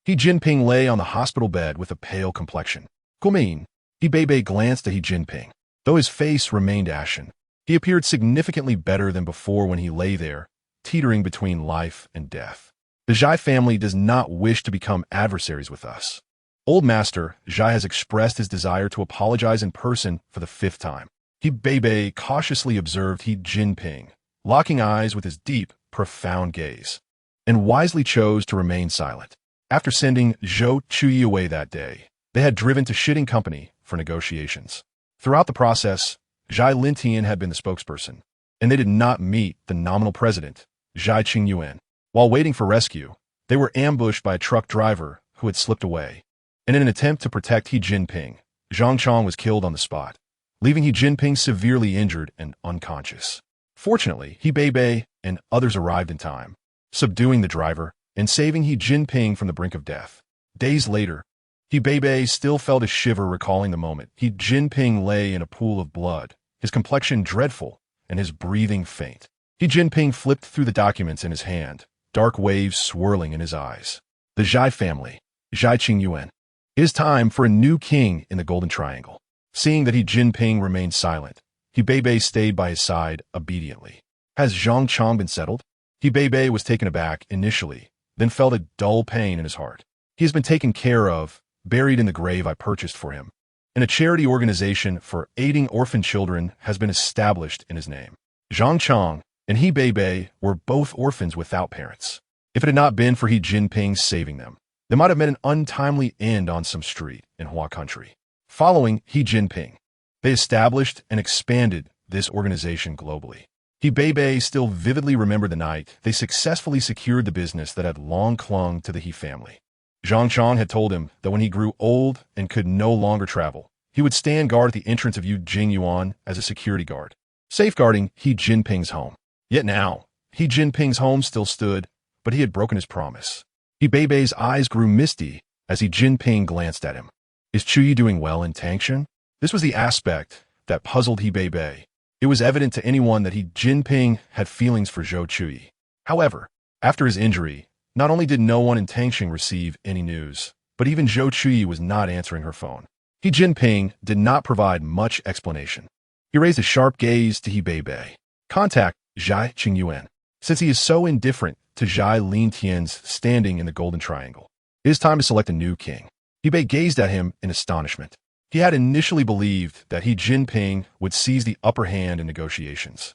Jinping lay on the hospital bed with a pale complexion. Gumin. Bebe glanced at Jinping. Though his face remained ashen, he appeared significantly better than before when he lay there, teetering between life and death. The Zhai family does not wish to become adversaries with us. Old Master Zhai has expressed his desire to apologize in person for the 5th time. Bebe cautiously observed Jinping, locking eyes with his deep, profound gaze, and wisely chose to remain silent. After sending Zhou Chuyi away that day, they had driven to Shitting Company for negotiations. Throughout the process, Zhai Lintian had been the spokesperson, and they did not meet the nominal president, Zhai Qingyuan. While waiting for rescue, they were ambushed by a truck driver who had slipped away, and in an attempt to protect Jinping, Zhang Chong was killed on the spot, leaving Jinping severely injured and unconscious. Fortunately, Bebe and others arrived in time, subduing the driver and saving Jinping from the brink of death. Days later, Bebe still felt a shiver recalling the moment Jinping lay in a pool of blood, his complexion dreadful and his breathing faint. Jinping flipped through the documents in his hand, dark waves swirling in his eyes. The Zhai family, Zhai Qingyuan. It is time for a new king in the Golden Triangle. Seeing that Jinping remained silent, Bebe stayed by his side obediently. Has Zhang Chong been settled? Bebe was taken aback initially, then felt a dull pain in his heart. He has been taken care of, buried in the grave I purchased for him, and a charity organization for aiding orphan children has been established in his name. Zhang Chong and Bebe were both orphans without parents. If it had not been for Jinping saving them, they might have met an untimely end on some street in Hua country. Following Jinping, they established and expanded this organization globally. Bebe still vividly remembered the night they successfully secured the business that had long clung to the He family. Zhang Chong had told him that when he grew old and could no longer travel, he would stand guard at the entrance of Yu Jingyuan as a security guard, safeguarding Jinping's home. Yet now, Jinping's home still stood, but he had broken his promise. Bebe's eyes grew misty as Jinping glanced at him. Is Chuyi doing well in Tangcheng? This was the aspect that puzzled Bebe. It was evident to anyone that Jinping had feelings for Zhou Chuyi. However, after his injury, not only did no one in Tangcheng receive any news, but even Zhou Chuyi was not answering her phone. Jinping did not provide much explanation. He raised a sharp gaze to Bebe. Contact Zhai Qingyuan, since he is so indifferent to Zhai Lintian's standing in the Golden Triangle. It is time to select a new king. Bebe gazed at him in astonishment. He had initially believed that Jinping would seize the upper hand in negotiations,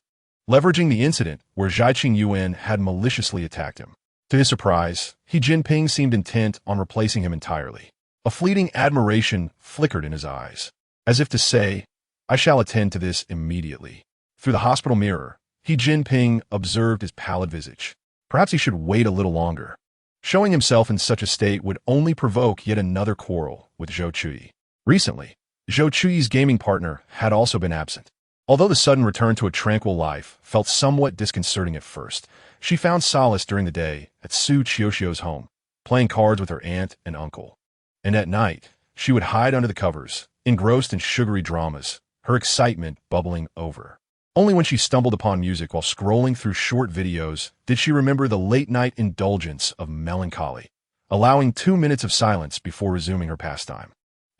leveraging the incident where Zhai Qingyuan had maliciously attacked him. To his surprise, Jinping seemed intent on replacing him entirely. A fleeting admiration flickered in his eyes, as if to say, "I shall attend to this immediately." Through the hospital mirror, Jinping observed his pallid visage. Perhaps he should wait a little longer. Showing himself in such a state would only provoke yet another quarrel with Zhou Chuyi. Recently, Zhou Chuyi's gaming partner had also been absent. Although the sudden return to a tranquil life felt somewhat disconcerting at first, she found solace during the day at Zhou Chuyi's home, playing cards with her aunt and uncle. And at night, she would hide under the covers, engrossed in sugary dramas, her excitement bubbling over. Only when she stumbled upon music while scrolling through short videos did she remember the late-night indulgence of melancholy, allowing 2 minutes of silence before resuming her pastime.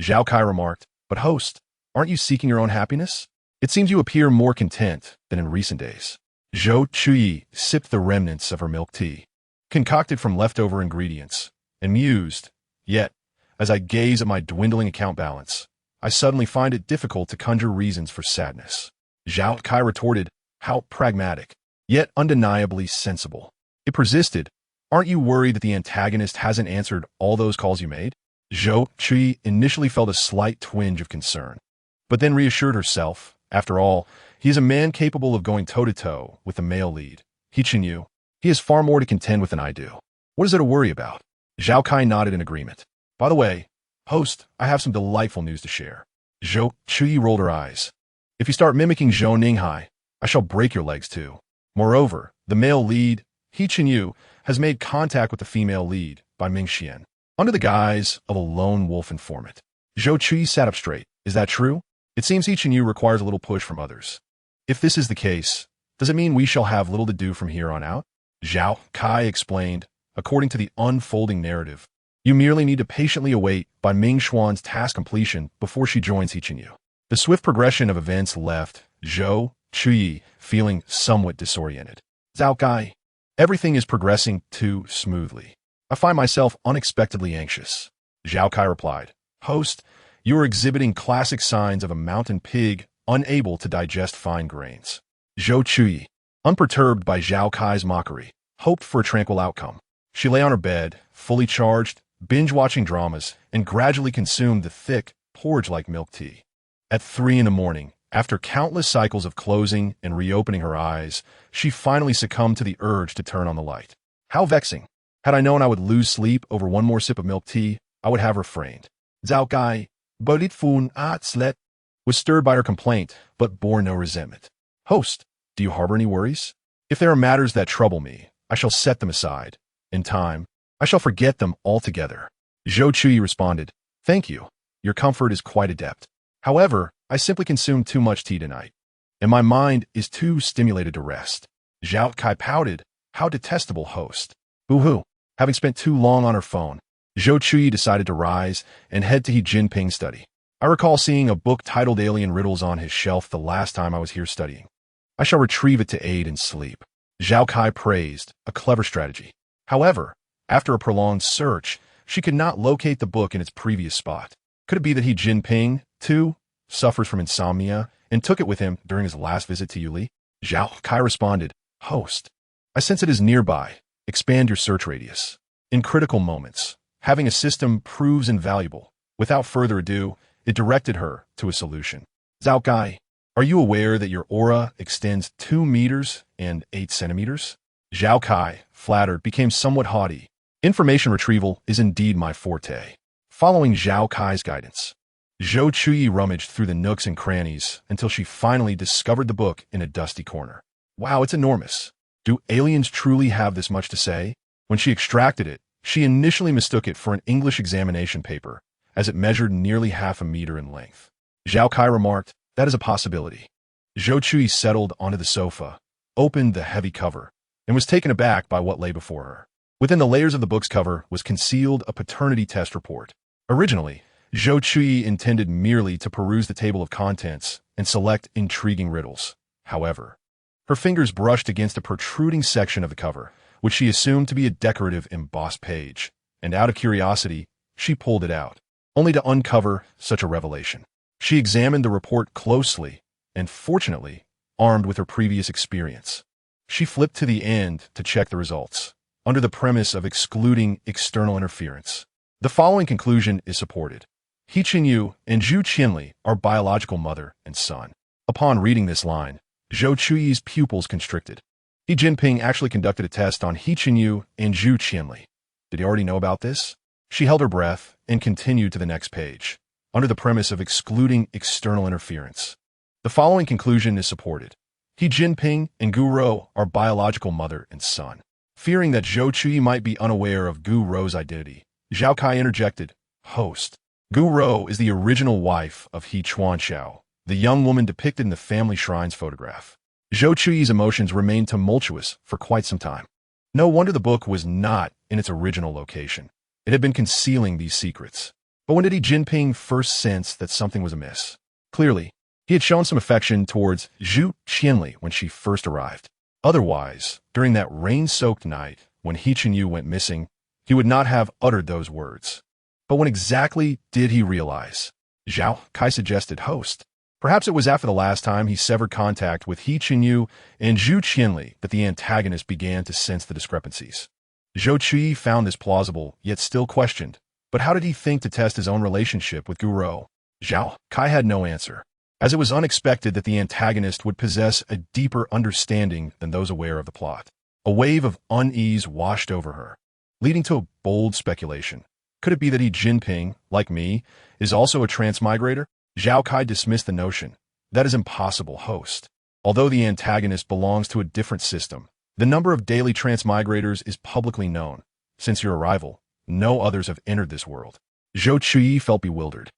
Zhao Kai remarked, "But host, aren't you seeking your own happiness? It seems you appear more content than in recent days." Zhou Chuyi sipped the remnants of her milk tea, concocted from leftover ingredients, and mused, "Yet, as I gaze at my dwindling account balance, I suddenly find it difficult to conjure reasons for sadness." Zhao Kai retorted, "How pragmatic, yet undeniably sensible." It persisted, "Aren't you worried that the antagonist hasn't answered all those calls you made?" Zhou Chuyi initially felt a slight twinge of concern, but then reassured herself, after all, he is a man capable of going toe-to-toe with the male lead. Yu. He has far more to contend with than I do. What is there to worry about? Zhao Kai nodded in agreement. "By the way, host, I have some delightful news to share." Zhou Chuyi rolled her eyes. "If you start mimicking Zhou Ninghai, I shall break your legs too." Moreover, the male lead, Yu, has made contact with the female lead by Mingxian, under the guise of a lone wolf informant. Zhou Chuyi sat up straight. "Is that true? It seems Yu requires a little push from others. If this is the case, does it mean we shall have little to do from here on out?" Zhao Kai explained, "According to the unfolding narrative, you merely need to patiently await by Ming Xuan's task completion before she joins Yu." The swift progression of events left Zhou Chuyi feeling somewhat disoriented. "Zhao Kai, everything is progressing too smoothly. I find myself unexpectedly anxious." Zhao Kai replied, "Host, you are exhibiting classic signs of a mountain pig unable to digest fine grains." Zhou Chuyi, unperturbed by Zhao Kai's mockery, hoped for a tranquil outcome. She lay on her bed, fully charged, binge-watching dramas, and gradually consumed the thick, porridge-like milk tea. At 3 in the morning, after countless cycles of closing and reopening her eyes, she finally succumbed to the urge to turn on the light. How vexing! Had I known I would lose sleep over one more sip of milk tea, I would have refrained. Zhao Kai, bolit fun slet, was stirred by her complaint, but bore no resentment. "Host, do you harbor any worries? If there are matters that trouble me, I shall set them aside. In time, I shall forget them altogether." Zhou Chuyi responded, "Thank you. Your comfort is quite adept. However, I simply consumed too much tea tonight, and my mind is too stimulated to rest." Zhao Kai pouted, "How detestable, host." Boo-hoo. Having spent too long on her phone, Zhou Chuyi decided to rise and head to Jinping's study. "I recall seeing a book titled Alien Riddles on his shelf the last time I was here studying. I shall retrieve it to aid in sleep." Zhao Kai praised, a clever strategy. However, after a prolonged search, she could not locate the book in its previous spot. Could it be that Jinping, too, suffers from insomnia and took it with him during his last visit to Yuli? Zhao Kai responded, "Host, I sense it is nearby. Expand your search radius." In critical moments, having a system proves invaluable. Without further ado, it directed her to a solution. "Zhao Kai, are you aware that your aura extends 2 meters and 8 centimeters? Zhao Kai, flattered, became somewhat haughty. "Information retrieval is indeed my forte." Following Zhao Kai's guidance, Zhou Chuyi rummaged through the nooks and crannies until she finally discovered the book in a dusty corner. "Wow, it's enormous. Do aliens truly have this much to say?" When she extracted it, she initially mistook it for an English examination paper, as it measured nearly 1/2 meter in length. Zhao Kai remarked, "That is a possibility." Zhou Chuyi settled onto the sofa, opened the heavy cover, and was taken aback by what lay before her. Within the layers of the book's cover was concealed a paternity test report. Originally, Zhou Chuyi intended merely to peruse the table of contents and select intriguing riddles. However, her fingers brushed against a protruding section of the cover, which she assumed to be a decorative embossed page, and out of curiosity, she pulled it out, only to uncover such a revelation. She examined the report closely, and fortunately, armed with her previous experience, she flipped to the end to check the results. under the premise of excluding external interference. The following conclusion is supported. He Qingyu and Zhu Chuyi are biological mother and son. Upon reading this line, Zhou Chuyi's pupils constricted. Xi Jinping actually conducted a test on He Qingyu and Zhu Chuyi. Did he already know about this? She held her breath and continued to the next page, under the premise of excluding external interference. The following conclusion is supported. Xi Jinping and Gu Rou are biological mother and son. Fearing that Zhou Chuyi might be unaware of Gu Rou's identity, Zhao Kai interjected, "Host. Gu Rou is the original wife of He Chuanxiao, the young woman depicted in the family shrine's photograph." Zhou Chuyi's emotions remained tumultuous for quite some time. No wonder the book was not in its original location. It had been concealing these secrets. But when did Xi Jinping first sense that something was amiss? Clearly, he had shown some affection towards Zhu Chuyi when she first arrived. Otherwise, during that rain-soaked night when He Qingyu went missing, he would not have uttered those words. But when exactly did he realize? Zhao Kai suggested, "Host." Perhaps it was after the last time he severed contact with He Qingyu and Zhu Chuyi that the antagonist began to sense the discrepancies. Zhou Chuyi found this plausible, yet still questioned. But how did he think to test his own relationship with Gu Rou? Zhao Kai had no answer, as it was unexpected that the antagonist would possess a deeper understanding than those aware of the plot. A wave of unease washed over her, leading to a bold speculation. Could it be that Xi Jinping, like me, is also a transmigrator? Zhao Kai dismissed the notion. That is impossible, host. Although the antagonist belongs to a different system, the number of daily transmigrators is publicly known. Since your arrival, no others have entered this world. Zhou Chuyi felt bewildered.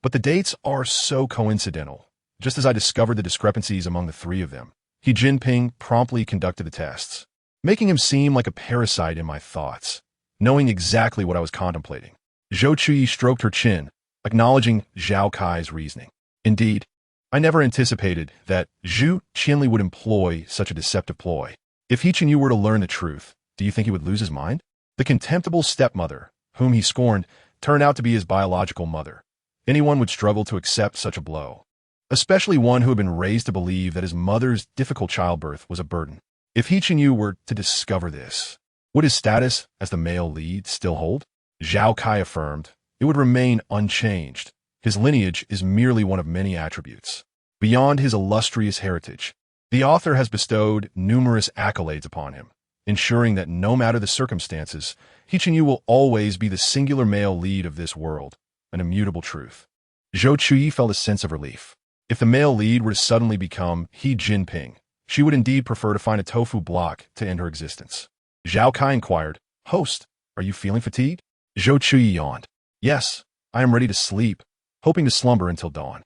But the dates are so coincidental. Just as I discovered the discrepancies among the three of them, Xi Jinping promptly conducted the tests, making him seem like a parasite in my thoughts, knowing exactly what I was contemplating. Zhou Chuyi stroked her chin, acknowledging Zhao Kai's reasoning. Indeed, I never anticipated that Zhu Chuyi would employ such a deceptive ploy. If He Qingyu were to learn the truth, do you think he would lose his mind? The contemptible stepmother, whom he scorned, turned out to be his biological mother. Anyone would struggle to accept such a blow, especially one who had been raised to believe that his mother's difficult childbirth was a burden. If He Qingyu were to discover this, would his status as the male lead still hold? Zhao Kai affirmed, it would remain unchanged. His lineage is merely one of many attributes. Beyond his illustrious heritage, the author has bestowed numerous accolades upon him, ensuring that no matter the circumstances, He Qingyu will always be the singular male lead of this world, an immutable truth. Zhou Chuyi felt a sense of relief. If the male lead were to suddenly become Xi Jinping, she would indeed prefer to find a tofu block to end her existence. Zhao Kai inquired, "Host, are you feeling fatigued?" Zhou Chuyi yawned. "Yes, I am ready to sleep, hoping to slumber until dawn."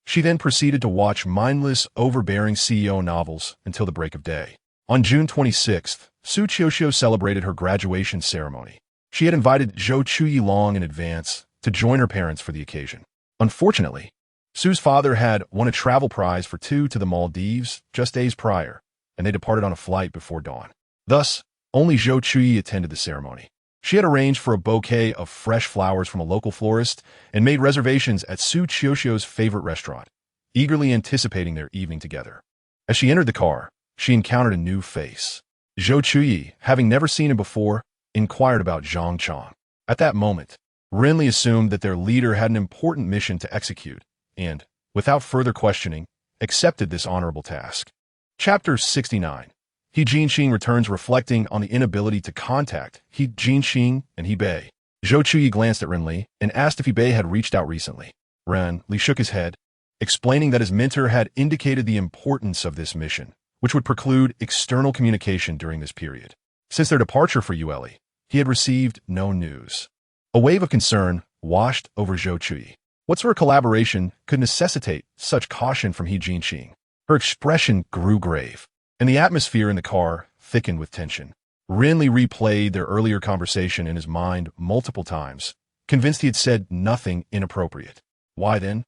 She then proceeded to watch mindless, overbearing CEO novels until the break of day. On June 26th, Su Qiuxiu celebrated her graduation ceremony. She had invited Zhou Chuyi long in advance to join her parents for the occasion. Unfortunately, Su's father had won a travel prize for two to the Maldives just days prior, and they departed on a flight before dawn. Thus, only Zhou Chuyi attended the ceremony. She had arranged for a bouquet of fresh flowers from a local florist and made reservations at Su Qiuxiu's favorite restaurant, eagerly anticipating their evening together. As she entered the car, she encountered a new face. Zhou Chuyi, having never seen him before, inquired about Zhang Chong. At that moment, Renli assumed that their leader had an important mission to execute, and, without further questioning, accepted this honorable task. Chapter 69. He Jinping returns reflecting on the inability to contact He Jinping and He Bei. Zhou Chuyi glanced at Renli and asked if He Bei had reached out recently. Renli shook his head, explaining that his mentor had indicated the importance of this mission, which would preclude external communication during this period. Since their departure for Uli, he had received no news. A wave of concern washed over Zhou Chuyi. What sort of collaboration could necessitate such caution from He Jinping? Her expression grew grave, and the atmosphere in the car thickened with tension. Renli replayed their earlier conversation in his mind multiple times, convinced he had said nothing inappropriate. Why then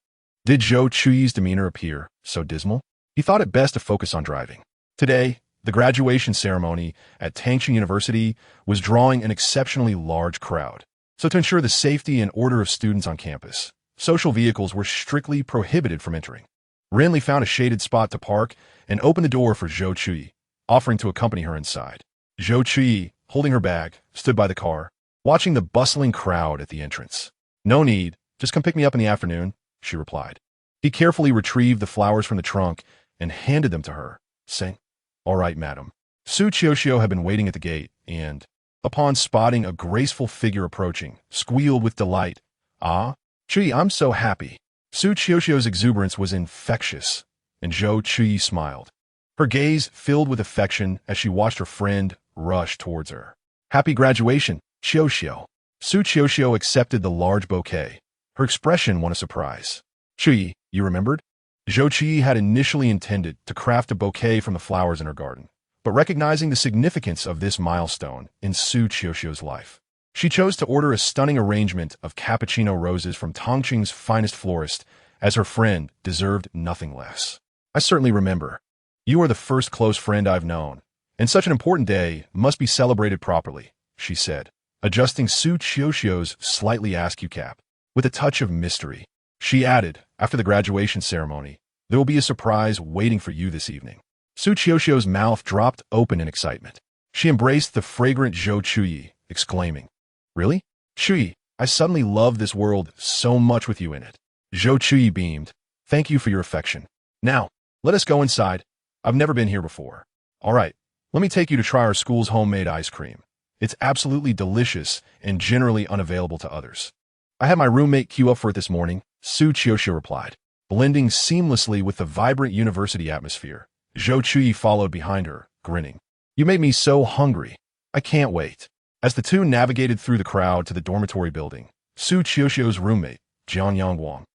did Zhou Chuyi's demeanor appear so dismal? He thought it best to focus on driving. Today, the graduation ceremony at Tangxing University was drawing an exceptionally large crowd. So to ensure the safety and order of students on campus, social vehicles were strictly prohibited from entering. Renli found a shaded spot to park and opened the door for Zhou Chuyi, offering to accompany her inside. Zhou Chuyi holding her bag, stood by the car, watching the bustling crowd at the entrance. "No need. Just come pick me up in the afternoon," she replied. He carefully retrieved the flowers from the trunk and handed them to her, saying, "All right, madam." Zhou Chuyi had been waiting at the gate and, upon spotting a graceful figure approaching, squealed with delight. "Ah, Chuyi, I'm so happy." Zhou Chuyi's exuberance was infectious, and Zhou Chuyi smiled. Her gaze filled with affection as she watched her friend rush towards her. "Happy graduation, Xiao." Zhou Chuyi accepted the large bouquet. Her expression won a surprise. "Chuyi, you remembered?" Zhou Chuyi had initially intended to craft a bouquet from the flowers in her garden, but recognizing the significance of this milestone in Zhou Chuyi's life, she chose to order a stunning arrangement of cappuccino roses from Tongqing's finest florist, as her friend deserved nothing less. "I certainly remember. You are the first close friend I've known, and such an important day must be celebrated properly," she said, adjusting Zhou Chuyi's slightly askew cap. With a touch of mystery, she added, "After the graduation ceremony, there will be a surprise waiting for you this evening." Zhou Chuyi's mouth dropped open in excitement. She embraced the fragrant Zhou Chuyi, exclaiming, "Really? Chuyi, I suddenly love this world so much with you in it." Zhou Chuyi beamed. "Thank you for your affection. Now, let us go inside. I've never been here before." "All right, let me take you to try our school's homemade ice cream. It's absolutely delicious and generally unavailable to others." "I had my roommate queue up for it this morning," Zhou Chuyi replied. Blending seamlessly with the vibrant university atmosphere, Zhou Chuyi followed behind her, grinning. "You made me so hungry. I can't wait." As the two navigated through the crowd to the dormitory building, Zhou Chuyi's roommate, Jiang Yangwang,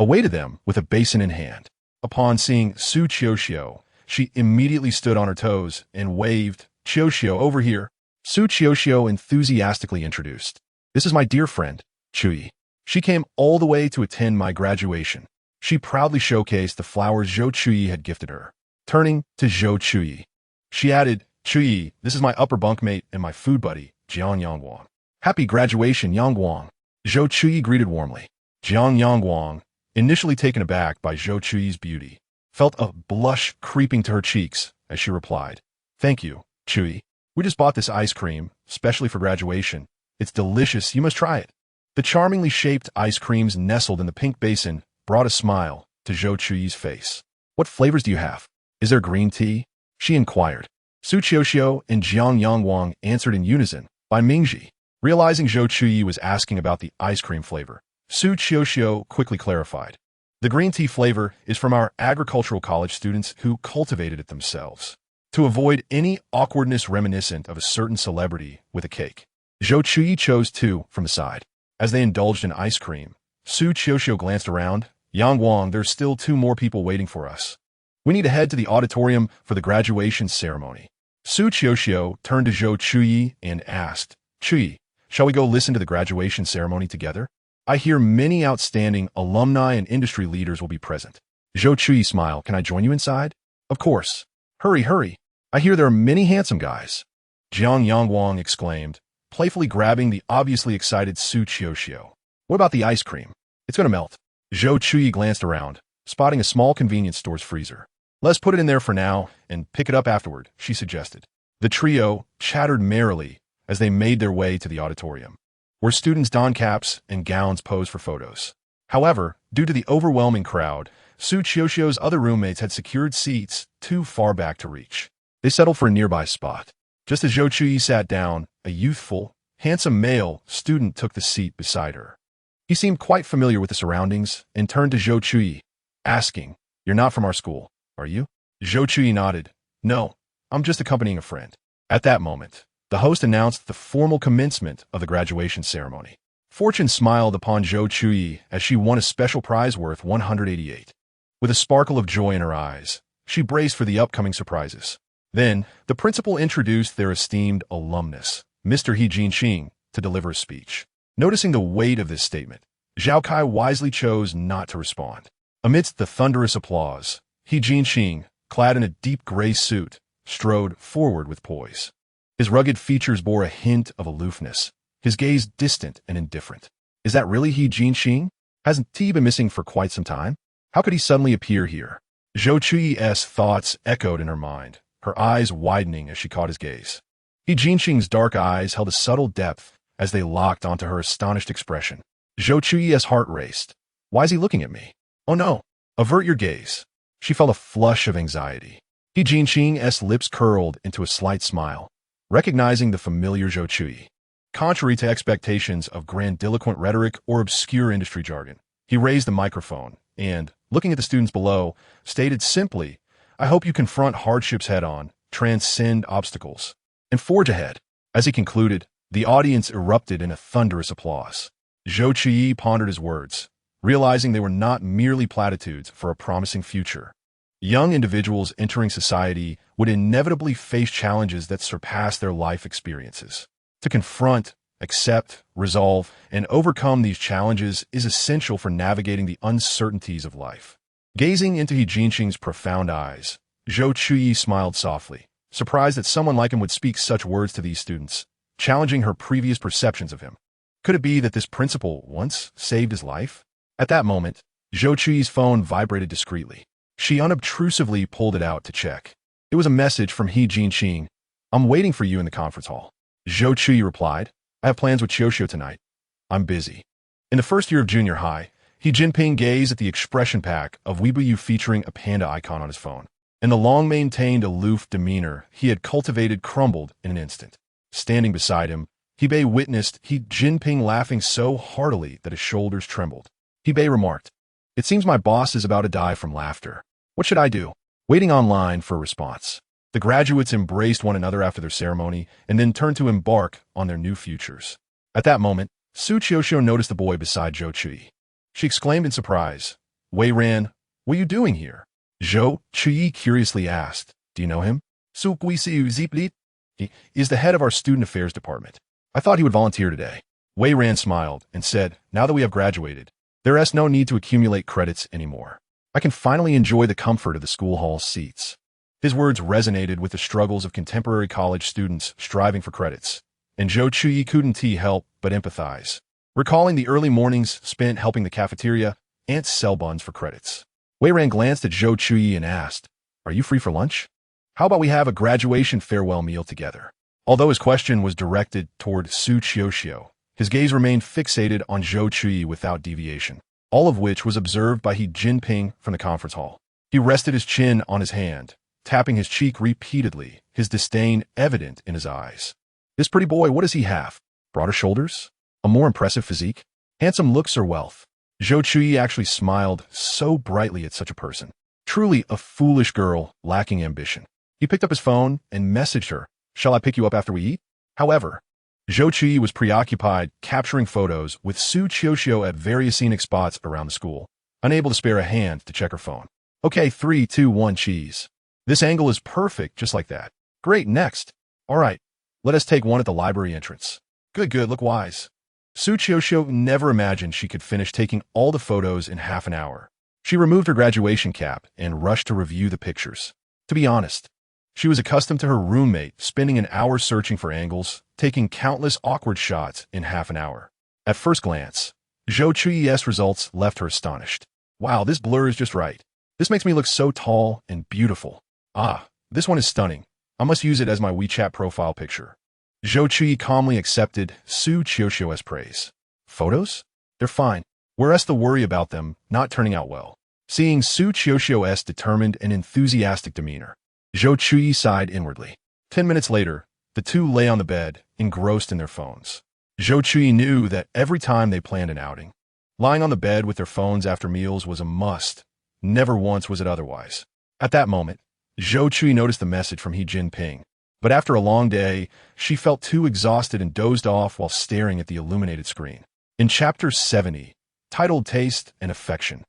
awaited them with a basin in hand. Upon seeing Zhou Chuyi, she immediately stood on her toes and waved, "Chuyi, over here." Zhou Chuyi enthusiastically introduced, "This is my dear friend, Chuyi. She came all the way to attend my graduation." She proudly showcased the flowers Zhou Chuyi had gifted her. Turning to Zhou Chuyi, she added, "Chuyi, this is my upper bunkmate and my food buddy, Jiang Yangwang." "Happy graduation, Yangwang." Zhou Chuyi greeted warmly. Jiang Yangwang, initially taken aback by Zhou Chuyi's beauty, felt a blush creeping to her cheeks as she replied, "Thank you, Chuyi. We just bought this ice cream, specially for graduation. It's delicious, you must try it." The charmingly shaped ice creams nestled in the pink basin brought a smile to Zhou Chuyi's face. "What flavors do you have? Is there green tea?" she inquired. Zhou Chuyi and Jiang Yangwang answered in unison, "By Mingji." Realizing Zhou Chuyi was asking about the ice cream flavor, Zhou Chuyi quickly clarified. "The green tea flavor is from our agricultural college students who cultivated it themselves, to avoid any awkwardness reminiscent of a certain celebrity with a cake." Zhou Chuyi chose two from the side. As they indulged in ice cream, Zhou Chuyi glanced around. "Yangwang, there's still two more people waiting for us. We need to head to the auditorium for the graduation ceremony." Zhou Chuyi turned to Zhou Chuyi and asked, "Chuyi, shall we go listen to the graduation ceremony together? I hear many outstanding alumni and industry leaders will be present." Zhou Chuyi smiled. "Can I join you inside?" "Of course. Hurry, hurry. I hear there are many handsome guys." Jiang Yangwang exclaimed, playfully grabbing the obviously excited Zhou Chuyi. "What about the ice cream? It's going to melt." Zhou Chuyi glanced around, spotting a small convenience store's freezer. "Let's put it in there for now and pick it up afterward," she suggested. The trio chattered merrily as they made their way to the auditorium, where students donned caps and gowns posed for photos. However, due to the overwhelming crowd, Zhou Chuyi's other roommates had secured seats too far back to reach. They settled for a nearby spot. Just as Zhou Chuyi sat down, a youthful, handsome male student took the seat beside her. He seemed quite familiar with the surroundings and turned to Zhou Chuyi, asking, "You're not from our school, are you?" Zhou Chuyi nodded. "No, I'm just accompanying a friend." At that moment, the host announced the formal commencement of the graduation ceremony. Fortune smiled upon Zhou Chuyi as she won a special prize worth 188. With a sparkle of joy in her eyes, she braced for the upcoming surprises. Then, the principal introduced their esteemed alumnus, Mr. He Jinping, to deliver a speech. Noticing the weight of this statement, Zhao Kai wisely chose not to respond. Amidst the thunderous applause, He Jinping, clad in a deep gray suit, strode forward with poise. His rugged features bore a hint of aloofness, his gaze distant and indifferent. Is that really He Jinping? Hasn't he been missing for quite some time? How could he suddenly appear here? Zhou Chuyi's thoughts echoed in her mind, her eyes widening as she caught his gaze. He Jinping's dark eyes held a subtle depth as they locked onto her astonished expression. Zhou Chuyi's heart raced. Why is he looking at me? Oh no. Avert your gaze. She felt a flush of anxiety. He Jinping's lips curled into a slight smile, recognizing the familiar Zhou Chuyi. Contrary to expectations of grandiloquent rhetoric or obscure industry jargon, he raised the microphone and, looking at the students below, stated simply, I hope you confront hardships head-on, transcend obstacles, and forge ahead. As he concluded, the audience erupted in a thunderous applause. Zhou Chuyi pondered his words, realizing they were not merely platitudes for a promising future. Young individuals entering society would inevitably face challenges that surpass their life experiences. To confront, accept, resolve, and overcome these challenges is essential for navigating the uncertainties of life. Gazing into He Jinping's profound eyes, Zhou Chuyi smiled softly, surprised that someone like him would speak such words to these students, challenging her previous perceptions of him. Could it be that this principal once saved his life? At that moment, Zhou Chuyi's phone vibrated discreetly. She unobtrusively pulled it out to check. It was a message from He Jinping. I'm waiting for you in the conference hall. Zhou Chuyi replied, I have plans with Xiaoxiao tonight. I'm busy. In the first year of junior high, He Jinping gazed at the expression pack of Weibo featuring a panda icon on his phone, and the long-maintained aloof demeanor he had cultivated crumbled in an instant. Standing beside him, Hebei witnessed He Jinping laughing so heartily that his shoulders trembled. Hebei remarked, It seems my boss is about to die from laughter. What should I do? Waiting online for a response. The graduates embraced one another after their ceremony and then turned to embark on their new futures. At that moment, Su Qiuxiu noticed the boy beside Zhou Chuyi. She exclaimed in surprise, Wei Ran, what are you doing here? Zhou Chuyi curiously asked, Do you know him? Su Guisiu Ziplit? He is the head of our student affairs department. I thought he would volunteer today. Wei Ran smiled and said, Now that we have graduated, there is no need to accumulate credits anymore. I can finally enjoy the comfort of the school hall seats. His words resonated with the struggles of contemporary college students striving for credits, and Zhou Chuyi couldn't help but empathize, recalling the early mornings spent helping the cafeteria and sell buns for credits. Wei Ran glanced at Zhou Chuyi and asked, Are you free for lunch? How about we have a graduation farewell meal together? Although his question was directed toward Su Qiuxiu, his gaze remained fixated on Zhou Chuyi without deviation, all of which was observed by He Jinping from the conference hall. He rested his chin on his hand, tapping his cheek repeatedly, his disdain evident in his eyes. This pretty boy, what does he have? Broader shoulders? A more impressive physique? Handsome looks or wealth? Zhou Chuyi actually smiled so brightly at such a person. Truly a foolish girl lacking ambition. He picked up his phone and messaged her, Shall I pick you up after we eat? However, Zhou Chuyi was preoccupied capturing photos with Su Qiuxiu at various scenic spots around the school, unable to spare a hand to check her phone. Okay, 3, 2, 1, cheese. This angle is perfect, just like that. Great, next. All right, let us take one at the library entrance. Good, look wise. Su Qiuxiu never imagined she could finish taking all the photos in half an hour. She removed her graduation cap and rushed to review the pictures. To be honest, she was accustomed to her roommate spending an hour searching for angles, taking countless awkward shots in half an hour. At first glance, Zhou Chuyi's results left her astonished. Wow, this blur is just right. This makes me look so tall and beautiful. Ah, this one is stunning. I must use it as my WeChat profile picture. Zhou Chuyi calmly accepted Su Qiuxiu's praise. Photos? They're fine. Whereas the worry about them not turning out well. Seeing Su Qiuxiu's determined and enthusiastic demeanor, Zhou Chuyi sighed inwardly. 10 minutes later, the two lay on the bed, engrossed in their phones. Zhou Chuyi knew that every time they planned an outing, lying on the bed with their phones after meals was a must. Never once was it otherwise. At that moment, Zhou Chuyi noticed the message from He Jinping, but after a long day, she felt too exhausted and dozed off while staring at the illuminated screen. In Chapter 70, titled Taste and Affection,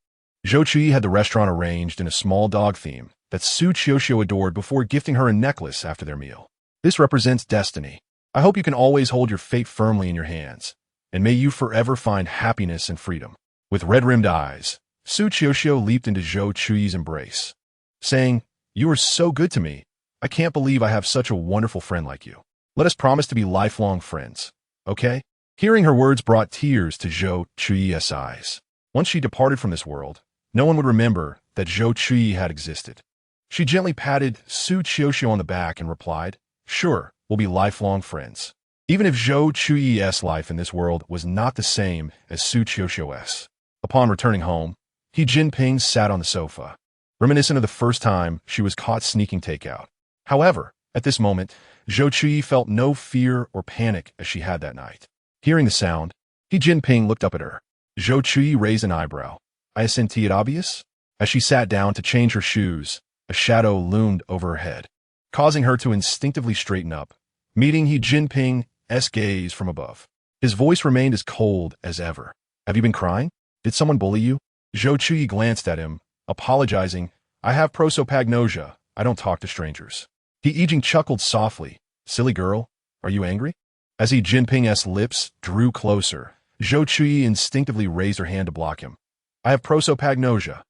Zhou Chuyi had the restaurant arranged in a small dog theme that Su Qiuxiu adored before gifting her a necklace after their meal. This represents destiny. I hope you can always hold your fate firmly in your hands, and may you forever find happiness and freedom. With red-rimmed eyes, Su Qiuxiu leaped into Zhou Chuyi's embrace, saying, You are so good to me. I can't believe I have such a wonderful friend like you. Let us promise to be lifelong friends, okay? Hearing her words brought tears to Zhou Chuyi's eyes. Once she departed from this world, no one would remember that Zhou Chuyi had existed. She gently patted Su Qiuxiu on the back and replied, Sure, will be lifelong friends. Even if Zhou Chuyi's life in this world was not the same as Su Qiuxiu's. Upon returning home, He Jinping sat on the sofa, reminiscent of the first time she was caught sneaking takeout. However, at this moment, Zhou Chuyi felt no fear or panic as she had that night. Hearing the sound, He Jinping looked up at her. Zhou Chuyi raised an eyebrow. Isn't it obvious? As she sat down to change her shoes, a shadow loomed over her head, causing her to instinctively straighten up, meeting He Jinping's gaze from above. His voice remained as cold as ever. Have you been crying? Did someone bully you? Zhou Chuyi glanced at him, apologizing. I have prosopagnosia. I don't talk to strangers. He Yijing chuckled softly. Silly girl, are you angry? As He Jinping's lips drew closer, Zhou Chuyi instinctively raised her hand to block him. I have prosopagnosia.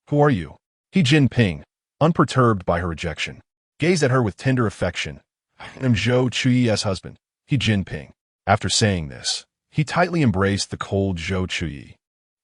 Who are you? He Jinping, unperturbed by her rejection, gazed at her with tender affection. I am Zhou Chuyi's husband, He Jinping. After saying this, he tightly embraced the cold Zhou Chuyi,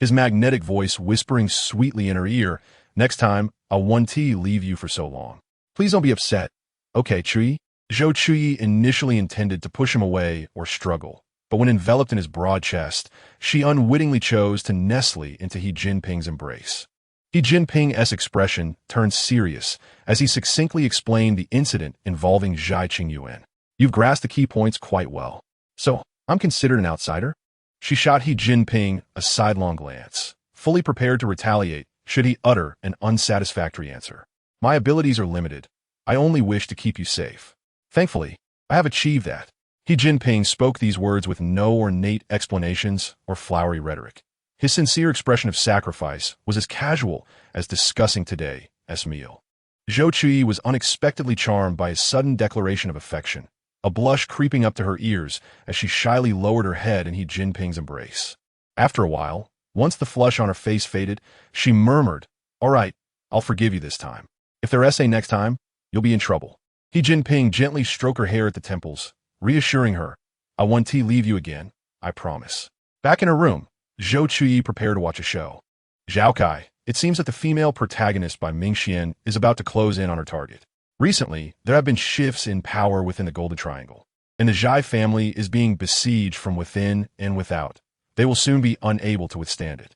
his magnetic voice whispering sweetly in her ear, next time, I won't leave you for so long. Please don't be upset. Okay, Chuyi. Zhou Chuyi initially intended to push him away or struggle, but when enveloped in his broad chest, she unwittingly chose to nestle into He Jinping's embrace. He Jinping's expression turned serious as he succinctly explained the incident involving Zhai Qingyuan. You've grasped the key points quite well. So, I'm considered an outsider? She shot He Jinping a sidelong glance, fully prepared to retaliate should he utter an unsatisfactory answer. My abilities are limited. I only wish to keep you safe. Thankfully, I have achieved that. He Jinping spoke these words with no ornate explanations or flowery rhetoric. His sincere expression of sacrifice was as casual as discussing today's meal. Zhou Chuyi was unexpectedly charmed by his sudden declaration of affection, a blush creeping up to her ears as she shyly lowered her head in He Jinping's embrace. After a while, once the flush on her face faded, she murmured, All right, I'll forgive you this time. If there's a next time, you'll be in trouble. He Jinping gently stroked her hair at the temples, reassuring her, I won't leave you again, I promise. Back in her room, Zhou Chuyi prepared to watch a show. Zhao Kai, it seems that the female protagonist by Ming Xian is about to close in on her target. Recently, there have been shifts in power within the Golden Triangle, and the Zhai family is being besieged from within and without. They will soon be unable to withstand it.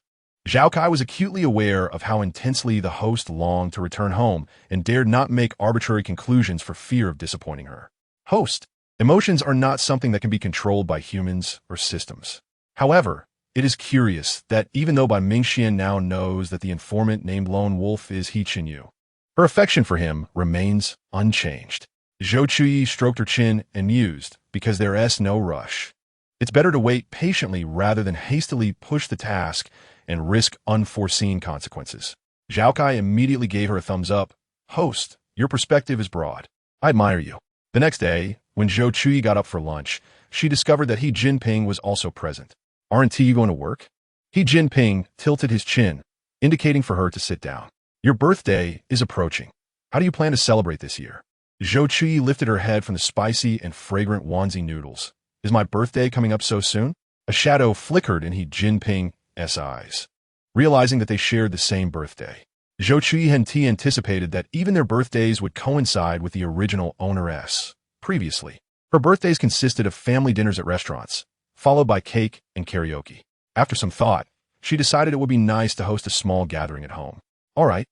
Zhao Kai was acutely aware of how intensely the host longed to return home and dared not make arbitrary conclusions for fear of disappointing her. Host, emotions are not something that can be controlled by humans or systems. However, it is curious that even though Ming Xian now knows that the informant named Lone Wolf is He Qinyu, her affection for him remains unchanged. Zhou Chuyi stroked her chin and mused, because there's no rush. It's better to wait patiently rather than hastily push the task and risk unforeseen consequences. Zhao Kai immediately gave her a thumbs up. Host, your perspective is broad. I admire you. The next day, when Zhou Chuyi got up for lunch, she discovered that He Jinping was also present. Aren't you going to work? He Jinping tilted his chin, indicating for her to sit down. Your birthday is approaching. How do you plan to celebrate this year? Zhou Chuyi lifted her head from the spicy and fragrant wanzi noodles. Is my birthday coming up so soon? A shadow flickered in He Jinping's eyes, realizing that they shared the same birthday. Zhou Chuyi had anticipated that even their birthdays would coincide with the original owneress. Previously, her birthdays consisted of family dinners at restaurants, followed by cake and karaoke. After some thought, she decided it would be nice to host a small gathering at home. All right,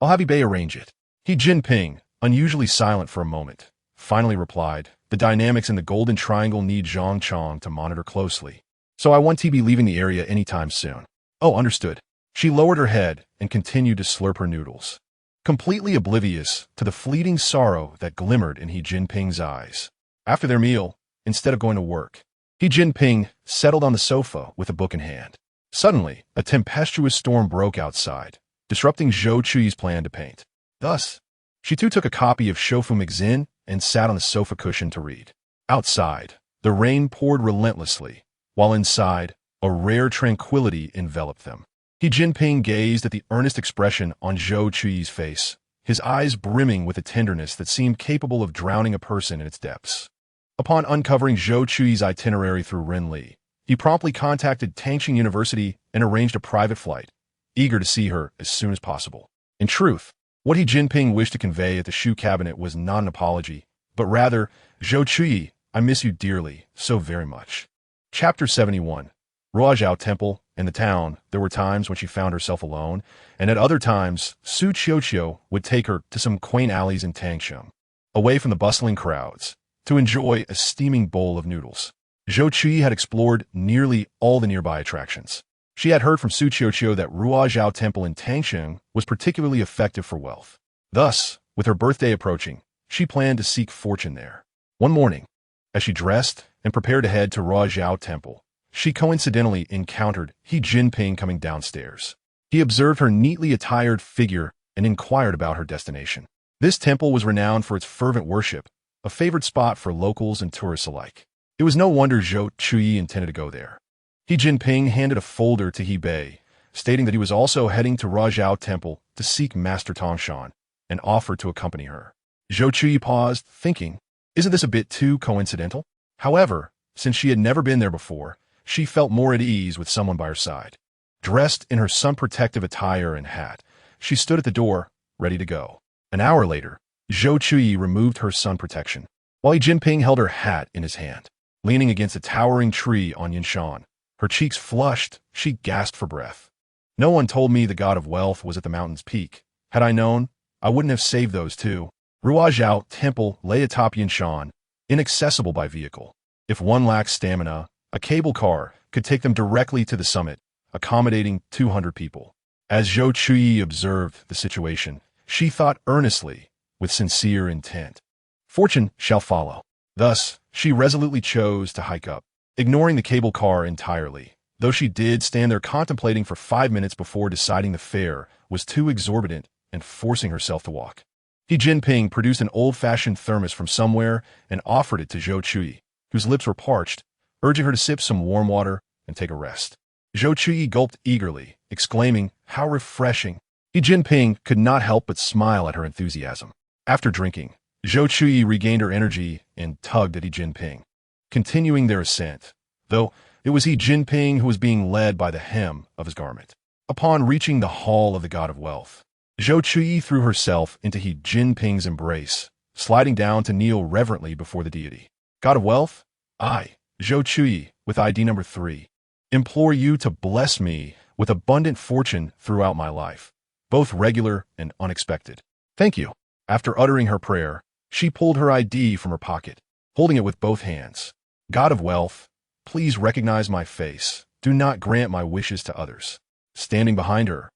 I'll have Ebay arrange it. He Jinping, unusually silent for a moment, finally replied, the dynamics in the Golden Triangle need Zhang Chong to monitor closely, so I won't be leaving the area anytime soon. Oh, understood. She lowered her head and continued to slurp her noodles, completely oblivious to the fleeting sorrow that glimmered in He Jinping's eyes. After their meal, instead of going to work, He Jinping settled on the sofa with a book in hand. Suddenly, a tempestuous storm broke outside, disrupting Zhou Chuyi's plan to paint. Thus, she too took a copy of Shofu Mixin and sat on the sofa cushion to read. Outside, the rain poured relentlessly, while inside, a rare tranquility enveloped them. He Jinping gazed at the earnest expression on Zhou Chuyi's face, his eyes brimming with a tenderness that seemed capable of drowning a person in its depths. Upon uncovering Zhou Chuyi's itinerary through Renli, he promptly contacted Tangxing University and arranged a private flight, eager to see her as soon as possible. In truth, what He Jinping wished to convey at the shoe cabinet was not an apology, but rather, Zhou Chuyi, I miss you dearly, so very much. Chapter 71. Ruozhao Temple. In the town, there were times when she found herself alone, and at other times, Su Qiuqiu would take her to some quaint alleys in Tangsheng, away from the bustling crowds, to enjoy a steaming bowl of noodles. Zhou Chuyi had explored nearly all the nearby attractions. She had heard from Su Qiuqiu that Ruozhao Temple in Tangsheng was particularly effective for wealth. Thus, with her birthday approaching, she planned to seek fortune there. One morning, as she dressed and prepared to head to Ruozhao Temple, she coincidentally encountered Jinping coming downstairs. He observed her neatly attired figure and inquired about her destination. This temple was renowned for its fervent worship, a favorite spot for locals and tourists alike. It was no wonder Zhou Chuyi intended to go there. Jinping handed a folder to Bei, stating that he was also heading to Ruozhao Temple to seek Master Tongshan, and offered to accompany her. Zhou Chuyi paused, thinking, isn't this a bit too coincidental? However, since she had never been there before, she felt more at ease with someone by her side. Dressed in her sun-protective attire and hat, she stood at the door, ready to go. An hour later, Zhou Chuyi removed her sun protection, while Jinping held her hat in his hand. Leaning against a towering tree on Yanshan, her cheeks flushed, she gasped for breath. No one told me the god of wealth was at the mountain's peak. Had I known, I wouldn't have saved those two. Ruozhao Temple lay atop Yanshan, inaccessible by vehicle. If one lacked stamina, a cable car could take them directly to the summit, accommodating 200 people. As Zhou Chuyi observed the situation, she thought earnestly, with sincere intent. Fortune shall follow. Thus, she resolutely chose to hike up, ignoring the cable car entirely, though she did stand there contemplating for 5 minutes before deciding the fare was too exorbitant and forcing herself to walk. Jinping produced an old-fashioned thermos from somewhere and offered it to Zhou Chuyi, whose lips were parched, urging her to sip some warm water and take a rest. Zhou Chuyi gulped eagerly, exclaiming, how refreshing. Jinping could not help but smile at her enthusiasm. After drinking, Zhou Chuyi regained her energy and tugged at Jinping, continuing their ascent, though it was Jinping who was being led by the hem of his garment. Upon reaching the hall of the god of wealth, Zhou Chuyi threw herself into Jinping's embrace, sliding down to kneel reverently before the deity. God of wealth, I, Zhou Chuyi, with ID number 3, implore you to bless me with abundant fortune throughout my life, both regular and unexpected. Thank you. After uttering her prayer, she pulled her ID from her pocket, holding it with both hands. God of wealth, please recognize my face. Do not grant my wishes to others. Standing behind her,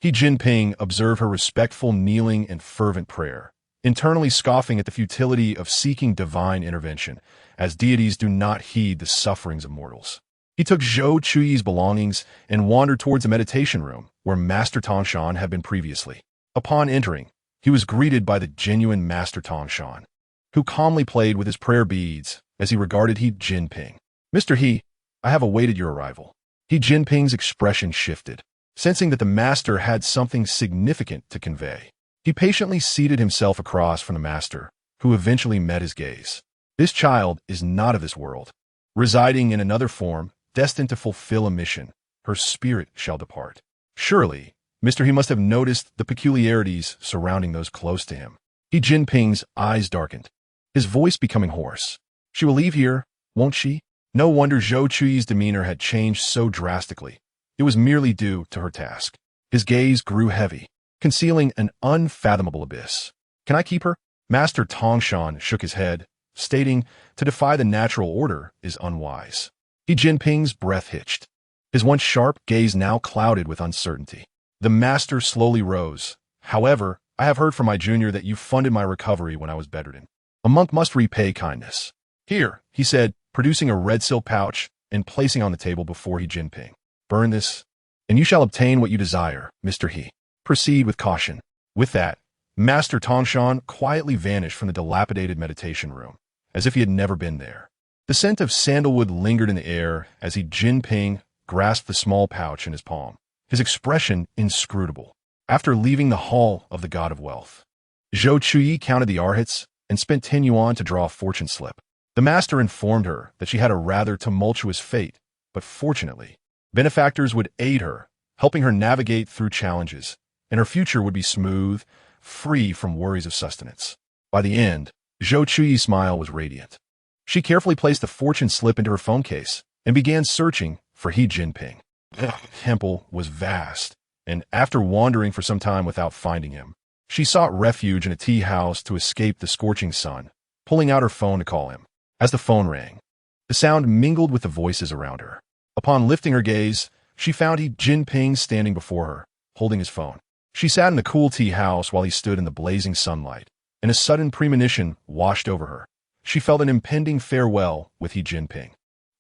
Jinping observed her respectful kneeling and fervent prayer, internally scoffing at the futility of seeking divine intervention, as deities do not heed the sufferings of mortals. He took Zhou Chuyi's belongings and wandered towards the meditation room, where Master Tongshan had been previously. Upon entering, he was greeted by the genuine Master Tongshan, who calmly played with his prayer beads as he regarded Jinping. Mr. He, I have awaited your arrival. Jinping's expression shifted, sensing that the master had something significant to convey. He patiently seated himself across from the master, who eventually met his gaze. This child is not of this world. Residing in another form, destined to fulfill a mission, her spirit shall depart. Surely, Mr. He must have noticed the peculiarities surrounding those close to him. Jinping's eyes darkened, his voice becoming hoarse. She will leave here, won't she? No wonder Zhou Chuyi's demeanor had changed so drastically. It was merely due to her task. His gaze grew heavy, concealing an unfathomable abyss. Can I keep her? Master Tongshan shook his head, stating, to defy the natural order is unwise. Jinping's breath hitched, his once sharp gaze now clouded with uncertainty. The master slowly rose. However, I have heard from my junior that you funded my recovery when I was bedridden. A monk must repay kindness. Here, he said, producing a red silk pouch and placing on the table before Jinping. Burn this, and you shall obtain what you desire, Mr. He. Proceed with caution. With that, Master Tongshan quietly vanished from the dilapidated meditation room, as if he had never been there. The scent of sandalwood lingered in the air as Jinping grasped the small pouch in his palm, his expression inscrutable. After leaving the hall of the god of wealth, Zhou Chuyi counted the arhats and spent 10 yuan to draw a fortune slip. The master informed her that she had a rather tumultuous fate, but fortunately, benefactors would aid her, helping her navigate through challenges, and her future would be smooth, free from worries of sustenance. By the end, Zhou Chuyi's smile was radiant. She carefully placed the fortune slip into her phone case and began searching for Jinping. The temple was vast, and after wandering for some time without finding him, she sought refuge in a tea house to escape the scorching sun, pulling out her phone to call him. As the phone rang, the sound mingled with the voices around her. Upon lifting her gaze, she found Jinping standing before her, holding his phone. She sat in the cool tea house while he stood in the blazing sunlight, and a sudden premonition washed over her. She felt an impending farewell with Jinping.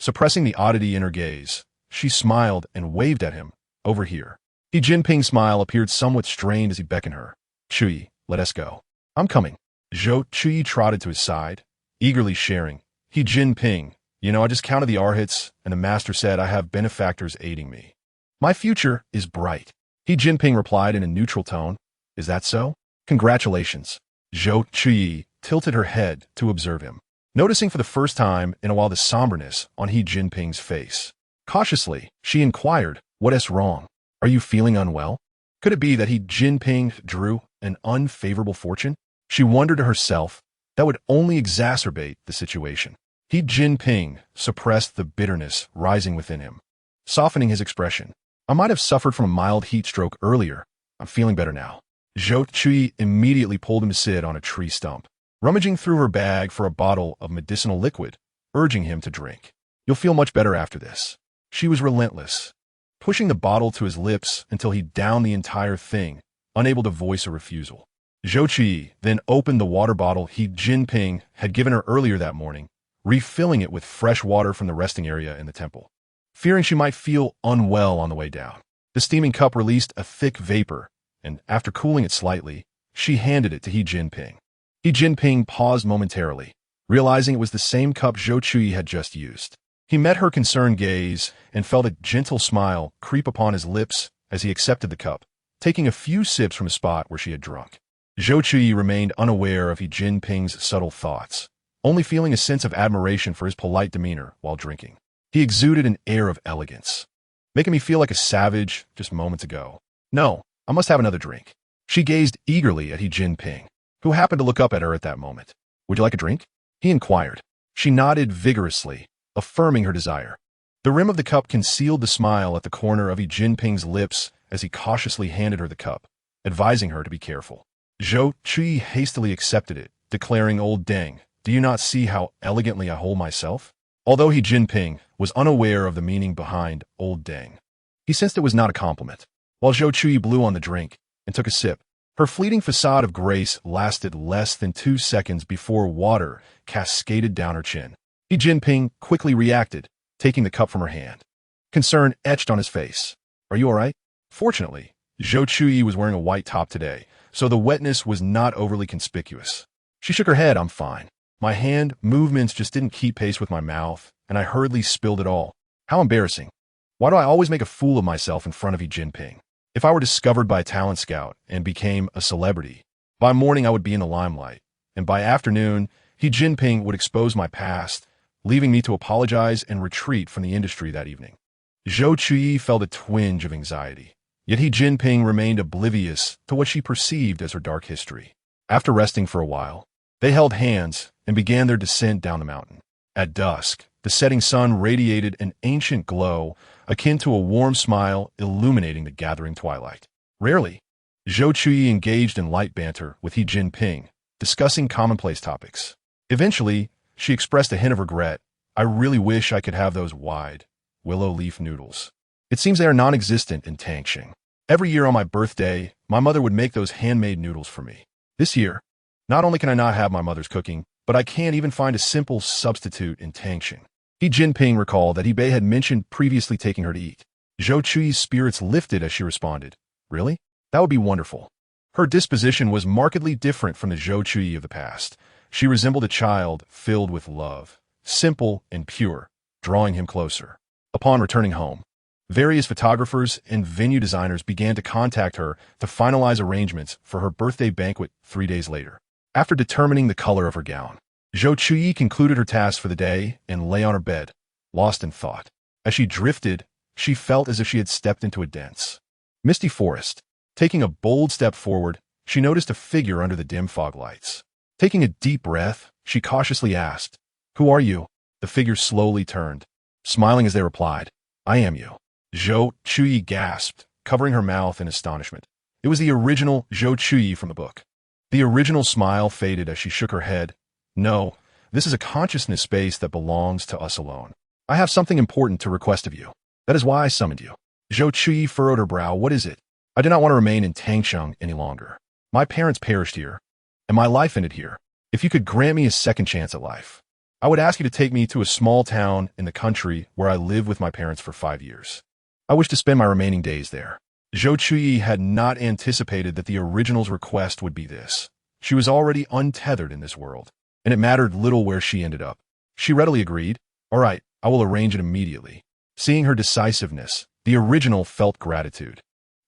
Suppressing the oddity in her gaze, she smiled and waved at him. Over here. Jinping's smile appeared somewhat strained as he beckoned her. Chuyi, let us go. I'm coming. Zhou Chuyi trotted to his side, eagerly sharing. Jinping, I just counted the arhats, and the master said I have benefactors aiding me. My future is bright. Jinping replied in a neutral tone. Is that so? Congratulations. Zhou Chuyi tilted her head to observe him, noticing for the first time in a while the somberness on Jinping's face. Cautiously, she inquired, what is wrong? Are you feeling unwell? Could it be that Jinping drew an unfavorable fortune? She wondered to herself. That would only exacerbate the situation. Jinping suppressed the bitterness rising within him, softening his expression. I might have suffered from a mild heat stroke earlier. I'm feeling better now. Zhou Chuyi immediately pulled him to sit on a tree stump, rummaging through her bag for a bottle of medicinal liquid, urging him to drink. You'll feel much better after this. She was relentless, pushing the bottle to his lips until he downed the entire thing, unable to voice a refusal. Zhou Chuyi then opened the water bottle Jinping had given her earlier that morning, refilling it with fresh water from the resting area in the temple. Fearing she might feel unwell on the way down, the steaming cup released a thick vapor, and after cooling it slightly, she handed it to Jinping. Jinping paused momentarily, realizing it was the same cup Zhou Chuyi had just used. He met her concerned gaze and felt a gentle smile creep upon his lips as he accepted the cup, taking a few sips from a spot where she had drunk. Zhou Chuyi remained unaware of Jinping's subtle thoughts, only feeling a sense of admiration for his polite demeanor while drinking. He exuded an air of elegance, making me feel like a savage just moments ago. No, I must have another drink. She gazed eagerly at Jinping, who happened to look up at her at that moment. Would you like a drink? He inquired. She nodded vigorously, affirming her desire. The rim of the cup concealed the smile at the corner of Jinping's lips as he cautiously handed her the cup, advising her to be careful. Zhou Chuyi hastily accepted it, declaring, Old Deng, do you not see how elegantly I hold myself? Although Jinping was unaware of the meaning behind Old Deng, he sensed it was not a compliment. While Zhou Chuyi blew on the drink and took a sip, her fleeting facade of grace lasted less than 2 seconds before water cascaded down her chin. Jinping quickly reacted, taking the cup from her hand. Concern etched on his face. Are you all right? Fortunately, Zhou Chuyi was wearing a white top today, so the wetness was not overly conspicuous. She shook her head. I'm fine. My hand movements just didn't keep pace with my mouth, and I hurriedly spilled it all. How embarrassing. Why do I always make a fool of myself in front of Jinping? If I were discovered by a talent scout and became a celebrity, by morning I would be in the limelight, and by afternoon, Jinping would expose my past, leaving me to apologize and retreat from the industry that evening. Zhou Chuyi felt a twinge of anxiety, yet Jinping remained oblivious to what she perceived as her dark history. After resting for a while, they held hands and began their descent down the mountain. At dusk, the setting sun radiated an ancient glow akin to a warm smile illuminating the gathering twilight. Rarely, Zhou Chuyi engaged in light banter with Jinping, discussing commonplace topics. Eventually, she expressed a hint of regret. I really wish I could have those wide, willow leaf noodles. It seems they are non-existent in Tangxing. Every year on my birthday, my mother would make those handmade noodles for me. This year, not only can I not have my mother's cooking, but I can't even find a simple substitute in Tangxing. Jinping recalled that Bei had mentioned previously taking her to eat. Zhou Chuyi's spirits lifted as she responded. Really? That would be wonderful. Her disposition was markedly different from the Zhou Chuyi of the past. She resembled a child filled with love, simple and pure, drawing him closer. Upon returning home, various photographers and venue designers began to contact her to finalize arrangements for her birthday banquet 3 days later. After determining the color of her gown, Zhou Chuyi concluded her task for the day and lay on her bed, lost in thought. As she drifted, she felt as if she had stepped into a dense, misty forest. Taking a bold step forward, she noticed a figure under the dim fog lights. Taking a deep breath, She cautiously asked, "Who are you?" The figure slowly turned, smiling as they replied, "I am you." Zhou Chuyi gasped, covering her mouth in astonishment. It was the original Zhou Chuyi from the book. The original smile faded as she shook her head. "No, this is a consciousness space that belongs to us alone. I have something important to request of you. That is why I summoned you." Zhou Chuyi furrowed her brow. "What is it?" "I do not want to remain in Tangcheng any longer. My parents perished here, and my life ended here. If you could grant me a second chance at life, I would ask you to take me to a small town in the country where I lived with my parents for 5 years. I wish to spend my remaining days there." Zhou Chuyi had not anticipated that the original's request would be this. She was already untethered in this world, and it mattered little where she ended up. She readily agreed. "All right, I will arrange it immediately." Seeing her decisiveness, the original felt gratitude.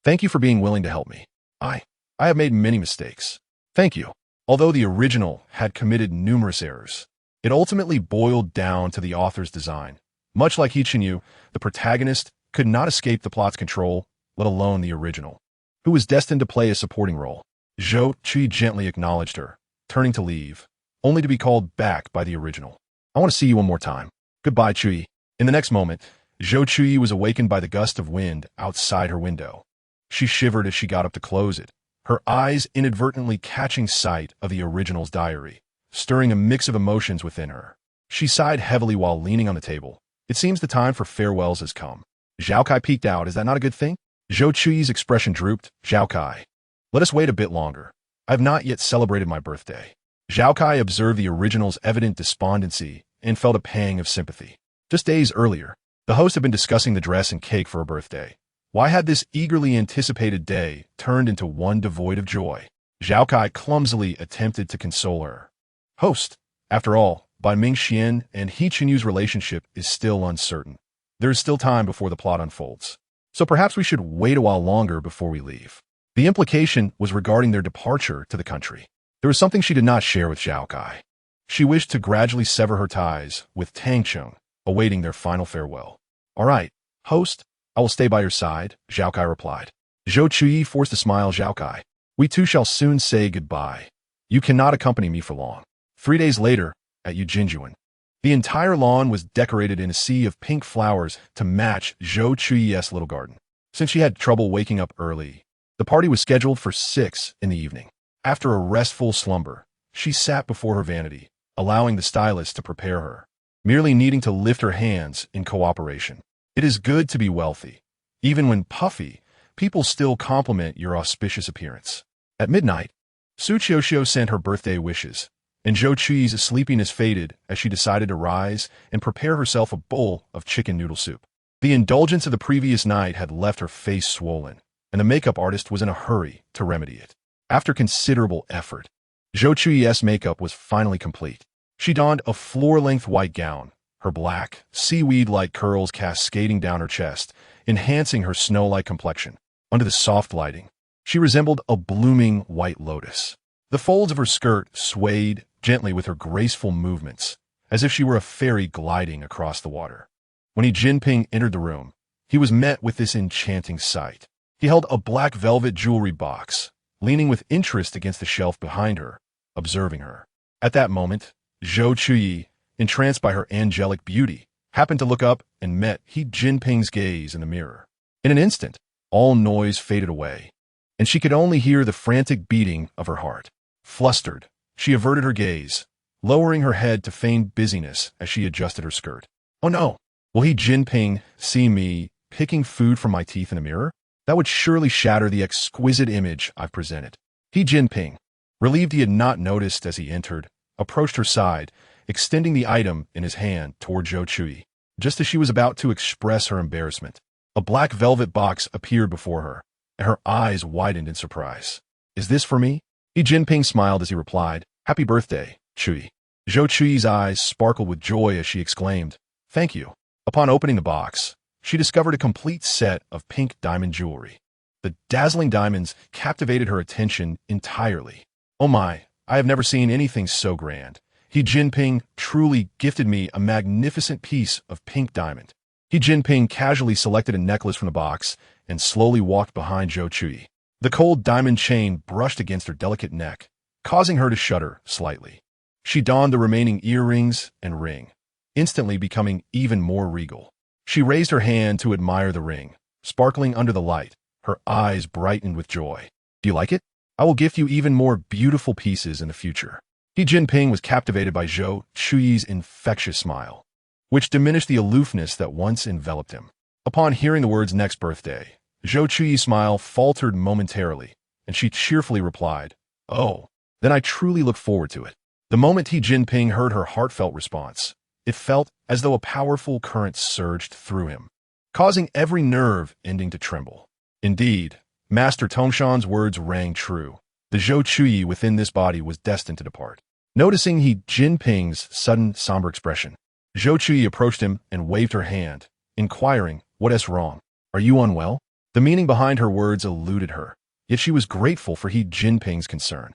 "Thank you for being willing to help me. I have made many mistakes." "Thank you." Although the original had committed numerous errors, it ultimately boiled down to the author's design. Much like He, the protagonist could not escape the plot's control, let alone the original, who was destined to play a supporting role. Zhou Chuyi gently acknowledged her, turning to leave, only to be called back by the original. "I want to see you one more time. Goodbye, Chuyi." In the next moment, Zhou Chuyi was awakened by the gust of wind outside her window. She shivered as she got up to close it, her eyes inadvertently catching sight of the original's diary, stirring a mix of emotions within her. She sighed heavily while leaning on the table. It seems the time for farewells has come. Zhao Kai peeked out. "Is that not a good thing?" Zhou Chuyi's expression drooped. "Zhao Kai, let us wait a bit longer. I have not yet celebrated my birthday." Zhao Kai observed the original's evident despondency and felt a pang of sympathy. Just days earlier, the host had been discussing the dress and cake for her birthday. Why had this eagerly anticipated day turned into one devoid of joy? Zhao Kai clumsily attempted to console her. "Host, after all, Ban Mingxian and He Chenyu's relationship is still uncertain. There is still time before the plot unfolds. So perhaps we should wait a while longer before we leave." The implication was regarding their departure to the country. There was something she did not share with Zhao Kai. She wished to gradually sever her ties with Tangcheng, awaiting their final farewell. "All right, host, I will stay by your side," Zhao Kai replied. Zhou Chuyi forced a smile. "Zhao Kai, we too shall soon say goodbye. You cannot accompany me for long." 3 days later, at Yujinjuan, the entire lawn was decorated in a sea of pink flowers to match Zhou Chuyi's little garden. Since she had trouble waking up early, the party was scheduled for 6 in the evening. After a restful slumber, she sat before her vanity, allowing the stylist to prepare her, merely needing to lift her hands in cooperation. It is good to be wealthy. Even when puffy, people still compliment your auspicious appearance. At midnight, Su Qiuxiu sent her birthday wishes, and Zhou Chuyi's sleepiness faded as she decided to rise and prepare herself a bowl of chicken noodle soup. The indulgence of the previous night had left her face swollen, and the makeup artist was in a hurry to remedy it. After considerable effort, Zhou Chuyi's makeup was finally complete. She donned a floor-length white gown, her black, seaweed-like curls cascading down her chest, enhancing her snow-like complexion. Under the soft lighting, she resembled a blooming white lotus. The folds of her skirt swayed gently with her graceful movements, as if she were a fairy gliding across the water. When Jinping entered the room, he was met with this enchanting sight. He held a black velvet jewelry box, leaning with interest against the shelf behind her, observing her. At that moment, Zhou Chuyi, entranced by her angelic beauty, happened to look up and met Jinping's gaze in the mirror. In an instant, all noise faded away, and she could only hear the frantic beating of her heart. Flustered, she averted her gaze, lowering her head to feign busyness as she adjusted her skirt. "Oh no, will Jinping see me picking food from my teeth in a mirror? That would surely shatter the exquisite image I've presented." Jinping, relieved he had not noticed as he entered, approached her side, extending the item in his hand toward Zhou Chuyi. Just as she was about to express her embarrassment, a black velvet box appeared before her, and her eyes widened in surprise. "Is this for me?" Jinping smiled as he replied, "Happy birthday, Chuyi." Zhou Chuyi's eyes sparkled with joy as she exclaimed, "Thank you." Upon opening the box, she discovered a complete set of pink diamond jewelry. The dazzling diamonds captivated her attention entirely. "Oh my, I have never seen anything so grand. Jinping truly gifted me a magnificent piece of pink diamond." Jinping casually selected a necklace from the box and slowly walked behind Zhou Chuyi. The cold diamond chain brushed against her delicate neck, causing her to shudder slightly. She donned the remaining earrings and ring, instantly becoming even more regal. She raised her hand to admire the ring, sparkling under the light. Her eyes brightened with joy. Do you like it? I will gift you even more beautiful pieces in the future. Jinping was captivated by Zhou Chuyi's infectious smile, which diminished the aloofness that once enveloped him. Upon hearing the words next birthday, Zhou Chuyi's smile faltered momentarily, and she cheerfully replied, "Oh, then I truly look forward to it." The moment Jinping heard her heartfelt response, it felt as though a powerful current surged through him, causing every nerve ending to tremble. Indeed, Master Tongshan's words rang true. The Zhou Chuyi within this body was destined to depart. Noticing Jinping's sudden somber expression, Zhou Chuyi approached him and waved her hand, inquiring, "What is wrong? Are you unwell?" The meaning behind her words eluded her, yet she was grateful for Jinping's concern.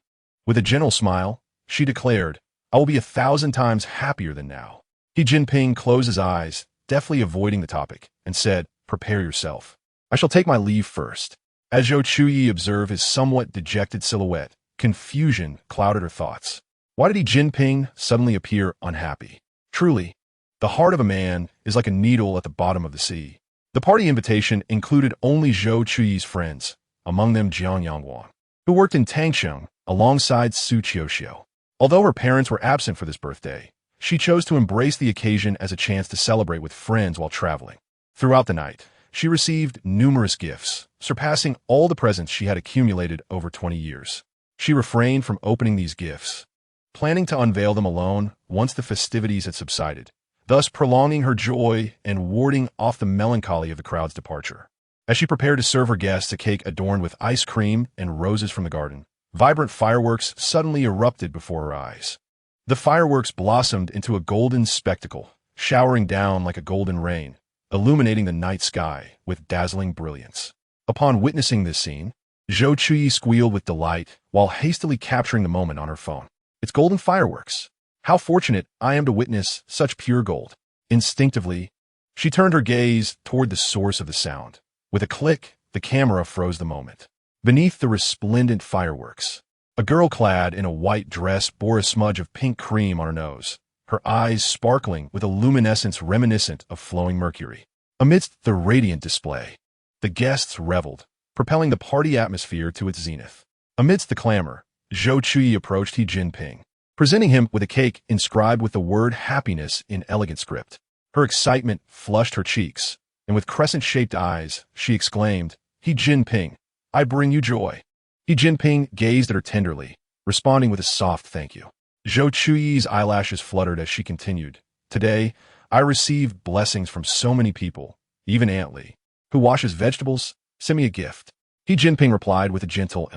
With a gentle smile, she declared, "I will be 1,000 times happier than now." Jinping closed his eyes, deftly avoiding the topic, and said, "Prepare yourself. I shall take my leave first." As Zhou Chuyi observed his somewhat dejected silhouette, confusion clouded her thoughts. Why did Jinping suddenly appear unhappy? Truly, the heart of a man is like a needle at the bottom of the sea. The party invitation included only Zhou Chuyi's friends, among them Jiang Yangguan, who worked in Tangsheng alongside Su Qiuxiu. Although her parents were absent for this birthday, she chose to embrace the occasion as a chance to celebrate with friends while traveling. Throughout the night, she received numerous gifts, surpassing all the presents she had accumulated over 20 years. She refrained from opening these gifts, planning to unveil them alone once the festivities had subsided, thus prolonging her joy and warding off the melancholy of the crowd's departure. As she prepared to serve her guests a cake adorned with ice cream and roses from the garden, vibrant fireworks suddenly erupted before her eyes. The fireworks blossomed into a golden spectacle, showering down like a golden rain, illuminating the night sky with dazzling brilliance. Upon witnessing this scene, Zhou Chuyi squealed with delight while hastily capturing the moment on her phone. "It's golden fireworks. How fortunate I am to witness such pure gold." Instinctively, she turned her gaze toward the source of the sound. With a click, the camera froze the moment. Beneath the resplendent fireworks, a girl clad in a white dress bore a smudge of pink cream on her nose, her eyes sparkling with a luminescence reminiscent of flowing mercury. Amidst the radiant display, the guests reveled, propelling the party atmosphere to its zenith. Amidst the clamor, Zhou Chuyi approached Jinping, presenting him with a cake inscribed with the word happiness in elegant script. Her excitement flushed her cheeks, and with crescent-shaped eyes, she exclaimed, "Jinping, I bring you joy." Jinping gazed at her tenderly, responding with a soft thank you. Zhou Chuyi's eyelashes fluttered as she continued, "Today, I received blessings from so many people, even Aunt Li, who washes vegetables, sent me a gift." Jinping replied with a gentle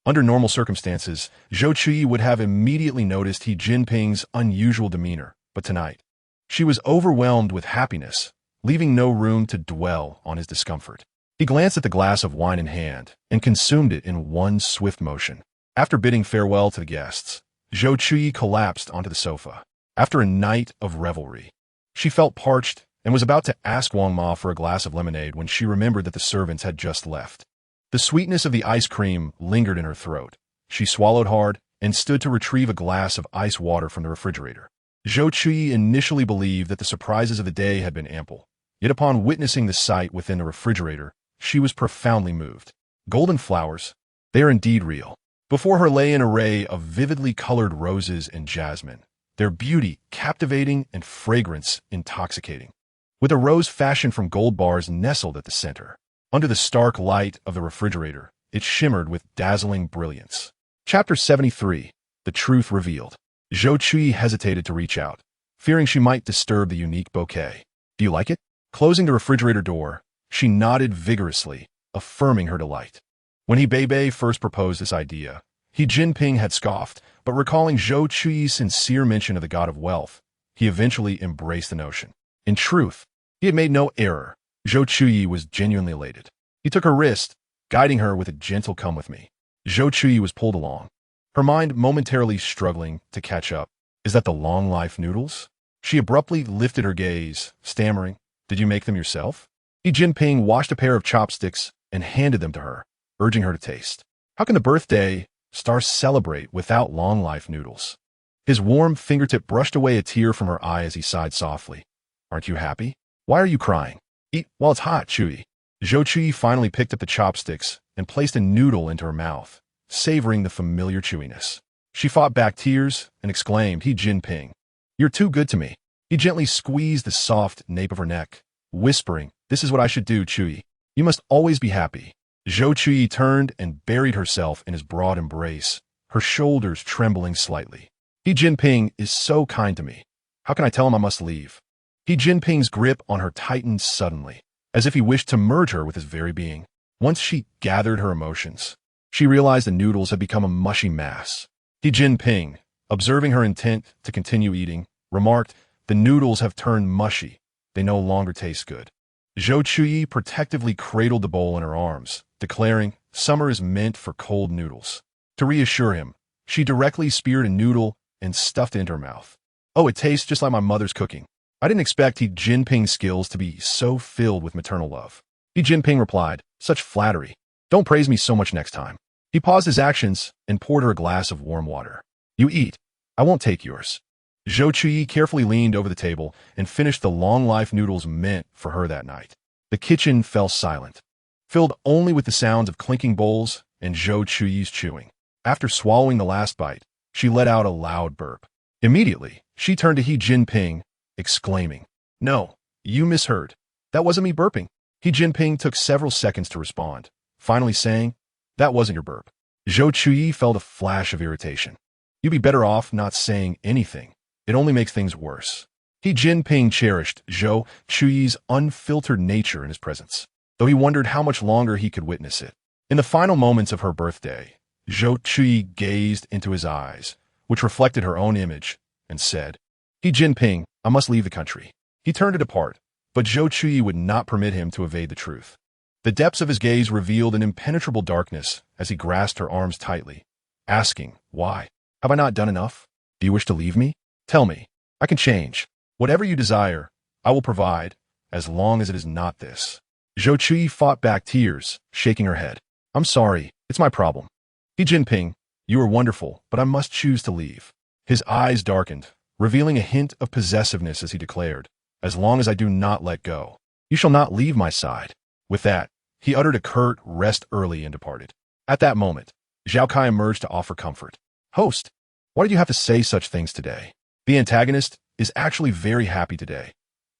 Under normal circumstances, Zhou Chuyi would have immediately noticed Jinping's unusual demeanor, but tonight, she was overwhelmed with happiness, leaving no room to dwell on his discomfort. He glanced at the glass of wine in hand and consumed it in one swift motion. After bidding farewell to the guests, Zhou Chuyi collapsed onto the sofa. After a night of revelry, she felt parched and was about to ask Wang Ma for a glass of lemonade when she remembered that the servants had just left. The sweetness of the ice cream lingered in her throat. She swallowed hard and stood to retrieve a glass of ice water from the refrigerator. Zhou Chuyi initially believed that the surprises of the day had been ample, yet upon witnessing the sight within the refrigerator, she was profoundly moved. Golden flowers, they are indeed real. Before her lay an array of vividly colored roses and jasmine, their beauty captivating and fragrance intoxicating. With a rose fashioned from gold bars nestled at the center. Under the stark light of the refrigerator, it shimmered with dazzling brilliance. Chapter 73, The Truth Revealed. Zhou Chuyi hesitated to reach out, fearing she might disturb the unique bouquet. "Do you like it?" Closing the refrigerator door, she nodded vigorously, affirming her delight. When Bei first proposed this idea, Jinping had scoffed, but recalling Zhou Chuyi's sincere mention of the god of wealth, he eventually embraced the notion. In truth, he had made no error. Zhou Chuyi was genuinely elated. He took her wrist, guiding her with a gentle "come with me." Zhou Chuyi was pulled along, her mind momentarily struggling to catch up. "Is that the long-life noodles?" She abruptly lifted her gaze, stammering, "Did you make them yourself?" Jinping washed a pair of chopsticks and handed them to her, urging her to taste. How can the birthday star celebrate without long-life noodles? His warm fingertip brushed away a tear from her eye as he sighed softly. Aren't you happy? Why are you crying? Eat while it's hot, Chuyi. Zhou Chuyi finally picked up the chopsticks and placed a noodle into her mouth, savoring the familiar chewiness. She fought back tears and exclaimed, "He Jinping, you're too good to me." He gently squeezed the soft nape of her neck, whispering, "This is what I should do, Chuyi. You must always be happy." Zhou Chuyi turned and buried herself in his broad embrace, her shoulders trembling slightly. "He Jinping is so kind to me. How can I tell him I must leave?" He Jinping's grip on her tightened suddenly, as if he wished to merge her with his very being. Once she gathered her emotions, she realized the noodles had become a mushy mass. He Jinping, observing her intent to continue eating, remarked, "The noodles have turned mushy. They no longer taste good." Zhou Chuyi protectively cradled the bowl in her arms, declaring, "Summer is meant for cold noodles." To reassure him, she directly speared a noodle and stuffed it into her mouth. "Oh, it tastes just like my mother's cooking." I didn't expect He Jinping's skills to be so filled with maternal love. He Jinping replied, "Such flattery. Don't praise me so much next time." He paused his actions and poured her a glass of warm water. "You eat. I won't take yours." Zhou Chuyi carefully leaned over the table and finished the long-life noodles meant for her that night. The kitchen fell silent, filled only with the sounds of clinking bowls and Zhou Chuyi's chewing. After swallowing the last bite, she let out a loud burp. Immediately, she turned to He Jinping, exclaiming, "No, you misheard. That wasn't me burping." He Jinping took several seconds to respond, finally saying, "That wasn't your burp." Zhou Chuyi felt a flash of irritation. "You'd be better off not saying anything. It only makes things worse." He Jinping cherished Zhou Chuyi's unfiltered nature in his presence, though he wondered how much longer he could witness it. In the final moments of her birthday, Zhou Chuyi gazed into his eyes, which reflected her own image, and said, "He Jinping, I must leave the country." He turned to depart, but Zhou Chuyi would not permit him to evade the truth. The depths of his gaze revealed an impenetrable darkness as he grasped her arms tightly, asking, "Why? Have I not done enough? Do you wish to leave me? Tell me. I can change. Whatever you desire, I will provide, as long as it is not this." Zhou Chuyi fought back tears, shaking her head. "I'm sorry. It's my problem. He Jinping, you are wonderful, but I must choose to leave." His eyes darkened, revealing a hint of possessiveness as he declared, "As long as I do not let go, you shall not leave my side." With that, he uttered a curt "rest early" and departed. At that moment, Zhao Kai emerged to offer comfort. "Host, why did you have to say such things today? The antagonist is actually very happy today.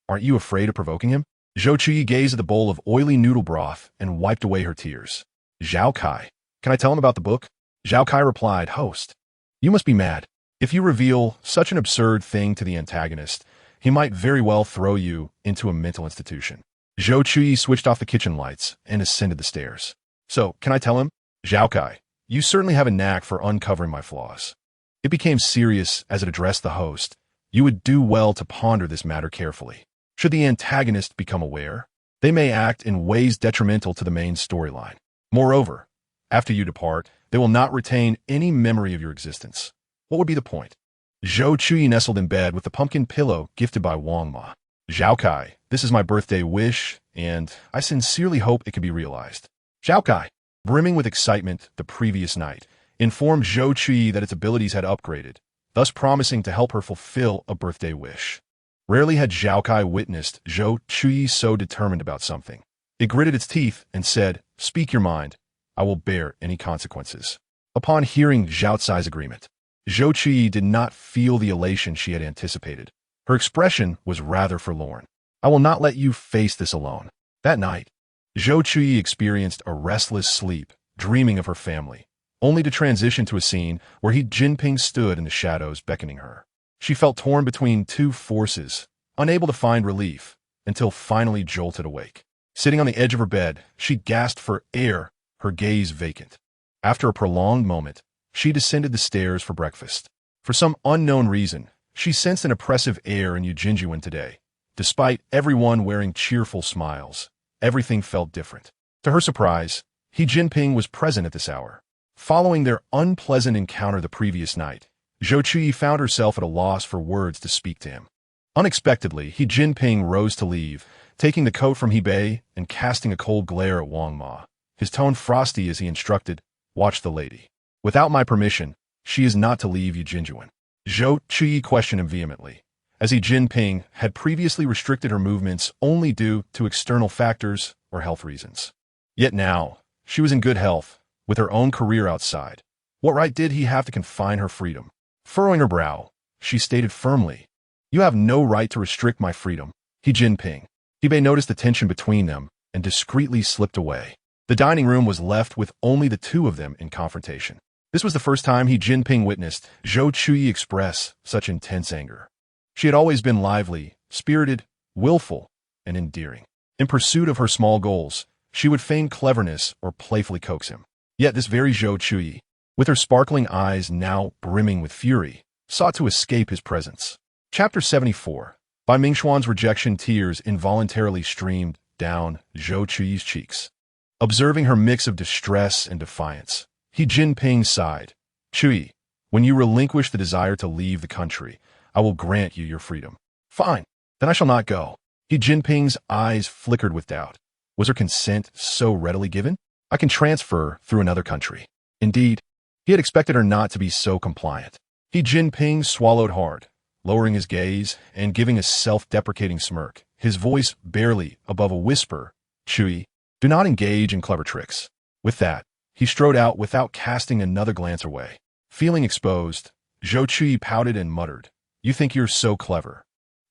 Aren't you afraid of provoking him?" Zhou Chuyi gazed at the bowl of oily noodle broth and wiped away her tears. "Zhao Kai, can I tell him about the book?" Zhao Kai replied, "Host, you must be mad. If you reveal such an absurd thing to the antagonist, he might very well throw you into a mental institution." Zhou Chuyi switched off the kitchen lights and ascended the stairs. "So, can I tell him?" "Zhao Kai, you certainly have a knack for uncovering my flaws." It became serious as it addressed the host. "You would do well to ponder this matter carefully. Should the antagonist become aware, they may act in ways detrimental to the main storyline. Moreover, after you depart, they will not retain any memory of your existence. What would be the point?" Zhou Chuyi nestled in bed with the pumpkin pillow gifted by Wang Ma. "Zhao Kai, this is my birthday wish, and I sincerely hope it can be realized." Zhao Kai, brimming with excitement the previous night, informed Zhou Chuyi that its abilities had upgraded, thus promising to help her fulfill a birthday wish. Rarely had Zhao Kai witnessed Zhou Chuyi so determined about something. It gritted its teeth and said, "Speak your mind. I will bear any consequences." Upon hearing Zhao Cai's agreement, Zhou Chuyi did not feel the elation she had anticipated. Her expression was rather forlorn. "I will not let you face this alone." That night, Zhou Chuyi experienced a restless sleep, dreaming of her family, only to transition to a scene where He Jinping stood in the shadows beckoning her. She felt torn between two forces, unable to find relief, until finally jolted awake. Sitting on the edge of her bed, she gasped for air, her gaze vacant. After a prolonged moment, she descended the stairs for breakfast. For some unknown reason, she sensed an oppressive air in Yujinjuan today. Despite everyone wearing cheerful smiles, everything felt different. To her surprise, He Jinping was present at this hour. Following their unpleasant encounter the previous night, Zhou Chuyi found herself at a loss for words to speak to him. Unexpectedly, He Jinping rose to leave, taking the coat from Hebei and casting a cold glare at Wang Ma. His tone frosty as he instructed, "Watch the lady. Without my permission, she is not to leave Yujinjuan." Zhou Chuyi questioned him vehemently, as Jinping had previously restricted her movements only due to external factors or health reasons. Yet now, she was in good health, with her own career outside. What right did he have to confine her freedom? Furrowing her brow, she stated firmly, "You have no right to restrict my freedom." Jinping. He noticed the tension between them and discreetly slipped away. The dining room was left with only the two of them in confrontation. This was the first time Jinping witnessed Zhou Chuyi express such intense anger. She had always been lively, spirited, willful, and endearing. In pursuit of her small goals, she would feign cleverness or playfully coax him. Yet this very Zhou Chuyi, with her sparkling eyes now brimming with fury, sought to escape his presence. Chapter 74. By Mingxuan's rejection, tears involuntarily streamed down Zhou Chuyi's cheeks. Observing her mix of distress and defiance, Jinping sighed. "Chuyi, when you relinquish the desire to leave the country, I will grant you your freedom." "Fine, then I shall not go." Jinping's eyes flickered with doubt. Was her consent so readily given? "I can transfer through another country." Indeed, he had expected her not to be so compliant. Jinping swallowed hard, lowering his gaze and giving a self-deprecating smirk, his voice barely above a whisper. "Chuyi, do not engage in clever tricks." With that, he strode out without casting another glance away. Feeling exposed, Zhou Chuyi pouted and muttered, "You think you're so clever."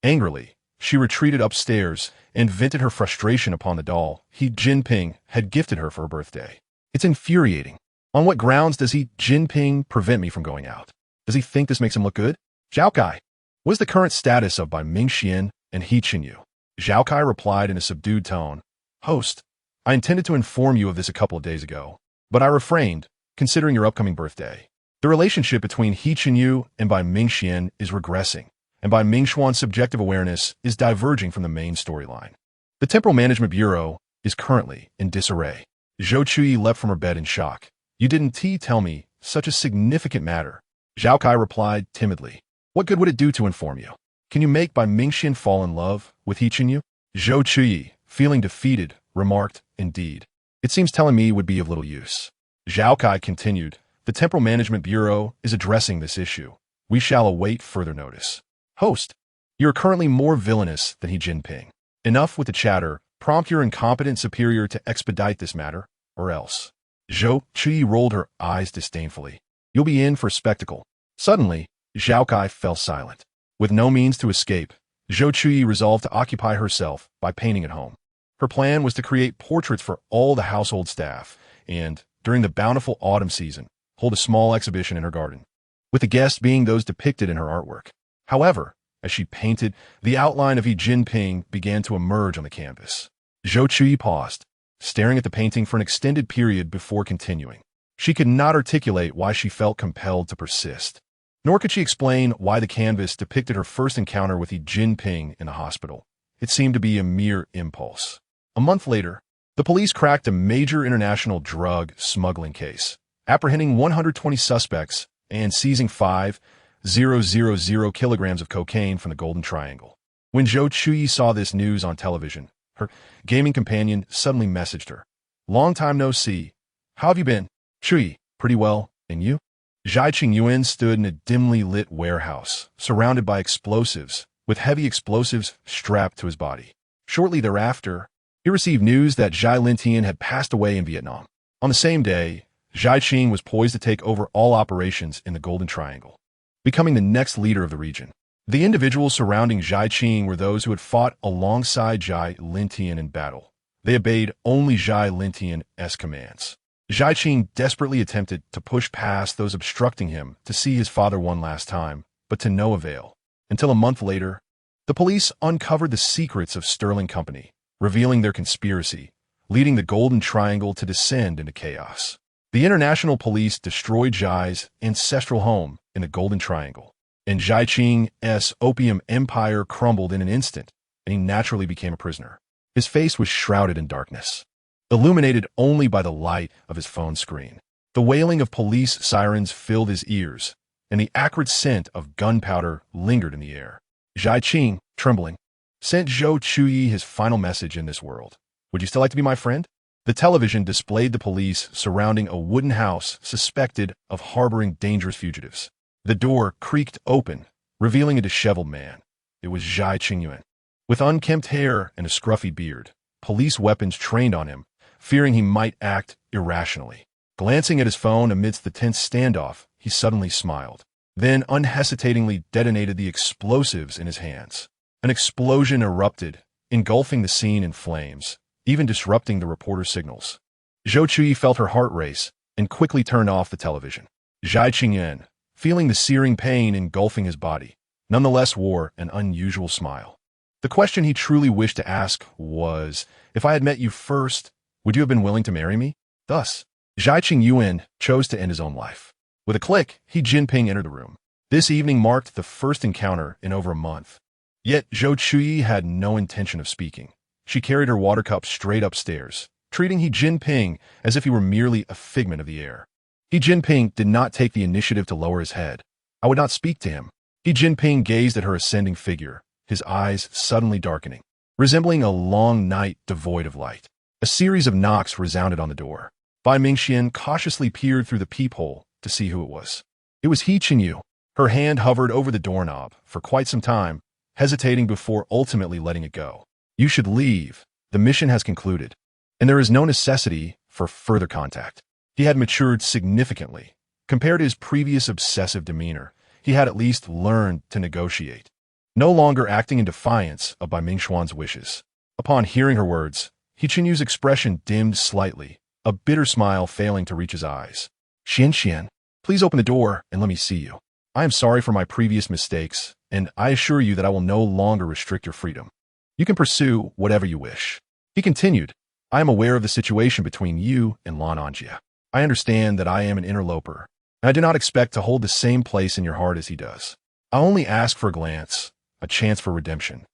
Angrily, she retreated upstairs and vented her frustration upon the doll Jinping had gifted her for her birthday. "It's infuriating. On what grounds does Jinping prevent me from going out? Does he think this makes him look good?" "Zhao Kai, what is the current status of Bai Mingxian and He Chinyu?" Zhao Kai replied in a subdued tone, "Host, I intended to inform you of this a couple of days ago, but I refrained, considering your upcoming birthday. The relationship between He Chinyu and Bai Mingxian is regressing, and Bai Mingxuan's subjective awareness is diverging from the main storyline. The Temporal Management Bureau is currently in disarray." Zhou Chuyi leapt from her bed in shock. "You didn't tell me such a significant matter." Zhao Kai replied timidly, "What good would it do to inform you? Can you make Bai Mingxian fall in love with He Chinyu?" Zhou Chuyi, feeling defeated, remarked, "Indeed. It seems telling me would be of little use." Zhao Kai continued, "The Temporal Management Bureau is addressing this issue. We shall await further notice." "Host, you are currently more villainous than Jinping. Enough with the chatter. Prompt your incompetent superior to expedite this matter, or else." Zhou Chuyi rolled her eyes disdainfully. "You'll be in for a spectacle." Suddenly, Zhao Kai fell silent. With no means to escape, Zhou Chuyi resolved to occupy herself by painting at home. Her plan was to create portraits for all the household staff and, during the bountiful autumn season, hold a small exhibition in her garden, with the guests being those depicted in her artwork. However, as she painted, the outline of Jinping began to emerge on the canvas. Zhou Chuyi paused, staring at the painting for an extended period before continuing. She could not articulate why she felt compelled to persist, nor could she explain why the canvas depicted her first encounter with Jinping in the hospital. It seemed to be a mere impulse. A month later, the police cracked a major international drug smuggling case, apprehending 120 suspects and seizing 5,000 kilograms of cocaine from the Golden Triangle. When Zhou Chuyi saw this news on television, her gaming companion suddenly messaged her. "Long time no see. How have you been?" "Chuyi, pretty well. And you?" Zhai Qingyuan stood in a dimly lit warehouse, surrounded by explosives, with heavy explosives strapped to his body. Shortly thereafter, he received news that Zhai Lintian had passed away in Vietnam. On the same day, Zhai Qing was poised to take over all operations in the Golden Triangle, becoming the next leader of the region. The individuals surrounding Zhai Qing were those who had fought alongside Zhai Lintian in battle. They obeyed only Zhai Lintian's commands. Zhai Qing desperately attempted to push past those obstructing him to see his father one last time, but to no avail. Until a month later, the police uncovered the secrets of Sterling Company, revealing their conspiracy, leading the Golden Triangle to descend into chaos. The international police destroyed Zhai's ancestral home in the Golden Triangle, and Zhai Qing's opium empire crumbled in an instant, and he naturally became a prisoner. His face was shrouded in darkness, illuminated only by the light of his phone screen. The wailing of police sirens filled his ears, and the acrid scent of gunpowder lingered in the air. Zhai Qing, trembling, sent Zhou Chuyi his final message in this world. "Would you still like to be my friend?" The television displayed the police surrounding a wooden house suspected of harboring dangerous fugitives. The door creaked open, revealing a disheveled man. It was Zhou Chuyi. With unkempt hair and a scruffy beard, police weapons trained on him, fearing he might act irrationally. Glancing at his phone amidst the tense standoff, he suddenly smiled, then unhesitatingly detonated the explosives in his hands. An explosion erupted, engulfing the scene in flames, even disrupting the reporter's signals. Zhou Chuyi felt her heart race and quickly turned off the television. Zhou Chuyi, feeling the searing pain engulfing his body, nonetheless wore an unusual smile. The question he truly wished to ask was, if I had met you first, would you have been willing to marry me? Thus, Zhou Chuyi chose to end his own life. With a click, Jinping entered the room. This evening marked the first encounter in over a month. Yet Zhou Chuyi had no intention of speaking. She carried her water cup straight upstairs, treating Jinping as if he were merely a figment of the air. Jinping did not take the initiative to lower his head. I would not speak to him. Jinping gazed at her ascending figure, his eyes suddenly darkening, resembling a long night devoid of light. A series of knocks resounded on the door. Bai Mingxian cautiously peered through the peephole to see who it was. It was He Chenyu. Her hand hovered over the doorknob for quite some time, hesitating before ultimately letting it go. You should leave. The mission has concluded, and there is no necessity for further contact. He had matured significantly. Compared to his previous obsessive demeanor, he had at least learned to negotiate, no longer acting in defiance of Bai Mingxuan's wishes. Upon hearing her words, He Chenyu's expression dimmed slightly, a bitter smile failing to reach his eyes. Xian, please open the door and let me see you. I am sorry for my previous mistakes, and I assure you that I will no longer restrict your freedom. You can pursue whatever you wish. He continued, I am aware of the situation between you and Lan Anjia. I understand that I am an interloper, and I do not expect to hold the same place in your heart as he does. I only ask for a glance, a chance for redemption.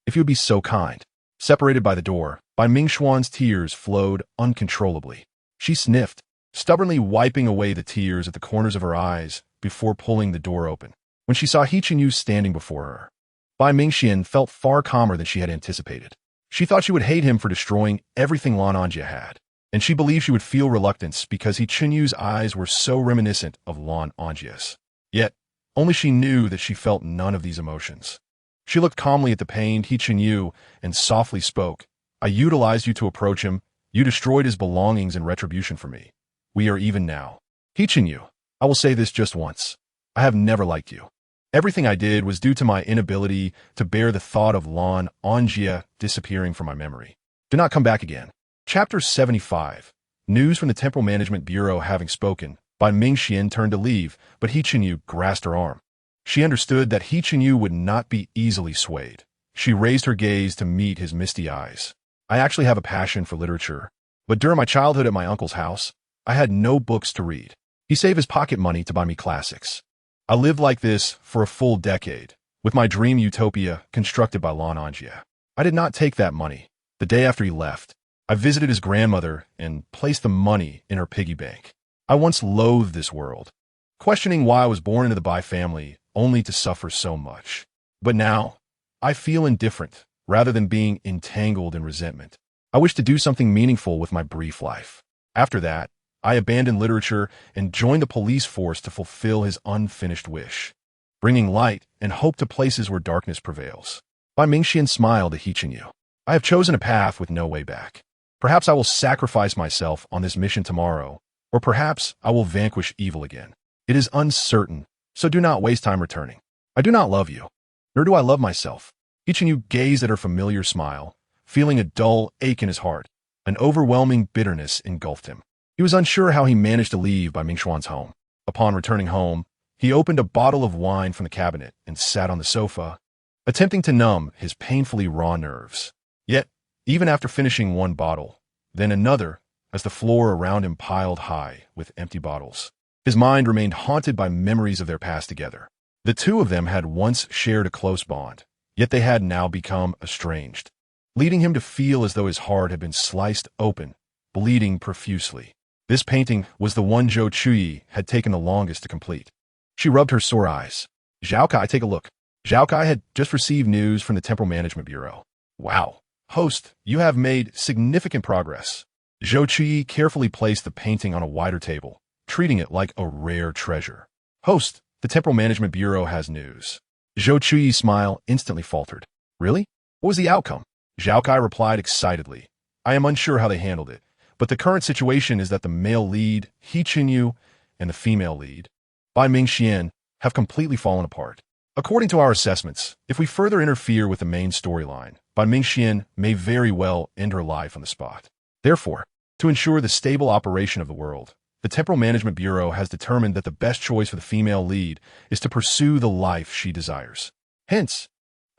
If you would be so kind. Separated by the door, Bai Mingxuan's tears flowed uncontrollably. She sniffed, stubbornly wiping away the tears at the corners of her eyes before pulling the door open. When she saw He Chenyu standing before her, Bai Mingxian felt far calmer than she had anticipated. She thought she would hate him for destroying everything Lan Anjia had, and she believed she would feel reluctance because He Chenyu's eyes were so reminiscent of Lan Anjia's. Yet, only she knew that she felt none of these emotions. She looked calmly at the pained He Chenyu and softly spoke. I utilized you to approach him. You destroyed his belongings in retribution for me. We are even now. He Chenyu, I will say this just once. I have never liked you. Everything I did was due to my inability to bear the thought of Lan Anjia disappearing from my memory. Do not come back again. Chapter 75. News from the Temple Management Bureau having spoken, Bai Mingxian turned to leave, but He Chenyu grasped her arm. She understood that He Chenyu would not be easily swayed. She raised her gaze to meet his misty eyes. I actually have a passion for literature, but during my childhood at my uncle's house, I had no books to read. He saved his pocket money to buy me classics. I lived like this for a full decade, with my dream utopia constructed by Lan Anjia. I did not take that money. The day after he left, I visited his grandmother and placed the money in her piggy bank. I once loathed this world, questioning why I was born into the Bai family only to suffer so much. But now, I feel indifferent rather than being entangled in resentment. I wish to do something meaningful with my brief life. After that, I abandoned literature and joined the police force to fulfill his unfinished wish, bringing light and hope to places where darkness prevails. Bai Mingxian smiled at He Chenyu. I have chosen a path with no way back. Perhaps I will sacrifice myself on this mission tomorrow, or perhaps I will vanquish evil again. It is uncertain, so do not waste time returning. I do not love you, nor do I love myself. He Chenyu gazed at her familiar smile, feeling a dull ache in his heart. An overwhelming bitterness engulfed him. He was unsure how he managed to leave Bai Mingxuan's home. Upon returning home, he opened a bottle of wine from the cabinet and sat on the sofa, attempting to numb his painfully raw nerves. Yet, even after finishing one bottle, then another, as the floor around him piled high with empty bottles, his mind remained haunted by memories of their past together. The two of them had once shared a close bond, yet they had now become estranged, leading him to feel as though his heart had been sliced open, bleeding profusely. This painting was the one Zhou Chuyi had taken the longest to complete. She rubbed her sore eyes. Zhao Kai, take a look. Zhao Kai had just received news from the Temple Management Bureau. Wow. Host, you have made significant progress. Zhou Chuyi carefully placed the painting on a wider table, treating it like a rare treasure. Host, The Temporal Management Bureau has news. Zhou Chuyi's smile instantly faltered. Really? What was the outcome? Zhao Kai replied excitedly. I am unsure how they handled it, but the current situation is that the male lead, He Chinyu, and the female lead, Bai Mingxian, have completely fallen apart. According to our assessments, if we further interfere with the main storyline, Bai Mingxian may very well end her life on the spot. Therefore, to ensure the stable operation of the world, the Temporal Management Bureau has determined that the best choice for the female lead is to pursue the life she desires. Hence,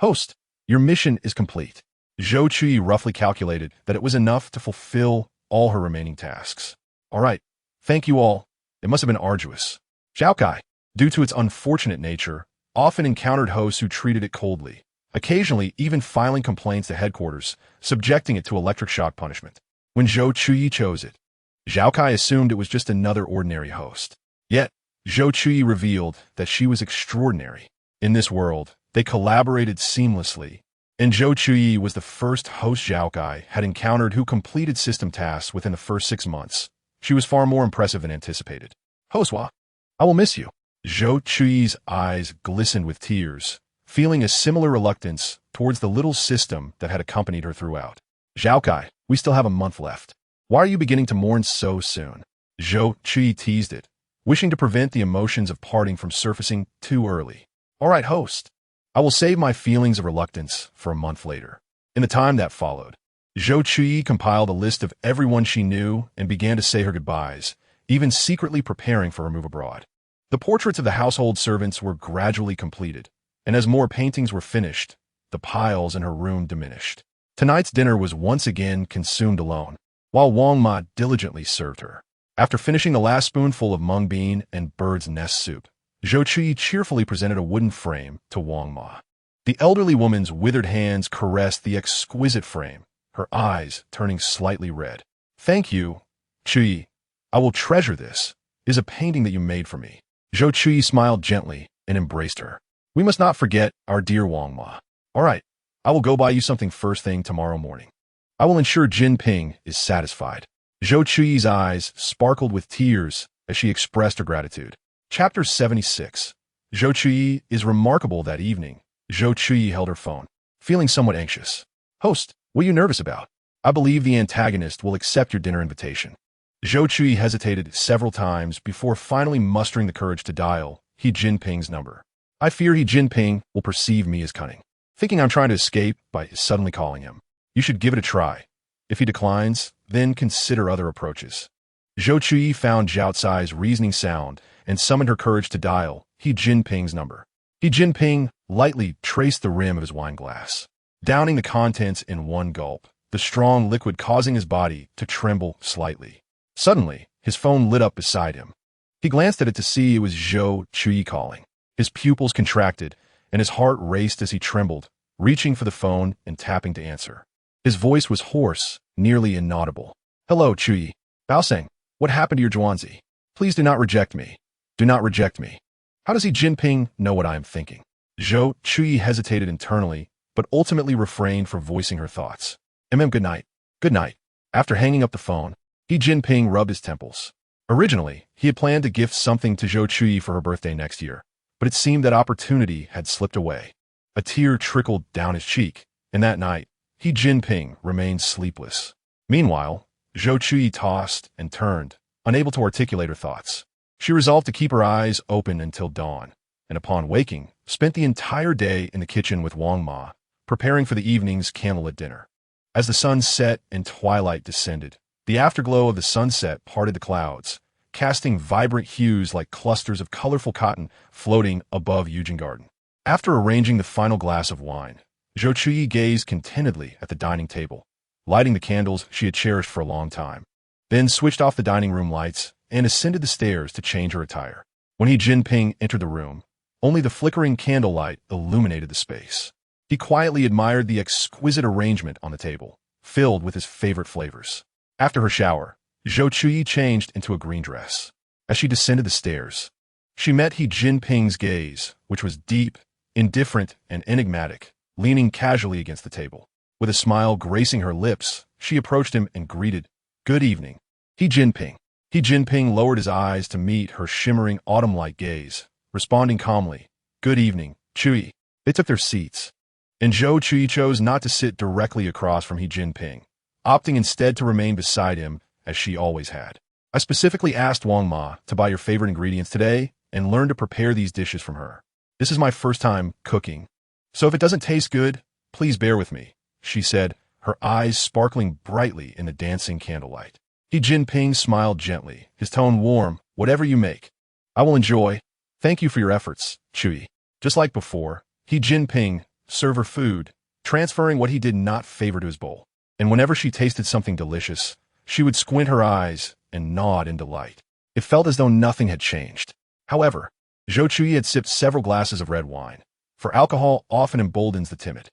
host, your mission is complete. Zhou Chuyi roughly calculated that it was enough to fulfill all her remaining tasks. All right, thank you all. It must have been arduous. Zhao Kai, due to its unfortunate nature, often encountered hosts who treated it coldly, occasionally even filing complaints to headquarters, subjecting it to electric shock punishment. When Zhou Chuyi chose it, Zhao Kai assumed it was just another ordinary host. Yet, Zhou Chuyi revealed that she was extraordinary. In this world, they collaborated seamlessly, and Zhou Chuyi was the first host Zhao Kai had encountered who completed system tasks within the first 6 months. She was far more impressive than anticipated. Hostwa, I will miss you. Zhou Chuyi's eyes glistened with tears, feeling a similar reluctance towards the little system that had accompanied her throughout. Zhao Kai, we still have a month left. Why are you beginning to mourn so soon? Zhou Chuyi teased it, wishing to prevent the emotions of parting from surfacing too early. All right, host. I will save my feelings of reluctance for a month later. In the time that followed, Zhou Chuyi compiled a list of everyone she knew and began to say her goodbyes, even secretly preparing for her move abroad. The portraits of the household servants were gradually completed, and as more paintings were finished, the piles in her room diminished. Tonight's dinner was once again consumed alone, while Wang Ma diligently served her. After finishing the last spoonful of mung bean and bird's nest soup, Zhou Chuyi cheerfully presented a wooden frame to Wang Ma. The elderly woman's withered hands caressed the exquisite frame, her eyes turning slightly red. Thank you, Chuyi. I will treasure this. It is a painting that you made for me. Zhou Chuyi smiled gently and embraced her. We must not forget our dear Wang Ma. All right, I will go buy you something first thing tomorrow morning. I will ensure Jinping is satisfied. Zhou Chuyi's eyes sparkled with tears as she expressed her gratitude. Chapter 76. Zhou Chuyi is remarkable that evening. Zhou Chuyi held her phone, feeling somewhat anxious. Host, what are you nervous about? I believe the antagonist will accept your dinner invitation. Zhou Chuyi hesitated several times before finally mustering the courage to dial He Jinping's number. I fear He Jinping will perceive me as cunning, thinking I'm trying to escape by suddenly calling him. You should give it a try. If he declines, then consider other approaches. Zhou Chuyi found Zhao Cai's reasoning sound and summoned her courage to dial He Jinping's number. He Jinping lightly traced the rim of his wine glass, downing the contents in one gulp, the strong liquid causing his body to tremble slightly. Suddenly, his phone lit up beside him. He glanced at it to see it was Zhou Chuyi calling. His pupils contracted, and his heart raced as he trembled, reaching for the phone and tapping to answer. His voice was hoarse, nearly inaudible. Hello, Chuyi. Baoseng, what happened to your Zhuanzi? Please do not reject me. Do not reject me. How does He Jinping know what I am thinking? Zhou Chuyi hesitated internally, but ultimately refrained from voicing her thoughts. Good night. Good night. After hanging up the phone, He Jinping rubbed his temples. Originally, he had planned to gift something to Zhou Chuyi for her birthday next year, but it seemed that opportunity had slipped away. A tear trickled down his cheek, and that night, He Jinping remained sleepless. Meanwhile, Zhou Chuyi tossed and turned, unable to articulate her thoughts. She resolved to keep her eyes open until dawn, and upon waking, spent the entire day in the kitchen with Wang Ma, preparing for the evening's candlelit dinner. As the sun set and twilight descended, the afterglow of the sunset parted the clouds, casting vibrant hues like clusters of colorful cotton floating above Eugene Garden. After arranging the final glass of wine, Zhou Chuyi gazed contentedly at the dining table, lighting the candles she had cherished for a long time, then switched off the dining room lights and ascended the stairs to change her attire. When He Jinping entered the room, only the flickering candlelight illuminated the space. He quietly admired the exquisite arrangement on the table, filled with his favorite flavors. After her shower, Zhou Chuyi changed into a green dress. As she descended the stairs, she met He Jinping's gaze, which was deep, indifferent, and enigmatic, leaning casually against the table. With a smile gracing her lips, she approached him and greeted, "Good evening, He Jinping." He Jinping lowered his eyes to meet her shimmering autumn-like gaze, responding calmly, "Good evening, Chuyi." They took their seats, and Zhou Chuyi chose not to sit directly across from Jinping, opting instead to remain beside him as she always had. "I specifically asked Wang Ma to buy your favorite ingredients today and learn to prepare these dishes from her. This is my first time cooking, so if it doesn't taste good, please bear with me," she said, her eyes sparkling brightly in the dancing candlelight. Jinping smiled gently, his tone warm. "Whatever you make, I will enjoy. Thank you for your efforts, Chuyi." Just like before, Jinping served her food, transferring what he did not favor to his bowl. And whenever she tasted something delicious, she would squint her eyes and nod in delight. It felt as though nothing had changed. However, Zhou Chuyi had sipped several glasses of red wine, for alcohol often emboldens the timid.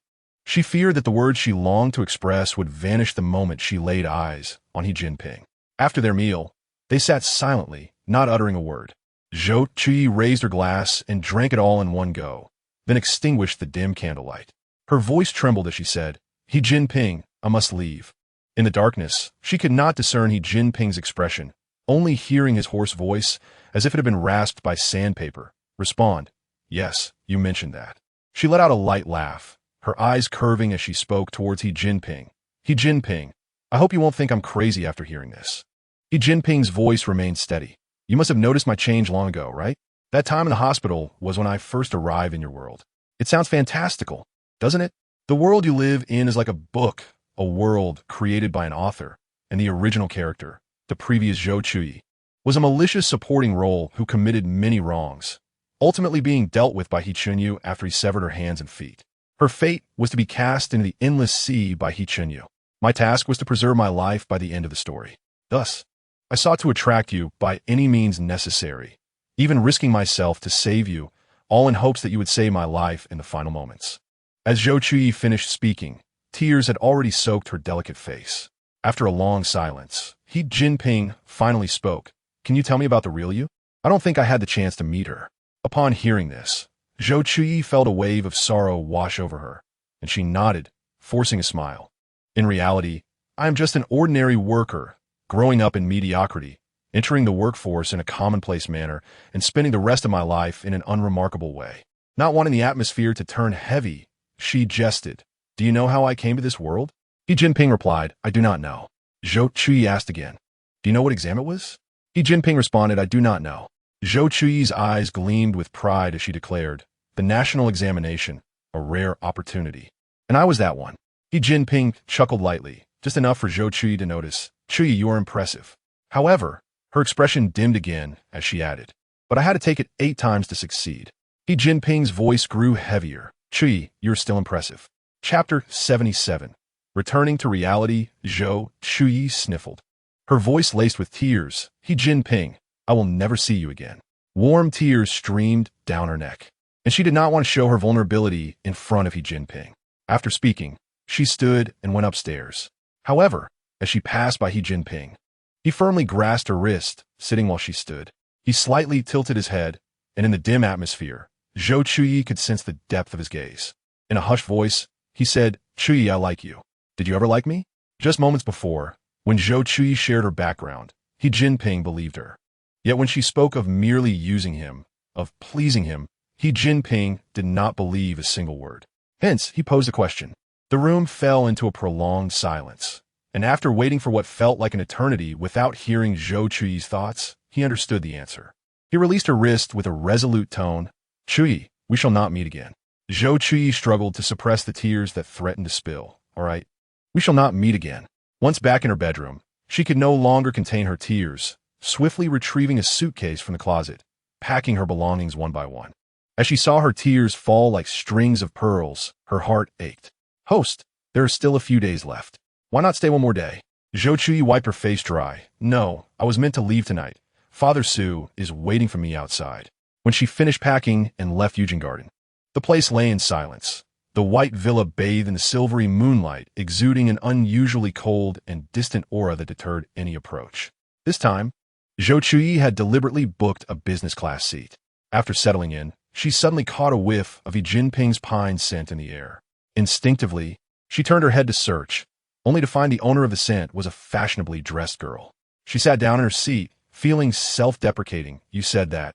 She feared that the words she longed to express would vanish the moment she laid eyes on Jinping. After their meal, they sat silently, not uttering a word. Zhou Chuyi raised her glass and drank it all in one go, then extinguished the dim candlelight. Her voice trembled as she said, "Jinping, I must leave." In the darkness, she could not discern Jinping's expression, only hearing his hoarse voice, as if it had been rasped by sandpaper, respond, "Yes, you mentioned that." She let out a light laugh, her eyes curving as she spoke towards Jinping. "Jinping, I hope you won't think I'm crazy after hearing this." Jinping's voice remained steady. "You must have noticed my change long ago, right? That time in the hospital was when I first arrived in your world. It sounds fantastical, doesn't it? The world you live in is like a book, a world created by an author, and the original character, the previous Zhou Chuyi, was a malicious supporting role who committed many wrongs, ultimately being dealt with by Chunyu after he severed her hands and feet. Her fate was to be cast into the endless sea by Chunyu. My task was to preserve my life by the end of the story. Thus, I sought to attract you by any means necessary, even risking myself to save you, all in hopes that you would save my life in the final moments." As Zhou Chuyi finished speaking, tears had already soaked her delicate face. After a long silence, Jinping finally spoke. "Can you tell me about the real you? I don't think I had the chance to meet her." Upon hearing this, Zhou Chuyi felt a wave of sorrow wash over her, and she nodded, forcing a smile. "In reality, I am just an ordinary worker, growing up in mediocrity, entering the workforce in a commonplace manner, and spending the rest of my life in an unremarkable way. Not wanting the atmosphere to turn heavy, she jested. Do you know how I came to this world?" Jinping replied, "I do not know." Zhou Chuyi asked again, "Do you know what exam it was?" Jinping responded, "I do not know." Zhou Chuyi's eyes gleamed with pride as she declared, "The national examination, a rare opportunity. And I was that one." Jinping chuckled lightly, just enough for Zhou Chuyi to notice. "Chuyi, you are impressive." However, her expression dimmed again as she added, "But I had to take it 8 times to succeed." Jinping's voice grew heavier. "Chuyi, you're still impressive." Chapter 77. Returning to reality, Zhou Chuyi sniffled, her voice laced with tears. "Jinping, I will never see you again." Warm tears streamed down her neck, and she did not want to show her vulnerability in front of Jinping. After speaking, she stood and went upstairs. However, as she passed by Jinping, he firmly grasped her wrist, sitting while she stood. He slightly tilted his head, and in the dim atmosphere, Zhou Chuyi could sense the depth of his gaze. In a hushed voice, he said, "Chuyi, I like you. Did you ever like me?" Just moments before, when Zhou Chuyi shared her background, Jinping believed her. Yet when she spoke of merely using him, of pleasing him, Jinping did not believe a single word. Hence, he posed a question. The room fell into a prolonged silence, and after waiting for what felt like an eternity without hearing Zhou Chuyi's thoughts, he understood the answer. He released her wrist with a resolute tone. "Chuyi, we shall not meet again." Zhou Chuyi struggled to suppress the tears that threatened to spill. "All right, we shall not meet again." Once back in her bedroom, she could no longer contain her tears, swiftly retrieving a suitcase from the closet, packing her belongings one by one. As she saw her tears fall like strings of pearls, her heart ached. "Host, there are still a few days left. Why not stay one more day?" Zhou Chuyi wiped her face dry. "No, I was meant to leave tonight. Father Su is waiting for me outside." When she finished packing and left Eugene Garden, the place lay in silence. The white villa bathed in the silvery moonlight, exuding an unusually cold and distant aura that deterred any approach. This time, Zhou Chuyi had deliberately booked a business-class seat. After settling in, she suddenly caught a whiff of Jinping's pine scent in the air. Instinctively, she turned her head to search, only to find the owner of the scent was a fashionably dressed girl. She sat down in her seat, feeling self-deprecating. "You said that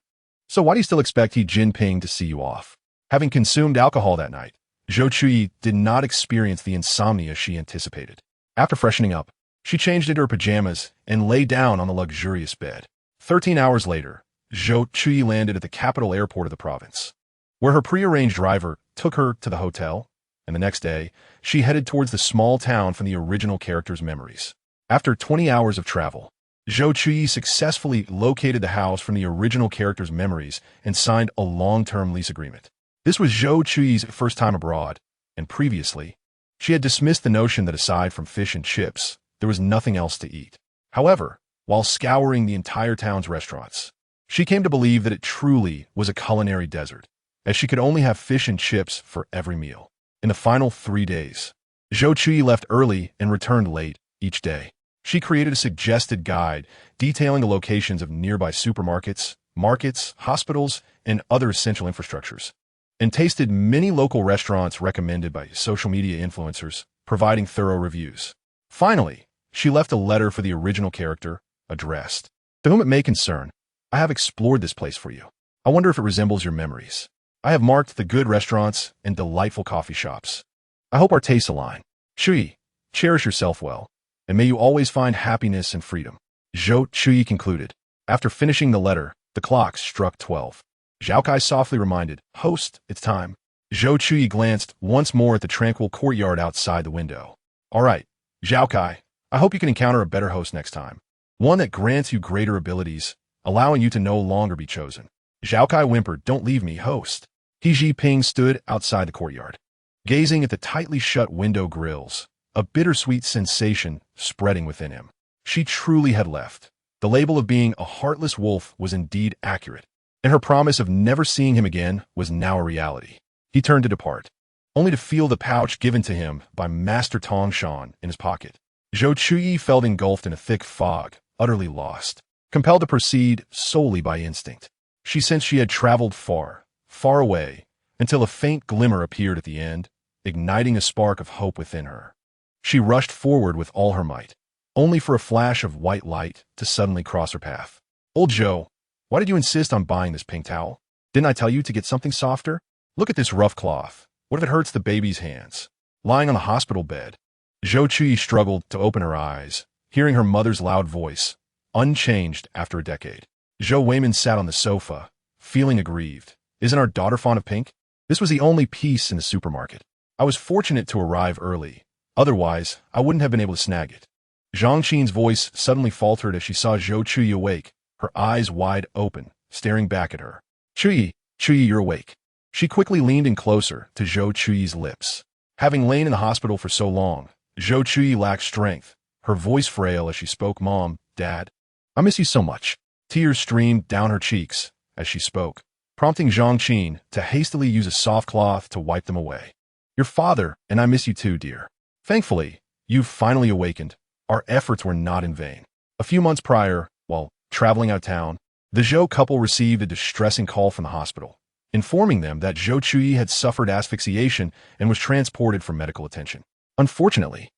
So why do you still expect Jinping to see you off? Having consumed alcohol that night, Zhou Chuyi did not experience the insomnia she anticipated. After freshening up, she changed into her pajamas and lay down on the luxurious bed. 13 hours later, Zhou Chuyi landed at the capital airport of the province, where her prearranged driver took her to the hotel, and the next day, she headed towards the small town from the original character's memories. After 20 hours of travel, Zhou Chuyi successfully located the house from the original character's memories and signed a long-term lease agreement. This was Zhou Chuyi's first time abroad, and previously, she had dismissed the notion that aside from fish and chips, there was nothing else to eat. However, while scouring the entire town's restaurants, she came to believe that it truly was a culinary desert, as she could only have fish and chips for every meal. In the final 3 days, Zhou Chuyi left early and returned late each day. She created a suggested guide detailing the locations of nearby supermarkets, markets, hospitals, and other essential infrastructures, and tasted many local restaurants recommended by social media influencers, providing thorough reviews. Finally, she left a letter for the original character, addressed, "To whom it may concern, I have explored this place for you. I wonder if it resembles your memories. I have marked the good restaurants and delightful coffee shops. I hope our tastes align. Chuyi, cherish yourself well, and may you always find happiness and freedom." Zhou Chuyi concluded. After finishing the letter, the clock struck 12. Zhao Kai softly reminded, "Host, it's time." Zhou Chuyi glanced once more at the tranquil courtyard outside the window. "All right, Zhao Kai, I hope you can encounter a better host next time. One that grants you greater abilities, allowing you to no longer be chosen." Zhao Kai whimpered, "Don't leave me, host." Jinping stood outside the courtyard, gazing at the tightly shut window grills, a bittersweet sensation spreading within him. She truly had left. The label of being a heartless wolf was indeed accurate, and her promise of never seeing him again was now a reality. He turned to depart, only to feel the pouch given to him by Master Tongshan in his pocket. Zhou Chuyi felt engulfed in a thick fog, utterly lost, compelled to proceed solely by instinct. She sensed she had traveled far, far away, until a faint glimmer appeared at the end, igniting a spark of hope within her. She rushed forward with all her might, only for a flash of white light to suddenly cross her path. "Old Zhou, why did you insist on buying this pink towel? Didn't I tell you to get something softer? Look at this rough cloth. What if it hurts the baby's hands?" Lying on the hospital bed, Zhou Chuyi struggled to open her eyes, hearing her mother's loud voice, unchanged after a decade. Zhou Weiman sat on the sofa, feeling aggrieved. "Isn't our daughter fond of pink? This was the only piece in the supermarket. I was fortunate to arrive early. Otherwise, I wouldn't have been able to snag it." Zhang Qin's voice suddenly faltered as she saw Zhou Chuyi awake, her eyes wide open, staring back at her. Chuyi, you're awake." She quickly leaned in closer to Zhou Chuyi's lips. Having lain in the hospital for so long, Zhou Chuyi lacked strength, her voice frail as she spoke. "Mom, Dad, I miss you so much." Tears streamed down her cheeks as she spoke, prompting Zhang Qin to hastily use a soft cloth to wipe them away. "Your father and I miss you too, dear. Thankfully, you've finally awakened. Our efforts were not in vain." A few months prior, while traveling out of town, the Zhou couple received a distressing call from the hospital, informing them that Zhou Chuyi had suffered asphyxiation and was transported for medical attention. Unfortunately,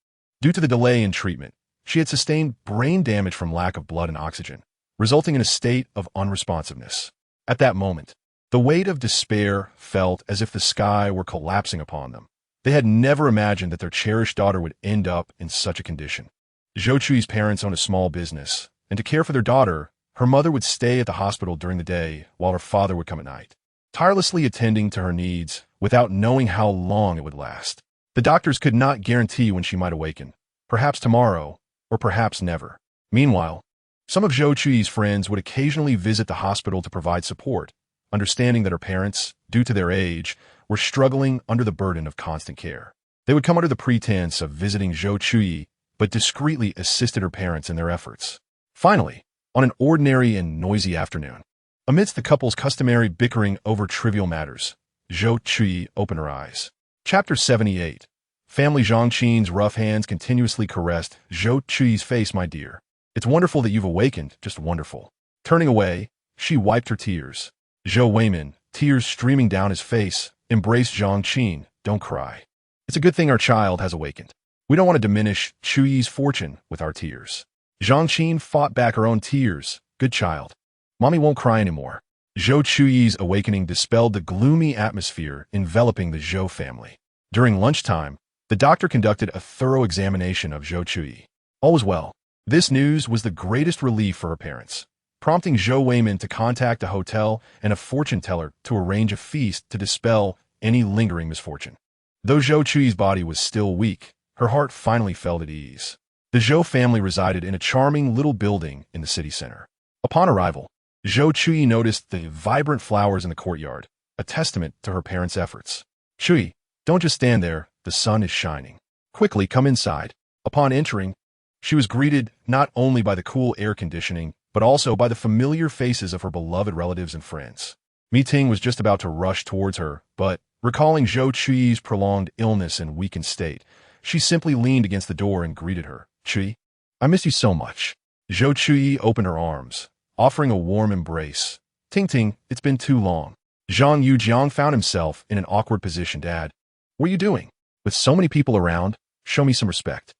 due to the delay in treatment, she had sustained brain damage from lack of blood and oxygen, resulting in a state of unresponsiveness. At that moment, the weight of despair felt as if the sky were collapsing upon them. They had never imagined that their cherished daughter would end up in such a condition. Zhou Chuyi's parents owned a small business, and to care for their daughter, her mother would stay at the hospital during the day while her father would come at night, tirelessly attending to her needs without knowing how long it would last. The doctors could not guarantee when she might awaken, perhaps tomorrow, or perhaps never. Meanwhile, some of Zhou Chuyi's friends would occasionally visit the hospital to provide support, understanding that her parents, due to their age, were struggling under the burden of constant care. They would come under the pretense of visiting Zhou Chuyi, but discreetly assisted her parents in their efforts. Finally, on an ordinary and noisy afternoon, amidst the couple's customary bickering over trivial matters, Zhou Chuyi opened her eyes. Chapter 78. Family. Zhang Qin's rough hands continuously caressed Zhou Chuyi's face. "My dear, it's wonderful that you've awakened, just wonderful." Turning away, she wiped her tears. Zhou Weiman, tears streaming down his face, embraced Zhang Qin. "Don't cry. It's a good thing our child has awakened. We don't want to diminish Chuyi's fortune with our tears." Zhang Qin fought back her own tears. "Good child. Mommy won't cry anymore. Zhou Chuyi's awakening dispelled the gloomy atmosphere enveloping the Zhou family. During lunchtime, the doctor conducted a thorough examination of Zhou Chuyi. All was well. This news was the greatest relief for her parents, prompting Zhou Weimin to contact a hotel and a fortune teller to arrange a feast to dispel any lingering misfortune. Though Zhou Chuyi's body was still weak, her heart finally felt at ease. The Zhou family resided in a charming little building in the city center. Upon arrival, Zhou Chuyi noticed the vibrant flowers in the courtyard, a testament to her parents' efforts. "Chuyi, don't just stand there, the sun is shining. Quickly come inside." Upon entering, she was greeted not only by the cool air conditioning, but also by the familiar faces of her beloved relatives and friends. Ting was just about to rush towards her, but, recalling Zhou Chuyi's prolonged illness and weakened state, she simply leaned against the door and greeted her. "Chuyi, I miss you so much." Zhou Chuyi opened her arms, offering a warm embrace. "Ting, it's been too long." Zhang Yujiang found himself in an awkward position to add, "What are you doing? With so many people around, show me some respect."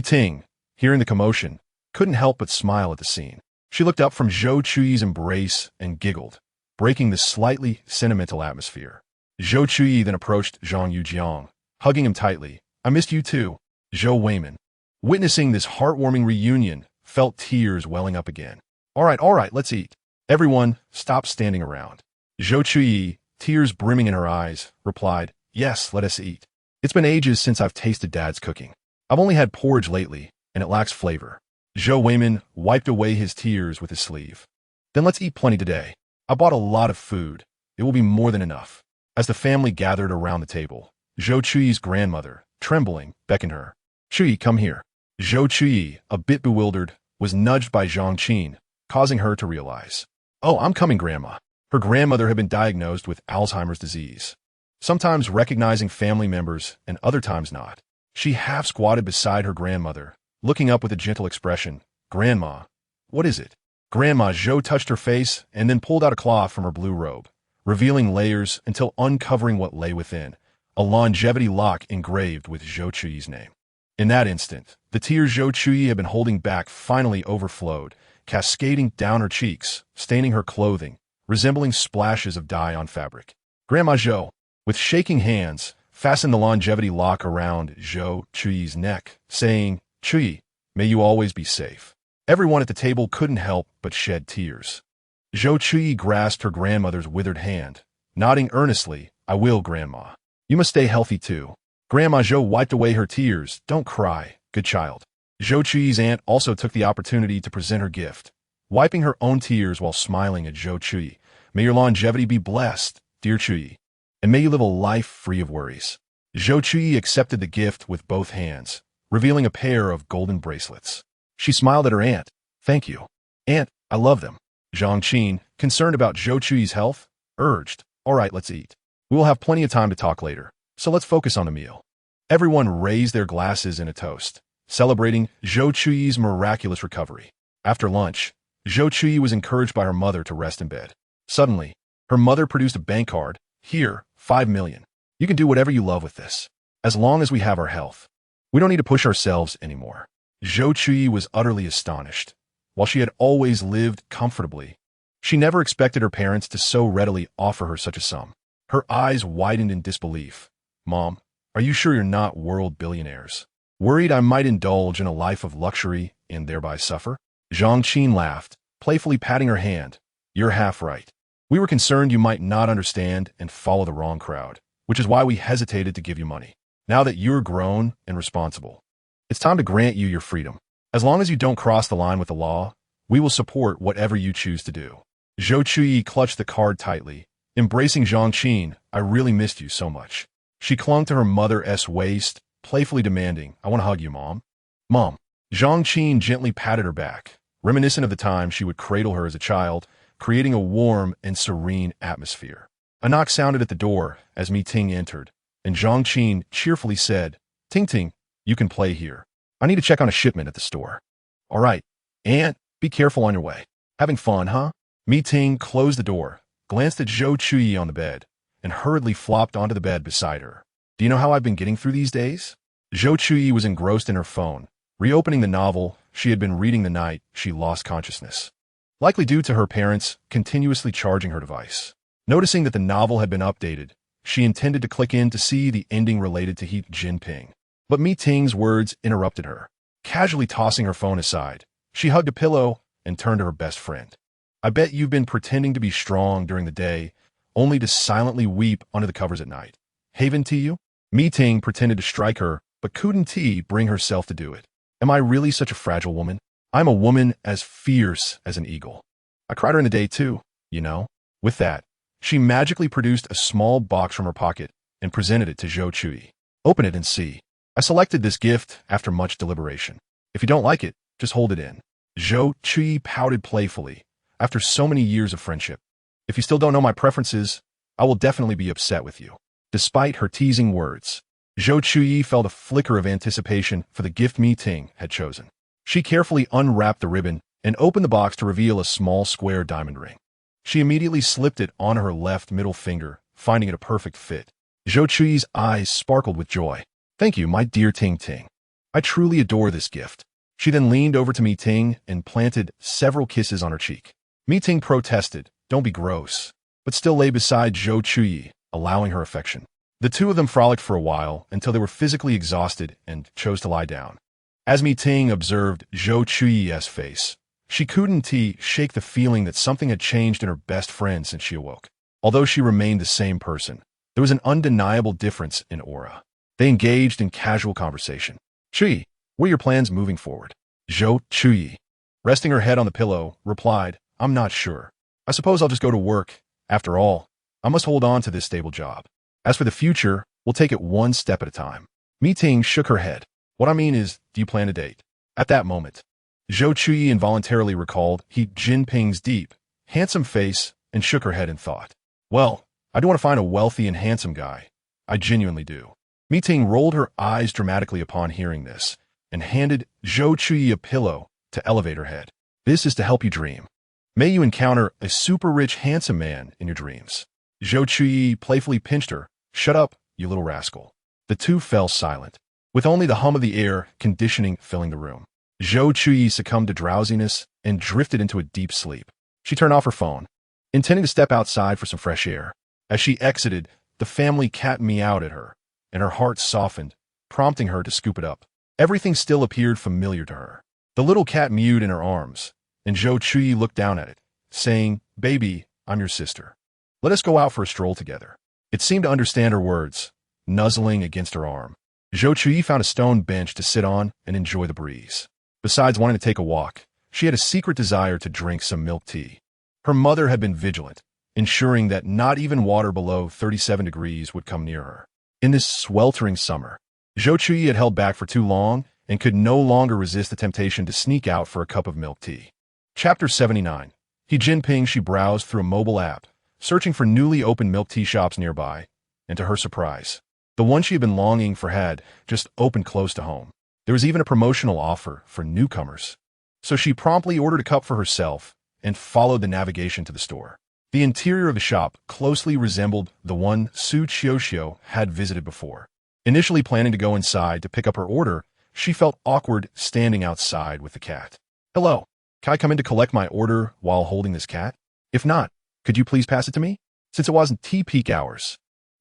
Ting, hearing the commotion, couldn't help but smile at the scene. She looked up from Zhou Chuyi's embrace and giggled, breaking the slightly sentimental atmosphere. Zhou Chuyi then approached Zhang Yujiang, hugging him tightly. "I missed you too." Zhou Weimin, witnessing this heartwarming reunion, felt tears welling up again. All right, let's eat." Everyone stopped standing around. Zhou Chuyi, tears brimming in her eyes, replied, "Yes, let us eat. It's been ages since I've tasted Dad's cooking. I've only had porridge lately, and it lacks flavor." Zhou Weimin wiped away his tears with his sleeve. "Then let's eat plenty today. I bought a lot of food. It will be more than enough." As the family gathered around the table, Zhou Chuyi's grandmother, trembling, beckoned her. "Chuyi, come here." Zhou Chuyi, a bit bewildered, was nudged by Zhang Qin, causing her to realize. "Oh, I'm coming, Grandma." Her grandmother had been diagnosed with Alzheimer's disease, sometimes recognizing family members and other times not. She half squatted beside her grandmother, looking up with a gentle expression. "Grandma, what is it?" Grandma Zhou touched her face and then pulled out a cloth from her blue robe, revealing layers until uncovering what lay within, a longevity lock engraved with Zhou Chuyi's name. In that instant, the tears Zhou Chuyi had been holding back finally overflowed, cascading down her cheeks, staining her clothing, resembling splashes of dye on fabric. Grandma Zhou, with shaking hands, fastened the longevity lock around Zhou Chuyi's neck, saying, "Chuyi, may you always be safe." Everyone at the table couldn't help but shed tears. Zhou Chuyi grasped her grandmother's withered hand, nodding earnestly, "I will, Grandma. You must stay healthy too." Grandma Zhou wiped away her tears. "Don't cry, good child." Zhou Chuyi's aunt also took the opportunity to present her gift, wiping her own tears while smiling at Zhou Chuyi. "May your longevity be blessed, dear Chuyi, and may you live a life free of worries." Zhou Chuyi accepted the gift with both hands, revealing a pair of golden bracelets. She smiled at her aunt. "Thank you, Aunt, I love them." Zhang Qin, concerned about Zhou Chuyi's health, urged, "All right, let's eat. We will have plenty of time to talk later, so let's focus on the meal." Everyone raised their glasses in a toast, celebrating Zhou Chuyi's miraculous recovery. After lunch, Zhou Chuyi was encouraged by her mother to rest in bed. Suddenly, her mother produced a bank card. "Here, 5 million. You can do whatever you love with this, as long as we have our health. We don't need to push ourselves anymore." Zhou Chuyi was utterly astonished. While she had always lived comfortably, she never expected her parents to so readily offer her such a sum. Her eyes widened in disbelief. "Mom, are you sure you're not world billionaires? Worried I might indulge in a life of luxury and thereby suffer?" Zhang Qin laughed, playfully patting her hand. "You're half right. We were concerned you might not understand and follow the wrong crowd, which is why we hesitated to give you money. Now that you're grown and responsible, it's time to grant you your freedom. As long as you don't cross the line with the law, we will support whatever you choose to do." Zhou Chuyi clutched the card tightly, embracing Zhang Qin. "I really missed you so much." She clung to her mother's waist, playfully demanding, "I want to hug you, Mom." "Mom." Zhang Qin gently patted her back, reminiscent of the time she would cradle her as a child, creating a warm and serene atmosphere. A knock sounded at the door as Ting entered, and Zhang Qin cheerfully said, Ting, you can play here. I need to check on a shipment at the store." "All right, Aunt, be careful on your way. Having fun, huh?" Ting closed the door, glanced at Zhou Chuyi on the bed, and hurriedly flopped onto the bed beside her. "Do you know how I've been getting through these days?" Zhou Chuyi was engrossed in her phone, reopening the novel she had been reading the night she lost consciousness. likely due to her parents continuously charging her device. Noticing that the novel had been updated, she intended to click in to see the ending related to Jinping. But Mi Ting's words interrupted her. Casually tossing her phone aside, she hugged a pillow and turned to her best friend. I bet you've been pretending to be strong during the day, only to silently weep under the covers at night. Haven to you? Mi Ting pretended to strike her, but couldn't bring herself to do it. Am I really such a fragile woman? I'm a woman as fierce as an eagle. I cried during the day too, you know. With that, she magically produced a small box from her pocket and presented it to Zhou Chuyi. Open it and see. I selected this gift after much deliberation. If you don't like it, just hold it in. Zhou Chuyi pouted playfully. After so many years of friendship, if you still don't know my preferences, I will definitely be upset with you. Despite her teasing words, Zhou Chuyi felt a flicker of anticipation for the gift Mi Ting had chosen. She carefully unwrapped the ribbon and opened the box to reveal a small square diamond ring. She immediately slipped it on her left middle finger, finding it a perfect fit. Zhou Chuyi's eyes sparkled with joy. Thank you, my dear Ting Ting. I truly adore this gift. She then leaned over to Mi Ting and planted several kisses on her cheek. Mi Ting protested, don't be gross, but still lay beside Zhou Chuyi, allowing her affection. The two of them frolicked for a while until they were physically exhausted and chose to lie down. As Mi Ting observed Zhou Chuyi's face, she couldn't shake the feeling that something had changed in her best friend since she awoke. Although she remained the same person, there was an undeniable difference in aura. They engaged in casual conversation. Chuyi, what are your plans moving forward? Zhou Chuyi, resting her head on the pillow, replied, I'm not sure. I suppose I'll just go to work. After all, I must hold on to this stable job. As for the future, we'll take it one step at a time. Mi Ting shook her head. What I mean is, do you plan a date? At that moment, Zhou Chuyi involuntarily recalled Jinping's deep, handsome face and shook her head in thought. Well, I do want to find a wealthy and handsome guy. I genuinely do. Mi Ting rolled her eyes dramatically upon hearing this and handed Zhou Chuyi a pillow to elevate her head. This is to help you dream. May you encounter a super rich, handsome man in your dreams. Zhou Chuyi playfully pinched her. Shut up, you little rascal. The two fell silent, with only the hum of the air conditioning filling the room. Zhou Chuyi succumbed to drowsiness and drifted into a deep sleep. She turned off her phone, intending to step outside for some fresh air. As she exited, the family cat meowed at her, and her heart softened, prompting her to scoop it up. Everything still appeared familiar to her. The little cat mewed in her arms, and Zhou Chuyi looked down at it, saying, Baby, I'm your sister. Let us go out for a stroll together. It seemed to understand her words, nuzzling against her arm. Zhou Chuyi found a stone bench to sit on and enjoy the breeze. Besides wanting to take a walk, she had a secret desire to drink some milk tea. Her mother had been vigilant, ensuring that not even water below 37 degrees would come near her. In this sweltering summer, Zhou Chuyi had held back for too long and could no longer resist the temptation to sneak out for a cup of milk tea. Chapter 79. Jinping. She browsed through a mobile app, searching for newly opened milk tea shops nearby, and to her surprise, the one she had been longing for had just opened close to home. There was even a promotional offer for newcomers. So she promptly ordered a cup for herself and followed the navigation to the store. The interior of the shop closely resembled the one Su Qiuxiu had visited before. Initially planning to go inside to pick up her order, she felt awkward standing outside with the cat. Hello, can I come in to collect my order while holding this cat? If not, could you please pass it to me? Since it wasn't tea peak hours,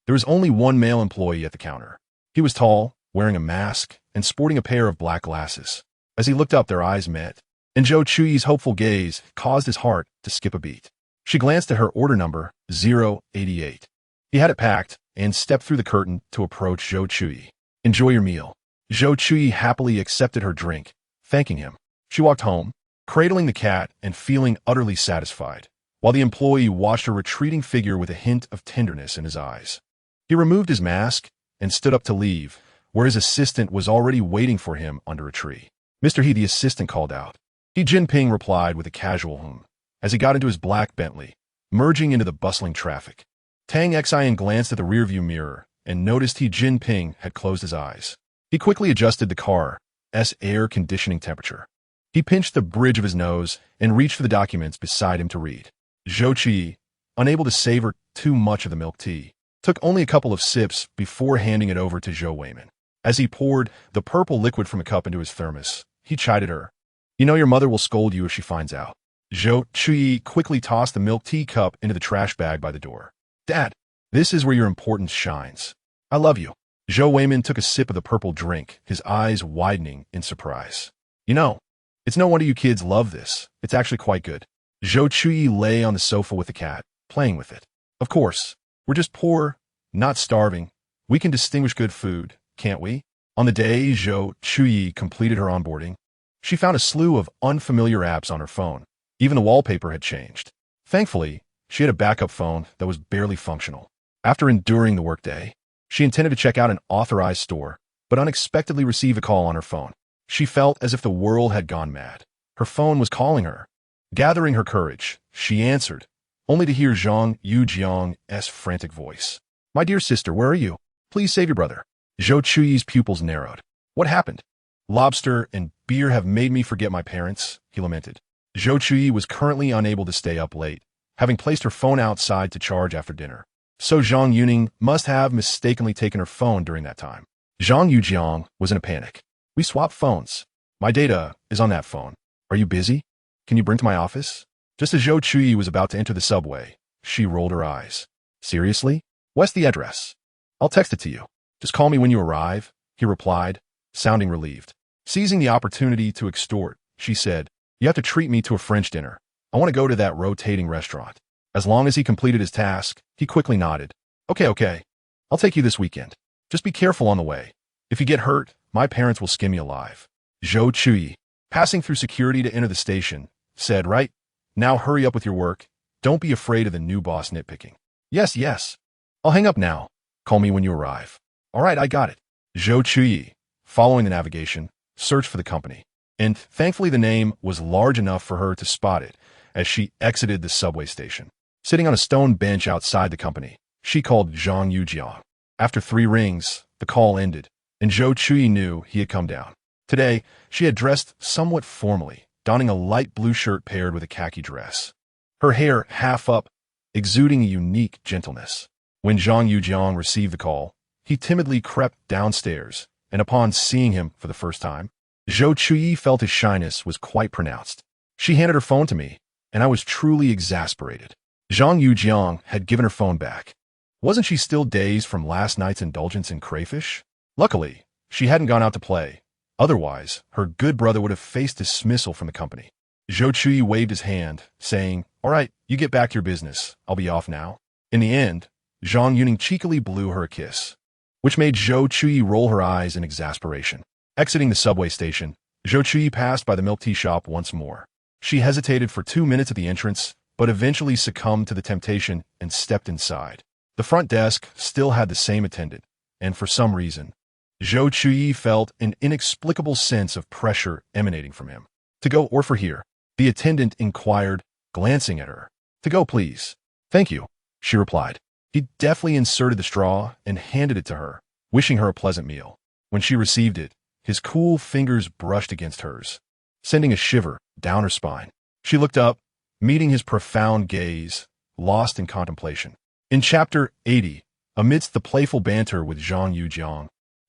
there was only one male employee at the counter. He was tall, wearing a mask, and sporting a pair of black glasses. As he looked up, their eyes met, and Zhou Chuyi's hopeful gaze caused his heart to skip a beat. She glanced at her order number, 088. He had it packed and stepped through the curtain to approach Zhou Chuyi. Enjoy your meal. Zhou Chuyi happily accepted her drink, thanking him. She walked home, cradling the cat and feeling utterly satisfied, while the employee watched her retreating figure with a hint of tenderness in his eyes. He removed his mask and stood up to leave, where his assistant was already waiting for him under a tree. Mr. He, the assistant called out. Jinping replied with a casual hum, as he got into his black Bentley, merging into the bustling traffic. Tang Xian glanced at the rearview mirror and noticed Jinping had closed his eyes. He quickly adjusted the car's air conditioning temperature. He pinched the bridge of his nose and reached for the documents beside him to read. Zhou Chuyi, unable to savor too much of the milk tea, took only a couple of sips before handing it over to Zhou Weiman. As he poured the purple liquid from a cup into his thermos, he chided her. You know your mother will scold you if she finds out. Zhou Chuyi quickly tossed the milk tea cup into the trash bag by the door. Dad, this is where your importance shines. I love you. Zhou Weiman took a sip of the purple drink, his eyes widening in surprise. You know, it's no wonder you kids love this. It's actually quite good. Zhou Chuyi lay on the sofa with the cat, playing with it. Of course, we're just poor, not starving. We can distinguish good food, can't we? On the day Zhou Chuyi completed her onboarding, she found a slew of unfamiliar apps on her phone. Even the wallpaper had changed. Thankfully, she had a backup phone that was barely functional. After enduring the workday, she intended to check out an authorized store, but unexpectedly received a call on her phone. She felt as if the world had gone mad. Her phone was calling her. Gathering her courage, she answered, only to hear Zhang Yujiang's frantic voice. My dear sister, where are you? Please save your brother. Zhou Chuyi's pupils narrowed. What happened? Lobster and beer have made me forget my parents, he lamented. Zhou Chuyi was currently unable to stay up late, having placed her phone outside to charge after dinner. So Zhang Yuning must have mistakenly taken her phone during that time. Zhang Yujiang was in a panic. We swapped phones. My data is on that phone. Are you busy? Can you bring to my office? Just as Zhou Chuyi was about to enter the subway, she rolled her eyes. Seriously? What's the address? I'll text it to you. Just call me when you arrive, he replied, sounding relieved. Seizing the opportunity to extort, she said, you have to treat me to a French dinner. I want to go to that rotating restaurant. As long as he completed his task, he quickly nodded. Okay. I'll take you this weekend. Just be careful on the way. If you get hurt, my parents will skin you alive. Zhou Chuyi, passing through security to enter the station, said, right, now hurry up with your work. Don't be afraid of the new boss nitpicking. Yes. I'll hang up now. Call me when you arrive. All right, I got it. Zhou Chuyi, following the navigation, searched for the company. And thankfully the name was large enough for her to spot it as she exited the subway station. Sitting on a stone bench outside the company, she called Zhang Yujiang. After 3 rings, the call ended, and Zhou Chuyi knew he had come down. Today, she had dressed somewhat formally, donning a light blue shirt paired with a khaki dress. Her hair half up, exuding a unique gentleness. When Zhang Yujiang received the call, he timidly crept downstairs, and upon seeing him for the first time, Zhou Chuyi felt his shyness was quite pronounced. She handed her phone to me, and I was truly exasperated. Zhang Yujiang had given her phone back. Wasn't she still dazed from last night's indulgence in crayfish? Luckily, she hadn't gone out to play. Otherwise, her good brother would have faced dismissal from the company. Zhou Chuyi waved his hand, saying, all right, you get back to your business. I'll be off now. In the end, Zhang Yuning cheekily blew her a kiss, which made Zhou Chuyi roll her eyes in exasperation. Exiting the subway station, Zhou Chuyi passed by the milk tea shop once more. She hesitated for 2 minutes at the entrance, but eventually succumbed to the temptation and stepped inside. The front desk still had the same attendant, and for some reason, Zhou Chuyi felt an inexplicable sense of pressure emanating from him. To go or for here? The attendant inquired, glancing at her. To go, please. Thank you, she replied. He deftly inserted the straw and handed it to her, wishing her a pleasant meal. When she received it, his cool fingers brushed against hers, sending a shiver down her spine. She looked up, meeting his profound gaze, lost in contemplation. In Chapter 80, amidst the playful banter with Zhang Yujiang,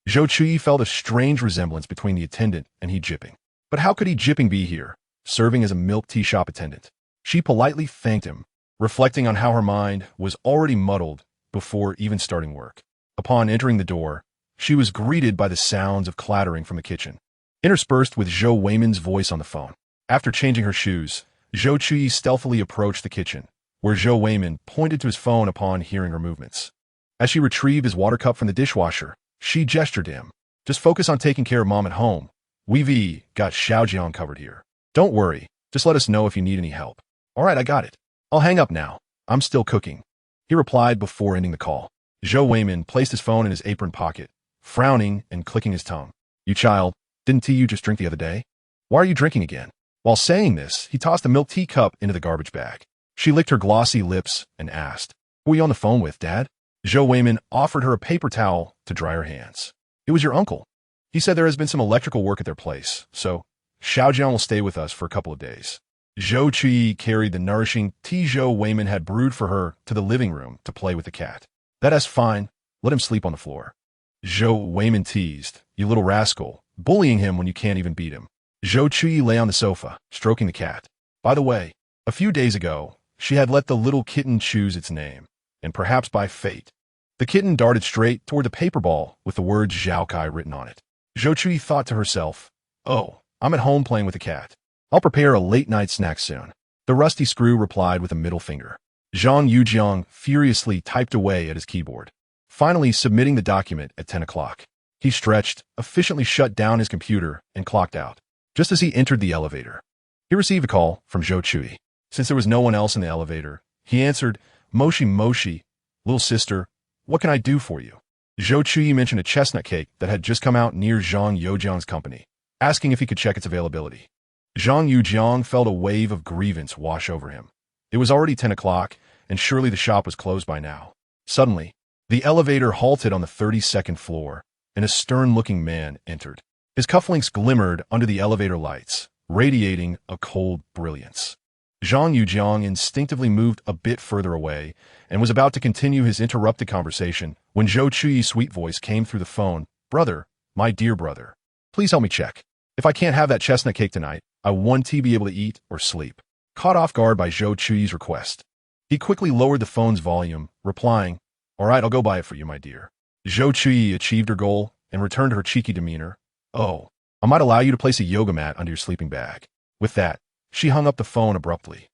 Zhou Chuyi felt a strange resemblance between the attendant and He Jipping. But how could He Jipping be here, serving as a milk tea shop attendant? She politely thanked him, reflecting on how her mind was already muddled before even starting work. Upon entering the door, she was greeted by the sounds of clattering from the kitchen, interspersed with Zhou Weiman's voice on the phone. After changing her shoes, Zhou Chuyi stealthily approached the kitchen, where Zhou Weiman pointed to his phone upon hearing her movements. As she retrieved his water cup from the dishwasher, she gestured to him. Just focus on taking care of Mom at home. We've got Xiaojiang covered here. Don't worry, just let us know if you need any help. All right, I got it. I'll hang up now. I'm still cooking, he replied before ending the call. Zhou Weiman placed his phone in his apron pocket, frowning and clicking his tongue. You child, didn't tea you just drink the other day? Why are you drinking again? While saying this, he tossed the milk tea cup into the garbage bag. She licked her glossy lips and asked, who are you on the phone with, Dad? Zhou Weiman offered her a paper towel to dry her hands. It was your uncle. He said there has been some electrical work at their place, so Xiaojiang will stay with us for a couple of days. Zhou Chuyi carried the nourishing tea Zhou Weiman had brewed for her to the living room to play with the cat. That's fine. Let him sleep on the floor. Zhou Weiman teased, you little rascal, bullying him when you can't even beat him. Zhou Chuyi lay on the sofa, stroking the cat. By the way, A few days ago, she had let the little kitten choose its name, and perhaps by fate, the kitten darted straight toward the paper ball with the words Zhou Chuyi written on it. Zhou Chuyi thought to herself, "Oh, I'm at home playing with the cat. I'll prepare a late-night snack soon." The rusty screw replied with a middle finger. Zhang Yujiang furiously typed away at his keyboard, finally submitting the document at 10 o'clock. He stretched, efficiently shut down his computer, and clocked out. Just as he entered the elevator, he received a call from Zhou Chuyi. Since there was no one else in the elevator, he answered, "Moshi Moshi, little sister, what can I do for you?" Zhou Chuyi mentioned a chestnut cake that had just come out near Zhang Yujiang's company, asking if he could check its availability. Zhang Yujiang felt a wave of grievance wash over him. It was already 10 o'clock, and surely the shop was closed by now. Suddenly, the elevator halted on the 32nd floor, and a stern-looking man entered. His cufflinks glimmered under the elevator lights, radiating a cold brilliance. Zhang Yujiang instinctively moved a bit further away and was about to continue his interrupted conversation when Zhou Chuyi's sweet voice came through the phone. "Brother, my dear brother, please help me check. If I can't have that chestnut cake tonight, I won't be able to eat or sleep." Caught off guard by Zhou Chuyi's request, he quickly lowered the phone's volume, replying, "All right, I'll go buy it for you, my dear." Zhou Chuyi achieved her goal and returned to her cheeky demeanor. "Oh, I might allow you to place a yoga mat under your sleeping bag." With that, she hung up the phone abruptly.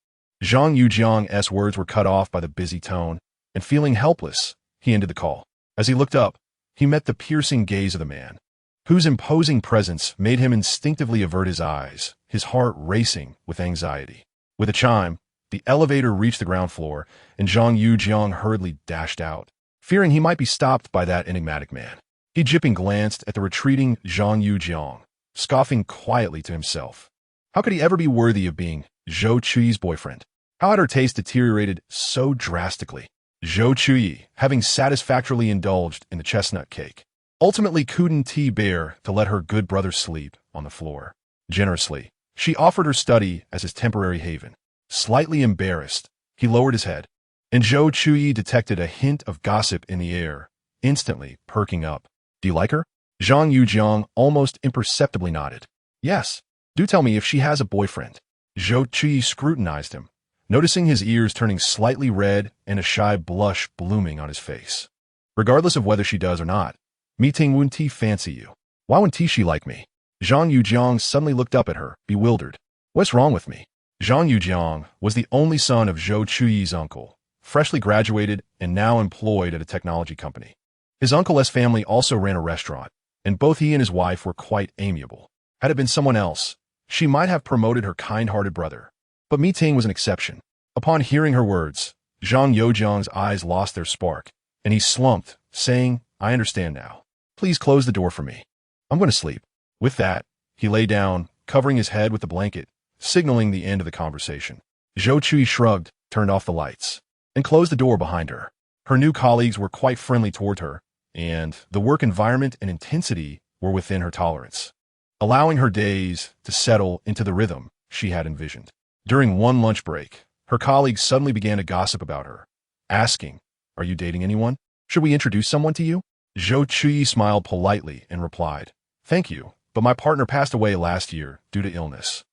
Zhang Yujiang's words were cut off by the busy tone, and feeling helpless, he ended the call. As he looked up, he met the piercing gaze of the man, whose imposing presence made him instinctively avert his eyes, his heart racing with anxiety. With a chime, the elevator reached the ground floor, and Zhang Yujiang hurriedly dashed out, fearing he might be stopped by that enigmatic man. He Jinping glanced at the retreating Zhang Yujiang, scoffing quietly to himself. How could he ever be worthy of being Zhou Chuyi's boyfriend? How had her taste deteriorated so drastically? Zhou Chuyi, having satisfactorily indulged in the chestnut cake, ultimately couldn't bear to let her good brother sleep on the floor. Generously, she offered her study as his temporary haven. Slightly embarrassed, he lowered his head, and Zhou Chuyi detected a hint of gossip in the air, instantly perking up. "Do you like her?" Zhang Yujiang almost imperceptibly nodded. "Yes. Do tell me if she has a boyfriend." Zhou Chuyi scrutinized him, noticing his ears turning slightly red and a shy blush blooming on his face. "Regardless of whether she does or not, Meeting wouldn't fancy you. Why wouldn't she like me?" Zhang Yujiang suddenly looked up at her, bewildered. "What's wrong with me?" Zhang Yujiang was the only son of Zhou Chuyi's uncle, freshly graduated and now employed at a technology company. His uncle's family also ran a restaurant, and both he and his wife were quite amiable. Had it been someone else, she might have promoted her kind-hearted brother. But Meeting was an exception. Upon hearing her words, Zhang Yujiang's eyes lost their spark, and he slumped, saying, "I understand now. Please close the door for me. I'm going to sleep." With that, he lay down, covering his head with the blanket, signaling the end of the conversation. Zhou Chuyi shrugged, turned off the lights, and closed the door behind her. Her new colleagues were quite friendly toward her, and the work environment and intensity were within her tolerance, allowing her days to settle into the rhythm she had envisioned. During one lunch break, her colleagues suddenly began to gossip about her, asking, "Are you dating anyone? Should we introduce someone to you?" Zhou Chuyi smiled politely and replied, "Thank you, but my partner passed away last year due to illness,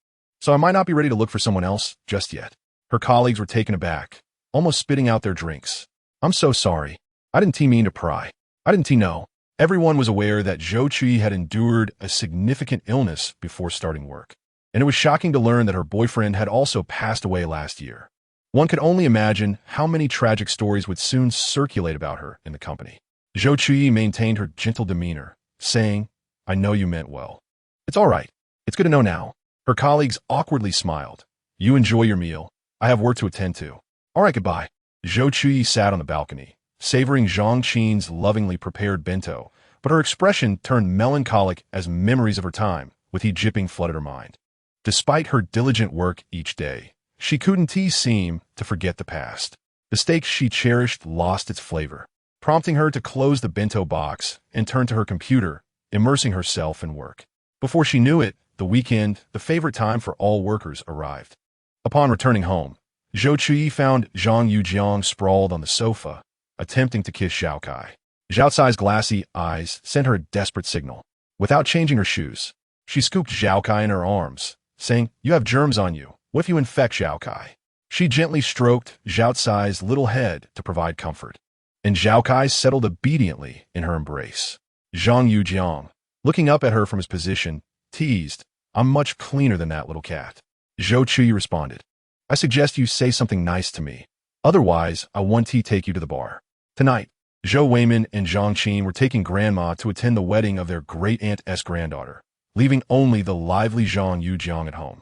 so I might not be ready to look for someone else just yet." Her colleagues were taken aback, almost spitting out their drinks. "I'm so sorry. I didn't mean to pry. I didn't know." Everyone was aware that Zhou Chuyi had endured a significant illness before starting work, and it was shocking to learn that her boyfriend had also passed away last year. One could only imagine how many tragic stories would soon circulate about her in the company. Zhou Chuyi maintained her gentle demeanor, saying, "I know you meant well. It's all right. It's good to know now." Her colleagues awkwardly smiled. "You enjoy your meal. I have work to attend to." "All right, goodbye." Zhou Chuyi sat on the balcony, savoring Zhang Qin's lovingly prepared bento, but her expression turned melancholic as memories of her time with He Jinping flooded her mind. Despite her diligent work each day, she couldn't seem to forget the past. The steak she cherished lost its flavor, prompting her to close the bento box and turn to her computer, immersing herself in work. Before she knew it, the weekend, the favorite time for all workers, arrived. Upon returning home, Zhou Chuyi found Zhang Yujiang sprawled on the sofa, attempting to kiss Zhao Kai. Zhao Cai's glassy eyes sent her a desperate signal. Without changing her shoes, she scooped Zhao Kai in her arms, saying, "You have germs on you. What if you infect Zhao Kai?" She gently stroked Zhao Cai's little head to provide comfort, and Zhao Cai settled obediently in her embrace. Zhang Yujiang, looking up at her from his position, teased, "I'm much cleaner than that little cat." Zhou Chuyi responded, "I suggest you say something nice to me. Otherwise, I want to take you to the bar." Tonight, Zhou Weimin and Zhang Qin were taking Grandma to attend the wedding of their great-aunt's granddaughter, leaving only the lively Zhang Yujiang at home.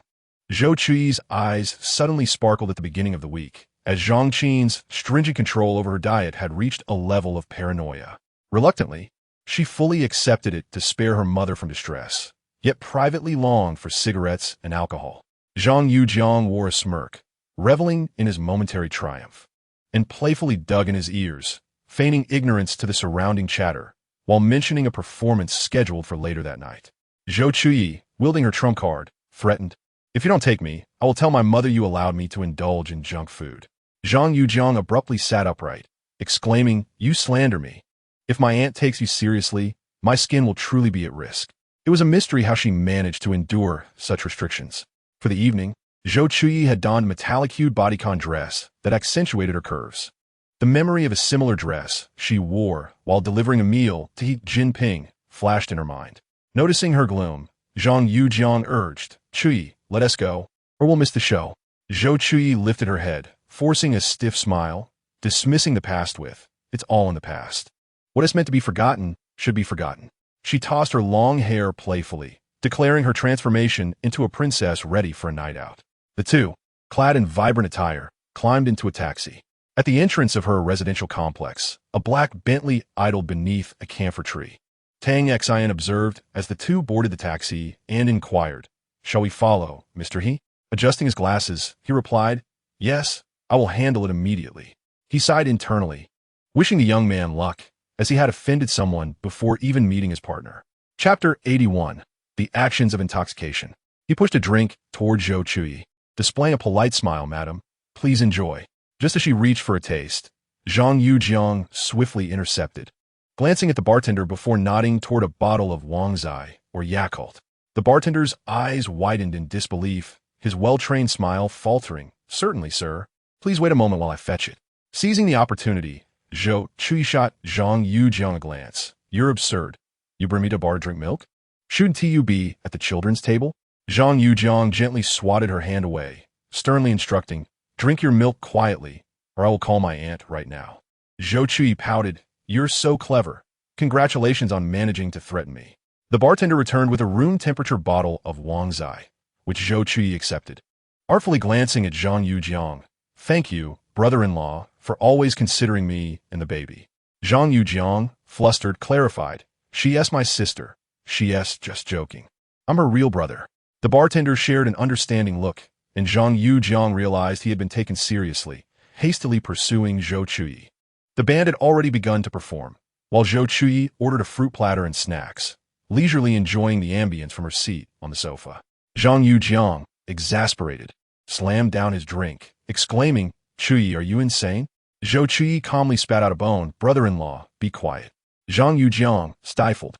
Zhou Chuyi's eyes suddenly sparkled at the beginning of the week, as Zhang Qin's stringent control over her diet had reached a level of paranoia. Reluctantly, she fully accepted it to spare her mother from distress, yet privately longed for cigarettes and alcohol. Zhang Yujiang wore a smirk, reveling in his momentary triumph, and playfully dug in his ears, feigning ignorance to the surrounding chatter, while mentioning a performance scheduled for later that night. Zhou Chuyi, wielding her trump card, threatened, "If you don't take me, I will tell my mother you allowed me to indulge in junk food." Zhang Yujiang abruptly sat upright, exclaiming, "You slander me. If my aunt takes you seriously, my skin will truly be at risk." It was a mystery how she managed to endure such restrictions. For the evening, Zhou Chuyi had donned a metallic-hued bodycon dress that accentuated her curves. The memory of a similar dress she wore while delivering a meal to Jinping flashed in her mind. Noticing her gloom, Zhang Yujiang urged, "Chuyi, let us go, or we'll miss the show." Zhou Chuyi lifted her head, forcing a stiff smile, dismissing the past with, "It's all in the past. What is meant to be forgotten should be forgotten." She tossed her long hair playfully, declaring her transformation into a princess ready for a night out. The two, clad in vibrant attire, climbed into a taxi. At the entrance of her residential complex, a black Bentley idled beneath a camphor tree. Tang Xian observed as the two boarded the taxi and inquired, "Shall we follow, Mr. He?" Adjusting his glasses, he replied, "Yes, I will handle it immediately." He sighed internally, wishing the young man luck, as he had offended someone before even meeting his partner. Chapter 81. The Actions of Intoxication. He pushed a drink toward Zhou Chuyi, displaying a polite smile. "Madam, please enjoy." Just as she reached for a taste, Zhang Yujiang swiftly intercepted, glancing at the bartender before nodding toward a bottle of Wangzai, or Yakult. The bartender's eyes widened in disbelief, his well-trained smile faltering, "Certainly, sir. Please wait a moment while I fetch it." Seizing the opportunity, Zhou Chuyi shot Zhang Yujiang a glance. "You're absurd. You bring me to bar to drink milk? Shouldn't you be at the children's table?" Zhang Yujiang gently swatted her hand away, sternly instructing, "Drink your milk quietly, or I will call my aunt right now." Zhou Chuyi pouted, "You're so clever. Congratulations on managing to threaten me." The bartender returned with a room-temperature bottle of Wangzai, which Zhou Chuyi accepted. Artfully glancing at Zhang Yujiang, "Thank you, brother-in-law, for always considering me and the baby." Zhang Yujiang, flustered, clarified, "She is my sister. She is just joking. I'm her real brother." The bartender shared an understanding look, and Zhang Yujiang realized he had been taken seriously, hastily pursuing Zhou Chuyi. The band had already begun to perform, while Zhou Chuyi ordered a fruit platter and snacks, leisurely enjoying the ambience from her seat on the sofa. Zhang Yujiang, exasperated, slammed down his drink, exclaiming, "Chuyi, are you insane?" Zhou Chuyi calmly spat out a bone. "Brother-in-law, be quiet." Zhang Yujiang, stifled,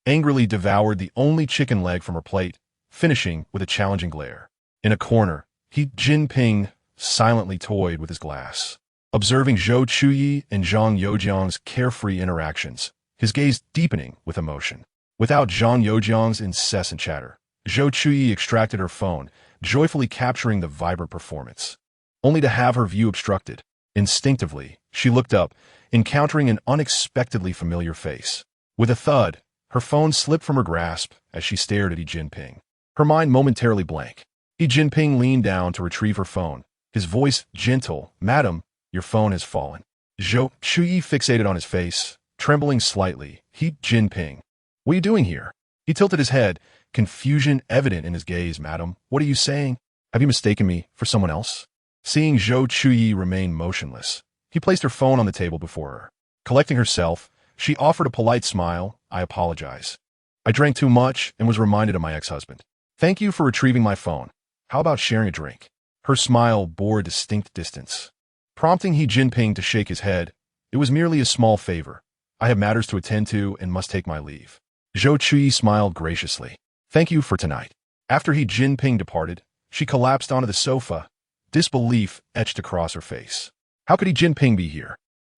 angrily devoured the only chicken leg from her plate, finishing with a challenging glare. In a corner, Jinping silently toyed with his glass. Observing Zhou Chuyi and Zhang Yujiang's carefree interactions, his gaze deepening with emotion. Without Zhang Yujiang's incessant chatter, Zhou Chuyi extracted her phone, joyfully capturing the vibrant performance, only to have her view obstructed. Instinctively, she looked up, encountering an unexpectedly familiar face. With a thud, her phone slipped from her grasp as she stared at Jinping, her mind momentarily blank. Jinping leaned down to retrieve her phone, his voice gentle, "Madam, your phone has fallen." Zhou Chuyi fixated on his face, trembling slightly. Jinping, what are you doing here?" He tilted his head, confusion evident in his gaze. "Madam, what are you saying? Have you mistaken me for someone else?" Seeing Zhou Chuyi remain motionless, he placed her phone on the table before her. Collecting herself, she offered a polite smile. "I apologize. I drank too much and was reminded of my ex-husband. Thank you for retrieving my phone. How about sharing a drink?" Her smile bore a distinct distance, prompting Jinping to shake his head. "It was merely a small favor. I have matters to attend to and must take my leave." Zhou Chuyi smiled graciously. "Thank you for tonight." After Jinping departed, she collapsed onto the sofa, Disbelief etched across her face. How could Jinping be here?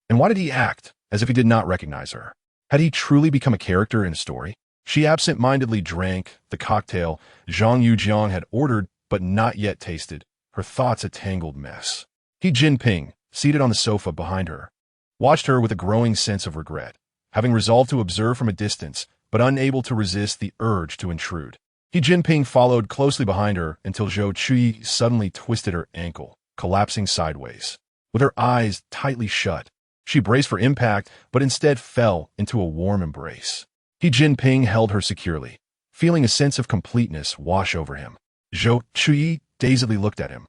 And why did he act as if he did not recognize her? Had he truly become a character in a story? She absent-mindedly drank the cocktail Zhang Yujiang had ordered but not yet tasted, her thoughts a tangled mess. Jinping, seated on the sofa behind her, watched her with a growing sense of regret, having resolved to observe from a distance but unable to resist the urge to intrude. Jinping followed closely behind her until Zhou Chuyi suddenly twisted her ankle, collapsing sideways. With her eyes tightly shut, she braced for impact but instead fell into a warm embrace. Jinping held her securely, feeling a sense of completeness wash over him. Zhou Chuyi dazedly looked at him.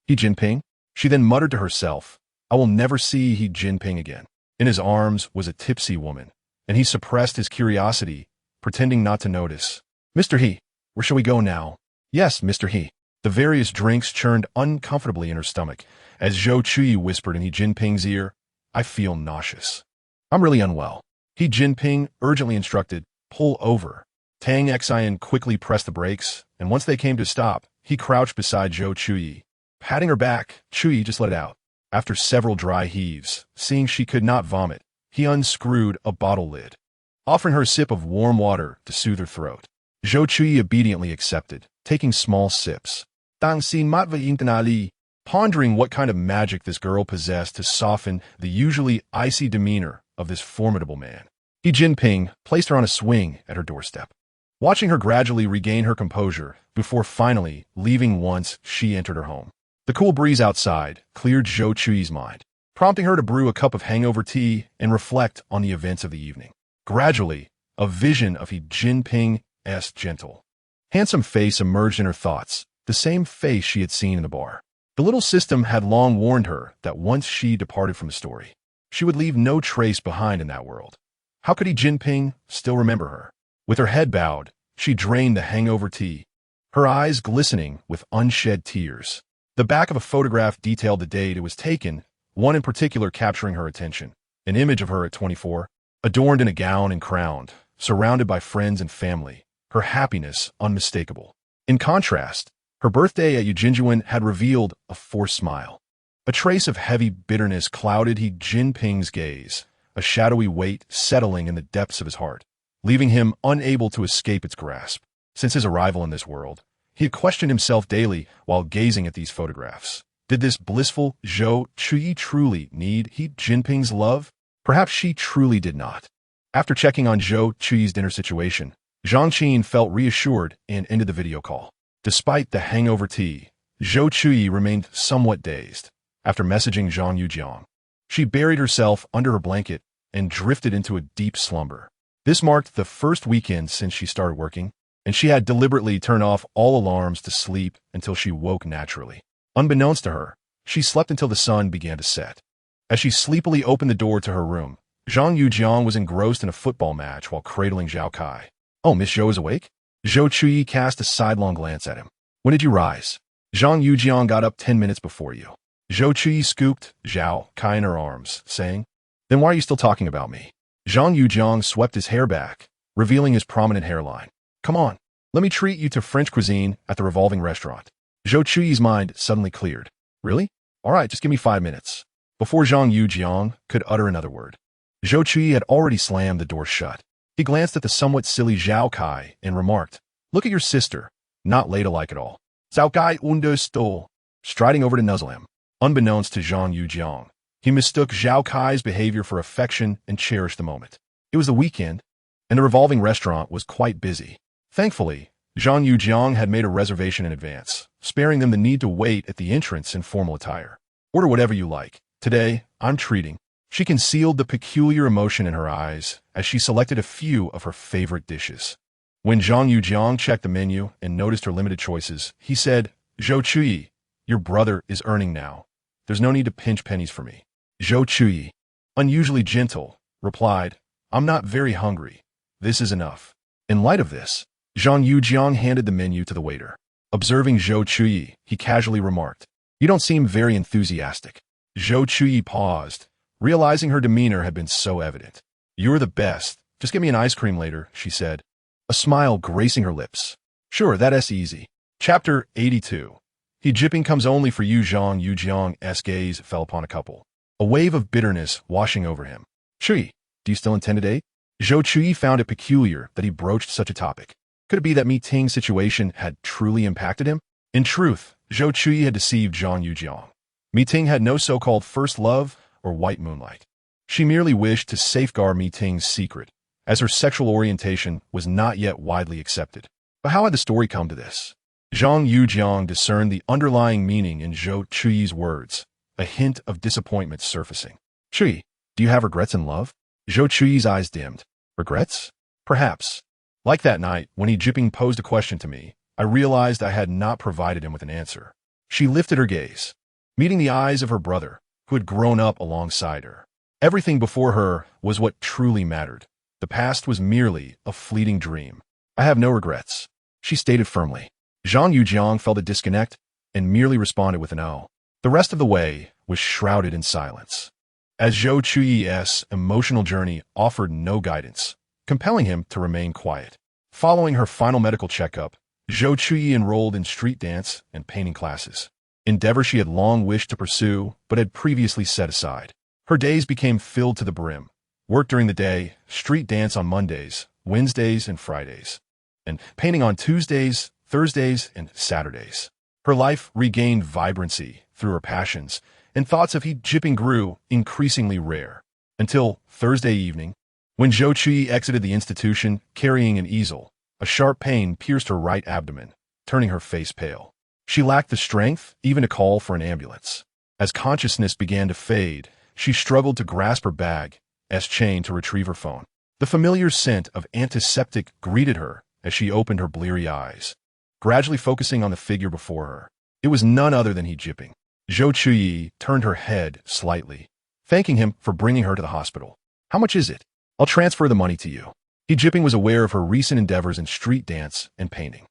Jinping? She then muttered to herself, I will never see Jinping again. In his arms was a tipsy woman, and he suppressed his curiosity, pretending not to notice. Mr. He, where shall we go now? Yes, Mr. He. The various drinks churned uncomfortably in her stomach, as Zhou Chuyi whispered in Jinping's ear, I feel nauseous. I'm really unwell. Jinping urgently instructed, pull over. Tang Xian quickly pressed the brakes, and once they came to a stop, he crouched beside Zhou Chuyi. Patting her back, Chuyi just let it out. After several dry heaves, seeing she could not vomit, he unscrewed a bottle lid, offering her a sip of warm water to soothe her throat. Zhou Chuyi obediently accepted, taking small sips. Pondering what kind of magic this girl possessed to soften the usually icy demeanor of this formidable man. Jinping placed her on a swing at her doorstep, watching her gradually regain her composure before finally leaving once she entered her home. The cool breeze outside cleared Zhou Chuyi's mind, prompting her to brew a cup of hangover tea and reflect on the events of the evening. Gradually, a vision of Jinping's gentle, handsome face emerged in her thoughts, the same face she had seen in the bar. The little system had long warned her that once she departed from the story, she would leave no trace behind in that world. How could Jinping still remember her? With her head bowed, she drained the hangover tea, her eyes glistening with unshed tears. The back of a photograph detailed the date it was taken, one in particular capturing her attention, an image of her at 24, adorned in a gown and crowned, surrounded by friends and family, her happiness unmistakable. In contrast, her birthday at Jinjuan had revealed a forced smile. A trace of heavy bitterness clouded Jinping's gaze, a shadowy weight settling in the depths of his heart, leaving him unable to escape its grasp. Since his arrival in this world, he had questioned himself daily while gazing at these photographs. Did this blissful Zhou Chuyi truly need Jinping's love? Perhaps she truly did not. After checking on Zhou Chuyi's dinner situation, Zhang Qin felt reassured and ended the video call. Despite the hangover tea, Zhou Chuyi remained somewhat dazed. After messaging Zhang Yujiang, she buried herself under her blanket and drifted into a deep slumber. This marked the first weekend since she started working, and she had deliberately turned off all alarms to sleep until she woke naturally. Unbeknownst to her, she slept until the sun began to set. As she sleepily opened the door to her room, Zhang Yujiang was engrossed in a football match while cradling Zhao Kai. Oh, Miss Zhou is awake? Zhou Chuyi cast a sidelong glance at him. When did you rise? Zhang Yujiang got up 10 minutes before you. Zhou Chuyi scooped Zhao Kai in her arms, saying, Then why are you still talking about me? Zhang Yujiang swept his hair back, revealing his prominent hairline. Come on, let me treat you to French cuisine at the revolving restaurant. Zhou Chuyi's mind suddenly cleared. Really? All right, just give me 5 minutes. Before Zhang Yujiang could utter another word, Zhou Chuyi had already slammed the door shut. He glanced at the somewhat silly Zhao Kai and remarked, Look at your sister, not ladylike at all. Zhao Kai understood, striding over to nuzzle him. Unbeknownst to Zhang Yujiang, he mistook Zhao Kai's behavior for affection and cherished the moment. It was the weekend, and the revolving restaurant was quite busy. Thankfully, Zhang Yujiang had made a reservation in advance, sparing them the need to wait at the entrance in formal attire. Order whatever you like. Today, I'm treating. She concealed the peculiar emotion in her eyes as she selected a few of her favorite dishes. When Zhang Yujiang checked the menu and noticed her limited choices, he said, Zhou Chuyi, your brother is earning now. There's no need to pinch pennies for me. Zhou Chuyi, unusually gentle, replied, I'm not very hungry. This is enough. In light of this, Zhang Yujiang handed the menu to the waiter. Observing Zhou Chuyi, he casually remarked, You don't seem very enthusiastic. Zhou Chuyi paused, realizing her demeanor had been so evident. You're the best. Just give me an ice cream later, she said, a smile gracing her lips. Sure, that's easy. Chapter 82. He Jinping comes only for you. Zhang Yujiang's gaze fell upon a couple, a wave of bitterness washing over him. Chuyi, do you still intend to date? Zhou Chuyi found it peculiar that he broached such a topic. Could it be that Mi Ting's situation had truly impacted him? In truth, Zhou Chuyi had deceived Zhang Yujiang. Mi Ting had no so-called first love or white moonlight. She merely wished to safeguard Mi Ting's secret, as her sexual orientation was not yet widely accepted. But how had the story come to this? Zhang Yujiang discerned the underlying meaning in Zhou Chuyi's words, a hint of disappointment surfacing. Chuyi, do you have regrets in love? Zhou Chuyi's eyes dimmed. Regrets? Perhaps. Like that night, when he Jinping posed a question to me, I realized I had not provided him with an answer. She lifted her gaze, meeting the eyes of her brother, who had grown up alongside her. Everything before her was what truly mattered. The past was merely a fleeting dream. I have no regrets, she stated firmly. Zhang Yujiang felt a disconnect and merely responded with an "oh." The rest of the way was shrouded in silence, as Zhou Chuyi's emotional journey offered no guidance, compelling him to remain quiet. Following her final medical checkup, Zhou Chuyi enrolled in street dance and painting classes, endeavor she had long wished to pursue but had previously set aside. Her days became filled to the brim. Work during the day, street dance on Mondays, Wednesdays, and Fridays, and painting on Tuesdays, Thursdays, and Saturdays. Her life regained vibrancy through her passions, and thoughts of he Jinping grew increasingly rare. Until Thursday evening, when Zhou Chuyi exited the institution carrying an easel, a sharp pain pierced her right abdomen, turning her face pale. She lacked the strength even to call for an ambulance. As consciousness began to fade, she struggled to grasp her bag's chain to retrieve her phone. The familiar scent of antiseptic greeted her as she opened her bleary eyes, gradually focusing on the figure before her. It was none other than he Jinping. Zhou Chuyi turned her head slightly, thanking him for bringing her to the hospital. How much is it? I'll transfer the money to you. He Jinping was aware of her recent endeavors in street dance and painting.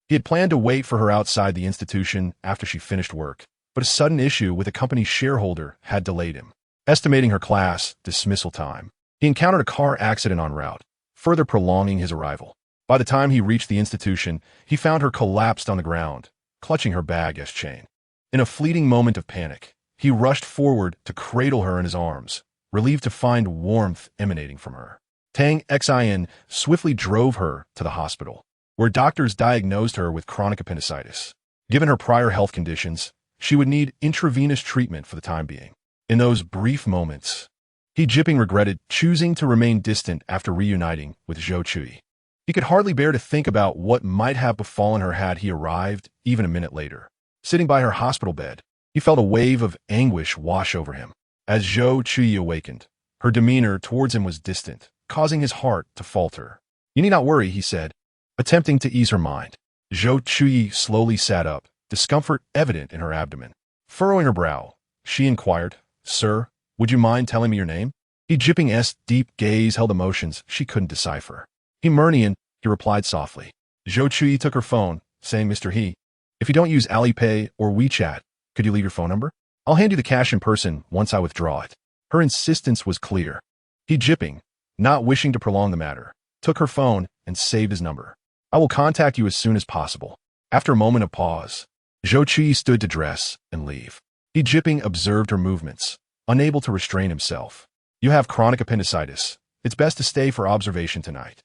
He had planned to wait for her outside the institution after she finished work, but a sudden issue with a company shareholder had delayed him. Estimating her class dismissal time, he encountered a car accident en route, further prolonging his arrival. By the time he reached the institution, he found her collapsed on the ground, clutching her bag's chain. In a fleeting moment of panic, he rushed forward to cradle her in his arms, relieved to find warmth emanating from her. Tang Xin swiftly drove her to the hospital, where doctors diagnosed her with chronic appendicitis. Given her prior health conditions, she would need intravenous treatment for the time being. In those brief moments, he Jinping regretted choosing to remain distant after reuniting with Zhou Chuyi. He could hardly bear to think about what might have befallen her had he arrived even a minute later. Sitting by her hospital bed, he felt a wave of anguish wash over him. As Zhou Chuyi awakened, her demeanor towards him was distant, causing his heart to falter. You need not worry, he said, attempting to ease her mind. Zhou Chuyi slowly sat up, discomfort evident in her abdomen. Furrowing her brow, she inquired, Sir, would you mind telling me your name? He Jinping's deep gaze held emotions she couldn't decipher. He Murnian, he replied softly. Zhou Chuyi took her phone, saying, Mr. He, if you don't use Alipay or WeChat, could you leave your phone number? I'll hand you the cash in person once I withdraw it. Her insistence was clear. He Jinping, not wishing to prolong the matter, took her phone and saved his number. I will contact you as soon as possible. After a moment of pause, Zhou Chuyi stood to dress and leave. He Jinping observed her movements, unable to restrain himself. You have chronic appendicitis. It's best to stay for observation tonight.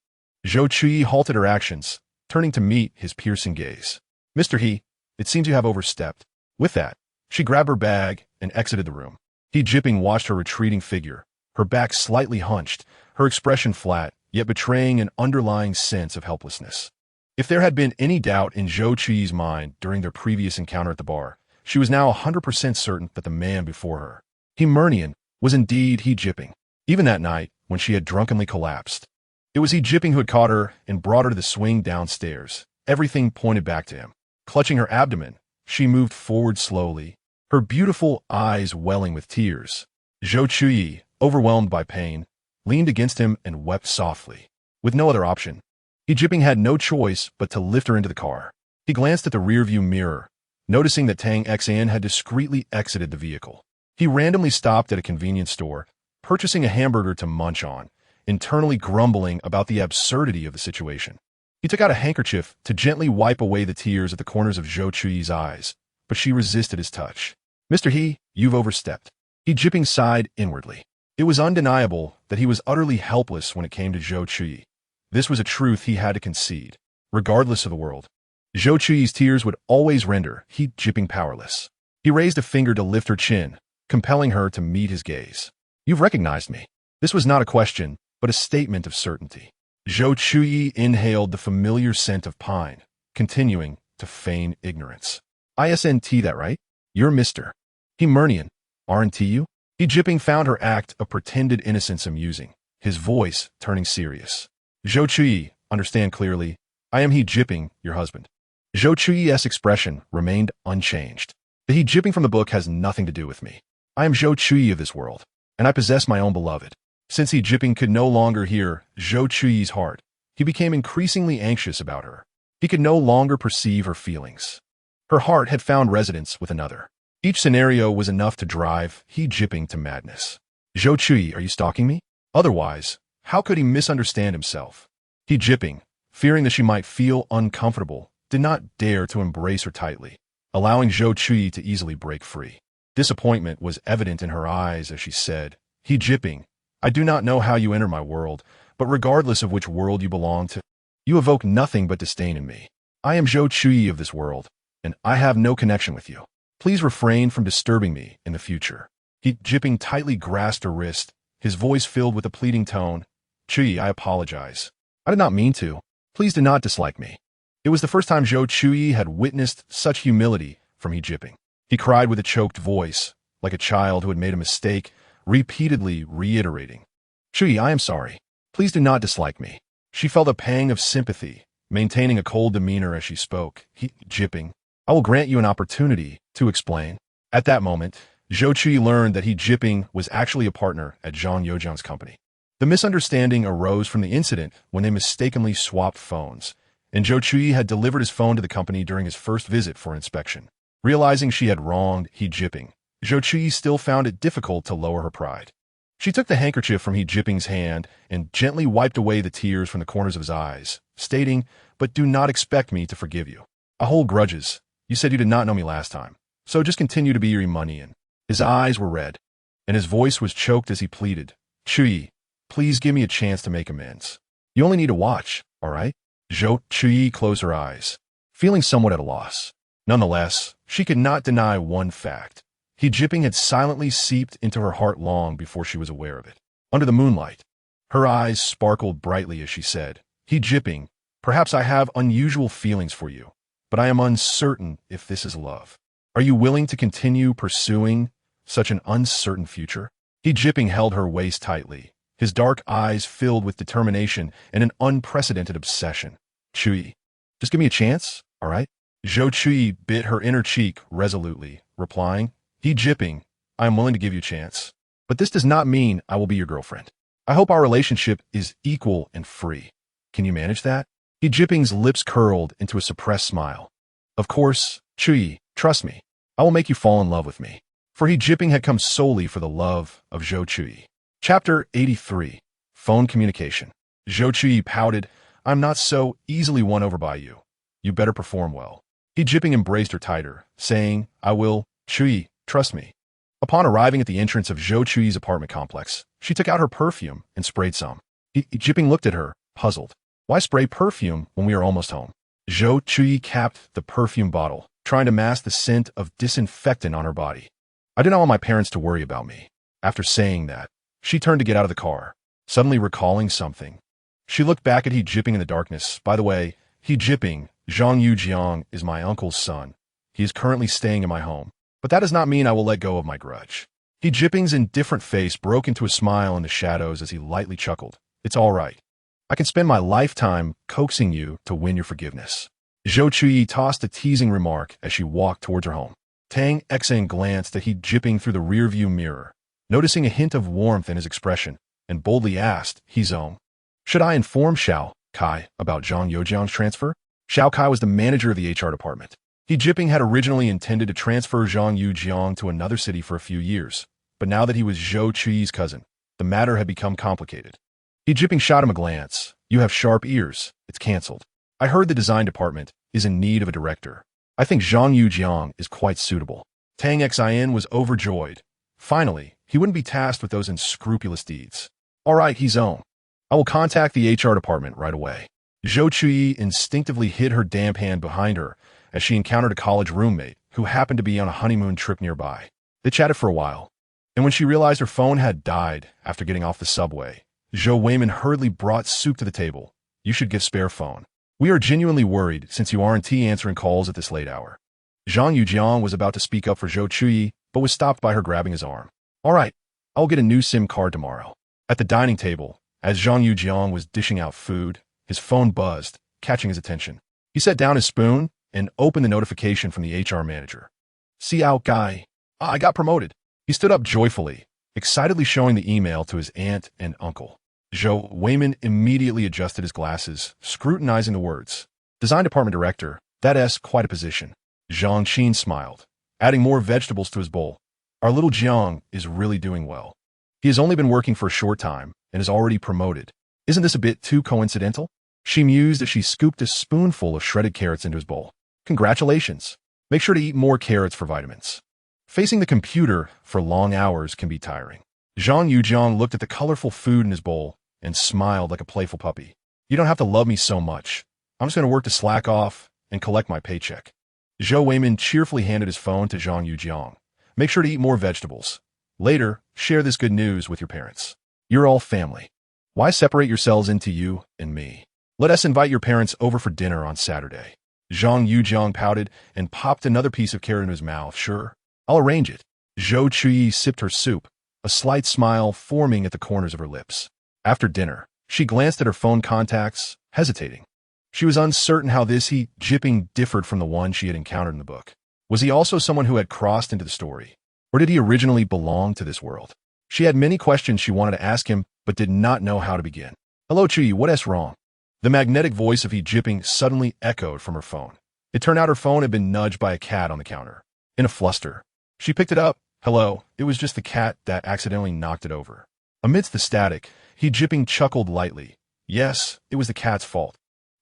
Zhou Chuyi halted her actions, turning to meet his piercing gaze. Mr. He, it seems you have overstepped. With that, she grabbed her bag and exited the room. He Jinping watched her retreating figure, her back slightly hunched, her expression flat, yet betraying an underlying sense of helplessness. If there had been any doubt in Zhou Chuyi's mind during their previous encounter at the bar, she was now 100% certain that the man before her, He Murnian, was indeed He Jinping. Even that night, when she had drunkenly collapsed, it was He Jinping who had caught her and brought her to the swing downstairs. Everything pointed back to him. Clutching her abdomen, she moved forward slowly, her beautiful eyes welling with tears. Zhou Chuyi, overwhelmed by pain, leaned against him and wept softly. With no other option, He Jinping had no choice but to lift her into the car. He glanced at the rearview mirror, noticing that Tang Xin had discreetly exited the vehicle. He randomly stopped at a convenience store, purchasing a hamburger to munch on, internally grumbling about the absurdity of the situation. He took out a handkerchief to gently wipe away the tears at the corners of Zhou Chuyi's eyes, but she resisted his touch. "Mr. He, you've overstepped." He Jinping sighed inwardly. It was undeniable that he was utterly helpless when it came to Zhou Chuyi. This was a truth he had to concede. Regardless of the world, Zhou Chuyi's tears would always render He Jinping powerless. He raised a finger to lift her chin, compelling her to meet his gaze. "You've recognized me." This was not a question, but a statement of certainty. Zhou Chuyi inhaled the familiar scent of pine, continuing to feign ignorance. "Isn't that right? You're Mr. He Murnian, aren't you?" He Jinping found her act of pretended innocence amusing, his voice turning serious. "Zhou Chuyi, understand clearly, I am He Jinping, your husband." Zhou Chuyi's expression remained unchanged. "The He Jinping from the book has nothing to do with me. I am Zhou Chuyi of this world, and I possess my own beloved." Since He Jinping could no longer hear Zhou Chuyi's heart, he became increasingly anxious about her. He could no longer perceive her feelings. Her heart had found residence with another. Each scenario was enough to drive He Jinping to madness. "Zhou Chuyi, are you stalking me?" Otherwise, how could he misunderstand himself? He Jinping, fearing that she might feel uncomfortable, did not dare to embrace her tightly, allowing Zhou Chuyi to easily break free. Disappointment was evident in her eyes as she said, "He Jinping, I do not know how you enter my world, but regardless of which world you belong to, you evoke nothing but disdain in me. I am Zhou Chuyi of this world, and I have no connection with you. Please refrain from disturbing me in the future." He Jinping tightly grasped her wrist, his voice filled with a pleading tone. "Chuyi, I apologize. I did not mean to. Please do not dislike me." It was the first time Zhou Chuyi had witnessed such humility from He Jinping. He cried with a choked voice, like a child who had made a mistake, repeatedly reiterating, "Chuyi, I am sorry. Please do not dislike me." She felt a pang of sympathy, maintaining a cold demeanor as she spoke. "He Jinping, I will grant you an opportunity to explain." At that moment, Zhou Chuyi learned that He Jinping was actually a partner at Zhang Youjiang's company. The misunderstanding arose from the incident when they mistakenly swapped phones, and Zhou Chuyi had delivered his phone to the company during his first visit for inspection. Realizing she had wronged He Jinping, Zhou Chuyi still found it difficult to lower her pride. She took the handkerchief from He Jinping's hand and gently wiped away the tears from the corners of his eyes, stating, "But do not expect me to forgive you. I hold grudges. You said you did not know me last time, so just continue to be your Imanian." His eyes were red, and his voice was choked as he pleaded, "Chuyi, please give me a chance to make amends. You only need to watch, all right?" Zhou Chuyi closed her eyes, feeling somewhat at a loss. Nonetheless, she could not deny one fact. He Jinping had silently seeped into her heart long before she was aware of it. Under the moonlight, her eyes sparkled brightly as she said, "He Jinping, perhaps I have unusual feelings for you, but I am uncertain if this is love. Are you willing to continue pursuing such an uncertain future?" He Jinping held her waist tightly, his dark eyes filled with determination and an unprecedented obsession. "Chuyi, just give me a chance, all right?" Zhou Chuyi bit her inner cheek resolutely, replying, "He Jinping, I am willing to give you a chance, but this does not mean I will be your girlfriend. I hope our relationship is equal and free. Can you manage that?" He Jinping's lips curled into a suppressed smile. "Of course, Chuyi, trust me. I will make you fall in love with me." For He Jinping had come solely for the love of Zhou Chuyi. Chapter 83. Phone Communication. Zhou Chuyi pouted, "I'm not so easily won over by you. You better perform well." He Jinping embraced her tighter, saying, "I will, Chuyi, trust me." Upon arriving at the entrance of Zhou Chuyi's apartment complex, she took out her perfume and sprayed some. He Jinping looked at her, puzzled. "Why spray perfume when we are almost home?" Zhou Chuyi capped the perfume bottle, trying to mask the scent of disinfectant on her body. "I do not want my parents to worry about me." After saying that, she turned to get out of the car, suddenly recalling something. She looked back at He Jinping in the darkness. "By the way, He Jinping, Zhang Youjiang is my uncle's son. He is currently staying in my home, but that does not mean I will let go of my grudge." He Jinping's indifferent face broke into a smile in the shadows as he lightly chuckled. "It's all right. I can spend my lifetime coaxing you to win your forgiveness." Zhou Chuyi tossed a teasing remark as she walked towards her home. Tang Xen glanced at He Jinping through the rearview mirror, noticing a hint of warmth in his expression, and boldly asked, "He Zong, should I inform Xiao Kai about Zhang Youjiang's transfer?" Xiao Kai was the manager of the HR department. He Jinping had originally intended to transfer Zhang Youjiang to another city for a few years, but now that he was Zhou Chuyi's cousin, the matter had become complicated. He Jinping shot him a glance. "You have sharp ears. It's canceled. I heard the design department is in need of a director. I think Zhang Yujiang is quite suitable. Tang Xin was overjoyed. Finally, he wouldn't be tasked with those unscrupulous deeds. All right, he's on. I will contact the HR department right away. Zhou Chuyi instinctively hid her damp hand behind her as she encountered a college roommate who happened to be on a honeymoon trip nearby. They chatted for a while, and when she realized her phone had died after getting off the subway, Zhou Weiman hurriedly brought soup to the table. You should give spare phone. We are genuinely worried since you aren't answering calls at this late hour. Zhang Yujiang was about to speak up for Zhou Chuyi, but was stopped by her grabbing his arm. All right, I'll get a new SIM card tomorrow. At the dining table, as Zhang Yujiang was dishing out food, his phone buzzed, catching his attention. He set down his spoon and opened the notification from the HR manager. See out, guy. I got promoted. He stood up joyfully, excitedly showing the email to his aunt and uncle. Zhou Weiman immediately adjusted his glasses, scrutinizing the words. Design department director, that's quite a position. Zhang Qin smiled, adding more vegetables to his bowl. Our little Jiang is really doing well. He has only been working for a short time and is already promoted. Isn't this a bit too coincidental? She mused as she scooped a spoonful of shredded carrots into his bowl. Congratulations. Make sure to eat more carrots for vitamins. Facing the computer for long hours can be tiring. Zhang Yujiang looked at the colorful food in his bowl and smiled like a playful puppy. You don't have to love me so much. I'm just going to work to slack off and collect my paycheck. Zhou Weiman cheerfully handed his phone to Zhang Yujiang. Make sure to eat more vegetables. Later, share this good news with your parents. You're all family. Why separate yourselves into you and me? Let us invite your parents over for dinner on Saturday. Zhang Yujiang pouted and popped another piece of carrot in his mouth. Sure, I'll arrange it. Zhou Chuyi sipped her soup, a slight smile forming at the corners of her lips. After dinner, she glanced at her phone contacts, hesitating. She was uncertain how this Jinping differed from the one she had encountered in the book. Was he also someone who had crossed into the story? Or did he originally belong to this world? She had many questions she wanted to ask him, but did not know how to begin. Hello, Chuyi, what's wrong? The magnetic voice of Jinping suddenly echoed from her phone. It turned out her phone had been nudged by a cat on the counter. In a fluster, she picked it up. Hello, it was just the cat that accidentally knocked it over. Amidst the static, Jinping chuckled lightly. Yes, it was the cat's fault.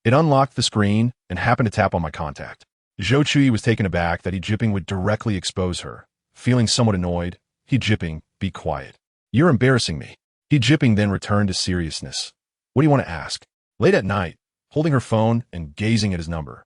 It unlocked the screen and happened to tap on my contact. Zhou Chuyi was taken aback that Jinping would directly expose her. Feeling somewhat annoyed, Jinping, be quiet. You're embarrassing me. Jinping then returned to seriousness. What do you want to ask? Late at night, holding her phone and gazing at his number,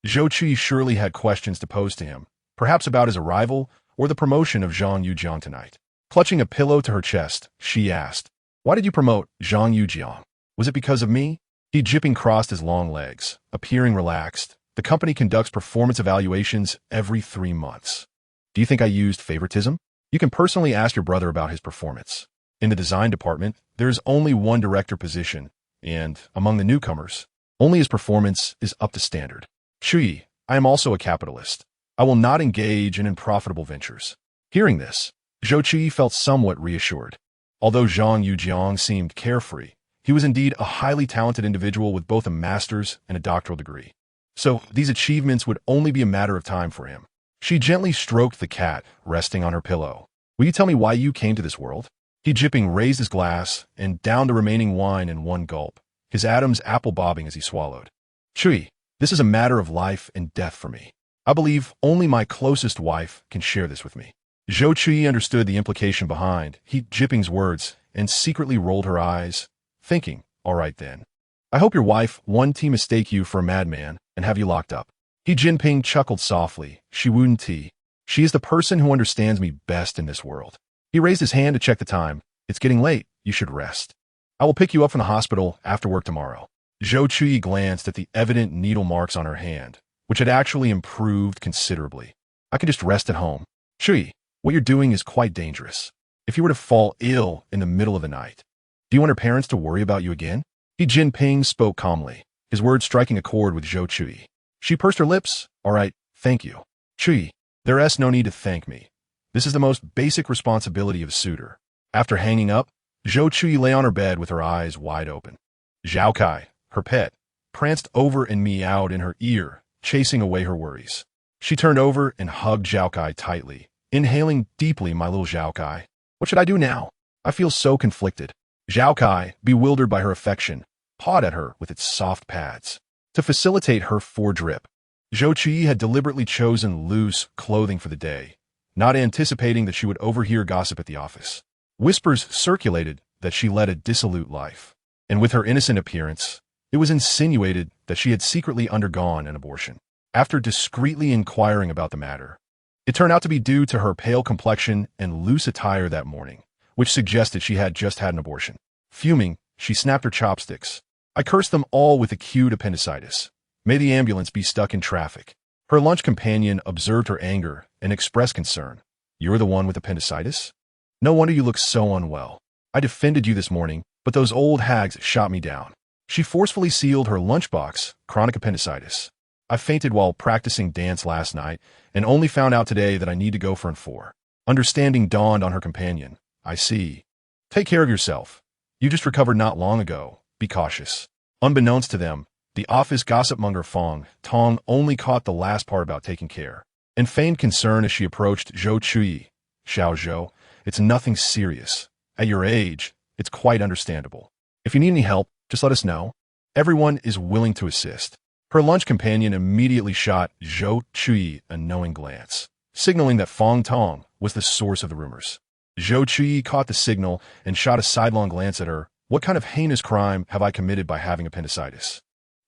Zhou Chuyi surely had questions to pose to him, perhaps about his arrival or the promotion of Zhang Yujiang tonight. Clutching a pillow to her chest, she asked, Why did you promote Zhang Yujiang? Was it because of me? Jinping crossed his long legs, appearing relaxed. The company conducts performance evaluations every 3 months. Do you think I used favoritism? You can personally ask your brother about his performance. In the design department, there is only one director position, and, among the newcomers, only his performance is up to standard. Chuyi, I am also a capitalist. I will not engage in unprofitable ventures. Hearing this, Zhou Chuyi felt somewhat reassured. Although Zhang Yujiang seemed carefree, he was indeed a highly talented individual with both a master's and a doctoral degree. So, these achievements would only be a matter of time for him. She gently stroked the cat, resting on her pillow. Will you tell me why you came to this world? Jinping raised his glass and downed the remaining wine in one gulp, his atoms apple-bobbing as he swallowed. Chuyi, this is a matter of life and death for me. I believe only my closest wife can share this with me. Zhou Chuyi understood the implication behind Jinping's words and secretly rolled her eyes, thinking, all right then. I hope your wife won't mistake you for a madman and have you locked up. Jinping chuckled softly. She wouldn't. She is the person who understands me best in this world. He raised his hand to check the time. It's getting late. You should rest. I will pick you up from the hospital after work tomorrow. Zhou Chuyi glanced at the evident needle marks on her hand, which had actually improved considerably. I can just rest at home. Chuyi, what you're doing is quite dangerous. If you were to fall ill in the middle of the night, do you want her parents to worry about you again? Jinping spoke calmly, his words striking a chord with Zhou Chuyi. She pursed her lips. All right, thank you. Chuyi, there's no need to thank me. This is the most basic responsibility of a suitor. After hanging up, Zhou Chuyi lay on her bed with her eyes wide open. Zhao Kai, her pet, pranced over and meowed in her ear, chasing away her worries. She turned over and hugged Zhao Kai tightly, inhaling deeply. My little Zhao Kai. What should I do now? I feel so conflicted. Zhao Kai, bewildered by her affection, pawed at her with its soft pads. To facilitate her foredrip, Zhou Chuyi had deliberately chosen loose clothing for the day, not anticipating that she would overhear gossip at the office. Whispers circulated that she led a dissolute life, and with her innocent appearance, it was insinuated that she had secretly undergone an abortion. After discreetly inquiring about the matter, it turned out to be due to her pale complexion and loose attire that morning, which suggested she had just had an abortion. Fuming, she snapped her chopsticks. I cursed them all with acute appendicitis. May the ambulance be stuck in traffic. Her lunch companion observed her anger and expressed concern. You're the one with appendicitis? No wonder you look so unwell. I defended you this morning, but those old hags shot me down. She forcefully sealed her lunchbox, chronic appendicitis. I fainted while practicing dance last night and only found out today that I need to go for an 4. Understanding dawned on her companion. I see. Take care of yourself. You just recovered not long ago. Be cautious. Unbeknownst to them, the office gossip-monger Fong Tong only caught the last part about taking care, and feigned concern as she approached Zhou Chuyi. Xiao Zhou, it's nothing serious. At your age, it's quite understandable. If you need any help, just let us know. Everyone is willing to assist. Her lunch companion immediately shot Zhou Chuyi a knowing glance, signaling that Fong Tong was the source of the rumors. Zhou Chuyi caught the signal and shot a sidelong glance at her. What kind of heinous crime have I committed by having appendicitis?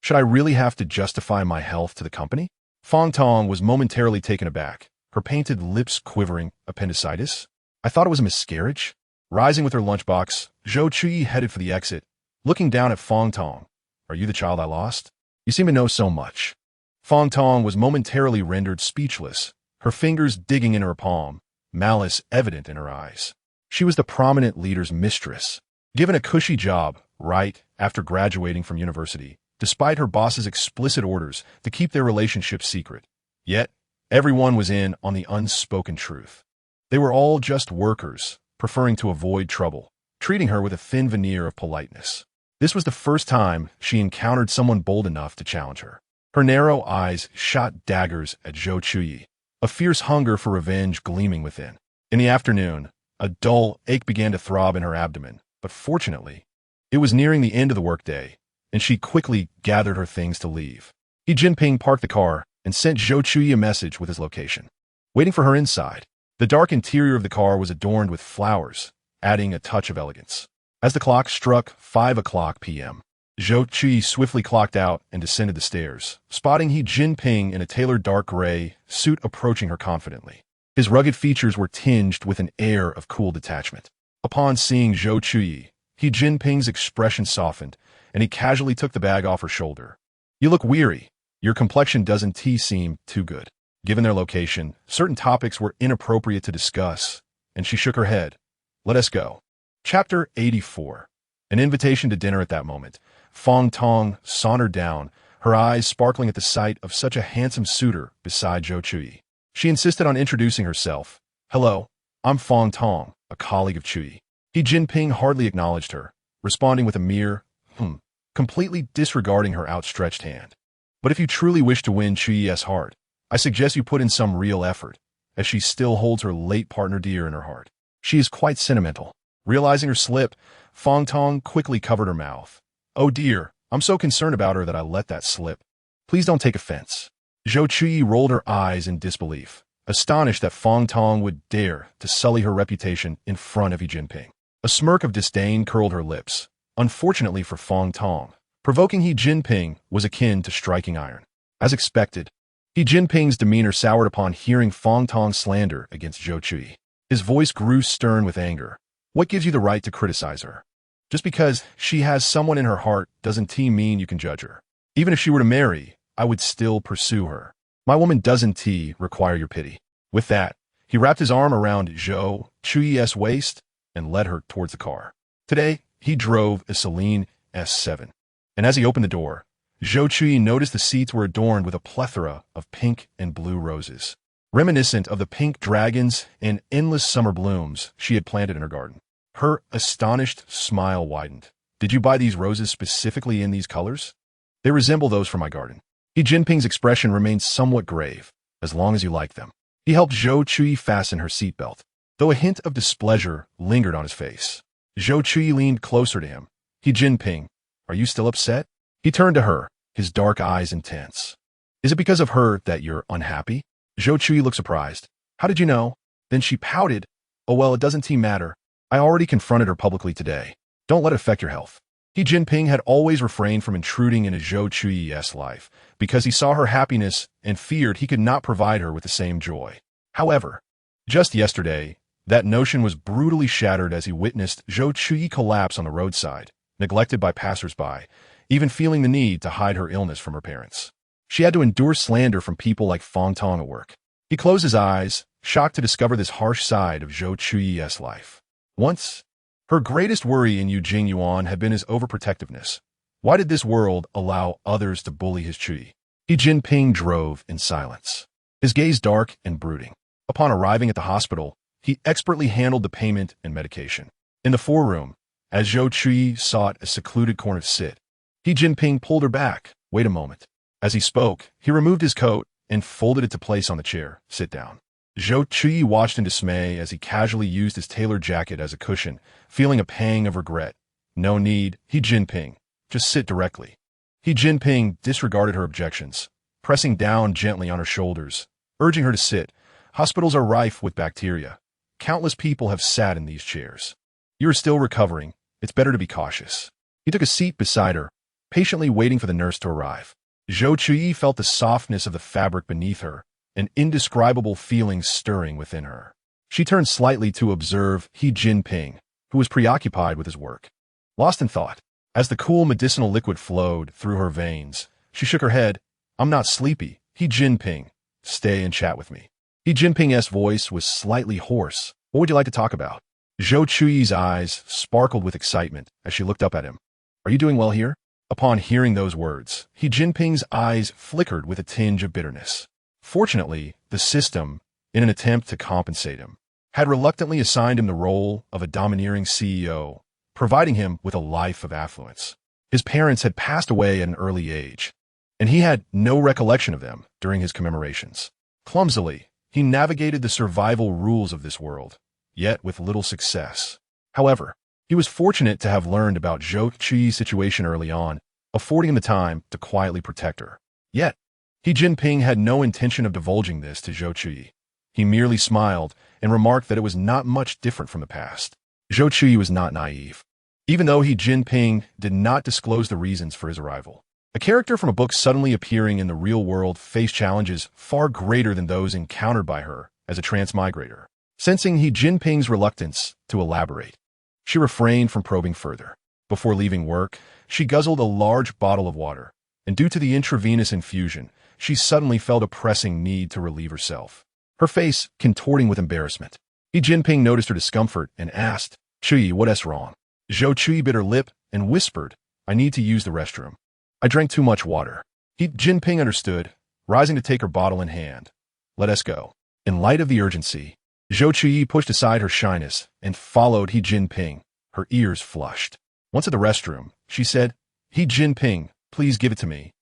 Should I really have to justify my health to the company? Fong Tong was momentarily taken aback, her painted lips quivering. Appendicitis? I thought it was a miscarriage. Rising with her lunchbox, Zhou Chuyi headed for the exit, looking down at Fong Tong. Are you the child I lost? You seem to know so much. Fong Tong was momentarily rendered speechless, her fingers digging in her palm, malice evident in her eyes. She was the prominent leader's mistress, given a cushy job right after graduating from university, despite her boss's explicit orders to keep their relationship secret. Yet, everyone was in on the unspoken truth. They were all just workers, preferring to avoid trouble, treating her with a thin veneer of politeness. This was the first time she encountered someone bold enough to challenge her. Her narrow eyes shot daggers at Zhou Chuyi, a fierce hunger for revenge gleaming within. In the afternoon, a dull ache began to throb in her abdomen, but fortunately, it was nearing the end of the workday, and she quickly gathered her things to leave. Jinping parked the car and sent Zhou Chuyi a message with his location. Waiting for her inside, the dark interior of the car was adorned with flowers, adding a touch of elegance. As the clock struck 5 o'clock p.m., Zhou Chuyi swiftly clocked out and descended the stairs, spotting Jinping in a tailored dark gray suit approaching her confidently. His rugged features were tinged with an air of cool detachment. Upon seeing Zhou Chuyi, Jinping's expression softened, and he casually took the bag off her shoulder. You look weary. Your complexion doesn't seem too good. Given their location, certain topics were inappropriate to discuss, and she shook her head. Let us go. Chapter 84. An invitation to dinner at that moment. Fong Tong sauntered down, her eyes sparkling at the sight of such a handsome suitor beside Zhou Chuyi. She insisted on introducing herself. Hello, I'm Fong Tong, a colleague of Chuyi. Jinping hardly acknowledged her, responding with a mere, completely disregarding her outstretched hand. But if you truly wish to win Chuyi's heart, I suggest you put in some real effort, as she still holds her late partner dear in her heart. She is quite sentimental. Realizing her slip, Fong Tong quickly covered her mouth. Oh dear, I'm so concerned about her that I let that slip. Please don't take offense. Zhou Chuyi rolled her eyes in disbelief, astonished that Fong Tong would dare to sully her reputation in front of Jinping. A smirk of disdain curled her lips. Unfortunately for Fong Tong, provoking Jinping was akin to striking iron. As expected, Jinping's demeanor soured upon hearing Fong Tong's slander against Zhou Chuyi. His voice grew stern with anger. What gives you the right to criticize her? Just because she has someone in her heart doesn't mean you can judge her. Even if she were to marry, I would still pursue her. My woman doesn't require your pity. With that, he wrapped his arm around Zhou Chuyi's waist and led her towards the car. Today, he drove a Celine S7. And as he opened the door, Zhou Chuyi noticed the seats were adorned with a plethora of pink and blue roses, reminiscent of the pink dragons and endless summer blooms she had planted in her garden. Her astonished smile widened. Did you buy these roses specifically in these colors? They resemble those from my garden. Jinping's expression remained somewhat grave, as long as you like them. He helped Zhou Chuyi fasten her seatbelt, though a hint of displeasure lingered on his face. Zhou Chuyi leaned closer to him. Jinping, are you still upset? He turned to her, his dark eyes intense. Is it because of her that you're unhappy? Zhou Chuyi looked surprised. How did you know? Then she pouted. Oh well, it doesn't matter. I already confronted her publicly today. Don't let it affect your health. Jinping had always refrained from intruding into Zhou Chuyi's life because he saw her happiness and feared he could not provide her with the same joy. However, just yesterday, that notion was brutally shattered as he witnessed Zhou Chuyi collapse on the roadside, neglected by passers-by, even feeling the need to hide her illness from her parents. She had to endure slander from people like Fong Tong at work. He closed his eyes, shocked to discover this harsh side of Zhou Chuyi's life. Once, her greatest worry in Eugene Yuan had been his overprotectiveness. Why did this world allow others to bully his Chuyi? Jinping drove in silence, his gaze dark and brooding. Upon arriving at the hospital, he expertly handled the payment and medication. In the foreroom, as Zhou Chuyi sought a secluded corner to sit, Jinping pulled her back. Wait a moment. As he spoke, he removed his coat and folded it to place on the chair. Sit down. Zhou Chuyi watched in dismay as he casually used his tailored jacket as a cushion, feeling a pang of regret. No need, Jinping. Just sit directly. Jinping disregarded her objections, pressing down gently on her shoulders, urging her to sit. Hospitals are rife with bacteria. Countless people have sat in these chairs. You are still recovering. It's better to be cautious. He took a seat beside her, patiently waiting for the nurse to arrive. Zhou Chuyi felt the softness of the fabric beneath her, an indescribable feeling stirring within her. She turned slightly to observe Jinping, who was preoccupied with his work. Lost in thought, as the cool medicinal liquid flowed through her veins, she shook her head. I'm not sleepy. Jinping, stay and chat with me. Jinping's voice was slightly hoarse. What would you like to talk about? Zhou Chuyi's eyes sparkled with excitement as she looked up at him. Are you doing well here? Upon hearing those words, Jinping's eyes flickered with a tinge of bitterness. Fortunately, the system, in an attempt to compensate him, had reluctantly assigned him the role of a domineering CEO, providing him with a life of affluence. His parents had passed away at an early age, and he had no recollection of them during his commemorations. Clumsily, he navigated the survival rules of this world, yet with little success. However, he was fortunate to have learned about Zhou Chuyi's situation early on, affording him the time to quietly protect her. Yet, Jinping had no intention of divulging this to Zhou Chuyi. He merely smiled and remarked that it was not much different from the past. Zhou Chuyi was not naive. Even though Jinping did not disclose the reasons for his arrival, a character from a book suddenly appearing in the real world faced challenges far greater than those encountered by her as a transmigrator. Sensing Jinping's reluctance to elaborate, she refrained from probing further. Before leaving work, she guzzled a large bottle of water, and due to the intravenous infusion, she suddenly felt a pressing need to relieve herself, her face contorting with embarrassment. Jinping noticed her discomfort and asked, Chuyi, what's wrong? Zhou Chuyi bit her lip and whispered, I need to use the restroom. I drank too much water. Jinping understood, rising to take her bottle in hand. Let us go. In light of the urgency, Zhou Chuyi pushed aside her shyness and followed Jinping, her ears flushed. Once at the restroom, she said, Jinping, please give it to me.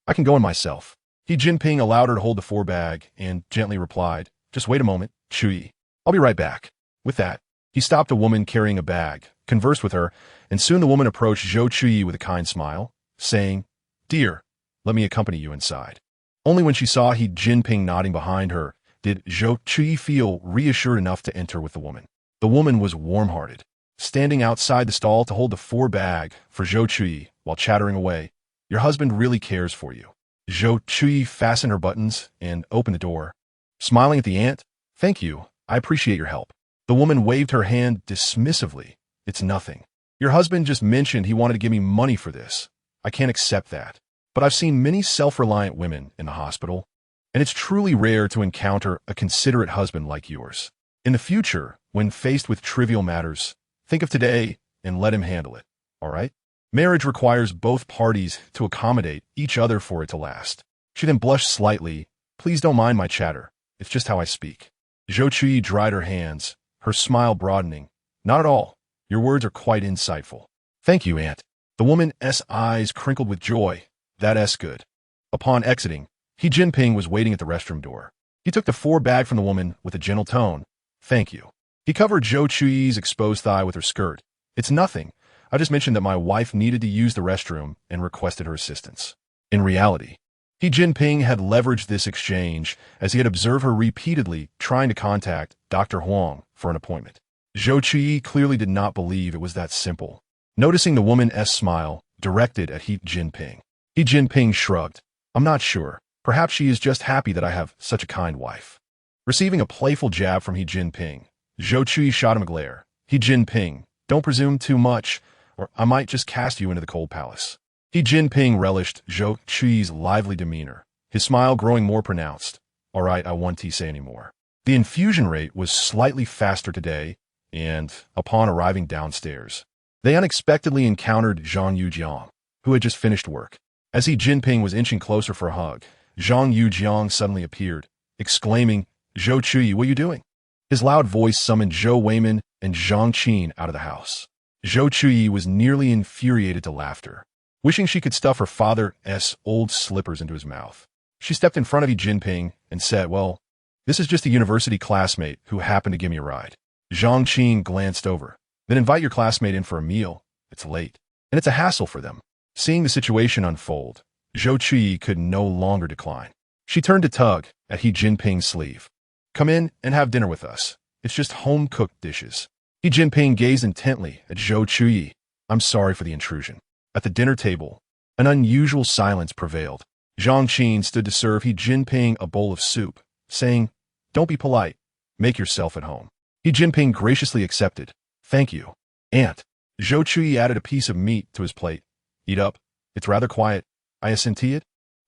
I can go in myself. Jinping allowed her to hold the four bag and gently replied, just wait a moment, Chuyi. I'll be right back. With that, he stopped a woman carrying a bag, conversed with her, and soon the woman approached Zhou Chuyi with a kind smile, saying, Dear, let me accompany you inside. Only when she saw Jinping nodding behind her did Zhou Chuyi feel reassured enough to enter with the woman. The woman was warm-hearted, standing outside the stall to hold the four bag for Zhou Chuyi while chattering away. Your husband really cares for you. Zhou Chuyi fastened her buttons and opened the door. Smiling at the aunt, thank you, I appreciate your help. The woman waved her hand dismissively. It's nothing. Your husband just mentioned he wanted to give me money for this. I can't accept that. But I've seen many self-reliant women in the hospital, and it's truly rare to encounter a considerate husband like yours. In the future, when faced with trivial matters, think of today and let him handle it, all right? Marriage requires both parties to accommodate each other for it to last. She then blushed slightly. Please don't mind my chatter. It's just how I speak. Zhou Chuyi dried her hands, her smile broadening. Not at all. Your words are quite insightful. Thank you, Aunt. The woman's eyes crinkled with joy. That's good. Upon exiting, Jinping was waiting at the restroom door. He took the four bag from the woman with a gentle tone. Thank you. He covered Zhou Chuyi's exposed thigh with her skirt. It's nothing. I just mentioned that my wife needed to use the restroom and requested her assistance. In reality, Xi Jinping had leveraged this exchange as he had observed her repeatedly trying to contact Dr. Huang for an appointment. Zhou Chuyi clearly did not believe it was that simple. Noticing the woman's smile directed at Xi Jinping, Xi Jinping shrugged. I'm not sure. Perhaps she is just happy that I have such a kind wife. Receiving a playful jab from Xi Jinping, Zhou Chuyi shot him a glare. Xi Jinping, don't presume too much, or I might just cast you into the cold palace. Xi Jinping relished Zhou Chuyi's lively demeanor, his smile growing more pronounced. All right, I won't say anymore. The infusion rate was slightly faster today, and, upon arriving downstairs, they unexpectedly encountered Zhang Yujiang, who had just finished work. As Xi Jinping was inching closer for a hug, Zhang Yujiang suddenly appeared, exclaiming, Zhou Chuyi, what are you doing? His loud voice summoned Zhou Weiman and Zhang Qin out of the house. Zhou Chuyi was nearly infuriated to laughter, wishing she could stuff her father's old slippers into his mouth. She stepped in front of Xi Jinping and said, well, this is just a university classmate who happened to give me a ride. Zhang Qin glanced over. Then invite your classmate in for a meal. It's late, and it's a hassle for them. Seeing the situation unfold, Zhou Chuyi could no longer decline. She turned to tug at Xi Jinping's sleeve. Come in and have dinner with us. It's just home-cooked dishes. Xi Jinping gazed intently at Zhou Chuyi. I'm sorry for the intrusion. At the dinner table, an unusual silence prevailed. Zhang Qin stood to serve Xi Jinping a bowl of soup, saying, don't be polite. Make yourself at home. Xi Jinping graciously accepted. Thank you, Aunt. Zhou Chuyi added a piece of meat to his plate. Eat up. It's rather quiet. I assent it.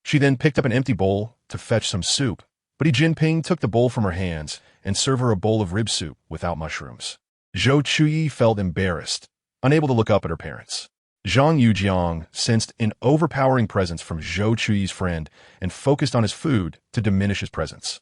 She then picked up an empty bowl to fetch some soup, but Xi Jinping took the bowl from her hands and served her a bowl of rib soup without mushrooms. Zhou Chuyi felt embarrassed, unable to look up at her parents. Zhang Yujiang sensed an overpowering presence from Zhou Chuyi's friend and focused on his food to diminish his presence.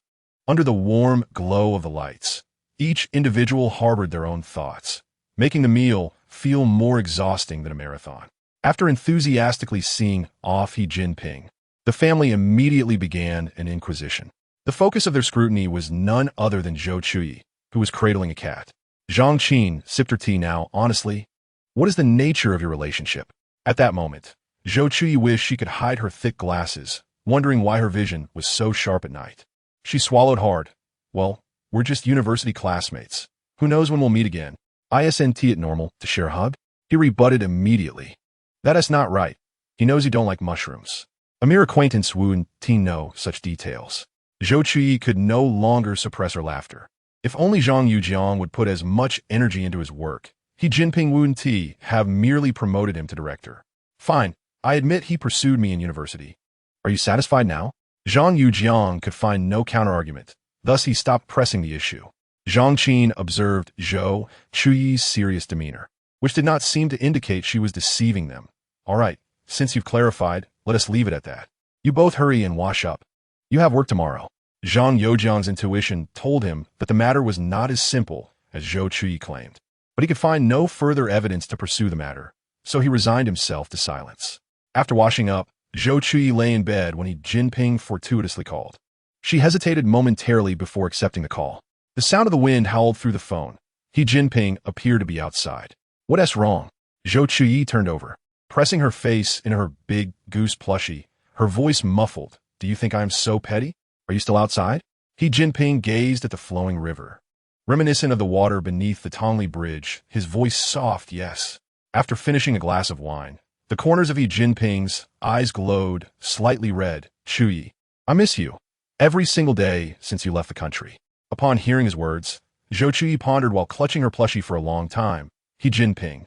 Under the warm glow of the lights, each individual harbored their own thoughts, making the meal feel more exhausting than a marathon. After enthusiastically seeing off Xi Jinping, the family immediately began an inquisition. The focus of their scrutiny was none other than Zhou Chuyi, who was cradling a cat. Zhang Qin sipped her tea now. Honestly, what is the nature of your relationship? At that moment, Zhou Chuyi wished she could hide her thick glasses, wondering why her vision was so sharp at night. She swallowed hard. Well, we're just university classmates. Who knows when we'll meet again? Isn't it normal to share a hug? He rebutted immediately. That is not right. He knows you don't like mushrooms. A mere acquaintance wouldn't know such details. Zhou Chuyi could no longer suppress her laughter. If only Zhang Yujiang would put as much energy into his work, Xi Jinping wouldn't have merely promoted him to director. Fine, I admit he pursued me in university. Are you satisfied now? Zhang Yujiang could find no counterargument. Thus he stopped pressing the issue. Zhang Qin observed Zhou Chuyi's serious demeanor, which did not seem to indicate she was deceiving them. All right, since you've clarified, let us leave it at that. You both hurry and wash up. You have work tomorrow. Zhang Yujiang's intuition told him that the matter was not as simple as Zhou Chuyi claimed, but he could find no further evidence to pursue the matter, so he resigned himself to silence. After washing up, Zhou Chuyi lay in bed when Xi Jinping fortuitously called. She hesitated momentarily before accepting the call. The sound of the wind howled through the phone. Xi Jinping appeared to be outside. What's wrong? Zhou Chuyi turned over, pressing her face in her big goose plushie, her voice muffled. Do you think I'm so petty? Are you still outside? Xi Jinping gazed at the flowing river, reminiscent of the water beneath the Tongli Bridge, his voice soft, yes. After finishing a glass of wine, the corners of Xi Jinping's eyes glowed, slightly red. Chuyi, I miss you. Every single day since you left the country. Upon hearing his words, Zhou Chuyi pondered while clutching her plushie for a long time. Xi Jinping,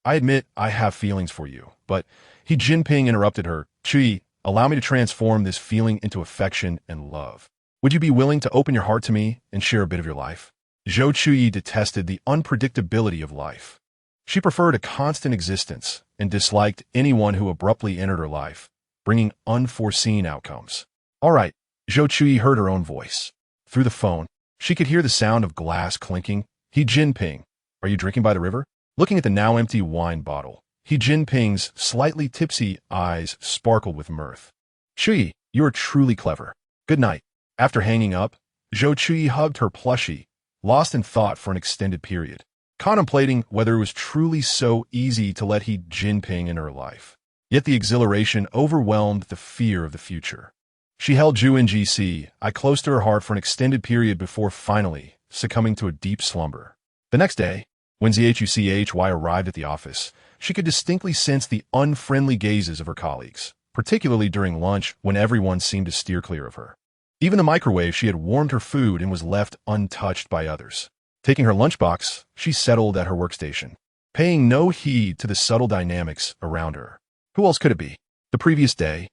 I admit I have feelings for you, but Xi Jinping interrupted her. Chuyi, allow me to transform this feeling into affection and love. Would you be willing to open your heart to me and share a bit of your life? Zhou Chuyi detested the unpredictability of life. She preferred a constant existence and disliked anyone who abruptly entered her life, bringing unforeseen outcomes. All right, Zhou Chuyi heard her own voice. Through the phone, she could hear the sound of glass clinking. Xi Jinping, are you drinking by the river? Looking at the now empty wine bottle, Xi Jinping's slightly tipsy eyes sparkled with mirth. Chuyi, you are truly clever. Good night. After hanging up, Zhou Chuyi hugged her plushie, lost in thought for an extended period, contemplating whether it was truly so easy to let Xi Jinping in her life. Yet the exhilaration overwhelmed the fear of the future. She held Zhu Chuyi close to her heart for an extended period before finally succumbing to a deep slumber. The next day, when Zhou Chuyi arrived at the office, she could distinctly sense the unfriendly gazes of her colleagues, particularly during lunch when everyone seemed to steer clear of her. Even the microwave, she had warmed her food and was left untouched by others. Taking her lunchbox, she settled at her workstation, paying no heed to the subtle dynamics around her. Who else could it be? The previous day,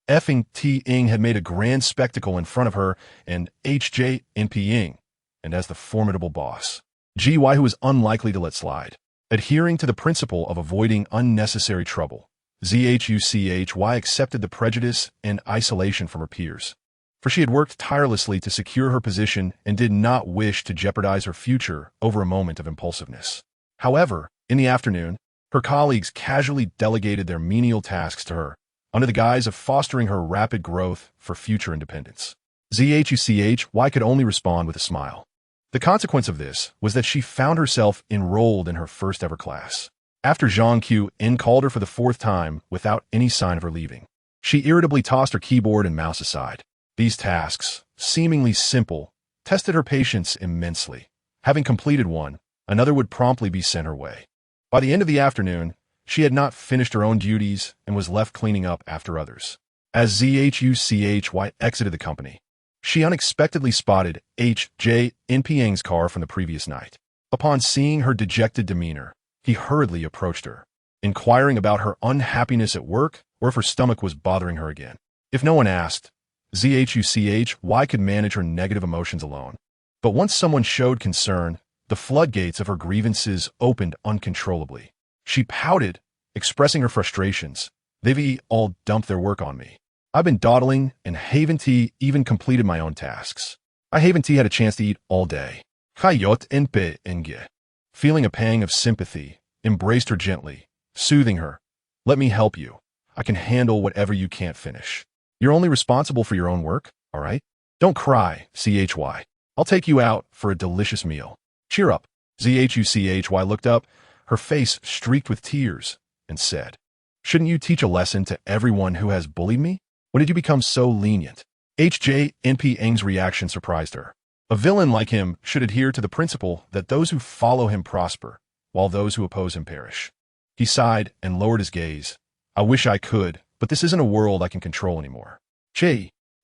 Jinping had made a grand spectacle in front of her and Jinping, and as the formidable boss, GY, who was unlikely to let slide. Adhering to the principle of avoiding unnecessary trouble, Zhou Chuyi accepted the prejudice and isolation from her peers, for she had worked tirelessly to secure her position and did not wish to jeopardize her future over a moment of impulsiveness. However, in the afternoon, her colleagues casually delegated their menial tasks to her, under the guise of fostering her rapid growth for future independence. Zhou Chuyi could only respond with a smile. The consequence of this was that she found herself enrolled in her first-ever class. After Zhang Qiu called her for the fourth time without any sign of her leaving, she irritably tossed her keyboard and mouse aside. These tasks, seemingly simple, tested her patience immensely. Having completed one, another would promptly be sent her way. By the end of the afternoon, she had not finished her own duties and was left cleaning up after others. As Zhou Chuyi exited the company, she unexpectedly spotted Jinping's car from the previous night. Upon seeing her dejected demeanor, he hurriedly approached her, inquiring about her unhappiness at work or if her stomach was bothering her again. If no one asked, Zhou Chuyi could manage her negative emotions alone. But once someone showed concern, the floodgates of her grievances opened uncontrollably. She pouted, expressing her frustrations. "They've all dumped their work on me. I've been dawdling, and haven't even completed my own tasks. I haven't had a chance to eat all day." Feeling a pang of sympathy, embraced her gently, soothing her. "Let me help you. I can handle whatever you can't finish. You're only responsible for your own work, all right? Don't cry, CHY. I'll take you out for a delicious meal. Cheer up." Zhou Chuyi looked up, her face streaked with tears, and said, "Shouldn't you teach a lesson to everyone who has bullied me? When did you become so lenient?" Jinping's reaction surprised her. A villain like him should adhere to the principle that those who follow him prosper, while those who oppose him perish. He sighed and lowered his gaze. "I wish I could, but this isn't a world I can control anymore.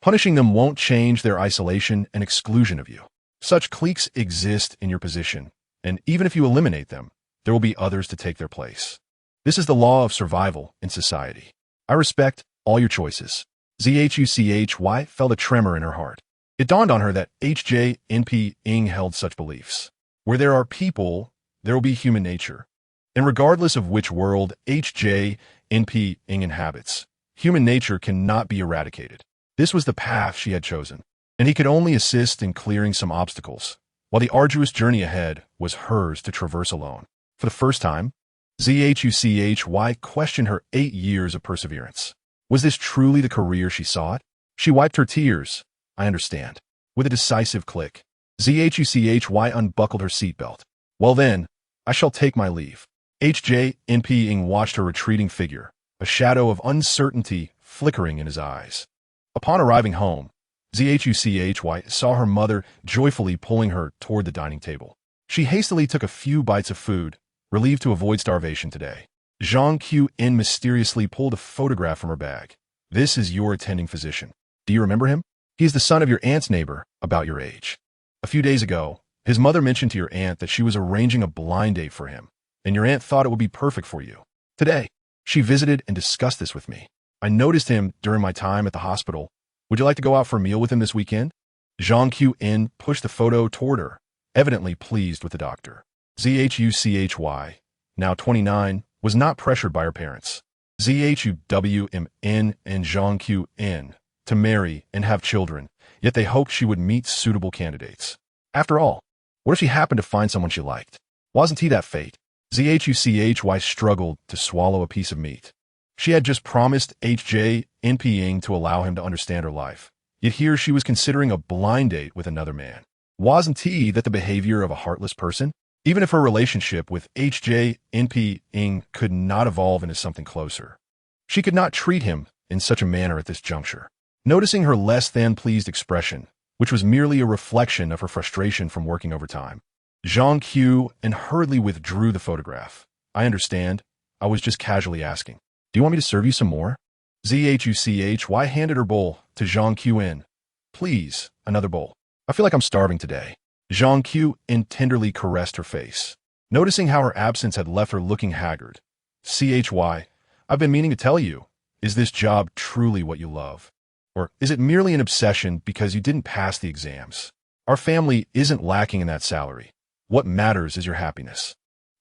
Punishing them won't change their isolation and exclusion of you. Such cliques exist in your position, and even if you eliminate them, there will be others to take their place. This is the law of survival in society. I respect all your choices." Zhou Chuyi felt a tremor in her heart. It dawned on her that Jinping held such beliefs. Where there are people, there will be human nature. And regardless of which world Jinping inhabits, human nature cannot be eradicated. This was the path she had chosen, and he could only assist in clearing some obstacles, while the arduous journey ahead was hers to traverse alone. For the first time, Zhou Chuyi questioned her 8 years of perseverance. Was this truly the career she sought? She wiped her tears. "I understand." With a decisive click, Zhou Chuyi unbuckled her seatbelt. "Well then, I shall take my leave." Jinping watched her retreating figure, a shadow of uncertainty flickering in his eyes. Upon arriving home, Zhou Chuyi saw her mother joyfully pulling her toward the dining table. She hastily took a few bites of food, relieved to avoid starvation today. Zhang Qiu mysteriously pulled a photograph from her bag. "This is your attending physician. Do you remember him? He is the son of your aunt's neighbor, about your age. A few days ago, his mother mentioned to your aunt that she was arranging a blind date for him, and your aunt thought it would be perfect for you. Today, she visited and discussed this with me. I noticed him during my time at the hospital. Would you like to go out for a meal with him this weekend?" Zhang Qiu pushed the photo toward her, evidently pleased with the doctor. Zhou Chuyi, now 29, was not pressured by her parents, Zhuwm and Zhang Qiu, to marry and have children, yet they hoped she would meet suitable candidates. After all, what if she happened to find someone she liked? Wasn't he that fate? Zhou Chuyi struggled to swallow a piece of meat. She had just promised Jinping to allow him to understand her life, yet here she was considering a blind date with another man. Wasn't that the behavior of a heartless person? Even if her relationship with Jinping could not evolve into something closer, she could not treat him in such a manner at this juncture. Noticing her less-than-pleased expression, which was merely a reflection of her frustration from working overtime, Zhang Qiu and hurriedly withdrew the photograph. I understand. I was just casually asking. Do you want me to serve you some more? Zhuchy handed her bowl to Zhang Qiu. Please, another bowl. I feel like I'm starving today. Zhang Qiu tenderly caressed her face. Noticing how her absence had left her looking haggard. I've been meaning to tell you, is this job truly what you love? Or is it merely an obsession because you didn't pass the exams? Our family isn't lacking in that salary. What matters is your happiness.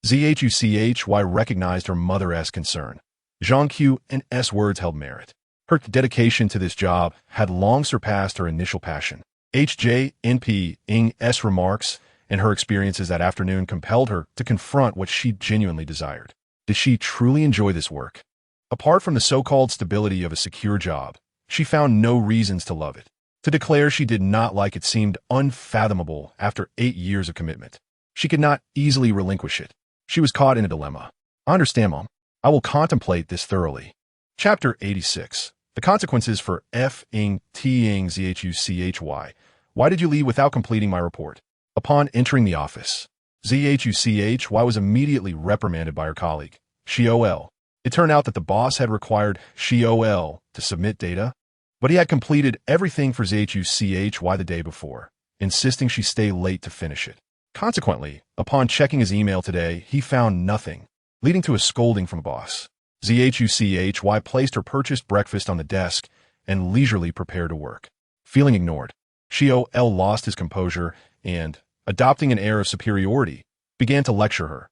Zhuchy recognized her mother-esque concern. Zhang Qiu's words held merit. Her dedication to this job had long surpassed her initial passion. HJNP's remarks and her experiences that afternoon compelled her to confront what she genuinely desired. Did she truly enjoy this work? Apart from the so-called stability of a secure job, she found no reasons to love it. To declare she did not like it seemed unfathomable after 8 years of commitment. She could not easily relinquish it. She was caught in a dilemma. I understand, Mom. I will contemplate this thoroughly. Chapter 86. The consequences for F-ing T-ing Zhuchy. Why did you leave without completing my report? Upon entering the office, Zhuchy was immediately reprimanded by her colleague, Xiol. It turned out that the boss had required Xiol to submit data, but he had completed everything for Zhuchy the day before, insisting she stay late to finish it. Consequently, upon checking his email today, he found nothing, leading to a scolding from the boss. Zhuchy placed her purchased breakfast on the desk and leisurely prepared to work. Feeling ignored, Xiol lost his composure and, adopting an air of superiority, began to lecture her.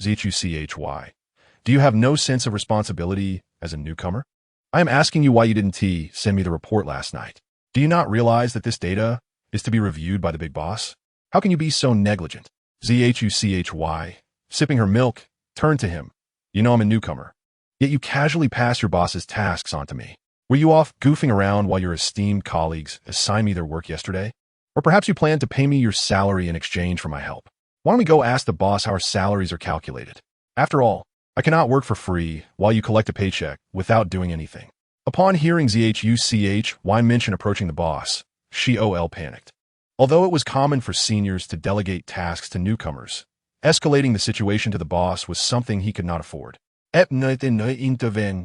Zhuchy, do you have no sense of responsibility as a newcomer? I am asking you why you didn't send me the report last night. Do you not realize that this data is to be reviewed by the big boss? How can you be so negligent? Zhuchy, sipping her milk, turned to him. You know I'm a newcomer. Yet you casually pass your boss's tasks on to me. Were you off goofing around while your esteemed colleagues assigned me their work yesterday? Or perhaps you plan to pay me your salary in exchange for my help. Why don't we go ask the boss how our salaries are calculated? After all, I cannot work for free while you collect a paycheck without doing anything. Upon hearing Zhuchy mention approaching the boss, Xiol panicked. Although it was common for seniors to delegate tasks to newcomers, escalating the situation to the boss was something he could not afford. Attempting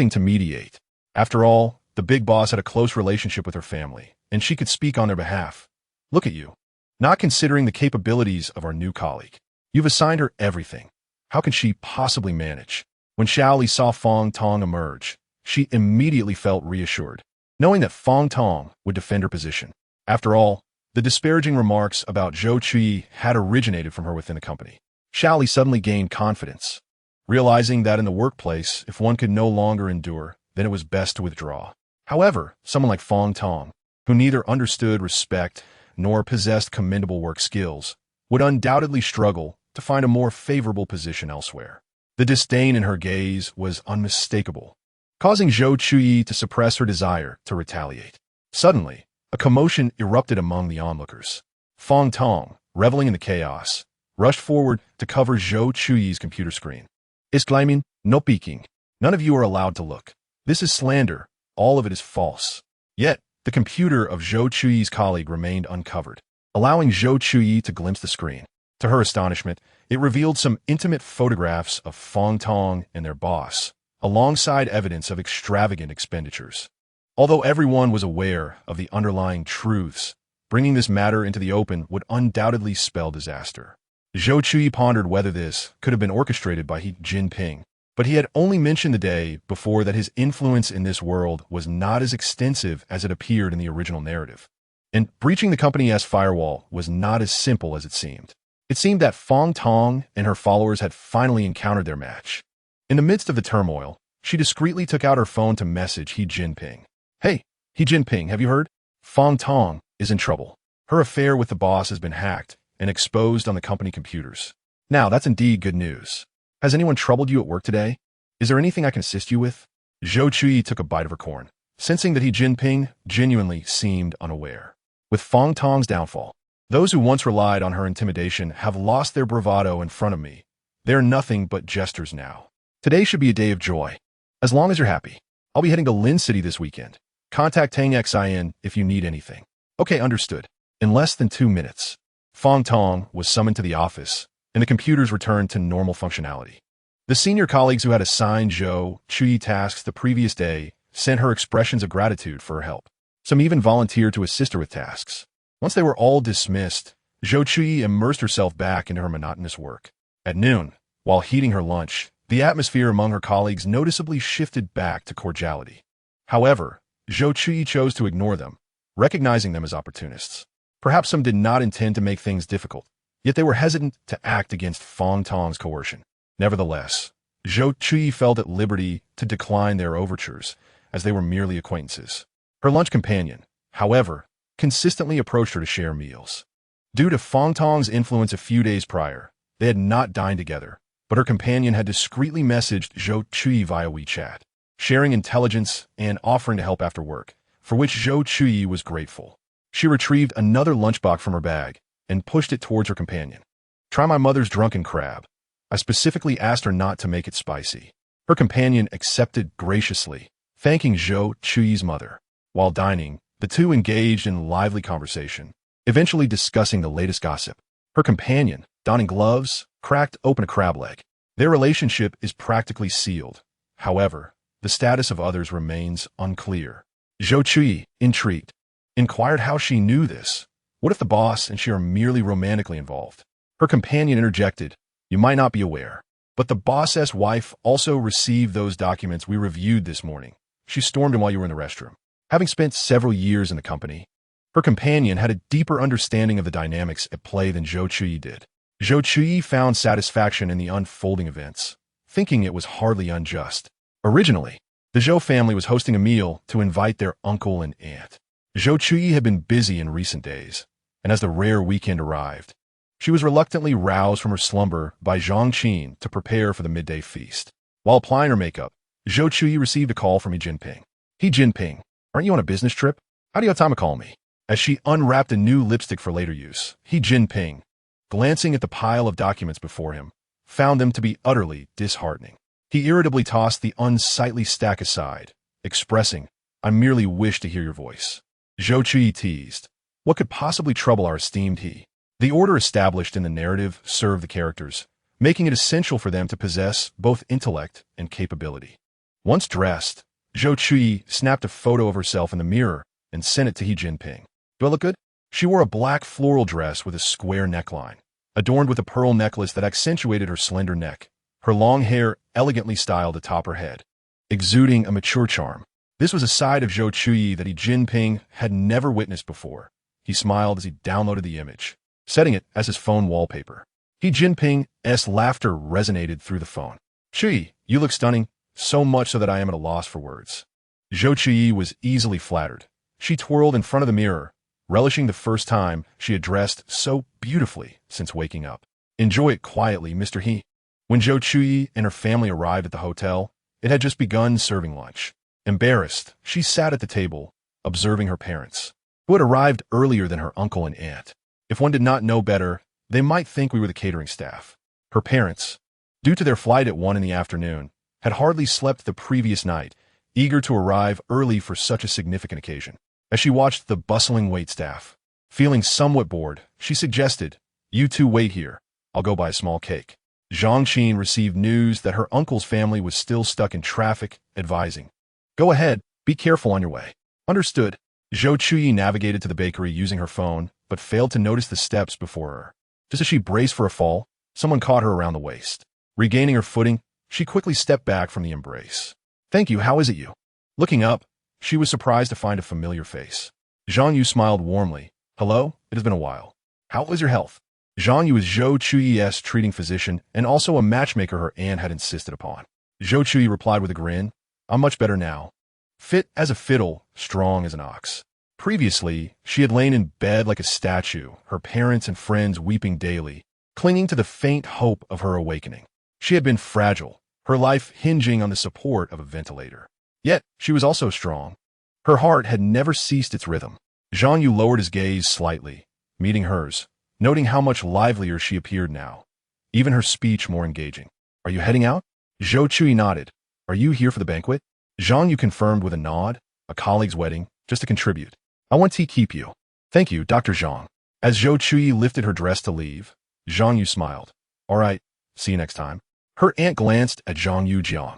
to mediate. After all, the big boss had a close relationship with her family, and she could speak on their behalf. Look at you. Not considering the capabilities of our new colleague. You've assigned her everything. How can she possibly manage? When Xiaoli saw Fong Tong emerge, she immediately felt reassured, knowing that Fong Tong would defend her position. After all, the disparaging remarks about Zhou Chuyi had originated from her within the company. Xiaoli suddenly gained confidence, realizing that in the workplace, if one could no longer endure, then it was best to withdraw. However, someone like Fong Tong, who neither understood respect nor possessed commendable work skills, would undoubtedly struggle to find a more favorable position elsewhere. The disdain in her gaze was unmistakable, causing Zhou Chuyi to suppress her desire to retaliate. Suddenly, a commotion erupted among the onlookers. Fong Tong, reveling in the chaos, rushed forward to cover Zhou Chuyi's computer screen. Exclaiming, "No peeking. None of you are allowed to look. This is slander. All of it is false." Yet, the computer of Zhou Chuyi's colleague remained uncovered, allowing Zhou Chuyi to glimpse the screen. To her astonishment, it revealed some intimate photographs of Fong Tong and their boss, alongside evidence of extravagant expenditures. Although everyone was aware of the underlying truths, bringing this matter into the open would undoubtedly spell disaster. Zhou Chuyi pondered whether this could have been orchestrated by Jinping, but he had only mentioned the day before that his influence in this world was not as extensive as it appeared in the original narrative. And breaching the company's firewall was not as simple as it seemed. It seemed that Fong Tong and her followers had finally encountered their match. In the midst of the turmoil, she discreetly took out her phone to message Jinping. "Hey, Jinping, have you heard? Fong Tong is in trouble. Her affair with the boss has been hacked and exposed on the company computers. Now, that's indeed good news. Has anyone troubled you at work today? Is there anything I can assist you with?" Zhou Chuyi took a bite of her corn, sensing that Jinping genuinely seemed unaware. With Fong Tong's downfall, those who once relied on her intimidation have lost their bravado in front of me. They are nothing but jesters now. Today should be a day of joy. As long as you're happy. I'll be heading to Lin City this weekend. Contact Tang Xin if you need anything. Okay, understood. In less than 2 minutes, Fong Tong was summoned to the office, and the computers returned to normal functionality. The senior colleagues who had assigned Zhou Chuyi tasks the previous day sent her expressions of gratitude for her help. Some even volunteered to assist her with tasks. Once they were all dismissed, Zhou Chuyi immersed herself back into her monotonous work. At noon, while heating her lunch, the atmosphere among her colleagues noticeably shifted back to cordiality. However, Zhou Chuyi chose to ignore them, recognizing them as opportunists. Perhaps some did not intend to make things difficult, yet they were hesitant to act against Fong Tong's coercion. Nevertheless, Zhou Chuyi felt at liberty to decline their overtures, as they were merely acquaintances. Her lunch companion, however, consistently approached her to share meals. Due to Fong Tong's influence a few days prior, they had not dined together, but her companion had discreetly messaged Zhou Chuyi via WeChat, sharing intelligence and offering to help after work, for which Zhou Chuyi was grateful. She retrieved another lunchbox from her bag and pushed it towards her companion. Try my mother's drunken crab. I specifically asked her not to make it spicy. Her companion accepted graciously, thanking Zhou Chuyi's mother. While dining, the two engaged in lively conversation, eventually discussing the latest gossip. Her companion, donning gloves, cracked open a crab leg. Their relationship is practically sealed. However, the status of others remains unclear. Zhou Chuyi, intrigued, inquired how she knew this. What if the boss and she are merely romantically involved? Her companion interjected, you might not be aware, but the boss's wife also received those documents we reviewed this morning. She stormed in while you were in the restroom. Having spent several years in the company, her companion had a deeper understanding of the dynamics at play than Zhou Chuyi did. Zhou Chuyi found satisfaction in the unfolding events, thinking it was hardly unjust. Originally, the Zhou family was hosting a meal to invite their uncle and aunt. Zhou Chuyi had been busy in recent days, and as the rare weekend arrived, she was reluctantly roused from her slumber by Zhang Qin to prepare for the midday feast. While applying her makeup, Zhou Chuyi received a call from Jinping. Hey Jinping, aren't you on a business trip? How do you have time to call me? As she unwrapped a new lipstick for later use, Jinping, glancing at the pile of documents before him, found them to be utterly disheartening. He irritably tossed the unsightly stack aside, expressing, I merely wish to hear your voice. Zhou Chuyi teased, what could possibly trouble our esteemed he? The order established in the narrative served the characters, making it essential for them to possess both intellect and capability. Once dressed, Zhou Chuyi snapped a photo of herself in the mirror and sent it to Jinping. Do I look good? She wore a black floral dress with a square neckline, adorned with a pearl necklace that accentuated her slender neck, her long hair elegantly styled atop her head, exuding a mature charm. This was a side of Zhou Chuyi that Jinping had never witnessed before. He smiled as he downloaded the image, setting it as his phone wallpaper. Jinping's laughter resonated through the phone. Chuyi, you look stunning, so much so that I am at a loss for words. Zhou Chuyi was easily flattered. She twirled in front of the mirror, relishing the first time she had dressed so beautifully since waking up. Enjoy it quietly, Mr. He. When Zhou Chuyi and her family arrived at the hotel, it had just begun serving lunch. Embarrassed, she sat at the table, observing her parents, who had arrived earlier than her uncle and aunt. If one did not know better, they might think we were the catering staff. Her parents, due to their flight at 1 in the afternoon, had hardly slept the previous night, eager to arrive early for such a significant occasion. As she watched the bustling waitstaff, feeling somewhat bored, she suggested, you two wait here. I'll go buy a small cake. Zhang Qin received news that her uncle's family was still stuck in traffic, advising, go ahead, be careful on your way. Understood. Zhou Chuyi navigated to the bakery using her phone, but failed to notice the steps before her. Just as she braced for a fall, someone caught her around the waist. Regaining her footing, she quickly stepped back from the embrace. Thank you, how is it you? Looking up, she was surprised to find a familiar face. Zhang Yu smiled warmly. Hello, it has been a while. How is your health? Zhang Yu is Zhou Chuyi's treating physician and also a matchmaker her aunt had insisted upon. Zhou Chuyi replied with a grin, I'm much better now. Fit as a fiddle, strong as an ox. Previously, she had lain in bed like a statue, her parents and friends weeping daily, clinging to the faint hope of her awakening. She had been fragile, her life hinging on the support of a ventilator. Yet, she was also strong. Her heart had never ceased its rhythm. Zhang Yu lowered his gaze slightly, meeting hers, noting how much livelier she appeared now, even her speech more engaging. Are you heading out? Zhou Chuyi nodded. Are you here for the banquet? Zhang Yu confirmed with a nod. A colleague's wedding, just to contribute. I want to keep you. Thank you, Dr. Zhang. As Zhou Chuyi lifted her dress to leave, Zhang Yu smiled. All right, see you next time. Her aunt glanced at Zhang Yu Jiang,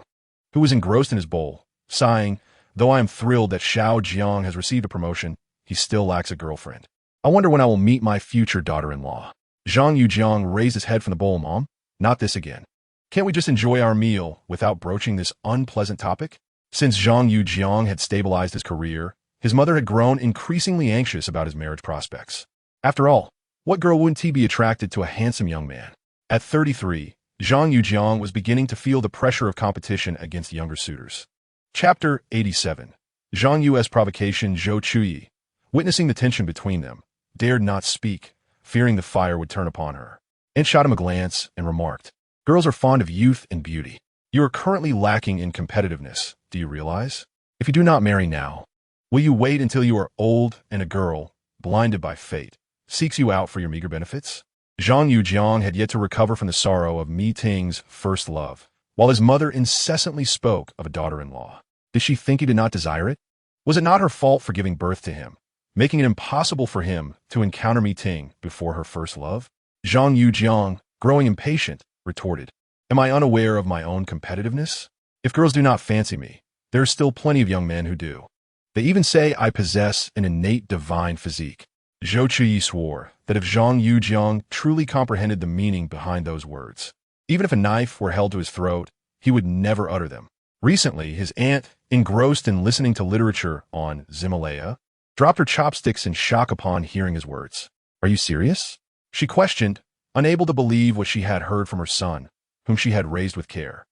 who was engrossed in his bowl, sighing, though I am thrilled that Xiao Jiang has received a promotion, he still lacks a girlfriend. I wonder when I will meet my future daughter-in-law. Zhang Yu Jiang raised his head from the bowl. Mom, not this again. Can't we just enjoy our meal without broaching this unpleasant topic? Since Zhang Yu Jiang had stabilized his career, his mother had grown increasingly anxious about his marriage prospects. After all, what girl wouldn't he be attracted to a handsome young man? At 33, Zhang Yu Jiang was beginning to feel the pressure of competition against younger suitors. Chapter 87. Zhang Yu's provocation. Zhou Chuyi, witnessing the tension between them, dared not speak, fearing the fire would turn upon her. Aunt shot him a glance and remarked, girls are fond of youth and beauty. You are currently lacking in competitiveness, do you realize? If you do not marry now, will you wait until you are old and a girl, blinded by fate, seeks you out for your meager benefits? Zhang Yu Jiang had yet to recover from the sorrow of Mi Ting's first love, while his mother incessantly spoke of a daughter-in-law. Did she think he did not desire it? Was it not her fault for giving birth to him, making it impossible for him to encounter Mi Ting before her first love? Zhang Yu Jiang, growing impatient, retorted, am I unaware of my own competitiveness? If girls do not fancy me, there are still plenty of young men who do. They even say I possess an innate divine physique. Zhou Chuyi swore that if Zhang Yu Jiang truly comprehended the meaning behind those words, even if a knife were held to his throat, he would never utter them. Recently, his aunt, engrossed in listening to literature on Zimalaya, dropped her chopsticks in shock upon hearing his words. Are you serious? She questioned, unable to believe what she had heard from her son, whom she had raised with care.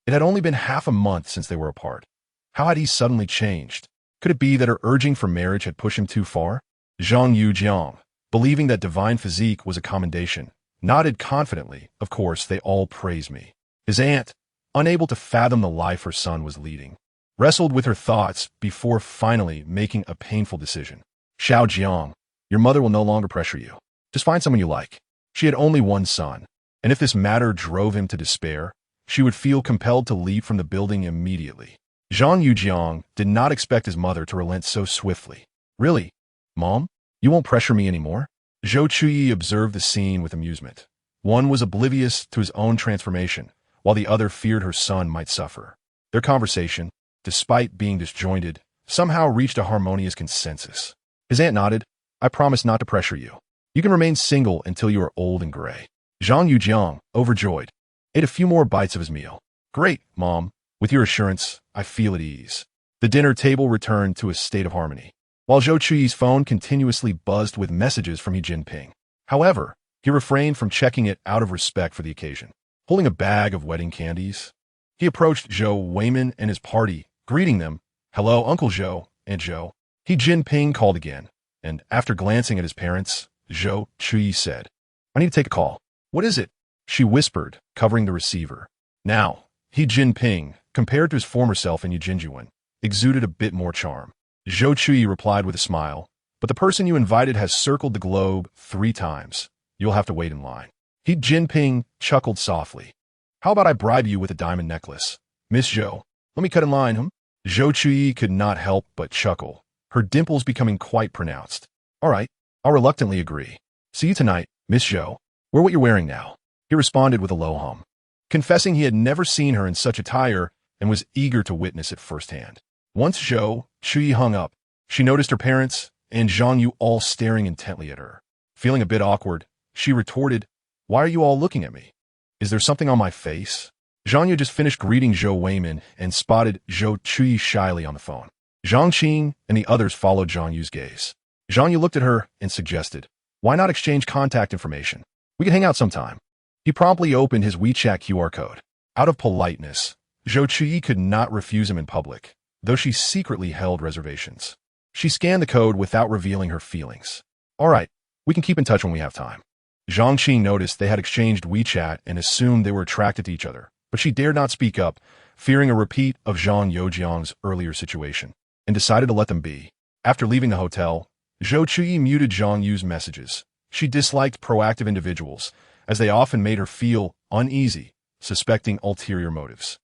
It had only been half a month since they were apart. How had he suddenly changed? Could it be that her urging for marriage had pushed him too far? Zhang Yu Jiang, believing that divine physique was a commendation, nodded confidently. Of course, they all praise me. His aunt, unable to fathom the life her son was leading, wrestled with her thoughts before finally making a painful decision. Xiao Jiang, your mother will no longer pressure you. Just find someone you like. She had only one son, and if this matter drove him to despair, she would feel compelled to leave from the building immediately. Zhang Yu Jiang did not expect his mother to relent so swiftly. Really? Mom? You won't pressure me anymore? Zhou Chuyi observed the scene with amusement. One was oblivious to his own transformation, while the other feared her son might suffer. Their conversation, despite being disjointed, somehow reached a harmonious consensus. His aunt nodded. I promise not to pressure you. You can remain single until you are old and gray. Zhang Yu Jiang, overjoyed, ate a few more bites of his meal. Great, Mom. With your assurance, I feel at ease. The dinner table returned to a state of harmony, while Zhou Chuyi's phone continuously buzzed with messages from Jinping. However, he refrained from checking it out of respect for the occasion. Holding a bag of wedding candies, he approached Zhou Weiman and his party, greeting them. Hello, Uncle Zhou, Aunt Zhou. Jinping called again, and after glancing at his parents, Zhou Chuyi said, I need to take a call. What is it? She whispered, covering the receiver. Now, Jinping, compared to his former self in Yijinjuan, exuded a bit more charm. Zhou Chuyi replied with a smile, but the person you invited has circled the globe 3 times. You'll have to wait in line. Jinping chuckled softly. How about I bribe you with a diamond necklace? Miss Zhou, let me cut in line, Zhou Chuyi could not help but chuckle, her dimples becoming quite pronounced. All right, I'll reluctantly agree. See you tonight, Miss Zhou. Wear what you're wearing now. He responded with a low hum, confessing he had never seen her in such attire and was eager to witness it firsthand. Once Zhou Chuyi hung up, she noticed her parents and Zhang Yu all staring intently at her. Feeling a bit awkward, she retorted, Why are you all looking at me? Is there something on my face? Zhang Yu just finished greeting Zhou Weiman and spotted Zhou Chuyi shyly on the phone. Zhang Qing and the others followed Zhang Yu's gaze. Zhang Yu looked at her and suggested, Why not exchange contact information? We can hang out sometime. He promptly opened his WeChat QR code. Out of politeness, Zhou Chuyi could not refuse him in public, though she secretly held reservations. She scanned the code without revealing her feelings. All right, we can keep in touch when we have time. Zhang Qing noticed they had exchanged WeChat and assumed they were attracted to each other, but she dared not speak up, fearing a repeat of Zhang Youjiang's earlier situation, and decided to let them be. After leaving the hotel, Zhou Chuyi muted Zhang Yu's messages. She disliked proactive individuals, as they often made her feel uneasy, suspecting ulterior motives.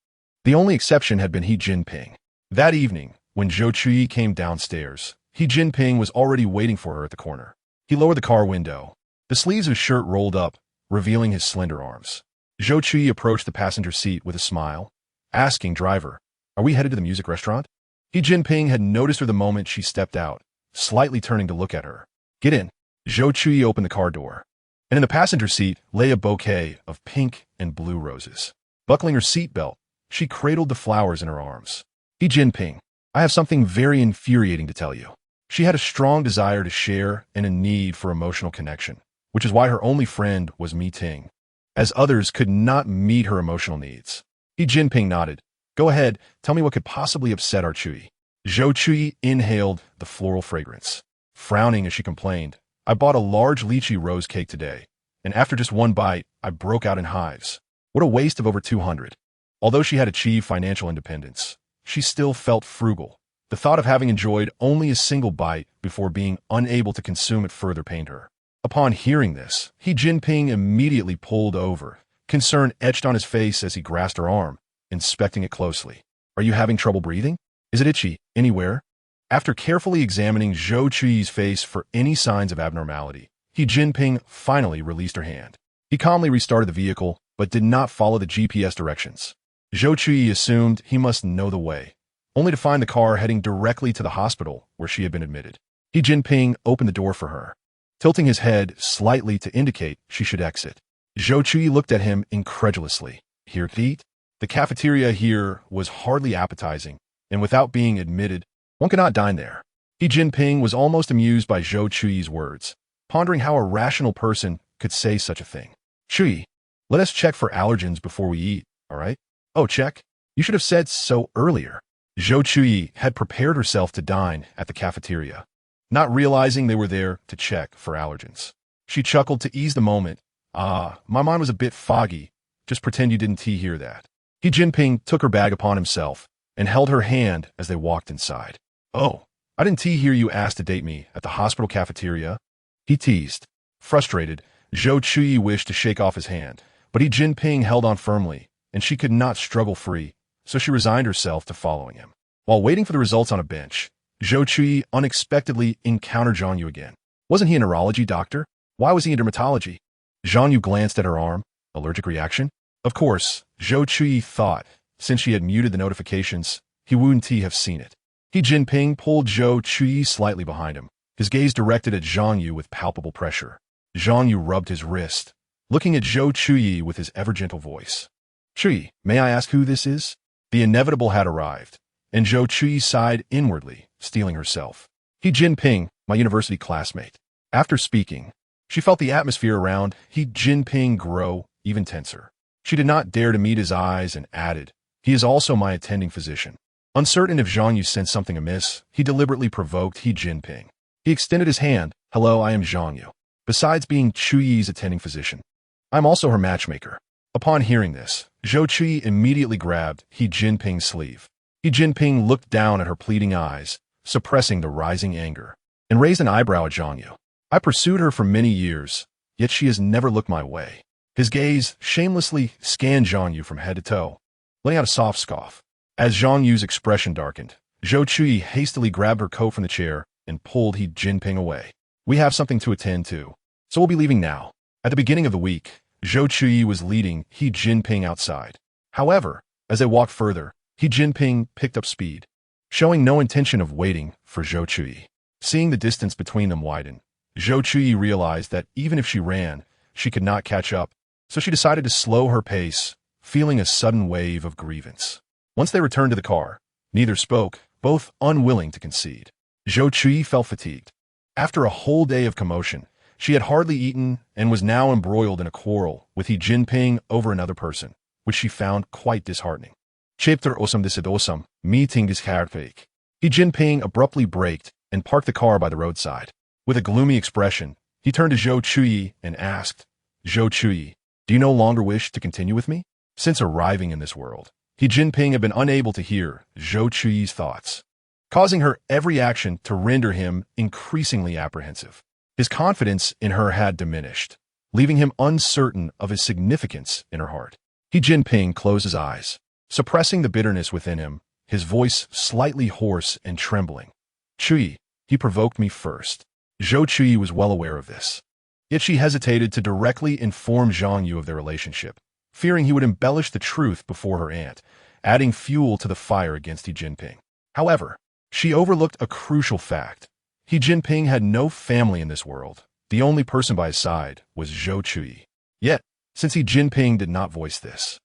The only exception had been Jinping. That evening, When Zhou Chuyi came downstairs, Jinping was already waiting for her at the corner. He lowered the car window. The sleeves of his shirt rolled up, revealing his slender arms. Zhou Chuyi approached the passenger seat with a smile, asking driver, "Are we headed to the music restaurant?" Jinping had noticed her the moment she stepped out, slightly turning to look at her. "Get in." Zhou Chuyi opened the car door, and in the passenger seat lay a bouquet of pink and blue roses. Buckling her seatbelt, she cradled the flowers in her arms. Jinping, I have something very infuriating to tell you." She had a strong desire to share and a need for emotional connection, which is why her only friend was Ting, as others could not meet her emotional needs. Jinping nodded. "Go ahead, tell me what could possibly upset our Chuyi." Zhou Chuyi inhaled the floral fragrance, frowning as she complained, "I bought a large lychee rose cake today, and after just one bite, I broke out in hives. What a waste of over 200. Although she had achieved financial independence, she still felt frugal. The thought of having enjoyed only a single bite before being unable to consume it further pained her. Upon hearing this, Jinping immediately pulled over, concern etched on his face as he grasped her arm, inspecting it closely. "Are you having trouble breathing? Is it itchy anywhere?" After carefully examining Zhou Chuyi's face for any signs of abnormality, Jinping finally released her hand. He calmly restarted the vehicle, but did not follow the GPS directions. Zhou Chuyi assumed he must know the way, only to find the car heading directly to the hospital where she had been admitted. Jinping opened the door for her, tilting his head slightly to indicate she should exit. Zhou Chuyi looked at him incredulously. "Here to eat?" The cafeteria here was hardly appetizing, and without being admitted, one could not dine there. Jinping was almost amused by Zhou Chuyi's words, pondering how a rational person could say such a thing. "Chuyi, let us check for allergens before we eat, all right?" "Oh, check? You should have said so earlier." Zhou Chuyi had prepared herself to dine at the cafeteria, not realizing they were there to check for allergens. She chuckled to ease the moment. "Ah, my mind was a bit foggy. Just pretend you didn't hear that." Jinping took her bag upon himself and held her hand as they walked inside. "Oh, I didn't hear you asked to date me at the hospital cafeteria," he teased. Frustrated, Zhou Chuyi wished to shake off his hand, but Jinping held on firmly, and she could not struggle free, so she resigned herself to following him. While waiting for the results on a bench, Zhou Chuyi unexpectedly encountered Zhang Yu again. Wasn't he a neurology doctor? Why was he in dermatology? Zhang Yu glanced at her arm. Allergic reaction? Of course, Zhou Chuyi thought, since she had muted the notifications, he wouldn't have seen it. Jinping pulled Zhou Chuyi slightly behind him, his gaze directed at Zhang Yu with palpable pressure. Zhang Yu rubbed his wrist, looking at Zhou Chuyi with his ever-gentle voice. "Chuyi, may I ask who this is?" The inevitable had arrived, and Zhou Chuyi sighed inwardly, steeling herself. Jinping, my university classmate." After speaking, she felt the atmosphere around Jinping grow even tenser. She did not dare to meet his eyes and added, "He is also my attending physician." Uncertain if Zhang Yu sensed something amiss, he deliberately provoked Jinping. He extended his hand. "Hello, I am Zhang Yu. Besides being Chuyi's attending physician, I'm also her matchmaker." Upon hearing this, Zhou Chuyi immediately grabbed Jinping's sleeve. Jinping looked down at her pleading eyes, suppressing the rising anger, and raised an eyebrow at Zhang Yu. "I pursued her for many years, yet she has never looked my way." His gaze shamelessly scanned Zhang Yu from head to toe, letting out a soft scoff. As Zhang Yu's expression darkened, Zhou Chuyi hastily grabbed her coat from the chair and pulled Jinping away. "We have something to attend to, so we'll be leaving now." At the beginning of the week, Zhou Chuyi was leading Jinping outside. However, as they walked further, Jinping picked up speed, showing no intention of waiting for Zhou Chuyi. Seeing the distance between them widen, Zhou Chuyi realized that even if she ran, she could not catch up, so she decided to slow her pace, feeling a sudden wave of grievance. Once they returned to the car, neither spoke, both unwilling to concede. Zhou Chuyi felt fatigued. After a whole day of commotion, she had hardly eaten and was now embroiled in a quarrel with Jinping over another person, which she found quite disheartening. Chapter 88, meeting disheartening. Jinping abruptly braked and parked the car by the roadside. With a gloomy expression, he turned to Zhou Chuyi and asked, "Zhou Chuyi, do you no longer wish to continue with me?" Since arriving in this world, Jinping had been unable to hear Zhou Chuyi's thoughts, causing her every action to render him increasingly apprehensive. His confidence in her had diminished, leaving him uncertain of his significance in her heart. Jinping closed his eyes. Suppressing the bitterness within him, his voice slightly hoarse and trembling. "Chuyi, he provoked me first." Zhou Chuyi was well aware of this. Yet she hesitated to directly inform Zhang Yu of their relationship, fearing he would embellish the truth before her aunt, adding fuel to the fire against Xi Jinping. However, she overlooked a crucial fact. Xi Jinping had no family in this world. The only person by his side was Zhou Chuyi. Yet, since Xi Jinping did not voice this,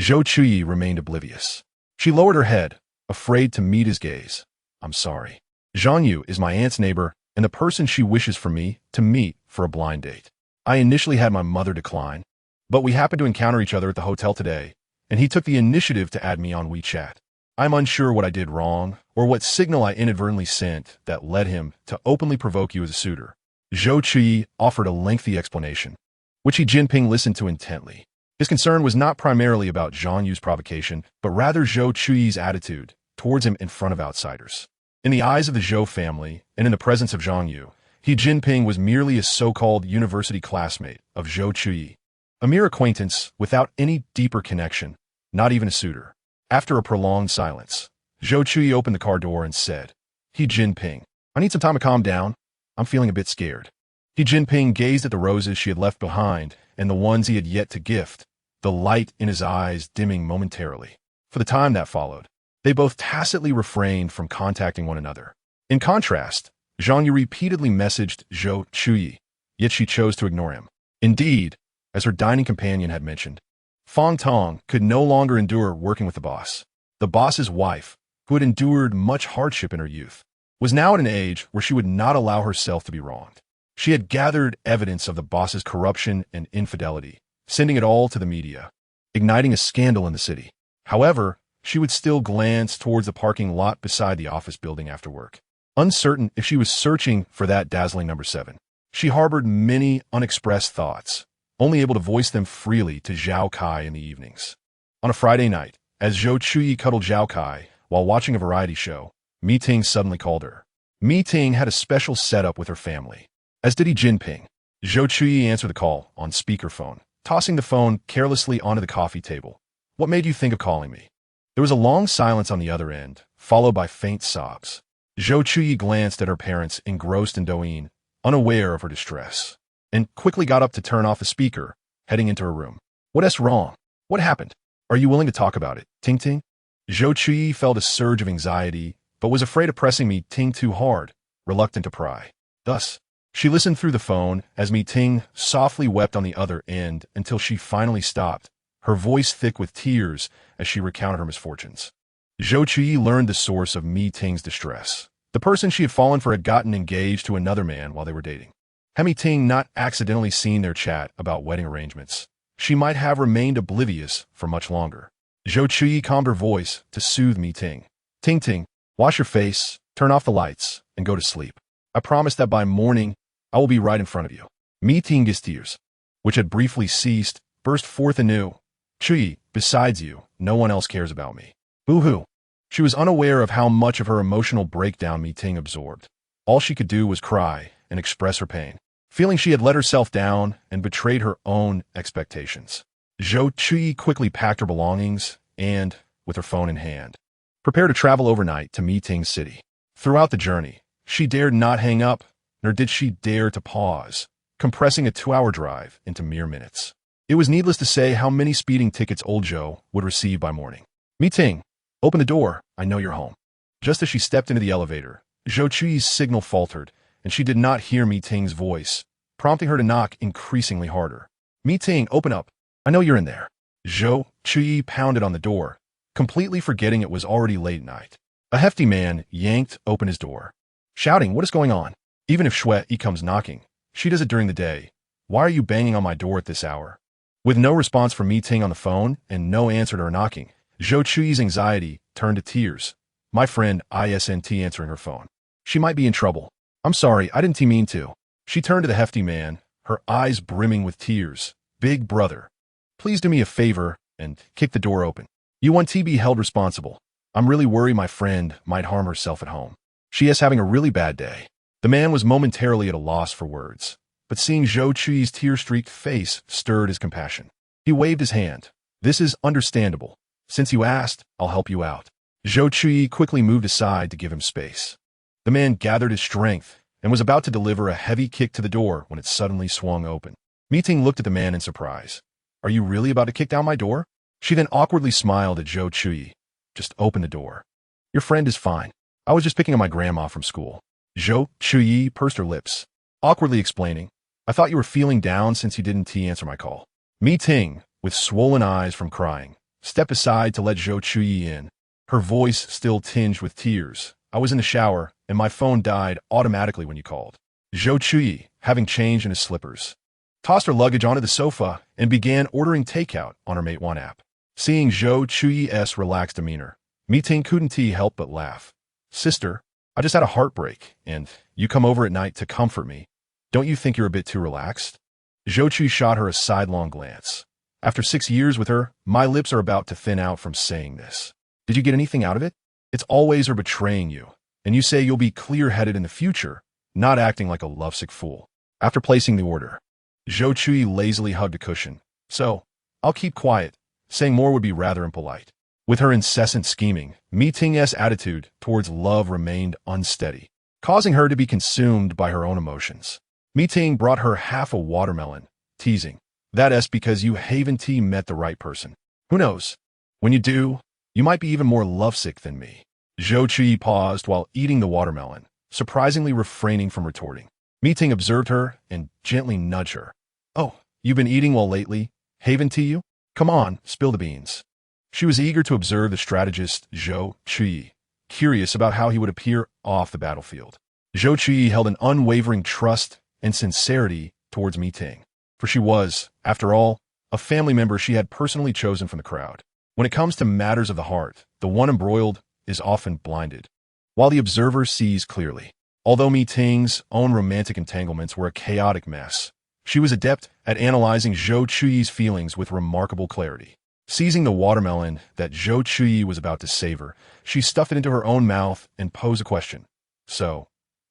Zhou Chuyi remained oblivious. She lowered her head, afraid to meet his gaze. "I'm sorry. Zhang Yu is my aunt's neighbor and the person she wishes for me to meet for a blind date. I initially had my mother decline, but we happened to encounter each other at the hotel today, and he took the initiative to add me on WeChat. I'm unsure what I did wrong or what signal I inadvertently sent that led him to openly provoke you as a suitor." Zhou Chuyi offered a lengthy explanation, which Xi Jinping listened to intently. His concern was not primarily about Zhang Yu's provocation, but rather Zhou Chuyi's attitude towards him in front of outsiders. In the eyes of the Zhou family, and in the presence of Zhang Yu, Xi Jinping was merely a so-called university classmate of Zhou Chuyi, a mere acquaintance without any deeper connection, not even a suitor. After a prolonged silence, Zhou Chuyi opened the car door and said, "Xi Jinping, I need some time to calm down. I'm feeling a bit scared." Xi Jinping gazed at the roses she had left behind and the ones he had yet to gift, the light in his eyes dimming momentarily. For the time that followed, they both tacitly refrained from contacting one another. In contrast, Zhang Yu repeatedly messaged Zhou Chuyi, yet she chose to ignore him. Indeed, as her dining companion had mentioned, Fang Tong could no longer endure working with the boss. The boss's wife, who had endured much hardship in her youth, was now at an age where she would not allow herself to be wronged. She had gathered evidence of the boss's corruption and infidelity, sending it all to the media, igniting a scandal in the city. However, she would still glance towards the parking lot beside the office building after work, uncertain if she was searching for that dazzling number 7. She harbored many unexpressed thoughts, only able to voice them freely to Zhao Kai in the evenings. On a Friday night, as Zhou Chuyi cuddled Zhao Kai while watching a variety show, Mi Ting suddenly called her. Mi Ting had a special setup with her family, as did Xi Jinping. Zhou Chuyi answered the call on speakerphone, tossing the phone carelessly onto the coffee table. "What made you think of calling me?" There was a long silence on the other end, followed by faint sobs. Zhou Chuyi glanced at her parents engrossed in Douyin, unaware of her distress, and quickly got up to turn off the speaker, heading into her room. "What's wrong? What happened? Are you willing to talk about it, Ting Ting?" Zhou Chuyi felt a surge of anxiety, but was afraid of pressing Mi Ting too hard, reluctant to pry. Thus, she listened through the phone as Mi Ting softly wept on the other end until she finally stopped, her voice thick with tears as she recounted her misfortunes. Zhou Chuyi learned the source of Mi Ting's distress. The person she had fallen for had gotten engaged to another man while they were dating. Had Mi Ting not accidentally seen their chat about wedding arrangements, she might have remained oblivious for much longer. Zhou Chuyi calmed her voice to soothe Mi Ting. "Ting Ting, wash your face, turn off the lights, and go to sleep. I promise that by morning, I will be right in front of you." Mi Ting's tears, which had briefly ceased, burst forth anew. "Chuyi, besides you, no one else cares about me." Boo-hoo. She was unaware of how much of her emotional breakdown Mi Ting absorbed. All she could do was cry and express her pain, feeling she had let herself down and betrayed her own expectations. Zhou Chuyi quickly packed her belongings and, with her phone in hand, prepared to travel overnight to Mi Ting's city. Throughout the journey, she dared not hang up, nor did she dare to pause, compressing a 2-hour drive into mere minutes. It was needless to say how many speeding tickets old Zhou would receive by morning. "Mi Ting, open the door, I know you're home." Just as she stepped into the elevator, Zhou Chuyi's signal faltered, and she did not hear Mi Ting's voice, prompting her to knock increasingly harder. "Mi Ting, open up. I know you're in there." Zhou Chuyi pounded on the door, completely forgetting it was already late night. A hefty man, Yanked, opened his door, shouting, "What is going on? Even if Shui comes knocking, she does it during the day. Why are you banging on my door at this hour?" With no response from Mi Ting on the phone and no answer to her knocking, Zhou Chuyi's anxiety turned to tears. "My friend isn't answering her phone. She might be in trouble. I'm sorry, I didn't mean to." She turned to the hefty man, her eyes brimming with tears. "Big brother, please do me a favor and kick the door open. You want to be held responsible. I'm really worried my friend might harm herself at home. She is having a really bad day." The man was momentarily at a loss for words, but seeing Zhou Chuyi's tear-streaked face stirred his compassion. He waved his hand. "This is understandable. Since you asked, I'll help you out." Zhou Chuyi quickly moved aside to give him space. The man gathered his strength and was about to deliver a heavy kick to the door when it suddenly swung open. Meeting looked at the man in surprise. "Are you really about to kick down my door?" She then awkwardly smiled at Zhou Chuyi. "Just open the door. Your friend is fine. I was just picking up my grandma from school." Zhou Chuyi pursed her lips, awkwardly explaining, "I thought you were feeling down since you didn't answer my call." Meeting, with swollen eyes from crying, stepped aside to let Zhou Chuyi in, her voice still tinged with tears. "I was in the shower, and my phone died automatically when you called." Zhou Chuyi, having changed in his slippers, tossed her luggage onto the sofa and began ordering takeout on her Mate 1 app. Seeing Zhou Chuyi's relaxed demeanor, Meeting couldn't help but laugh. "Sister, I just had a heartbreak, and you come over at night to comfort me. Don't you think you're a bit too relaxed?" Zhou Chuyi shot her a sidelong glance. "After 6 years with her, my lips are about to thin out from saying this. Did you get anything out of it? It's always her betraying you, and you say you'll be clear-headed in the future, not acting like a lovesick fool." After placing the order, Zhou Chuyi lazily hugged a cushion. "So, I'll keep quiet. Saying more would be rather impolite." With her incessant scheming, Meeting's attitude towards love remained unsteady, causing her to be consumed by her own emotions. Meeting brought her half a watermelon, teasing, "That's because you haven't met the right person. Who knows? When you do, you might be even more lovesick than me." Zhou Chuyi paused while eating the watermelon, surprisingly refraining from retorting. Meeting observed her and gently nudged her. "Oh, you've been eating well lately, haven't you? Come on, spill the beans." She was eager to observe the strategist Zhou Chuyi, curious about how he would appear off the battlefield. Zhou Chuyi held an unwavering trust and sincerity towards Meeting, for she was, after all, a family member she had personally chosen from the crowd. When it comes to matters of the heart, the one embroiled is often blinded, while the observer sees clearly. Although Meeting's own romantic entanglements were a chaotic mess, she was adept at analyzing Zhou Chuyi's feelings with remarkable clarity. Seizing the watermelon that Zhou Chuyi was about to savor, she stuffed it into her own mouth and posed a question. "So,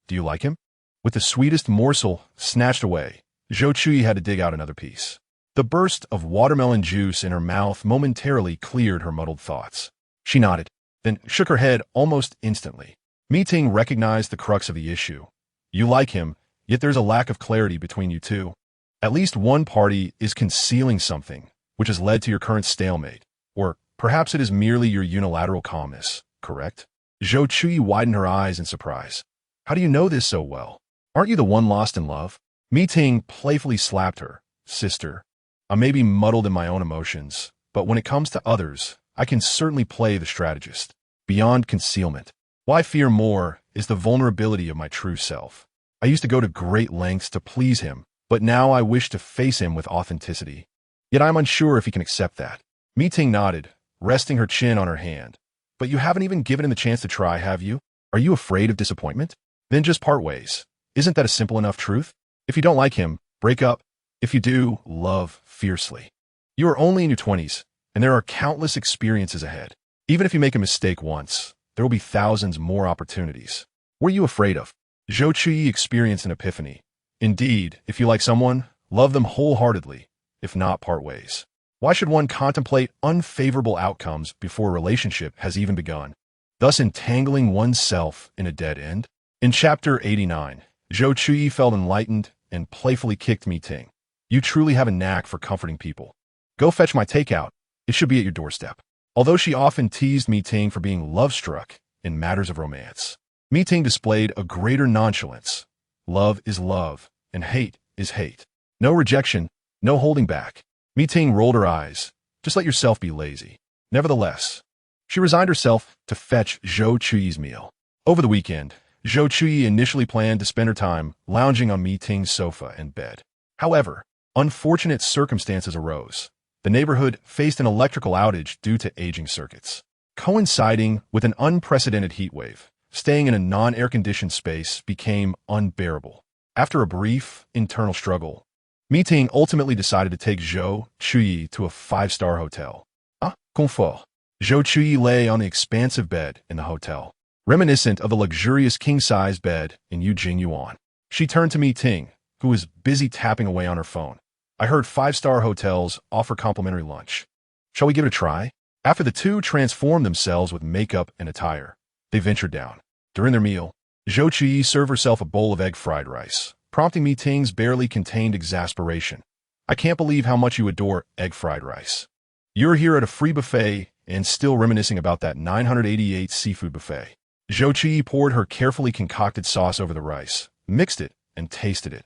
do you like him?" With the sweetest morsel snatched away, Zhou Chuyi had to dig out another piece. The burst of watermelon juice in her mouth momentarily cleared her muddled thoughts. She nodded, then shook her head almost instantly. Meeting recognized the crux of the issue. You like him, yet there's a lack of clarity between you two. At least one party is concealing something, which has led to your current stalemate. Or perhaps it is merely your unilateral calmness, correct? Zhou Chuyi widened her eyes in surprise. "How do you know this so well? Aren't you the one lost in love?" Meeting playfully slapped her. "Sister, I may be muddled in my own emotions, but when it comes to others, I can certainly play the strategist. Beyond concealment, what I fear more is the vulnerability of my true self. I used to go to great lengths to please him, but now I wish to face him with authenticity. Yet I am unsure if he can accept that." Meeting nodded, resting her chin on her hand. "But you haven't even given him the chance to try, have you? Are you afraid of disappointment? Then just part ways. Isn't that a simple enough truth? If you don't like him, break up. If you do, love fiercely. You are only in your 20s, and there are countless experiences ahead. Even if you make a mistake once, there will be thousands more opportunities. What are you afraid of?" Zhou Chuyi experienced an epiphany. Indeed, if you like someone, love them wholeheartedly. If not, part ways. Why should one contemplate unfavorable outcomes before a relationship has even begun, thus entangling oneself in a dead end? In Chapter 89, Zhou Chuyi felt enlightened and playfully kicked Meeting. "You truly have a knack for comforting people. Go fetch my takeout. It should be at your doorstep." Although she often teased Meeting for being love-struck in matters of romance, Meeting displayed a greater nonchalance. Love is love, and hate is hate. No rejection, no holding back. Meeting rolled her eyes. "Just let yourself be lazy." Nevertheless, she resigned herself to fetch Zhou Chuyi's meal. Over the weekend, Zhou Chuyi initially planned to spend her time lounging on Meeting's sofa and bed. However, unfortunate circumstances arose. The neighborhood faced an electrical outage due to aging circuits. Coinciding with an unprecedented heat wave, staying in a non-air-conditioned space became unbearable. After a brief internal struggle, Meeting ultimately decided to take Zhou Chuyi to a 5-star hotel. Confort. Zhou Chuyi lay on the expansive bed in the hotel, reminiscent of the luxurious king-size bed in Yuan. She turned to Meeting, who was busy tapping away on her phone. "I heard 5-star hotels offer complimentary lunch. Shall we give it a try?" After the two transformed themselves with makeup and attire, they ventured down. During their meal, Zhou Chuyi served herself a bowl of egg fried rice, prompting Mi Ting's barely contained exasperation. I can't believe how much you adore egg fried rice. You're here at a free buffet and still reminiscing about that 988 seafood buffet. Zhou Chuyi poured her carefully concocted sauce over the rice, mixed it, and tasted it,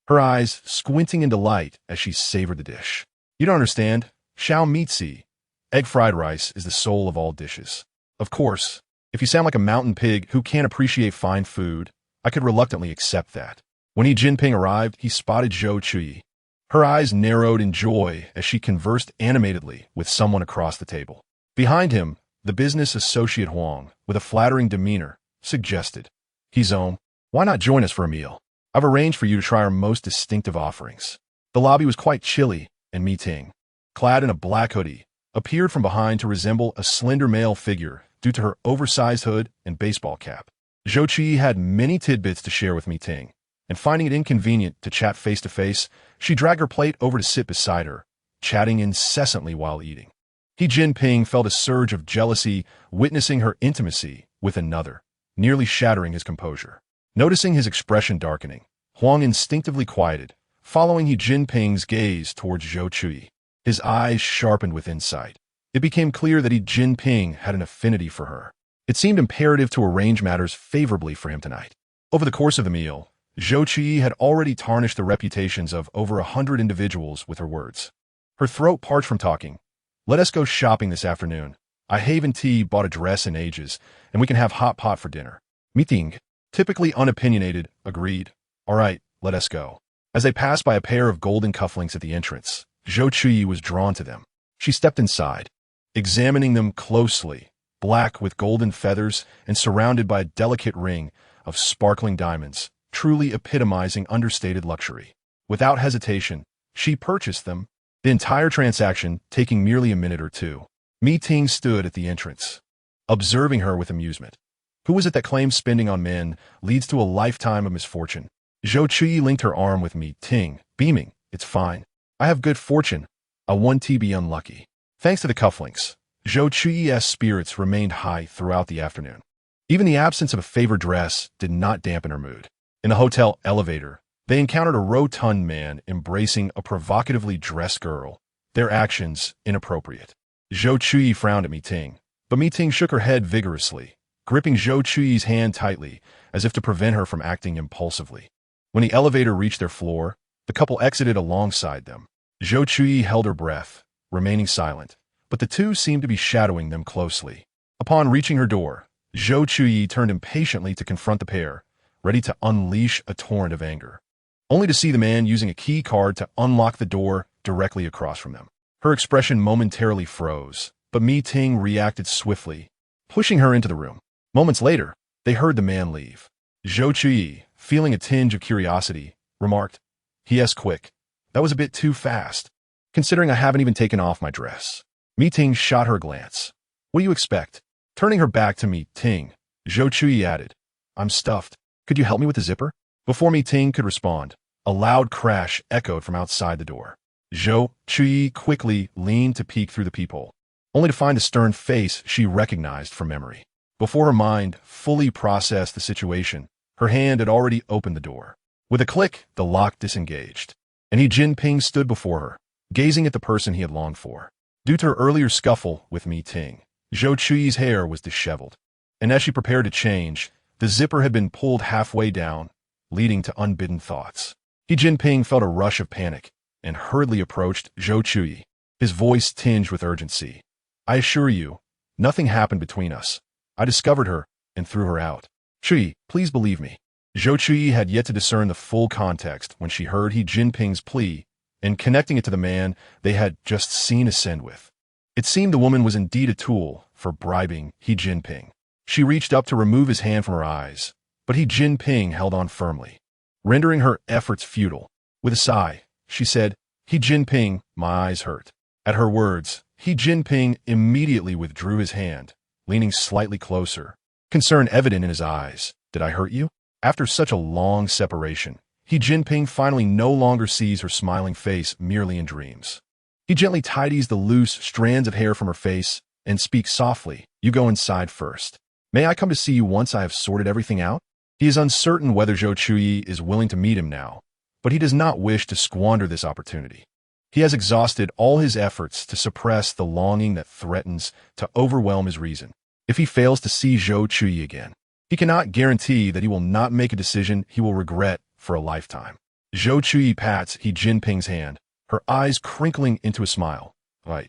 her eyes squinting in delight as she savored the dish. You don't understand. Xiao Mitzi. Egg fried rice is the soul of all dishes. Of course, if you sound like a mountain pig who can't appreciate fine food, I could reluctantly accept that. When Jinping arrived, he spotted Zhou Chuyi. Her eyes narrowed in joy as she conversed animatedly with someone across the table. Behind him, the business associate Huang, with a flattering demeanor, suggested, "He's home. Why not join us for a meal? I've arranged for you to try our most distinctive offerings." The lobby was quite chilly, and Mi Ting, clad in a black hoodie, appeared from behind to resemble a slender male figure due to her oversized hood and baseball cap. Zhou Chuyi had many tidbits to share with Mi Ting, and finding it inconvenient to chat face-to-face, she dragged her plate over to sit beside her, chatting incessantly while eating. Jinping felt a surge of jealousy witnessing her intimacy with another, nearly shattering his composure. Noticing his expression darkening, Huang instinctively quieted, following Jinping's gaze towards Zhou Chuyi. His eyes sharpened with insight. It became clear that Jinping had an affinity for her. It seemed imperative to arrange matters favorably for him tonight. Over the course of the meal, Zhou Chuyi had already tarnished the reputations of over 100 individuals with her words. Her throat parched from talking. "Let us go shopping this afternoon. I haven't bought a dress in ages, and we can have hot pot for dinner." Mi Ting, typically unopinionated, agreed. "All right, let us go." As they passed by a pair of golden cufflinks at the entrance, Zhou Chuyi was drawn to them. She stepped inside, examining them closely, black with golden feathers and surrounded by a delicate ring of sparkling diamonds, truly epitomizing understated luxury. Without hesitation, she purchased them, the entire transaction taking merely a minute or two. Mi Ting stood at the entrance, observing her with amusement. Who was it that claims spending on men leads to a lifetime of misfortune? Zhou Chuyi linked her arm with Mi Ting, beaming. "It's fine. I have good fortune. I won't be unlucky." Thanks to the cufflinks, Zhou Chuyi's spirits remained high throughout the afternoon. Even the absence of a favored dress did not dampen her mood. In the hotel elevator, they encountered a rotund man embracing a provocatively dressed girl, their actions inappropriate. Zhou Chuyi frowned at Mi Ting, but Mi Ting shook her head vigorously, gripping Zhou Chuyi's hand tightly as if to prevent her from acting impulsively. When the elevator reached their floor, the couple exited alongside them. Zhou Chuyi held her breath, remaining silent, but the two seemed to be shadowing them closely. Upon reaching her door, Zhou Chuyi turned impatiently to confront the pair, ready to unleash a torrent of anger, only to see the man using a key card to unlock the door directly across from them. Her expression momentarily froze, but Mi Ting reacted swiftly, pushing her into the room. Moments later, they heard the man leave. Zhou Chuyi, feeling a tinge of curiosity, remarked, "He*s quick. That was a bit too fast, considering I haven't even taken off my dress." Mi Ting shot her a glance. "What do you expect?" Turning her back to Mi Ting, Zhou Chuyi added, "I'm stuffed. Could you help me with the zipper?" Before Mi Ting could respond, a loud crash echoed from outside the door. Zhou Chuyi quickly leaned to peek through the peephole, only to find a stern face she recognized from memory. Before her mind fully processed the situation, her hand had already opened the door. With a click, the lock disengaged, and Jinping stood before her, gazing at the person he had longed for. Due to her earlier scuffle with Mi Ting, Zhou Chuyi's hair was disheveled, and as she prepared to change, the zipper had been pulled halfway down, leading to unbidden thoughts. Jinping felt a rush of panic and hurriedly approached Zhou Chuyi, his voice tinged with urgency. "I assure you, nothing happened between us. I discovered her and threw her out. Chuyi, please believe me." Zhou Chuyi had yet to discern the full context when she heard Jinping's plea and connecting it to the man they had just seen ascend with. It seemed the woman was indeed a tool for bribing Jinping. She reached up to remove his hand from her eyes, but Jinping held on firmly, rendering her efforts futile. With a sigh, she said, "Jinping, my eyes hurt." At her words, Jinping immediately withdrew his hand, leaning slightly closer, concern evident in his eyes. "Did I hurt you?" After such a long separation, Jinping finally no longer sees her smiling face merely in dreams. He gently tidies the loose strands of hair from her face and speaks softly. You go inside first. May I come to see you once I have sorted everything out? He is uncertain whether Zhou Chuyi is willing to meet him now, but he does not wish to squander this opportunity. He has exhausted all his efforts to suppress the longing that threatens to overwhelm his reason. If he fails to see Zhou Chuyi again, he cannot guarantee that he will not make a decision he will regret for a lifetime. Zhou Chuyi pats He Jinping's hand, her eyes crinkling into a smile. Right.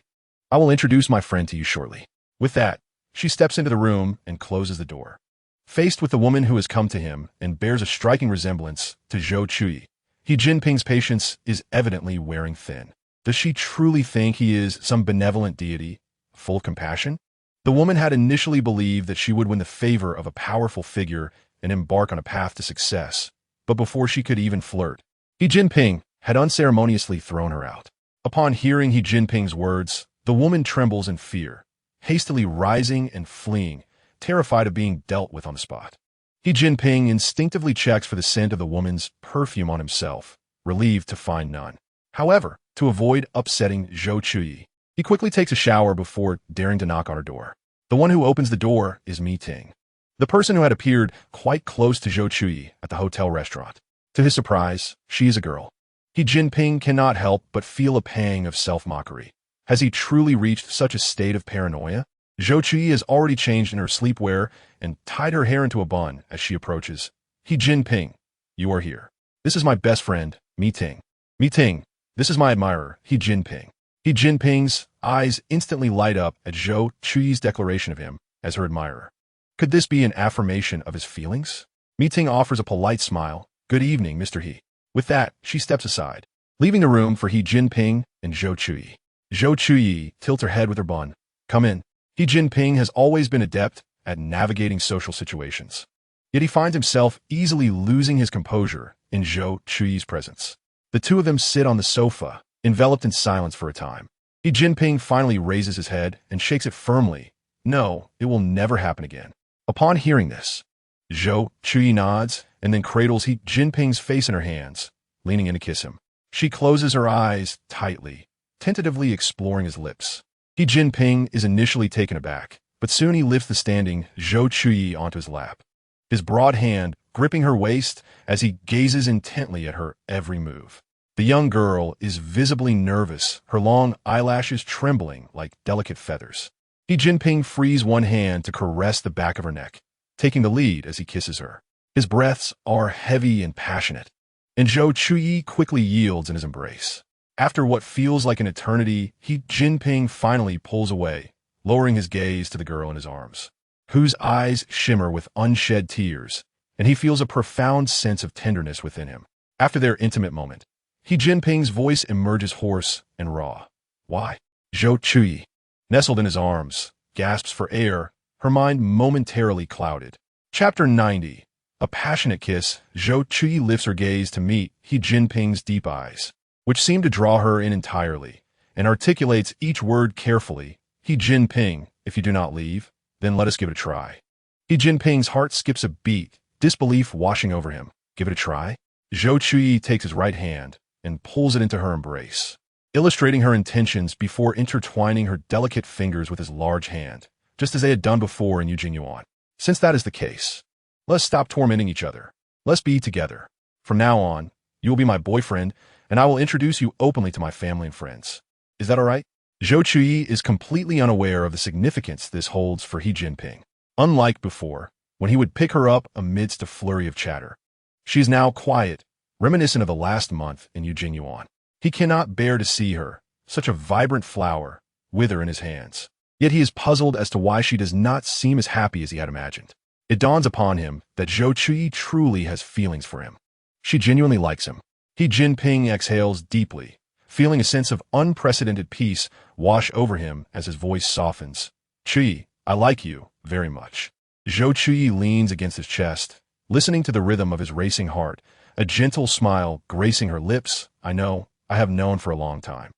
I will introduce my friend to you shortly. With that, she steps into the room and closes the door. Faced with the woman who has come to him and bears a striking resemblance to Zhou Chuyi, He Jinping's patience is evidently wearing thin. Does she truly think he is some benevolent deity, full of compassion? The woman had initially believed that she would win the favor of a powerful figure and embark on a path to success, but before she could even flirt, He Jinping had unceremoniously thrown her out. Upon hearing He Jinping's words, the woman trembles in fear, hastily rising and fleeing, terrified of being dealt with on the spot. He Jinping instinctively checks for the scent of the woman's perfume on himself, relieved to find none. However, to avoid upsetting Zhou Chuyi, he quickly takes a shower before daring to knock on her door. The one who opens the door is Mi Ting, the person who had appeared quite close to Zhou Chuyi at the hotel restaurant. To his surprise, she is a girl. He Jinping cannot help but feel a pang of self-mockery. Has he truly reached such a state of paranoia? Zhou Chuyi has already changed in her sleepwear and tied her hair into a bun as she approaches. He Jinping, you are here. This is my best friend, Mi Ting. Mi Ting, this is my admirer, He Jinping. He Jinping's eyes instantly light up at Zhou Chuyi's declaration of him as her admirer. Could this be an affirmation of his feelings? Mi Ting offers a polite smile. Good evening, Mr. He. With that, she steps aside, leaving the room for He Jinping and Zhou Chuyi. Zhou Chuyi tilts her head with her bun. Come in. He Jinping has always been adept at navigating social situations. Yet he finds himself easily losing his composure in Zhou Chuyi's presence. The two of them sit on the sofa, enveloped in silence for a time. He Jinping finally raises his head and shakes it firmly. No, it will never happen again. Upon hearing this, Zhou Chuyi nods and then cradles He Jinping's face in her hands, leaning in to kiss him. She closes her eyes tightly, tentatively exploring his lips. He Jinping is initially taken aback, but soon he lifts the standing Zhou Chuyi onto his lap, his broad hand gripping her waist as he gazes intently at her every move. The young girl is visibly nervous, her long eyelashes trembling like delicate feathers. He Jinping frees one hand to caress the back of her neck, taking the lead as he kisses her. His breaths are heavy and passionate, and Zhou Chuyi quickly yields in his embrace. After what feels like an eternity, He Jinping finally pulls away, lowering his gaze to the girl in his arms, whose eyes shimmer with unshed tears, and he feels a profound sense of tenderness within him. After their intimate moment, He Jinping's voice emerges hoarse and raw. Why? Zhou Chuyi, nestled in his arms, gasps for air, her mind momentarily clouded. Chapter 90. A passionate kiss. Zhou Chuyi lifts her gaze to meet He Jinping's deep eyes, which seem to draw her in entirely, and articulates each word carefully. He Jinping, if you do not leave, then let us give it a try. He Jinping's heart skips a beat, disbelief washing over him. Give it a try? Zhou Chuyi takes his right hand and pulls it into her embrace, illustrating her intentions before intertwining her delicate fingers with his large hand, just as they had done before in Yuan. Since that is the case, let's stop tormenting each other. Let's be together. From now on, you will be my boyfriend, and I will introduce you openly to my family and friends. Is that all right? Zhou Chuyi is completely unaware of the significance this holds for He Jinping. Unlike before, when he would pick her up amidst a flurry of chatter, she is now quiet, reminiscent of the last month in Yuan. He cannot bear to see her, such a vibrant flower, wither in his hands. Yet he is puzzled as to why she does not seem as happy as he had imagined. It dawns upon him that Zhou Chuyi truly has feelings for him. She genuinely likes him. He Jinping exhales deeply, feeling a sense of unprecedented peace wash over him as his voice softens. Chuyi, I like you very much. Zhou Chuyi leans against his chest, listening to the rhythm of his racing heart, a gentle smile gracing her lips. I know, I have known for a long time.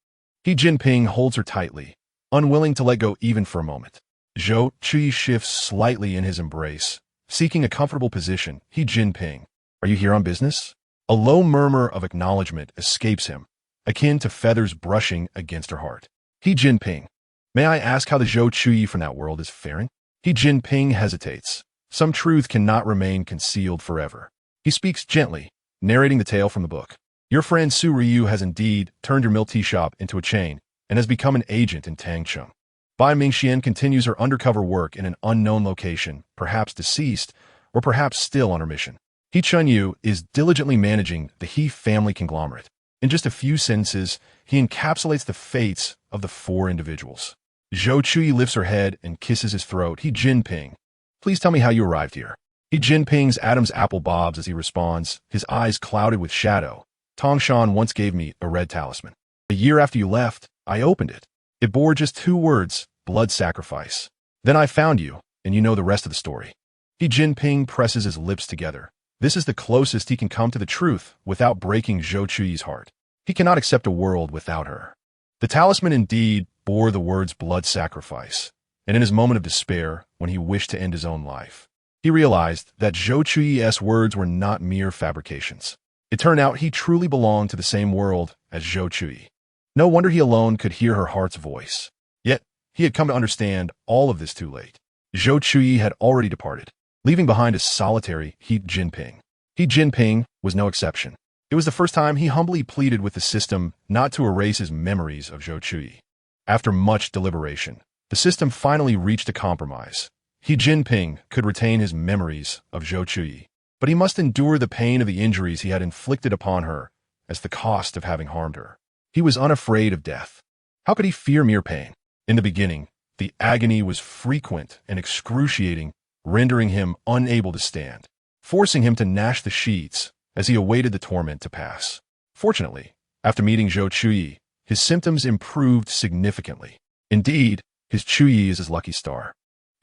He Jinping holds her tightly, unwilling to let go even for a moment. Zhou Chuyi shifts slightly in his embrace, seeking a comfortable position. He Jinping, are you here on business? A low murmur of acknowledgement escapes him, akin to feathers brushing against her heart. He Jinping, May I ask how the Zhou Chuyi from that world is faring? Jinping hesitates. Some truth cannot remain concealed forever. He speaks gently, narrating the tale from the book. Your friend Su Ryu has indeed turned your milk tea shop into a chain and has become an agent in Tangcheng. Bai Mingxian continues her undercover work in an unknown location, perhaps deceased, or perhaps still on her mission. He Chunyu is diligently managing the He family conglomerate. In just a few sentences, he encapsulates the fates of the four individuals. Zhou Chuyi lifts her head and kisses his throat. He Jinping. Please tell me how you arrived here. He Jinping's Adam's apple bobs as he responds, his eyes clouded with shadow. Tongshan once gave me a red talisman. A year after you left, I opened it. It bore just 2 words, blood sacrifice. Then I found you, and you know the rest of the story. He Jinping presses his lips together. This is the closest he can come to the truth without breaking Zhou Chuyi's heart. He cannot accept a world without her. The talisman indeed bore the words blood sacrifice, and in his moment of despair, when he wished to end his own life, he realized that Zhou Chuyi's words were not mere fabrications. It turned out he truly belonged to the same world as Zhou Chuyi. No wonder he alone could hear her heart's voice. Yet, he had come to understand all of this too late. Zhou Chuyi had already departed, leaving behind a solitary He Jinping. He Jinping was no exception. It was the first time he humbly pleaded with the system not to erase his memories of Zhou Chuyi. After much deliberation, the system finally reached a compromise. He Jinping could retain his memories of Zhou Chuyi, but he must endure the pain of the injuries he had inflicted upon her as the cost of having harmed her. He was unafraid of death. How could he fear mere pain? In the beginning, the agony was frequent and excruciating, rendering him unable to stand, forcing him to gnash the sheets as he awaited the torment to pass. Fortunately, after meeting Zhou Chuyi, his symptoms improved significantly. Indeed, his Chuyi is his lucky star.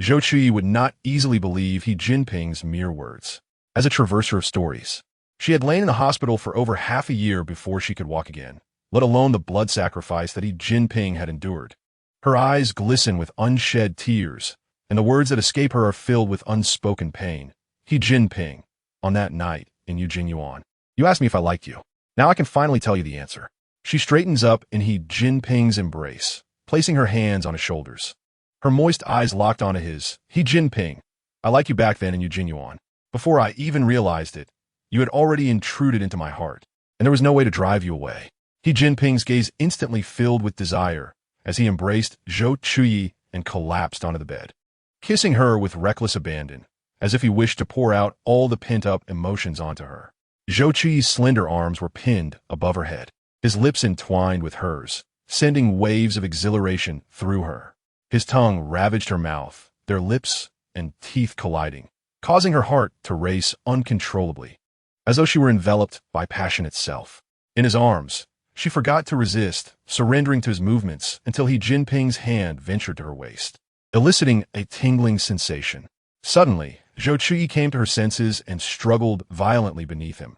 Zhou Chuyi would not easily believe He Jinping's mere words. As a traverser of stories, she had lain in the hospital for over half a year before she could walk again, let alone the blood sacrifice that He Jinping had endured. Her eyes glisten with unshed tears, and the words that escape her are filled with unspoken pain. He Jinping, on that night in Yuan, you asked me if I liked you. Now I can finally tell you the answer. She straightens up in He Jinping's embrace, placing her hands on his shoulders. Her moist eyes locked onto his. He Jinping, I like you back then in Yuan. Before I even realized it, you had already intruded into my heart, and there was no way to drive you away. He Jinping's gaze instantly filled with desire as he embraced Zhou Chuyi and collapsed onto the bed, kissing her with reckless abandon, as if he wished to pour out all the pent-up emotions onto her. Zhou Chuyi's slender arms were pinned above her head, his lips entwined with hers, sending waves of exhilaration through her. His tongue ravaged her mouth, their lips and teeth colliding, causing her heart to race uncontrollably, as though she were enveloped by passion itself. In his arms, she forgot to resist, surrendering to his movements until He Jinping's hand ventured to her waist, eliciting a tingling sensation. Suddenly, Zhou Chuyi came to her senses and struggled violently beneath him.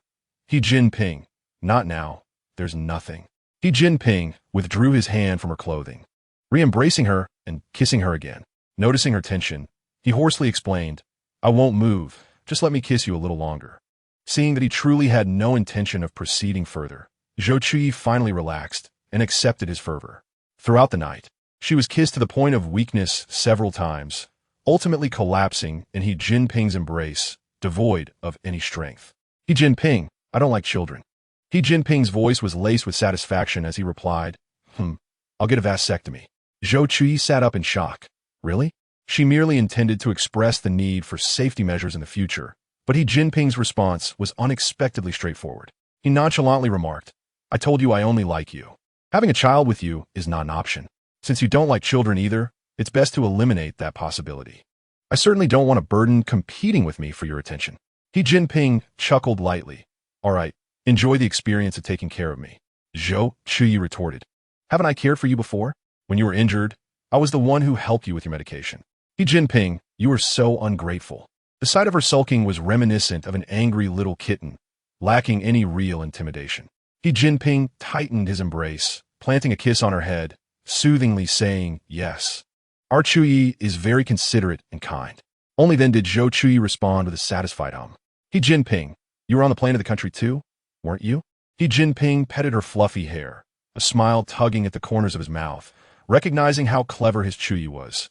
He Jinping, not now, there's nothing. He Jinping withdrew his hand from her clothing, re-embracing her and kissing her again. Noticing her tension, he hoarsely explained, I won't move, just let me kiss you a little longer. Seeing that he truly had no intention of proceeding further, Zhou Chuyi finally relaxed and accepted his fervor. Throughout the night, she was kissed to the point of weakness several times, ultimately collapsing in He Jinping's embrace, devoid of any strength. He Jinping, I don't like children. He Jinping's voice was laced with satisfaction as he replied, I'll get a vasectomy. Zhou Chuyi sat up in shock. Really? She merely intended to express the need for safety measures in the future, but He Jinping's response was unexpectedly straightforward. He nonchalantly remarked, I told you I only like you. Having a child with you is not an option. Since you don't like children either, it's best to eliminate that possibility. I certainly don't want a burden competing with me for your attention. He Jinping chuckled lightly. All right, enjoy the experience of taking care of me. Zhou Chuyi retorted. Haven't I cared for you before? When you were injured, I was the one who helped you with your medication. He Jinping, you are so ungrateful. The sight of her sulking was reminiscent of an angry little kitten, lacking any real intimidation. He Jinping tightened his embrace, planting a kiss on her head, soothingly saying, yes. Our Chuyi is very considerate and kind. Only then did Zhou Chuyi respond with a satisfied hum. He Jinping, you were on the plane of the country too, weren't you? He Jinping petted her fluffy hair, a smile tugging at the corners of his mouth, recognizing how clever his Chuyi was.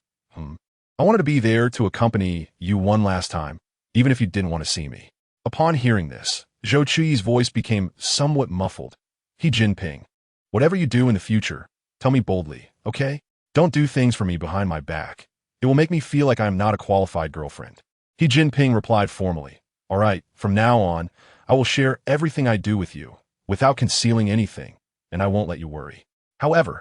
I wanted to be there to accompany you one last time, even if you didn't want to see me. Upon hearing this, Zhou Chuyi's voice became somewhat muffled. He Jinping. Whatever you do in the future, tell me boldly, okay? Don't do things for me behind my back. It will make me feel like I am not a qualified girlfriend. He Jinping replied formally. All right, from now on, I will share everything I do with you, without concealing anything, and I won't let you worry. However,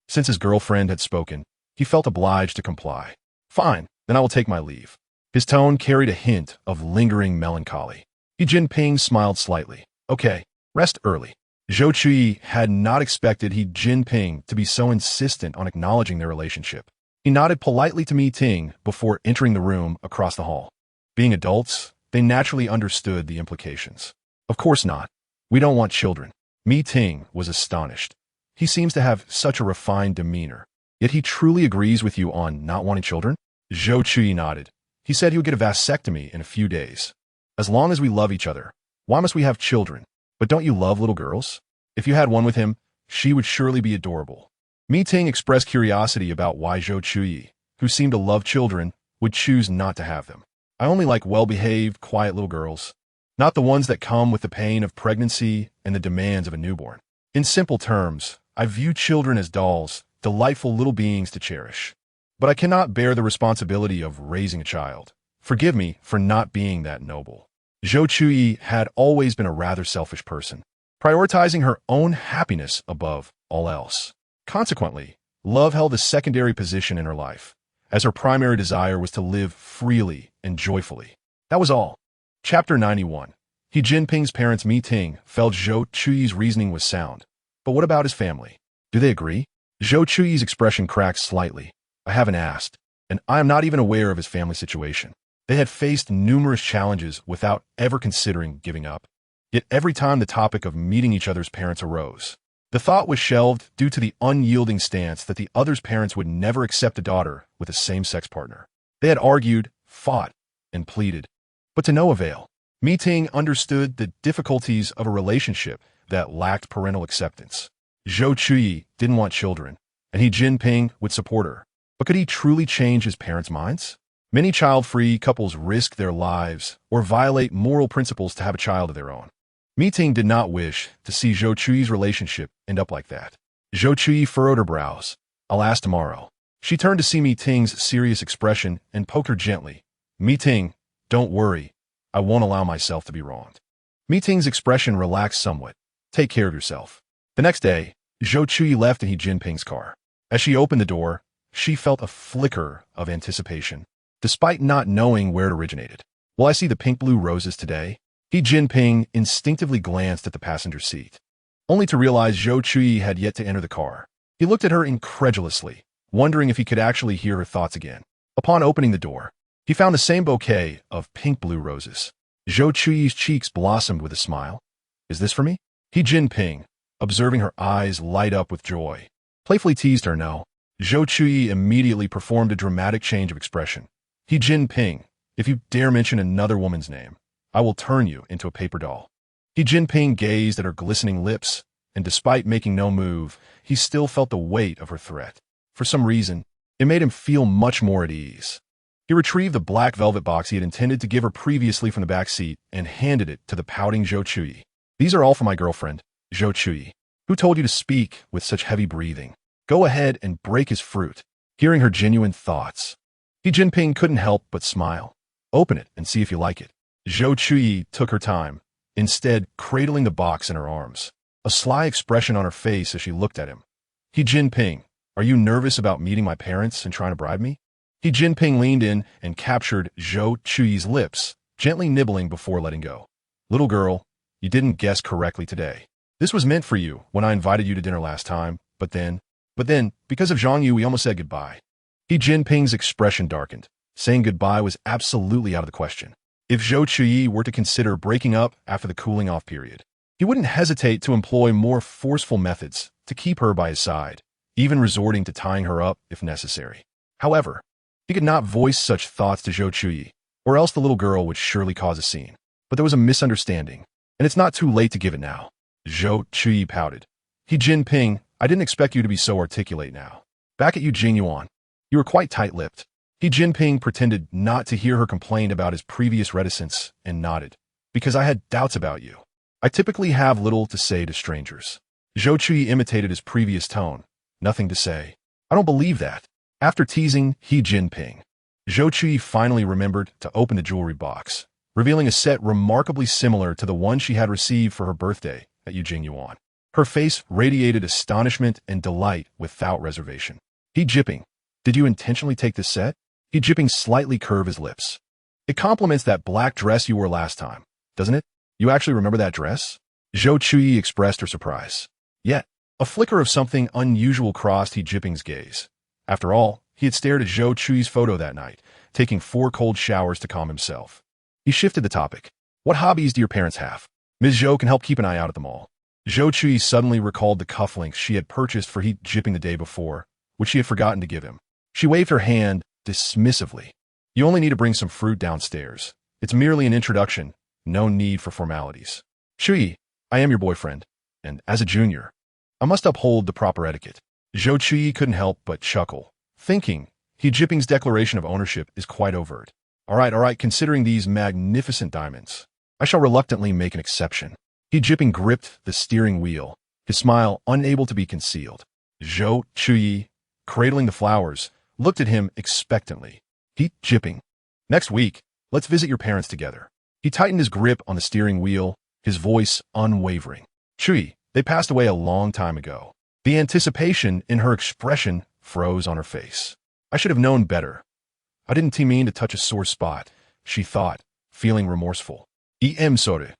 since his girlfriend had spoken, he felt obliged to comply. Fine, then I will take my leave. His tone carried a hint of lingering melancholy. He Jinping smiled slightly. Okay, rest early. Zhou Chuyi had not expected He Jinping to be so insistent on acknowledging their relationship. He nodded politely to Mi Ting before entering the room across the hall. Being adults, they naturally understood the implications. Of course not. We don't want children. Mi Ting was astonished. He seems to have such a refined demeanor. Yet he truly agrees with you on not wanting children? Zhou Chuyi nodded. He said he would get a vasectomy in a few days. As long as we love each other, why must we have children? But don't you love little girls? If you had one with him, she would surely be adorable. Mi Ting expressed curiosity about why Zhou Chuyi, who seemed to love children, would choose not to have them. I only like well-behaved, quiet little girls, not the ones that come with the pain of pregnancy and the demands of a newborn. In simple terms, I view children as dolls, delightful little beings to cherish. But I cannot bear the responsibility of raising a child. Forgive me for not being that noble. Zhou Chuyi had always been a rather selfish person, prioritizing her own happiness above all else. Consequently, love held a secondary position in her life, as her primary desire was to live freely and joyfully. That was all. Chapter 91. He Jinping's parents Mi Ting felt Zhou Chuyi's reasoning was sound. But what about his family? Do they agree? Zhou Chuyi's expression cracked slightly. I haven't asked, and I am not even aware of his family situation. They had faced numerous challenges without ever considering giving up. Yet every time the topic of meeting each other's parents arose, the thought was shelved due to the unyielding stance that the other's parents would never accept a daughter with a same-sex partner. They had argued, fought, and pleaded, but to no avail. Mi Ting understood the difficulties of a relationship that lacked parental acceptance. Zhou Chuyi didn't want children, and He Jinping would support her. But could he truly change his parents' minds? Many child-free couples risk their lives or violate moral principles to have a child of their own. Mi Ting did not wish to see Zhou Chuyi's relationship end up like that. Zhou Chuyi furrowed her brows. I'll ask tomorrow. She turned to see Mi Ting's serious expression and poked her gently. Mi Ting, don't worry. I won't allow myself to be wronged. Mi Ting's expression relaxed somewhat. Take care of yourself. The next day, Zhou Chuyi left in He Jinping's car. As she opened the door, she felt a flicker of anticipation, despite not knowing where it originated. Will I see the pink-blue roses today? He Jinping instinctively glanced at the passenger seat, only to realize Zhou Chuyi had yet to enter the car. He looked at her incredulously, wondering if he could actually hear her thoughts again. Upon opening the door, he found the same bouquet of pink-blue roses. Zhou Chuyi's cheeks blossomed with a smile. Is this for me? He Jinping, observing her eyes light up with joy, playfully teased her no. Zhou Chuyi immediately performed a dramatic change of expression. He Jinping, if you dare mention another woman's name, I will turn you into a paper doll. He Jinping gazed at her glistening lips, and despite making no move, he still felt the weight of her threat. For some reason, it made him feel much more at ease. He retrieved the black velvet box he had intended to give her previously from the back seat and handed it to the pouting Zhou Chuyi. These are all for my girlfriend, Zhou Chuyi. Who told you to speak with such heavy breathing? Go ahead and break his fruit. Hearing her genuine thoughts, He Jinping couldn't help but smile. Open it and see if you like it. Zhou Chuyi took her time, instead cradling the box in her arms, a sly expression on her face as she looked at him. He Jinping, are you nervous about meeting my parents and trying to bribe me? He Jinping leaned in and captured Zhou Chuyi's lips, gently nibbling before letting go. Little girl, you didn't guess correctly today. This was meant for you when I invited you to dinner last time, but then, because of Zhang Yu, we almost said goodbye. He Jinping's expression darkened. Saying goodbye was absolutely out of the question. If Zhou Chuyi were to consider breaking up after the cooling-off period, he wouldn't hesitate to employ more forceful methods to keep her by his side, even resorting to tying her up if necessary. However, he could not voice such thoughts to Zhou Chuyi, or else the little girl would surely cause a scene. But there was a misunderstanding, and it's not too late to give it now. Zhou Chuyi pouted. He Jinping, I didn't expect you to be so articulate now. Back at Jinping, you were quite tight-lipped. Jinping pretended not to hear her complain about his previous reticence and nodded. Because I had doubts about you. I typically have little to say to strangers. Zhou Chuyi imitated his previous tone. Nothing to say. I don't believe that. After teasing Jinping, Zhou Chuyi finally remembered to open the jewelry box, revealing a set remarkably similar to the one she had received for her birthday at Jinping. Her face radiated astonishment and delight without reservation. Jinping, did you intentionally take this set? Jinping slightly curved his lips. It complements that black dress you wore last time, doesn't it? You actually remember that dress? Zhou Chuyi expressed her surprise. Yet, a flicker of something unusual crossed Jinping's gaze. After all, he had stared at Zhou Chuyi's photo that night, taking 4 cold showers to calm himself. He shifted the topic. What hobbies do your parents have? Ms. Zhou can help keep an eye out at the mall. Zhou Chuyi suddenly recalled the cufflinks she had purchased for Jinping the day before, which she had forgotten to give him. She waved her hand dismissively. You only need to bring some fruit downstairs. It's merely an introduction, no need for formalities. Chuyi, I am your boyfriend, and as a junior, I must uphold the proper etiquette. Zhou Chuyi couldn't help but chuckle, thinking Jinping's declaration of ownership is quite overt. All right, considering these magnificent diamonds, I shall reluctantly make an exception. Jinping gripped the steering wheel, his smile unable to be concealed. Zhou Chuyi, cradling the flowers, looked at him expectantly. Jinping, next week, let's visit your parents together. He tightened his grip on the steering wheel, his voice unwavering. Chuyi, they passed away a long time ago. The anticipation in her expression froze on her face. I should have known better. I didn't mean to touch a sore spot, she thought, feeling remorseful. Sorry.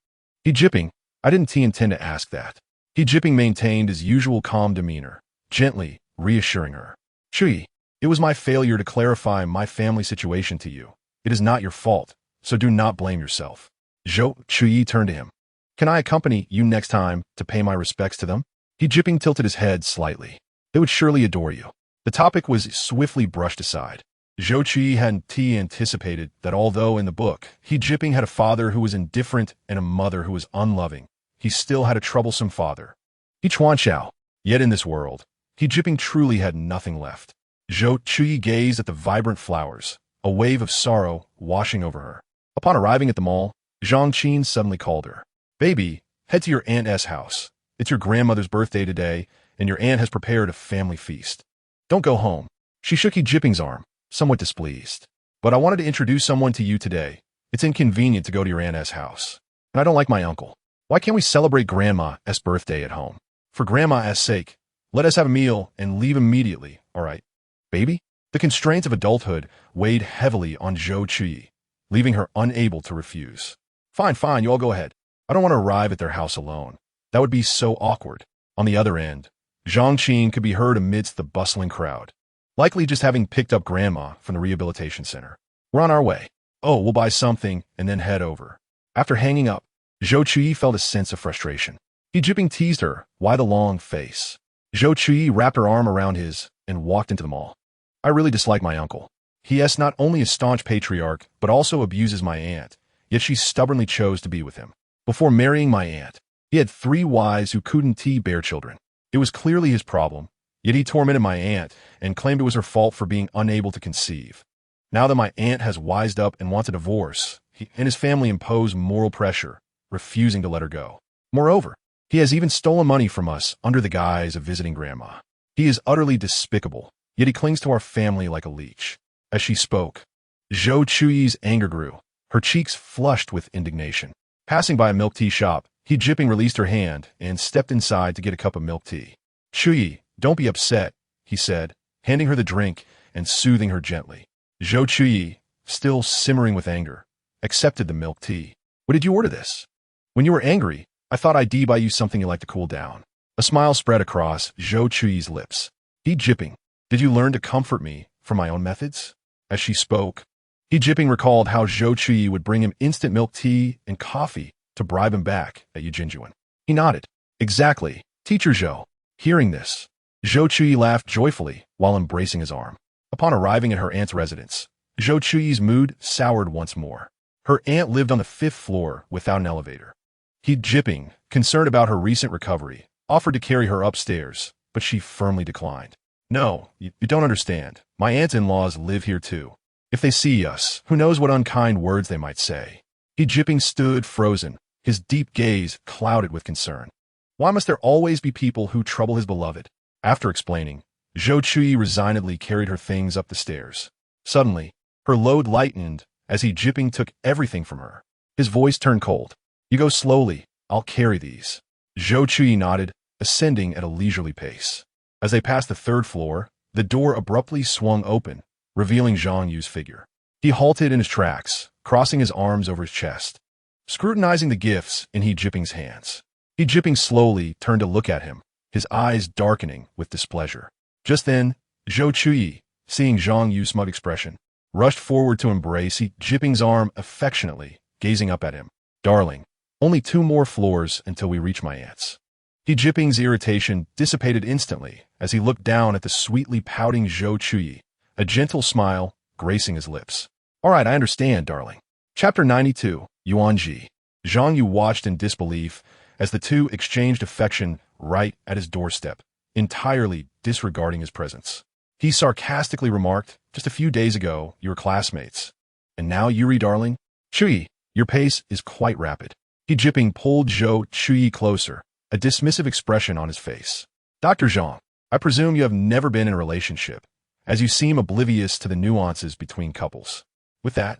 Jinping, I didn't intend to ask that. Jinping maintained his usual calm demeanor, gently reassuring her. Chuyi, it was my failure to clarify my family situation to you. It is not your fault, so do not blame yourself. Zhou Chuyi turned to him. Can I accompany you next time to pay my respects to them? Jinping tilted his head slightly. They would surely adore you. The topic was swiftly brushed aside. Zhou Chuyi hadn't anticipated that although in the book, Jinping had a father who was indifferent and a mother who was unloving, he still had a troublesome father. Chuanxiao. Yet in this world, Jinping truly had nothing left. Zhou Chuyi gazed at the vibrant flowers, a wave of sorrow washing over her. Upon arriving at the mall, Zhang Qin suddenly called her. Baby, head to your aunt's house. It's your grandmother's birthday today, and your aunt has prepared a family feast. Don't go home. She shook Jinping's arm, somewhat displeased. But I wanted to introduce someone to you today. It's inconvenient to go to your aunt's house. And I don't like my uncle. Why can't we celebrate Grandma's birthday at home? For Grandma's sake, let us have a meal and leave immediately, all right? Baby? The constraints of adulthood weighed heavily on Zhou Chuyi, leaving her unable to refuse. Fine, you all go ahead. I don't want to arrive at their house alone. That would be so awkward. On the other end, Zhang Qin could be heard amidst the bustling crowd, likely just having picked up Grandma from the rehabilitation center. We're on our way. Oh, we'll buy something and then head over. After hanging up, Zhou Chuyi felt a sense of frustration. Jinping teased her, why the long face? Zhou Chuyi wrapped her arm around his and walked into the mall. I really dislike my uncle. He is not only a staunch patriarch, but also abuses my aunt, yet she stubbornly chose to be with him. Before marrying my aunt, he had 3 wives who couldn't bear children. It was clearly his problem, yet he tormented my aunt and claimed it was her fault for being unable to conceive. Now that my aunt has wised up and wants a divorce, he and his family impose moral pressure, refusing to let her go. Moreover, he has even stolen money from us under the guise of visiting Grandma. He is utterly despicable, yet he clings to our family like a leech. As she spoke, Zhou Chuyi's anger grew, her cheeks flushed with indignation. Passing by a milk tea shop, Jinping released her hand and stepped inside to get a cup of milk tea. Chuyi, don't be upset, he said, handing her the drink and soothing her gently. Zhou Chuyi, still simmering with anger, accepted the milk tea. What did you order this? When you were angry, I thought I'd buy you something you like to cool down. A smile spread across Zhou Chuyi's lips. Jinping, did you learn to comfort me from my own methods? As she spoke, Jinping recalled how Zhou Chuyi would bring him instant milk tea and coffee to bribe him back at Jinping. He nodded. Exactly, Teacher Zhou. Hearing this, Zhou Chuyi laughed joyfully while embracing his arm. Upon arriving at her aunt's residence, Zhou Chuyi's mood soured once more. Her aunt lived on the 5th floor without an elevator. Jinping, concerned about her recent recovery, offered to carry her upstairs, but she firmly declined. No, you don't understand. My aunt-in-laws live here too. If they see us, who knows what unkind words they might say. Jinping stood frozen, his deep gaze clouded with concern. Why must there always be people who trouble his beloved? After explaining, Zhou Chuyi resignedly carried her things up the stairs. Suddenly, her load lightened as Jinping took everything from her. His voice turned cold. You go slowly, I'll carry these. Zhou Chuyi nodded, ascending at a leisurely pace. As they passed the third floor, the door abruptly swung open, revealing Zhang Yu's figure. He halted in his tracks, crossing his arms over his chest, scrutinizing the gifts in Jinping's hands. Jinping slowly turned to look at him, his eyes darkening with displeasure. Just then, Zhou Chuyi, seeing Zhang Yu's smug expression, rushed forward to embrace Jinping's arm affectionately, gazing up at him. Darling, only 2 more floors until we reach my aunt's. Jinping's irritation dissipated instantly as he looked down at the sweetly pouting Zhou Chuyi, a gentle smile gracing his lips. All right, I understand, darling. Chapter 92, Yuanji. Zhang Yu watched in disbelief as the two exchanged affection right at his doorstep, entirely disregarding his presence. He sarcastically remarked, just a few days ago, you were classmates. And now, Yuri, darling? Chuyi, your pace is quite rapid. Jinping pulled Zhou Chuyi closer, a dismissive expression on his face. Dr. Zhang, I presume you have never been in a relationship, as you seem oblivious to the nuances between couples. With that,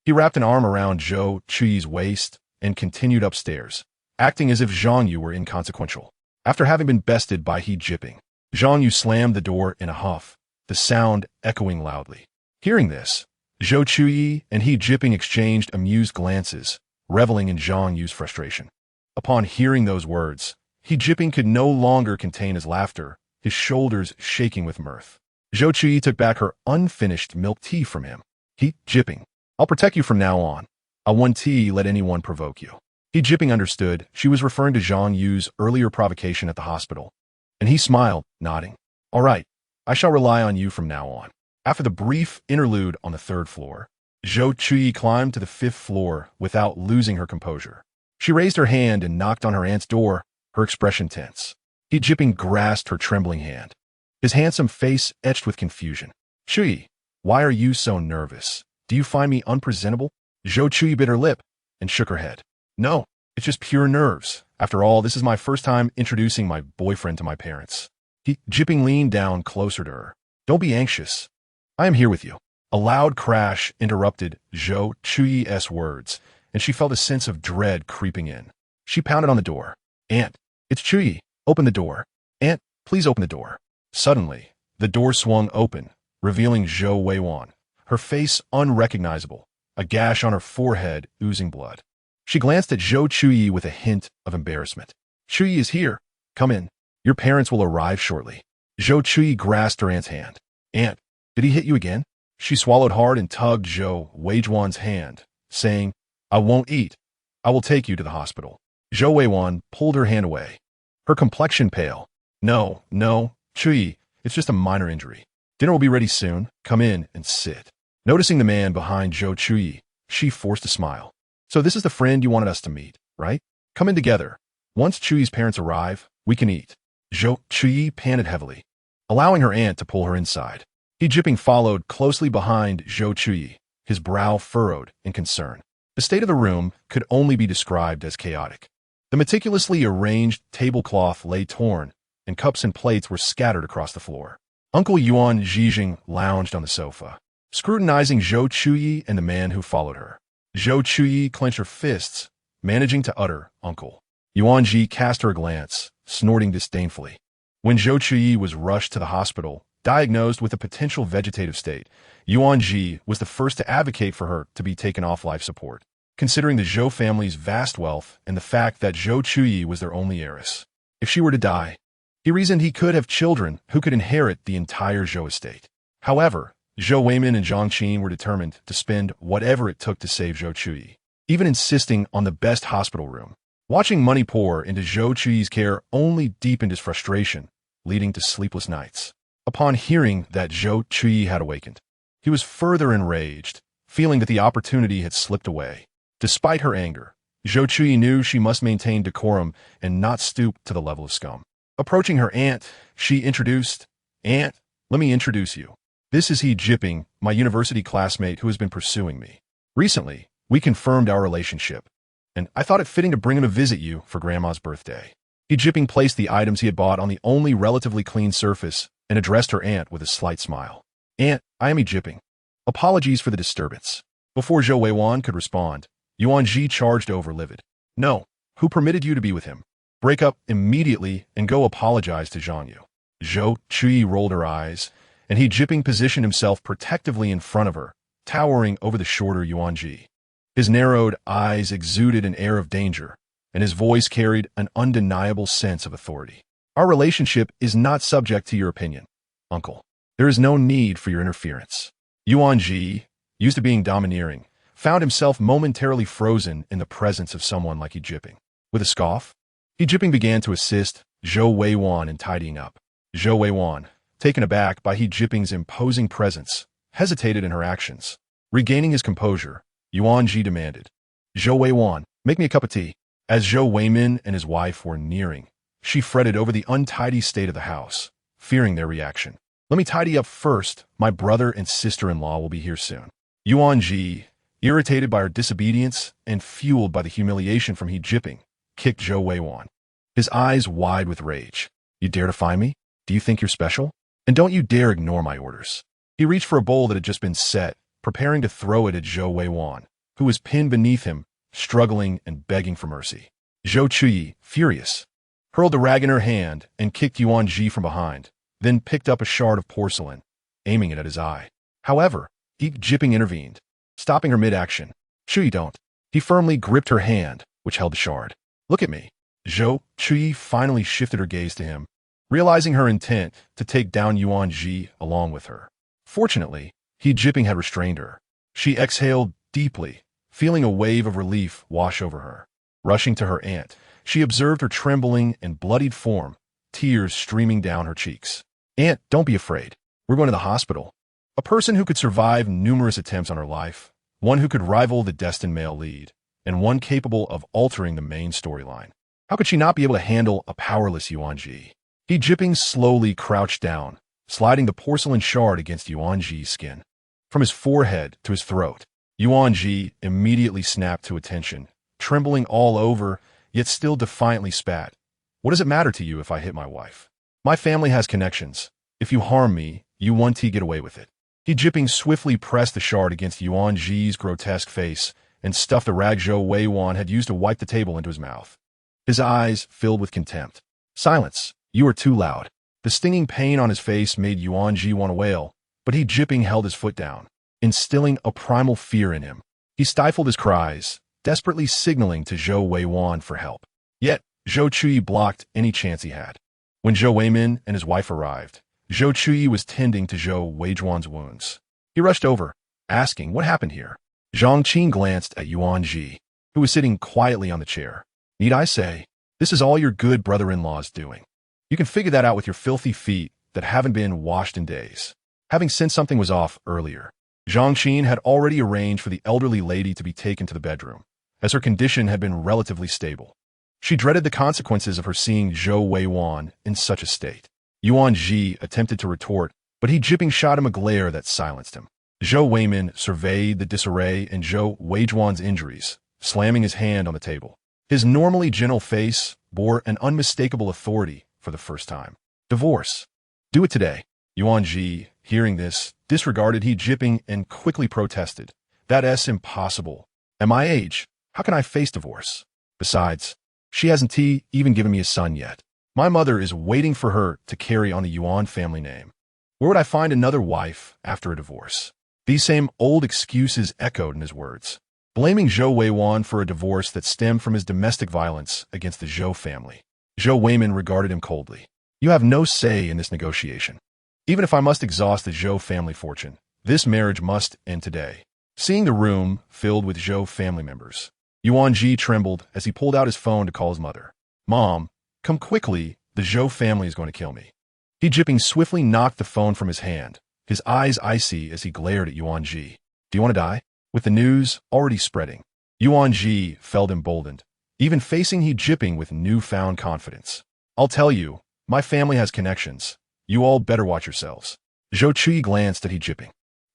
he wrapped an arm around Zhou Chuyi's waist and continued upstairs, acting as if Zhang Yu were inconsequential. After having been bested by Jinping, Zhang Yu slammed the door in a huff, the sound echoing loudly. Hearing this, Zhou Chuyi and Jinping exchanged amused glances, reveling in Zhang Yu's frustration. Upon hearing those words, Jinping could no longer contain his laughter, his shoulders shaking with mirth. Zhou Chuyi took back her unfinished milk tea from him. Jinping, I'll protect you from now on. I won't let anyone provoke you. Jinping understood she was referring to Zhang Yu's earlier provocation at the hospital, and he smiled, nodding. All right, I shall rely on you from now on. After the brief interlude on the 3rd floor, Zhou Chuyi climbed to the 5th floor without losing her composure. She raised her hand and knocked on her aunt's door, her expression tense. Jinping grasped her trembling hand, his handsome face etched with confusion. Chuyi, why are you so nervous? Do you find me unpresentable? Zhou Chuyi bit her lip and shook her head. No, it's just pure nerves. After all, this is my first time introducing my boyfriend to my parents. Jinping leaned down closer to her. Don't be anxious. I am here with you. A loud crash interrupted Zhou Chuyi's words, and she felt a sense of dread creeping in. She pounded on the door. Aunt, it's Chuyi. Open the door. Aunt, please open the door. Suddenly, the door swung open, revealing Zhou Weiwan, her face unrecognizable, a gash on her forehead oozing blood. She glanced at Zhou Chuyi with a hint of embarrassment. Chuyi is here. Come in. Your parents will arrive shortly. Zhou Chuyi grasped her aunt's hand. Aunt, did he hit you again? She swallowed hard and tugged Zhou Weiwan's hand, saying, I won't eat. I will take you to the hospital. Zhou Weiwan pulled her hand away, her complexion pale. No, Chuyi, it's just a minor injury. Dinner will be ready soon. Come in and sit. Noticing the man behind Zhou Chuyi, she forced a smile. So this is the friend you wanted us to meet, right? Come in together. Once Chuyi's parents arrive, we can eat. Zhou Chuyi panted heavily, allowing her aunt to pull her inside. Jinping followed closely behind Zhou Chuyi, his brow furrowed in concern. The state of the room could only be described as chaotic. The meticulously arranged tablecloth lay torn, and cups and plates were scattered across the floor. Uncle Yuan Zhijing lounged on the sofa, scrutinizing Zhou Chuyi and the man who followed her. Zhou Chuyi clenched her fists, managing to utter, Uncle. Yuan Zhi cast her a glance, snorting disdainfully. When Zhou Chuyi was rushed to the hospital, diagnosed with a potential vegetative state, Yuan Zhi was the first to advocate for her to be taken off life support, considering the Zhou family's vast wealth and the fact that Zhou Chuyi was their only heiress. If she were to die, he reasoned he could have children who could inherit the entire Zhou estate. However, Zhou Weimin and Zhang Qin were determined to spend whatever it took to save Zhou Chuyi, even insisting on the best hospital room. Watching money pour into Zhou Chuyi's care only deepened his frustration, leading to sleepless nights. Upon hearing that Zhou Chuyi had awakened, he was further enraged, feeling that the opportunity had slipped away. Despite her anger, Zhou Chuyi knew she must maintain decorum and not stoop to the level of scum. Approaching her aunt, she introduced, Aunt, Let me introduce you. This is Jinping, my university classmate who has been pursuing me. Recently, we confirmed our relationship, and I thought it fitting to bring him to visit you for Grandma's birthday. Jinping placed the items he had bought on the only relatively clean surface and addressed her aunt with a slight smile. Aunt, I am Jinping. Apologies for the disturbance. Before Zhou Weiwan could respond, Yuanji charged over livid. No, who permitted you to be with him? Break up immediately and go apologize to Zhang Yu. Zhou Chuyi rolled her eyes, and Jinping positioned himself protectively in front of her, towering over the shorter Yuanji. His narrowed eyes exuded an air of danger, and his voice carried an undeniable sense of authority. Our relationship is not subject to your opinion, uncle. There is no need for your interference. Yuanji, used to being domineering, found himself momentarily frozen in the presence of someone like Jinping. With a scoff, Jinping began to assist Zhou Weiwan in tidying up. Zhou Weiwan, taken aback by Jinping's imposing presence, hesitated in her actions. Regaining his composure, Yuanji demanded, Zhou Weiwan, make me a cup of tea. As Zhou Weimin and his wife were nearing, she fretted over the untidy state of the house, fearing their reaction. Let me tidy up first. My brother and sister-in-law will be here soon. Yuanji, irritated by her disobedience and fueled by the humiliation from Jinping, kicked Zhou Weiwan. His eyes wide with rage. You dare defy me? Do you think you're special? And don't you dare ignore my orders. He reached for a bowl that had just been set, preparing to throw it at Zhou Weiwan, who was pinned beneath him, struggling and begging for mercy. Zhou Chuyi, furious, hurled the rag in her hand and kicked Yuanji from behind, then picked up a shard of porcelain, aiming it at his eye. However, Jinping intervened, stopping her mid-action. Chuyi, don't. He firmly gripped her hand, which held the shard. Look at me. Zhou Chuyi finally shifted her gaze to him, realizing her intent to take down Yuanji along with her. Fortunately, Jinping had restrained her. She exhaled deeply, feeling a wave of relief wash over her. Rushing to her aunt, she observed her trembling and bloodied form, tears streaming down her cheeks. Aunt, don't be afraid. We're going to the hospital. A person who could survive numerous attempts on her life, one who could rival the destined male lead, and one capable of altering the main storyline. How could she not be able to handle a powerless Yuanji? Jinping slowly crouched down, sliding the porcelain shard against Yuanji's skin. From his forehead to his throat, Yuanji immediately snapped to attention, trembling all over, yet still defiantly spat. What does it matter to you if I hit my wife? My family has connections. If you harm me, you want to get away with it. Jinping swiftly pressed the shard against Yuanji's grotesque face and stuffed the rag Zhou Weiwan had used to wipe the table into his mouth. His eyes filled with contempt. Silence. You are too loud. The stinging pain on his face made Yuanji want to wail, but Jinping held his foot down, instilling a primal fear in him. He stifled his cries, desperately signaling to Zhou Weiwan for help. Yet, Zhou Chuyi blocked any chance he had. When Zhou Weimin and his wife arrived, Zhou Chuyi was tending to Zhou Weijuan's wounds. He rushed over, asking what happened here. Zhang Qin glanced at Yuanji, who was sitting quietly on the chair. Need I say, this is all your good brother-in-law's doing. You can figure that out with your filthy feet that haven't been washed in days. Having sensed something was off earlier, Zhang Qin had already arranged for the elderly lady to be taken to the bedroom, as her condition had been relatively stable. She dreaded the consequences of her seeing Zhou Weiwan in such a state. Yuanji attempted to retort, but Jinping shot him a glare that silenced him. Zhou Weimin surveyed the disarray in Zhou Weijuan's injuries, slamming his hand on the table. His normally gentle face bore an unmistakable authority for the first time. Divorce. Do it today. Yuanji, hearing this, disregarded Jinping and quickly protested. That's impossible. At my age, how can I face divorce? Besides, she hasn't even given me a son yet. My mother is waiting for her to carry on the Yuan family name. Where would I find another wife after a divorce? These same old excuses echoed in his words, blaming Zhou Weiwan for a divorce that stemmed from his domestic violence against the Zhou family. Zhou Weimin regarded him coldly. You have no say in this negotiation. Even if I must exhaust the Zhou family fortune, this marriage must end today. Seeing the room filled with Zhou family members, Yuanji trembled as he pulled out his phone to call his mother. Mom, come quickly, the Zhou family is going to kill me. Jinping swiftly knocked the phone from his hand, his eyes icy as he glared at Yuanji. Do you want to die? With the news already spreading, Yuanji felt emboldened, even facing Jinping with newfound confidence. I'll tell you, my family has connections. You all better watch yourselves. Zhou Chuyi glanced at Jinping.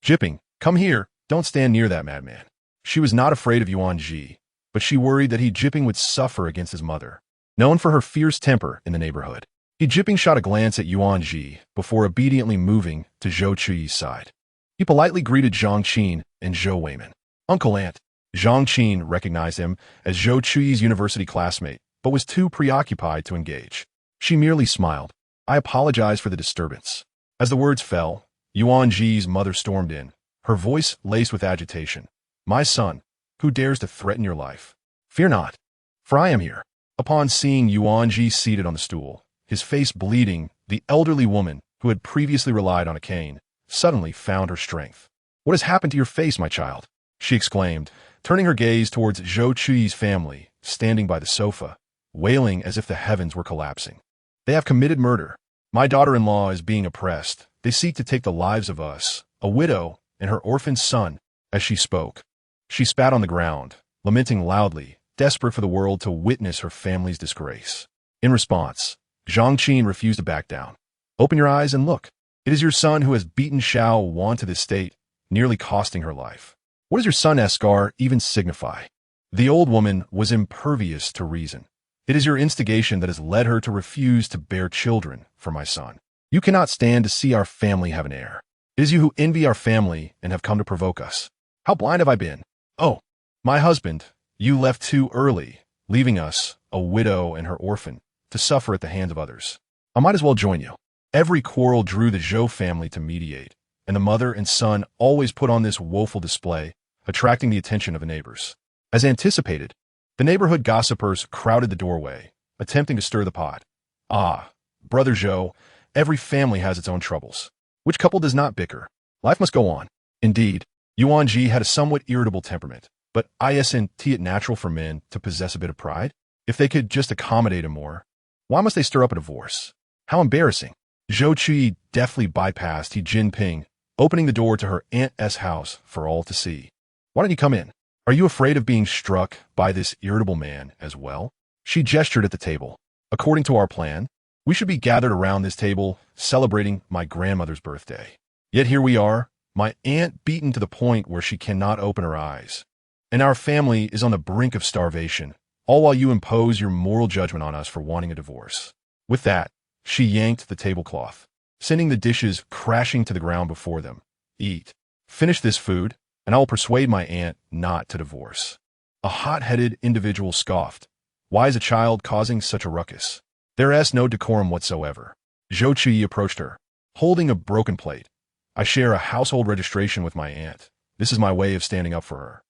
Jinping, come here, don't stand near that madman. She was not afraid of Yuan Ji, but she worried that Jinping would suffer against his mother, known for her fierce temper in the neighborhood. Jinping shot a glance at Yuan Ji before obediently moving to Zhou Chuyi's side. He politely greeted Zhang Qin and Zhou Weiman. Uncle Aunt. Zhang Qin recognized him as Zhou Chuyi's university classmate, but was too preoccupied to engage. She merely smiled. I apologize for the disturbance. As the words fell, Yuan Ji's mother stormed in, her voice laced with agitation. My son, who dares to threaten your life? Fear not, for I am here. Upon seeing Yuan Ji seated on the stool, his face bleeding, the elderly woman, who had previously relied on a cane, suddenly found her strength. What has happened to your face, my child? She exclaimed, turning her gaze towards Zhou Chuyi's family, standing by the sofa, wailing as if the heavens were collapsing. They have committed murder. My daughter-in-law is being oppressed. They seek to take the lives of us, a widow and her orphaned son. As she spoke, she spat on the ground, lamenting loudly, desperate for the world to witness her family's disgrace. In response, Zhang Qin refused to back down. Open your eyes and look. It is your son who has beaten Xiao Wan to this state, nearly costing her life. What does your son's scar even signify? The old woman was impervious to reason. It is your instigation that has led her to refuse to bear children for my son. You cannot stand to see our family have an heir. It is you who envy our family and have come to provoke us. How blind have I been? Oh, my husband, you left too early, leaving us, a widow and her orphan, to suffer at the hands of others. I might as well join you. Every quarrel drew the Zhou family to mediate, and the mother and son always put on this woeful display, attracting the attention of the neighbors. As anticipated, the neighborhood gossipers crowded the doorway, attempting to stir the pot. Ah, brother Zhou, every family has its own troubles. Which couple does not bicker? Life must go on. Indeed, Yuan Ji had a somewhat irritable temperament, but isn't it natural for men to possess a bit of pride? If they could just accommodate him more, why must they stir up a divorce? How embarrassing. Zhou Chuyi deftly bypassed Jinping, opening the door to her aunt's house for all to see. Why don't you come in? Are you afraid of being struck by this irritable man as well? She gestured at the table. According to our plan, we should be gathered around this table celebrating my grandmother's birthday. Yet here we are, my aunt beaten to the point where she cannot open her eyes. And our family is on the brink of starvation, all while you impose your moral judgment on us for wanting a divorce. With that, she yanked the tablecloth, sending the dishes crashing to the ground before them. Eat. Finish this food, and I will persuade my aunt not to divorce. A hot-headed individual scoffed. Why is a child causing such a ruckus? There is no decorum whatsoever. Zhou Chuyi approached her, holding a broken plate. I share a household registration with my aunt. This is my way of standing up for her.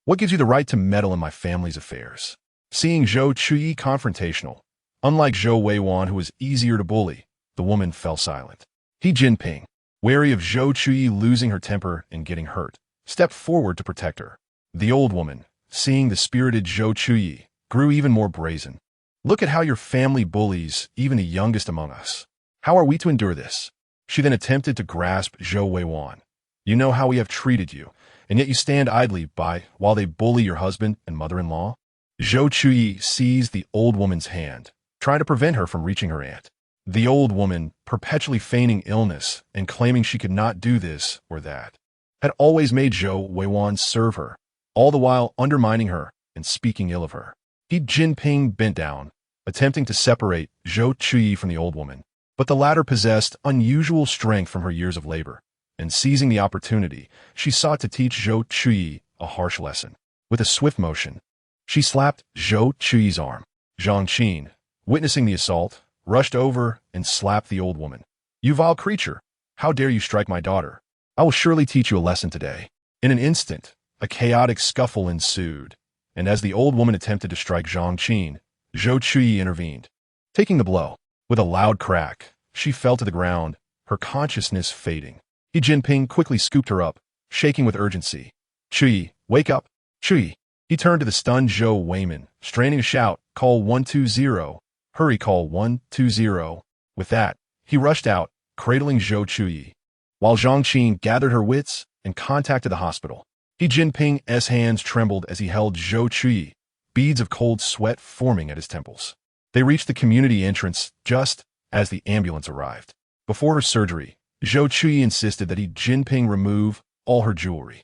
What gives you the right to meddle in my family's affairs? Seeing Zhou Chuyi confrontational, unlike Zhou Weiwan, who was easier to bully, the woman fell silent. Jinping, wary of Zhou Chuyi losing her temper and getting hurt, stepped forward to protect her. The old woman, seeing the spirited Zhou Chuyi, grew even more brazen. Look at how your family bullies even the youngest among us. How are we to endure this? She then attempted to grasp Zhou Weiwan. You know how we have treated you, and yet you stand idly by while they bully your husband and mother-in-law? Zhou Chuyi seized the old woman's hand, trying to prevent her from reaching her aunt. The old woman, perpetually feigning illness and claiming she could not do this or that, had always made Zhou Weiwan serve her, all the while undermining her and speaking ill of her. Jinping bent down, attempting to separate Zhou Chuyi from the old woman, but the latter possessed unusual strength from her years of labor, and seizing the opportunity, she sought to teach Zhou Chuyi a harsh lesson. With a swift motion, she slapped Zhou Chuyi's arm. Zhang Qin, witnessing the assault, rushed over and slapped the old woman. You vile creature, how dare you strike my daughter? I will surely teach you a lesson today. In an instant, a chaotic scuffle ensued, and as the old woman attempted to strike Zhang Qin, Zhou Chuyi intervened. Taking the blow, with a loud crack, she fell to the ground, her consciousness fading. Jinping quickly scooped her up, shaking with urgency. Chuyi, wake up, Chuyi. He turned to the stunned Zhou Weiman, straining to shout, call 120, hurry call 120. With that, he rushed out, cradling Zhou Chuyi, while Zhang Qin gathered her wits and contacted the hospital. Jinping's hands trembled as he held Zhou Chuyi, beads of cold sweat forming at his temples. They reached the community entrance just as the ambulance arrived. Before her surgery, Zhou Chuyi insisted that Jinping remove all her jewelry.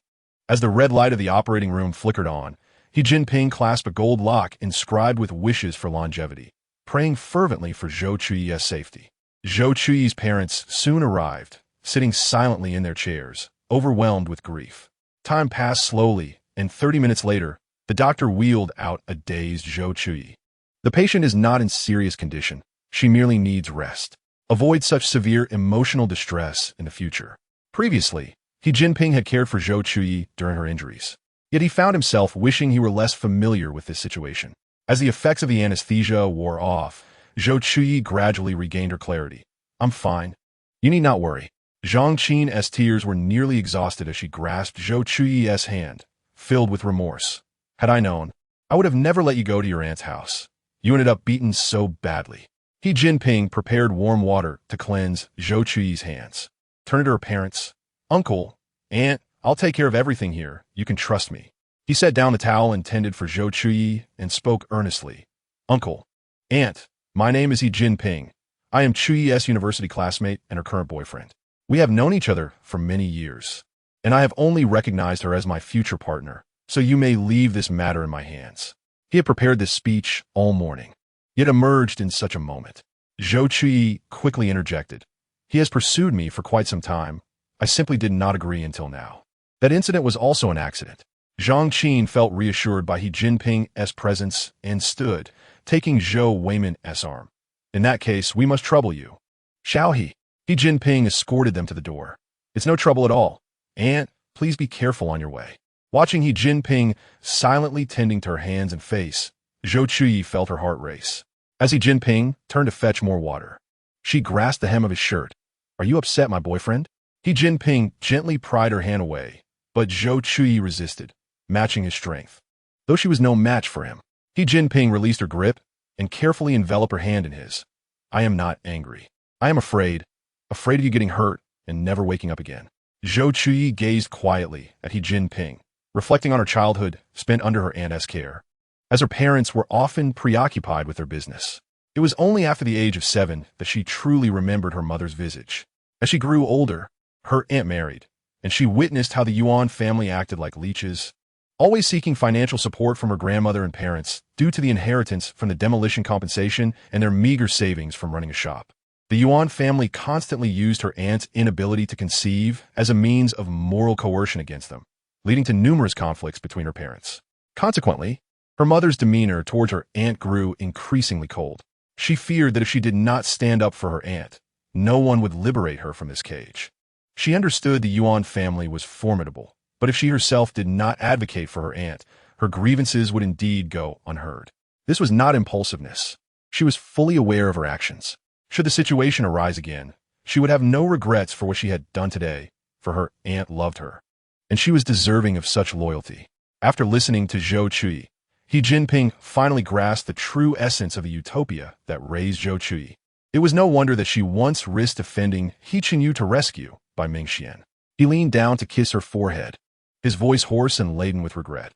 As the red light of the operating room flickered on, Jinping clasped a gold lock inscribed with wishes for longevity, praying fervently for Zhou Chuyi's safety. Zhou Chuyi's parents soon arrived, sitting silently in their chairs, overwhelmed with grief. Time passed slowly, and 30 minutes later, the doctor wheeled out a dazed Zhou Chuyi. The patient is not in serious condition. She merely needs rest. Avoid such severe emotional distress in the future. Previously, Jinping had cared for Zhou Chuyi during her injuries. Yet he found himself wishing he were less familiar with this situation. As the effects of the anesthesia wore off, Zhou Chuyi gradually regained her clarity. "I'm fine. You need not worry." Zhang Qin's tears were nearly exhausted as she grasped Zhou Chuyi's hand, filled with remorse. "Had I known, I would have never let you go to your aunt's house. You ended up beaten so badly." Jinping prepared warm water to cleanse Zhou Chuyi's hands. Turning to her parents, "Uncle, Aunt, I'll take care of everything here. You can trust me." He set down the towel intended for Zhou Chuyi and spoke earnestly. "Uncle, Aunt, my name is Jinping. I am Chuyi's university classmate and her current boyfriend. We have known each other for many years, and I have only recognized her as my future partner, so you may leave this matter in my hands." He had prepared this speech all morning, yet emerged in such a moment. Zhou Chuyi quickly interjected. "He has pursued me for quite some time. I simply did not agree until now." That incident was also an accident. Zhang Qin felt reassured by Jinping's presence and stood, taking Zhou Weiman's arm. "In that case, we must trouble you. Shall he?" Jinping escorted them to the door. "It's no trouble at all. Aunt, please be careful on your way." Watching Jinping silently tending to her hands and face, Zhou Chuyi felt her heart race. As Jinping turned to fetch more water, she grasped the hem of his shirt. "Are you upset, my boyfriend?" Jinping gently pried her hand away, but Zhou Chuyi resisted, matching his strength. Though she was no match for him, Jinping released her grip and carefully enveloped her hand in his. "I am not angry. I am afraid of you getting hurt and never waking up again." Zhou Chuyi gazed quietly at Jinping, reflecting on her childhood spent under her aunt's care. As her parents were often preoccupied with their business, it was only after the age of 7 that she truly remembered her mother's visage. As she grew older, her aunt married, and she witnessed how the Yuan family acted like leeches, always seeking financial support from her grandmother and parents due to the inheritance from the demolition compensation and their meager savings from running a shop. The Yuan family constantly used her aunt's inability to conceive as a means of moral coercion against them, leading to numerous conflicts between her parents. Consequently, her mother's demeanor towards her aunt grew increasingly cold. She feared that if she did not stand up for her aunt, no one would liberate her from this cage. She understood the Yuan family was formidable, but if she herself did not advocate for her aunt, her grievances would indeed go unheard. This was not impulsiveness. She was fully aware of her actions. Should the situation arise again, she would have no regrets for what she had done today, for her aunt loved her, and she was deserving of such loyalty. After listening to Zhou Chuyi, Jinping finally grasped the true essence of the utopia that raised Zhou Chuyi. It was no wonder that she once risked defending Qinyu to rescue by Mingxian. He leaned down to kiss her forehead, his voice hoarse and laden with regret.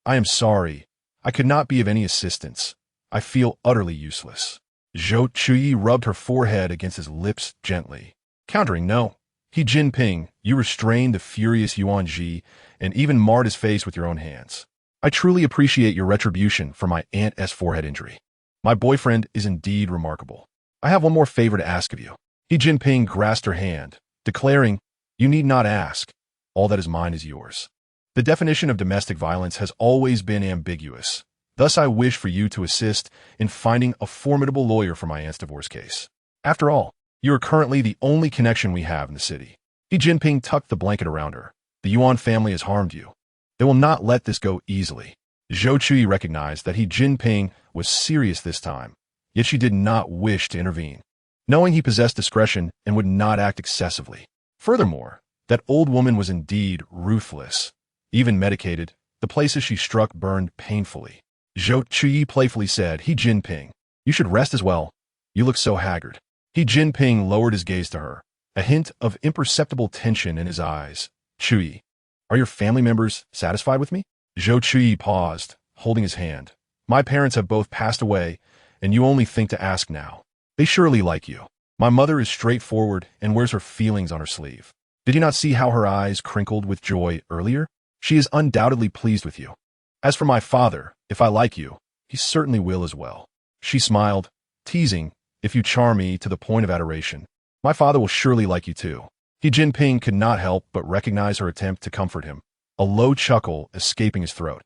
"I am sorry. I could not be of any assistance. I feel utterly useless." Zhou Chuyi rubbed her forehead against his lips gently, countering, "No. Jinping, you restrained the furious Yuan Ji and even marred his face with your own hands. I truly appreciate your retribution for my aunt's forehead injury. My boyfriend is indeed remarkable. I have one more favor to ask of you." Jinping grasped her hand, declaring, "You need not ask. All that is mine is yours." The definition of domestic violence has always been ambiguous. Thus, I wish for you to assist in finding a formidable lawyer for my aunt's divorce case. After all, you are currently the only connection we have in the city. Jinping tucked the blanket around her. "The Yuan family has harmed you. They will not let this go easily." Zhou Chuyi recognized that Jinping was serious this time, yet she did not wish to intervene, knowing he possessed discretion and would not act excessively. Furthermore, that old woman was indeed ruthless. Even medicated, the places she struck burned painfully. Zhou Chuyi playfully said, Jinping, you should rest as well. You look so haggard." Jinping lowered his gaze to her, a hint of imperceptible tension in his eyes. "Chuyi, are your family members satisfied with me?" Zhou Chuyi paused, holding his hand. "My parents have both passed away, and you only think to ask now. They surely like you." My mother is straightforward and wears her feelings on her sleeve. Did you not see how her eyes crinkled with joy earlier? She is undoubtedly pleased with you. As for my father, if I like you, he certainly will as well. She smiled, teasing, if you charm me to the point of adoration, my father will surely like you too. Jinping could not help but recognize her attempt to comfort him, a low chuckle escaping his throat.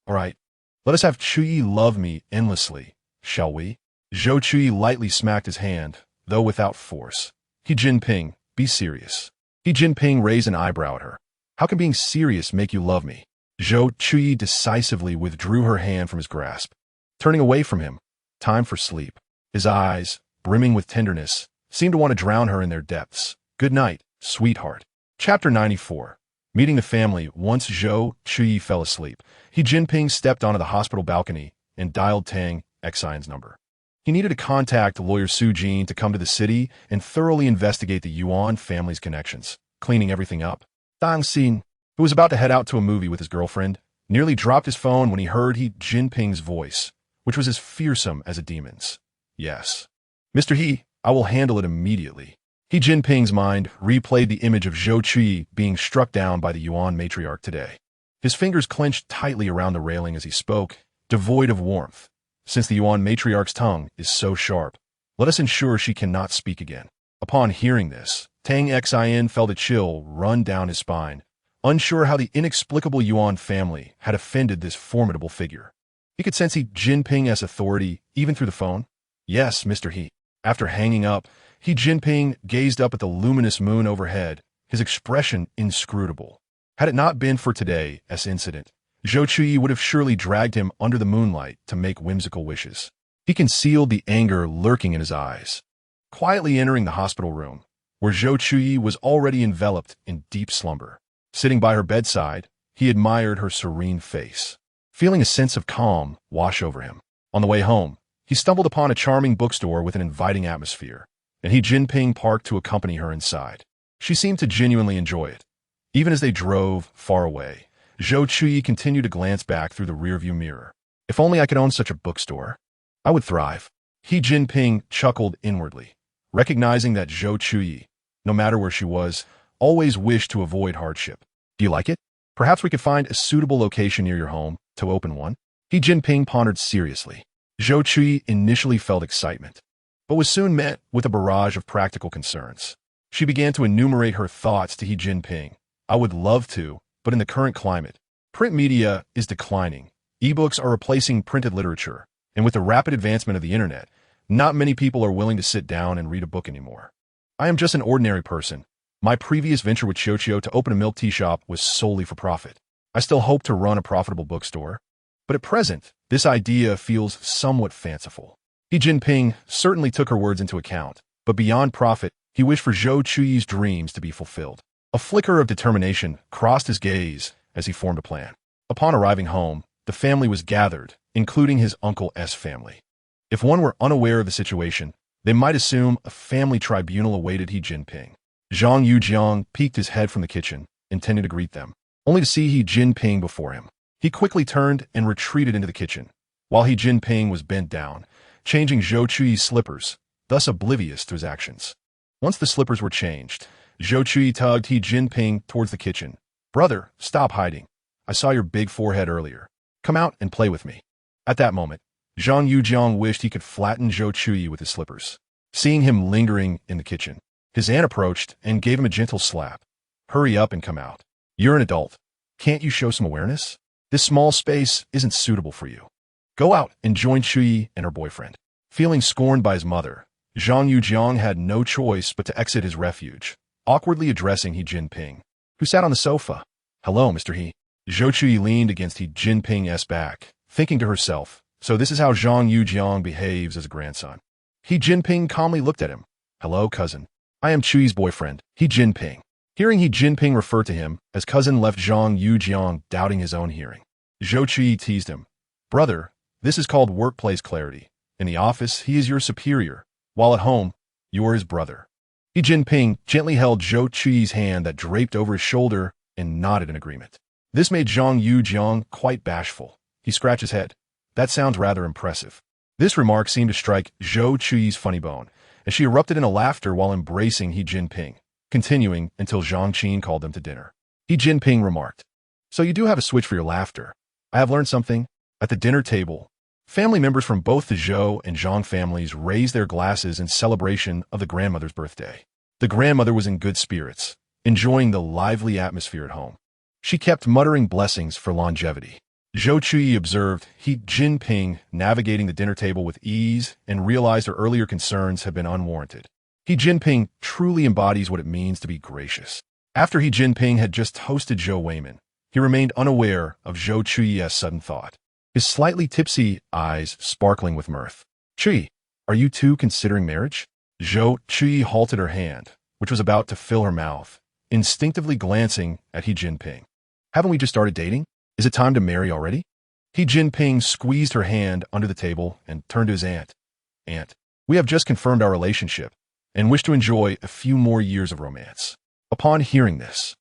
All right, let us have Chuyi love me endlessly, shall we? Zhou Chuyi lightly smacked his hand, though without force. Jinping, be serious. Jinping raised an eyebrow at her. How can being serious make you love me? Zhou Chuyi decisively withdrew her hand from his grasp, turning away from him. Time for sleep. His eyes, brimming with tenderness, seemed to want to drown her in their depths. Good night, sweetheart. Chapter 94. Meeting the family. Once Zhou Chuyi fell asleep, Jinping stepped onto the hospital balcony and dialed Tang Xian's number. He needed to contact lawyer Su Jin to come to the city and thoroughly investigate the Yuan family's connections, cleaning everything up. Tang Xin, who was about to head out to a movie with his girlfriend, nearly dropped his phone when he heard Jinping's voice, which was as fearsome as a demon's. Yes. Mr. He, I will handle it immediately. Jinping's mind replayed the image of Zhou Chuyi being struck down by the Yuan matriarch today. His fingers clenched tightly around the railing as he spoke, devoid of warmth. Since the Yuan matriarch's tongue is so sharp, let us ensure she cannot speak again. Upon hearing this, Tang Xian felt a chill run down his spine, unsure how the inexplicable Yuan family had offended this formidable figure. He could sense Jinping's authority even through the phone. Yes, Mr. He. After hanging up, Jinping gazed up at the luminous moon overhead, his expression inscrutable. Had it not been for today's incident, Zhou Chuyi would have surely dragged him under the moonlight to make whimsical wishes. He concealed the anger lurking in his eyes. Quietly entering the hospital room, where Zhou Chuyi was already enveloped in deep slumber. Sitting by her bedside, he admired her serene face, feeling a sense of calm wash over him. On the way home, he stumbled upon a charming bookstore with an inviting atmosphere, and Jinping parked to accompany her inside. She seemed to genuinely enjoy it. Even as they drove far away, Zhou Chuyi continued to glance back through the rearview mirror. If only I could own such a bookstore, I would thrive. Jinping chuckled inwardly, recognizing that Zhou Chuyi, no matter where she was, always wished to avoid hardship. Do you like it? Perhaps we could find a suitable location near your home to open one? Jinping pondered seriously. Zhou Chuyi initially felt excitement, but was soon met with a barrage of practical concerns. She began to enumerate her thoughts to Jinping. I would love to, but in the current climate, print media is declining. Ebooks are replacing printed literature, and with the rapid advancement of the internet, not many people are willing to sit down and read a book anymore. I am just an ordinary person. My previous venture with Xiaoqiu to open a milk tea shop was solely for profit. I still hope to run a profitable bookstore, but at present, this idea feels somewhat fanciful. Jinping certainly took her words into account, but beyond profit, he wished for Zhou Chuyi's dreams to be fulfilled. A flicker of determination crossed his gaze as he formed a plan. Upon arriving home, the family was gathered, including his uncle's family. If one were unaware of the situation, they might assume a family tribunal awaited Jinping. Zhang Yujiang peeked his head from the kitchen, intending to greet them, only to see Jinping before him. He quickly turned and retreated into the kitchen, while Jinping was bent down, changing Zhou Chuyi's slippers, thus oblivious to his actions. Once the slippers were changed, Zhou Chuyi tugged Jinping towards the kitchen. Brother, stop hiding. I saw your big forehead earlier. Come out and play with me. At that moment, Zhang Yujiang wished he could flatten Zhou Chuyi with his slippers. Seeing him lingering in the kitchen, his aunt approached and gave him a gentle slap. Hurry up and come out. You're an adult. Can't you show some awareness? This small space isn't suitable for you. Go out and join Chuyi and her boyfriend. Feeling scorned by his mother, Zhang Yujiang had no choice but to exit his refuge, awkwardly addressing Jinping, who sat on the sofa. Hello, Mr. He. Zhou Chuyi leaned against Jinping's back, thinking to herself, so this is how Zhang Yujiang behaves as a grandson. Jinping calmly looked at him. Hello, cousin. I am Chuyi's boyfriend, Jinping. Hearing Jinping refer to him as cousin left Zhang Yujiang doubting his own hearing. Zhou Chuyi teased him. Brother, this is called workplace clarity. In the office, he is your superior, while at home, you are his brother. Jinping gently held Zhou Chuyi's hand that draped over his shoulder and nodded in agreement. This made Zhang Yujiang quite bashful. He scratched his head. That sounds rather impressive. This remark seemed to strike Zhou Chuyi's funny bone, and she erupted in a laughter while embracing He Jinping, continuing until Zhang Qin called them to dinner. He Jinping remarked, "So you do have a switch for your laughter. I have learned something." At the dinner table, family members from both the Zhou and Zhang families raised their glasses in celebration of the grandmother's birthday. The grandmother was in good spirits, enjoying the lively atmosphere at home. She kept muttering blessings for longevity. Zhou Chuyi observed He Jinping navigating the dinner table with ease and realized her earlier concerns had been unwarranted. He Jinping truly embodies what it means to be gracious. After He Jinping had just toasted Zhou Weiman, he remained unaware of Zhou Chuyi's sudden thought, his slightly tipsy eyes sparkling with mirth. "Chuyi, are you two considering marriage?" Zhou Chuyi halted her hand, which was about to fill her mouth, instinctively glancing at He Jinping. "Haven't we just started dating? Is it time to marry already?" He Jinping squeezed her hand under the table and turned to his aunt. "Aunt, we have just confirmed our relationship and wish to enjoy a few more years of romance." Upon hearing this,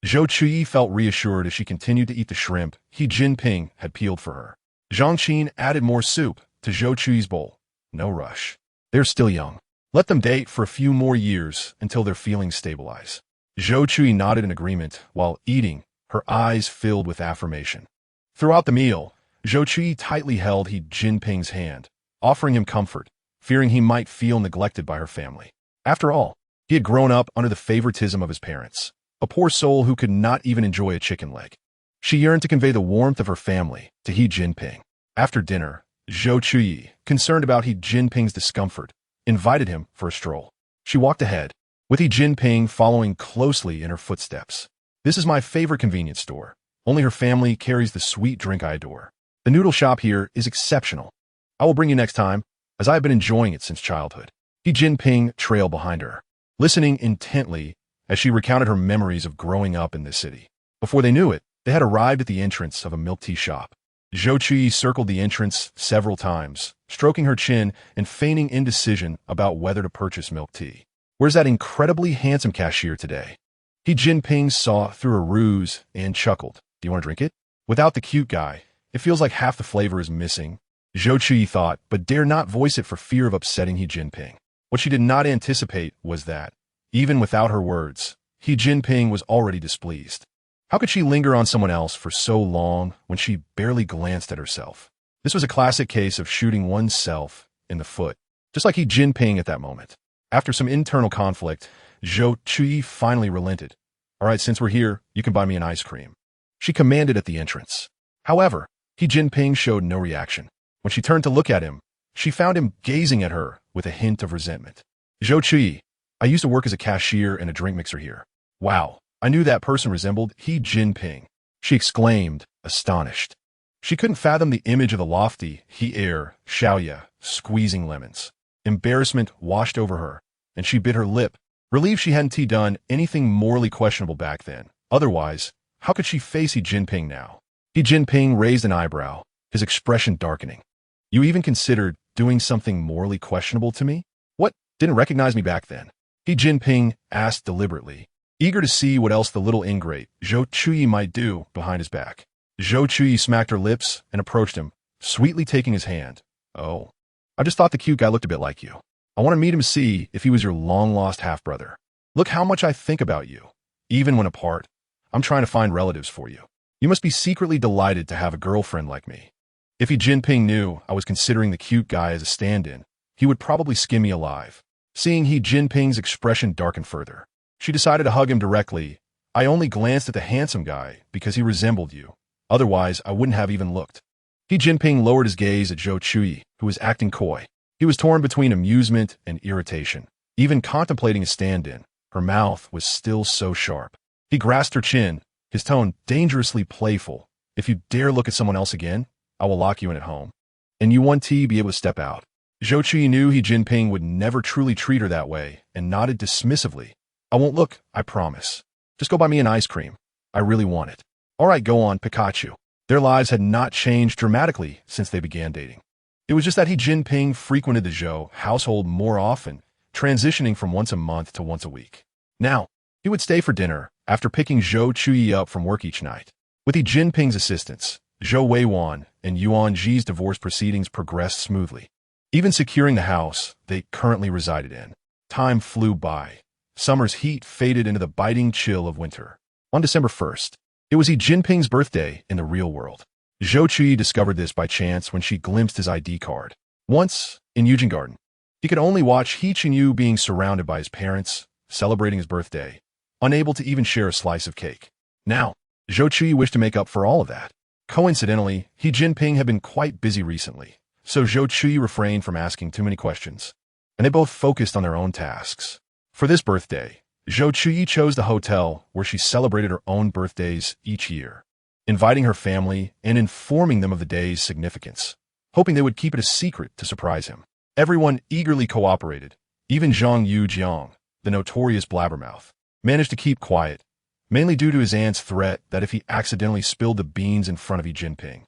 Zhou Chuyi felt reassured as she continued to eat the shrimp He Jinping had peeled for her. Zhang Qin added more soup to Zhou Chuyi's bowl. "No rush. They're still young. Let them date for a few more years until their feelings stabilize." Zhou Chuyi nodded in agreement while eating, her eyes filled with affirmation. Throughout the meal, Zhou Chuyi tightly held He Jinping's hand, offering him comfort, fearing he might feel neglected by her family. After all, he had grown up under the favoritism of his parents, a poor soul who could not even enjoy a chicken leg. She yearned to convey the warmth of her family to He Jinping. After dinner, Zhou Chuyi, concerned about He Jinping's discomfort, invited him for a stroll. She walked ahead, with He Jinping following closely in her footsteps. "This is my favorite convenience store. Only her family carries the sweet drink I adore. The noodle shop here is exceptional. I will bring you next time, as I have been enjoying it since childhood." He Jinping trailed behind her, listening intently as she recounted her memories of growing up in this city. Before they knew it, they had arrived at the entrance of a milk tea shop. Zhou Chuyi circled the entrance several times, stroking her chin and feigning indecision about whether to purchase milk tea. "Where's that incredibly handsome cashier today?" He Jinping saw through her ruse and chuckled. "Do you want to drink it? Without the cute guy, it feels like half the flavor is missing." Zhou Chuyi thought, but dared not voice it for fear of upsetting He Jinping. What she did not anticipate was that, even without her words, He Jinping was already displeased. How could she linger on someone else for so long when she barely glanced at herself? This was a classic case of shooting oneself in the foot, just like He Jinping at that moment. After some internal conflict, Zhou Chuyi finally relented. "All right, since we're here, you can buy me an ice cream," she commanded at the entrance. However, He Jinping showed no reaction. When she turned to look at him, she found him gazing at her with a hint of resentment. "Zhou Chuyi, I used to work as a cashier and a drink mixer here." "Wow, I knew that person resembled He Jinping," she exclaimed, astonished. She couldn't fathom the image of the lofty He Xiaoya squeezing lemons. Embarrassment washed over her, and she bit her lip, relieved she hadn't done anything morally questionable back then. Otherwise, how could she face He Jinping now? He Jinping raised an eyebrow, his expression darkening. "You even considered doing something morally questionable to me? What, didn't recognize me back then?" He Jinping asked deliberately, eager to see what else the little ingrate Zhou Chuyi might do behind his back. Zhou Chuyi smacked her lips and approached him, sweetly taking his hand. "Oh, I just thought the cute guy looked a bit like you. I want to meet him to see if he was your long-lost half-brother. Look how much I think about you. Even when apart, I'm trying to find relatives for you. You must be secretly delighted to have a girlfriend like me." If He Jinping knew I was considering the cute guy as a stand-in, he would probably skin me alive. Seeing He Jinping's expression darken further, she decided to hug him directly. "I only glanced at the handsome guy because he resembled you. Otherwise, I wouldn't have even looked." He Jinping lowered his gaze at Zhou Chuyi, who was acting coy. He was torn between amusement and irritation. Even contemplating a stand-in, her mouth was still so sharp. He grasped her chin, his tone dangerously playful. "If you dare look at someone else again, I will lock you in at home. And you want to be able to step out." Zhou Chuyi knew He Jinping would never truly treat her that way and nodded dismissively. "I won't look, I promise. Just go buy me an ice cream. I really want it." "All right, go on, Pikachu." Their lives had not changed dramatically since they began dating. It was just that He Jinping frequented the Zhou household more often, transitioning from once a month to once a week. Now, he would stay for dinner after picking Zhou Chuyi up from work each night. With He Jinping's assistance, Zhou Weiwan and Yuan Ji's divorce proceedings progressed smoothly, even securing the house they currently resided in. Time flew by. Summer's heat faded into the biting chill of winter. On December 1st, it was Xi Jinping's birthday in the real world. Zhou Chuyi discovered this by chance when she glimpsed his ID card. Once, in Eugene Garden, he could only watch He Chinyu being surrounded by his parents, celebrating his birthday, unable to even share a slice of cake. Now, Zhou Chuyi wished to make up for all of that. Coincidentally, Xi Jinping had been quite busy recently, so Zhou Chuyi refrained from asking too many questions, and they both focused on their own tasks. For this birthday, Zhou Chuyi chose the hotel where she celebrated her own birthdays each year, inviting her family and informing them of the day's significance, hoping they would keep it a secret to surprise him. Everyone eagerly cooperated. Even Zhang Yujiang, the notorious blabbermouth, managed to keep quiet, mainly due to his aunt's threat that if he accidentally spilled the beans in front of Xi Jinping,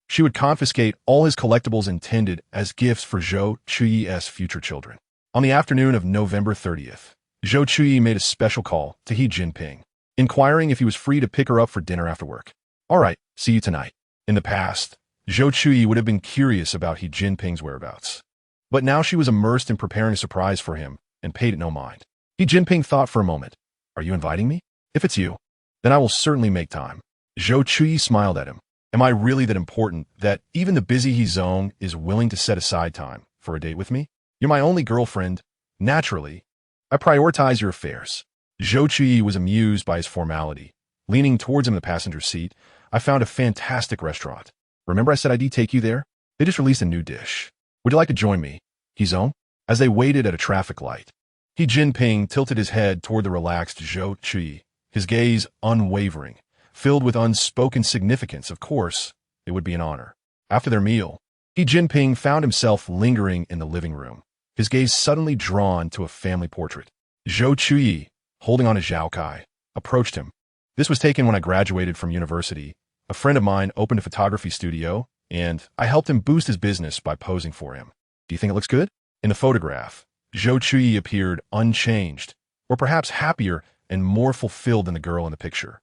she would confiscate all his collectibles intended as gifts for Zhou Chuyi's future children. On the afternoon of November 30th, Zhou Chuyi made a special call to Xi Jinping, inquiring if he was free to pick her up for dinner after work. All right, see you tonight. In the past, Zhou Chuyi would have been curious about Xi Jinping's whereabouts. But now she was immersed in preparing a surprise for him and paid it no mind. Xi Jinping thought for a moment. Are you inviting me? If it's you, then I will certainly make time. Zhou Chuyi smiled at him. Am I really that important that even the busy He Zong is willing to set aside time for a date with me? You're my only girlfriend. Naturally, I prioritize your affairs. Zhou Chuyi was amused by his formality. Leaning towards him in the passenger seat, I found a fantastic restaurant. Remember I said I'd take you there? They just released a new dish. Would you like to join me, He Zong? As they waited at a traffic light, Xi Jinping tilted his head toward the relaxed Zhou Chuyi, his gaze unwavering, filled with unspoken significance. Of course, it would be an honor. After their meal, Xi Jinping found himself lingering in the living room, his gaze suddenly drawn to a family portrait. Zhou Chuyi, holding on to Zhao Kai, approached him. This was taken when I graduated from university. A friend of mine opened a photography studio, and I helped him boost his business by posing for him. Do you think it looks good? In the photograph, Zhou Chuyi appeared unchanged, or perhaps happier and more fulfilled than the girl in the picture.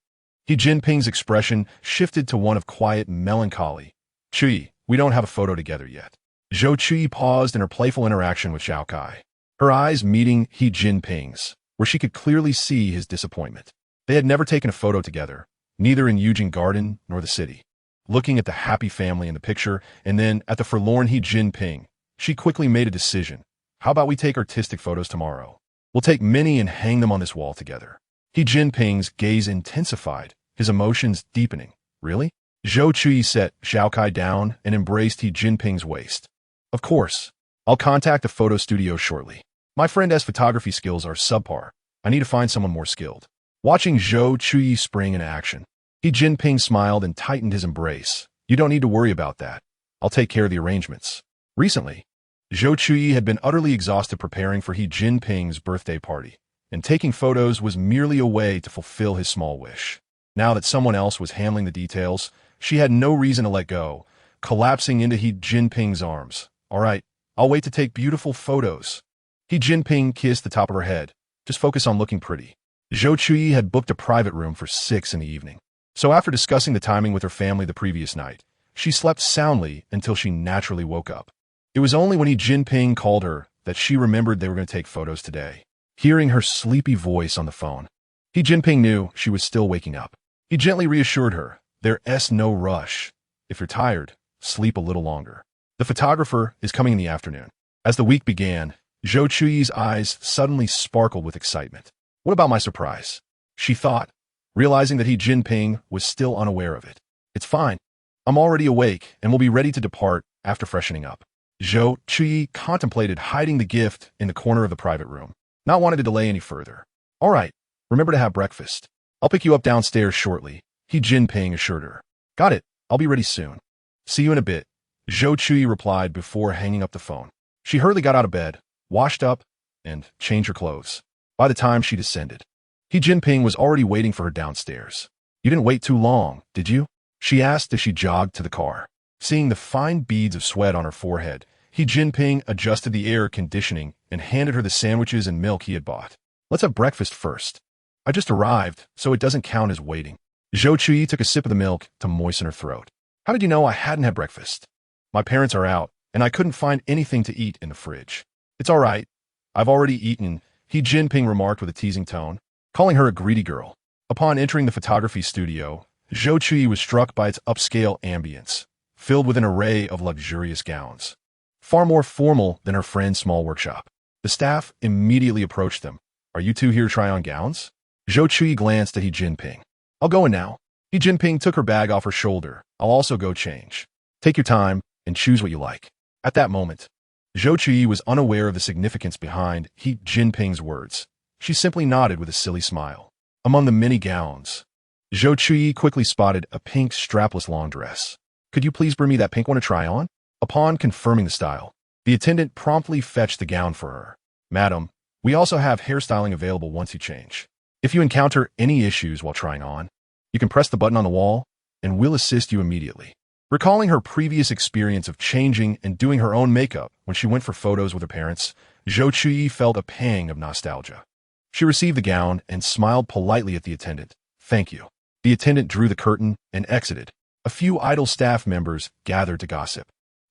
Xi Jinping's expression shifted to one of quiet melancholy. Chuyi, we don't have a photo together yet. Zhou Chuyi paused in her playful interaction with Zhao Kai, her eyes meeting Xi Jinping's, where she could clearly see his disappointment. They had never taken a photo together, neither in Eugene Garden nor the city. Looking at the happy family in the picture and then at the forlorn Xi Jinping, she quickly made a decision. How about we take artistic photos tomorrow? We'll take many and hang them on this wall together. Xi Jinping's gaze intensified, his emotions deepening. Really? Zhou Chuyi set Zhao Kai down and embraced Xi Jinping's waist. Of course. I'll contact a photo studio shortly. My friend's photography skills are subpar. I need to find someone more skilled. Watching Zhou Chuyi spring into action, Xi Jinping smiled and tightened his embrace. You don't need to worry about that. I'll take care of the arrangements. Recently, Zhou Chuyi had been utterly exhausted preparing for Xi Jinping's birthday party, and taking photos was merely a way to fulfill his small wish. Now that someone else was handling the details, she had no reason to let go, collapsing into Xi Jinping's arms. All right, I'll wait to take beautiful photos. Xi Jinping kissed the top of her head. Just focus on looking pretty. Zhou Chuyi had booked a private room for 6 in the evening. So after discussing the timing with her family the previous night, she slept soundly until she naturally woke up. It was only when Xi Jinping called her that she remembered they were going to take photos today. Hearing her sleepy voice on the phone, Xi Jinping knew she was still waking up. He gently reassured her, there's no rush. If you're tired, sleep a little longer. The photographer is coming in the afternoon. As the week began, Zhou Chuyi's eyes suddenly sparkled with excitement. What about my surprise? She thought, realizing that Xi Jinping was still unaware of it. It's fine. I'm already awake and will be ready to depart after freshening up. Zhou Chuyi contemplated hiding the gift in the corner of the private room, not wanting to delay any further. All right, remember to have breakfast. I'll pick you up downstairs shortly, Xi Jinping assured her. Got it. I'll be ready soon. See you in a bit, Zhou Chuyi replied before hanging up the phone. She hurriedly got out of bed, washed up, and changed her clothes. By the time she descended, Xi Jinping was already waiting for her downstairs. You didn't wait too long, did you? She asked as she jogged to the car. Seeing the fine beads of sweat on her forehead, Xi Jinping adjusted the air conditioning and handed her the sandwiches and milk he had bought. Let's have breakfast first. I just arrived, so it doesn't count as waiting. Zhou Chuyi took a sip of the milk to moisten her throat. How did you know I hadn't had breakfast? My parents are out, and I couldn't find anything to eat in the fridge. It's all right. I've already eaten, He Jinping remarked with a teasing tone, calling her a greedy girl. Upon entering the photography studio, Zhou Chuyi was struck by its upscale ambience, filled with an array of luxurious gowns. Far more formal than her friend's small workshop. The staff immediately approached them. Are you two here to try on gowns? Zhou Chuyi glanced at He Jinping. I'll go in now. He Jinping took her bag off her shoulder. I'll also go change. Take your time and choose what you like. At that moment, Zhou Chuyi was unaware of the significance behind He Jinping's words. She simply nodded with a silly smile. Among the many gowns, Zhou Chuyi quickly spotted a pink strapless long dress. Could you please bring me that pink one to try on? Upon confirming the style, the attendant promptly fetched the gown for her. Madam, we also have hairstyling available once you change. If you encounter any issues while trying on, you can press the button on the wall, and we'll assist you immediately. Recalling her previous experience of changing and doing her own makeup when she went for photos with her parents, Zhou Chuyi felt a pang of nostalgia. She received the gown and smiled politely at the attendant. Thank you. The attendant drew the curtain and exited. A few idle staff members gathered to gossip.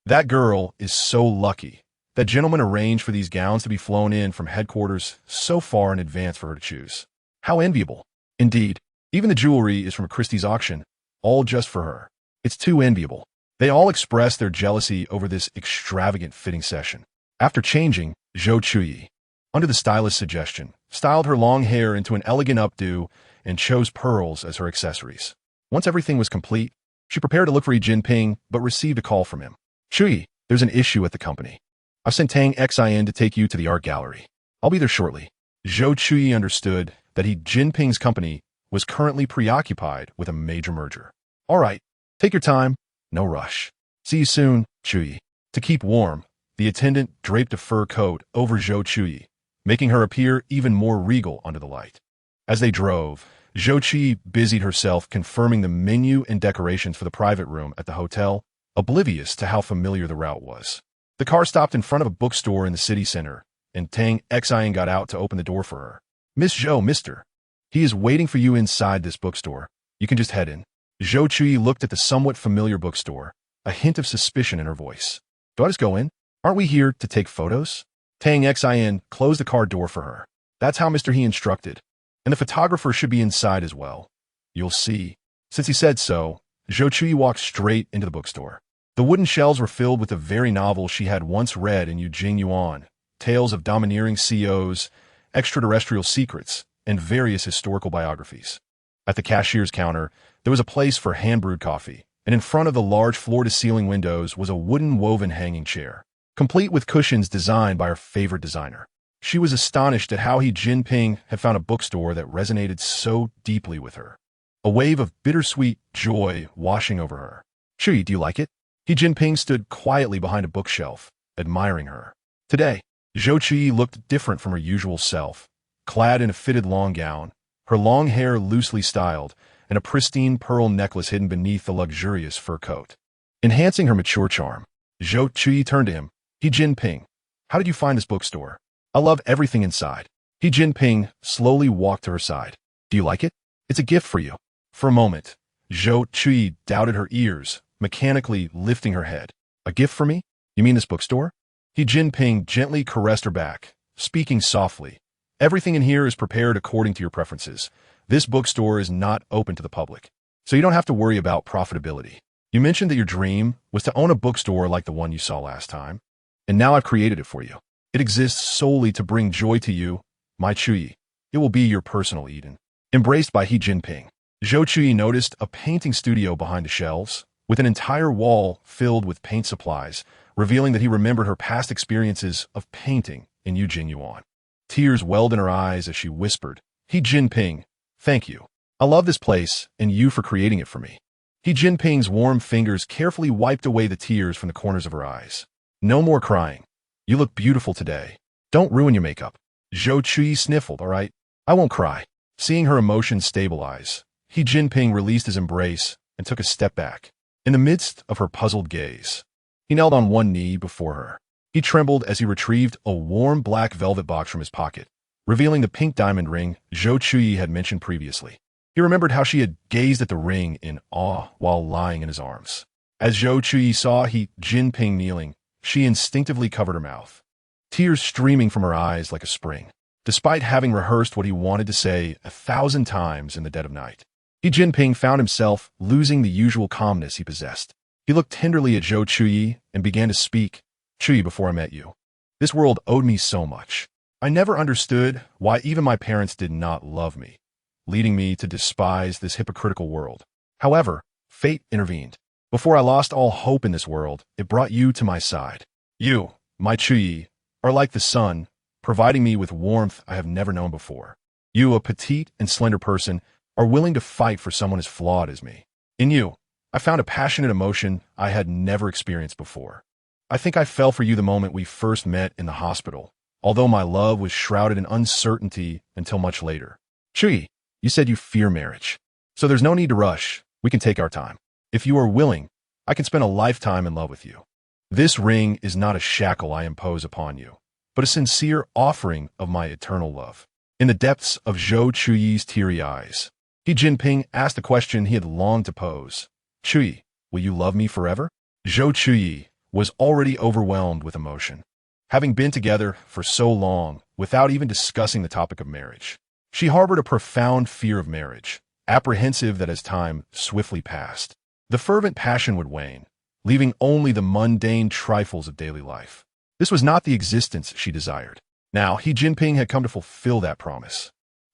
That girl is so lucky. That gentleman arranged for these gowns to be flown in from headquarters so far in advance for her to choose. How enviable. Indeed, even the jewelry is from a Christie's auction, all just for her. It's too enviable. They all expressed their jealousy over this extravagant fitting session. After changing, Zhou Chuyi, under the stylist's suggestion, styled her long hair into an elegant updo and chose pearls as her accessories. Once everything was complete, she prepared to look for He Jinping, but received a call from him. Chuyi, there's an issue at the company. I've sent Tang Xin to take you to the art gallery. I'll be there shortly. Zhou Chuyi understood that He Jinping's company was currently preoccupied with a major merger. All right, take your time, no rush. See you soon, Chuyi. To keep warm, the attendant draped a fur coat over Zhou Chuyi, making her appear even more regal under the light. As they drove, Zhou Chuyi busied herself confirming the menu and decorations for the private room at the hotel, oblivious to how familiar the route was. The car stopped in front of a bookstore in the city center, and Tang Xin got out to open the door for her. Miss Zhou, mister. He is waiting for you inside this bookstore. You can just head in. Zhou Chuyi looked at the somewhat familiar bookstore, a hint of suspicion in her voice. Do I just go in? Aren't we here to take photos? Tang Xin closed the car door for her. That's how Mr. He instructed. And the photographer should be inside as well. You'll see. Since he said so, Zhou Chuyi walked straight into the bookstore. The wooden shelves were filled with the very novel she had once read in Eugene Yuan, tales of domineering CEOs, extraterrestrial secrets, and various historical biographies. At the cashier's counter, there was a place for hand-brewed coffee, and in front of the large floor-to-ceiling windows was a wooden woven hanging chair, complete with cushions designed by her favorite designer. She was astonished at how He Jinping had found a bookstore that resonated so deeply with her. A wave of bittersweet joy washing over her. Chuyi, do you like it? He Jinping stood quietly behind a bookshelf, admiring her. Today, Zhou Chuyi looked different from her usual self, clad in a fitted long gown, her long hair loosely styled, and a pristine pearl necklace hidden beneath the luxurious fur coat. Enhancing her mature charm, Zhou Chuyi turned to him. He Jinping, how did you find this bookstore? I love everything inside. He Jinping slowly walked to her side. Do you like it? It's a gift for you. For a moment, Zhou Chuyi doubted her ears, mechanically lifting her head. A gift for me? You mean this bookstore? He Jinping gently caressed her back, speaking softly. Everything in here is prepared according to your preferences. This bookstore is not open to the public, so you don't have to worry about profitability. You mentioned that your dream was to own a bookstore like the one you saw last time, and now I've created it for you. It exists solely to bring joy to you, my Chuyi. It will be your personal Eden. Embraced by He Jinping, Zhou Chuyi noticed a painting studio behind the shelves, with an entire wall filled with paint supplies, revealing that he remembered her past experiences of painting in Eugene Yuan. Tears welled in her eyes as she whispered, He Jinping, thank you. I love this place and you for creating it for me. He Jinping's warm fingers carefully wiped away the tears from the corners of her eyes. No more crying. You look beautiful today. Don't ruin your makeup. Zhou Chuyi sniffled, all right? I won't cry. Seeing her emotions stabilize, He Jinping released his embrace and took a step back. In the midst of her puzzled gaze, he knelt on one knee before her. He trembled as he retrieved a warm black velvet box from his pocket, revealing the pink diamond ring Zhou Chuyi had mentioned previously. He remembered how she had gazed at the ring in awe while lying in his arms. As Zhou Chuyi saw He Jinping kneeling, she instinctively covered her mouth, tears streaming from her eyes like a spring. despite having rehearsed what he wanted to say 1,000 times in the dead of night. Jinping found himself losing the usual calmness he possessed. He looked tenderly at Zhou Chuyi and began to speak. Chuyi, before I met you, this world owed me so much. I never understood why even my parents did not love me, leading me to despise this hypocritical world. However, fate intervened. Before I lost all hope in this world, it brought you to my side. You, my Chuyi, are like the sun, providing me with warmth I have never known before. You, a petite and slender person, are willing to fight for someone as flawed as me. In you, I found a passionate emotion I had never experienced before. I think I fell for you the moment we first met in the hospital, although my love was shrouded in uncertainty until much later. Chuyi, you said you fear marriage. So there's no need to rush. We can take our time. If you are willing, I can spend a lifetime in love with you. This ring is not a shackle I impose upon you, but a sincere offering of my eternal love. In the depths of Zhou Chuyi's teary eyes, Jinping asked the question he had longed to pose. Chuyi, will you love me forever? Zhou Chuyi was already overwhelmed with emotion. Having been together for so long without even discussing the topic of marriage, she harbored a profound fear of marriage, apprehensive that as time swiftly passed, the fervent passion would wane, leaving only the mundane trifles of daily life. This was not the existence she desired. Now, Jinping had come to fulfill that promise.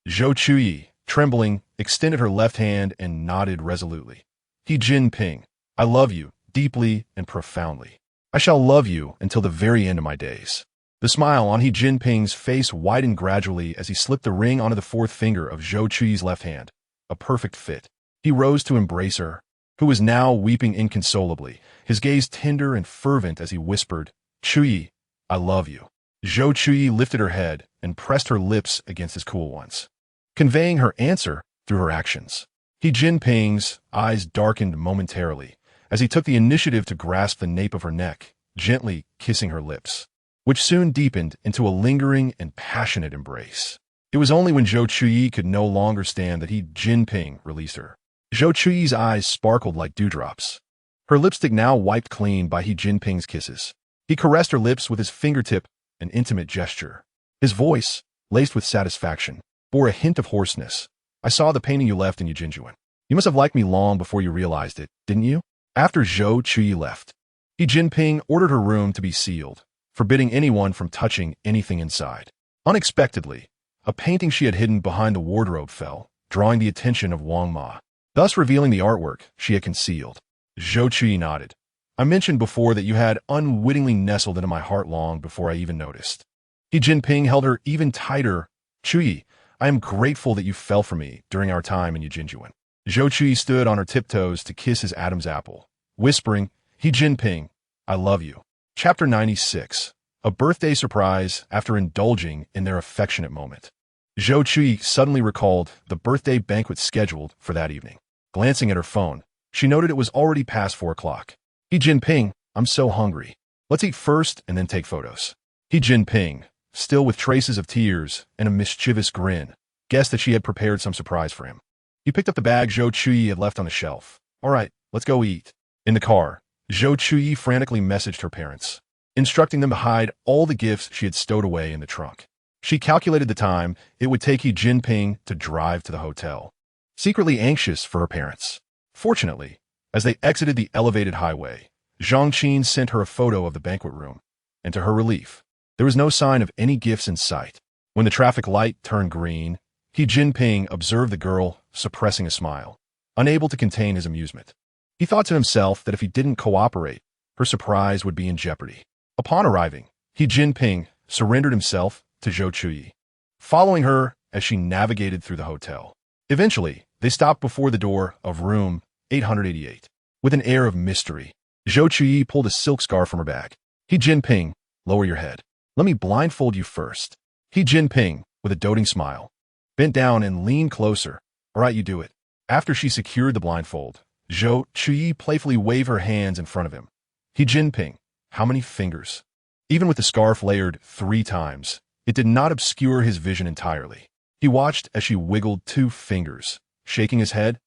Zhou Chuyi, trembling, extended her left hand and nodded resolutely. Jinping, I love you deeply and profoundly. I shall love you until the very end of my days. The smile on Jinping's face widened gradually as he slipped the ring onto the fourth finger of Zhou Chuyi's left hand. A perfect fit. He rose to embrace her, who was now weeping inconsolably, his gaze tender and fervent as he whispered, Chuyi, I love you. Zhou Chuyi lifted her head and pressed her lips against his cool ones, conveying her answer through her actions. Jinping's eyes darkened momentarily as he took the initiative to grasp the nape of her neck, gently kissing her lips, which soon deepened into a lingering and passionate embrace. It was only when Zhou Chuyi could no longer stand that Jinping released her. Zhou Chuyi's eyes sparkled like dewdrops, her lipstick now wiped clean by Jinping's kisses. He caressed her lips with his fingertip, an intimate gesture. His voice, laced with satisfaction, bore a hint of hoarseness. I saw the painting you left in Jinjuan. You must have liked me long before you realized it, didn't you? After Zhou Chuyi left, Jinping ordered her room to be sealed, forbidding anyone from touching anything inside. Unexpectedly, a painting she had hidden behind the wardrobe fell, drawing the attention of Wang Ma, thus revealing the artwork she had concealed. Zhou Chuyi nodded. I mentioned before that you had unwittingly nestled into my heart long before I even noticed. Jinping held her even tighter. Chuyi, I am grateful that you fell for me during our time in Jinjuan. Zhou Chuyi stood on her tiptoes to kiss his Adam's apple, whispering, Jinping, I love you. Chapter 96. A birthday surprise after indulging in their affectionate moment. Zhou Chuyi suddenly recalled the birthday banquet scheduled for that evening. Glancing at her phone, she noted it was already past 4 o'clock. Jinping, I'm so hungry. Let's eat first and then take photos. Jinping, still with traces of tears and a mischievous grin, guessed that she had prepared some surprise for him. He picked up the bag Zhou Chuyi had left on the shelf. All right, let's go eat. In the car, Zhou Chuyi frantically messaged her parents, instructing them to hide all the gifts she had stowed away in the trunk. She calculated the time it would take Jinping to drive to the hotel, secretly anxious for her parents. Fortunately, as they exited the elevated highway, Zhang Qin sent her a photo of the banquet room, and to her relief, there was no sign of any gifts in sight. When the traffic light turned green, Jinping observed the girl suppressing a smile, unable to contain his amusement. He thought to himself that if he didn't cooperate, her surprise would be in jeopardy. Upon arriving, Jinping surrendered himself to Zhou Chuyi, following her as she navigated through the hotel. Eventually, they stopped before the door of room 888. With an air of mystery, Zhou Chuyi pulled a silk scarf from her bag. Jinping, lower your head. Let me blindfold you first. Jinping, with a doting smile, bent down and leaned closer. All right, you do it. After she secured the blindfold, Zhou Chuyi playfully waved her hands in front of him. Jinping, how many fingers? Even with the scarf layered 3 times, it did not obscure his vision entirely. He watched as she wiggled 2 fingers, shaking his head,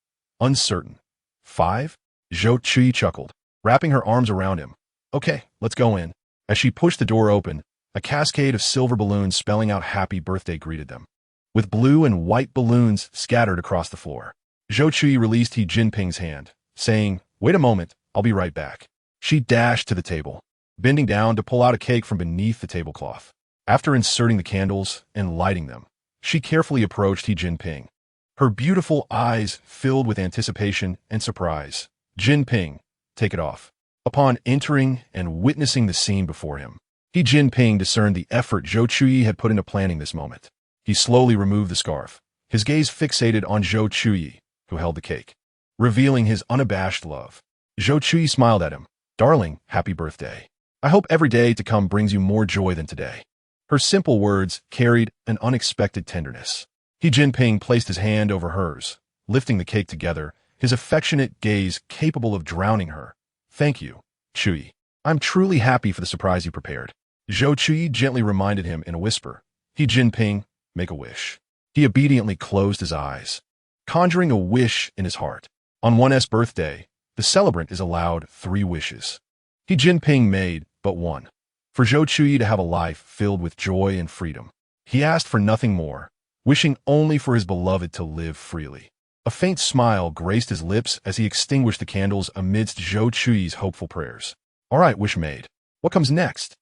uncertain. 5? Zhou Chuyi chuckled, wrapping her arms around him. Okay, let's go in. As she pushed the door open, A cascade of silver balloons spelling out happy birthday greeted them, with blue and white balloons scattered across the floor. Zhou Chuyi released He Jinping's hand, saying, "Wait a moment, I'll be right back." She dashed to the table, bending down to pull out a cake from beneath the tablecloth. After inserting the candles and lighting them, she carefully approached He Jinping, her beautiful eyes filled with anticipation and surprise. "Jinping, take it off." Upon entering and witnessing the scene before him, He Jinping discerned the effort Zhou Chuyi had put into planning this moment. He slowly removed the scarf, his gaze fixated on Zhou Chuyi, who held the cake, revealing his unabashed love. Zhou Chuyi smiled at him. "Darling, happy birthday. I hope every day to come brings you more joy than today." Her simple words carried an unexpected tenderness. He Jinping placed his hand over hers, lifting the cake together, his affectionate gaze capable of drowning her. "Thank you, Chuyi. I'm truly happy for the surprise you prepared." Zhou Chuyi gently reminded him in a whisper. He Jinping, make a wish. He obediently closed his eyes, conjuring a wish in his heart. On one's birthday, the celebrant is allowed 3 wishes. He Jinping made but one, for Zhou Chuyi to have a life filled with joy and freedom. He asked for nothing more, wishing only for his beloved to live freely. A faint smile graced his lips as he extinguished the candles amidst Zhou Chuyi's hopeful prayers. "All right, wish made. What comes next?"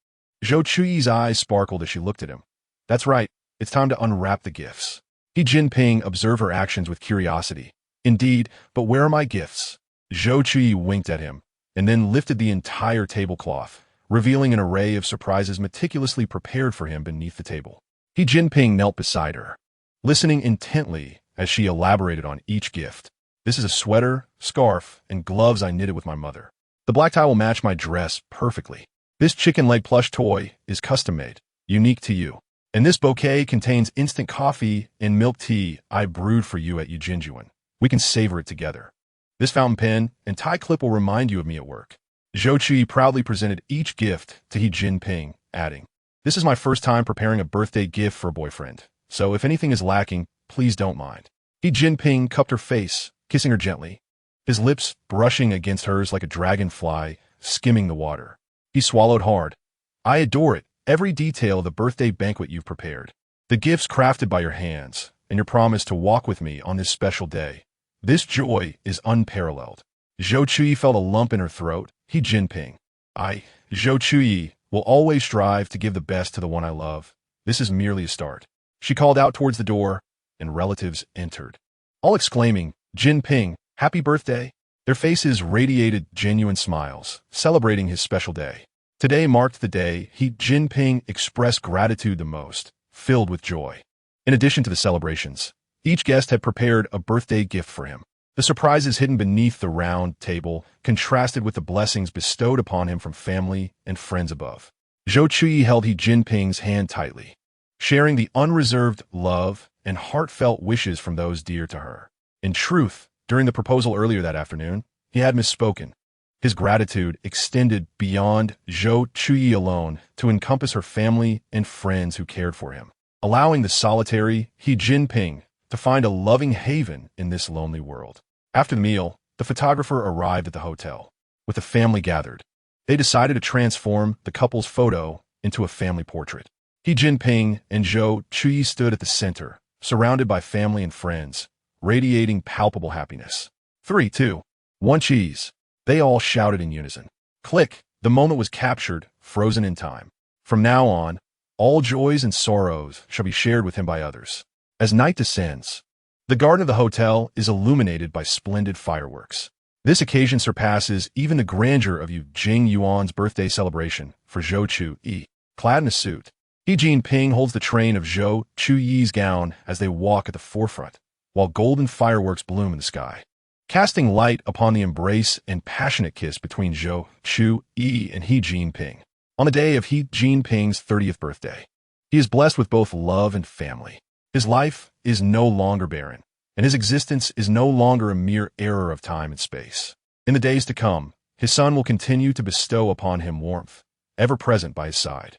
Zhou Chuyi's eyes sparkled as she looked at him. "That's right, it's time to unwrap the gifts." He Jinping observed her actions with curiosity. "Indeed, but where are my gifts?" Zhou Chuyi winked at him, and then lifted the entire tablecloth, revealing an array of surprises meticulously prepared for him beneath the table. He Jinping knelt beside her, listening intently as she elaborated on each gift. "This is a sweater, scarf, and gloves I knitted with my mother. The black tie will match my dress perfectly. This chicken leg plush toy is custom-made, unique to you. And this bouquet contains instant coffee and milk tea I brewed for you at Yujinjuan. We can savor it together. This fountain pen and tie clip will remind you of me at work." Zhou Chuyi proudly presented each gift to He Jinping, adding, "This is my first time preparing a birthday gift for a boyfriend, so if anything is lacking, please don't mind." He Jinping cupped her face, kissing her gently, his lips brushing against hers like a dragonfly skimming the water. He swallowed hard. "I adore it, every detail of the birthday banquet you've prepared, the gifts crafted by your hands, and your promise to walk with me on this special day. This joy is unparalleled." Zhou Chuyi felt a lump in her throat. He Jinping, Zhou Chuyi, will always strive to give the best to the one I love. This is merely a start." She called out towards the door, and relatives entered, all exclaiming, "Jinping, happy birthday." Their faces radiated genuine smiles, celebrating his special day. Today marked the day He Jinping expressed gratitude the most, filled with joy. In addition to the celebrations, each guest had prepared a birthday gift for him. The surprises hidden beneath the round table contrasted with the blessings bestowed upon him from family and friends above. Zhou Chuyi held He Jinping's hand tightly, sharing the unreserved love and heartfelt wishes from those dear to her. In truth, during the proposal earlier that afternoon, he had misspoken. His gratitude extended beyond Zhou Chuyi alone to encompass her family and friends who cared for him, allowing the solitary He Jinping to find a loving haven in this lonely world. After the meal, the photographer arrived at the hotel. With the family gathered, they decided to transform the couple's photo into a family portrait. He Jinping and Zhou Chuyi stood at the center, surrounded by family and friends, radiating palpable happiness. 3, 2, 1 cheese. They all shouted in unison. Click! The moment was captured, frozen in time. From now on, all joys and sorrows shall be shared with him by others. As night descends, the garden of the hotel is illuminated by splendid fireworks. This occasion surpasses even the grandeur of Yu Jing Yuan's birthday celebration for Zhou Chuyi. Clad in a suit, He Jinping holds the train of Zhou Chuyi's gown as they walk at the forefront, while golden fireworks bloom in the sky, casting light upon the embrace and passionate kiss between Zhou Chuyi and He Jinping. On the day of He Jinping's 30th birthday, he is blessed with both love and family. His life is no longer barren, and his existence is no longer a mere error of time and space. In the days to come, his son will continue to bestow upon him warmth, ever present by his side.